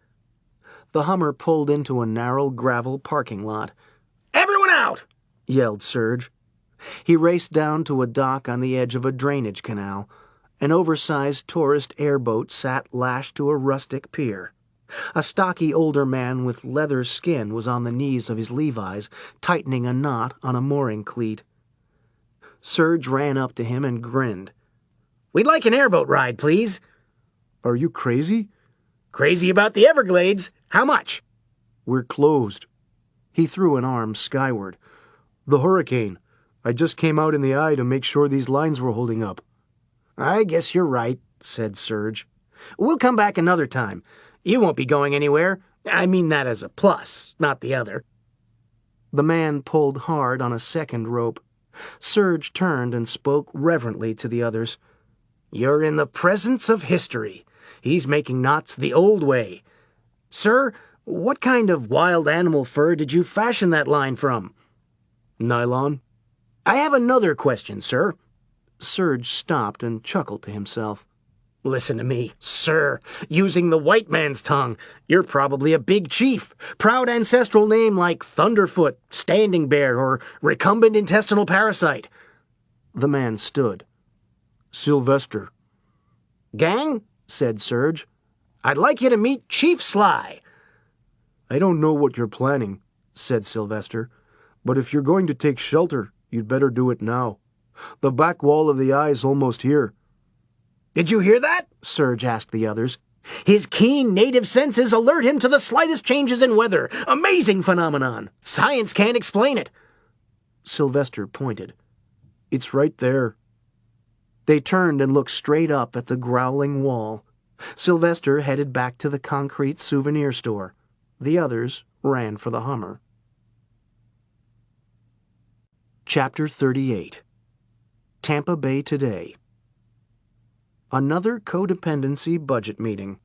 The Hummer pulled into a narrow gravel parking lot.
Everyone out!
Yelled Serge. He raced down to a dock on the edge of a drainage canal. An oversized tourist airboat sat lashed to a rustic pier. A stocky older man with leather skin was on the knees of his Levi's, tightening a knot on a mooring cleat. Serge ran up to him and grinned.
We'd like an airboat ride, please.
Are you crazy?
Crazy about the Everglades. How much?
We're closed. He threw an arm skyward. The hurricane. I just came out in the eye to make sure these lines were holding up.
I guess you're right, said Serge. We'll come back another time. You won't be going anywhere. I mean that as a plus, not the other.
The man pulled hard on a second rope. Serge turned and spoke reverently to the others.
You're in the presence of history. He's making knots the old way. Sir, what kind of wild animal fur did you fashion that line from?
Nylon.
I have another question, sir.
Serge stopped and chuckled to himself.
Listen to me, sir, using the white man's tongue. You're probably a big chief. Proud ancestral name like Thunderfoot, Standing Bear, or Recumbent Intestinal Parasite.
The man stood. Sylvester.
Gang, said Serge, I'd like you to meet Chief Sly.
I don't know what you're planning, said Sylvester, but if you're going to take shelter, you'd better do it now. The back wall of the eye's almost here.
Did you hear that? Serge asked the others. His keen native senses alert him to the slightest changes in weather. Amazing phenomenon. Science can't explain it.
Sylvester pointed. It's right there. They turned and looked straight up at the growling wall. Sylvester headed back to the concrete souvenir store. The others ran for the Hummer. Chapter 38. Tampa Bay Today. Another codependency budget meeting.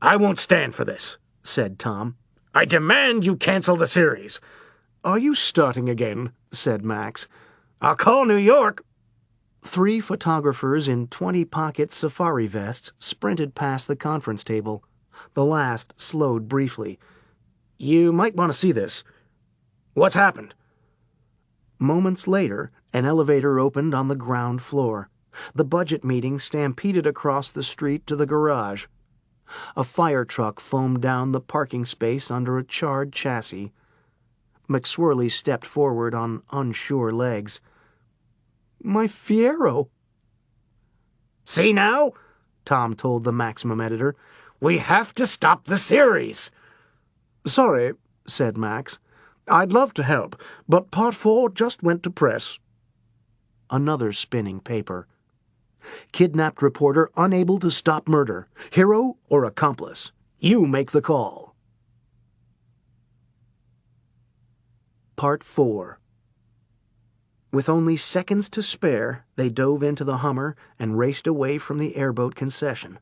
I won't stand for this, said Tom. I demand you cancel the series.
Are you starting again? Said Max.
I'll call New York.
3 photographers in 20-pocket safari vests sprinted past the conference table. The last slowed briefly.
You might want to see this. What's happened?
Moments later, an elevator opened on the ground floor. The budget meeting stampeded across the street to the garage. A fire truck foamed down the parking space under a charred chassis. McSwirly stepped forward on unsure legs. My Fiero.
See now? Tom told the Maximum editor. We have to stop the series.
Sorry, said Max. I'd love to help, but Part 4 just went to press. Another spinning paper. Kidnapped reporter unable to stop murder. Hero or accomplice? You make the call. Part 4. With only seconds to spare, they dove into the Hummer and raced away from the airboat concession.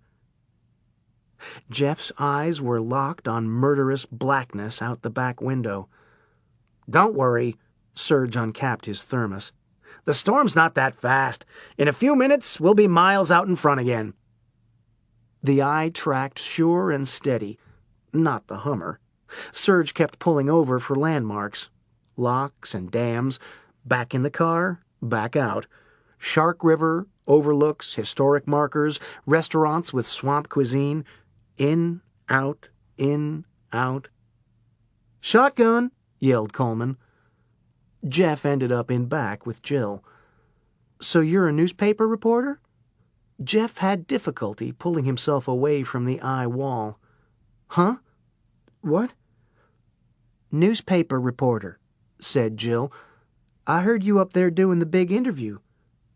Jeff's eyes were locked on murderous blackness out the back window.
Don't worry. Serge uncapped his thermos. The storm's not that fast. In a few minutes, we'll be miles out in front again.
The eye tracked sure and steady. Not the Hummer. Serge kept pulling over for landmarks. Locks and dams. Back in the car, back out. Shark River, overlooks, historic markers, restaurants with swamp cuisine. In, out, in, out. "Shotgun!" yelled Coleman. Jeff ended up in back with Jill. "So you're a newspaper reporter?" Jeff had difficulty pulling himself away from the eye wall. "Huh? What?" "Newspaper reporter," said Jill. "I heard you up there doing the big interview.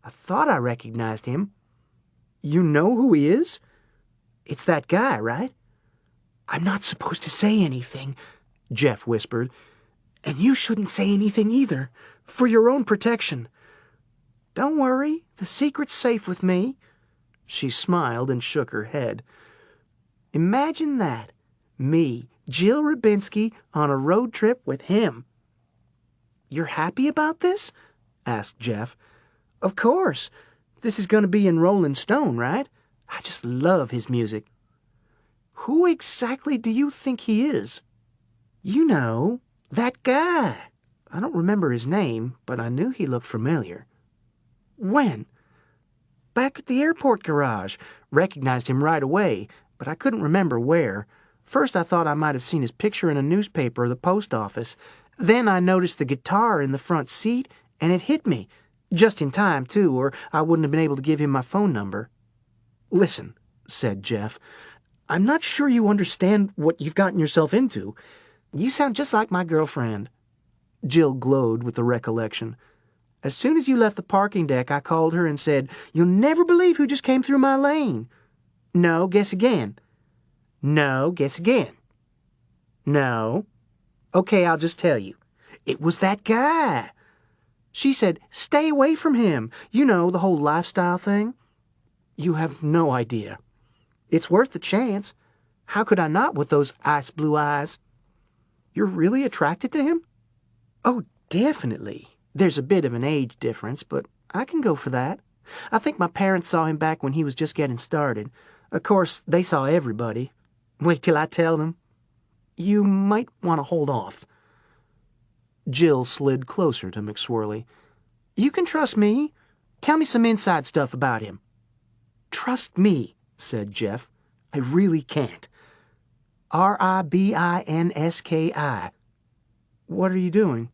I thought I recognized him." "You know who he is?" "It's that guy, right?" "I'm not supposed to say anything," Jeff whispered. "And you shouldn't say anything either, for your own protection." "Don't worry, the secret's safe with me." She smiled and shook her head. "Imagine that. Me, Jill Rubinski, on a road trip with him." "You're happy about this?" asked Jeff. "Of course. This is going to be in Rolling Stone, right? I just love his music." "Who exactly do you think he is?" "You know, that guy. I don't remember his name, but I knew he looked familiar." "When?" "Back at the airport garage. Recognized him right away, but I couldn't remember where. First I thought I might have seen his picture in a newspaper or the post office. Then I noticed the guitar in the front seat, and it hit me. Just in time, too, or I wouldn't have been able to give him my phone number." "Listen," said Jeff, "I'm not sure you understand what you've gotten yourself into. You sound just like my girlfriend." Jill glowed with the recollection. "As soon as you left the parking deck, I called her and said, 'You'll never believe who just came through my lane.' No, guess again. No, guess again. No. Okay, I'll just tell you. It was that guy. She said, 'Stay away from him.' You know, the whole lifestyle thing." "You have no idea." "It's worth the chance. How could I not with those ice blue eyes?" "You're really attracted to him?" "Oh, definitely. There's a bit of an age difference, but I can go for that. I think my parents saw him back when he was just getting started. Of course, they saw everybody. Wait till I tell them." "You might want to hold off." Jill slid closer to McSwirly. "You can trust me. Tell me some inside stuff about him." "Trust me," said Jeff. "I really can't." Ribinski. "What are you doing?"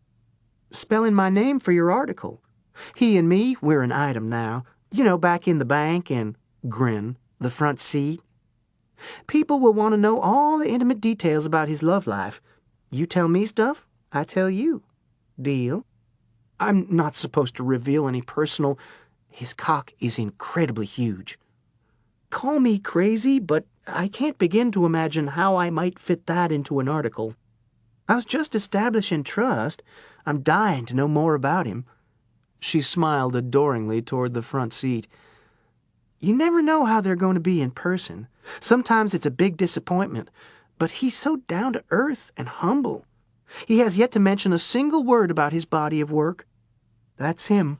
"Spelling my name for your article. He and me, we're an item now. You know, back in the bank and," grin, "the front seat. People will want to know all the intimate details about his love life. You tell me stuff, I tell you. Deal?" "I'm not supposed to reveal any personal—" "His cock is incredibly huge." "Call me crazy, but I can't begin to imagine how I might fit that into an article. I was just establishing trust. I'm dying to know more about him." She smiled adoringly toward the front seat. "You never know how they're going to be in person. Sometimes it's a big disappointment, but he's so down to earth and humble. He has yet to mention a single word about his body of work. That's him.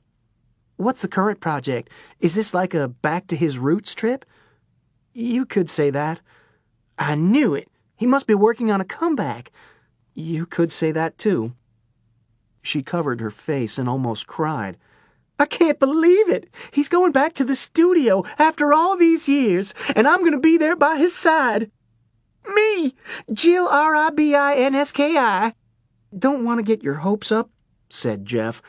What's the current project? Is this like a back to his roots trip?" "You could say that." "I knew it. He must be working on a comeback." "You could say that, too." She covered her face and almost cried. "I can't believe it! He's going back to the studio after all these years, and I'm going to be there by his side. Me! Jill Ribinski. "Don't want to get your hopes up," said Jeff.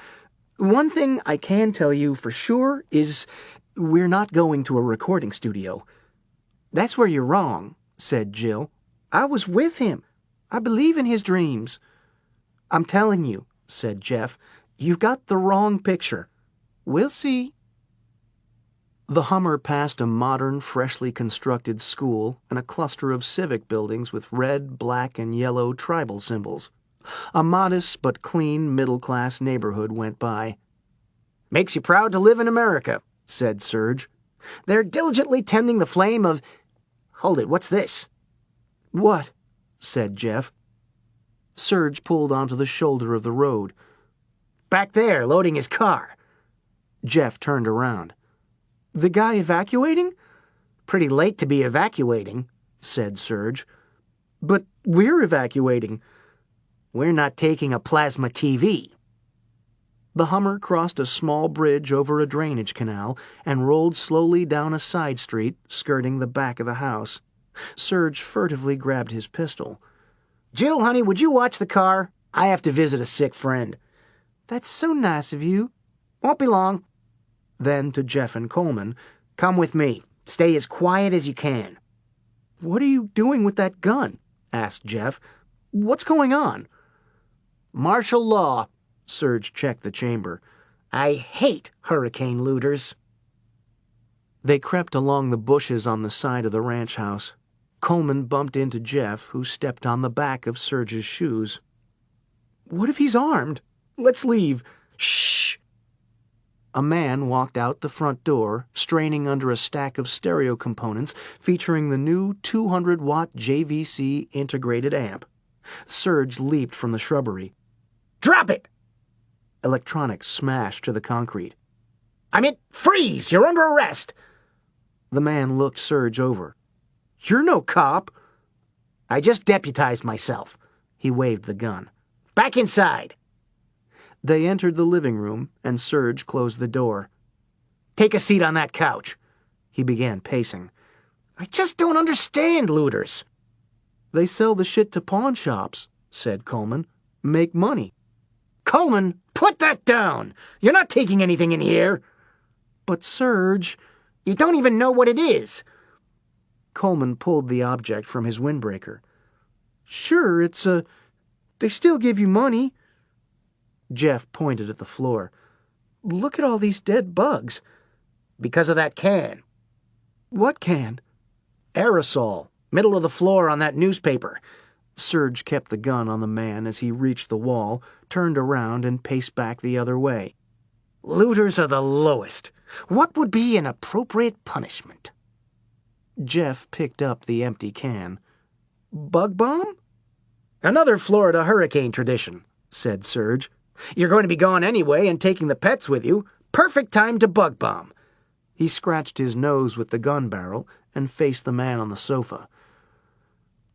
"One thing I can tell you for sure is we're not going to a recording studio." "That's where you're wrong," said Jill. "I was with him. I believe in his dreams." "I'm telling you," said Jeff, "you've got the wrong picture. We'll see." The Hummer passed a modern, freshly constructed school and a cluster of civic buildings with red, black, and yellow tribal symbols. A modest but clean middle-class neighborhood went by. "Makes you proud to live in America," said Serge. "They're diligently tending the flame of— Hold it, what's this?" "What?" said Jeff. Serge pulled onto the shoulder of the road.
Back there, loading his car.
Jeff turned around. The guy evacuating?
Pretty late to be evacuating,
said Serge. But we're evacuating.
We're not taking a plasma TV.
The Hummer crossed a small bridge over a drainage canal and rolled slowly down a side street, skirting the back of the house. Serge furtively grabbed his pistol.
Jill, honey, would you watch the car? I have to visit a sick friend.
That's so nice of you.
Won't be long.
Then to Jeff and Coleman,
come with me. Stay as quiet as you can.
What are you doing with that gun? Asked Jeff. What's going on?
Martial law.
Serge checked the chamber.
I hate hurricane looters.
They crept along the bushes on the side of the ranch house. Coleman bumped into Jeff, who stepped on the back of Serge's shoes. What if he's armed? Let's leave.
Shh!
A man walked out the front door, straining under a stack of stereo components featuring the new 200-watt JVC integrated amp. Serge leaped from the shrubbery.
Drop it!
Electronics smashed to the concrete.
I mean, freeze! You're under arrest!
The man looked Serge over. You're no cop.
I just deputized myself.
He waved the gun.
Back inside.
They entered the living room, and Serge closed the door.
Take a seat on that couch.
He began pacing.
I just don't understand looters.
They sell the shit to pawn shops, said Coleman. Make money.
Coleman, put that down. You're not taking anything in here.
But Serge...
You don't even know what it is.
Coleman pulled the object from his windbreaker. Sure, it's a... They still give you money. Jeff pointed at the floor. Look at all these dead bugs.
Because of that can.
What can?
Aerosol. Middle of the floor on that newspaper.
Serge kept the gun on the man as he reached the wall, turned around, and paced back the other way.
Looters are the lowest. What would be an appropriate punishment?
Jeff picked up the empty can. Bug bomb?
Another Florida hurricane tradition, said Serge. You're going to be gone anyway and taking the pets with you. Perfect time to bug bomb.
He scratched his nose with the gun barrel and faced the man on the sofa.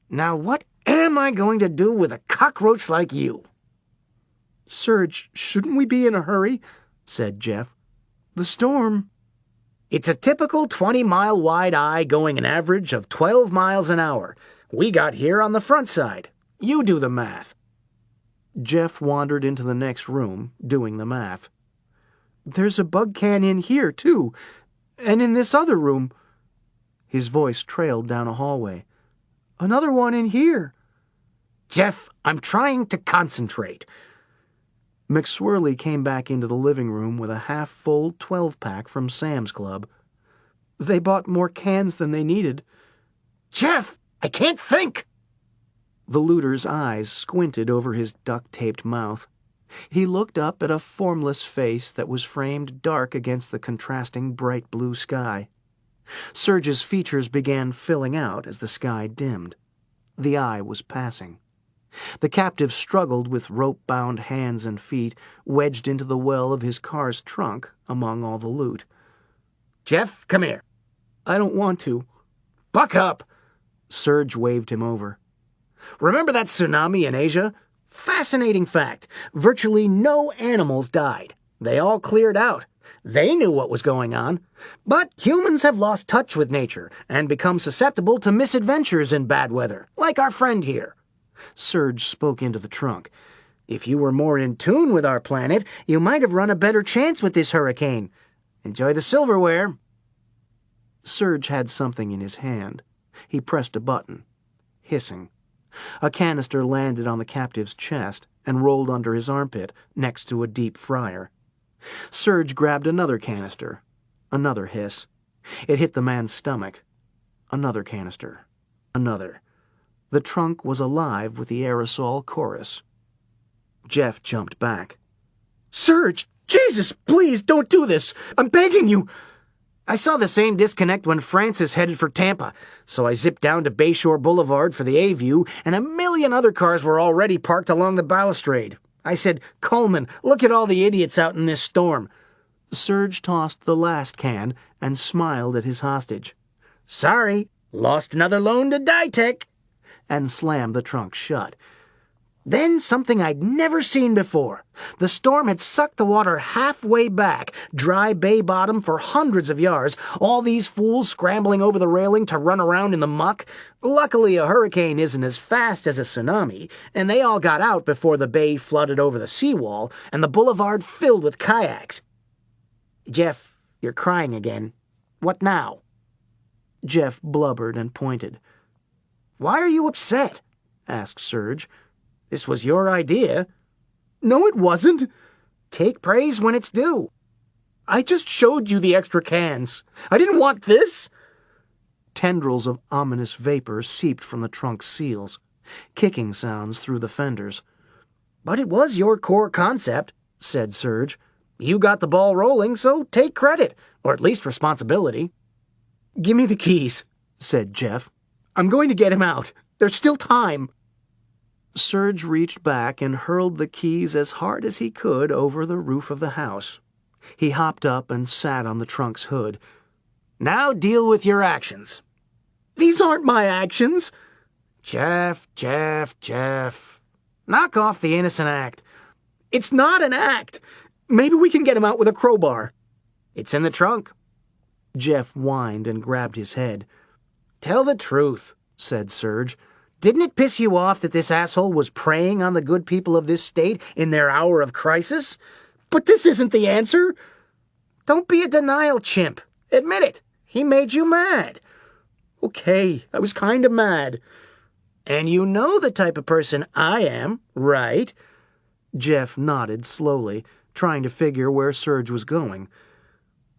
Now what am I going to do with a cockroach like you?
Serge, shouldn't we be in a hurry? Said Jeff. The storm.
It's a typical 20-mile wide eye going an average of 12 miles an hour. We got here on the front side. You do the math.
Jeff wandered into the next room, doing the math. There's a bug can in here, too. And in this other room. His voice trailed down a hallway. Another one in here.
Jeff, I'm trying to concentrate.
McSwirly came back into the living room with a half-full 12-pack from Sam's Club. They bought more cans than they needed.
Jeff, I can't think!
The looter's eyes squinted over his duct-taped mouth. He looked up at a formless face that was framed dark against the contrasting bright blue sky. Serge's features began filling out as the sky dimmed. The eye was passing. The captive struggled with rope-bound hands and feet, wedged into the well of his car's trunk among all the loot.
Jeff, come here.
I don't want to.
Buck up!
Serge waved him over.
Remember that tsunami in Asia? Fascinating fact. Virtually no animals died. They all cleared out. They knew what was going on. But humans have lost touch with nature and become susceptible to misadventures in bad weather, like our friend here.
Serge spoke into the trunk.
If you were more in tune with our planet, you might have run a better chance with this hurricane. Enjoy the silverware.
Serge had something in his hand. He pressed a button, hissing. A canister landed on the captive's chest and rolled under his armpit next to a deep fryer. Serge grabbed another canister. Another hiss. It hit the man's stomach. Another canister. Another. The trunk was alive with the aerosol chorus. Jeff jumped back. Serge! Jesus, please, don't do this! I'm begging you!
I saw the same disconnect when Francis headed for Tampa, so I zipped down to Bayshore Boulevard for the A-View, and a million other cars were already parked along the balustrade. I said, Coleman, look at all the idiots out in this storm.
Serge tossed the last can and smiled at his hostage.
Sorry, lost another loan to Ditech,
and slammed the trunk shut.
Then something I'd never seen before. The storm had sucked the water halfway back, dry bay bottom for hundreds of yards, all these fools scrambling over the railing to run around in the muck. Luckily, a hurricane isn't as fast as a tsunami, and they all got out before the bay flooded over the seawall and the boulevard filled with kayaks. Jeff, you're crying again. What now?
Jeff blubbered and pointed.
Why are you upset? Asked Serge. This was your idea.
No, it wasn't.
Take praise when it's due.
I just showed you the extra cans. I didn't want this.
Tendrils of ominous vapor seeped from the trunk's seals, kicking sounds through the fenders.
But it was your core concept, said Serge. You got the ball rolling, so take credit, or at least responsibility.
Give me the keys, said Jeff. I'm going to get him out. There's still time.
Serge reached back and hurled the keys as hard as he could over the roof of the house. He hopped up and sat on the trunk's hood.
Now deal with your actions.
These aren't my actions.
Jeff. Knock off the innocent act.
It's not an act. Maybe we can get him out with a crowbar.
It's in the trunk.
Jeff whined and grabbed his head.
Tell the truth, said Serge. Didn't it piss you off that this asshole was preying on the good people of this state in their hour of crisis?
But this isn't the answer.
Don't be a denial chimp. Admit it. He made you mad.
Okay, I was kind of mad.
And you know the type of person I am, right?
Jeff nodded slowly, trying to figure where Serge was going.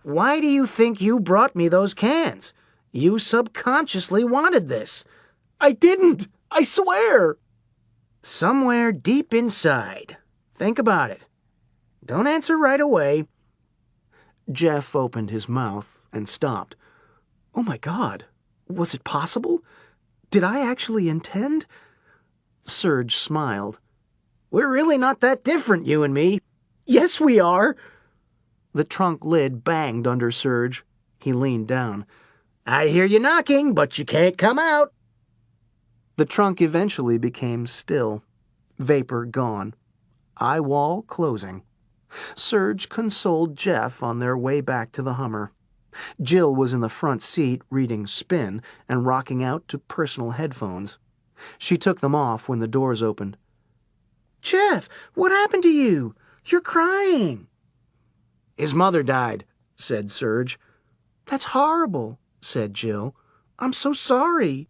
Why do you think you brought me those cans? You subconsciously wanted this.
I didn't. I swear.
Somewhere deep inside. Think about it. Don't answer right away.
Jeff opened his mouth and stopped.
Oh my God. Was it possible? Did I actually intend?
Serge smiled.
We're really not that different, you and me.
Yes, we are.
The trunk lid banged under Serge. He leaned down.
I hear you knocking, but you can't come out.
The trunk eventually became still, vapor gone, eye wall closing. Serge consoled Jeff on their way back to the Hummer. Jill was in the front seat reading Spin and rocking out to personal headphones. She took them off when the doors opened.
Jeff, what happened to you? You're crying.
His mother died, said Serge.
That's horrible, said Jill. I'm so sorry.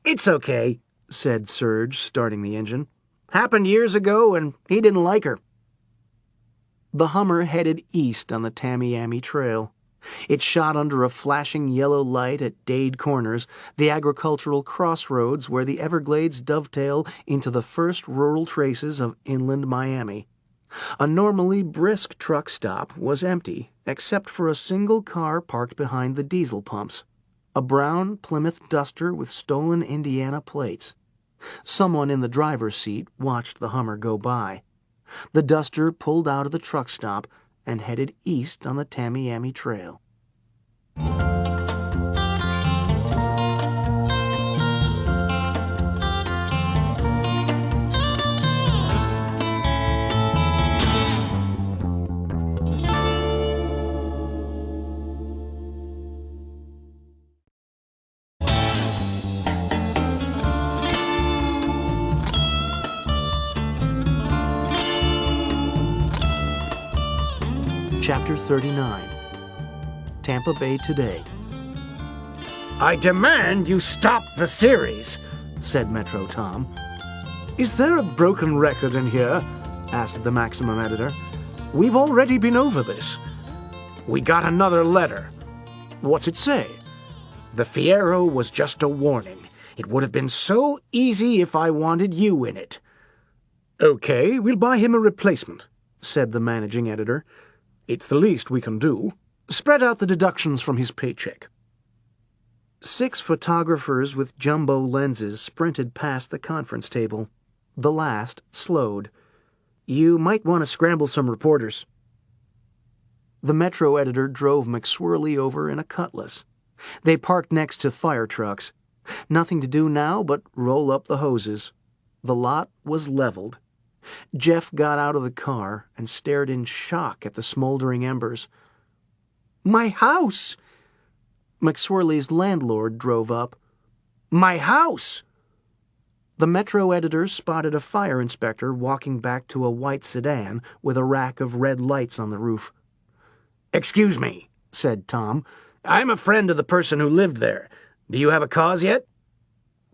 It's okay,
said Serge, starting the engine.
Happened years ago, and he didn't like her.
The Hummer headed east on the Tamiami Trail. It shot under a flashing yellow light at Dade Corners, the agricultural crossroads where the Everglades dovetail into the first rural traces of inland Miami. A normally brisk truck stop was empty, except for a single car parked behind the diesel pumps. A brown Plymouth Duster with stolen Indiana plates. Someone in the driver's seat watched the Hummer go by. The Duster pulled out of the truck stop and headed east on the Tamiami Trail. Chapter 39. Tampa Bay Today.
I demand you stop the series,
said Metro Tom.
Is there a broken record in here? Asked the Maximum editor. We've already been over this.
We got another letter.
What's it say?
The Fiero was just a warning. It would have been so easy if I wanted you in it.
Okay, we'll buy him a replacement, said the managing editor. It's the least we can do.
spread out the deductions from his paycheck.
6 photographers with jumbo lenses sprinted past the conference table. The last slowed. "You might want to scramble some reporters." The Metro editor drove McSwirly over in a Cutlass. They parked next to fire trucks. Nothing to do now but roll up the hoses. The lot was leveled. Jeff got out of the car and stared in shock at the smoldering embers.
My house!
McSwirly's landlord drove up.
My house!
The Metro editor spotted a fire inspector walking back to a white sedan with a rack of red lights on the roof.
"Excuse me," said Tom. "I'm a friend of the person who lived there. Do you have a cause yet?"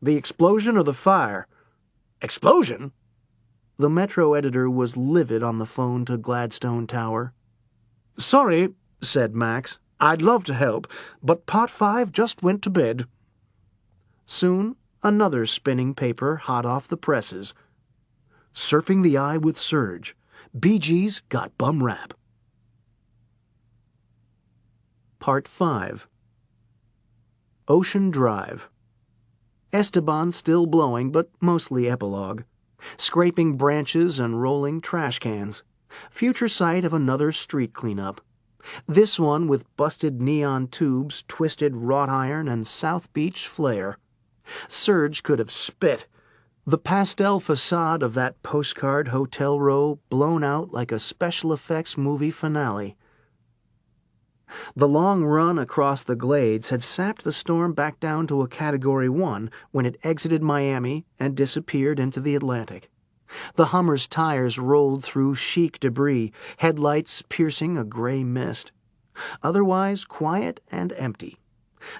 "The explosion or the fire?"
"Explosion?"
The Metro editor was livid on the phone to Gladstone Tower.
"Sorry," said Max. "I'd love to help, but Part 5 just went to bed."
Soon, another spinning paper hot off the presses. "Surfing the Eye with Serge. Bee Gees got bum rap." Part 5. Ocean Drive. Esteban still blowing, but mostly epilogue. Scraping branches and rolling trash cans. Future site of another street cleanup. This one with busted neon tubes, twisted wrought iron, and South Beach flair. Serge could have spit. The pastel facade of that postcard hotel row blown out like a special effects movie finale. The long run across the Glades had sapped the storm back down to a Category 1 when it exited Miami and disappeared into the Atlantic. The Hummer's tires rolled through chic debris, headlights piercing a gray mist. Otherwise quiet and empty.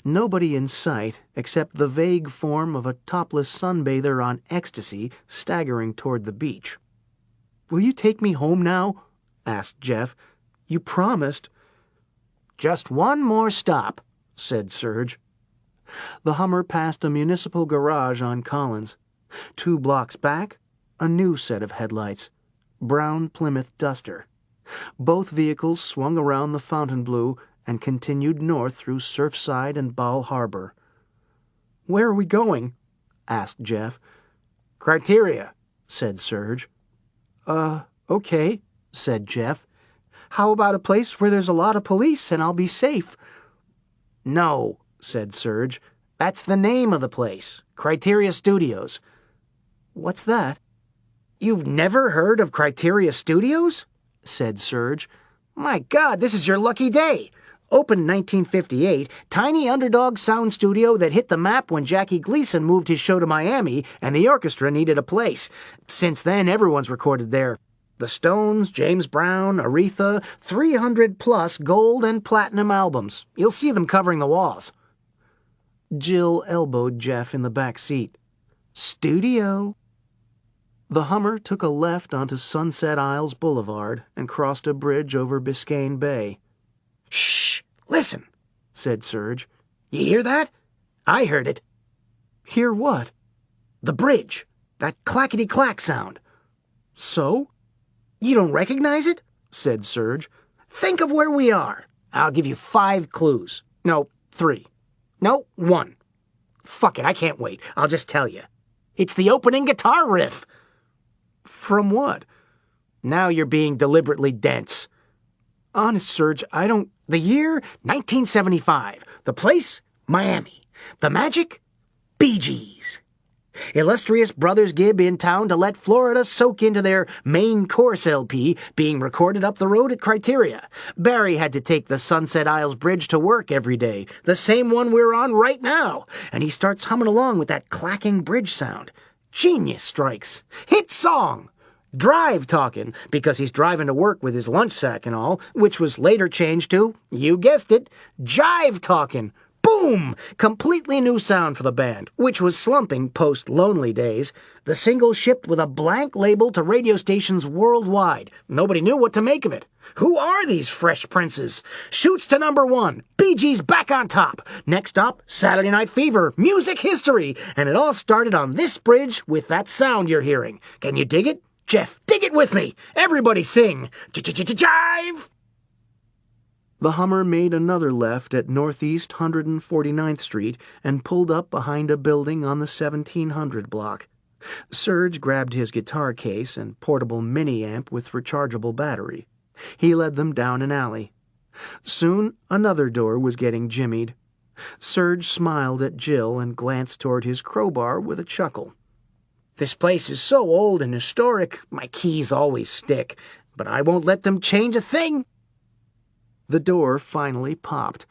Nobody in sight except the vague form of a topless sunbather on ecstasy staggering toward the beach.
"Will you take me home now?" asked Jeff. "You promised."
"Just one more stop," said Serge. The Hummer passed a municipal garage on Collins. 2 blocks back, a new set of headlights. Brown Plymouth Duster. Both vehicles swung around the Fontainebleau and continued north through Surfside and Bal Harbor.
"Where are we going?"
asked Jeff.
"Criteria,"
said Serge.
Okay,"
said Jeff.
"How about a place where there's a lot of police and I'll be safe?"
"No," said Serge. "That's the name of the place. Criteria Studios."
"What's that?"
"You've never heard of Criteria Studios?"
said Serge.
"My God, this is your lucky day. Opened 1958, tiny underdog sound studio that hit the map when Jackie Gleason moved his show to Miami and the orchestra needed a place. Since then, everyone's recorded there. The Stones, James Brown, Aretha, 300-plus gold and platinum albums. You'll see them covering the walls."
Jill elbowed Jeff in the back seat. "Studio." The Hummer took a left onto Sunset Isles Boulevard and crossed a bridge over Biscayne Bay.
"Shh! Listen,"
said Serge.
"You hear that? I heard it."
"Hear what?"
"The bridge. That clackety-clack sound."
"So?"
"You don't recognize it?" said Serge. "Think of where we are. I'll give you 5 clues. No, 3. No, 1. Fuck it, I can't wait. I'll just tell you. It's the opening guitar riff."
"From what?"
"Now you're being deliberately dense."
"Honest, Serge, I don't—"
"The year, 1975. The place, Miami. The magic, Bee Gees. Illustrious Brothers Gibb in town to let Florida soak into their main course LP being recorded up the road at Criteria. Barry had to take the Sunset Isles Bridge to work every day, the same one we're on right now, and he starts humming along with that clacking bridge sound. Genius strikes. Hit song. Drive talking, because he's driving to work with his lunch sack and all, which was later changed to, you guessed it, jive talking. Boom! Completely new sound for the band, which was slumping post-Lonely Days. The single shipped with a blank label to radio stations worldwide. Nobody knew what to make of it. Who are these fresh princes? Shoots to number 1. Bee Gees back on top. Next up, Saturday Night Fever, music history. And it all started on this bridge with that sound you're hearing. Can you dig it? Jeff, dig it with me. Everybody sing. Jive!
The Hummer made another left at Northeast 149th Street and pulled up behind a building on the 1700 block. Serge grabbed his guitar case and portable mini-amp with rechargeable battery. He led them down an alley. Soon, another door was getting jimmied. Serge smiled at Jill and glanced toward his crowbar with a chuckle.
This place is so old and historic, my keys always stick, but I won't let them change a thing.
The door finally popped.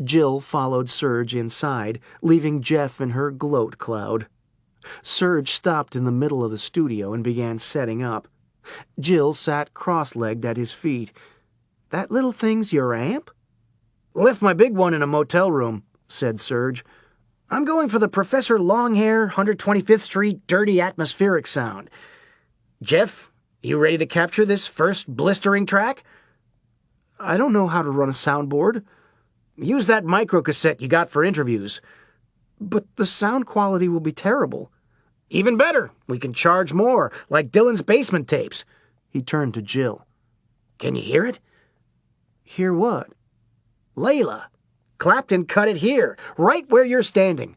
Jill followed Serge inside, leaving Jeff in her gloat cloud. Serge stopped in the middle of the studio and began setting up. Jill sat cross-legged at his feet. "That little thing's your amp?"
"Left my big one in a motel room," said Serge. "I'm going for the Professor Longhair, 125th Street, dirty atmospheric sound. Jeff, you ready to capture this first blistering track?"
"I don't know how to run a soundboard."
"Use that microcassette you got for interviews."
"But the sound quality will be terrible."
"Even better. We can charge more, like Dylan's basement tapes."
He turned to Jill.
"Can you hear it?"
"Hear what?"
"Layla. Clapton cut it here, right where you're standing.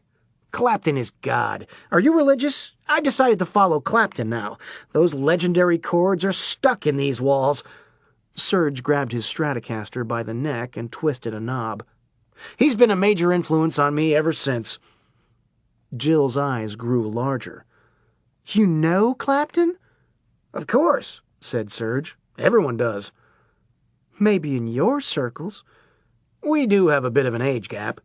Clapton is God. Are you religious? I decided to follow Clapton now. Those legendary chords are stuck in these walls."
Serge grabbed his Stratocaster by the neck and twisted a knob.
"He's been a major influence on me ever since."
Jill's eyes grew larger. "You know Clapton?"
"Of course," said Serge. "Everyone does."
"Maybe in your circles."
"We do have a bit of an age gap."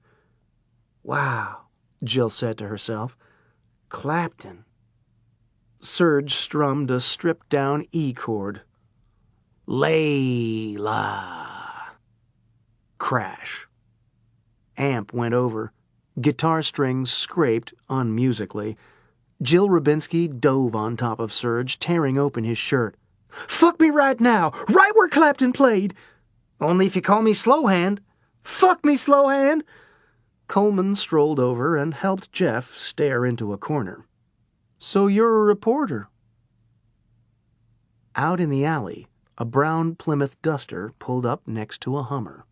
"Wow," Jill said to herself. "Clapton." Serge strummed a stripped-down E chord. "Layla." Crash. Amp went over. Guitar strings scraped unmusically. Jill Rubinski dove on top of Serge, tearing open his shirt. "Fuck me right now, right where Clapton played."
"Only if you call me Slowhand."
"Fuck me, Slowhand." Coleman strolled over and helped Jeff stare into a corner. "So you're a reporter?" Out in the alley, a brown Plymouth Duster pulled up next to a Hummer.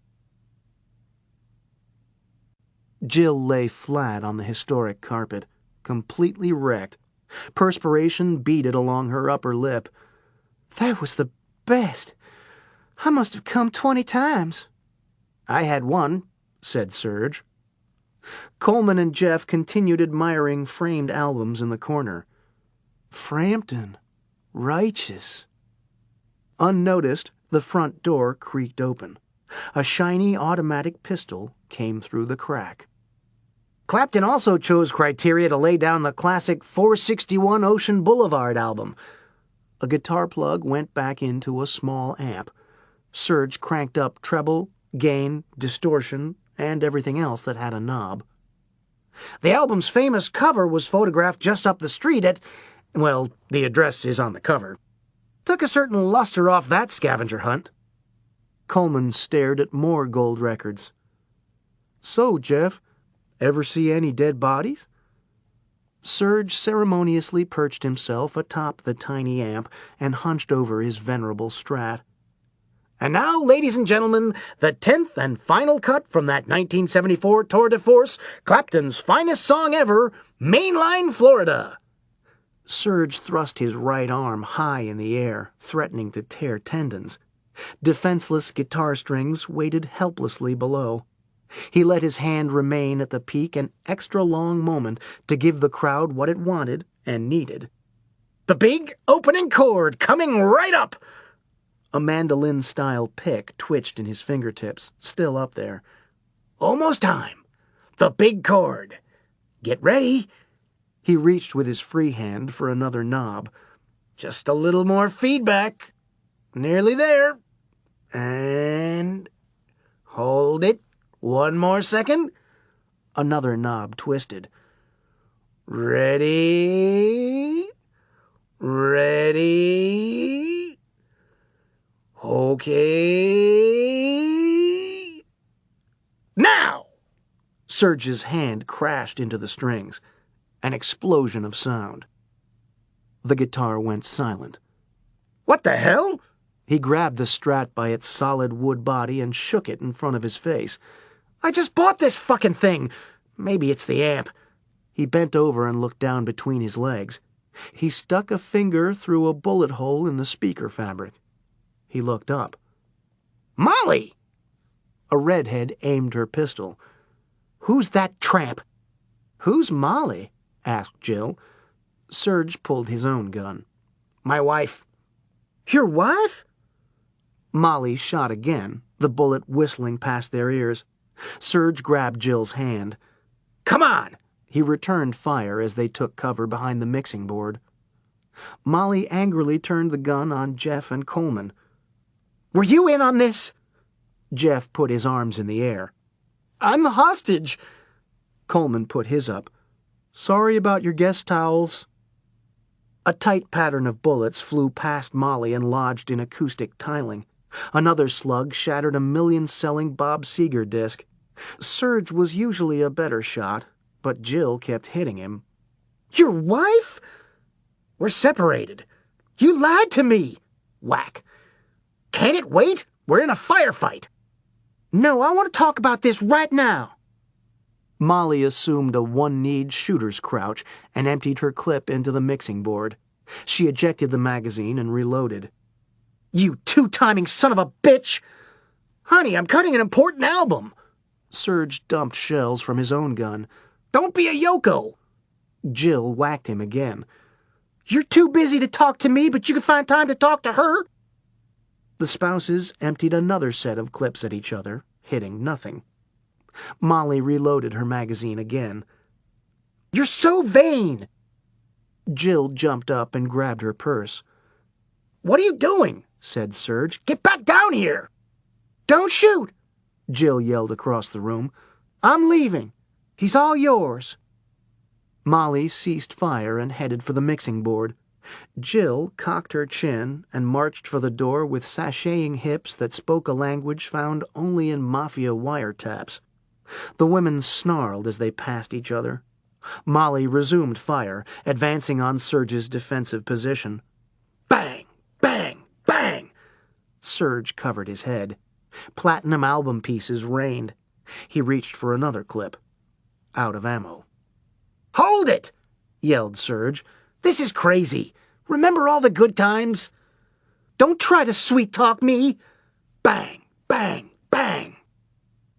Jill lay flat on the historic carpet, completely wrecked. Perspiration beaded along her upper lip.
"That was the best. I must have come 20 times.
"I had one," said Serge. Coleman and Jeff continued admiring framed albums in the corner. "Frampton. Righteous." Unnoticed, the front door creaked open. A shiny automatic pistol came through the crack.
"Clapton also chose Criteria to lay down the classic 461 Ocean Boulevard album."
A guitar plug went back into a small amp. Serge cranked up treble, gain, distortion, and everything else that had a knob.
"The album's famous cover was photographed just up the street at, well, the address is on the cover. Took a certain luster off that scavenger hunt."
Coleman stared at more gold records. "So, Jeff, ever see any dead bodies?" Serge ceremoniously perched himself atop the tiny amp and hunched over his venerable Strat.
"And now, ladies and gentlemen, the 10th and final cut from that 1974 tour de force, Clapton's finest song ever, Mainline, Florida."
Serge thrust his right arm high in the air, threatening to tear tendons. Defenseless guitar strings waited helplessly below. He let his hand remain at the peak an extra long moment to give the crowd what it wanted and needed.
"The big opening chord coming right up."
A mandolin-style pick twitched in his fingertips, still up there.
"Almost time. The big chord. Get ready."
He reached with his free hand for another knob.
"Just a little more feedback. Nearly there. And hold it. One more second."
Another knob twisted.
"Ready? Ready? Okay. Now!"
Serge's hand crashed into the strings. An explosion of sound. The guitar went silent.
"What the hell?"
He grabbed the Strat by its solid wood body and shook it in front of his face.
I just bought this fucking thing. Maybe it's the amp.
He bent over and looked down between his legs. He stuck a finger through a bullet hole in the speaker fabric. He looked up.
Molly!
A redhead aimed her pistol.
Who's that tramp?
Who's Molly? Asked Jill. Serge pulled his own gun.
My wife.
Your wife?
Molly shot again, the bullet whistling past their ears. Serge grabbed Jill's hand.
Come on!
He returned fire as they took cover behind the mixing board. Molly angrily turned the gun on Jeff and Coleman.
Were you in on this?
Jeff put his arms in the air.
I'm the hostage.
Coleman put his up. Sorry about your guest towels. A tight pattern of bullets flew past Molly and lodged in acoustic tiling. Another slug shattered a million-selling Bob Seger disc. Serge was usually a better shot, but Jill kept hitting him.
Your wife?
We're separated.
You lied to me.
Whack. Can't it wait? We're in a firefight.
No, I want to talk about this right now.
Molly assumed a one-kneed shooter's crouch and emptied her clip into the mixing board. She ejected the magazine and reloaded.
You two-timing son of a bitch!
Honey, I'm cutting an important album.
Serge dumped shells from his own gun.
Don't be a yoko.
Jill whacked him again.
You're too busy to talk to me, but you can find time to talk to her?
The spouses emptied another set of clips at each other, hitting nothing. Molly reloaded her magazine again.
You're so vain!
Jill jumped up and grabbed her purse.
What are you doing?
Said Serge.
Get back down here!
Don't shoot!
Jill yelled across the room.
I'm leaving. He's all yours.
Molly ceased fire and headed for the mixing board. Jill cocked her chin and marched for the door with sashaying hips that spoke a language found only in mafia wiretaps. The women snarled as they passed each other. Molly resumed fire, advancing on Serge's defensive position.
Bang! Bang! Bang!
Serge covered his head. Platinum album pieces rained. He reached for another clip. Out of ammo.
Hold it!
Yelled Serge.
This is crazy. Remember all the good times?
Don't try to sweet-talk me.
Bang! Bang! Bang!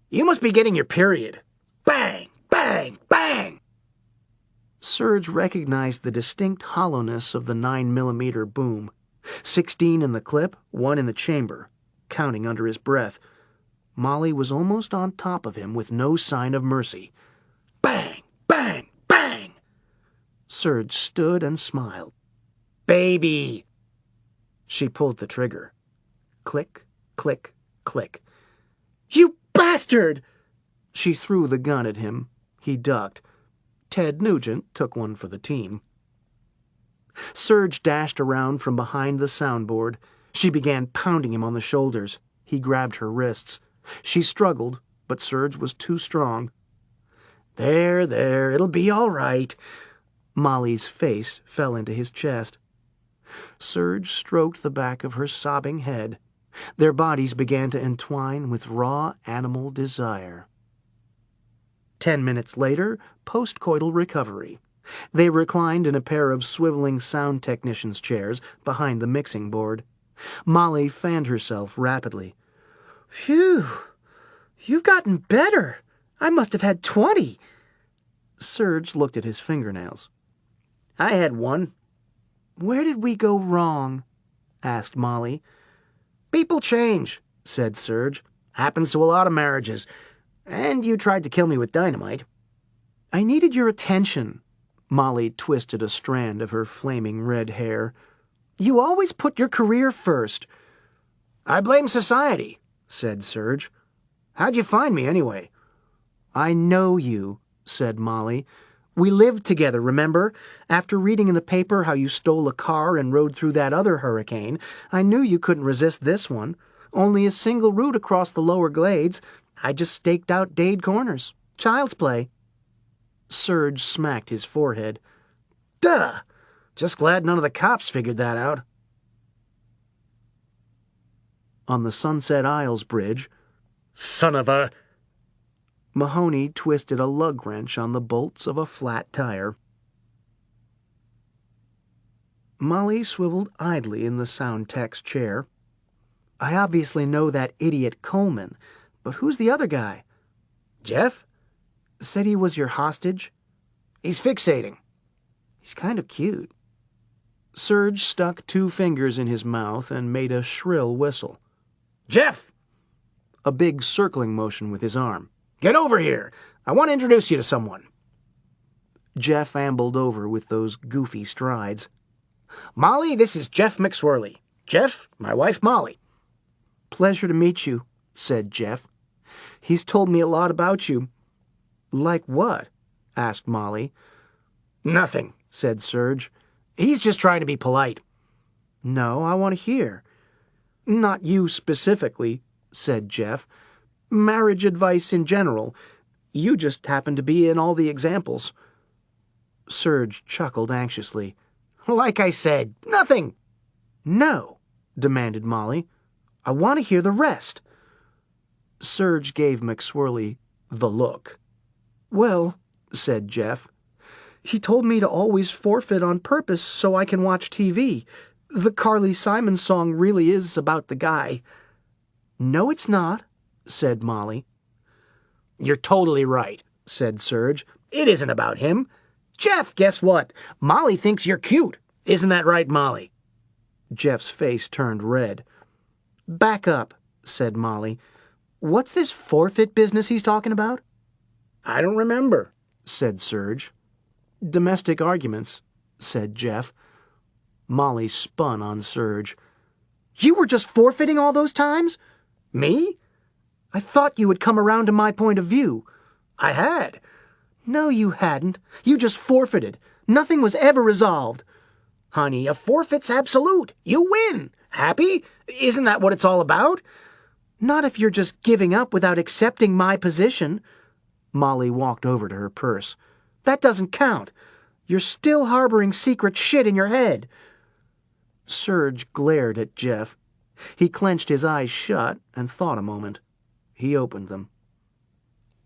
You must be getting your period. Bang! Bang! Bang!
Serge recognized the distinct hollowness of the 9mm boom. 16 in the clip, 1 in the chamber, counting under his breath. Molly was almost on top of him with no sign of mercy.
Bang! Bang! Bang!
Serge stood and smiled.
Baby!
She pulled the trigger. Click, click, click.
You bastard!
She threw the gun at him. He ducked. Ted Nugent took one for the team. Serge dashed around from behind the soundboard. She began pounding him on the shoulders. He grabbed her wrists. She struggled, but Serge was too strong.
There, it'll be all right.
Molly's face fell into his chest. Serge stroked the back of her sobbing head. Their bodies began to entwine with raw animal desire. 10 minutes later, postcoital recovery. They reclined in a pair of swiveling sound technician's chairs behind the mixing board. Molly fanned herself rapidly.
Phew! You've gotten better. I must have had 20.
Serge looked at his fingernails.
I had one.
Where did we go wrong? Asked Molly.
People change, said Serge. Happens to a lot of marriages. And you tried to kill me with dynamite.
I needed your attention. Molly twisted a strand of her flaming red hair. You always put your career first.
I blame society, said Serge. How'd you find me, anyway?
I know you, said Molly. We lived together, remember? After reading in the paper how you stole a car and rode through that other hurricane, I knew you couldn't resist this one. Only a single route across the lower glades. I just staked out Dade Corners. Child's play. Serge smacked his forehead.
Duh! Just glad none of the cops figured that out.
On the Sunset Isles Bridge,
Son of a...
Mahoney twisted a lug wrench on the bolts of a flat tire. Molly swiveled idly in the sound tech's chair. I obviously know that idiot Coleman, but who's the other guy?
Jeff?
Said he was your hostage?
He's fixating.
He's kind of cute. Serge stuck 2 fingers in his mouth and made a shrill whistle.
Jeff!
A big circling motion with his arm.
Get over here. I want to introduce you to someone.
Jeff ambled over with those goofy strides.
Molly, this is Jeff McSwirly. Jeff, my wife Molly.
Pleasure to meet you, said Jeff. He's told me a lot about you. Like what? Asked Molly.
Nothing,
said Serge.
He's just trying to be polite.
No, I want to hear. Not you specifically, said Jeff. Marriage advice in general. You just happen to be in all the examples. Serge chuckled anxiously.
Like I said, nothing.
No, demanded Molly. I want to hear the rest. Serge gave McSwirly the look. Well, said Jeff, he told me to always forfeit on purpose so I can watch TV. The Carly Simon song really is about the guy. No, it's not, said Molly.
You're totally right, said Serge. It isn't about him. Jeff, guess what? Molly thinks you're cute. Isn't that right, Molly?
Jeff's face turned red. Back up, said Molly. What's this forfeit business he's talking about?
I don't remember,
said Serge. Domestic arguments, said Jeff. Molly spun on Serge. You were just forfeiting all those times?
Me?
I thought you had come around to my point of view.
I had.
No, you hadn't. You just forfeited. Nothing was ever resolved.
Honey, a forfeit's absolute. You win. Happy? Isn't that what it's all about?
Not if you're just giving up without accepting my position. Molly walked over to her purse. That doesn't count. You're still harboring secret shit in your head. Serge glared at Jeff. He clenched his eyes shut and thought a moment. He opened them.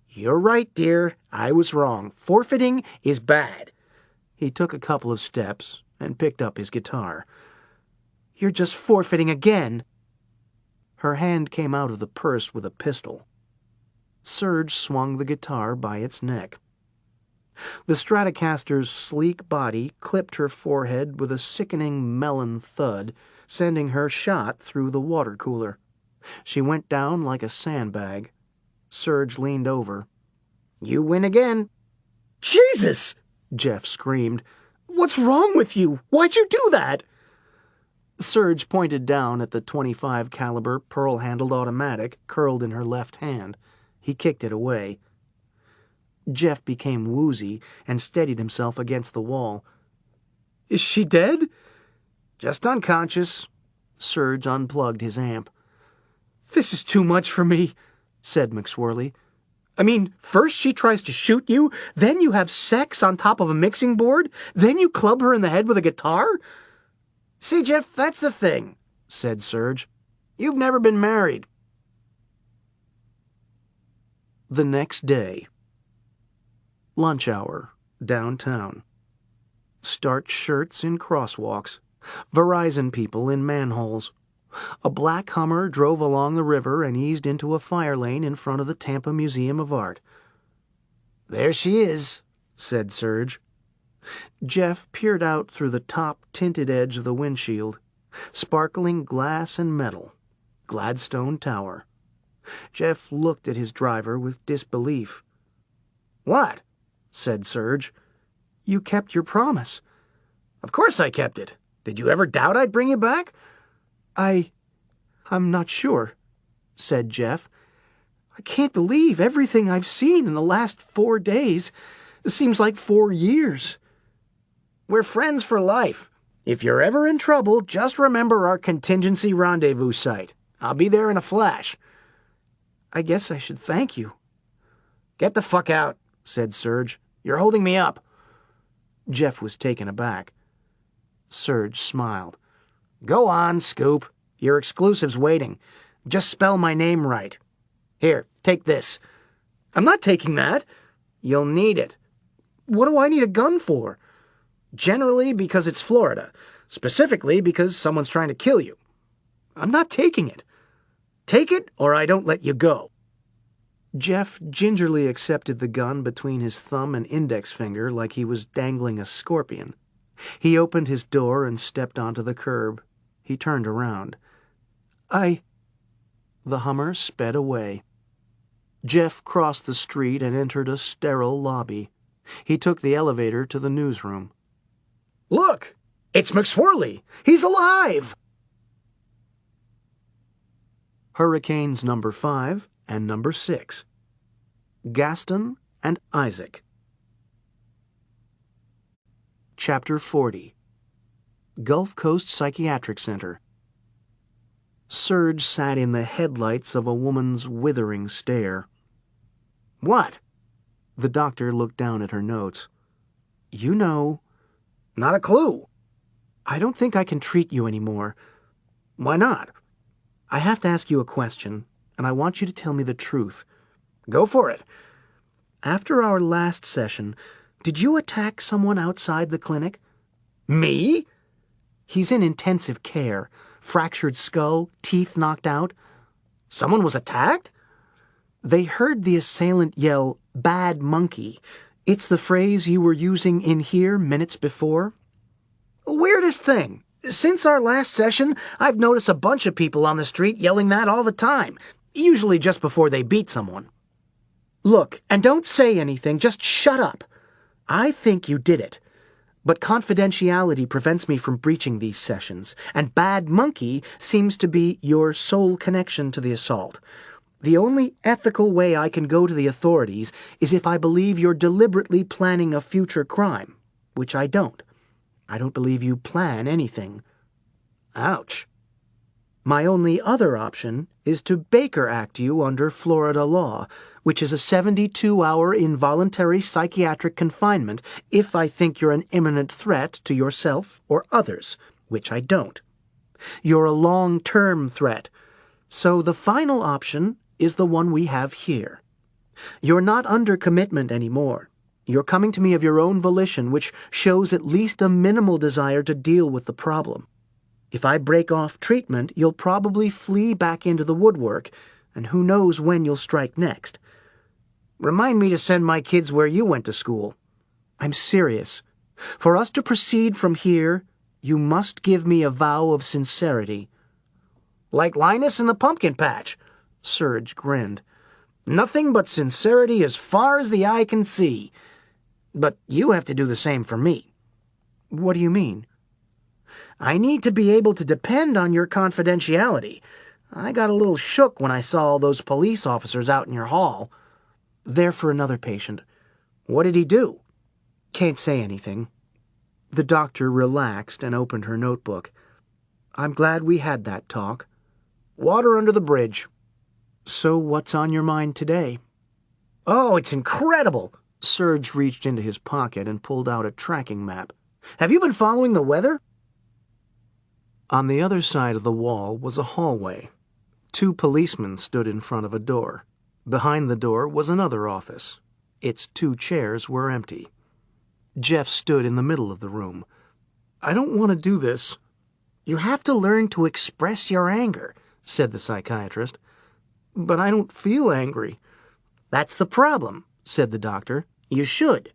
You're right, dear. I was wrong. Forfeiting is bad.
He took a couple of steps and picked up his guitar. You're just forfeiting again. Her hand came out of the purse with a pistol. Serge swung the guitar by its neck. The Stratocaster's sleek body clipped her forehead with a sickening melon thud, sending her shot through the water cooler. She went down like a sandbag. Serge leaned over.
You win again.
Jesus! Jeff screamed. What's wrong with you? Why'd you do that? Serge pointed down at the .25 caliber pearl-handled automatic curled in her left hand. He kicked it away. Jeff became woozy and steadied himself against the wall. Is she dead?
Just unconscious.
Serge unplugged his amp. This is too much for me, said McSwirly. I mean, first she tries to shoot you, then you have sex on top of a mixing board, then you club her in the head with a guitar?
See, Jeff, that's the thing, said Serge. You've never been married.
The next day. Lunch hour, downtown. Starched shirts in crosswalks. Verizon people in manholes. A black Hummer drove along the river and eased into a fire lane in front of the Tampa Museum of Art.
There she is, said Serge.
Jeff peered out through the top tinted edge of the windshield. Sparkling glass and metal. Gladstone Tower. Jeff looked at his driver with disbelief.
What?
Said Serge. You kept your promise.
Of course I kept it. Did you ever doubt I'd bring you back?
I'm not sure, said Jeff. I can't believe everything I've seen in the last 4 days. It seems like 4 years.
We're friends for life. If you're ever in trouble, just remember our contingency rendezvous site. I'll be there in a flash.
I guess I should thank you.
Get the fuck out, said Serge. You're holding me up.
Jeff was taken aback. Serge smiled.
Go on, Scoop. Your exclusive's waiting.
Just spell my name right. Here, take this.
I'm not taking that.
You'll need it.
What do I need a gun for?
Generally because it's Florida. Specifically because someone's trying to kill you.
I'm not taking it.
Take it or I don't let you go.
Jeff gingerly accepted the gun between his thumb and index finger like he was dangling a scorpion. He opened his door and stepped onto the curb. He turned around. The Hummer sped away. Jeff crossed the street and entered a sterile lobby. He took the elevator to the newsroom.
Look! It's McSwirly! He's alive!
Hurricanes number 5 and number 6. Gaston and Isaac. Chapter 40. Gulf Coast Psychiatric Center. Serge sat in the headlights of a woman's withering stare.
What?
The doctor looked down at her notes. You know...
Not a clue.
I don't think I can treat you anymore.
Why not?
I have to ask you a question, and I want you to tell me the truth.
Go for it.
After our last session, did you attack someone outside the clinic?
Me?
He's in intensive care. Fractured skull, teeth knocked out.
Someone was attacked?
They heard the assailant yell, "Bad monkey." It's the phrase you were using in here minutes before.
Weirdest thing. Since our last session, I've noticed a bunch of people on the street yelling that all the time, usually just before they beat someone.
Look, and don't say anything, just shut up.
I think you did it. But confidentiality prevents me from breaching these sessions, and Bad Monkey seems to be your sole connection to the assault. The only ethical way I can go to the authorities is if I believe you're deliberately planning a future crime, which I don't. I don't believe you plan anything.
Ouch.
My only other option is to Baker Act you under Florida law, which is a 72-hour involuntary psychiatric confinement if I think you're an imminent threat to yourself or others, which I don't. You're a long-term threat, so the final option is the one we have here. You're not under commitment anymore. You're coming to me of your own volition, which shows at least a minimal desire to deal with the problem. If I break off treatment, you'll probably flee back into the woodwork, and who knows when you'll strike next.
Remind me to send my kids where you went to school.
I'm serious. For us to proceed from here, you must give me a vow of sincerity.
Like Linus in the pumpkin patch.
Serge grinned.
Nothing but sincerity as far as the eye can see. But you have to do the same for me.
What do you mean?
I need to be able to depend on your confidentiality. I got a little shook when I saw all those police officers out in your hall.
They're for another patient.
What did he do?
Can't say anything. The doctor relaxed and opened her notebook. I'm glad we had that talk.
Water under the bridge.
So what's on your mind today?
Oh, it's incredible!
Serge reached into his pocket and pulled out a tracking map.
Have you been following the weather?
On the other side of the wall was a hallway. 2 policemen stood in front of a door. Behind the door was another office. Its 2 chairs were empty. Jeff stood in the middle of the room. I don't want to do this.
You have to learn to express your anger, said the psychiatrist.
But I don't feel angry.
That's the problem, said the doctor. You should.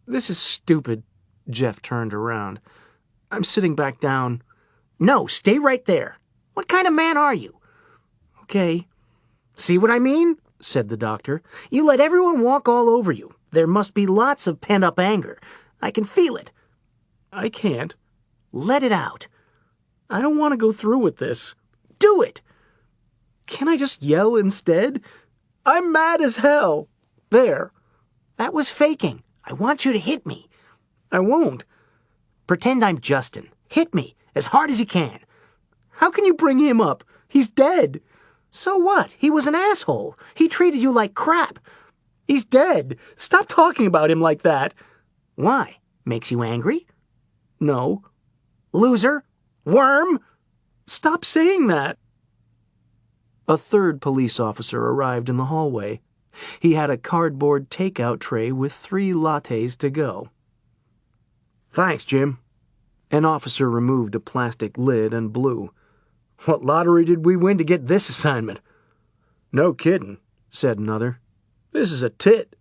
This is stupid. Jeff turned around. I'm sitting back down.
No, stay right there. What kind of man are you?
Okay.
See what I mean? Said the doctor. You let everyone walk all over you. There must be lots of pent-up anger. I can feel it.
I can't.
Let it out.
I don't want to go through with this.
Do it.
Can I just yell instead? I'm mad as hell. There.
That was faking. I want you to hit me.
I won't.
Pretend I'm Justin. Hit me, as hard as you can.
How can you bring him up? He's dead.
So what? He was an asshole. He treated you like crap.
He's dead. Stop talking about him like that.
Why? Makes you angry?
No.
Loser? Worm?
Stop saying that. A third police officer arrived in the hallway. He had a cardboard takeout tray with 3 lattes to go.
Thanks, Jim.
An officer removed a plastic lid and blew.
What lottery did we win to get this assignment?
No kidding, said another.
This is a tit.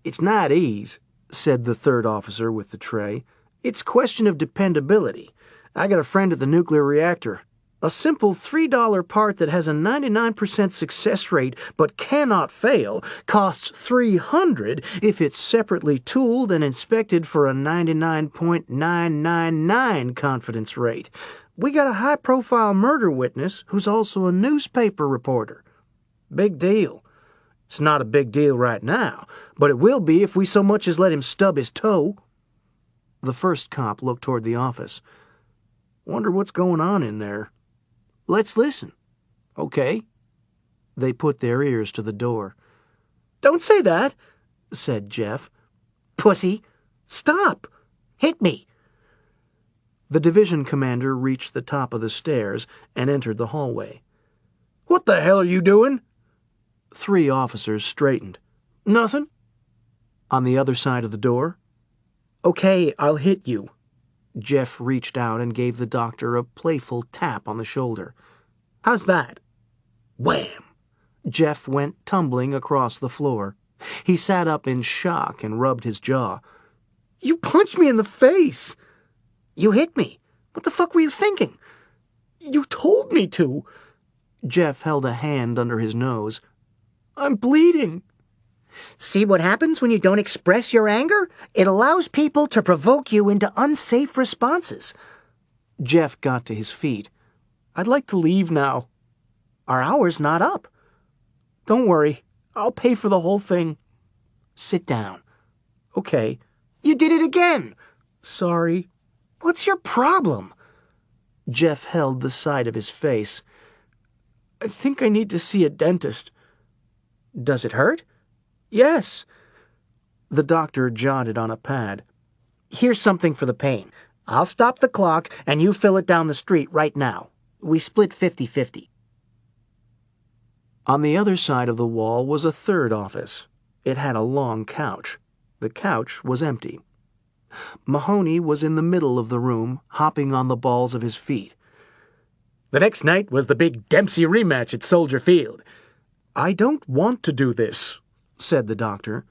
It's not ease, said the third officer with the tray. It's question of dependability. I got a friend at the nuclear reactor. A simple $3 part that has a 99% success rate but cannot fail costs $300 if it's separately tooled and inspected for a 99.999 confidence rate. We got a high-profile murder witness who's also a newspaper reporter. Big deal. It's not a big deal right now, but it will be if we so much as let him stub his toe. The first cop looked toward the office. Wonder what's going on in there. Let's listen. Okay. They put their ears to the door.
Don't say that,
said Jeff.
pussy. Stop. Hit me.
The division commander reached the top of the stairs and entered the hallway.
What the hell are you doing?
3 officers straightened.
Nothing.
On the other side of the door?
Okay, I'll hit you.
Jeff reached out and gave the doctor a playful tap on the shoulder.
How's that?
Wham!
Jeff went tumbling across the floor. He sat up in shock and rubbed his jaw.
You punched me in the face. You hit me. What the fuck were you thinking? You told me to.
Jeff held a hand under his nose. I'm bleeding.
See what happens when you don't express your anger? It allows people to provoke you into unsafe responses.
Jeff got to his feet. I'd like to leave now.
Our hour's not up.
Don't worry. I'll pay for the whole thing.
Sit down.
Okay.
You did it again.
Sorry.
What's your problem?
Jeff held the side of his face.
I think I need to see a dentist.
Does it hurt?
Yes.
The doctor jotted on a pad.
Here's something for the pain. I'll stop the clock and you fill it down the street right now. We split 50-50.
On the other side of the wall was a third office. It had a long couch. The couch was empty. Mahoney was in the middle of the room, hopping on the balls of his feet.
The next night was the big Dempsey rematch at Soldier Field.
I don't want to do this, said the doctor.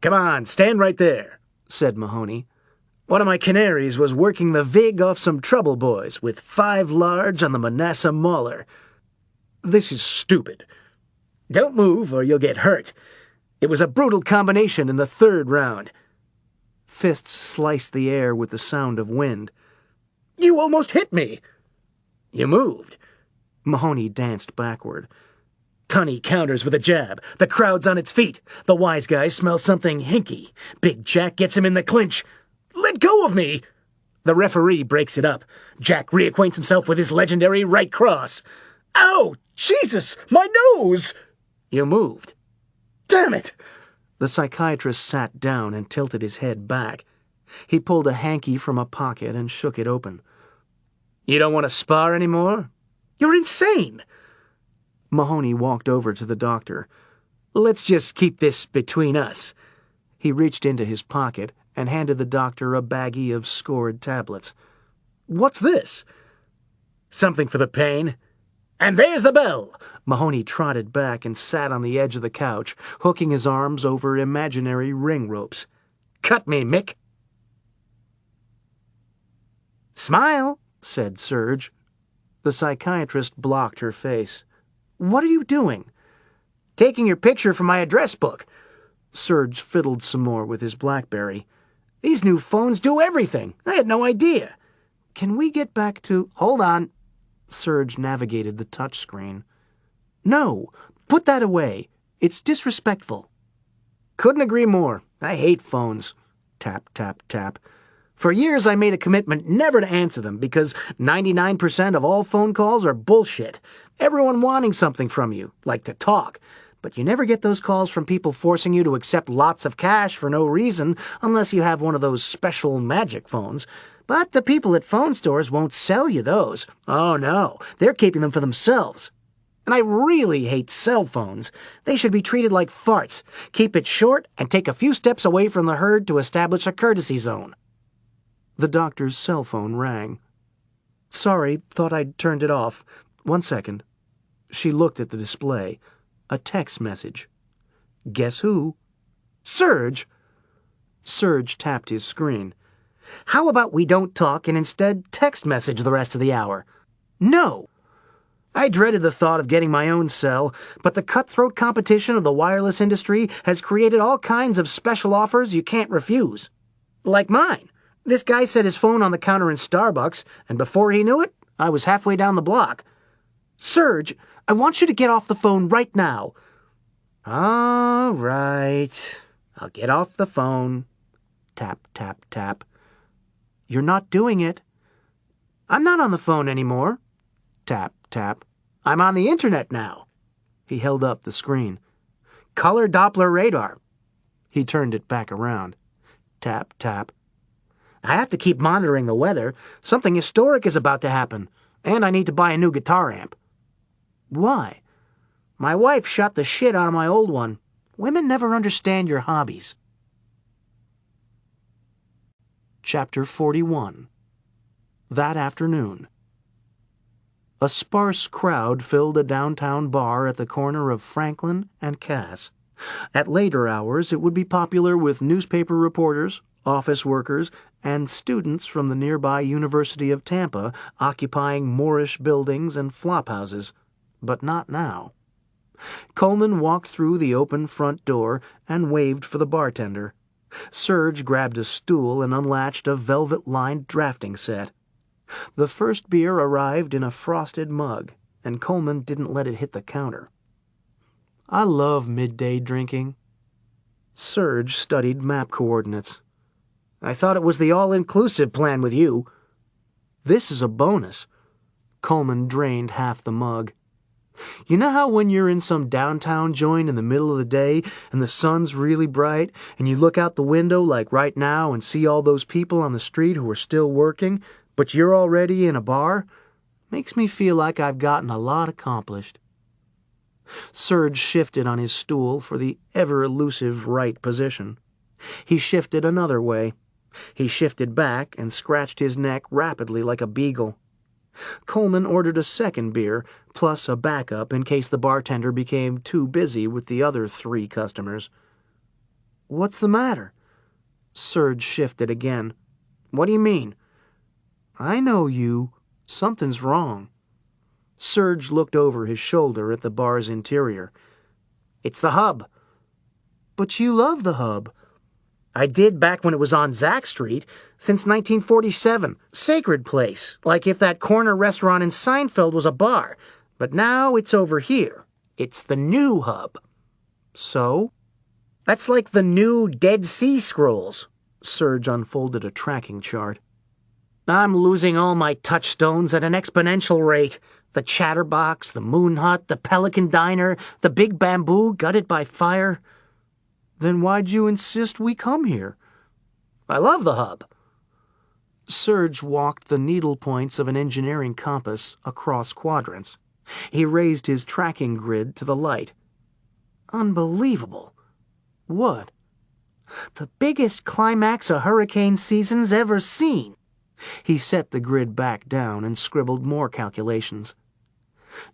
Come on, stand right there,
said Mahoney.
One of my canaries was working the vig off some trouble boys with 5 large on the Manasseh Mauler. This is stupid. Don't move or you'll get hurt. It was a brutal combination in the 3rd round.
Fists sliced the air with the sound of wind.
You almost hit me. You moved.
Mahoney danced backward.
Tunney counters with a jab. The crowd's on its feet. The wise guys smell something hinky. Big Jack gets him in the clinch. Let go of me! The referee breaks it up. Jack reacquaints himself with his legendary right cross. Ow! Jesus! My nose! You moved. Damn it!
The psychiatrist sat down and tilted his head back. He pulled a hanky from a pocket and shook it open.
You don't want to spar anymore? You're insane!
Mahoney walked over to the doctor.
Let's just keep this between us.
He reached into his pocket and handed the doctor a baggie of scored tablets.
What's this? Something for the pain. And there's the bell!
Mahoney trotted back and sat on the edge of the couch, hooking his arms over imaginary ring ropes.
Cut me, Mick.
Smile,
said Serge. The psychiatrist blocked her face. What are you doing?
Taking your picture from my address book.
Serge fiddled some more with his BlackBerry.
These new phones do everything. I had no idea.
Can we get back to...
Hold on.
Serge navigated the touch screen. No, put that away. It's disrespectful.
Couldn't agree more. I hate phones.
Tap, tap, tap.
For years I made a commitment never to answer them because 99% of all phone calls are bullshit. Everyone wanting something from you, like to talk. But you never get those calls from people forcing you to accept lots of cash for no reason unless you have one of those special magic phones. But the people at phone stores won't sell you those. Oh no, they're keeping them for themselves.
And I really hate cell phones. They should be treated like farts. Keep it short and take a few steps away from the herd to establish a courtesy zone.
The doctor's cell phone rang. Sorry, thought I'd turned it off. 1 second. She looked at the display. A text message. Guess who? Serge! Serge tapped his screen.
How about we don't talk and instead text message the rest of the hour?
No!
I dreaded the thought of getting my own cell, but the cutthroat competition of the wireless industry has created all kinds of special offers you can't refuse. Like mine. This guy set his phone on the counter in Starbucks, and before he knew it, I was halfway down the block.
Serge, I want you to get off the phone right now.
All right. I'll get off the phone. Tap, tap, tap.
You're not doing it.
I'm not on the phone anymore. Tap, tap. I'm on the internet now.
He held up the screen.
Color Doppler radar.
He turned it back around. Tap, tap.
I have to keep monitoring the weather. Something historic is about to happen. And I need to buy a new guitar amp.
Why?
My wife shot the shit out of my old one.
Women never understand your hobbies. Chapter 41. That afternoon. A sparse crowd filled a downtown bar at the corner of Franklin and Cass. At later hours, it would be popular with newspaper reporters, office workers, and students from the nearby University of Tampa occupying Moorish buildings and flophouses. But not now. Coleman walked through the open front door and waved for the bartender. Serge grabbed a stool and unlatched a velvet-lined drafting set. The first beer arrived in a frosted mug, and Coleman didn't let it hit the counter. I love midday drinking. Serge studied map coordinates.
I thought it was the all-inclusive plan with you.
This is a bonus. Coleman drained half the mug. You know how when you're in some downtown joint in the middle of the day and the sun's really bright and you look out the window like right now and see all those people on the street who are still working, but you're already in a bar? Makes me feel like I've gotten a lot accomplished. Serge shifted on his stool for the ever-elusive right position. He shifted another way. He shifted back and scratched his neck rapidly like a beagle. Coleman ordered a second beer, plus a backup in case the bartender became too busy with the other 3 customers. What's the matter? Serge shifted again. What do you mean? I know you. Something's wrong. Serge looked over his shoulder at the bar's interior.
It's the hub.
But you love the hub.
I did back when it was on Zack Street, since 1947. Sacred place, like if that corner restaurant in Seinfeld was a bar. But now it's over here. It's the new hub.
So?
That's like the new Dead Sea Scrolls.
Serge unfolded a tracking chart.
I'm losing all my touchstones at an exponential rate. The Chatterbox, the Moon Hut, the Pelican Diner, the Big Bamboo gutted by fire.
Then why'd you insist we come here?
I love the hub.
Serge walked the needle points of an engineering compass across quadrants. He raised his tracking grid to the light. Unbelievable. What?
The biggest climax a hurricane season's ever seen.
He set the grid back down and scribbled more calculations.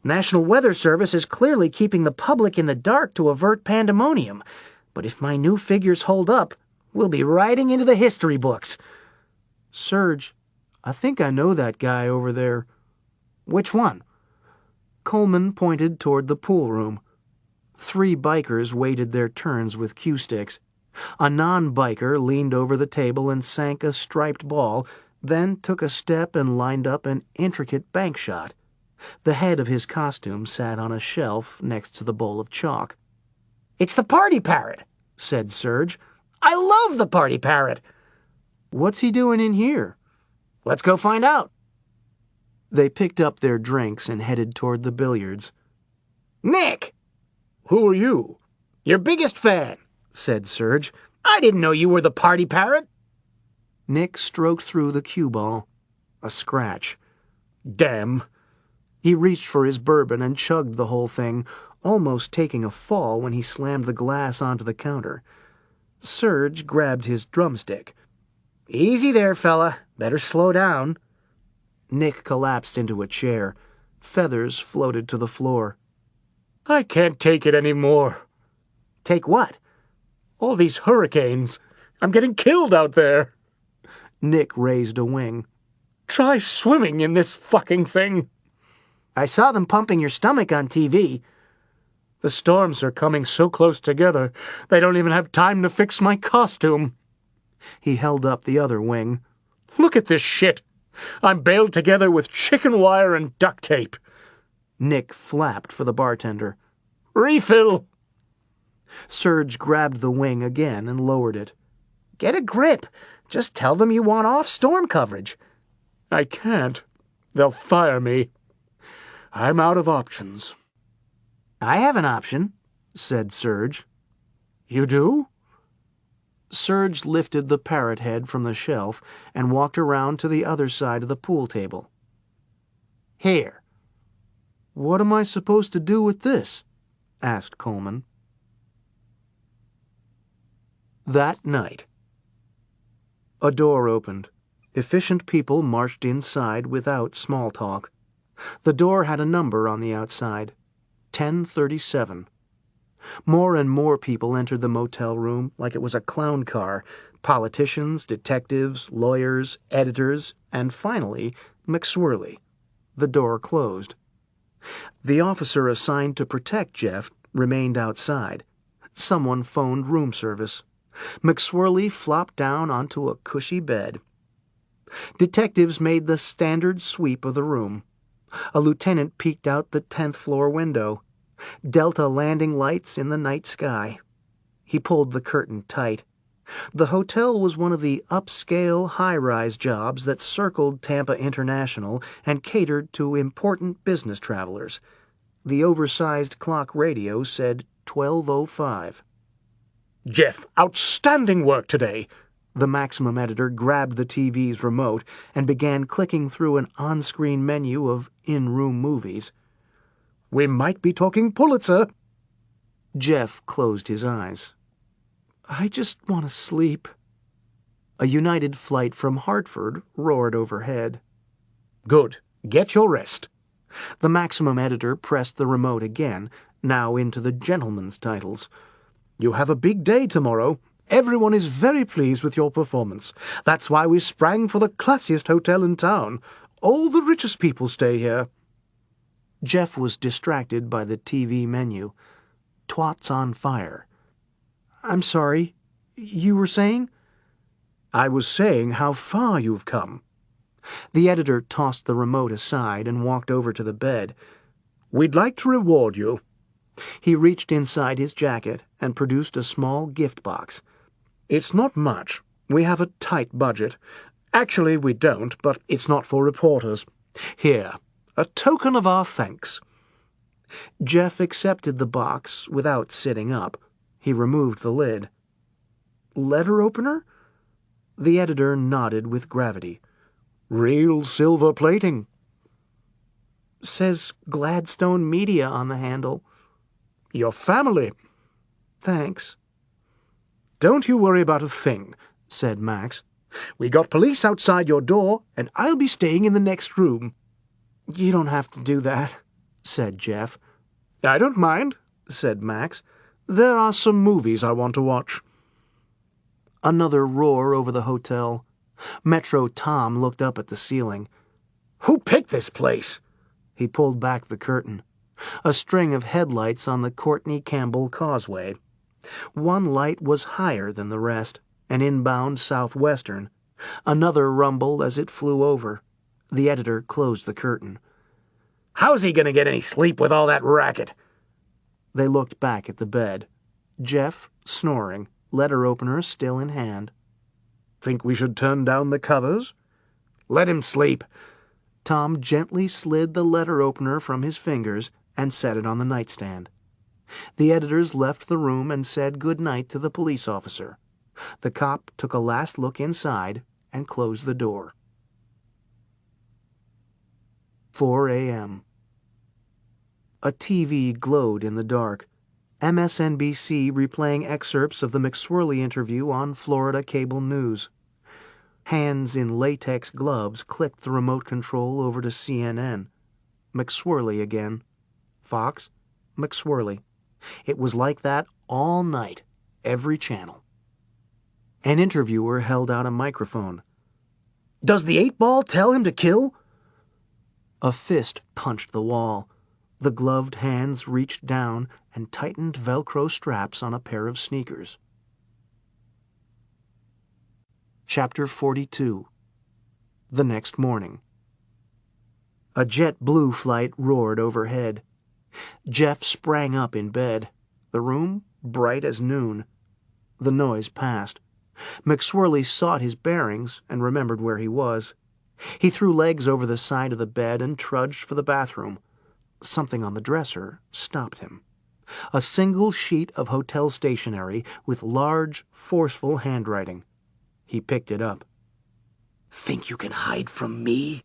National Weather Service is clearly keeping the public in the dark to avert pandemonium. But if my new figures hold up, we'll be riding into the history books.
Serge, I think I know that guy over there.
Which one?
Coleman pointed toward the pool room. 3 bikers waited their turns with cue sticks. A non-biker leaned over the table and sank a striped ball, then took a step and lined up an intricate bank shot. The head of his costume sat on a shelf next to the bowl of chalk.
It's the party parrot,
said Serge.
I love the party parrot.
What's he doing in here?
Let's go find out.
They picked up their drinks and headed toward the billiards.
Nick!
Who are you?
Your biggest fan, said Serge. I didn't know you were the party parrot.
Nick stroked through the cue ball. A scratch.
Damn.
He reached for his bourbon and chugged the whole thing, almost taking a fall when he slammed the glass onto the counter. Serge grabbed his drumstick.
Easy there, fella. Better slow down.
Nick collapsed into a chair. Feathers floated to the floor.
I can't take it anymore.
Take what?
All these hurricanes. I'm getting killed out there.
Nick raised a wing.
Try swimming in this fucking thing.
I saw them pumping your stomach on TV.
The storms are coming so close together, they don't even have time to fix my costume.
He held up the other wing.
Look at this shit. I'm bailed together with chicken wire and duct tape.
Nick flapped for the bartender.
Refill!
Serge grabbed the wing again and lowered it.
Get a grip. Just tell them you want off storm coverage.
I can't. They'll fire me. I'm out of options.
I have an option,
said Serge.
You do?
Serge lifted the parrot head from the shelf and walked around to the other side of the pool table.
Here.
What am I supposed to do with this? Asked Coleman. That night. A door opened. Efficient people marched inside without small talk. The door had a number on the outside. 1037. More and more people entered the motel room like it was a clown car. Politicians, detectives, lawyers, editors, and finally, McSwirly. The door closed. The officer assigned to protect Jeff remained outside. Someone phoned room service. McSwirly flopped down onto a cushy bed. Detectives made the standard sweep of the room. A lieutenant peeked out the 10th floor window. Delta landing lights in the night sky. He pulled the curtain tight. The hotel was one of the upscale, high-rise jobs that circled Tampa International and catered to important business travelers. The oversized clock radio said 12:05.
Jeff, outstanding work today.
The Maximum editor grabbed the TV's remote and began clicking through an on-screen menu of in-room movies.
We might be talking Pulitzer.
Jeff closed his eyes. I just want to sleep. A United flight from Hartford roared overhead.
Good. Get your rest.
The Maximum editor pressed the remote again, now into the gentleman's titles.
You have a big day tomorrow. Everyone is very pleased with your performance. That's why we sprang for the classiest hotel in town. All the richest people stay here.
Jeff was distracted by the TV menu. Twats on Fire. I'm sorry. You were saying?
I was saying how far you've come.
The editor tossed the remote aside and walked over to the bed.
We'd like to reward you.
He reached inside his jacket and produced a small gift box.
It's not much. We have a tight budget. Actually, we don't, but it's not for reporters. Here, a token of our thanks.
Jeff accepted the box without sitting up. He removed the lid. Letter opener? The editor nodded with gravity.
Real silver plating.
Says Gladstone Media on the handle.
Your family.
Thanks.
Don't you worry about a thing, said Max. We got police outside your door, and I'll be staying in the next room.
You don't have to do that, said Jeff.
I don't mind, said Max. There are some movies I want to watch.
Another roar over the hotel. Metro Tom looked up at the ceiling.
Who picked this place?
He pulled back the curtain. A string of headlights on the Courtney Campbell Causeway. One light was higher than the rest, an inbound southwestern. Another rumbled as it flew over. The editor closed the curtain.
How's he going to get any sleep with all that racket?
They looked back at the bed. Jeff, snoring, letter opener still in hand.
Think we should turn down the covers?
Let him sleep.
Tom gently slid the letter opener from his fingers and set it on the nightstand. The editors left the room and said good night to the police officer. The cop took a last look inside and closed the door. 4 a.m. A TV glowed in the dark. MSNBC replaying excerpts of the McSwirly interview on Florida cable news. Hands in latex gloves clicked the remote control over to CNN. McSwirly again. Fox, McSwirly. It was like that all night, every channel. An interviewer held out a microphone.
Does the 8-ball tell him to kill?
A fist punched the wall. The gloved hands reached down and tightened Velcro straps on a pair of sneakers. Chapter 42. The next morning. A JetBlue flight roared overhead. Jeff sprang up in bed. The room bright as noon. The noise passed. McSwirly sought his bearings and remembered where he was. He threw legs over the side of the bed and trudged for the bathroom. Something on the dresser stopped him. A single sheet of hotel stationery with large, forceful handwriting. He picked it up.
Think you can hide from me?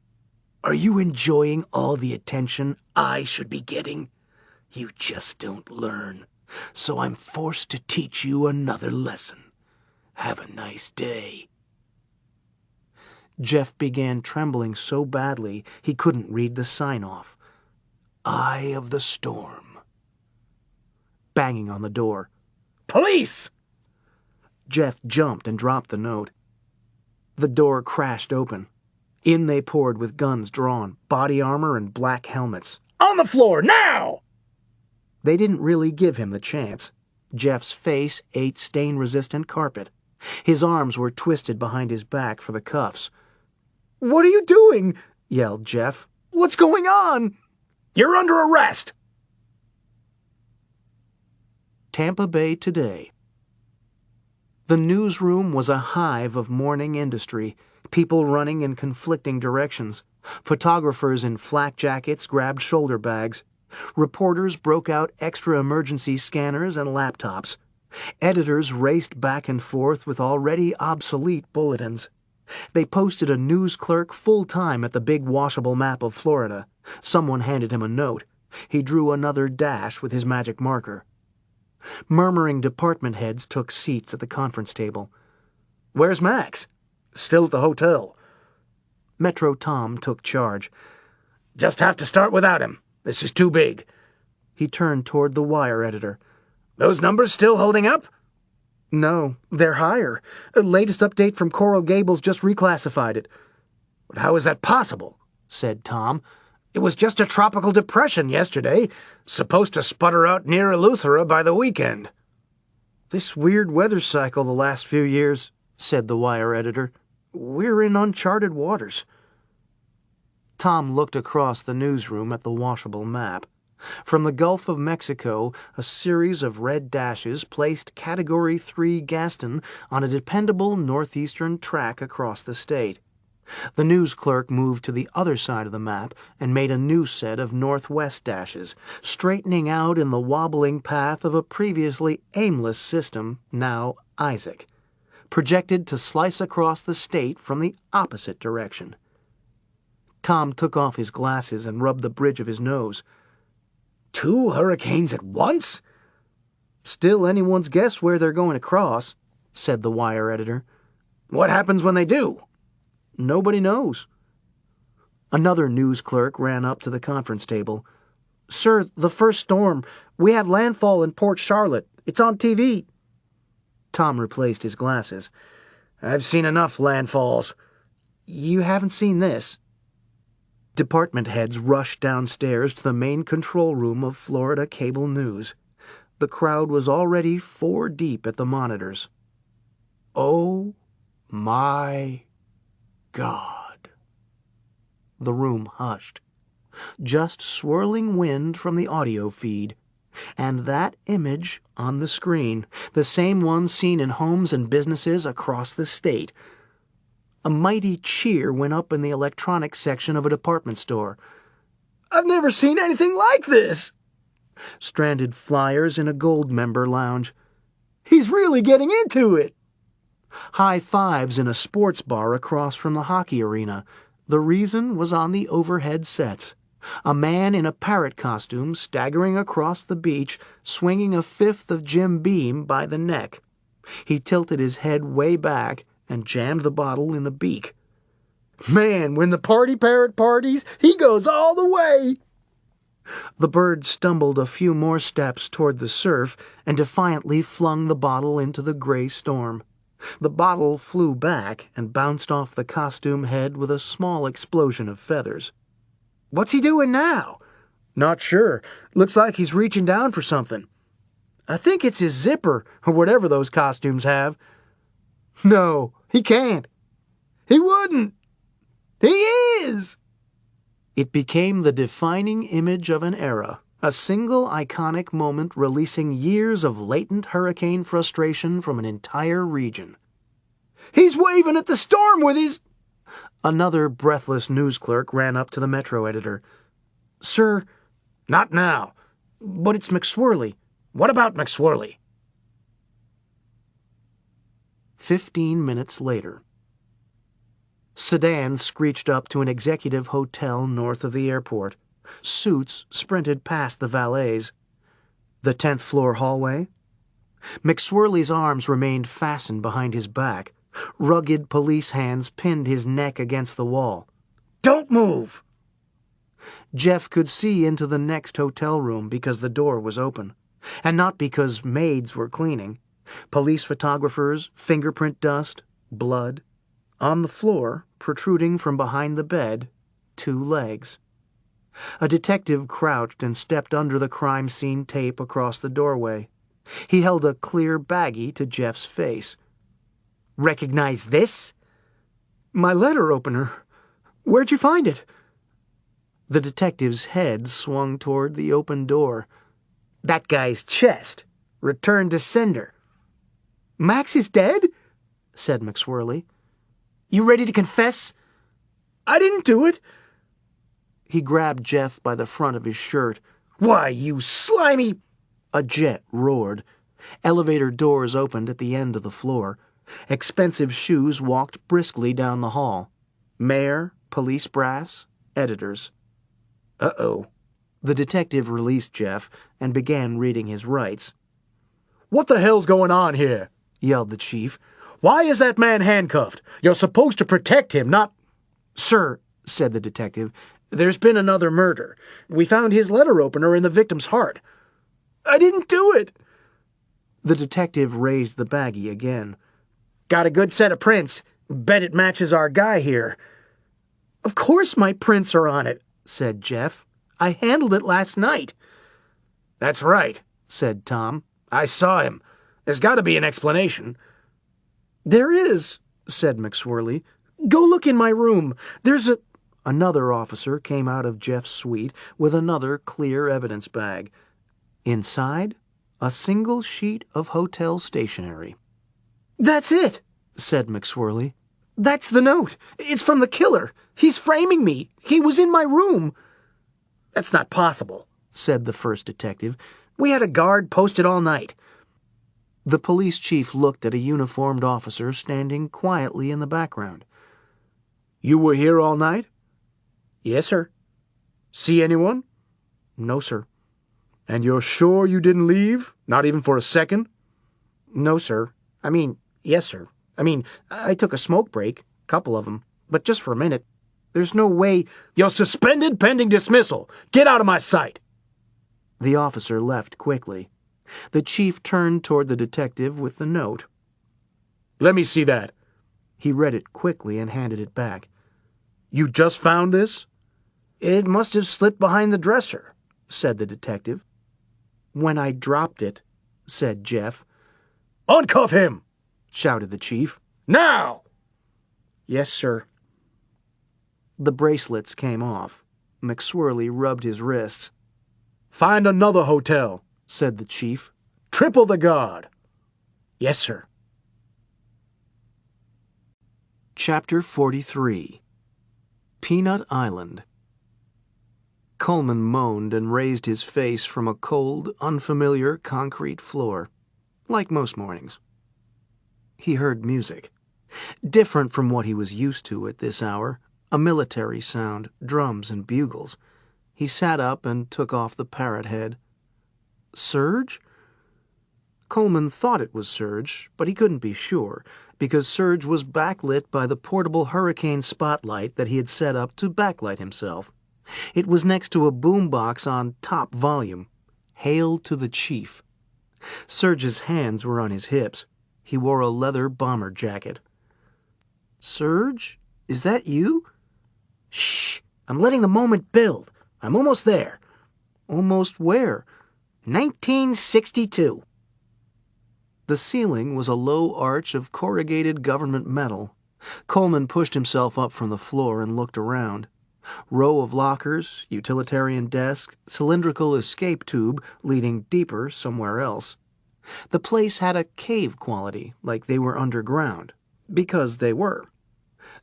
Are you enjoying all the attention I should be getting? You just don't learn, so I'm forced to teach you another lesson. Have a nice day.
Jeff began trembling so badly he couldn't read the sign-off.
Eye of the storm.
Banging on the door.
Police!
Jeff jumped and dropped the note. The door crashed open. In they poured with guns drawn, body armor and black helmets.
On the floor, now!
They didn't really give him the chance. Jeff's face ate stain-resistant carpet. His arms were twisted behind his back for the cuffs.
"What are you doing?"
yelled Jeff.
"What's going on?"
You're under arrest!
Tampa Bay Today. The newsroom was a hive of morning industry, people running in conflicting directions. Photographers in flak jackets grabbed shoulder bags. Reporters broke out extra emergency scanners and laptops. Editors raced back and forth with already obsolete bulletins. They posted a news clerk full-time at the big washable map of Florida. Someone handed him a note. He drew another dash with his magic marker. Murmuring department heads took seats at the conference table.
Where's Max? Still at the hotel.
Metro Tom took charge.
Just have to start without him. This is too big.
He turned toward the wire editor.
Those numbers still holding up?
No, they're higher. Latest update from Coral Gables just reclassified it.
But how is that possible?
Said Tom.
It was just a tropical depression yesterday, supposed to sputter out near Eleuthera by the weekend.
This weird weather cycle the last few years, said the wire editor. We're in uncharted waters. Tom looked across the newsroom at the washable map. From the Gulf of Mexico, a series of red dashes placed Category 3 Gaston on a dependable northeastern track across the state. The news clerk moved to the other side of the map and made a new set of northwest dashes, straightening out in the wobbling path of a previously aimless system, now Isaac, projected to slice across the state from the opposite direction. Tom took off his glasses and rubbed the bridge of his nose.
2 hurricanes at once?
Still anyone's guess where they're going to cross, said the wire editor.
What happens when they do?
Nobody knows. Another news clerk ran up to the conference table.
"Sir, the first storm. We have landfall in Port Charlotte. It's on TV."
Tom replaced his glasses.
I've seen enough landfalls.
You haven't seen this. Department heads rushed downstairs to the main control room of Florida Cable News. The crowd was already 4 deep at the monitors.
Oh my God.
The room hushed. Just swirling wind from the audio feed. And that image on the screen, the same one seen in homes and businesses across the state. A mighty cheer went up in the electronics section of a department store.
"I've never seen anything like this!"
Stranded flyers in a gold member lounge.
"He's really getting into it!"
High fives in a sports bar across from the hockey arena. The reason was on the overhead sets. A man in a parrot costume staggering across the beach, swinging a fifth of Jim Beam by the neck. He tilted his head way back and jammed the bottle in the beak.
Man, when the party parrot parties, he goes all the way.
The bird stumbled a few more steps toward the surf and defiantly flung the bottle into the gray storm. The bottle flew back and bounced off the costume head with a small explosion of feathers.
What's he doing now?
Not sure. Looks like he's reaching down for something. I think it's his zipper, or whatever those costumes have.
No, he can't. He wouldn't. He is!
It became the defining image of an era, a single iconic moment releasing years of latent hurricane frustration from an entire region.
He's waving at the storm with his...
Another breathless news clerk ran up to the Metro editor. Sir,
Not now.
but it's McSwirly.
What about McSwirly?
15 minutes later. Sedans screeched up to an executive hotel north of the airport. Suits sprinted past the valets. The 10th floor hallway? McSwirly's arms remained fastened behind his back. Rugged police hands pinned his neck against the wall.
Don't move!
Jeff could see into the next hotel room because the door was open, and not because maids were cleaning. Police photographers, fingerprint dust, blood. On the floor, protruding from behind the bed, 2 legs. A detective crouched and stepped under the crime scene tape across the doorway. He held a clear baggie to Jeff's face.
Recognize this?
My letter opener. Where'd you find it? The detective's head swung toward the open door.
That guy's chest. Return to sender.
Max is dead? Said McSwirly.
You ready to confess?
I didn't do it. He grabbed Jeff by the front of his shirt.
Why, you slimy...
A jet roared. Elevator doors opened at the end of the floor. Expensive shoes walked briskly down the hall. Mayor, police brass, editors.
Uh-oh.
The detective released Jeff and began reading his rights.
What the hell's going on here?
Yelled the chief.
Why is that man handcuffed? You're supposed to protect him, not...
Sir, said the detective, there's been another murder. We found his letter opener in the victim's heart.
I didn't do it.
The detective raised the baggie again.
Got a good set of prints. Bet it matches our guy here.
Of course my prints are on it, said Jeff. I handled it last night.
That's right,
said Tom.
I saw him. There's got to be an explanation.
There is, said McSwirly. Go look in my room. There's a... Another officer came out of Jeff's suite with another clear evidence bag. Inside, a single sheet of hotel stationery.
That's it,
said McSwirly.
That's the note. It's from the killer. He's framing me. He was in my room. That's not possible,
said the first detective.
We had a guard posted all night.
The police chief looked at a uniformed officer standing quietly in the background.
You were here all night?
Yes, sir.
See anyone?
No, sir.
And you're sure you didn't leave? Not even for a second?
No, sir. Yes, sir. I took a smoke break, couple of them, but just for a minute. There's no way...
You're suspended pending dismissal. Get out of my sight.
The officer left quickly. The chief turned toward the detective with the note.
Let me see that.
He read it quickly and handed it back.
You just found this?
It must have slipped behind the dresser, said the detective. When I dropped it, said Jeff.
Uncuff him,
shouted the chief.
Now!
Yes, sir. The bracelets came off. McSwirly rubbed his wrists.
Find another hotel,
said the chief.
Triple the guard.
Yes, sir. Chapter 43. Peanut Island. Coleman moaned and raised his face from a cold, unfamiliar concrete floor, like most mornings. He heard music, different from what he was used to at this hour, a military sound, drums and bugles. He sat up and took off the parrot head. Serge? Coleman thought it was Serge, but he couldn't be sure, because Serge was backlit by the portable hurricane spotlight that he had set up to backlight himself. It was next to a boombox on top volume. Hail to the Chief. Serge's hands were on his hips. He wore a leather bomber jacket. Serge? Is that you?
Shh! I'm letting the moment build. I'm almost there.
Almost where?
1962.
The ceiling was a low arch of corrugated government metal. Coleman pushed himself up from the floor and looked around. Row of lockers, utilitarian desk, cylindrical escape tube leading deeper somewhere else. The place had a cave quality, like they were underground. Because they were.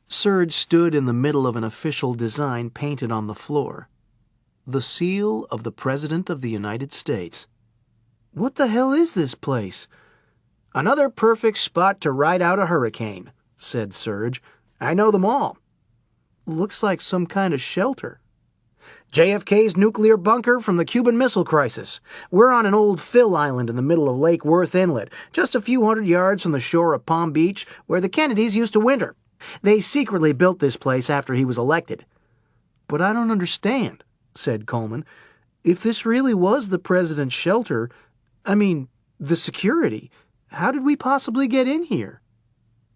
Serge stood in the middle of an official design painted on the floor. The seal of the President of the United States. What the hell is this place?
Another perfect spot to ride out a hurricane, said Serge. I know them all.
Looks like some kind of shelter.
JFK's nuclear bunker from the Cuban Missile Crisis. We're on an old fill island in the middle of Lake Worth Inlet, just a few hundred yards from the shore of Palm Beach, where the Kennedys used to winter. They secretly built this place after he was elected.
But I don't understand, said Coleman. If this really was the president's shelter, I mean, the security, how did we possibly get in here?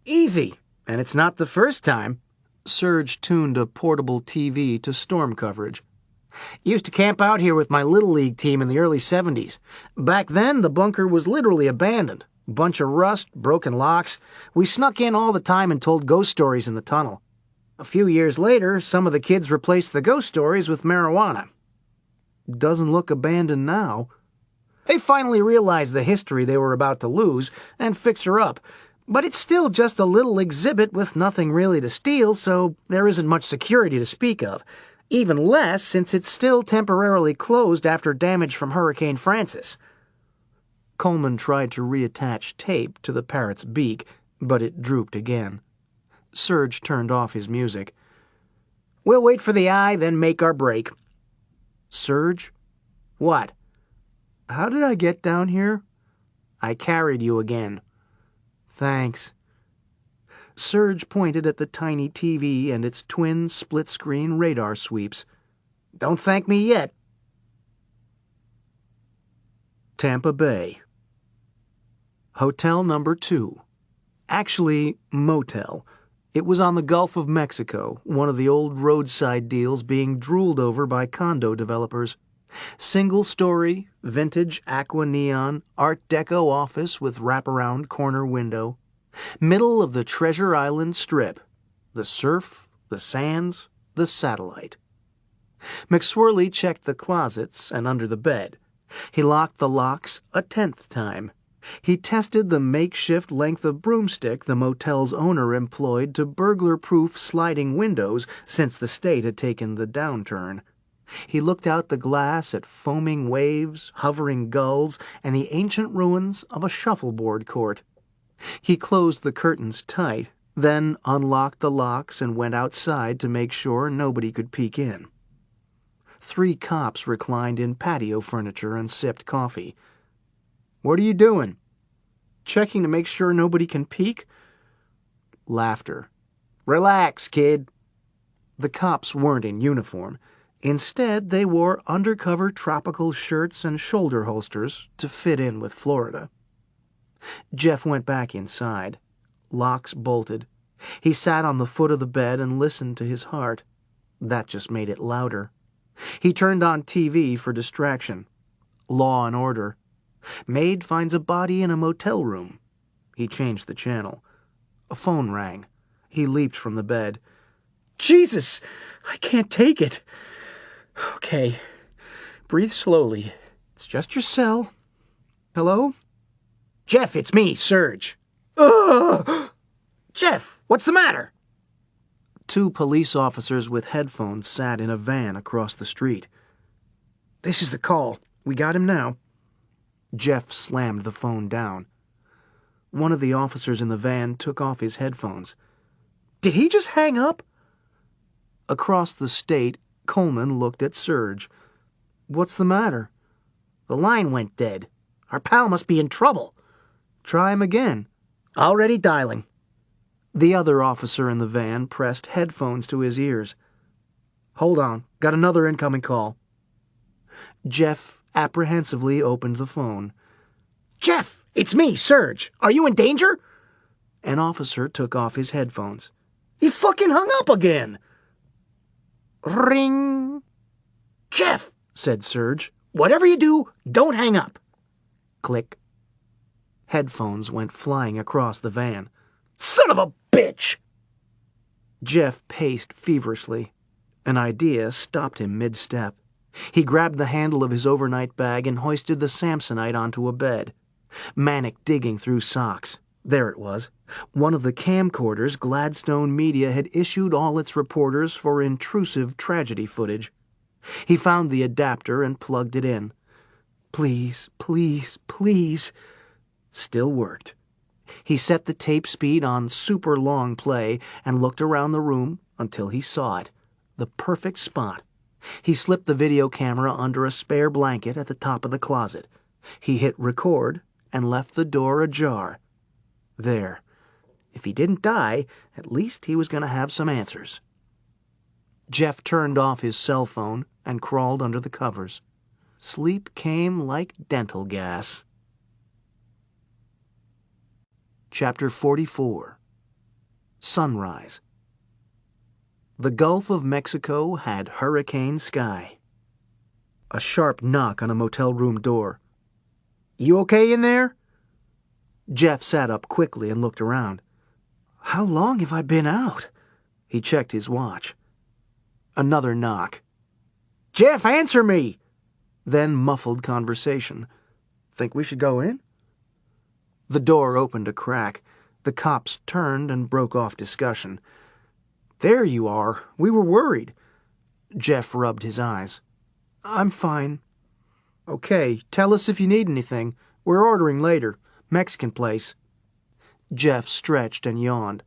Easy, and it's not the first time.
Serge tuned a portable TV to storm coverage.
Used to camp out here with my Little League team in the early 70s. Back then, the bunker was literally abandoned. Bunch of rust, broken locks. We snuck in all the time and told ghost stories in the tunnel. A few years later, some of the kids replaced the ghost stories with marijuana.
Doesn't look abandoned now.
They finally realized the history they were about to lose and fixed her up. But it's still just a little exhibit with nothing really to steal, so there isn't much security to speak of. Even less since it's still temporarily closed after damage from Hurricane Francis.
Coleman tried to reattach tape to the parrot's beak, but it drooped again. Serge turned off his music.
We'll wait for the eye, then make our break.
Serge?
What?
How did I get down here?
I carried you again.
Thanks. Serge pointed at the tiny TV and its twin split-screen radar sweeps.
Don't thank me yet.
Tampa Bay. Hotel number 2. Actually, motel. It was on the Gulf of Mexico, one of the old roadside deals being drooled over by condo developers. Single-story, vintage aqua neon, Art Deco office with wraparound corner window. Middle of the Treasure Island Strip. The surf, the sands, the satellite. McSwirly checked the closets and under the bed. He locked the locks a 10th time. He tested the makeshift length of broomstick the motel's owner employed to burglar-proof sliding windows since the state had taken the downturn. He looked out the glass at foaming waves, hovering gulls, and the ancient ruins of a shuffleboard court. He closed the curtains tight, then unlocked the locks and went outside to make sure nobody could peek in. 3 cops reclined in patio furniture and sipped coffee. "What are you doing?" "Checking to make sure nobody can peek." Laughter.
Relax, kid.
The cops weren't in uniform. Instead, they wore undercover tropical shirts and shoulder holsters to fit in with Florida. Jeff went back inside. Locks bolted. He sat on the foot of the bed and listened to his heart. That just made it louder. He turned on TV for distraction. Law and Order. Maid finds a body in a motel room. He changed the channel. A phone rang. He leaped from the bed. "Jesus! I can't take it." "Okay. Breathe slowly. It's just your cell. Hello?"
Jeff, it's me, Serge.
Ugh!
Jeff, what's the matter?
2 police officers with headphones sat in a van across the street. "This is the call. We got him now." Jeff slammed the phone down. One of the officers in the van took off his headphones. "Did he just hang up?" Across the state,
Coleman looked at Serge. "What's the matter?"
"The line went dead. Our pal must be in trouble."
"Try him again."
"Already dialing."
The other officer in the van pressed headphones to his ears.
"Hold on. Got another incoming call."
Jeff apprehensively opened the phone.
"Jeff, it's me, Serge. Are you in danger?"
An officer took off his headphones.
"He fucking hung up again."
Ring.
"Jeff,"
said Serge.
"whatever you do, don't hang up."
Click. Headphones went flying across the van.
"Son of a bitch!"
Jeff paced feverishly. An idea stopped him mid-step. He grabbed the handle of his overnight bag and hoisted the Samsonite onto a bed. Manic digging through socks. There it was. One of the camcorders Gladstone Media had issued all its reporters for intrusive tragedy footage. He found the adapter and plugged it in. Please, please, please. Still worked. He set the tape speed on super long play and looked around the room until he saw it. The perfect spot. He slipped the video camera under a spare blanket at the top of the closet. He hit record and left the door ajar. There. If he didn't die, at least he was going to have some answers. Jeff turned off his cell phone and crawled under the covers. Sleep came like dental gas. Chapter 44. Sunrise. The Gulf of Mexico had hurricane sky. A sharp knock on a motel room door. "You okay in there?" Jeff sat up quickly and looked around. "How long have I been out?" He checked his watch. Another knock. "Jeff, answer me!" Then muffled conversation. "Think we should go in?" The door opened a crack. The cops turned and broke off discussion. "There you are. We were worried." Jeff rubbed his eyes. "I'm fine." "Okay, tell us if you need anything. We're ordering later. Mexican place." Jeff stretched and yawned.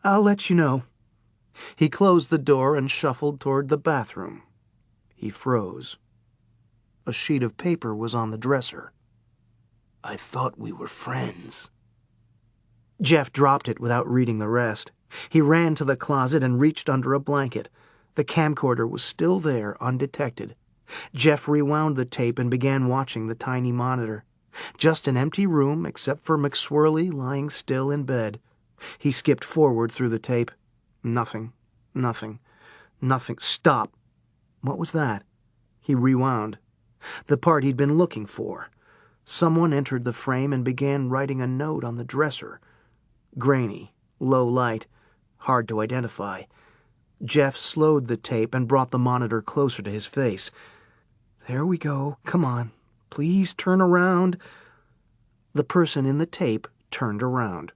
"I'll let you know." He closed the door and shuffled toward the bathroom. He froze. A sheet of paper was on the dresser. "I thought we were friends." Jeff dropped it without reading the rest. He ran to the closet and reached under a blanket. The camcorder was still there, undetected. Jeff rewound the tape and began watching the tiny monitor. Just an empty room except for McSwirly lying still in bed. He skipped forward through the tape. Nothing. Nothing. Nothing. Stop. What was that? He rewound. The part he'd been looking for. Someone entered the frame and began writing a note on the dresser. Grainy, low light, hard to identify. Jeff slowed the tape and brought the monitor closer to his face. "There we go. Come on. Please turn around." The person in the tape turned around.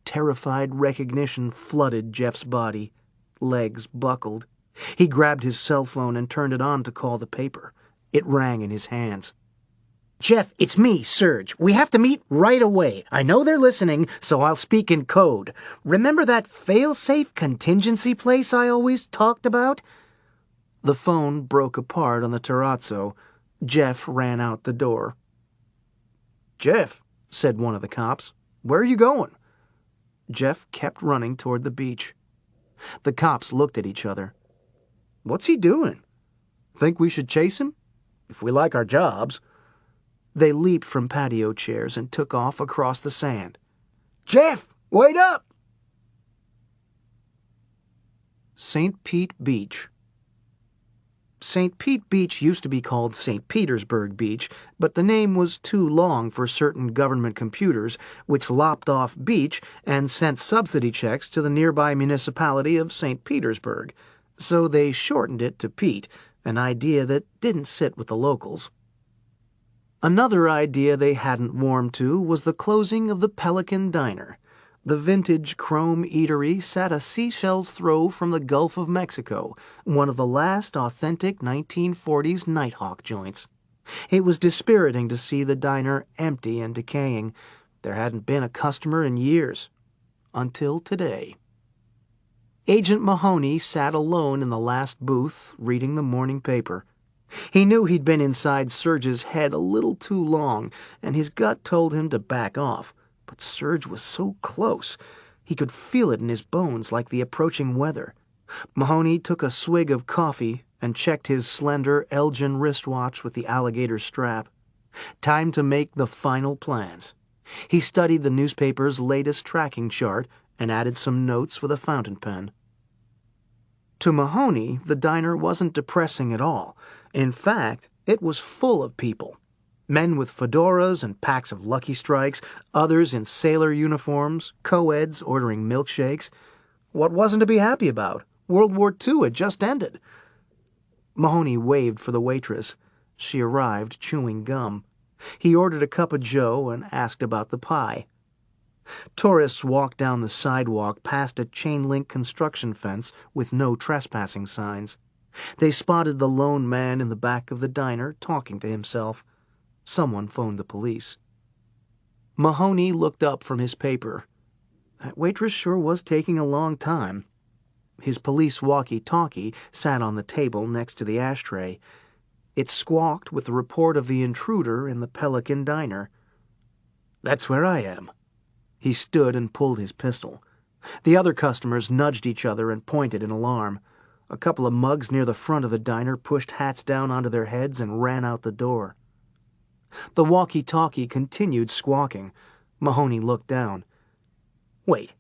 Terrified recognition flooded Jeff's body. Legs buckled. He grabbed his cell phone and turned it on to call the paper. It rang in his hands.
"Jeff, it's me, Serge. We have to meet right away. I know they're listening, so I'll speak in code. Remember that fail-safe contingency place I always talked about?"
The phone broke apart on the terrazzo. Jeff ran out the door. "Jeff," said one of the cops, "where are you going?" Jeff kept running toward the beach. The cops looked at each other. "What's he doing? Think we should chase him?"
"If we like our jobs."
They leaped from patio chairs and took off across the sand.
"Jeff, wait up!"
St. Pete Beach. St. Pete Beach used to be called St. Petersburg Beach, but the name was too long for certain government computers, which lopped off beach and sent subsidy checks to the nearby municipality of St. Petersburg. So they shortened it to Pete, an idea that didn't sit with the locals. Another idea they hadn't warmed to was the closing of the Pelican Diner. The vintage chrome eatery sat a seashell's throw from the Gulf of Mexico, one of the last authentic 1940s Nighthawk joints. It was dispiriting to see the diner empty and decaying. There hadn't been a customer in years. Until today.
Agent Mahoney sat alone in the last booth, reading the morning paper. He knew he'd been inside Serge's head a little too long, and his gut told him to back off. But Serge was so close. He could feel it in his bones like the approaching weather. Mahoney took a swig of coffee and checked his slender Elgin wristwatch with the alligator strap. Time to make the final plans. He studied the newspaper's latest tracking chart and added some notes with a fountain pen. To Mahoney, the diner wasn't depressing at all. In fact, it was full of people. Men with fedoras and packs of Lucky Strikes, others in sailor uniforms, co-eds ordering milkshakes. What wasn't to be happy about? World War II had just ended. Mahoney waved for the waitress. She arrived chewing gum. He ordered a cup of joe and asked about the pie. Tourists walked down the sidewalk past a chain-link construction fence with no trespassing signs. They spotted the lone man in the back of the diner talking to himself. Someone phoned the police. Mahoney looked up from his paper. That waitress sure was taking a long time. His police walkie-talkie sat on the table next to the ashtray. It squawked with the report of the intruder in the Pelican Diner. "That's where I am." He stood and pulled his pistol. The other customers nudged each other and pointed in alarm. A couple of mugs near the front of the diner pushed hats down onto their heads and ran out the door. The walkie-talkie continued squawking. Mahoney looked down. Wait,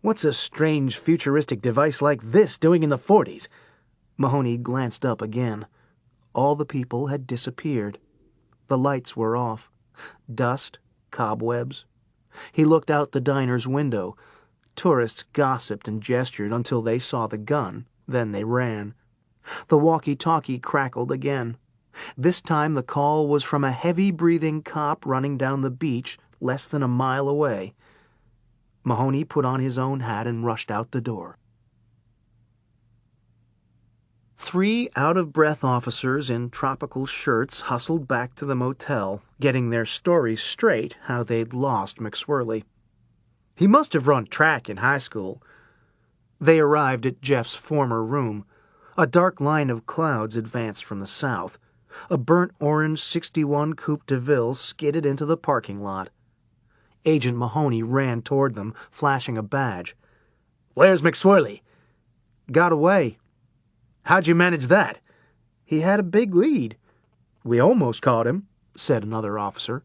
what's a strange futuristic device like this doing in the 40s? Mahoney glanced up again. All the people had disappeared. The lights were off. Dust, cobwebs. He looked out the diner's window. Tourists gossiped and gestured until they saw the gun. Then they ran. The walkie-talkie crackled again. This time the call was from a heavy-breathing cop running down the beach less than a mile away. Mahoney put on his own hat and rushed out the door. 3 out-of-breath officers in tropical shirts hustled back to the motel, getting their story straight how they'd lost McSwirly. He must have run track in high school. They arrived at Jeff's former room. A dark line of clouds advanced from the south. A burnt orange 61 Coupe de Ville skidded into the parking lot. Agent Mahoney ran toward them, flashing a badge. "Where's McSwirly?" "Got away." "How'd you manage that?" "He had a big lead." "We almost caught him," said another officer.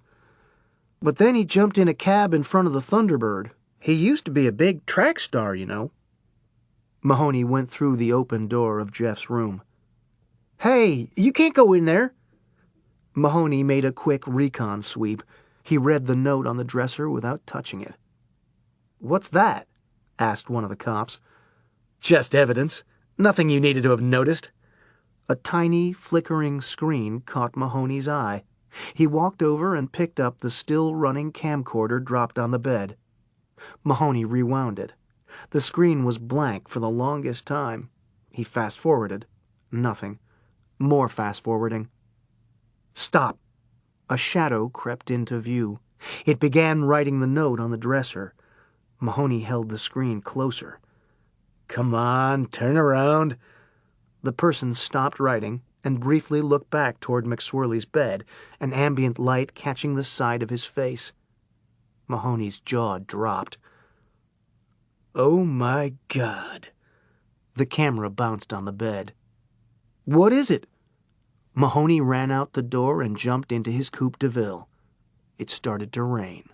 "But then he jumped in a cab in front of the Thunderbird. He used to be a big track star, you know." Mahoney went through the open door of Jeff's room. "Hey, you can't go in there." Mahoney made a quick recon sweep. He read the note on the dresser without touching it. "What's that?" asked one of the cops. "Just evidence. Nothing you needed to have noticed." A tiny, flickering screen caught Mahoney's eye. He walked over and picked up the still-running camcorder dropped on the bed. Mahoney rewound it. The screen was blank for the longest time. He fast-forwarded. Nothing. More fast-forwarding. "Stop." A shadow crept into view. It began writing the note on the dresser. Mahoney held the screen closer. "Come on, turn around." The person stopped writing and briefly looked back toward McSwirly's bed, an ambient light catching the side of his face. Mahoney's jaw dropped. "Oh, my God." The camera bounced on the bed. "What is it?" Mahoney ran out the door and jumped into his Coupe de Ville. It started to rain.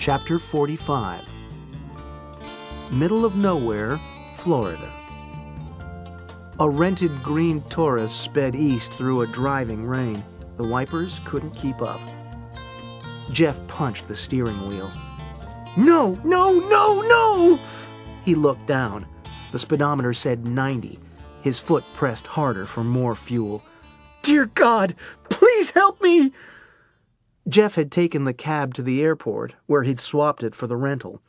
Chapter 45. Middle of nowhere, Florida. A rented green Taurus sped east through a driving rain. The wipers couldn't keep up. Jeff punched the steering wheel. "No, no, no, no!" He looked down. The speedometer said 90. His foot pressed harder for more fuel.
Dear God, please help me!
Jeff had taken the cab to the airport, where he'd swapped it for the rental.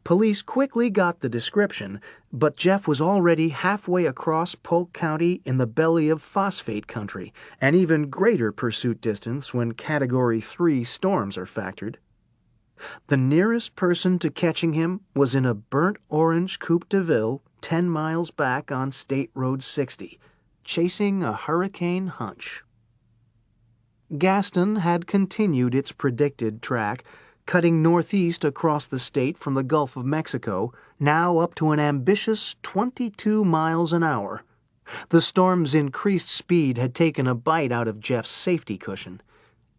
Police quickly got the description, but Jeff was already halfway across Polk County in the belly of phosphate country, an even greater pursuit distance when Category 3 storms are factored. The nearest person to catching him was in a burnt orange Coupe de Ville 10 miles back on State Road 60, chasing a hurricane hunch. Gaston had continued its predicted track, cutting northeast across the state from the Gulf of Mexico, now up to an ambitious 22 miles an hour. The storm's increased speed had taken a bite out of Jeff's safety cushion.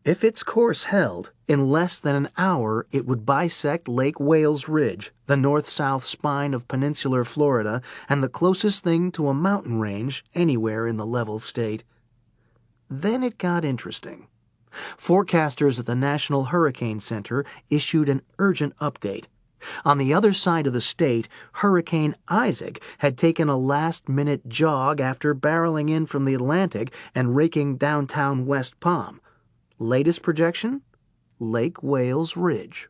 If its course held, in less than an hour it would bisect Lake Wales Ridge, the north-south spine of peninsular Florida, and the closest thing to a mountain range anywhere in the level state. Then it got interesting. Forecasters at the National Hurricane Center issued an urgent update. On the other side of the state, Hurricane Isaac had taken a last-minute jog after barreling in from the Atlantic and raking downtown West Palm. Latest projection? Lake Wales Ridge.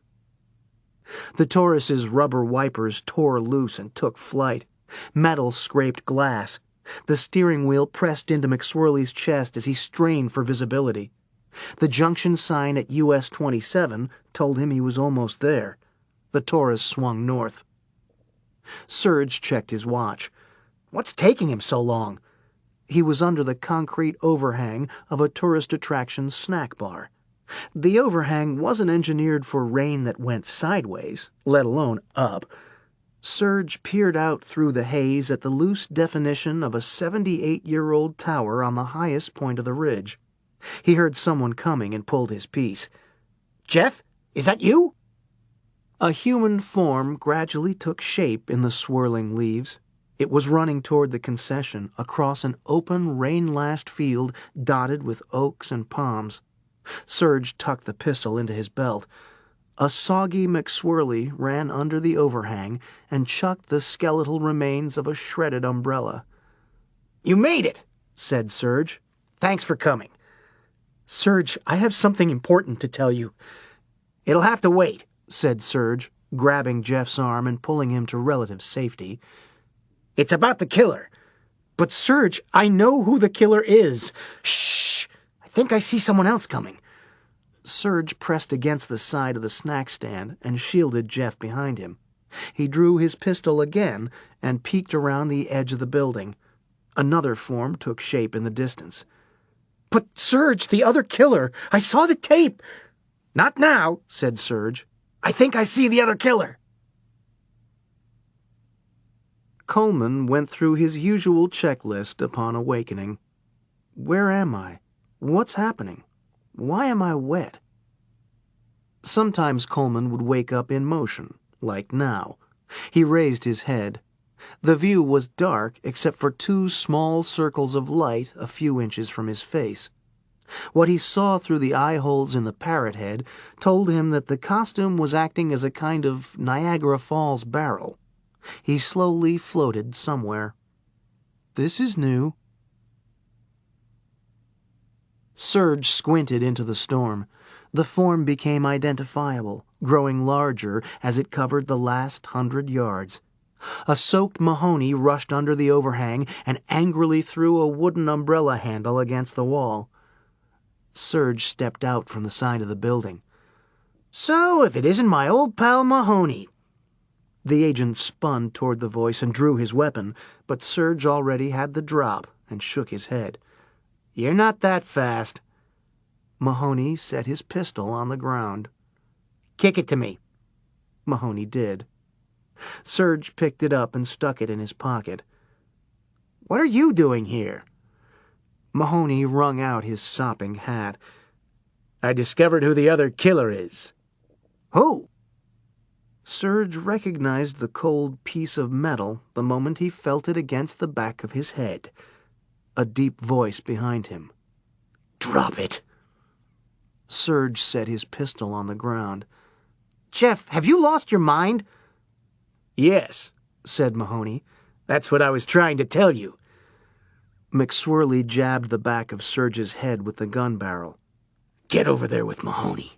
The Taurus's rubber wipers tore loose and took flight. Metal scraped glass. The steering wheel pressed into McSwirly's chest as he strained for visibility. The junction sign at US 27 told him he was almost there. The Taurus swung north. Serge checked his watch. What's taking him so long? He was under the concrete overhang of a tourist attraction snack bar. The overhang wasn't engineered for rain that went sideways, let alone up. Serge peered out through the haze at the loose definition of a 78-year-old tower on the highest point of the ridge. He heard someone coming and pulled his piece.
Jeff, is that you?
A human form gradually took shape in the swirling leaves. It was running toward the concession across an open, rain-lashed field dotted with oaks and palms. Serge tucked the pistol into his belt. A soggy McSwirly ran under the overhang and chucked the skeletal remains of a shredded umbrella.
You made it,
said Serge.
Thanks for coming. Serge, I have something important to tell you. It'll have to wait,
said Serge, grabbing Jeff's arm and pulling him to relative safety.
It's about the killer. But Serge, I know who the killer is. Shh! I think I see someone else coming.
Serge pressed against the side of the snack stand and shielded Jeff behind him. He drew his pistol again and peeked around the edge of the building. Another form took shape in the distance.
But Serge, the other killer, I saw the tape.
Not now, said Serge.
I think I see the other killer.
Coleman went through his usual checklist upon awakening. Where am I? What's happening? Why am I wet? Sometimes Coleman would wake up in motion, like now. He raised his head. The view was dark except for 2 small circles of light a few inches from his face. What he saw through the eye holes in the parrot head told him that the costume was acting as a kind of Niagara Falls barrel. He slowly floated somewhere. This is new. Serge squinted into the storm. The form became identifiable, growing larger as it covered the last 100 yards. A soaked Mahoney rushed under the overhang and angrily threw a wooden umbrella handle against the wall. Serge stepped out from the side of the building.
So, if it isn't my old pal Mahoney.
The agent spun toward the voice and drew his weapon, but Serge already had the drop and shook his head.
You're not that fast.
Mahoney set his pistol on the ground.
Kick it to me.
Mahoney did. Serge picked it up and stuck it in his pocket.
What are you doing here?
Mahoney wrung out his sopping hat.
I discovered who the other killer is. Who?
Serge recognized the cold piece of metal the moment he felt it against the back of his head. A deep voice behind him.
Drop it.
Serge set his pistol on the ground.
Jeff, have you lost your mind?
Yes,
said Mahoney.
That's what I was trying to tell you.
McSwirly jabbed the back of Serge's head with the gun barrel.
Get over there with Mahoney.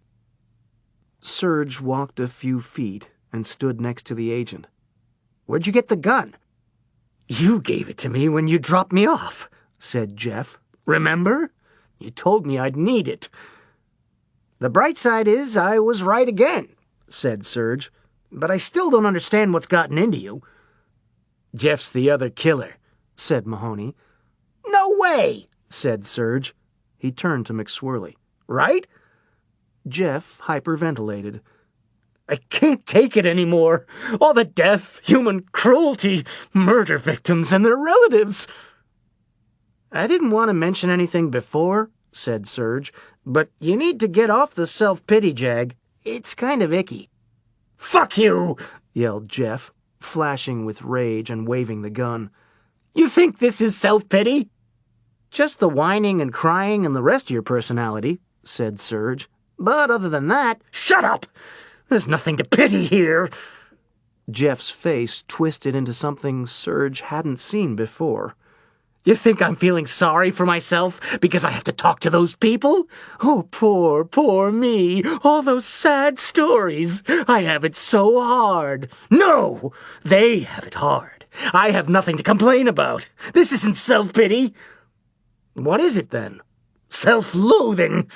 Serge walked a few feet and stood next to the agent.
Where'd you get the gun?
You gave it to me when you dropped me off, said Jeff. Remember? You told me I'd need it.
The bright side is I was right again, said Serge. But I still don't understand what's gotten into you.
Jeff's the other killer, said Mahoney.
No way,
said Serge. He turned to McSwirly.
Right?
Jeff hyperventilated.
I can't take it anymore. All the death, human cruelty, murder victims and their relatives.
I didn't want to mention anything before, said Serge, but you need to get off the self-pity, Jag. It's kind of icky.
Fuck you,
yelled Jeff, flashing with rage and waving the gun.
You think this is self-pity?
Just the whining and crying and the rest of your personality, said Serge. But other than that...
Shut up! There's nothing to pity here.
Jeff's face twisted into something Serge hadn't seen before.
You think I'm feeling sorry for myself because I have to talk to those people? Oh, poor, poor me. All those sad stories. I have it so hard. No! They have it hard. I have nothing to complain about. This isn't self-pity.
What is it, then?
Self-loathing.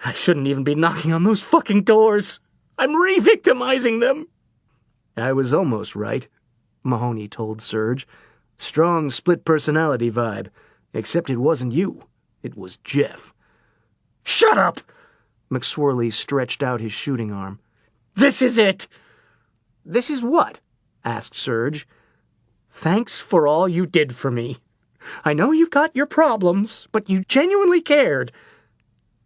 I shouldn't even be knocking on those fucking doors. I'm re-victimizing them.
I was almost right, Mahoney told Serge. Strong split-personality vibe. Except it wasn't you. It was Jeff.
Shut up!
McSwirly stretched out his shooting arm.
This is it!
This is what? Asked Serge.
Thanks for all you did for me. I know you've got your problems, but you genuinely cared.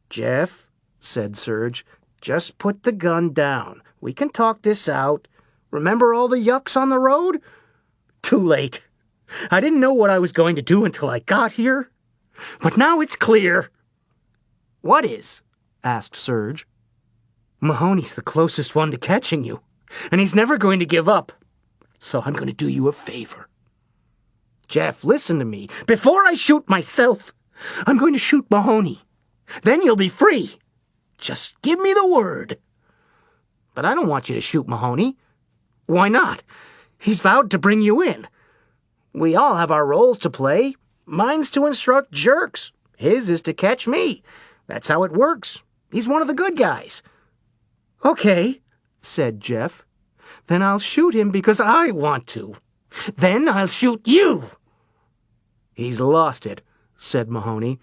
Jeff, said Serge, just put the gun down. We can talk this out. Remember all the yucks on the road?
Too late. I didn't know what I was going to do until I got here. But now it's clear.
What is?
Asked Serge.
Mahoney's the closest one to catching you, and he's never going to give up. So I'm going to do you a favor.
Jeff, listen to me.
Before I shoot myself, I'm going to shoot Mahoney. Then you'll be free. Just give me the word.
But I don't want you to shoot Mahoney.
Why not? He's vowed to bring you in.
We all have our roles to play. Mine's to instruct jerks. His is to catch me. That's how it works. He's one of the good guys.
Okay,
said Jeff.
Then I'll shoot him because I want to. Then I'll shoot you.
He's lost it, said Mahoney.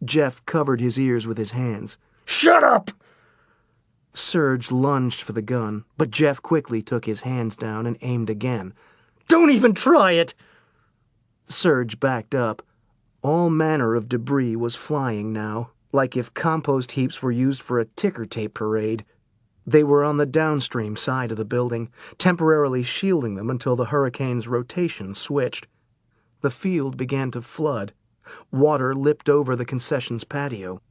Jeff covered his ears with his hands.
Shut up!
Serge lunged for the gun, but Jeff quickly took his hands down and aimed again.
Don't even try it!
Serge backed up. All manner of debris was flying now, like if compost heaps were used for a ticker tape parade. They were on the downstream side of the building, temporarily shielding them until the hurricane's rotation switched. The field began to flood. Water lipped over the concessions patio.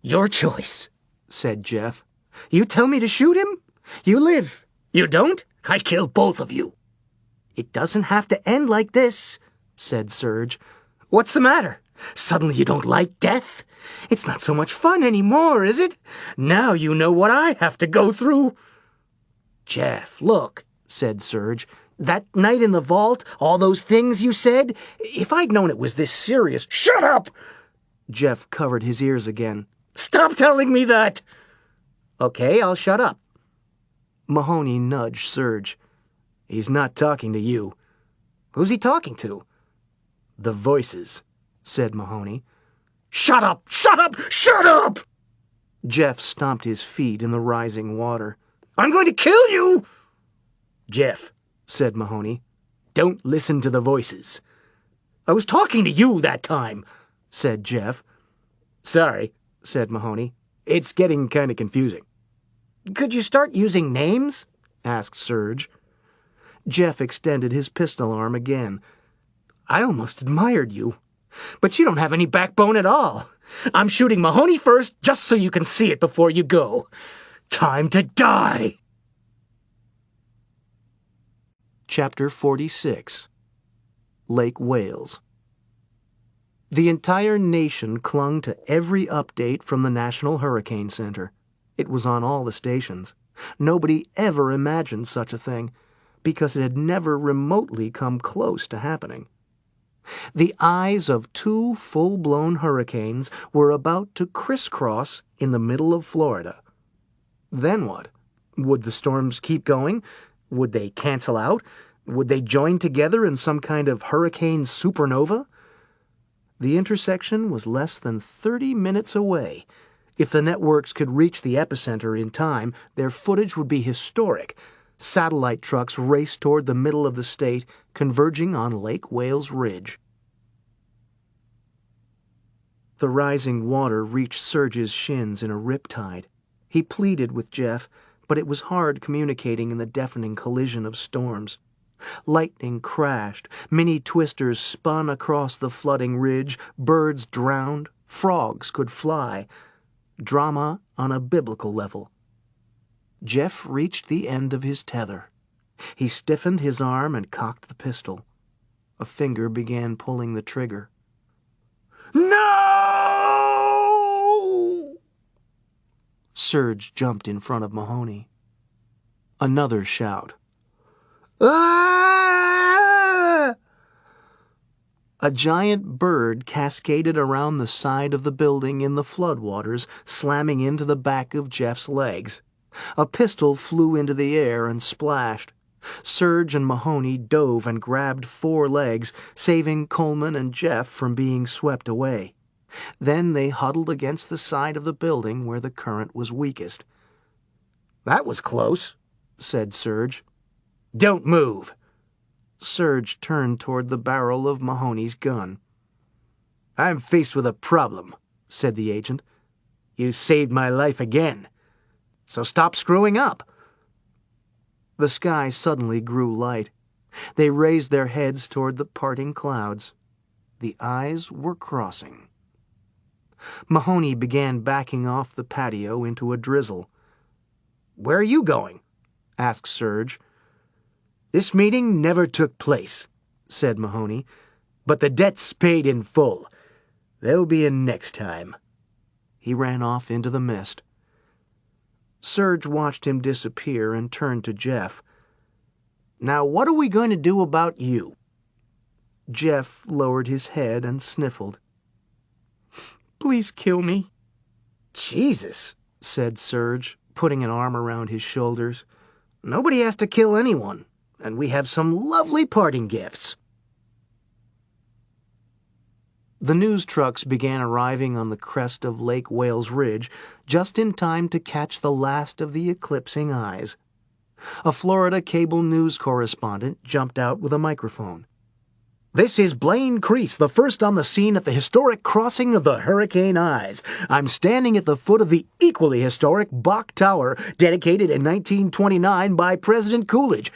Your choice,
said Jeff.
You tell me to shoot him? You live. You don't? I kill both of you.
It doesn't have to end like this, said Serge.
What's the matter? Suddenly you don't like death? It's not so much fun anymore, is it? Now you know what I have to go through.
Jeff, look, said Serge. That night in the vault, all those things you said, if I'd known it was this serious...
Shut up!
Jeff covered his ears again.
Stop telling me that!
Okay, I'll shut up.
Mahoney nudged Serge. He's not talking to you.
Who's he talking to?
The voices, said Mahoney.
Shut up! Shut up! Shut up!
Jeff stomped his feet in the rising water.
I'm going to kill you!
Jeff, said Mahoney, don't listen to the voices.
I was talking to you that time,
said Jeff. Sorry, said Mahoney. It's getting kind of confusing.
Could you start using names? Asked Serge.
Jeff extended his pistol arm again.
I almost admired you. But you don't have any backbone at all. I'm shooting Mahoney first just so you can see it before you go. Time to die!
Chapter 46. Lake Wales. The entire nation clung to every update from the National Hurricane Center. It was on all the stations. Nobody ever imagined such a thing, because it had never remotely come close to happening. The eyes of two full-blown hurricanes were about to crisscross in the middle of Florida. Then what? Would the storms keep going? Would they cancel out? Would they join together in some kind of hurricane supernova? The intersection was less than 30 minutes away. If the networks could reach the epicenter in time, their footage would be historic. Satellite trucks raced toward the middle of the state, converging on Lake Wales Ridge. The rising water reached Serge's shins in a riptide. He pleaded with Jeff, but it was hard communicating in the deafening collision of storms. Lightning crashed, mini twisters spun across the flooding ridge, birds drowned, frogs could fly. Drama on a biblical level. Jeff reached the end of his tether. He stiffened his arm and cocked the pistol. A finger began pulling the trigger. "No!" Serge jumped in front of Mahoney. Another shout. "Ah!" A giant bird cascaded around the side of the building in the floodwaters, slamming into the back of Jeff's legs. A pistol flew into the air and splashed. Serge and Mahoney dove and grabbed 4 legs, saving Coleman and Jeff from being swept away. Then they huddled against the side of the building where the current was weakest.
"That was close," said Serge.
"Don't move." Serge turned toward the barrel of Mahoney's gun. "I'm faced with a problem," said the agent. "You saved my life again. So stop screwing up." The sky suddenly grew light. They raised their heads toward the parting clouds. The eyes were crossing. Mahoney began backing off the patio into a drizzle. "Where are you going?" asked Serge. "This meeting never took place," said Mahoney, "but the debt's paid in full. There'll be a next time." He ran off into the mist. Serge watched him disappear and turned to Jeff. "Now what are we going to do about you?" Jeff lowered his head and sniffled. "Please kill me."
"Jesus," said
Serge, putting an arm around his shoulders. "Nobody has to kill anyone, and we have some lovely parting gifts." The news trucks began arriving on the crest of Lake Wales Ridge just in time to catch the last of the eclipsing eyes. A Florida cable news correspondent jumped out with a microphone. "This is Blaine Crease, the first on the scene at the historic crossing of the Hurricane Eyes. I'm standing at the foot of the equally historic Bok Tower, dedicated in 1929 by President Coolidge."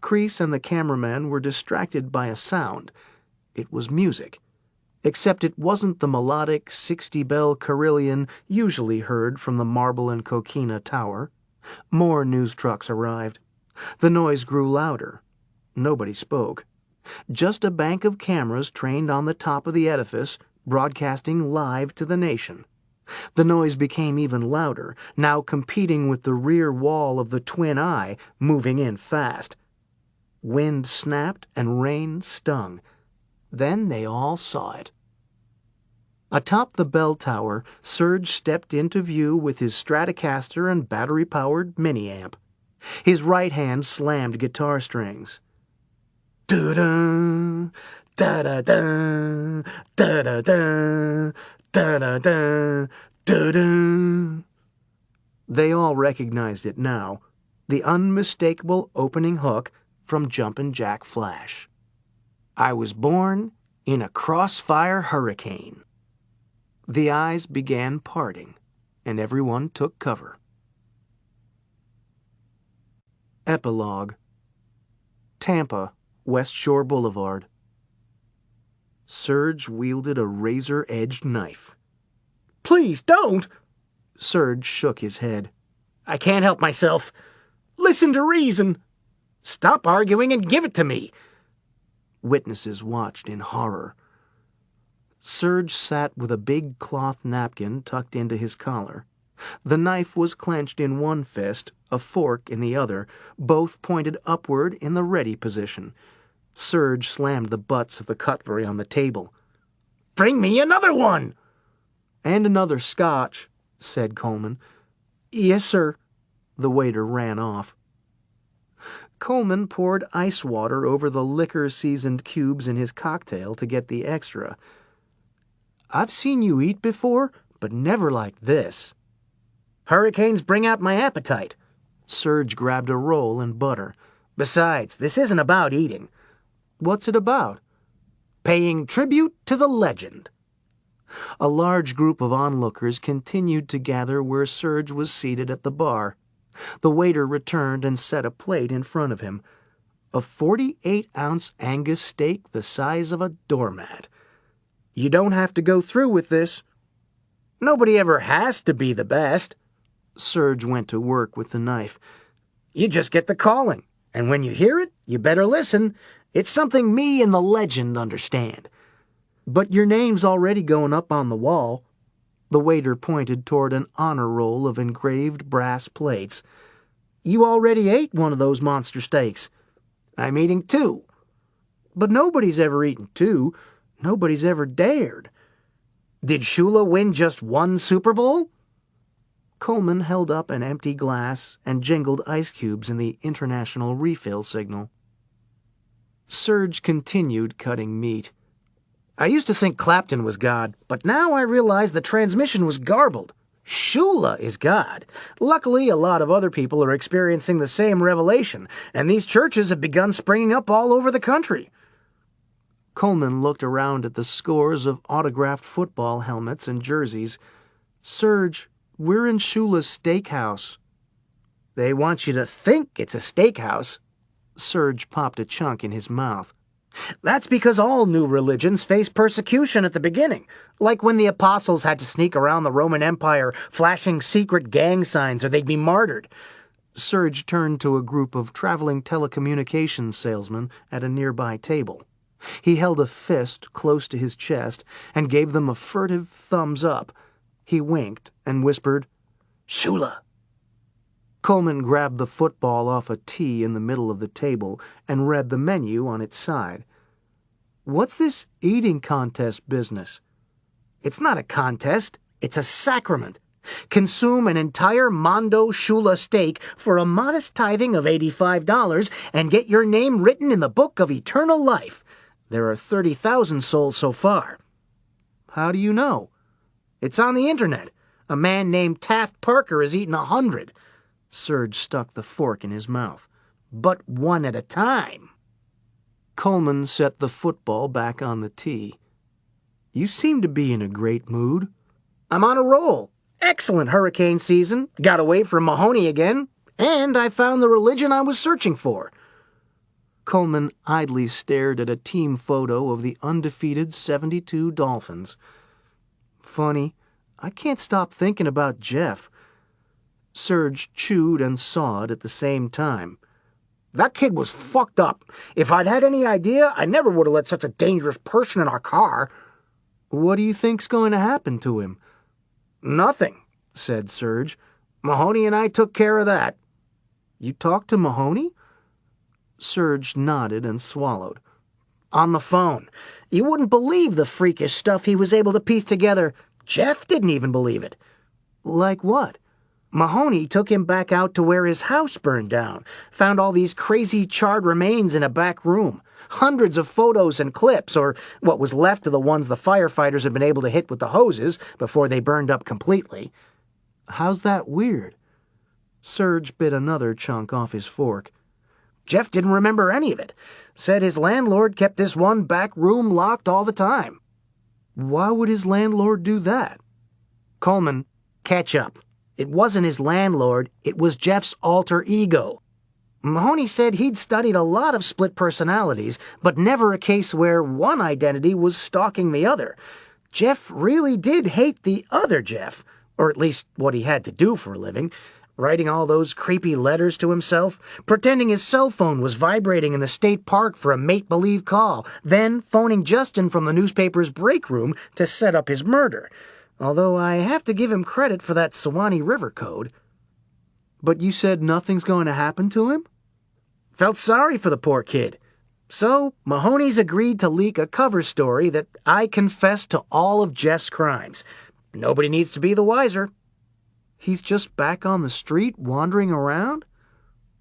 Crease and the cameraman were distracted by a sound. It was music. Except it wasn't the melodic 60-bell carillon usually heard from the Marble and Coquina Tower. More news trucks arrived. The noise grew louder. Nobody spoke. Just a bank of cameras trained on the top of the edifice, broadcasting live to the nation. The noise became even louder, now competing with the rear wall of the twin eye, moving in fast. Wind snapped and rain stung. Then they all saw it. Atop the bell tower, Serge stepped into view with his Stratocaster and battery-powered mini-amp. His right hand slammed guitar strings. Da-da, da-da-da, da-da-da, da-da-da, da-da. They all recognized it now, the unmistakable opening hook from Jumpin' Jack Flash. "I was born in a crossfire hurricane." The eyes began parting, and everyone took cover. Epilogue. Tampa, West Shore Boulevard. Serge wielded a razor-edged knife.
"Please don't!"
Serge shook his head.
"I can't help myself. Listen to reason. Stop arguing and give it to me."
Witnesses watched in horror. Serge sat with a big cloth napkin tucked into his collar. The knife was clenched in one fist, a fork in the other, both pointed upward in the ready position. Serge slammed the butts of the cutlery on the table.
"Bring me another one!"
"And another scotch," said Coleman.
"Yes, sir."
The waiter ran off. Coleman poured ice water over the liquor-seasoned cubes in his cocktail to get the extra. "I've seen you eat before, but never like this."
"Hurricanes bring out my appetite."
Serge grabbed a roll and butter.
"Besides, this isn't about eating.
"What's it about?"
Paying tribute to the legend."
A large group of onlookers continued to gather where Serge was seated at the bar. The waiter returned and set a plate in front of him. A 48-ounce Angus steak the size of a doormat.
"You don't have to go through with this. Nobody ever has to be the best."
Serge went to work with the knife.
"You just get the calling, and when you hear it, you better listen. It's something me and the legend understand."
"But your name's already going up on the wall."
The waiter pointed toward an honor roll of engraved brass plates.
"You already ate one of those monster steaks."
"I'm eating 2.
"But nobody's ever eaten 2. Nobody's ever dared."
"Did Shula win just 1 Super Bowl?"
Coleman held up an empty glass and jingled ice cubes in the international refill signal. Serge continued cutting meat.
"I used to think Clapton was God, but now I realize the transmission was garbled. Shula is God. Luckily, a lot of other people are experiencing the same revelation, and these churches have begun springing up all over the country."
Coleman looked around at the scores of autographed football helmets and jerseys. "Serge, we're in Shula's steakhouse."
"They want you to think it's a steakhouse."
Serge popped a chunk in his mouth.
"That's because all new religions face persecution at the beginning, like when the apostles had to sneak around the Roman Empire flashing secret gang signs or they'd be martyred."
Serge turned to a group of traveling telecommunications salesmen at a nearby table. He held a fist close to his chest and gave them a furtive thumbs up. He winked and whispered,
"Shula."
Coleman grabbed the football off a tee in the middle of the table and read the menu on its side. "What's this eating contest business?"
"It's not a contest, it's a sacrament. Consume an entire Mondo Shula steak for a modest tithing of $85 and get your name written in the book of eternal life. There are 30,000 souls so far."
"How do you know?"
"It's on the internet. A man named Taft Parker has eaten 100.
Serge stuck the fork in his mouth.
"But one at a time."
Coleman set the football back on the tee. "You seem to be in a great mood."
"I'm on a roll. Excellent hurricane season. Got away from Mahoney again. And I found the religion I was searching for."
Coleman idly stared at a team photo of the undefeated 72 Dolphins. "Funny, I can't stop thinking about Jeff." Serge chewed and sawed at the same time.
"That kid was fucked up. If I'd had any idea, I never would have let such a dangerous person in our car."
"What do you think's going to happen to him?"
"Nothing," said Serge. "Mahoney and I took care of that."
"You talked to Mahoney?" Serge nodded and swallowed.
"On the phone. You wouldn't believe the freakish stuff he was able to piece together. Jeff didn't even believe it."
"Like what?"
"Mahoney took him back out to where his house burned down, found all these crazy charred remains in a back room, hundreds of photos and clips, or what was left of the ones the firefighters had been able to hit with the hoses before they burned up completely."
"How's that weird?" Serge bit another chunk off his fork.
"Jeff didn't remember any of it. Said his landlord kept this one back room locked all the time."
"Why would his landlord do that?"
"Coleman, catch up. It wasn't his landlord, it was Jeff's alter ego. Mahoney said he'd studied a lot of split personalities, but never a case where one identity was stalking the other. Jeff really did hate the other Jeff, or at least what he had to do for a living. writing all those creepy letters to himself, pretending his cell phone was vibrating in the state park for a make-believe call, then phoning Justin from the newspaper's break room to set up his murder. Although I have to give him credit for that Sewanee River code.
But you said nothing's going to happen to him?
Felt sorry for the poor kid. So, Mahoney's agreed to leak a cover story that I confessed to all of Jeff's crimes. Nobody needs to be the wiser.
He's just back on the street, wandering around?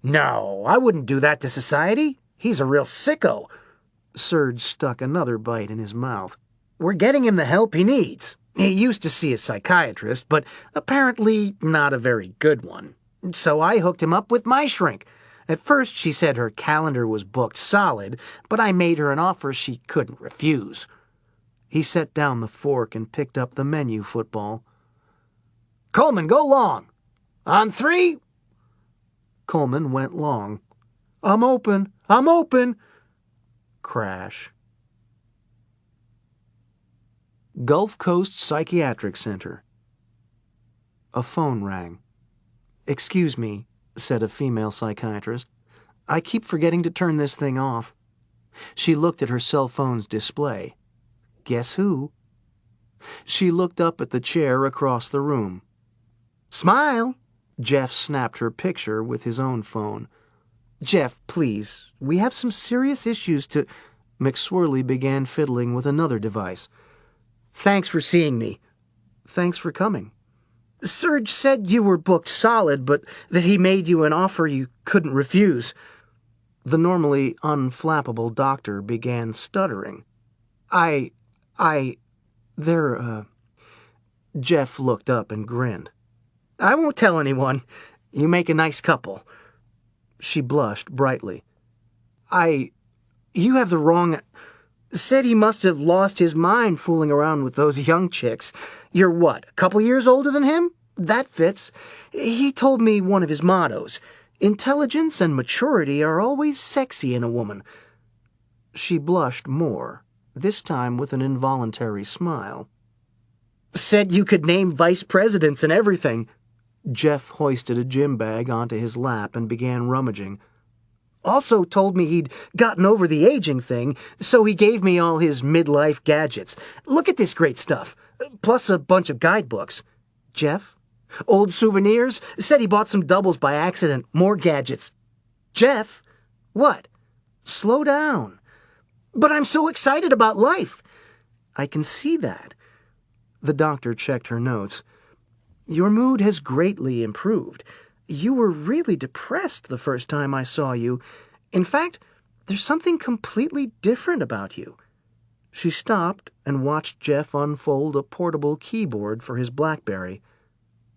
No, I wouldn't do that to society. He's a real sicko.
Serge stuck another bite in his mouth.
We're getting him the help he needs. He used to see a psychiatrist, but apparently not a very good one. So I hooked him up with my shrink. At first, she said her calendar was booked solid, but I made her an offer she couldn't refuse.
He set down the fork and picked up the menu football.
Coleman, go long. On 3.
Coleman went long.
I'm open. I'm open.
Crash. Gulf Coast Psychiatric Center. A phone rang. "Excuse me," said a female psychiatrist. "I keep forgetting to turn this thing off." She looked at her cell phone's display. Guess who? She looked up at the chair across the room.
Smile.
Jeff snapped her picture with his own phone. "Jeff, please, we have some serious issues to—" McSwirly began fiddling with another device.
Thanks for seeing me.
Thanks for coming.
Serge said you were booked solid, but that he made you an offer you couldn't refuse.
The normally unflappable doctor began stuttering. Jeff looked up and grinned.
I won't tell anyone. You make a nice couple.
She blushed brightly.
You have the wrong... Said he must have lost his mind fooling around with those young chicks. You're what, a couple years older than him? That fits. He told me one of his mottos. Intelligence and maturity are always sexy in a woman.
She blushed more, this time with an involuntary smile.
Said you could name vice presidents and everything.
Jeff hoisted a gym bag onto his lap and began rummaging.
Also told me he'd gotten over the aging thing, so he gave me all his midlife gadgets. Look at this great stuff, plus a bunch of guidebooks. Jeff? Old souvenirs? Said he bought some doubles by accident. More gadgets. Jeff? What? Slow down. But I'm so excited about life. I can see that.
The doctor checked her notes.
Your mood has greatly improved. You were really depressed the first time I saw you. In fact, there's something completely different about you.
She stopped and watched Jeff unfold a portable keyboard for his BlackBerry.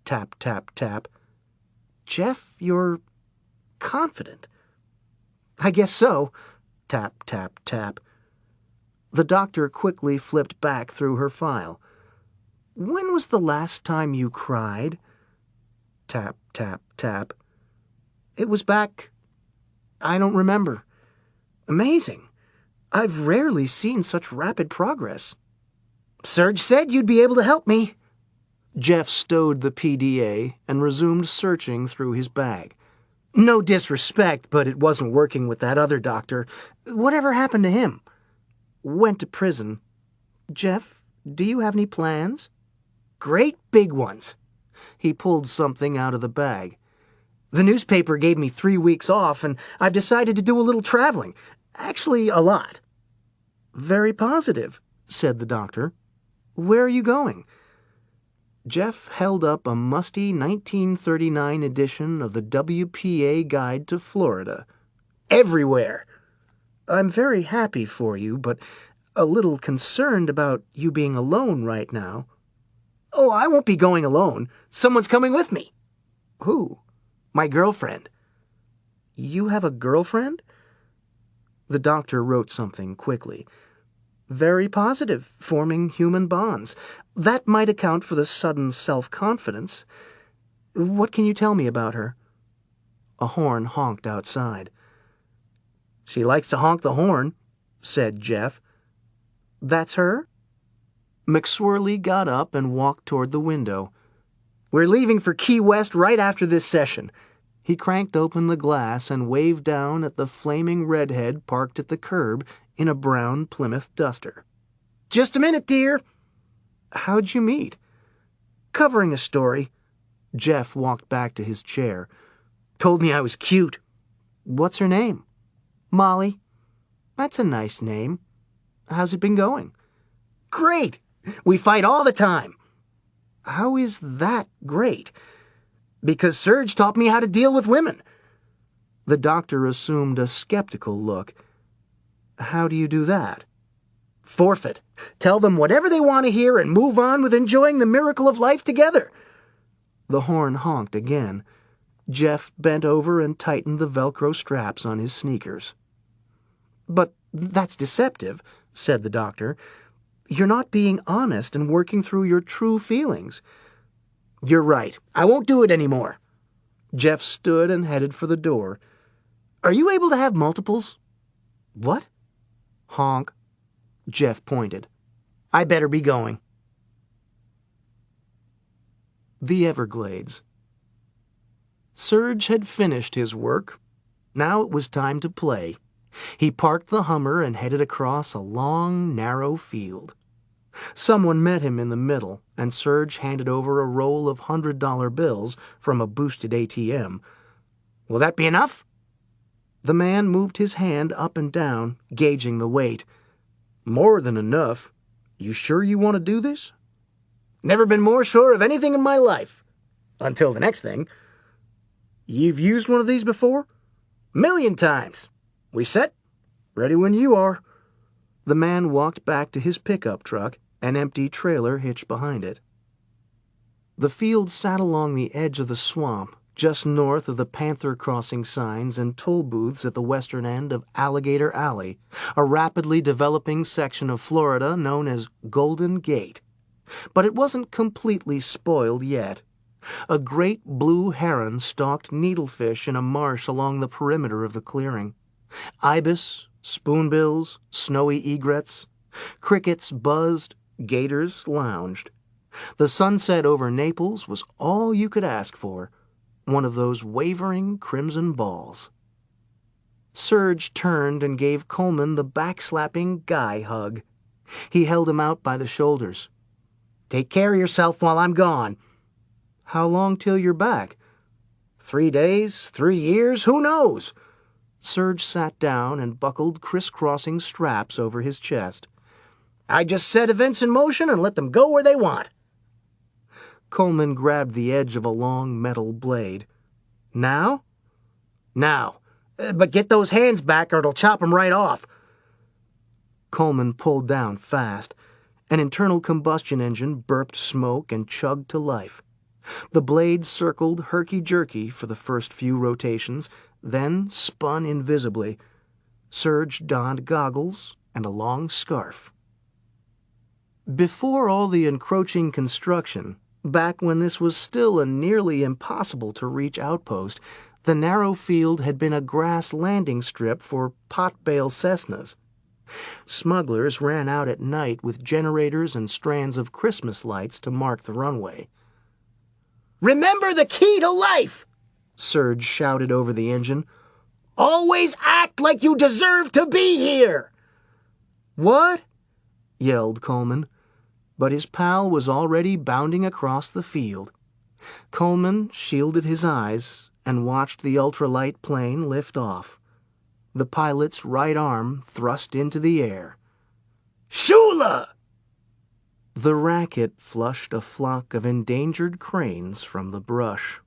Tap, tap, tap.
Jeff, you're confident.
I guess so. Tap, tap, tap. The doctor quickly flipped back through her file. When was the last time you cried? Tap, tap, tap. It was back... I don't remember.
Amazing. I've rarely seen such rapid progress. Serge said you'd be able to help me.
Jeff stowed the PDA and resumed searching through his bag.
No disrespect, but it wasn't working with that other doctor. Whatever happened to him?
Went to prison. Jeff, do you have any plans?
Great big ones.
He pulled something out of the bag.
The newspaper gave me 3 weeks off, and I've decided to do a little traveling. Actually, a lot.
Very positive, said the doctor. Where are you going? Jeff held up a musty 1939 edition of the WPA Guide to Florida.
Everywhere.
I'm very happy for you, but a little concerned about you being alone right now.
Oh, I won't be going alone. Someone's coming with me.
Who?
My girlfriend.
You have a girlfriend? The doctor wrote something quickly. Very positive, forming human bonds. That might account for the sudden self-confidence. What can you tell me about her? A horn honked outside.
She likes to honk the horn, said Jeff.
That's her? McSwirly got up and walked toward the window.
We're leaving for Key West right after this session." He cranked open the glass and waved down at the flaming redhead parked at the curb in a brown Plymouth Duster. "Just a minute, dear." "How'd you meet?" "Covering a story." Jeff walked back to his chair. "Told me I was cute." "What's her name?" "Molly." "That's a nice name. How's it been going?" "Great. We fight all the time." "How is that great?" "Because Serge taught me how to deal with women." The doctor assumed a skeptical look. "How do you do that?" "Forfeit. Tell them whatever they want to hear and move on with enjoying the miracle of life together." The horn honked again. Jeff bent over and tightened the Velcro straps on his sneakers. "But that's deceptive," said the doctor. "You're not being honest and working through your true feelings." "You're right. I won't do it anymore." Jeff stood and headed for the door. "Are you able to have multiples?" "What?" "Honk." Jeff pointed. "I better be going." The Everglades. Serge had finished his work. Now it was time to play. He parked the Hummer and headed across a long, narrow field. Someone met him in the middle, and Serge handed over a roll of $100 bills from a boosted ATM. "Will that be enough?" The man moved his hand up and down, gauging the weight. "More than enough. You sure you want to do this?" "Never been more sure of anything in my life. Until the next thing." "You've used one of these before?" "1,000,000 times. We set?" "Ready when you are." The man walked back to his pickup truck, an empty trailer hitched behind it. The field sat along the edge of the swamp, just north of the Panther Crossing signs and toll booths at the western end of Alligator Alley, a rapidly developing section of Florida known as Golden Gate. But it wasn't completely spoiled yet. A great blue heron stalked needlefish in a marsh along the perimeter of the clearing. Ibis, spoonbills, snowy egrets, crickets buzzed, gators lounged. The sunset over Naples was all you could ask for, one of those wavering crimson balls. Serge turned and gave Coleman the backslapping guy hug. He held him out by the shoulders. "Take care of yourself while I'm gone." "How long till you're back?" 3 days, 3 years, who knows?" Serge sat down and buckled crisscrossing straps over his chest. "I just set events in motion and let them go where they want." Coleman grabbed the edge of a long metal blade. "Now?" "Now. But get those hands back or it'll chop them right off." Coleman pulled down fast. An internal combustion engine burped smoke and chugged to life. The blade circled herky-jerky for the first few rotations, then spun invisibly. Serge donned goggles and a long scarf. Before all the encroaching construction, back when this was still a nearly impossible-to-reach outpost, the narrow field had been a grass landing strip for pot-bale Cessnas. Smugglers ran out at night with generators and strands of Christmas lights to mark the runway. "Remember the key to life!" Serge shouted over the engine. "Always act like you deserve to be here!" "What?" yelled Coleman. But his pal was already bounding across the field. Coleman shielded his eyes and watched the ultralight plane lift off. The pilot's right arm thrust into the air. "Shula!" The racket flushed a flock of endangered cranes from the brush.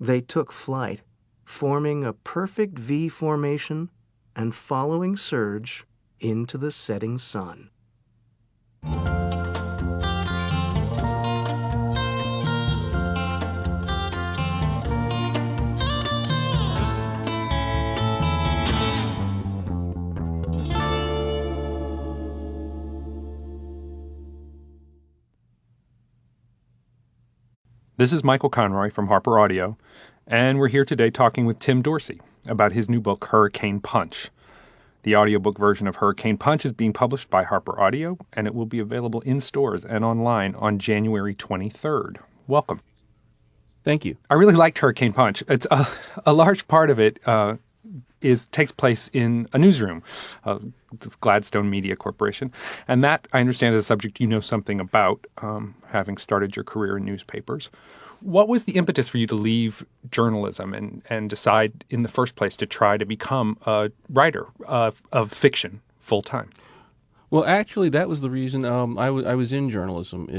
They took flight, forming a perfect V formation and following Serge into the setting sun.
This is Michael Conroy from Harper Audio, and we're here today talking with Tim Dorsey about his new book, Hurricane Punch. The audiobook version of Hurricane Punch is being published by Harper Audio, and it will be available in stores and online on January 23rd. Welcome.
Thank you.
I really liked Hurricane Punch. It's a large part of it takes place in a newsroom, this Gladstone Media Corporation, and that I understand is a subject you know something about, having started your career in newspapers. What was the impetus for you to leave journalism and decide in the first place to try to become a writer of fiction full time?
Well, actually, that was the reason I was in journalism.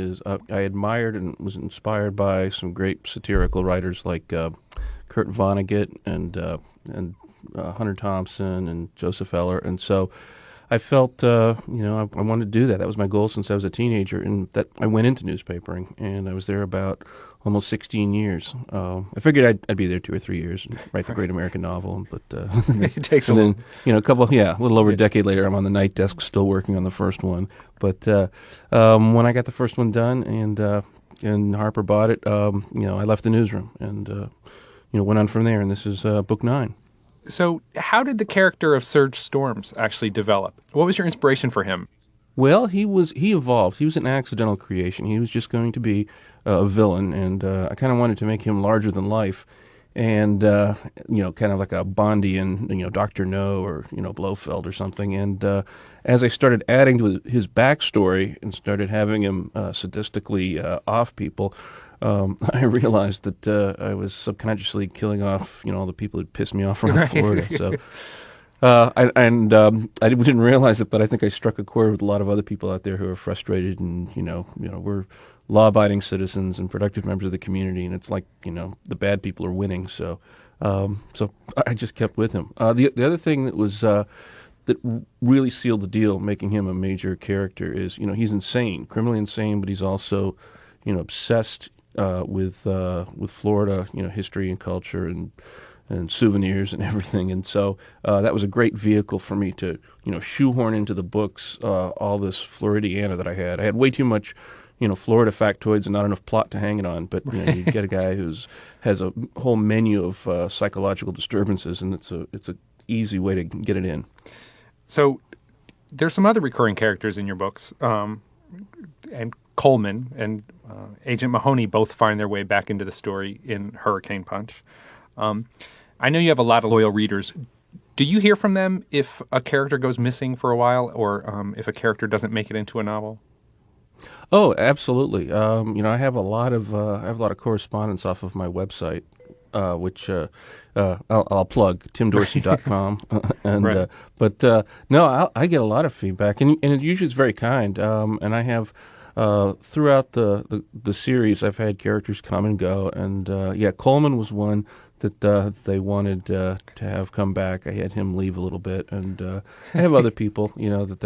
I admired and was inspired by some great satirical writers like Kurt Vonnegut and Hunter Thompson and Joseph Eller, and so I felt I wanted to do that. That was my goal since I was a teenager, and that I went into newspapering, and I was there about almost 16 years. I figured I'd be there 2 or 3 years and write the great American novel, but
it takes
a little over a decade later, I'm on the night desk still working on the first one. But when I got the first one done and Harper bought it, I left the newsroom and went on from there. And this is book 9.
So how did the character of Serge Storms actually develop? What was your inspiration for him?
Well, he evolved. He was an accidental creation. He was just going to be a villain, and I kind of wanted to make him larger than life, and kind of like a Bondian, Dr. No or Blofeld or something. And as I started adding to his backstory and started having him sadistically off people, I realized that I was subconsciously killing off, all the people who'd pissed me off around Florida. So, I didn't realize it, but I think I struck a chord with a lot of other people out there who are frustrated, and we're law-abiding citizens and productive members of the community, and it's like the bad people are winning. So, so I just kept with him. The other thing that was that really sealed the deal, making him a major character, is he's insane, criminally insane, but he's also obsessed with Florida, history and culture and souvenirs and everything. And so that was a great vehicle for me to, shoehorn into the books all this Floridiana that I had. I had way too much, Florida factoids and not enough plot to hang it on. But you get a guy has a whole menu of psychological disturbances, and it's a easy way to get it in.
So there's some other recurring characters in your books, and Coleman and Agent Mahoney both find their way back into the story in Hurricane Punch. I know you have a lot of loyal readers. Do you hear from them if a character goes missing for a while, or if a character doesn't make it into a novel?
Oh, absolutely. I have a lot of correspondence off of my website, which I'll plug, timdorsey.com. And
right.
No, I get a lot of feedback, and it usually is very kind. And I have throughout the series, I've had characters come and go, and Coleman was one that they wanted to have come back. I had him leave a little bit, and I have other people, that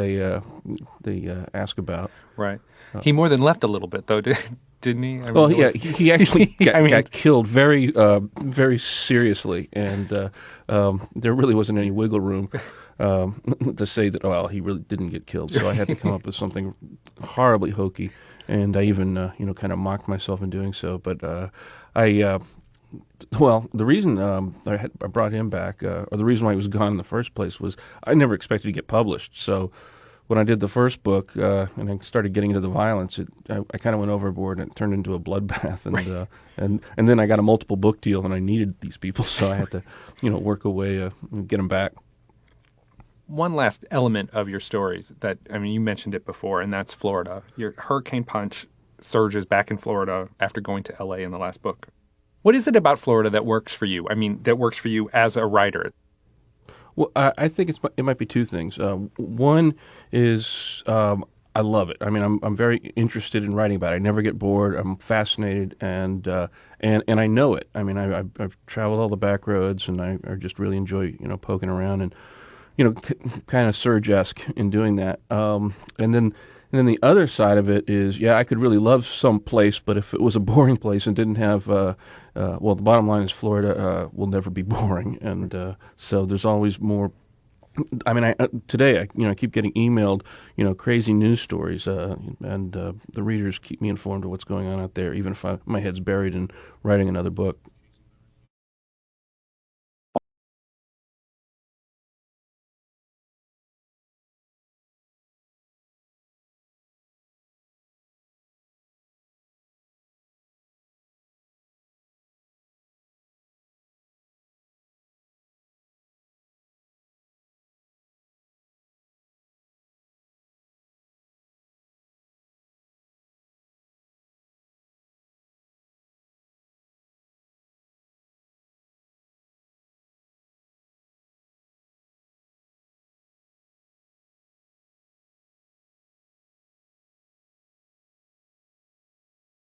they ask about.
Right. He more than left a little bit, though, didn't he?
I mean, he actually got killed very, very seriously, and there really wasn't any wiggle room to say that, well, he really didn't get killed. So I had to come up with something horribly hokey, and I even, kind of mocked myself in doing so. But the reason I brought him back, or the reason why he was gone in the first place, was I never expected to get published. So when I did the first book and I started getting into the violence, I kind of went overboard and it turned into a bloodbath. And
right.
and then I got a multiple book deal, and I needed these people, so I had to, work a way to get them back.
One last element of your stories you mentioned it before, and that's Florida. Your Hurricane Punch surges back in Florida after going to L.A. in the last book. What is it about Florida that works for you? That works for you as a writer?
Well, I think it might be two things. One is I love it. I'm very interested in writing about it. I never get bored. I'm fascinated, and I know it. I've traveled all the back roads, and I just really enjoy poking around and kind of Serge-esque in doing that. And then the other side of it is, I could really love some place, but if it was a boring place and didn't have, the bottom line is Florida will never be boring, and so there's always more. Today I keep getting emailed, crazy news stories, and the readers keep me informed of what's going on out there, even if my head's buried in writing another book.